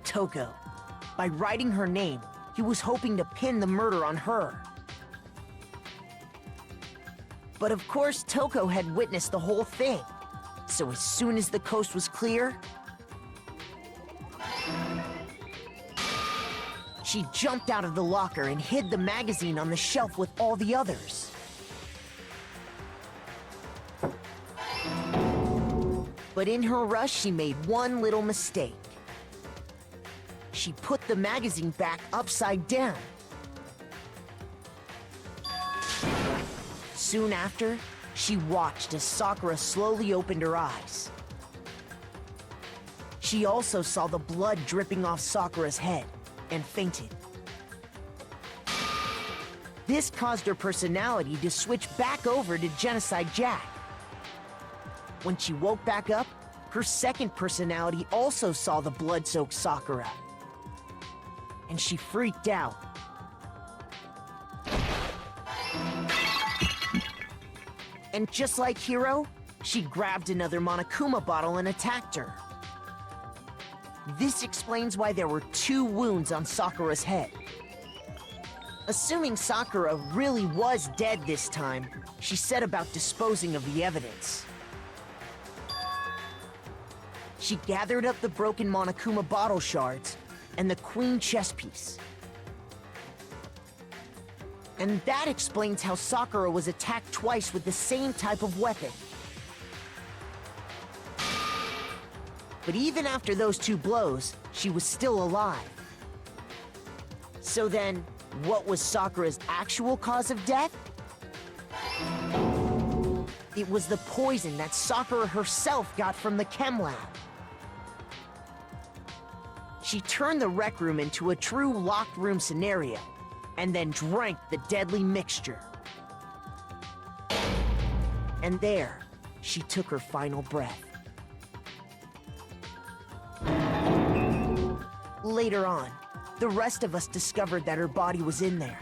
Toko. By writing her name, he was hoping to pin the murder on her. But of course, Toko had witnessed the whole thing. So as soon as the coast was clear, she jumped out of the locker and hid the magazine on the shelf with all the others. But in her rush, she made one little mistake. She put the magazine back upside down. Soon after, she watched as Sakura slowly opened her eyes. She also saw the blood dripping off Sakura's head and fainted. This caused her personality to switch back over to Genocide Jack. When she woke back up, her second personality also saw the blood-soaked Sakura. And she freaked out. And just like Hiro, she grabbed another Monokuma bottle and attacked her. This explains why there were 2 wounds on Sakura's head. Assuming Sakura really was dead this time, she set about disposing of the evidence. She gathered up the broken Monokuma bottle shards and the queen chess piece. And that explains how Sakura was attacked twice with the same type of weapon. But even after those 2 blows, she was still alive. So then, what was Sakura's actual cause of death? It was the poison that Sakura herself got from the chem lab. She turned the rec room into a true locked room scenario, and then drank the deadly mixture. And there, she took her final breath. Later on, the rest of us discovered that her body was in there.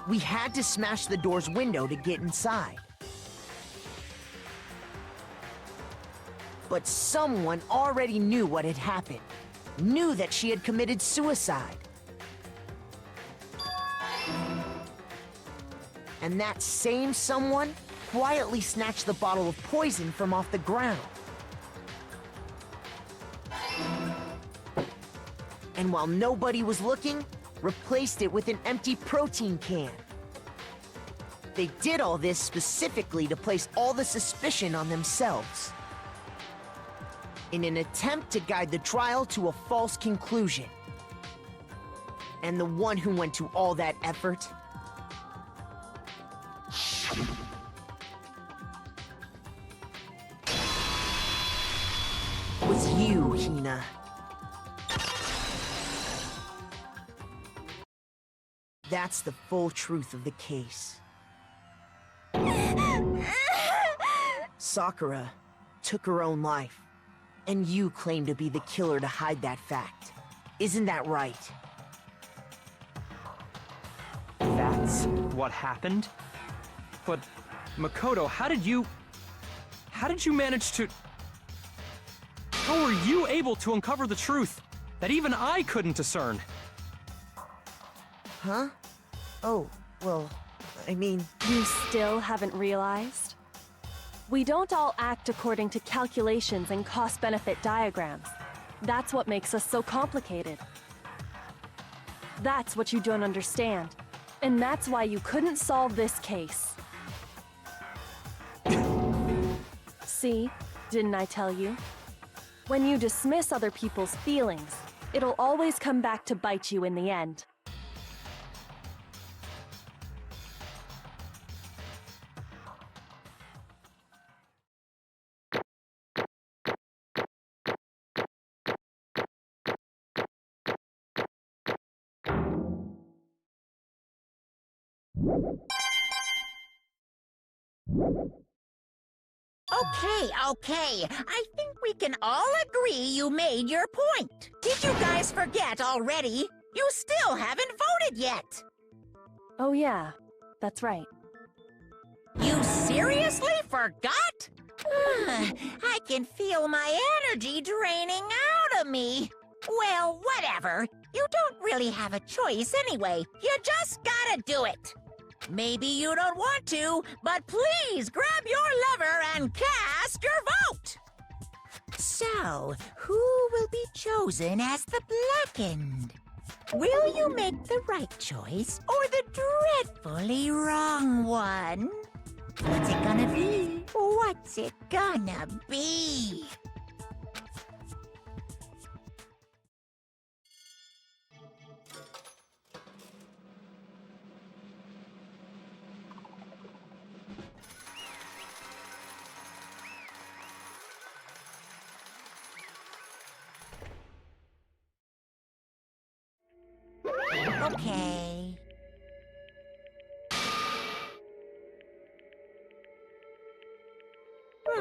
We had to smash the door's window to get inside. But someone already knew what had happened. Knew that she had committed suicide. And that same someone quietly snatched the bottle of poison from off the ground. And while nobody was looking, replaced it with an empty protein can. They did all this specifically to place all the suspicion on themselves, in an attempt to guide the trial to a false conclusion. And the one who went to all that effort was you, Hina. That's the full truth of the case. Sakura took her own life, and you claim to be the killer to hide that fact. Isn't that right? That's what happened? But, Makoto, how did you manage to... How were you able to uncover the truth that even I couldn't discern? Huh? Oh, well, I mean... You still haven't realized? We don't all act according to calculations and cost-benefit diagrams. That's what makes us so complicated. That's what you don't understand. And that's why you couldn't solve this case. See? Didn't I tell you? When you dismiss other people's feelings, it'll always come back to bite you in the end. Okay. I think we can all agree you made your point. Did you guys forget already? You still haven't voted yet. Oh yeah, that's right. You seriously forgot? I can feel my energy draining out of me. Well, whatever. You don't really have a choice anyway. You just gotta do it. Maybe you don't want to, but please grab your lever and cast your vote! So, who will be chosen as the blackened? Will you make the right choice or the dreadfully wrong one? What's it gonna be? What's it gonna be? Okay.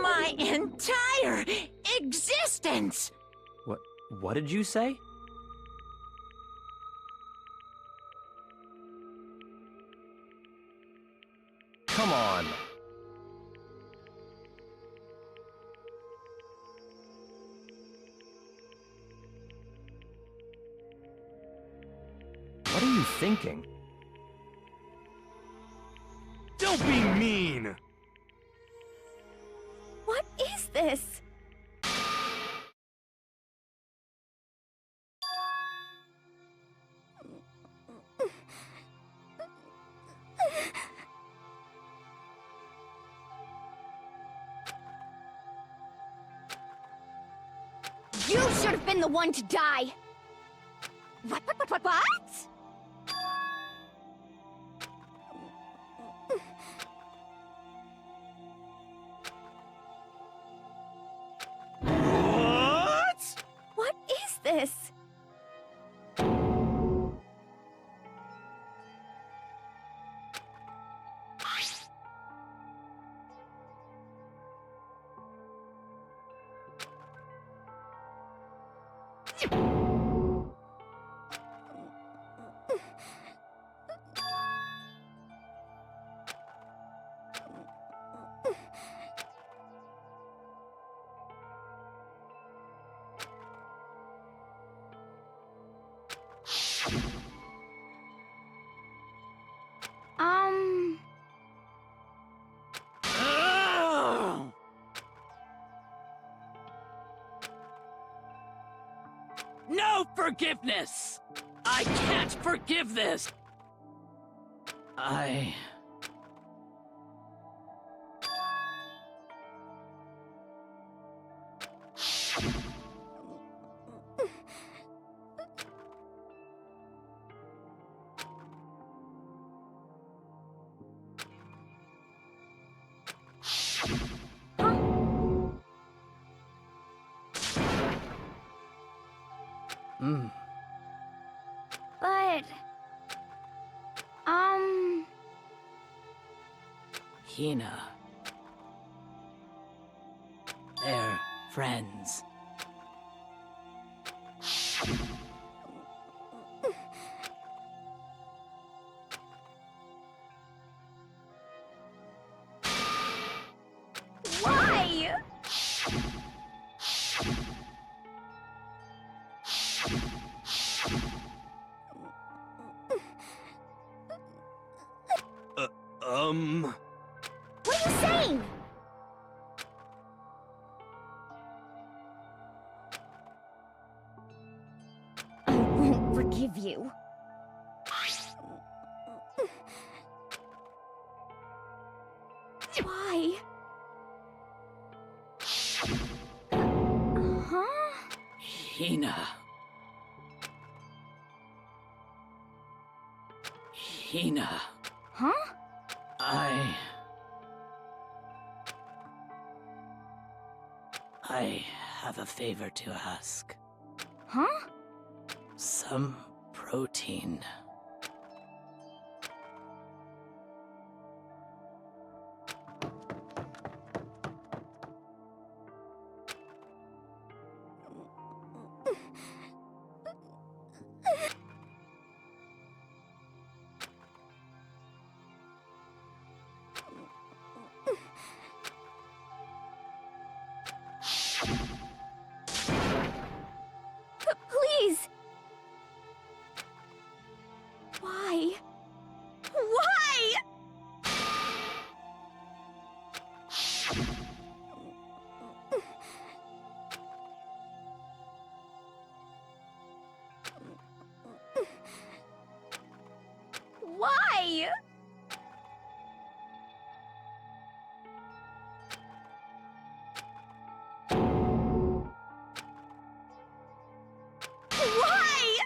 My entire existence! What did you say? Come on. What are you thinking? Don't be mean! What is this? You should have been the one to die! What? What? What is this? Ugh! No forgiveness! I can't forgive this! But... Hina. They're friends. Why? What are you saying? I won't forgive you. Hina. Hina. Huh? I have a favor to ask. Huh? Some protein. Please! Why? Why? Why? Why?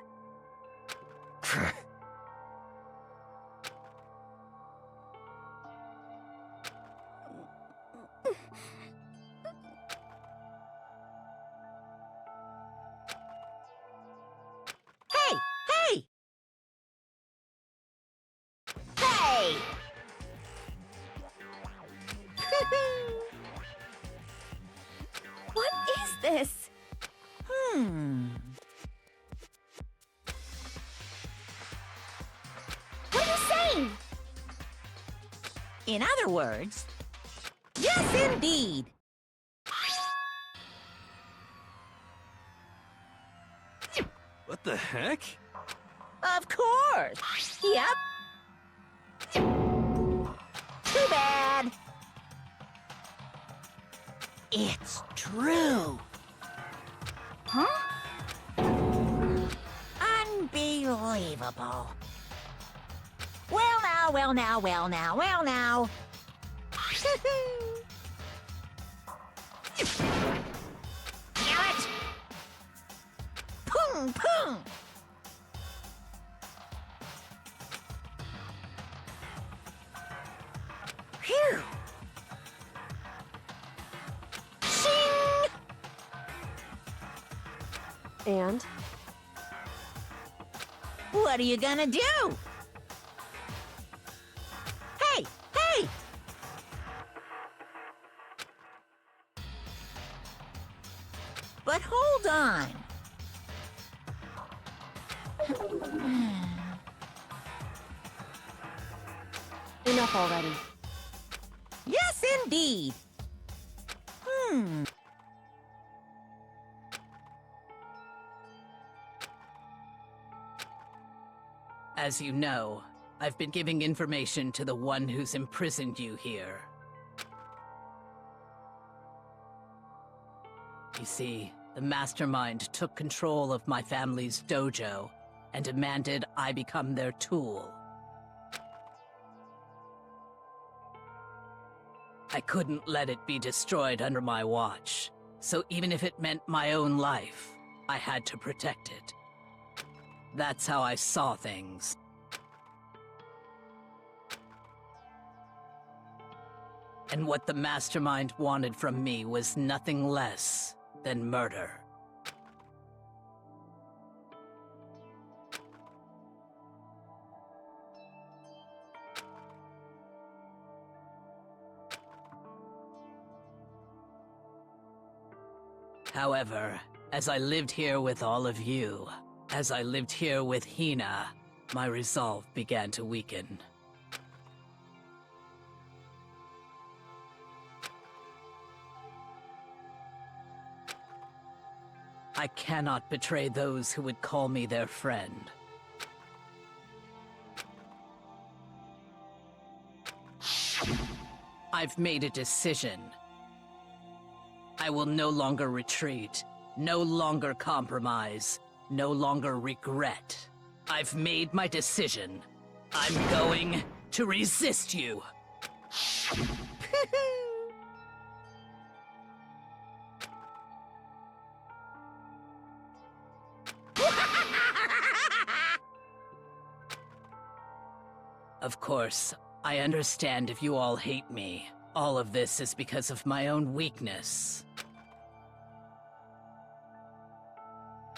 Hey! Hey! Hey! What is this? What are you saying? In other words, yes, indeed. What the heck? Of course. Yep. Too bad. It's true. Huh? Unbelievable. Well now, well now, well now, well now. Damn it! Pung, pung! Phew! Shing! And? What are you gonna do? Hey! Hey! But hold on. Enough already. Yes, indeed. As you know, I've been giving information to the one who's imprisoned you here. You see, the mastermind took control of my family's dojo and demanded I become their tool. I couldn't let it be destroyed under my watch, so even if it meant my own life, I had to protect it. That's how I saw things. And what the mastermind wanted from me was nothing less than murder. However, as I lived here with all of you, as I lived here with Hina, my resolve began to weaken. I cannot betray those who would call me their friend. I've made a decision. I will no longer retreat, no longer compromise, no longer regret. I've made my decision. I'm going to resist you. Of course, I understand if you all hate me. All of this is because of my own weakness.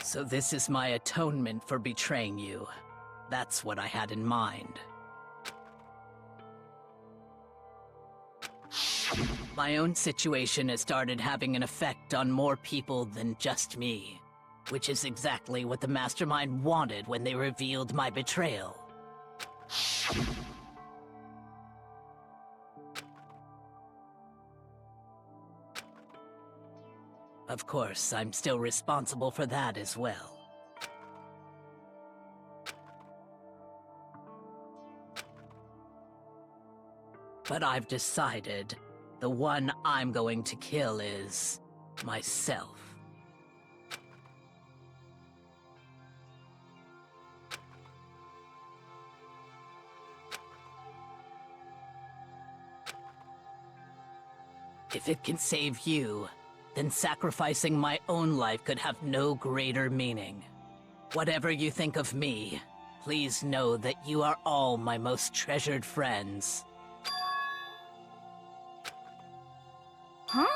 So this is my atonement for betraying you. That's what I had in mind. My own situation has started having an effect on more people than just me, which is exactly what the Mastermind wanted when they revealed my betrayal. Of course, I'm still responsible for that as well. But I've decided the one I'm going to kill is myself. If it can save you, then sacrificing my own life could have no greater meaning. Whatever you think of me, please know that you are all my most treasured friends. Huh?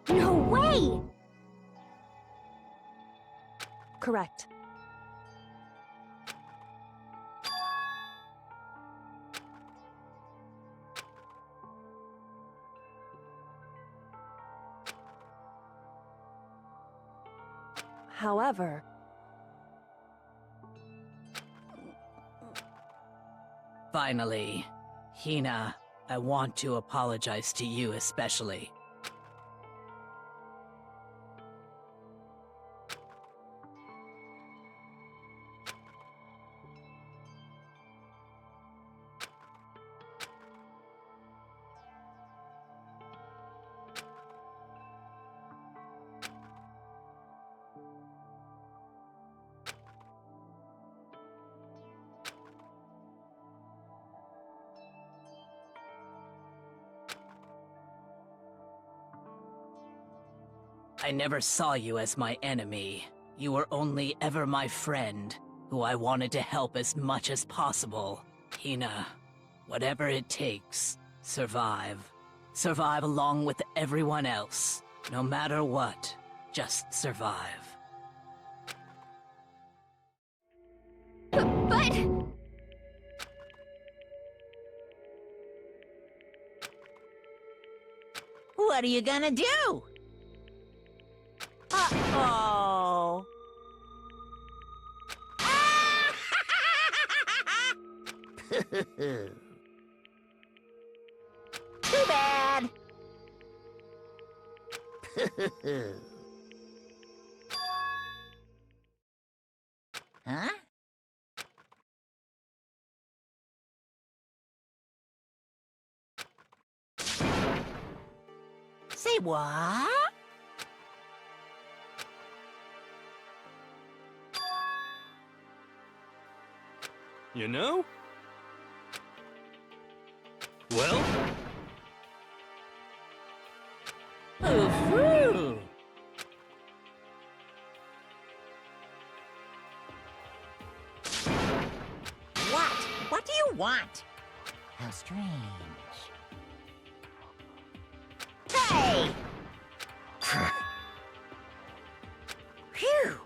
No way! Correct. However, finally, Hina, I want to apologize to you especially. I never saw you as my enemy. You were only ever my friend, who I wanted to help as much as possible. Hina, whatever it takes, survive. Survive along with everyone else. No matter what, just survive. But... What are you gonna do? Uh-oh. Too bad. Huh? Say what? You know? Well? Ooh-hoo. What? What do you want? How strange. Hey! Phew!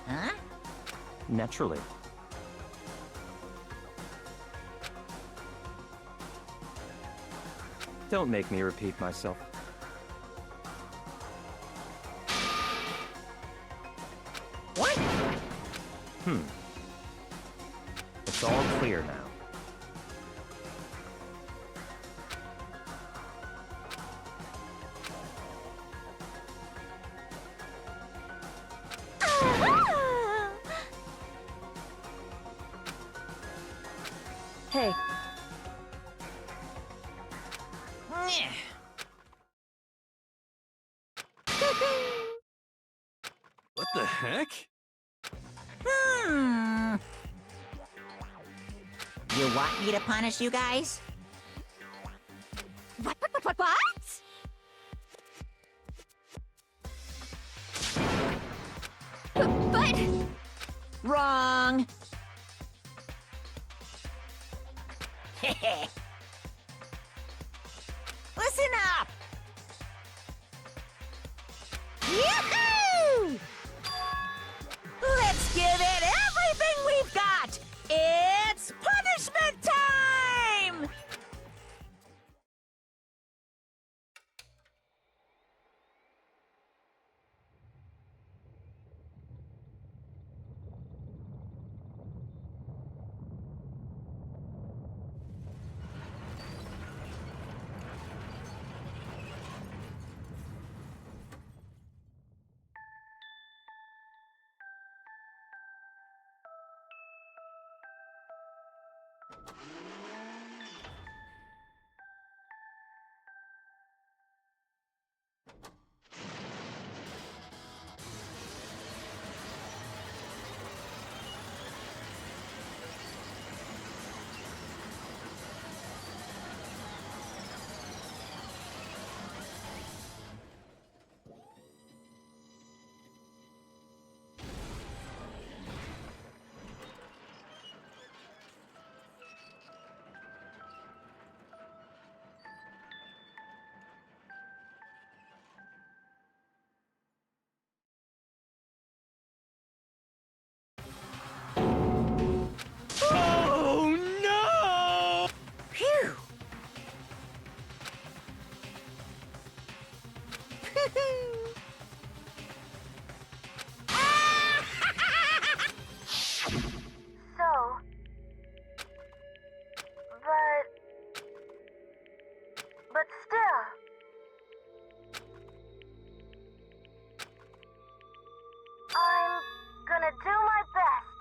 Huh? Naturally. Don't make me repeat myself. What? It's all clear now. hey, What the heck? Hmm. You want me to punish you guys? What? But... Wrong! Listen up! Yoo-hoo! Let's give it everything we've got! It's punishment time! Oh no! Phew! So... But still... I'm gonna do my best.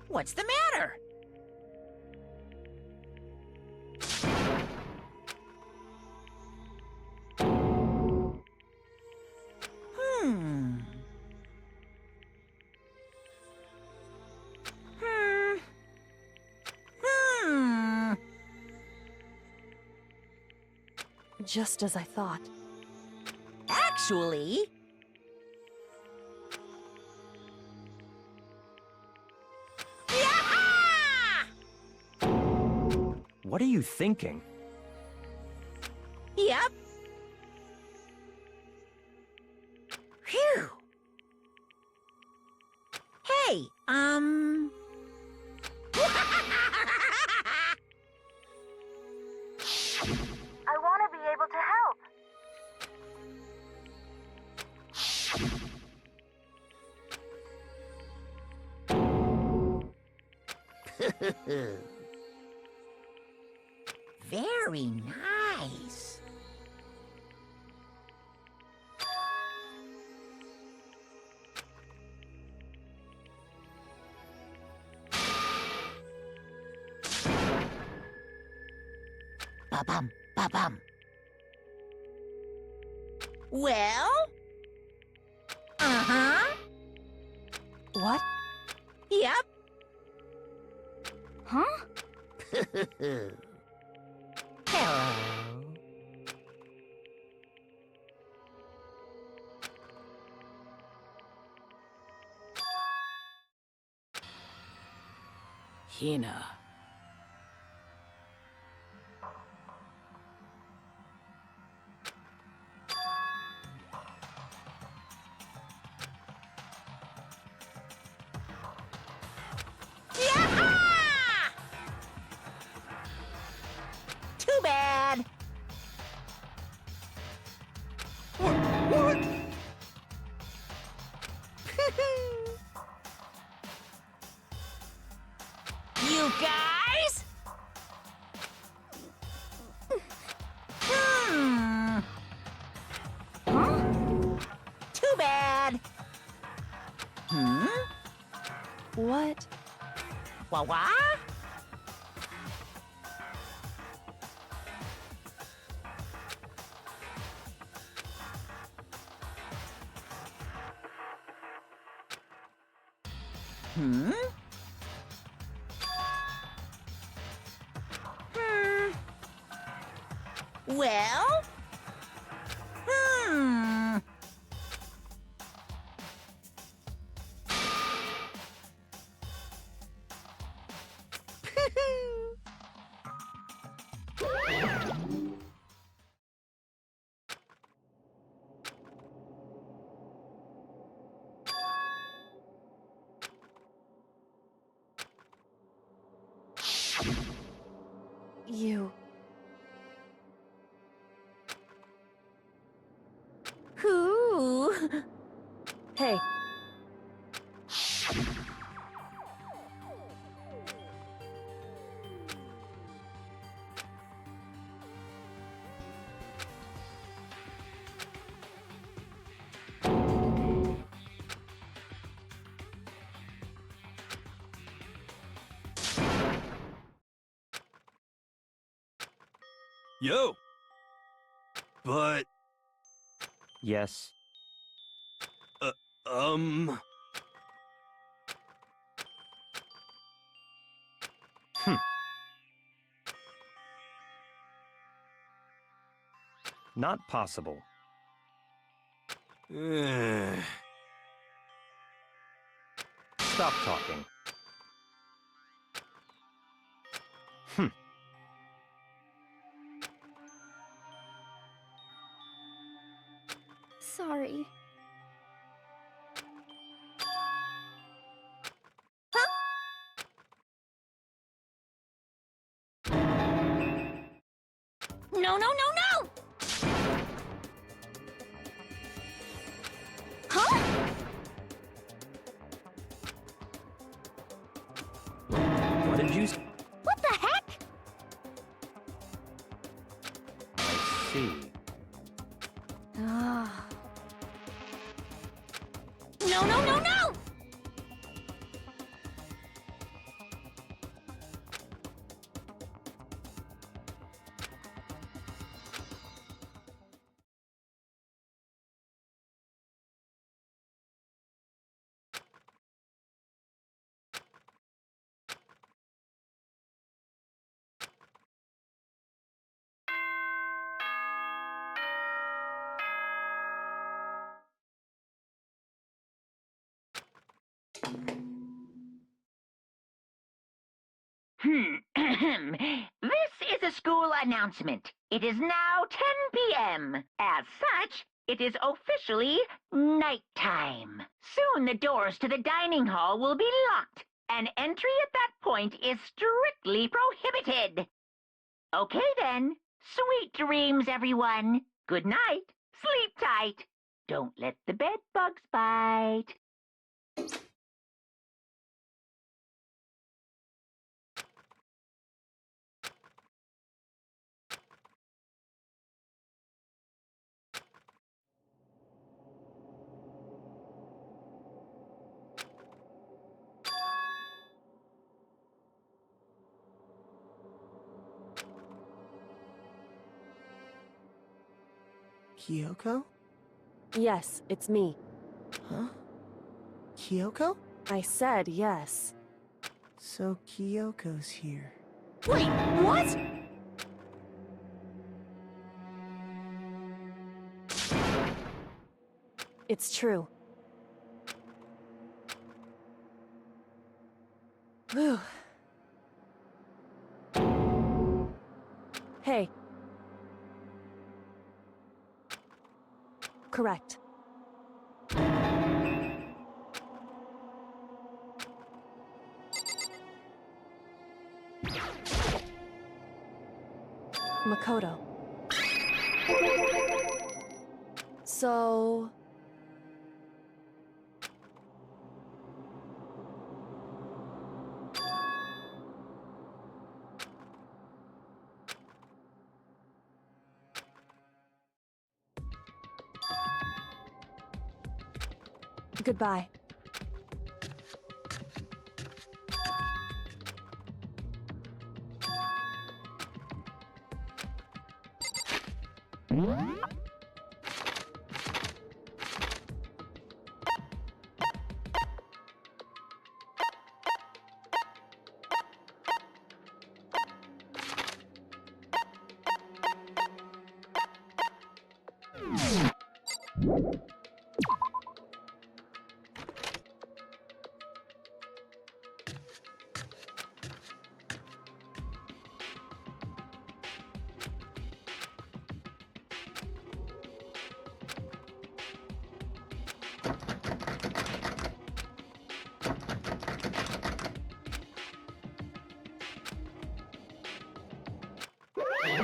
What's the matter? Hmm. Just as I thought. Actually... What are you thinking? Yep. Phew. Hey, I want to be able to help. Very nice. Ba-bum, ba-bum. Well? Uh-huh. What? Yep. Huh? Hello. Hina. Too bad. What? You guys? Hmm. Huh? Too bad. Hmm? What? Wah-wah? Well? You. Who? Hey. Yo! But, Yes. um... Not possible. Stop talking. Sorry. No, no, no, no! Huh? What did you What the heck? see? No, no, no, no! This is a school announcement. It is now 10 p.m. As such, it is officially nighttime. Soon the doors to the dining hall will be locked, and entry at that point is strictly prohibited. Okay then. Sweet dreams, everyone. Good night. Sleep tight. Don't let the bed bugs bite. Kyoko? Yes, it's me. Huh? Kyoko? I said yes. So Kyoko's here. Wait, what? It's true. Whew. Hey. Correct. Makoto. So... Goodbye.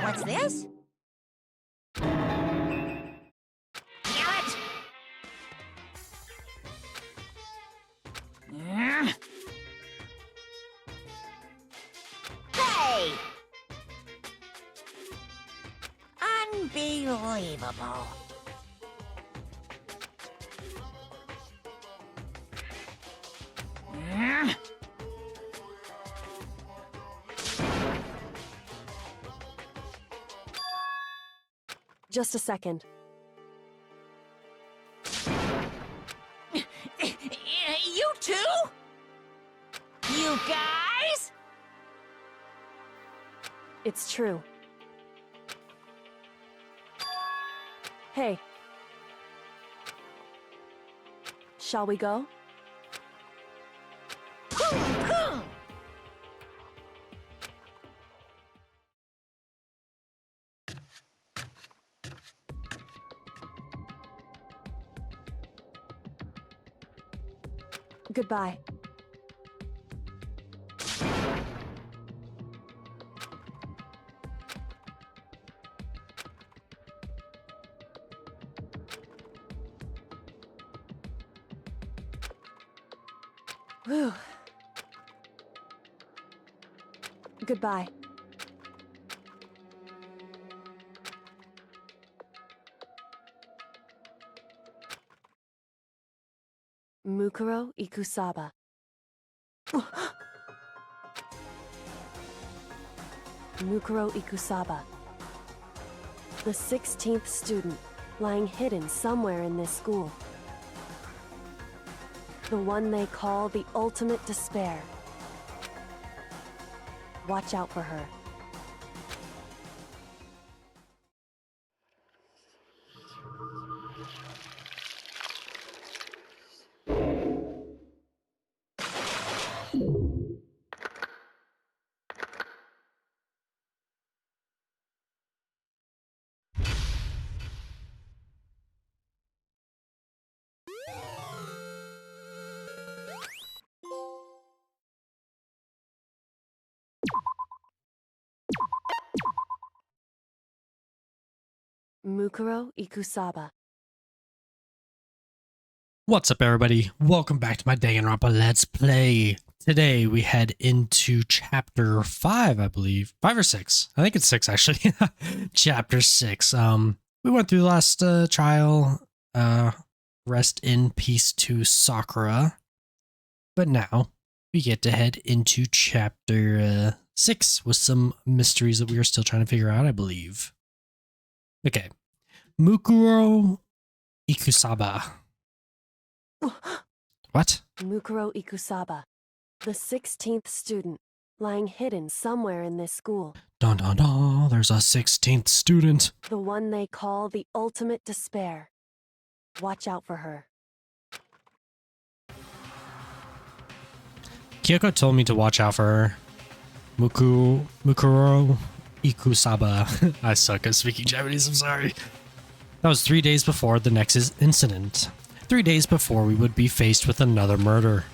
What's this? Damn it! Hey! Unbelievable. Just a second. You too? You guys? It's true. Hey. Shall we go? Goodbye. Whew. Goodbye. Mukuro Ikusaba. Mukuro Ikusaba. The 16th student, lying hidden somewhere in this school. The one they call the ultimate despair. Watch out for her. Mukuro Ikusaba. What's up, everybody? Welcome back to my Danganronpa Let's Play. Today we head into chapter 5, I believe. 5 or 6. I think it's 6, actually. Chapter 6. We went through the last trial. Rest in peace to Sakura. But now we get to head into chapter 6 with some mysteries that we are still trying to figure out, I believe. Okay. Mukuro Ikusaba. What? Mukuro Ikusaba. The 16th student, lying hidden somewhere in this school. Dun dun dun, there's a 16th student. The one they call the ultimate despair. Watch out for her. Kyoko told me to watch out for her. Mukuro Ikusaba. I suck at speaking Japanese, I'm sorry. That was 3 days before the Nexus incident. 3 days before we would be faced with another murder.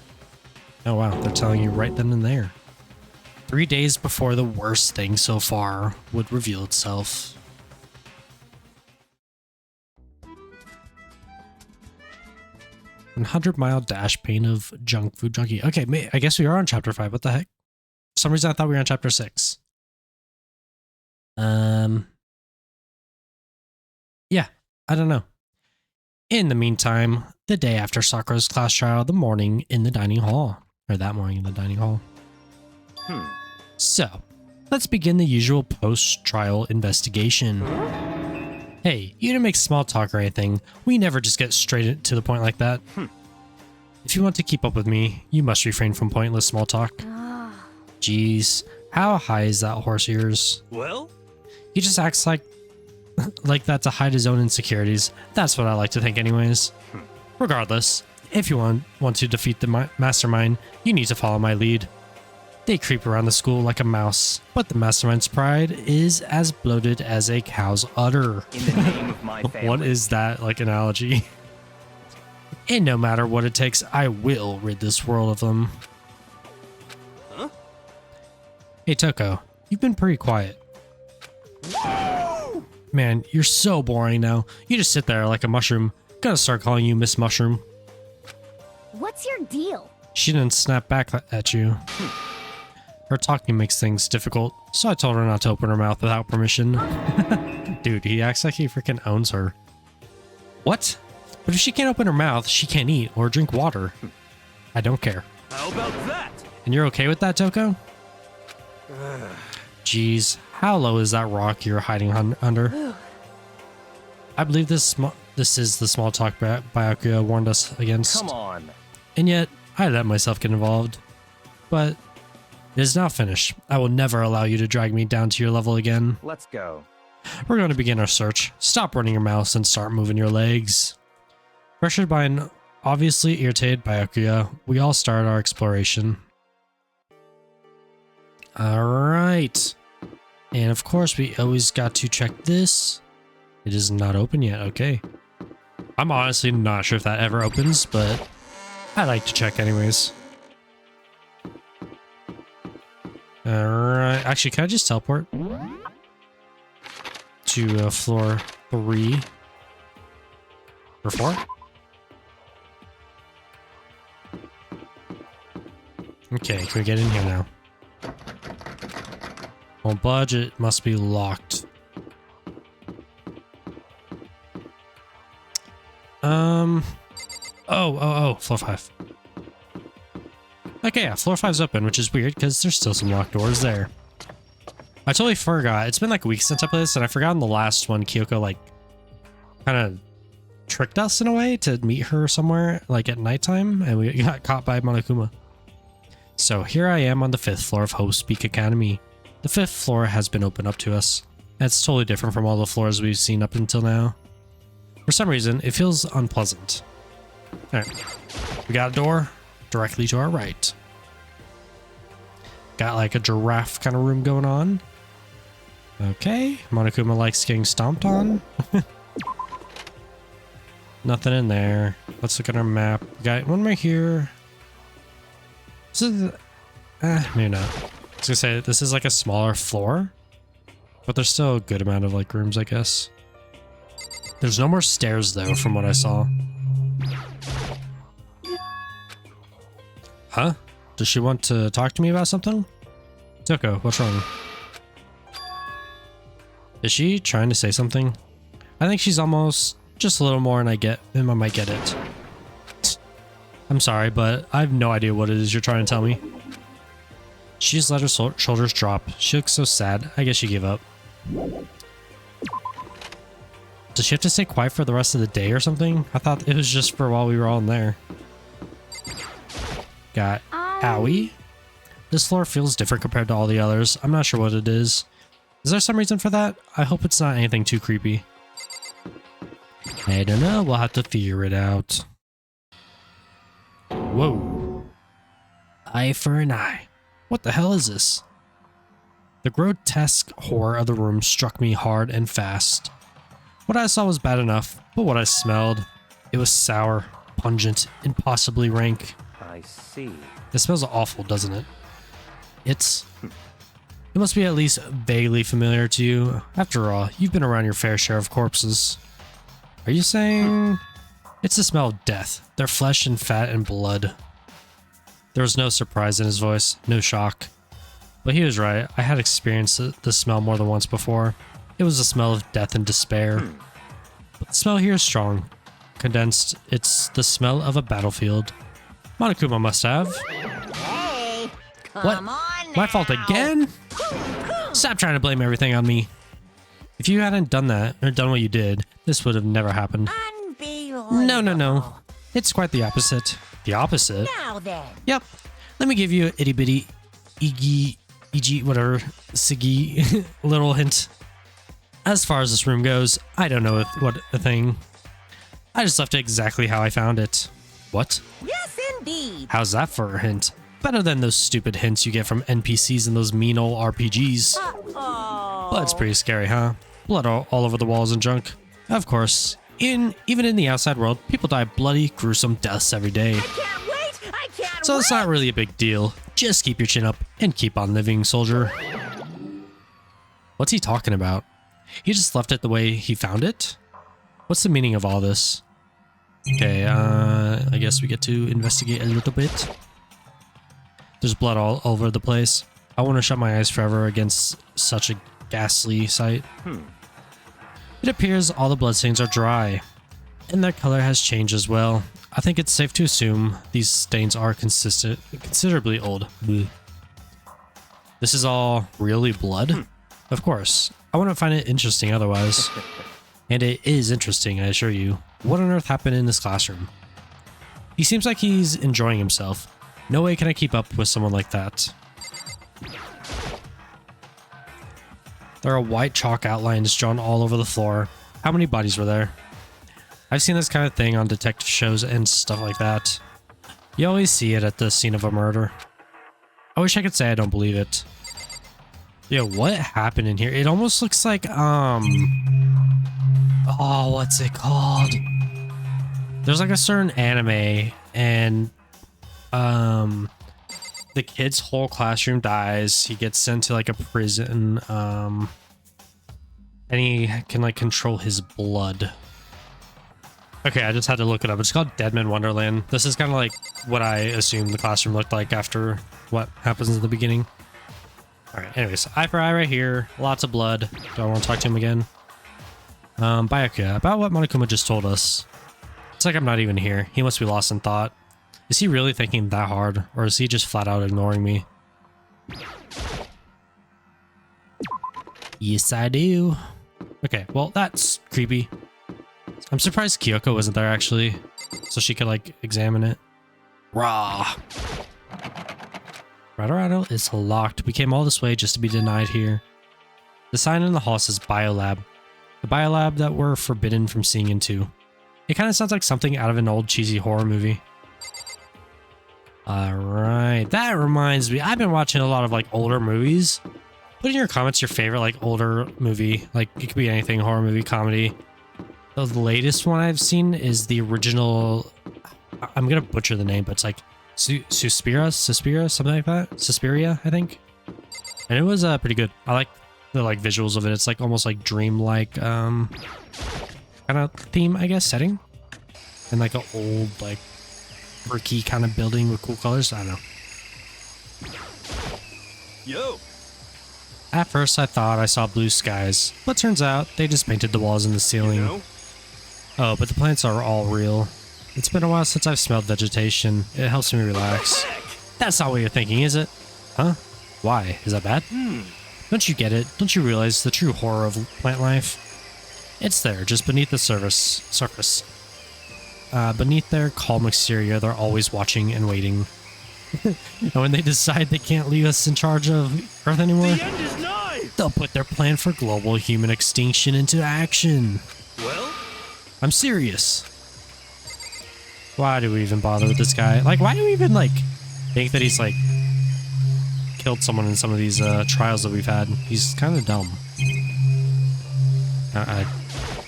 Oh wow, they're telling you right then and there. 3 days before the worst thing so far would reveal itself. $100-mile dash pain of junk food junkie. Okay, I guess we are on chapter 5. What the heck? For some reason I thought we were on chapter 6. Yeah, I don't know. In the meantime, the day after Sakura's class trial, the morning in the dining hall. Or that morning in the dining hall. So, let's begin the usual post-trial investigation. Hey, you didn't make small talk or anything. We never just get straight to the point like that. If you want to keep up with me, you must refrain from pointless small talk. Jeez, how high is that horse of yours? Well? He just acts like like that to hide his own insecurities. That's what I like to think anyways. Regardless, if you want to defeat the mastermind, you need to follow my lead. They creep around the school like a mouse, but the mastermind's pride is as bloated as a cow's udder. In the name of my family. What is that, like, analogy? And no matter what it takes, I will rid this world of them. Huh? Hey, Toko, you've been pretty quiet. Man, you're so boring now. You just sit there like a mushroom. Gotta start calling you Miss Mushroom. What's your deal? She didn't snap back at you. Her talking makes things difficult, so I told her not to open her mouth without permission. Dude, he acts like he freaking owns her. What? But if she can't open her mouth, she can't eat or drink water. I don't care. How about that? And you're okay with that, Toko? Jeez, how low is that rock you're hiding under? I believe this is the small talk Byakuya warned us against. Come on. And yet, I let myself get involved. But it is now finished. I will never allow you to drag me down to your level again. Let's go. We're going to begin our search. Stop running your mouth and start moving your legs. Pressured by an obviously irritated Byakuya, we all start our exploration. Alright. And of course, we always got to check this. It is not open yet, okay. I'm honestly not sure if that ever opens, but I like to check anyways. Alright, actually, can I just teleport to floor 3 or 4? Okay, can we get in here now? Well, budget must be locked. Oh, floor 5. Okay, yeah, floor 5's open, which is weird because there's still some locked doors there. I totally forgot. It's been like a week since I played this, and I forgot in the last one, Kyoko, like, kind of tricked us in a way to meet her somewhere, like, at nighttime, and we got caught by Monokuma. So here I am on the 5th floor of Hope's Peak Academy. The 5th floor has been opened up to us. And it's totally different from all the floors we've seen up until now. For some reason, it feels unpleasant. Alright, we got a door directly to our right. Got like a giraffe kind of room going on. Okay, Monokuma likes getting stomped on. Nothing in there. Let's look at our map. We got one right here. This is, maybe not. I was gonna say, this is like a smaller floor, but there's still a good amount of like rooms, I guess. There's no more stairs though, from what I saw. Huh? Does she want to talk to me about something? Toko, what's wrong? Is she trying to say something? I think she's almost just a little more and I might get it. I'm sorry, but I have no idea what it is you're trying to tell me. She just let her shoulders drop. She looks so sad. I guess she gave up. Does she have to stay quiet for the rest of the day or something? I thought it was just for while we were all in there. Got Owie. This floor feels different compared to all the others. I'm not sure what it is. Is there some reason for that? I hope it's not anything too creepy. I don't know. We'll have to figure it out. Whoa. Eye for an eye. What the hell is this? The grotesque horror of the room struck me hard and fast. What I saw was bad enough, but what I smelled, it was sour, pungent, and possibly rank. I see. It smells awful, doesn't it? It must be at least vaguely familiar to you. After all, you've been around your fair share of corpses. Are you saying... It's the smell of death, their flesh and fat and blood. There was no surprise in his voice, no shock. But he was right, I had experienced the smell more than once before. It was the smell of death and despair. But the smell here is strong. Condensed, it's the smell of a battlefield. Monokuma must have. Hey, come What? on now. My fault again? Stop trying to blame everything on me. If you hadn't done that, or done what you did, this would have never happened. No. It's quite the opposite. The opposite? Now then. Yep. Let me give you an itty bitty, iggy, whatever, siggy little hint. As far as this room goes, I don't know what a thing. I just left it exactly how I found it. What? Yes, indeed. How's that for a hint? Better than those stupid hints you get from NPCs in those mean old RPGs. Blood's pretty scary, huh? Blood all over the walls and junk. Of course, even in the outside world, people die bloody, gruesome deaths every day. I can't So it's not really a big deal. Just keep your chin up and keep on living, soldier. What's he talking about? He just left it the way he found it? What's the meaning of all this? Okay, I guess we get to investigate a little bit. There's blood all over the place. I want to shut my eyes forever against such a ghastly sight. It appears all the bloodstains are dry, and their color has changed as well. I think it's safe to assume these stains are considerably old. Bleh. This is all really blood? Of course. I wouldn't find it interesting otherwise. And it is interesting, I assure you. What on earth happened in this classroom? He seems like he's enjoying himself. No way can I keep up with someone like that. There are white chalk outlines drawn all over the floor. How many bodies were there? I've seen this kind of thing on detective shows and stuff like that. You always see it at the scene of a murder. I wish I could say I don't believe it. Yo, what happened in here? It almost looks like, oh, what's it called? There's like a certain anime and, the kid's whole classroom dies. He gets sent to like a prison, and he can like control his blood. Okay, I just had to look it up. It's called Deadman Wonderland. This is kind of like what I assumed the classroom looked like after what happens in the beginning. All right, anyways, eye for eye right here. Lots of blood. Do I want to talk to him again? Byakuya, about what Monokuma just told us. It's like I'm not even here. He must be lost in thought. Is he really thinking that hard, or is he just flat out ignoring me? Yes, I do. Okay, well, that's creepy. I'm surprised Kyoko wasn't there, actually, so she could, like, examine it. Rah! Radorado is locked. We came all this way just to be denied here. The sign in the hall says Biolab. The Biolab that we're forbidden from seeing into. It kind of sounds like something out of an old cheesy horror movie. Alright, that reminds me. I've been watching a lot of, like, older movies. Put in your comments your favorite, like, older movie. Like, it could be anything, horror movie, comedy. The latest one I've seen is the original... I'm gonna butcher the name, but it's like Suspiria, something like that. Suspiria, I think. And it was pretty good. I like the like visuals of it. It's like almost like dream-like kind of theme, I guess, setting. And like an old like bricky kind of building with cool colors. I don't know. Yo. At first I thought I saw blue skies, but turns out they just painted the walls and the ceiling. You know? Oh, but the plants are all real. It's been a while since I've smelled vegetation. It helps me relax. That's not what you're thinking, is it? Huh? Why? Is that bad? Don't you get it? Don't you realize the true horror of plant life? It's there, just beneath the surface. Beneath their calm exterior, they're always watching and waiting. And when they decide they can't leave us in charge of Earth anymore, The end is nigh! they'll put their plan for global human extinction into action. Well? I'm serious. Why do we even bother with this guy? Like, why do we even, like, think that he's, like, killed someone in some of these trials that we've had? He's kind of dumb. I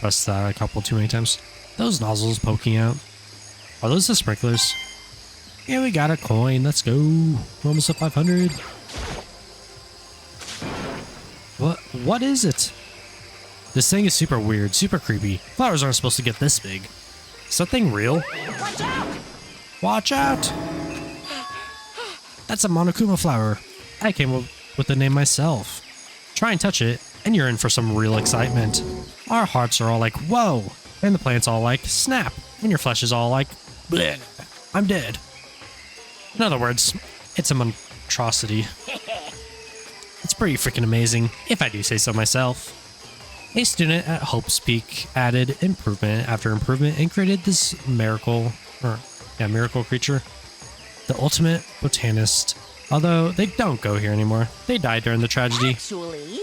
pressed that a couple too many times. Those nozzles poking out. Are those the sprinklers? Yeah, we got a coin. Let's go. We're almost at 500. What is it? This thing is super weird, super creepy. Flowers aren't supposed to get this big. Is that thing real? Watch out! Watch out! That's a Monokuma flower. I came up with the name myself. Try and touch it, and you're in for some real excitement. Our hearts are all like, whoa! And the plant's all like, snap! And your flesh is all like, bleh! I'm dead. In other words, it's a monstrosity. It's pretty freaking amazing, if I do say so myself. A student at Hope's Peak added improvement after improvement and created this miracle creature. The ultimate botanist. Although they don't go here anymore. They died during the tragedy. Actually,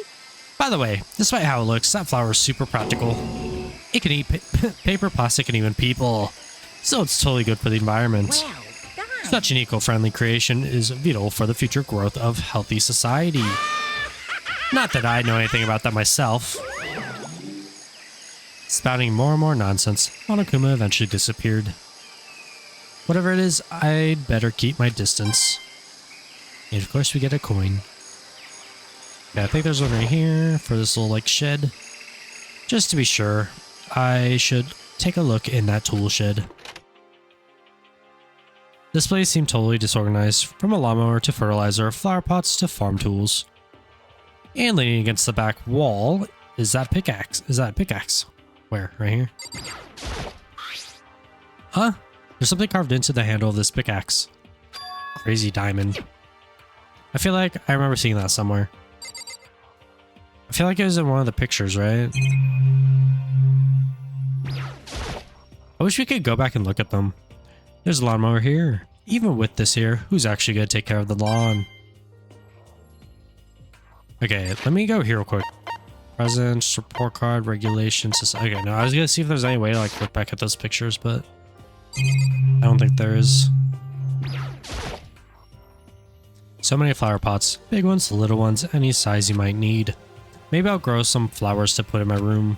By the way, despite how it looks, that flower is super practical. It can eat paper, plastic, and even people. So it's totally good for the environment. Such an eco-friendly creation is vital for the future growth of healthy society. Not that I know anything about that myself. Spouting more and more nonsense, Monokuma eventually disappeared. Whatever it is, I'd better keep my distance. And of course we get a coin. Yeah, I think there's one right here for this little like shed. Just to be sure, I should take a look in that tool shed. This place seemed totally disorganized, from a lawnmower to fertilizer, flower pots to farm tools. And leaning against the back wall is that pickaxe. Is that a pickaxe? Where? Right here? Huh? There's something carved into the handle of this pickaxe. Crazy diamond. I feel like I remember seeing that somewhere. I feel like it was in one of the pictures, right? I wish we could go back and look at them. There's a lawnmower here. Even with this here, who's actually going to take care of the lawn? Okay, let me go here real quick. Presents, report card, regulations. Okay, no, I was going to see if there's any way to like look back at those pictures, but I don't think there is. So many flower pots. Big ones, little ones, any size you might need. Maybe I'll grow some flowers to put in my room.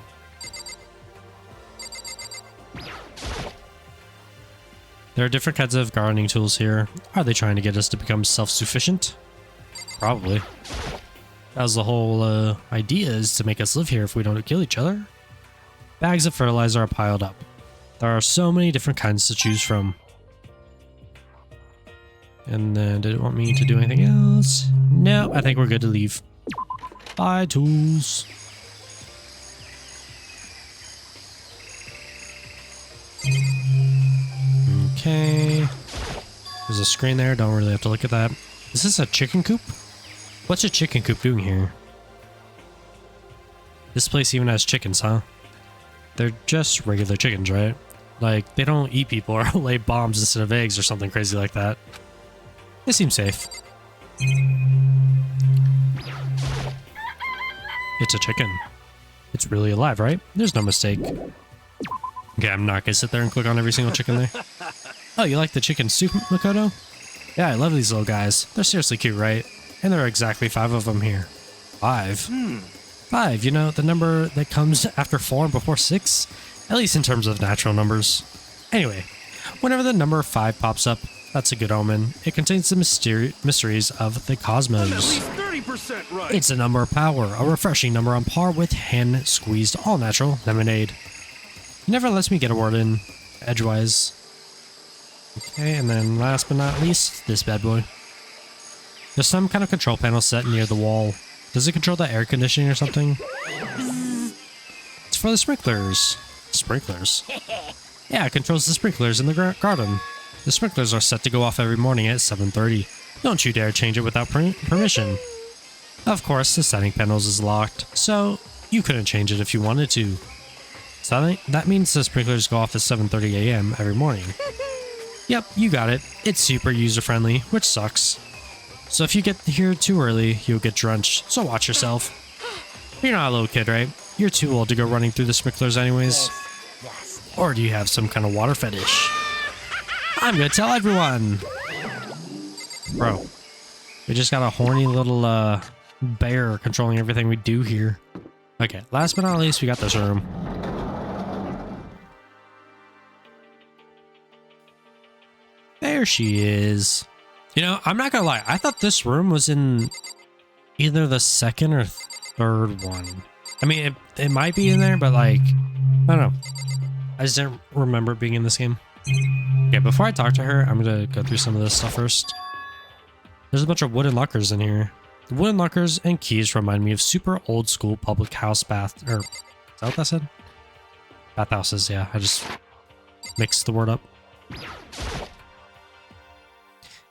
There are different kinds of gardening tools here. Are they trying to get us to become self-sufficient? Probably. That was the whole idea, is to make us live here if we don't kill each other. Bags of fertilizer are piled up. There are so many different kinds to choose from. And then, did it want me to do anything else? No, I think we're good to leave. Bye, tools. Okay. There's a screen there, don't really have to look at that. Is this a chicken coop? What's a chicken coop doing here? This place even has chickens, huh? They're just regular chickens, right? Like, they don't eat people or lay bombs instead of eggs or something crazy like that. It seems safe. It's a chicken. It's really alive, right? There's no mistake. Okay, I'm not gonna sit there and click on every single chicken there. Oh, you like the chicken soup, Makoto? Yeah, I love these little guys. They're seriously cute, right? And there are exactly 5 of them here. 5? 5, you know, the number that comes after 4 and before 6? At least in terms of natural numbers. Anyway, whenever the number 5 pops up, that's a good omen. It contains the mysteries of the cosmos. I'm at least 30% right. It's a number of power, a refreshing number on par with hand-squeezed all-natural lemonade. It never lets me get a word in edgewise. Okay, and then last but not least, this bad boy. There's some kind of control panel set near the wall. Does it control the air conditioning or something? It's for the sprinklers. Sprinklers? Yeah, it controls the sprinklers in the garden. The sprinklers are set to go off every morning at 7:30. Don't you dare change it without permission. Of course, the setting panels is locked, so you couldn't change it if you wanted to. So that means the sprinklers go off at 7:30 a.m. every morning. Yep, you got it. It's super user-friendly, which sucks. So if you get here too early, you'll get drenched, so watch yourself. You're not a little kid, right? You're too old to go running through the sprinklers anyways. Or do you have some kind of water fetish? I'm gonna tell everyone! Bro, we just got a horny little bear controlling everything we do here. Okay, last but not least, we got this room. There she is. You know, I'm not gonna lie, I thought this room was in either the second or third one. I mean, it might be in there, but like, I don't know. I just didn't remember it being in this game. Okay, before I talk to her, I'm gonna go through some of this stuff first. There's a bunch of wooden lockers in here. The wooden lockers and keys remind me of super old school public house bath, or is that what that said? Bathhouses, yeah, I just mixed the word up.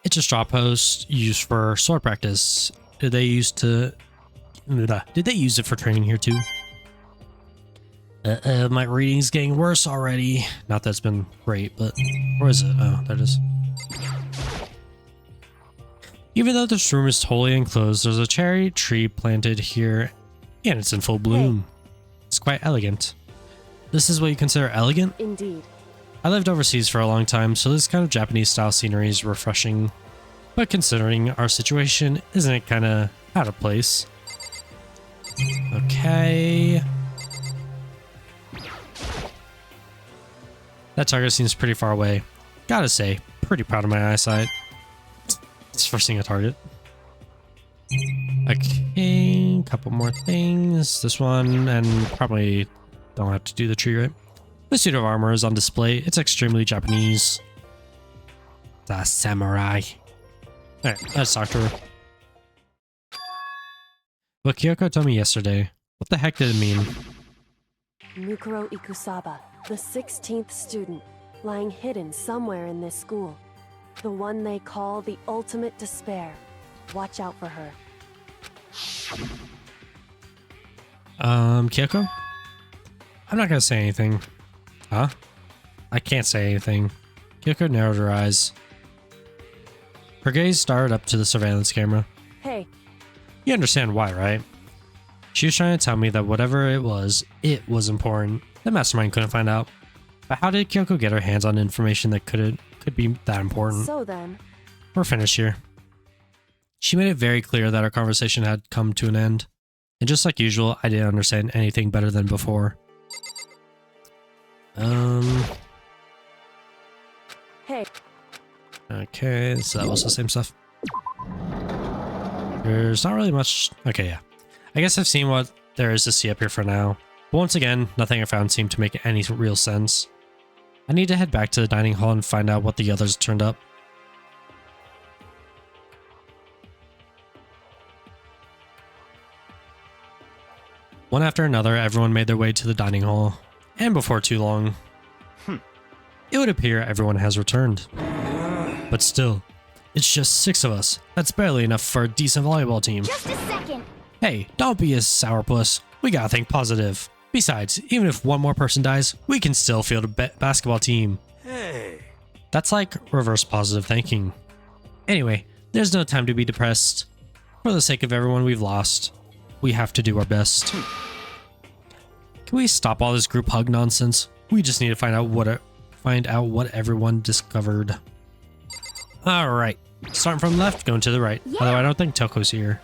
It's a straw post used for sword practice. Did they use it for training here too? My reading's getting worse already. Not that it's been great, but where is it? Oh, there it is. Even though this room is totally enclosed, there's a cherry tree planted here And it's in full bloom. It's quite elegant. This is what you consider elegant? Indeed. I lived overseas for a long time, so this kind of Japanese-style scenery is refreshing. But considering our situation, isn't it kind of out of place? Okay. That target seems pretty far away. Gotta say, pretty proud of my eyesight. It's for seeing a target. Okay, couple more things. This one, and probably don't have to do the tree, right? The suit of armor is on display. It's extremely Japanese. The samurai. Alright, let's talk to her. What Kyoko told me yesterday. What the heck did it mean? Mukuro Ikusaba, the 16th student, lying hidden somewhere in this school. The one they call the ultimate despair. Watch out for her. Kyoko? I'm not gonna say anything. Huh? I can't say anything. Kyoko narrowed her eyes. Her gaze started up to the surveillance camera. Hey. You understand why, right? She was trying to tell me that whatever it was important. The mastermind couldn't find out. But how did Kyoko get her hands on information that could be that important? So then... We're finished here. She made it very clear that our conversation had come to an end. And just like usual, I didn't understand anything better than before. Hey. Okay, so that was the same stuff. There's not really much... Okay, yeah. I guess I've seen what there is to see up here for now. But once again, nothing I found seemed to make any real sense. I need to head back to the dining hall and find out what the others turned up. One after another, everyone made their way to the dining hall. And before too long, it would appear everyone has returned. But still, it's just 6 of us. That's barely enough for a decent volleyball team. Just a second. Hey, don't be a sourpuss. We gotta think positive. Besides, even if one more person dies, we can still field a basketball team. Hey. That's like reverse positive thinking. Anyway, there's no time to be depressed. For the sake of everyone we've lost, we have to do our best. Can we stop all this group hug nonsense? We just need to find out what everyone discovered. Alright, starting from the left, going to the right. Yeah. Although I don't think Toko's here.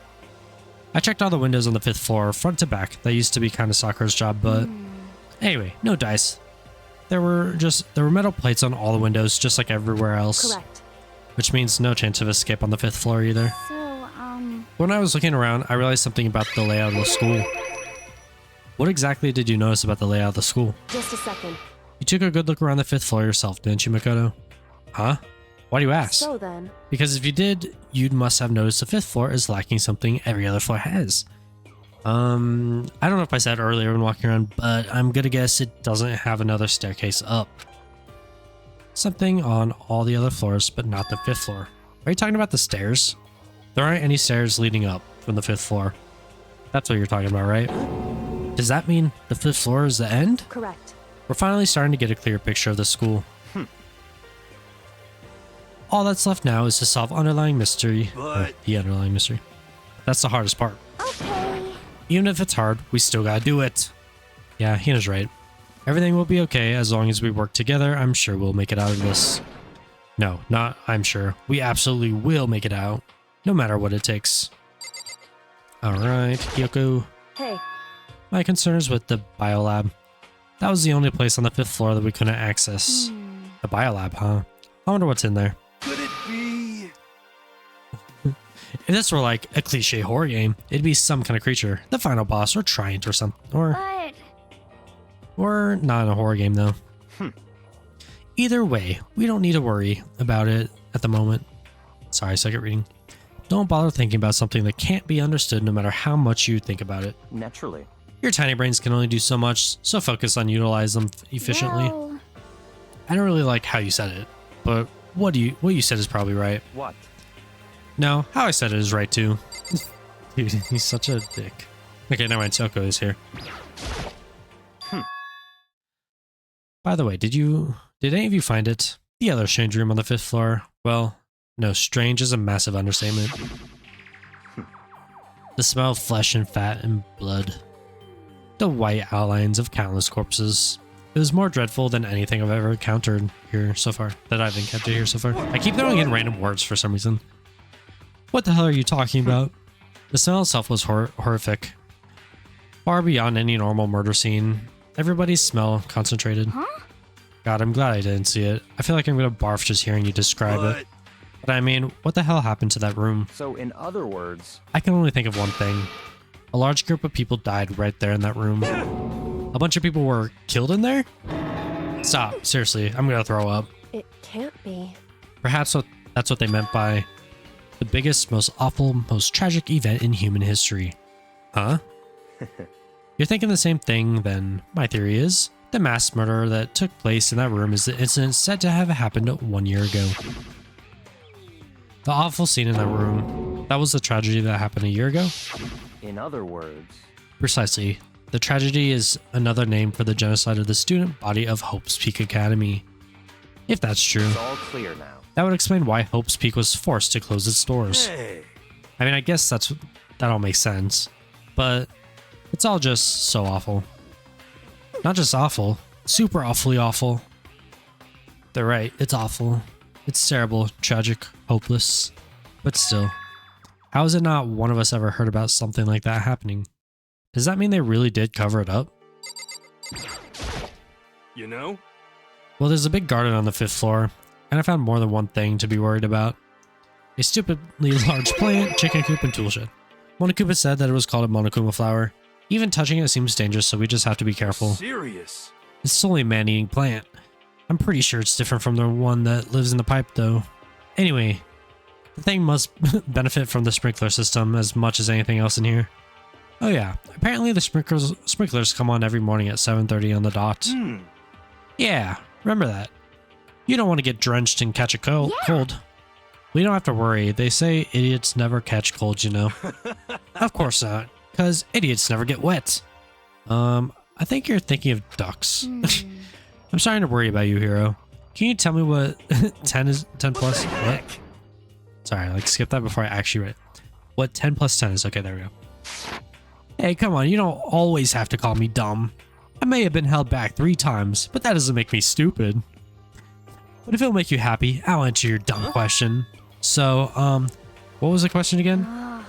I checked all the windows on the 5th floor, front to back. That used to be kind of Sakura's job, but... Anyway, no dice. There were metal plates on all the windows, just like everywhere else. Correct. Which means no chance of escape on the 5th floor either. So, When I was looking around, I realized something about the layout of the school. What exactly did you notice about the layout of the school? Just a second. You took a good look around the 5th floor yourself, didn't you, Makoto? Huh? Why do you ask? So then... Because if you did, you must have noticed the 5th floor is lacking something every other floor has. I don't know if I said earlier when walking around, but I'm gonna guess it doesn't have another staircase up. Something on all the other floors, but not the 5th floor. Are you talking about the stairs? There aren't any stairs leading up from the 5th floor. That's what you're talking about, right? Does that mean the 5th floor is the end? Correct. We're finally starting to get a clear picture of the school. All that's left now is to solve underlying mystery. The underlying mystery. That's the hardest part. Okay. Even if it's hard, we still gotta do it. Yeah, Hina's right. Everything will be okay as long as we work together. I'm sure we'll make it out of this. No, not I'm sure. We absolutely will make it out. No matter what it takes. Alright, Kyoko. Hey. My concern is with the biolab. That was the only place on the 5th floor that we couldn't access. The biolab, huh? I wonder what's in there. Could it be? If this were like a cliche horror game, it'd be some kind of creature. The final boss or Triant or something. Or not in a horror game though. Either way, we don't need to worry about it at the moment. Sorry, second reading. Don't bother thinking about something that can't be understood no matter how much you think about it. Naturally. Your tiny brains can only do so much, so focus on utilize them efficiently. Well... I don't really like how you said it, but what you said is probably right. What? No, how I said it is right too. Dude, he's such a dick. Okay, never mind, Toko is here. By the way, did any of you find it? The other strange room on the 5th floor? Well, no, strange is a massive understatement. The smell of flesh and fat and blood. The white outlines of countless corpses. It was more dreadful than anything I've ever encountered here so far. I keep throwing in random words for some reason. What the hell are you talking about? The smell itself was horrific. Far beyond any normal murder scene. Everybody's smell concentrated. Huh? God, I'm glad I didn't see it. I feel like I'm gonna barf just hearing you describe it. But I mean, what the hell happened to that room? So in other words, I can only think of one thing. A large group of people died right there in that room. A bunch of people were killed in there? Stop, seriously, I'm gonna throw up. It can't be. Perhaps that's what they meant by the biggest, most awful, most tragic event in human history. Huh? You're thinking the same thing, then my theory is the mass murder that took place in that room is the incident said to have happened 1 year ago. The awful scene in that room, that was the tragedy that happened a year ago? in other words... Precisely. The tragedy is another name for the genocide of the student body of Hope's Peak Academy. If that's true, It's all clear now. that would explain why Hope's Peak was forced to close its doors. Hey. I mean, I guess that all makes sense, but it's all just so awful. Not just awful, super awfully awful. They're right, it's awful. It's terrible, tragic, hopeless. But still, how has it not one of us ever heard about something like that happening? Does that mean they really did cover it up? You know? Well, there's a big garden on the 5th floor, and I found more than one thing to be worried about. A stupidly large plant, chicken coop, and tool shed. Monokuma said that it was called a Monokuma flower. Even touching it seems dangerous, so we just have to be careful. Serious? It's solely a man-eating plant. I'm pretty sure it's different from the one that lives in the pipe, though. Anyway, the thing must benefit from the sprinkler system as much as anything else in here. Oh yeah, apparently the sprinklers come on every morning at 7:30 on the dot. Yeah, remember that. You don't want to get drenched and catch a cold. We don't have to worry. They say idiots never catch colds, you know. Of course not, because idiots never get wet. I think you're thinking of ducks. I'm starting to worry about you, Hero. Can you tell me what 10 is? 10 plus? What? Sorry, like skip that before I actually read it. What 10 plus 10 is? Okay, there we go. Hey, come on, you don't always have to call me dumb. I may have been held back 3 times, but that doesn't make me stupid. But if it'll make you happy, I'll answer your dumb question. So, what was the question again?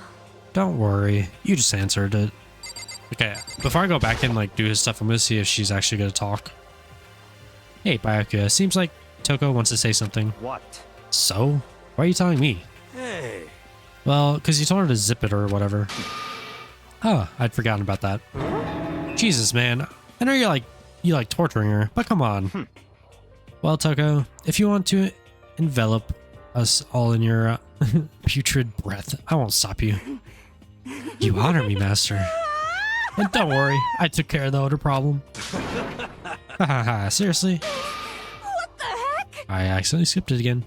Don't worry, you just answered it. Okay, before I go back and like do his stuff, I'm gonna see if she's actually gonna talk. Hey, Byakuya, seems like Toko wants to say something. What? So? Why are you telling me? Hey. Well, because you told her to zip it or whatever. Oh, I'd forgotten about that. Jesus, man. I know you like torturing her, but come on. Well, Toko, if you want to envelop us all in your putrid breath, I won't stop you. You honor me, Master. And don't worry, I took care of the odor problem. Hahaha, seriously? What the heck? I accidentally skipped it again.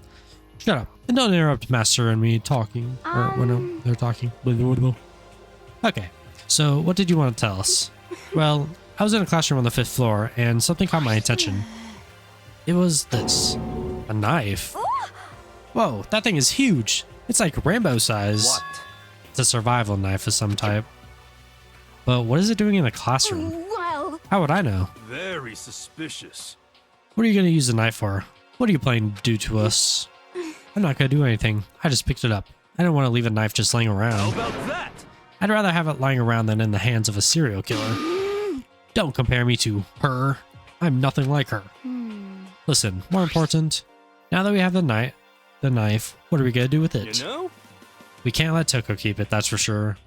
Shut up, and don't interrupt Master and me talking. Or when they're talking. Okay, so what did you want to tell us? Well, I was in a classroom on the 5th floor, and something caught my attention. It was this. A knife. Whoa, that thing is huge. It's like Rambo size. What? It's a survival knife of some type. But what is it doing in the classroom? Well, How would I know? Very suspicious. What are you going to use the knife for? What are you planning to do to us? I'm not going to do anything. I just picked it up. I don't want to leave a knife just laying How around. about that? I'd rather have it lying around than in the hands of a serial killer. Don't compare me to her. I'm nothing like her. Listen, more important, now that we have the knife, what are we going to do with it? You know? We can't let Toko keep it, that's for sure.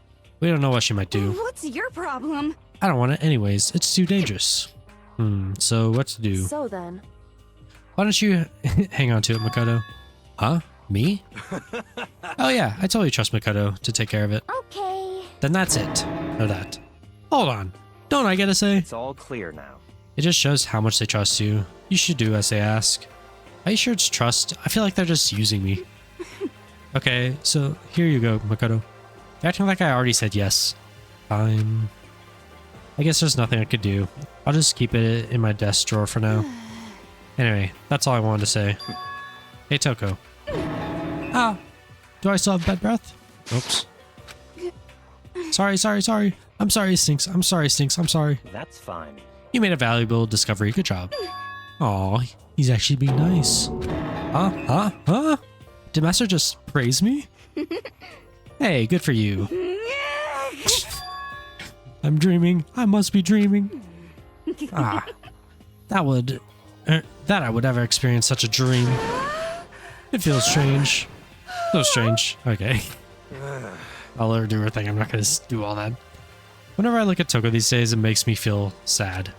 We don't know what she might do. what's your problem? I don't want it anyways. It's too dangerous. So what to do? So then, Why don't you hang on to it, Makoto? Huh? Me? Oh yeah, I totally trust Makoto to take care of it. Okay. Then that's it. Or that. Hold on. Don't I get to say? It's all clear now. It just shows how much they trust you. You should do as they ask. Are you sure it's trust? I feel like they're just using me. Okay, so here you go, Makoto. You're acting like I already said yes. Fine. I guess there's nothing I could do. I'll just keep it in my desk drawer for now. Anyway, that's all I wanted to say. Hey, Toko. Ah! Do I still have bad breath? Oops. Sorry. I'm sorry, Stinks. I'm sorry, Stinks. I'm sorry. That's fine. You made a valuable discovery. Good job. Aw, he's actually being nice. Huh? Did Master just praise me? Hey, good for you. I'm dreaming. I must be dreaming. That I would ever experience such a dream. It feels strange. So strange. Okay. I'll let her do her thing. I'm not going to do all that. Whenever I look at Toko these days, it makes me feel sad.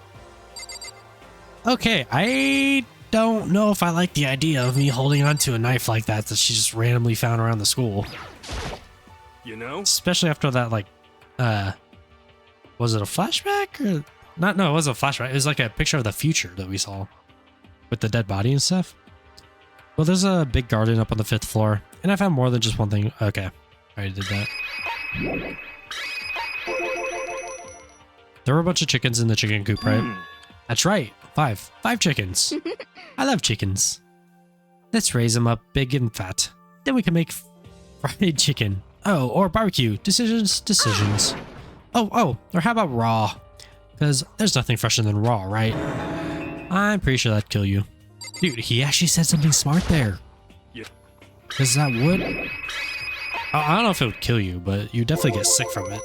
Okay, I don't know if I like the idea of me holding onto a knife like that she just randomly found around the school. You know? Especially after that, like, was it a flashback? Or not? No, it wasn't a flashback. It was like a picture of the future that we saw with the dead body and stuff. Well, there's a big garden up on the 5th floor, and I found more than just one thing. Okay, I already did that. There were a bunch of chickens in the chicken coop, right? That's right. 5 chickens. I love chickens. Let's raise them up big and fat. Then we can make fried chicken. Oh, or barbecue. Decisions. Oh, or how about raw? Because there's nothing fresher than raw, right? I'm pretty sure that'd kill you. Dude, he actually said something smart there. Yeah. Because that would... I don't know if it would kill you, but you definitely get sick from it.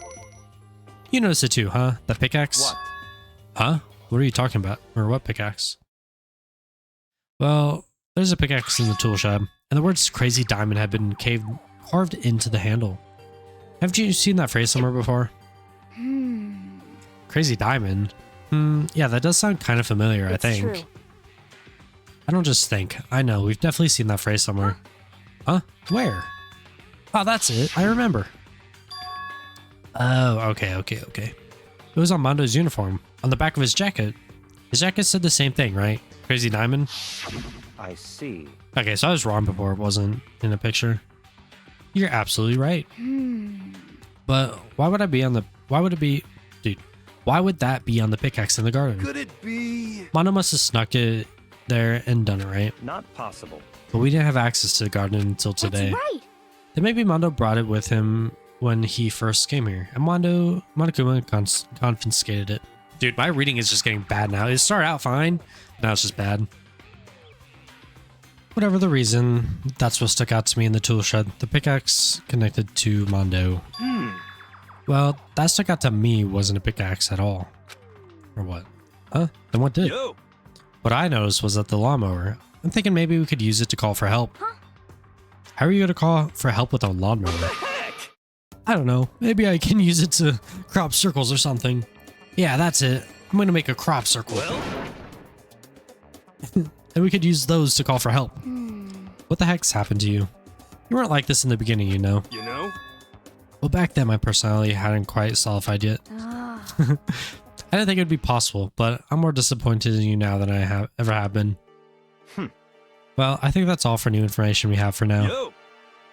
You noticed it too, huh? The pickaxe? What? Huh? What are you talking about? Or what pickaxe? Well, there's a pickaxe in the tool shed, and the words crazy diamond have been carved into the handle. Haven't you seen that phrase somewhere before? Crazy diamond? Yeah, that does sound kind of familiar, I think. True. I don't just think. I know, we've definitely seen that phrase somewhere. Huh? Where? Oh, that's it. I remember. Oh, okay. It was on Mondo's uniform, on the back of his jacket. His jacket said the same thing, right? Crazy diamond? I see. Okay, so I was wrong before it wasn't in the picture. You're absolutely right. But why would that be on the pickaxe in the garden? Could it be? Mondo must have snuck it there and done it, right? Not possible. But we didn't have access to the garden until today. That's right. Then maybe Mondo brought it with him when he first came here, and Monokuma confiscated it. Dude, my reading is just getting bad now. It started out fine, now it's just bad. Whatever the reason, that's what stuck out to me in the tool shed. The pickaxe connected to Mondo. Well, that stuck out to me wasn't a pickaxe at all. Or what? Huh? Then what did? Yo. What I noticed was that the lawnmower. I'm thinking maybe we could use it to call for help. Huh? How are you going to call for help with a lawnmower? I don't know. Maybe I can use it to crop circles or something. Yeah, that's it. I'm going to make a crop circle. Well? And we could use those to call for help. What the heck's happened to you? You weren't like this in the beginning, you know. You know? Well, back then my personality hadn't quite solidified yet. I didn't think it would be possible, but I'm more disappointed in you now than I ever have been. Well, I think that's all for new information we have for now. Yo.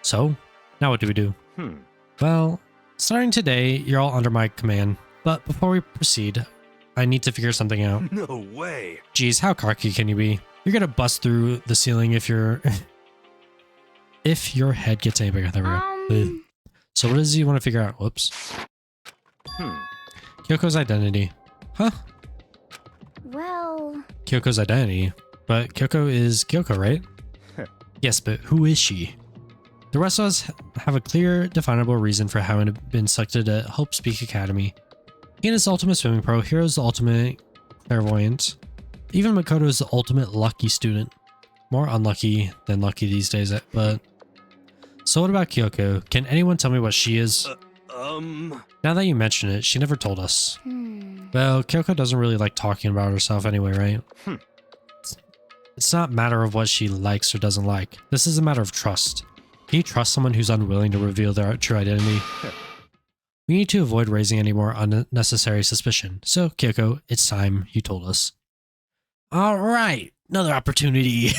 So, now what do we do? Well, starting today, you're all under my command. But before we proceed, I need to figure something out. No way. Geez, how cocky can you be? You're gonna bust through the ceiling if your head gets any bigger. There we go. So what is it you want to figure out? Whoops. Kyoko's identity. Huh? Well... Kyoko's identity. But Kyoko is Kyoko, right? Yes, but who is she? The rest of us have a clear, definable reason for having been selected at Hope Speak Academy. Ian is the ultimate swimming pro, Hiro is the ultimate clairvoyant. Even Makoto is the ultimate lucky student. More unlucky than lucky these days, but... So what about Kyoko? Can anyone tell me what she is? Now that you mention it, she never told us. Well, Kyoko doesn't really like talking about herself anyway, right? It's not a matter of what she likes or doesn't like. This is a matter of trust. Can you trust someone who's unwilling to reveal their true identity? We need to avoid raising any more unnecessary suspicion. So, Kyoko, it's time you told us. Alright, another opportunity.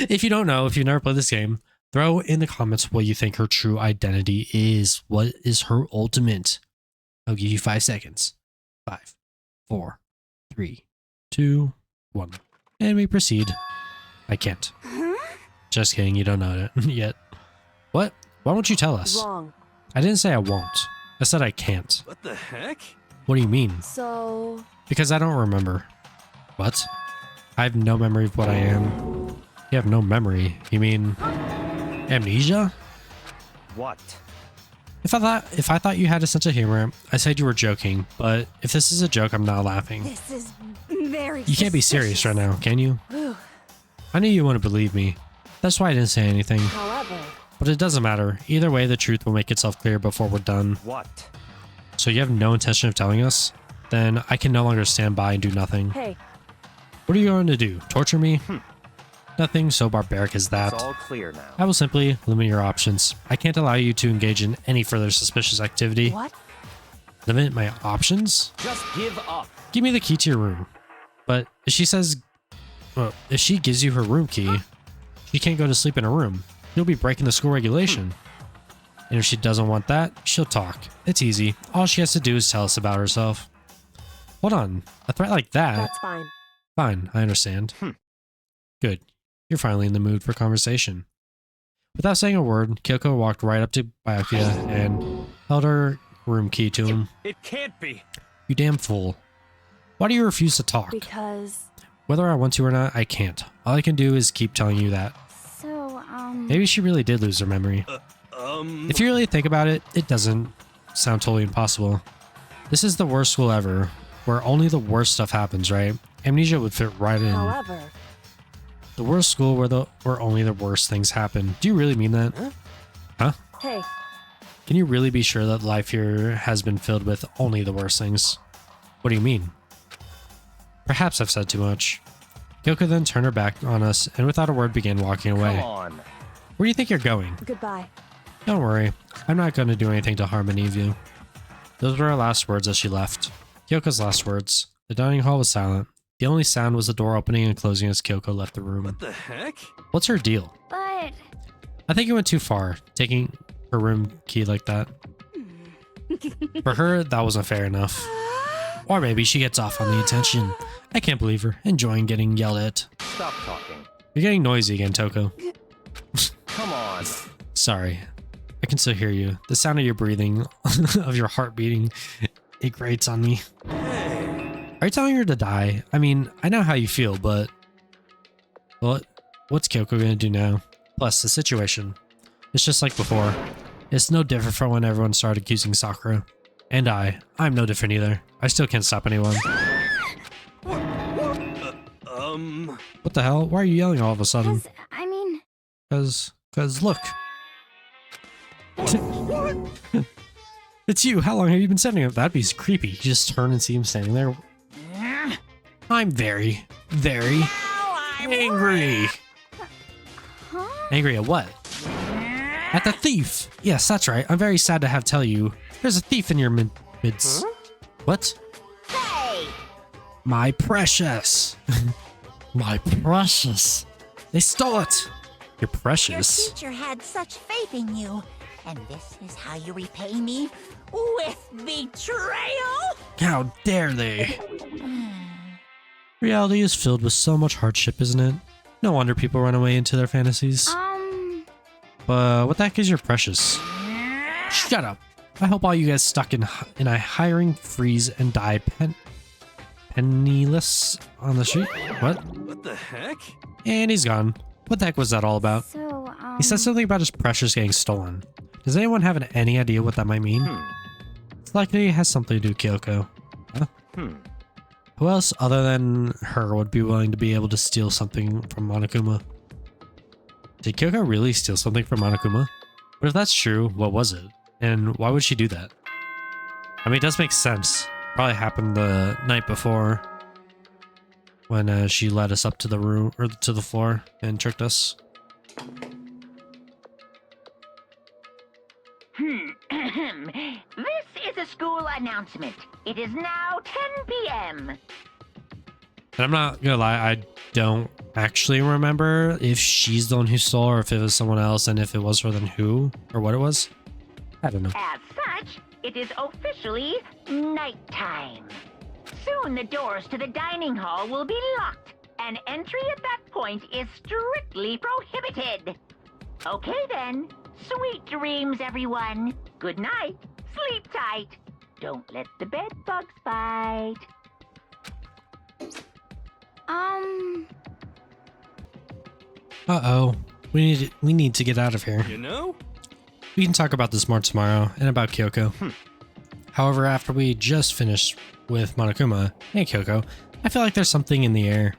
If you don't know, if you've never played this game, throw in the comments what you think her true identity is. What is her ultimate? I'll give you 5 seconds. 5, 4, 3, 2, 1. And we proceed. I can't. Just kidding, you don't know it yet. What? Why won't you tell us? Wrong. I didn't say I won't. I said I can't. What the heck? What do you mean? So... Because I don't remember. What? I have no memory of what I am. You have no memory? You mean amnesia? What? If I thought you had a sense of humor, I said you were joking, but if this is a joke, I'm not laughing. This is very You can't be serious right now, can you? Whew. I knew you wouldn't believe me. That's why I didn't say anything. However... But it doesn't matter. Either way, the truth will make itself clear before we're done. What? So you have no intention of telling us? Then I can no longer stand by and do nothing. Hey. What are you going to do? Torture me? Nothing so barbaric as that. It's all clear now. I will simply limit your options. I can't allow you to engage in any further suspicious activity. What? Limit my options? Just give up. Give me the key to your room. But if she says... Well, if she gives you her room key, she can't go to sleep in her room. You'll be breaking the school regulation. And if she doesn't want that, she'll talk. It's easy. All she has to do is tell us about herself. Hold on. A threat like that... That's fine. Fine, I understand. Good. You're finally in the mood for conversation. Without saying a word, Kyoko walked right up to Byakuya and held her room key to him. It can't be. You damn fool. Why do you refuse to talk? Because... Whether I want to or not, I can't. All I can do is keep telling you that. So, Maybe she really did lose her memory. If you really think about it, it doesn't sound totally impossible. This is the worst school ever, where only the worst stuff happens, right? Amnesia would fit right in. However... The worst school where only the worst things happen. Do you really mean that? Huh? Hey. Can you really be sure that life here has been filled with only the worst things? What do you mean? Perhaps I've said too much. Kyoko then turned her back on us and without a word began walking away. Come on. Where do you think you're going? Goodbye. Don't worry. I'm not going to do anything to harm any of you. Those were her last words as she left. Kyoko's last words. The dining hall was silent. The only sound was the door opening and closing as Kyoko left the room. What the heck? What's her deal? but... I think it went too far, taking her room key like that. For her, that wasn't fair enough. Or maybe she gets off on the attention. I can't believe her, enjoying getting yelled at. Stop talking. You're getting noisy again, Toko. Come on. Sorry. I can still hear you. The sound of your breathing, of your heart beating, it grates on me. Are you telling her to die? I mean, I know how you feel, but... What's Kyoko gonna do now? Plus, the situation. It's just like before. It's no different from when everyone started accusing Sakura. And I'm no different either. I still can't stop anyone. What the hell? Why are you yelling all of a sudden? I mean... Cause look. It's you. How long have you been sitting up? That'd be creepy. You just turn and see him standing there. I'm very, very angry. Huh? Angry at what? At the thief. Yes, that's right. I'm very sad to have to tell you. There's a thief in your midst. Huh? What? Hey! My precious. My precious. They stole it. You're precious. Your teacher had such faith in you, and this is how you repay me? With betrayal? How dare they? Reality is filled with so much hardship, isn't it? No wonder people run away into their fantasies. But what the heck is your precious? Shut up. I hope all you guys stuck in a hiring freeze and die penniless on the street. What? What the heck? And he's gone. What the heck was that all about? So, He said something about his precious getting stolen. Does anyone have any idea what that might mean? It's likely it has something to do with Kyoko. Huh? Who else other than her would be willing to be able to steal something from Monokuma? Did Kyoko really steal something from Monokuma? But if that's true, what was it? And why would she do that? I mean, it does make sense. Probably happened the night before when she led us up to the room or to the floor and tricked us. This is a school announcement. It is now 10 p.m. And I'm not gonna lie, I don't actually remember if she's the one who stole or if it was someone else, and if it was her, then who or what it was. I don't know. As such, it is officially nighttime. Soon the doors to the dining hall will be locked, and entry at that point is strictly prohibited. Okay then, sweet dreams, everyone. Good night. Sleep tight. Don't let the bed bugs bite. Uh-oh. We need to get out of here. You know? We can talk about this more tomorrow and about Kyoko. However, after we just finished with Monokuma and Kyoko, I feel like there's something in the air.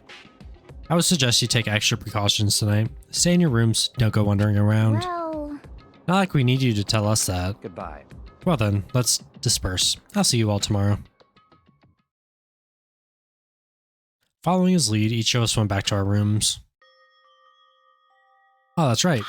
I would suggest you take extra precautions tonight. Stay in your rooms, don't go wandering around. Well, Not like we need you to tell us that. Goodbye. Well then, let's disperse. I'll see you all tomorrow. Following his lead, each of us went back to our rooms. Oh, that's right.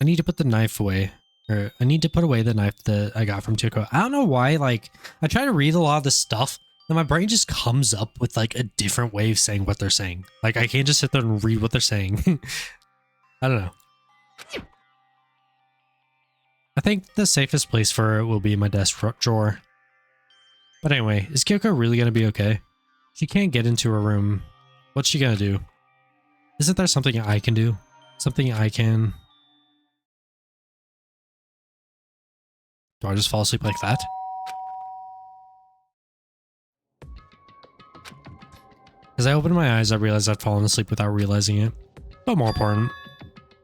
I need to put the knife away. Or I need to put away the knife that I got from Tuko. I don't know why, like, I try to read a lot of this stuff, and my brain just comes up with, like, a different way of saying what they're saying. Like, I can't just sit there and read what they're saying. I don't know. I think the safest place for it will be in my desk drawer. But anyway, is Kyoko really gonna be okay? She can't get into her room. What's she gonna do? Isn't there something I can do? Something I can... Do I just fall asleep like that? As I opened my eyes, I realized I'd fallen asleep without realizing it. But more important,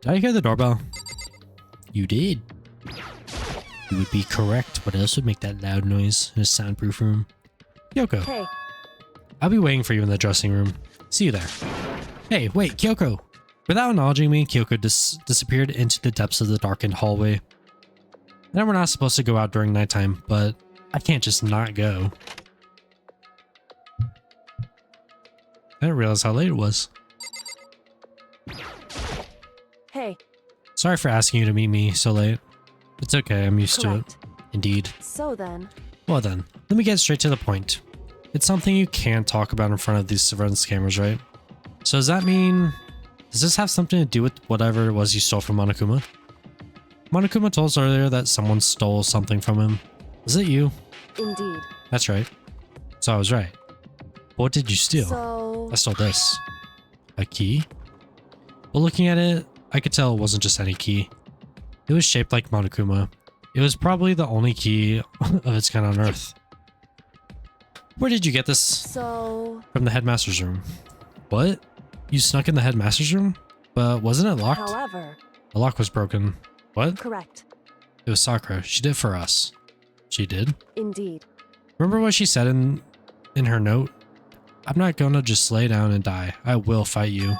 did I hear the doorbell? You did. You would be correct. What else would make that loud noise in a soundproof room? Kyoko. Hey, I'll be waiting for you in the dressing room. See you there. Hey, wait, Kyoko! Without acknowledging me, Kyoko disappeared into the depths of the darkened hallway. I know we're not supposed to go out during nighttime, but I can't just not go. I didn't realize how late it was. hey, Sorry for asking you to meet me so late. It's okay, I'm used to it. correct. Indeed. So then, Well then, let me get straight to the point. It's something you can't talk about in front of these surveillance cameras, right? So does that mean... Does this have something to do with whatever it was you stole from Monokuma? Monokuma told us earlier that someone stole something from him. Was it you? indeed. That's right. So I was right. What did you steal? So, I stole this. A key? Well, looking at it, I could tell it wasn't just any key. It was shaped like Monokuma. It was probably the only key of its kind on Earth. Where did you get this? so, From the headmaster's room. What? You snuck in the headmaster's room? But wasn't it locked? however, The lock was broken. What? correct. It was Sakura. She did it for us. She did? Indeed. Remember what she said in her note? I'm not gonna just lay down and die. I will fight you.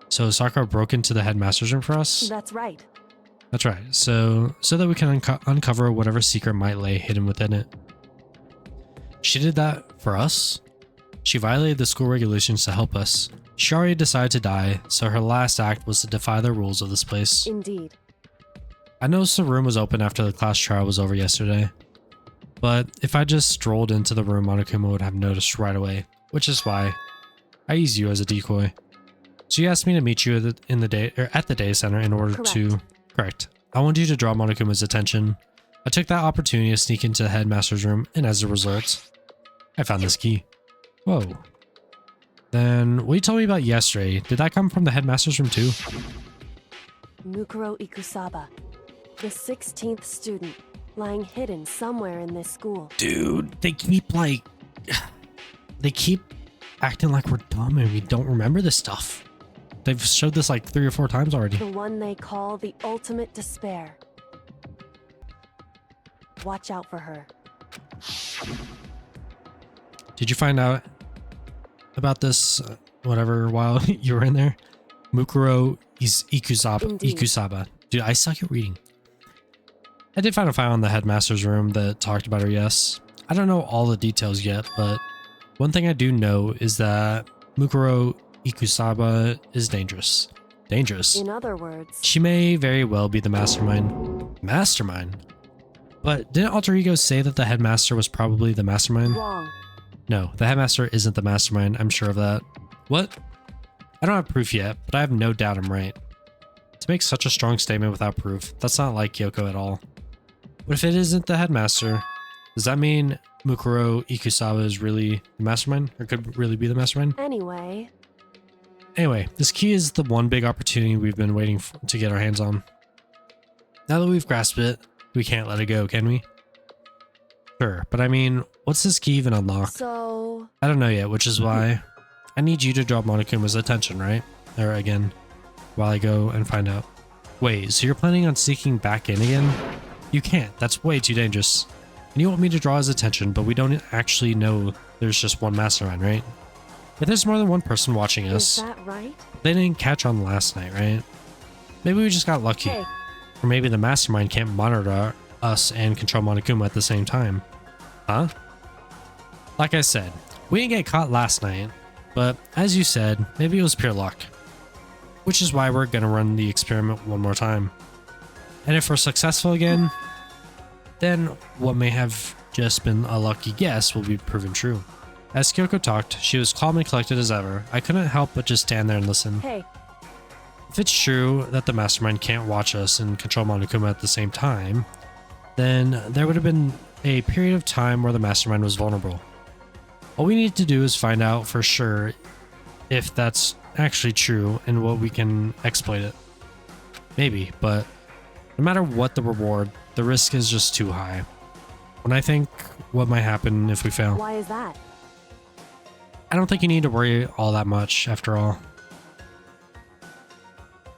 So Sakura broke into the headmaster's room for us? That's right. That's right. So that we can uncover whatever secret might lay hidden within it. She did that for us? She violated the school regulations to help us. She already decided to die, so her last act was to defy the rules of this place. Indeed. I noticed the room was open after the class trial was over yesterday. But if I just strolled into the room, Monokuma would have noticed right away, which is why I used you as a decoy. So you asked me to meet you at the data center in order to... Correct. I wanted you to draw Monokuma's attention. I took that opportunity to sneak into the headmaster's room, and as a result, I found this key. Whoa. Then, what you told me about yesterday, did that come from the headmaster's room too? Mukuro Ikusaba, the 16th student, lying hidden somewhere in this school. Dude, they keep acting like we're dumb and we don't remember this stuff. They've showed this like 3 or 4 times already. The one they call the ultimate despair. Watch out for her. Did you find out about this, whatever, while you were in there? Mukuro is Ikusaba. Dude, I suck at reading. I did find a file in the headmaster's room that talked about her, yes. I don't know all the details yet, but one thing I do know is that Mukuro Ikusaba is dangerous. Dangerous. In other words, She may very well be the mastermind. Mastermind? But didn't Alter Ego say that the headmaster was probably the mastermind? wrong. No, the headmaster isn't the mastermind. I'm sure of that. What? I don't have proof yet, but I have no doubt I'm right. To make such a strong statement without proof, that's not like Kyoko at all. But if it isn't the headmaster, does that mean Mukuro Ikusaba is really the mastermind? Or could really be the mastermind? Anyway, This key is the one big opportunity we've been waiting to get our hands on. Now that we've grasped it, we can't let it go, can we? Sure, but I mean, what's this key even unlock? So... I don't know yet, which is why I need you to draw Monokuma's attention, right? Or again, while I go and find out. Wait, so you're planning on sneaking back in again? You can't. That's way too dangerous. And you want me to draw his attention, but we don't actually know there's just one mastermind, right? If there's more than one person watching us, Is that right? they didn't catch on last night, right? Maybe we just got lucky. Hey. Or maybe the mastermind can't monitor us and control Monokuma at the same time. Huh? Like I said, we didn't get caught last night, but as you said, maybe it was pure luck. Which is why we're gonna run the experiment one more time. And if we're successful again, then what may have just been a lucky guess will be proven true. As Kyoko talked, she was calm and collected as ever. I couldn't help but just stand there and listen. Hey. If it's true that the mastermind can't watch us and control Monokuma at the same time, then there would have been a period of time where the mastermind was vulnerable. All we need to do is find out for sure if that's actually true and what we can exploit it. Maybe, but no matter what the reward, the risk is just too high. When I think what might happen if we fail, Why is that? I don't think you need to worry all that much after all.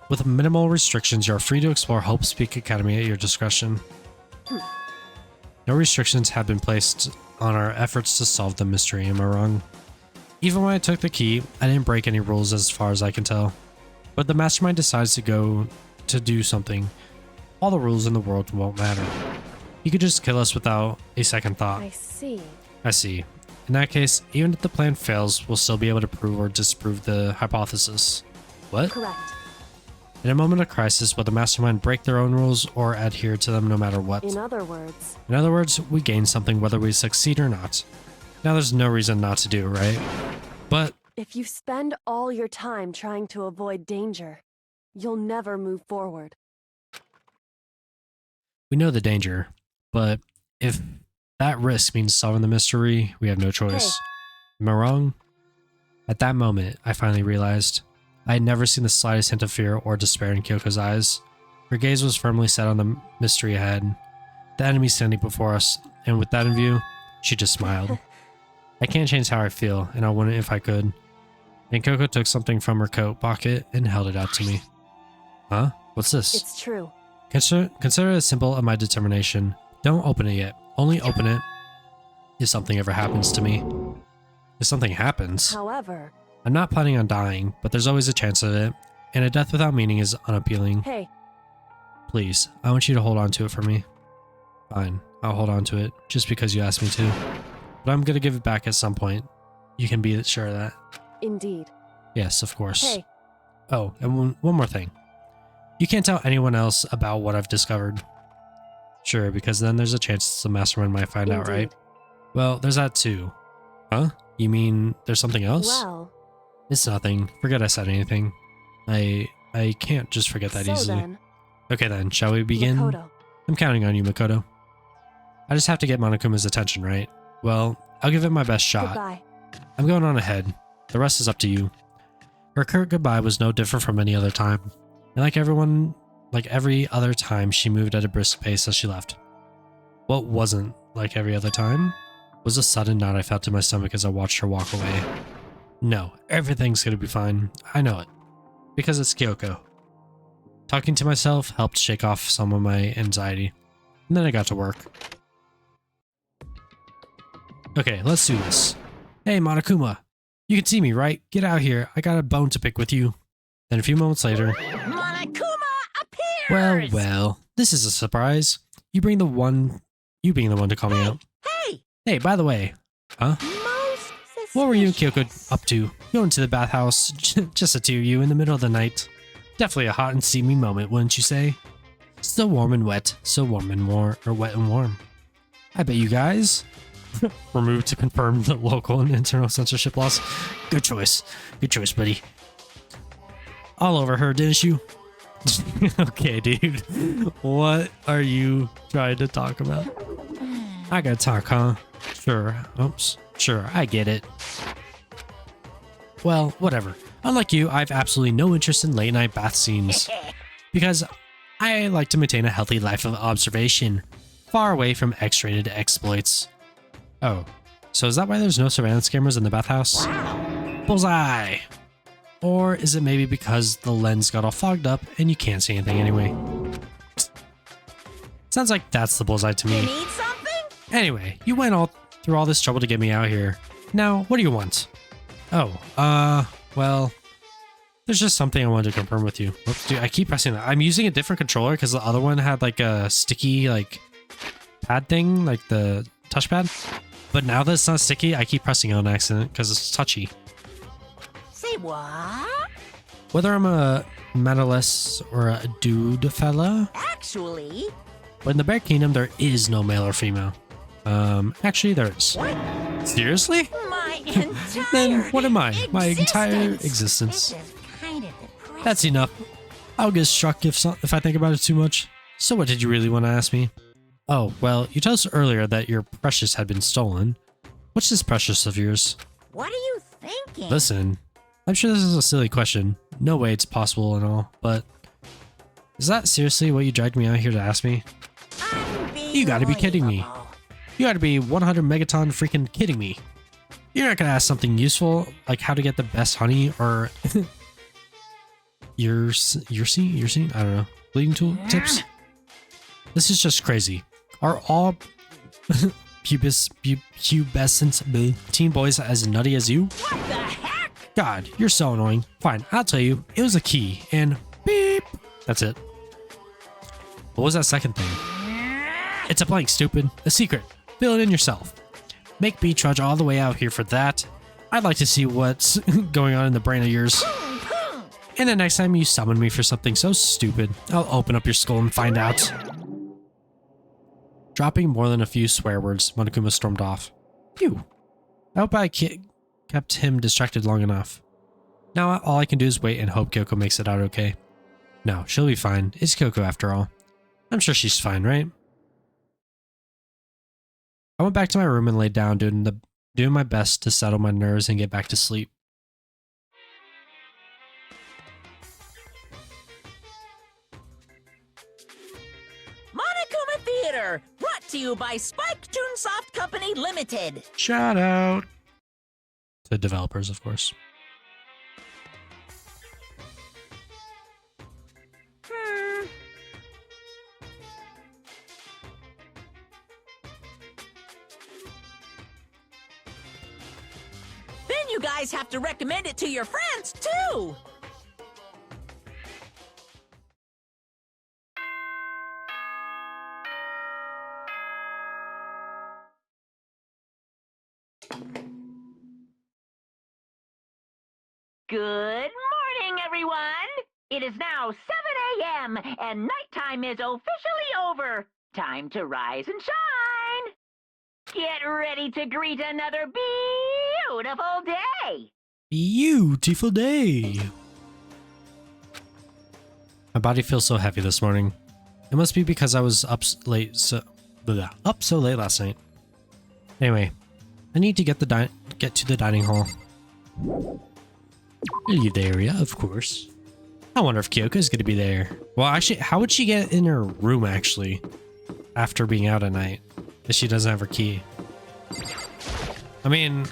With minimal restrictions, you are free to explore Hope Speak Academy at your discretion. No restrictions have been placed on our efforts to solve the mystery, am I wrong? Even when I took the key, I didn't break any rules as far as I can tell. But the mastermind decides to go to do something. All the rules in the world won't matter. He could just kill us without a second thought. I see. I see. In that case, even if the plan fails, we'll still be able to prove or disprove the hypothesis. What? Correct. In a moment of crisis, will the mastermind break their own rules or adhere to them no matter what? In other words, we gain something whether we succeed or not. Now there's no reason not to do, right? But if you spend all your time trying to avoid danger, you'll never move forward. we know the danger, but if that risk means solving the mystery, we have no choice. Am I wrong? At that moment, I finally realized I had never seen the slightest hint of fear or despair in Kyoko's eyes. Her gaze was firmly set on the mystery ahead, the enemy standing before us, and with that in view, she just smiled. I can't change how I feel, and I wouldn't if I could. And Kyoko took something from her coat pocket and held it out to me. Huh? What's this? It's true. Consider it a symbol of my determination. Don't open it yet. Only open it if something ever happens to me. If something happens. However, I'm not planning on dying, but there's always a chance of it, and a death without meaning is unappealing. Hey. Please, I want you to hold on to it for me. Fine, I'll hold on to it, just because you asked me to. But I'm gonna give it back at some point. You can be sure of that. Indeed. Yes, of course. Hey. Oh, and one more thing. You can't tell anyone else about what I've discovered. Sure, because then there's a chance the mastermind might find out, right? Well, there's that too. Huh? You mean there's something else? Well, it's nothing. Forget I said anything. I can't just forget that easily. Then, okay then, shall we begin? Makoto. I'm counting on you, Makoto. I just have to get Monokuma's attention, right? Well, I'll give it my best shot. Goodbye. I'm going on ahead. The rest is up to you. Her curt goodbye was no different from any other time. And like every other time, she moved at a brisk pace as she left. What wasn't like every other time was a sudden knot I felt in my stomach as I watched her walk away. No, everything's gonna be fine. I know it. Because it's Kyoko. Talking to myself helped shake off some of my anxiety. And then I got to work. Okay, let's do this. Hey, Monokuma. You can see me, right? Get out here. I got a bone to pick with you. Then a few moments later... Monokuma appears! Well, this is a surprise. You being the one to call me out. Hey, by the way. Huh? What were you and Kyoko up to? Going to the bathhouse, just the two of you in the middle of the night. Definitely a hot and steamy moment, wouldn't you say? Still warm and wet, so warm and warm, or wet and warm. I bet you guys... Removed to confirm the local and internal censorship laws. Good choice, buddy. All over her, didn't you? Okay, dude. What are you trying to talk about? I gotta talk, huh? Sure. Oops. Sure, I get it. Well, whatever. Unlike you, I have absolutely no interest in late night bath scenes. Because I like to maintain a healthy life of observation, far away from X-rated exploits. Oh, so is that why there's no surveillance cameras in the bathhouse? Bullseye! Or is it maybe because the lens got all fogged up and you can't see anything anyway? Sounds like that's the bullseye to me. You need something? Anyway, you went all through all this trouble to get me out here. Now, what do you want? Oh, well, there's just something I wanted to confirm with you. Whoops, dude, I keep pressing that. I'm using a different controller because the other one had like a sticky like pad thing, like the touchpad. But now that it's not sticky, I keep pressing it on accident because it's touchy. Say what? Whether I'm a medalist or a dude fella, Actually, but in the Bear Kingdom, there is no male or female. Actually, there is. what? Seriously? My entire Then what am I? My entire existence. This is kind of depressing. That's enough. I'll get struck if I think about it too much. So what did you really want to ask me? Oh, well, you told us earlier that your precious had been stolen. What's this precious of yours? What are you thinking? Listen, I'm sure this is a silly question. No way it's possible and all, but is that seriously what you dragged me out here to ask me? You gotta be kidding me. You gotta be 100 megaton freaking kidding me. You're not gonna ask something useful, like how to get the best honey or your scene? I don't know. Bleeding tool tips? This is just crazy. Are all pubescent teen boys as nutty as you? What the heck? God, you're so annoying. Fine, I'll tell you. It was a key, and beep. That's it. What was that second thing? It's a blank, stupid. A secret. Fill it in yourself. Make me trudge all the way out here for that. I'd like to see what's going on in the brain of yours. And the next time you summon me for something so stupid, I'll open up your skull and find out. Dropping more than a few swear words, Monokuma stormed off. Phew. I hope I kept him distracted long enough. Now all I can do is wait and hope Kyoko makes it out okay. No, she'll be fine. It's Kyoko after all. I'm sure she's fine, right? I went back to my room and laid down, doing my best to settle my nerves and get back to sleep. Monokuma Theater, brought to you by Spike Toonsoft Company Limited. Shout out to developers, of course. Then you guys have to recommend it to your friends, too! Good morning, everyone! It is now 7 a.m. and nighttime is officially over. Time to rise and shine! Get ready to greet another beautiful day! Beautiful day! My body feels so heavy this morning. It must be because I was up so late last night. Anyway, I need to get to the dining hall. Leave the area, of course. I wonder if Kyoko's gonna be there. Well, actually, how would she get in her room, actually, after being out at night, if she doesn't have her key? I mean,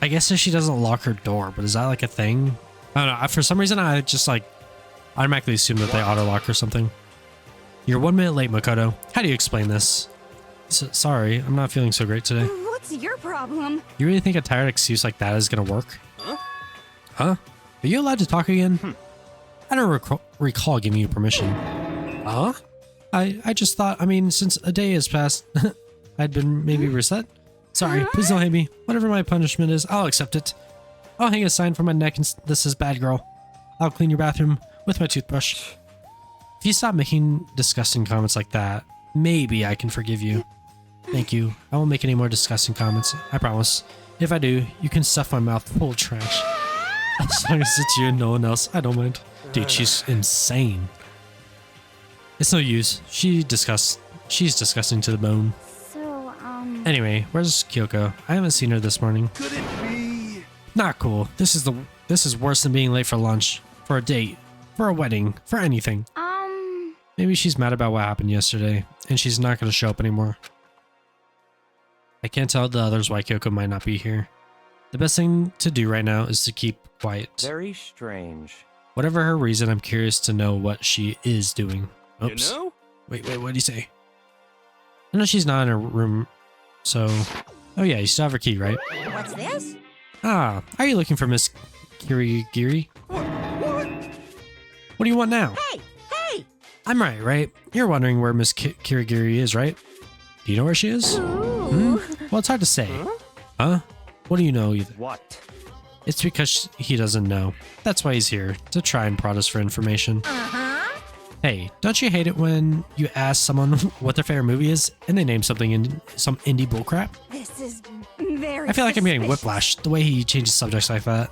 I guess if she doesn't lock her door, but is that like a thing? I don't know. For some reason, I just like automatically assume that they auto-lock or something. You're 1 minute late, Makoto. How do you explain this? Sorry, I'm not feeling so great today. What's your problem? You really think a tired excuse like that is gonna work? Huh? Are you allowed to talk again? I don't recall giving you permission. Huh? I just thought, I mean, since a day has passed, I'd been maybe reset. Sorry, please don't hate me. Whatever my punishment is, I'll accept it. I'll hang a sign from my neck and that says bad girl. I'll clean your bathroom with my toothbrush. If you stop making disgusting comments like that, maybe I can forgive you. Thank you. I won't make any more disgusting comments, I promise. If I do, you can stuff my mouth full of trash. As long as it's you and no one else, I don't mind. Dude, she's insane. It's no use. She's disgusting to the bone. So, Anyway, where's Kyoko? I haven't seen her this morning. Could it be? Not cool. This is worse than being late for lunch, for a date, for a wedding, for anything. Maybe she's mad about what happened yesterday, and she's not gonna show up anymore. I can't tell the others why Kyoko might not be here. The best thing to do right now is to keep quiet. Very strange. Whatever her reason, I'm curious to know what she is doing. Oops. You know? Wait, what did he say? I know she's not in her room, so... Oh yeah, you still have her key, right? What's this? Ah, are you looking for Miss Kirigiri? What do you want now? Hey! I'm right? You're wondering where Miss Kirigiri is, right? Do you know where she is? Hmm? Well, it's hard to say. Huh? What do you know either? What? It's because he doesn't know. That's why he's here, to try and prod us for information. Hey, don't you hate it when you ask someone what their favorite movie is and they name something in some indie bullcrap? This is very I feel like I'm getting suspicious. whiplash the way he changes subjects like that.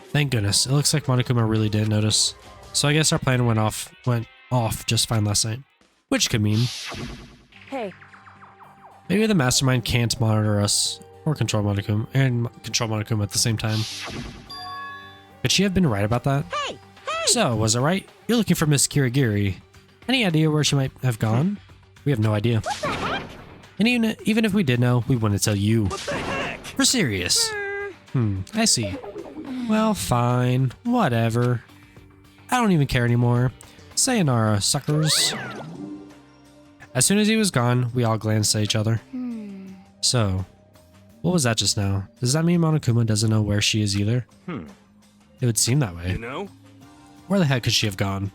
Thank goodness. It looks like Monokuma really didn't notice. So I guess our plan went off just fine last night. Which could mean Hey, maybe the mastermind can't monitor us or control Monokuma at the same time. Could she have been right about that? Hey! So, was it right? You're looking for Miss Kirigiri. Any idea where she might have gone? We have no idea. And even if we did know, we wouldn't tell you. What the heck? We're serious. I see. Well, fine. Whatever. I don't even care anymore. Sayonara, suckers. As soon as he was gone, we all glanced at each other. So, what was that just now? Does that mean Monokuma doesn't know where she is either? It would seem that way. You know? Where the heck could she have gone?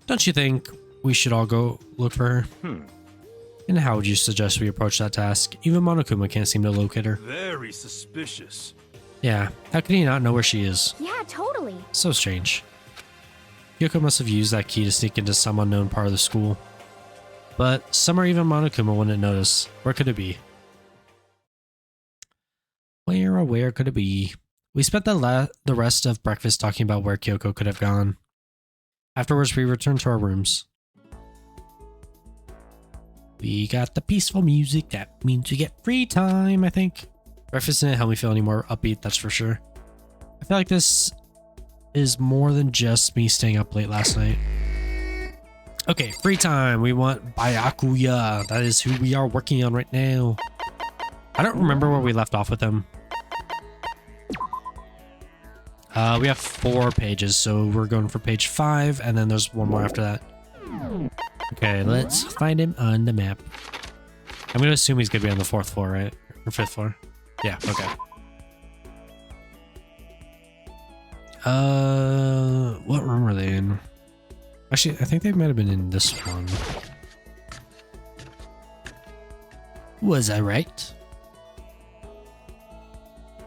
Don't you think we should all go look for her? And how would you suggest we approach that task? Even Monokuma can't seem to locate her. Very suspicious. Yeah, how could he not know where she is? Yeah, totally. So strange. Kyoko must have used that key to sneak into some unknown part of the school. But some or even Monokuma wouldn't notice. Where could it be? Where could it be? We spent the rest of breakfast talking about where Kyoko could have gone. Afterwards, we returned to our rooms. We got the peaceful music. That means we get free time, I think. Breakfast didn't help me feel any more upbeat, that's for sure. I feel like this is more than just me staying up late last night. Okay, free time. We want Byakuya. That is who we are working on right now. I don't remember where we left off with them. We have 4 pages, so we're going for page 5, and then there's one more after that. Okay, let's find him on the map. I'm gonna assume he's gonna be on the 4th floor, right? Or 5th floor? Yeah, okay. What room are they in? Actually, I think they might have been in this one. Was I right?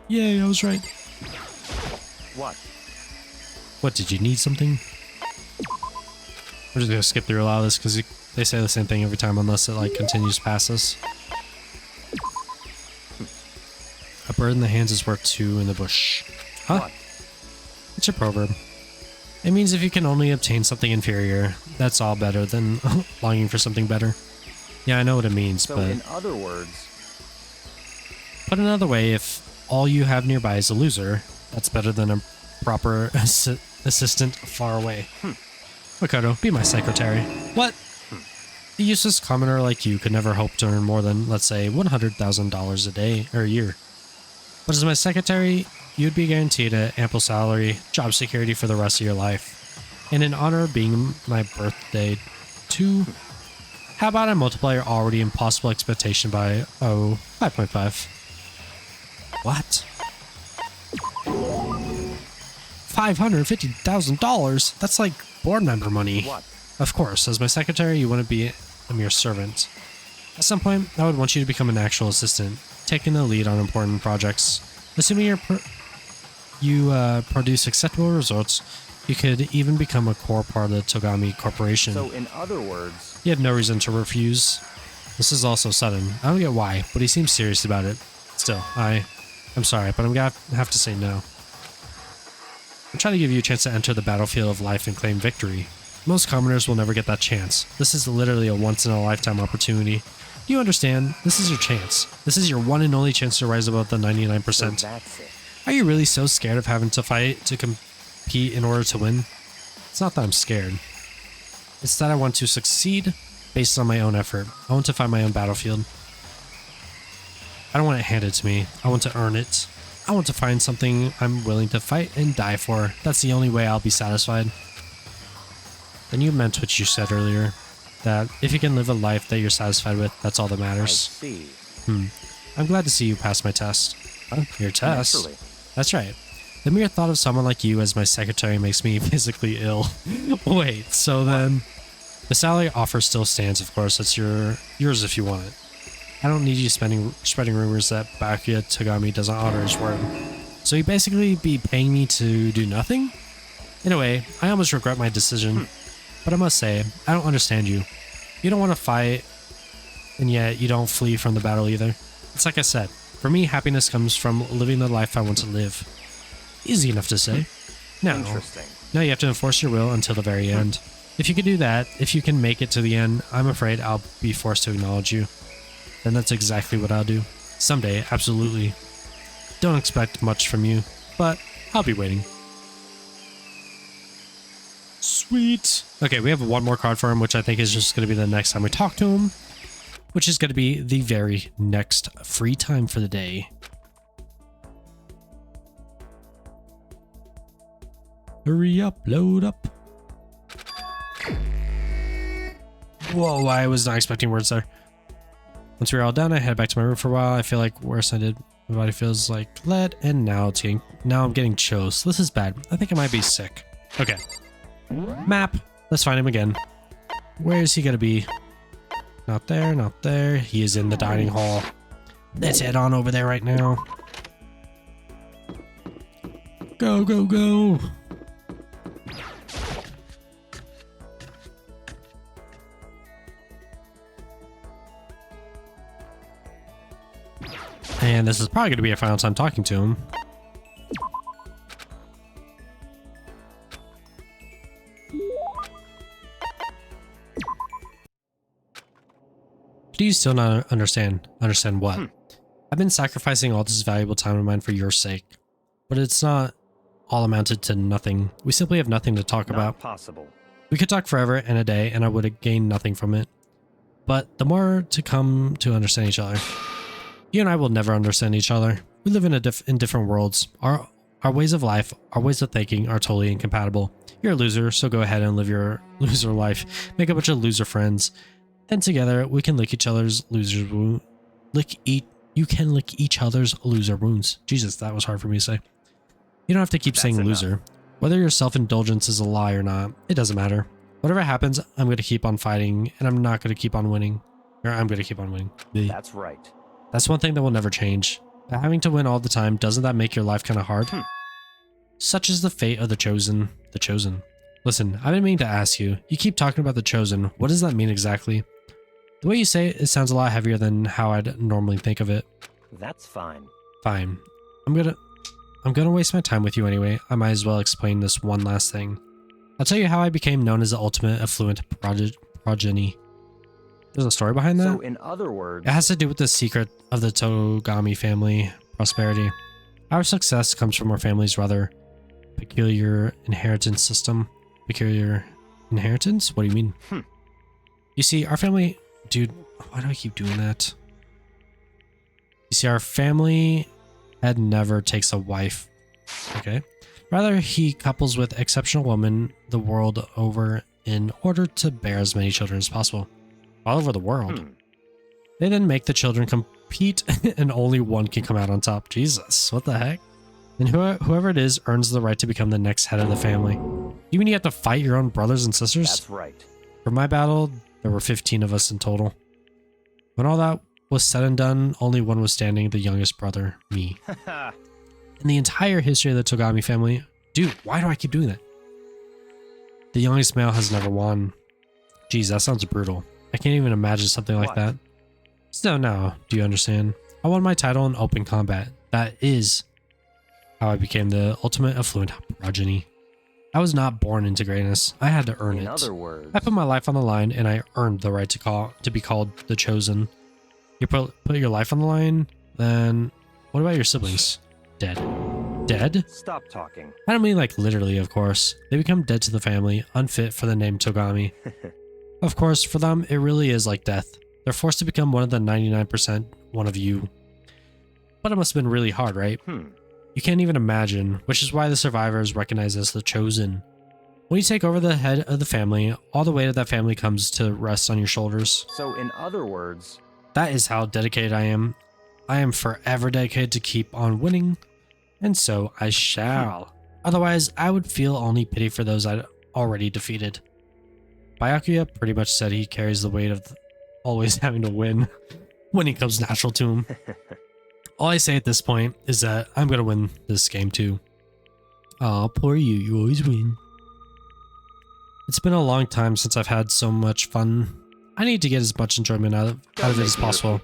Yay, I was right. What? What, did you need something? We're just gonna skip through a lot of this because they say the same thing every time unless it like continues past us. A bird in the hands is worth 2 in the bush. Huh? What? It's a proverb. It means if you can only obtain something inferior, that's all better than longing for something better. Yeah, I know what it means, So but... in other words... Put another way, if all you have nearby is a loser, that's better than a proper assistant far away. Makoto, be my secretary. What? A useless commoner like you could never hope to earn more than, let's say, $100,000 a day or a year. But as my secretary, you'd be guaranteed an ample salary, job security for the rest of your life. And in honor of being my birthday, too, how about I multiply your already impossible expectation by, 5.5? What? $550,000? That's like board member money. What? Of course, as my secretary, you wouldn't be a mere servant. At some point, I would want you to become an actual assistant, taking the lead on important projects. Assuming you produce acceptable results, you could even become a core part of the Togami Corporation. So in other words... You have no reason to refuse. This is also sudden. I don't get why, but he seems serious about it. Still, I'm sorry, but I'm gonna have to say no. I'm trying to give you a chance to enter the battlefield of life and claim victory. Most commoners will never get that chance. This is literally a once-in-a-lifetime opportunity. Do you understand? This is your chance. This is your one and only chance to rise above the 99%. So that's it. Are you really so scared of having to fight to compete in order to win? It's not that I'm scared. It's that I want to succeed based on my own effort. I want to find my own battlefield. I don't want it handed to me. I want to earn it. I want to find something I'm willing to fight and die for. That's the only way I'll be satisfied. Then you meant what you said earlier. That if you can live a life that you're satisfied with, that's all that matters. I see. I'm glad to see you pass my test. Huh? Your test? Naturally. That's right. The mere thought of someone like you as my secretary makes me physically ill. Wait, so then... The salary offer still stands, of course. That's yours if you want it. I don't need you spreading rumors that Bakuya Togami doesn't honor his word. So you basically be paying me to do nothing? In a way, I almost regret my decision. But I must say, I don't understand you. You don't want to fight, and yet you don't flee from the battle either. It's like I said, for me, happiness comes from living the life I want to live. Easy enough to say. No, you have to enforce your will until the very end. If you can do that, if you can make it to the end, I'm afraid I'll be forced to acknowledge you. Then that's exactly what I'll do. Someday, absolutely. Don't expect much from you, but I'll be waiting. Sweet. Okay, we have one more card for him, which I think is just going to be the next time we talk to him, which is going to be the very next free time for the day. Hurry up, load up. Whoa, I was not expecting words there. Once we're all done, I head back to my room for a while. I feel like worse than I did. My body feels like lead, and now I'm getting chills. This is bad. I think I might be sick. Okay. Map. Let's find him again. Where is he gonna be? Not there, not there. He is in the dining hall. Let's head on over there right now. Go, go, go. And this is probably going to be our final time talking to him. Do you still not understand? Understand what? I've been sacrificing all this valuable time of mine for your sake. But it's not all amounted to nothing. We simply have nothing to talk about. Possible. We could talk forever and a day and I would have gained nothing from it. But the more to come to understand each other. You and I will never understand each other. We live in different worlds. Our ways of life, our ways of thinking are totally incompatible. You're a loser, so go ahead and live your loser life. Make a bunch of loser friends. Then together, we can lick each other's loser wounds. You can lick each other's loser wounds. Jesus, that was hard for me to say. You don't have to keep saying loser. Whether your self-indulgence is a lie or not, it doesn't matter. Whatever happens, I'm going to keep on fighting, and I'm not going to keep on winning. Or I'm going to keep on winning. That's right. That's one thing that will never change. But having to win all the time, doesn't that make your life kind of hard? Such is the fate of the chosen. The chosen. Listen, I've been meaning to ask you. You keep talking about the chosen. What does that mean exactly? The way you say it, it sounds a lot heavier than how I'd normally think of it. That's fine. Fine. I'm gonna waste my time with you anyway. I might as well explain this one last thing. I'll tell you how I became known as the ultimate affluent progeny. There's a story behind that? So in other words... It has to do with the secret of the Togami family prosperity. Our success comes from our family's rather peculiar inheritance system. Peculiar inheritance? What do you mean? You see, our family... Dude, why do I keep doing that? You see, our family head never takes a wife. Okay. Rather, he couples with exceptional women the world over in order to bear as many children as possible. All over the world. They then make the children compete and only one can come out on top. Jesus, what the heck? And whoever it is earns the right to become the next head of the family. You mean you have to fight your own brothers and sisters? That's right. For my battle, there were 15 of us in total. When all that was said and done, only one was standing, the youngest brother, me. In the entire history of the Togami family, dude, why do I keep doing that? The youngest male has never won. Jeez, that sounds brutal. I can't even imagine something like that. So now, do you understand? I won my title in open combat. That is how I became the ultimate affluent progeny. I was not born into greatness. I had to earn it. In other words... I put my life on the line and I earned the right to be called the chosen. You put your life on the line, then what about your siblings? Dead. Dead? Stop talking. I don't mean like literally, of course. They become dead to the family, unfit for the name Togami. Of course, for them, it really is like death. They're forced to become one of the 99%, one of you. But it must have been really hard, right? You can't even imagine, which is why the survivor is recognized as the chosen. When you take over the head of the family, all the weight of that family comes to rest on your shoulders. So in other words, that is how dedicated I am. I am forever dedicated to keep on winning, and so I shall. Otherwise, I would feel only pity for those I'd already defeated. Byakuya pretty much said he carries the weight of always having to win when he comes natural to him. All I say at this point is that I'm going to win this game too. Aw, poor you always win. It's been a long time since I've had so much fun. I need to get as much enjoyment out of it as possible.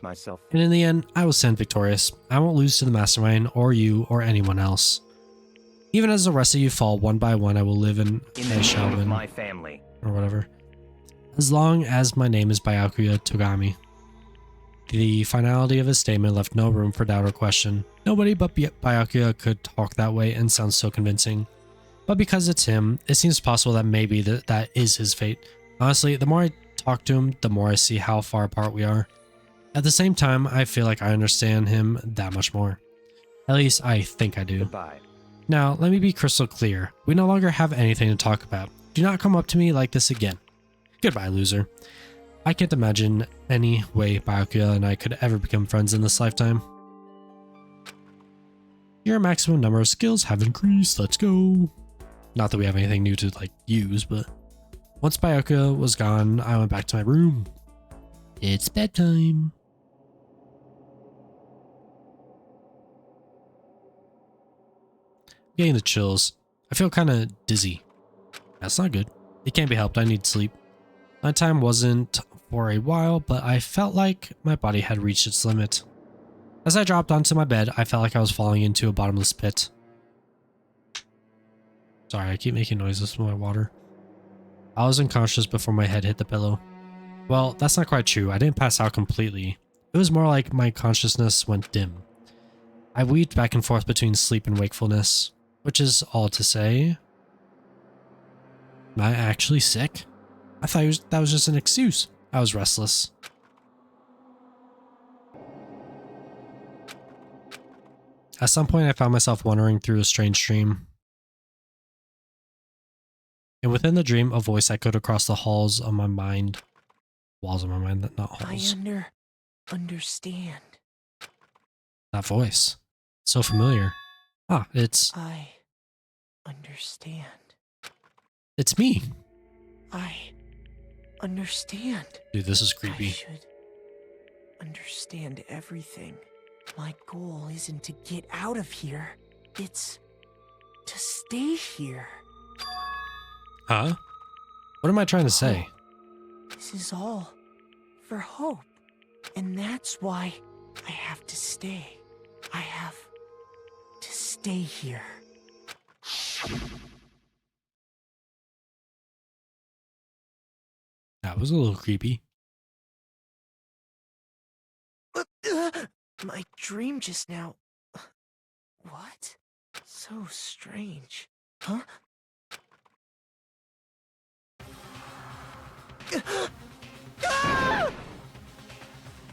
And in the end, I will stand victorious. I won't lose to the mastermind or you or anyone else. Even as the rest of you fall one by one, I will live and I shall win. My family. Or whatever. As long as my name is Byakuya Togami. The finality of his statement left no room for doubt or question. Nobody but Byakuya could talk that way and sound so convincing. But because it's him, it seems possible that maybe that is his fate. Honestly, the more I talk to him, the more I see how far apart we are. At the same time, I feel like I understand him that much more. At least I think I do. Goodbye. Now, let me be crystal clear. We no longer have anything to talk about. Do not come up to me like this again. Goodbye, loser. I can't imagine any way Byakuya and I could ever become friends in this lifetime. Your maximum number of skills have increased. Let's go. Not that we have anything new to use, but once Byakuya was gone, I went back to my room. It's bedtime. Getting the chills. I feel kind of dizzy. That's not good. It can't be helped. I need sleep. Nighttime wasn't for a while, but I felt like my body had reached its limit. As I dropped onto my bed, I felt like I was falling into a bottomless pit. Sorry, I keep making noises with my water. I was unconscious before my head hit the pillow. Well, that's not quite true. I didn't pass out completely. It was more like my consciousness went dim. I weaved back and forth between sleep and wakefulness, which is all to say, am I actually sick? I thought that was just an excuse. I was restless. At some point, I found myself wandering through a strange dream. And within the dream, a voice echoed across the halls of my mind. Walls of my mind, not halls. I understand. That voice. So familiar. Ah, it's... I understand. It's me. I understand. Dude, this is creepy. I should understand everything. My goal isn't to get out of here. It's to stay here. Huh? What am I trying to say? This is all for hope. And that's why I have to stay. I have to stay here. That was a little creepy. My dream just now. What? So strange. Huh?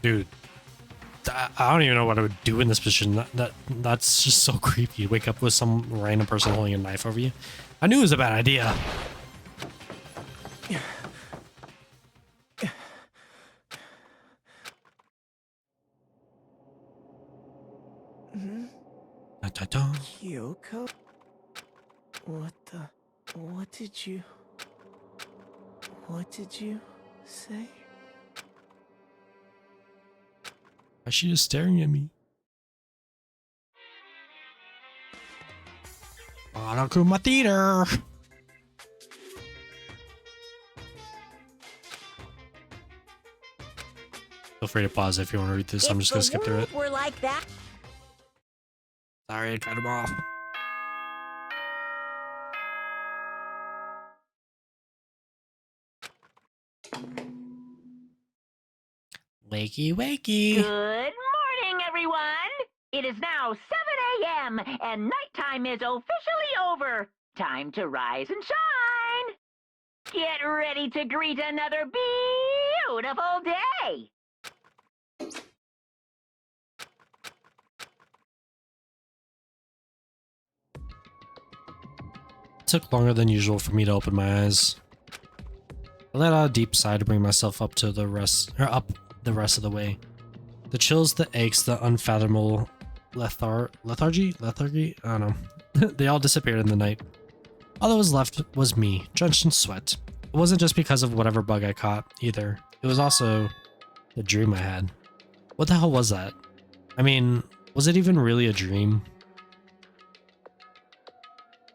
Dude, I don't even know what I would do in this position. That's just so creepy. You wake up with some random person holding a knife over you. I knew it was a bad idea. Kyoko? What did you say? Why is she just staring at me? Monokuma Theater! Feel free to pause if you want to read this. I'm just gonna skip through it. We're like that. Sorry, I cut him off. Wakey, wakey. Good morning, everyone. It is now 7 a.m. and nighttime is officially over. Time to rise and shine. Get ready to greet another beautiful day. took longer than usual for me to open my eyes. I let out a deep sigh to bring myself up the rest of the way. The chills, the aches, the unfathomable lethargy? I don't know. They all disappeared in the night. All that was left was me, drenched in sweat. It wasn't just because of whatever bug I caught, either. It was also the dream I had. What the hell was that? I mean, was it even really a dream?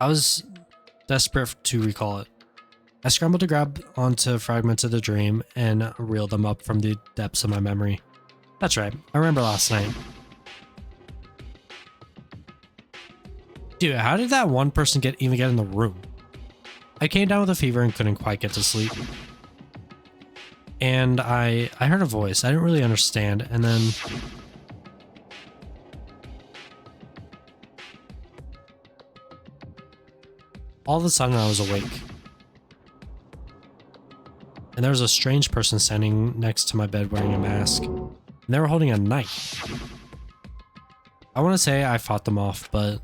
I was desperate to recall it. I scrambled to grab onto fragments of the dream and reel them up from the depths of my memory. That's right, I remember last night. Dude, how did that one person even get in the room? I came down with a fever and couldn't quite get to sleep. And I heard a voice. I didn't really understand, and then all of a sudden I was awake. And there was a strange person standing next to my bed wearing a mask. And they were holding a knife. I want to say I fought them off, but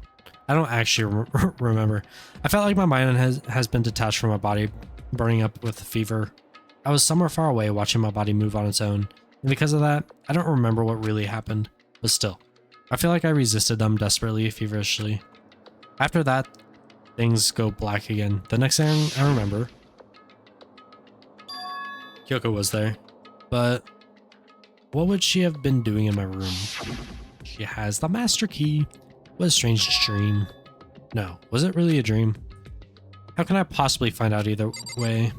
I don't actually remember. I felt like my mind has been detached from my body, burning up with fever. I was somewhere far away watching my body move on its own. And because of that, I don't remember what really happened. But still, I feel like I resisted them desperately, feverishly. After that, things go black again. The next thing I remember, Kyoko was there, but what would she have been doing in my room? She has the master key. What a strange dream. No, was it really a dream? How can I possibly find out either way?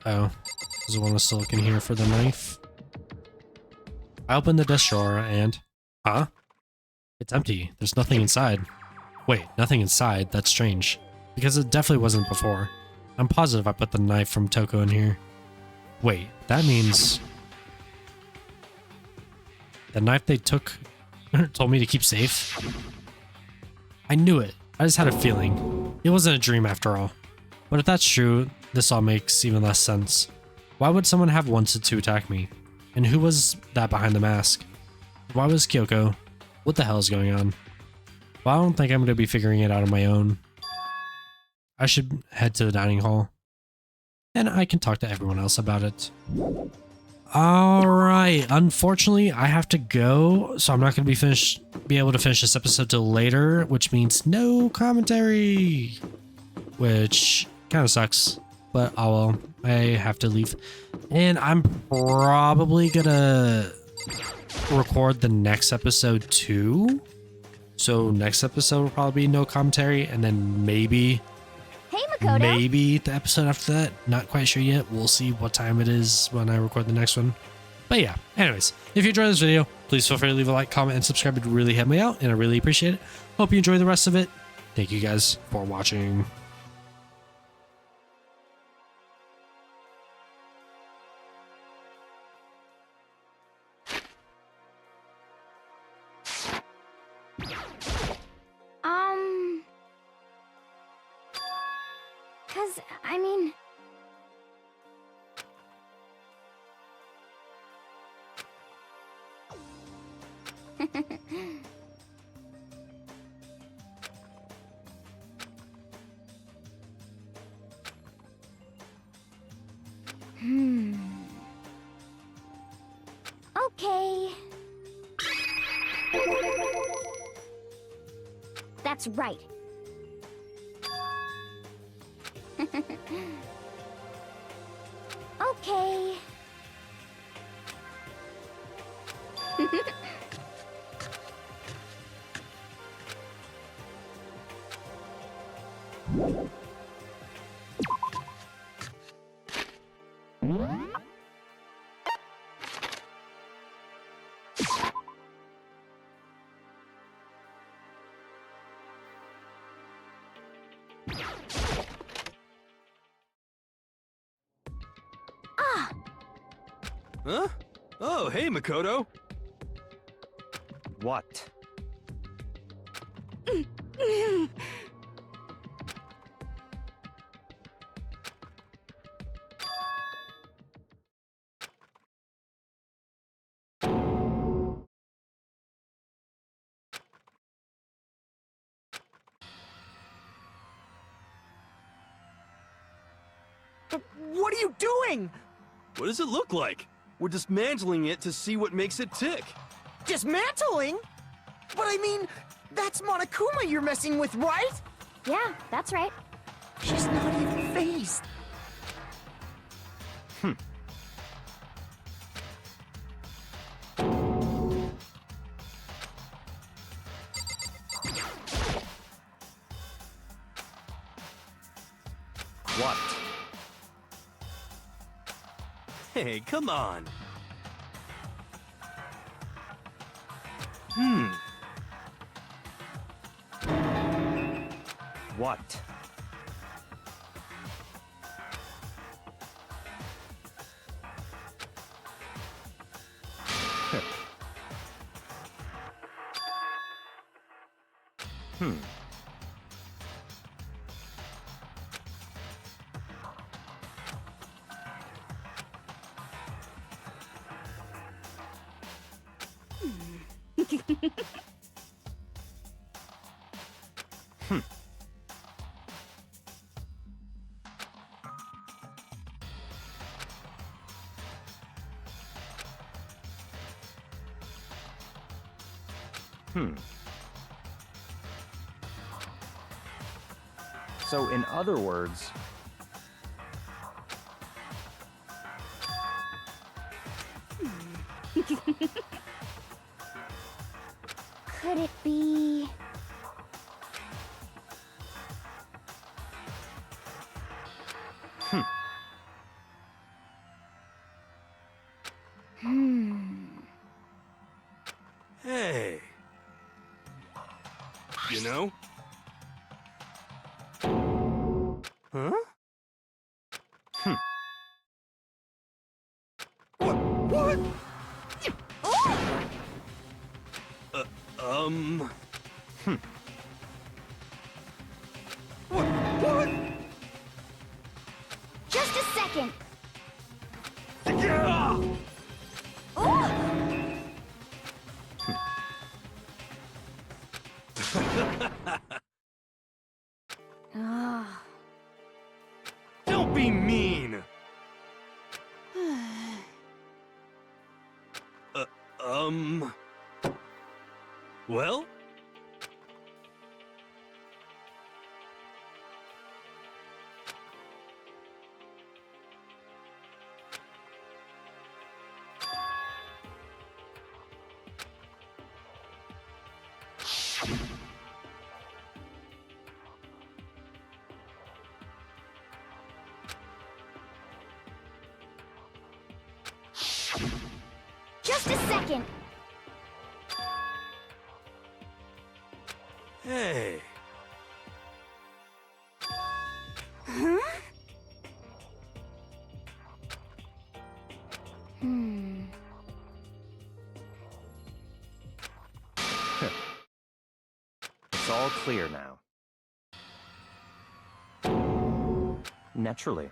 Oh, does the one was still looking here for the knife? I opened the desk drawer and... Huh? It's empty. There's nothing inside. Wait, nothing inside? That's strange. Because it definitely wasn't before. I'm positive I put the knife from Toko in here. Wait, that means... the knife they took told me to keep safe? I knew it. I just had a feeling. It wasn't a dream after all. But if that's true, this all makes even less sense. Why would someone have wanted to attack me? And who was that behind the mask? Why was Kyoko? What the hell is going on? Well, I don't think I'm going to be figuring it out on my own. I should head to the dining hall. And I can talk to everyone else about it. Alright, unfortunately I have to go, so I'm not going to be able to finish this episode till later, which means no commentary. Which kind of sucks, but oh well, I have to leave. And I'm probably gonna record the next episode too. So next episode will probably be no commentary, and then maybe the episode after that. Not quite sure yet. We'll see what time it is when I record the next one. But yeah, anyways, if you enjoyed this video, please feel free to leave a like, comment, and subscribe. It would really help me out, and I really appreciate it. Hope you enjoy the rest of it. Thank you guys for watching. I mean... Okay. That's right. Okay. Huh? Oh, hey, Makoto. What? What are you doing? What does it look like? We're dismantling it to see what makes it tick. Dismantling? But I mean, that's Monokuma you're messing with, right? Yeah, that's right. She's not even phased. What? Hey, come on. What? So, in other words, Could it be... Hey. You know? Huh? What? What? Just a second. Yeah! Ah. Don't be mean! Well? Just a second. Hey. Huh? it's all clear now. Naturally.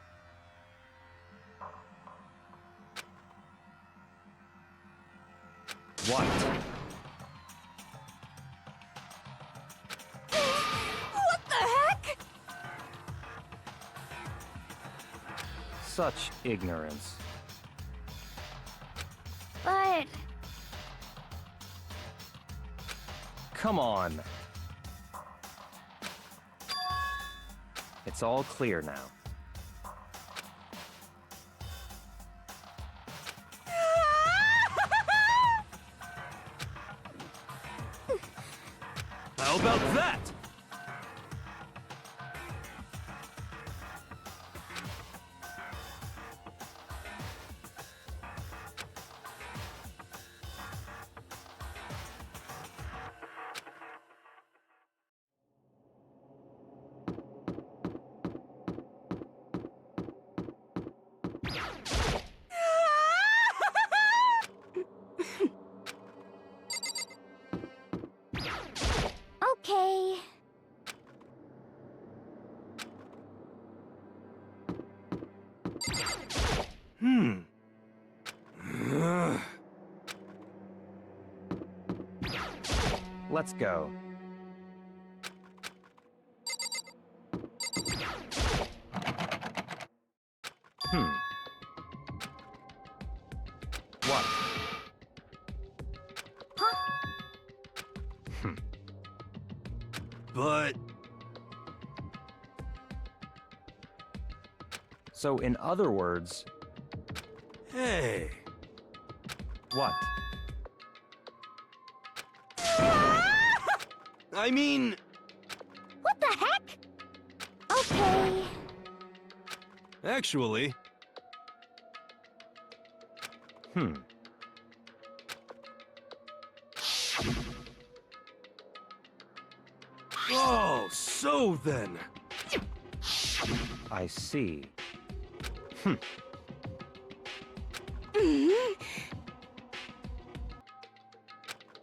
What? What the heck? Such ignorance. But... Come on. It's all clear now. How about that? Okay. Let's go. but... So, in other words, Hey... what? I mean... What the heck? Okay. Actually... Oh, so then... I see.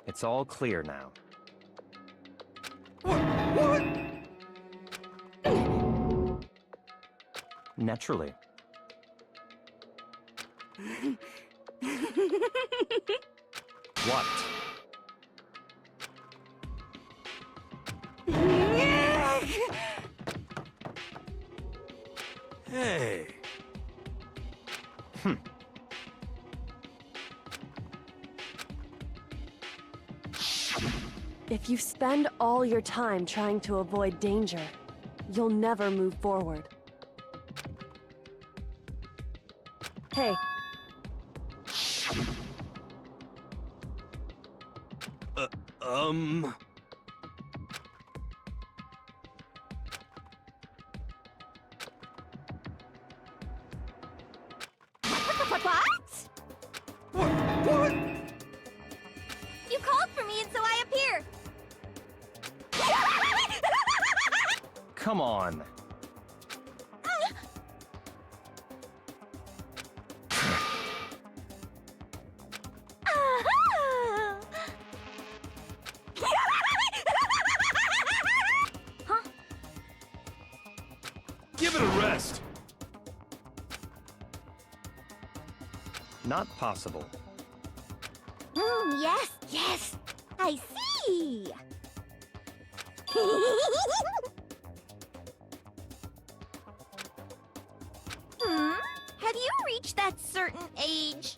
It's all clear now. What? Naturally. What? Hey... If you spend all your time trying to avoid danger, you'll never move forward. Hey, What? You called for me and so I appear. Come on. Huh? Give it a rest! Not possible. Yes, yes. I see. Have you reached that certain age?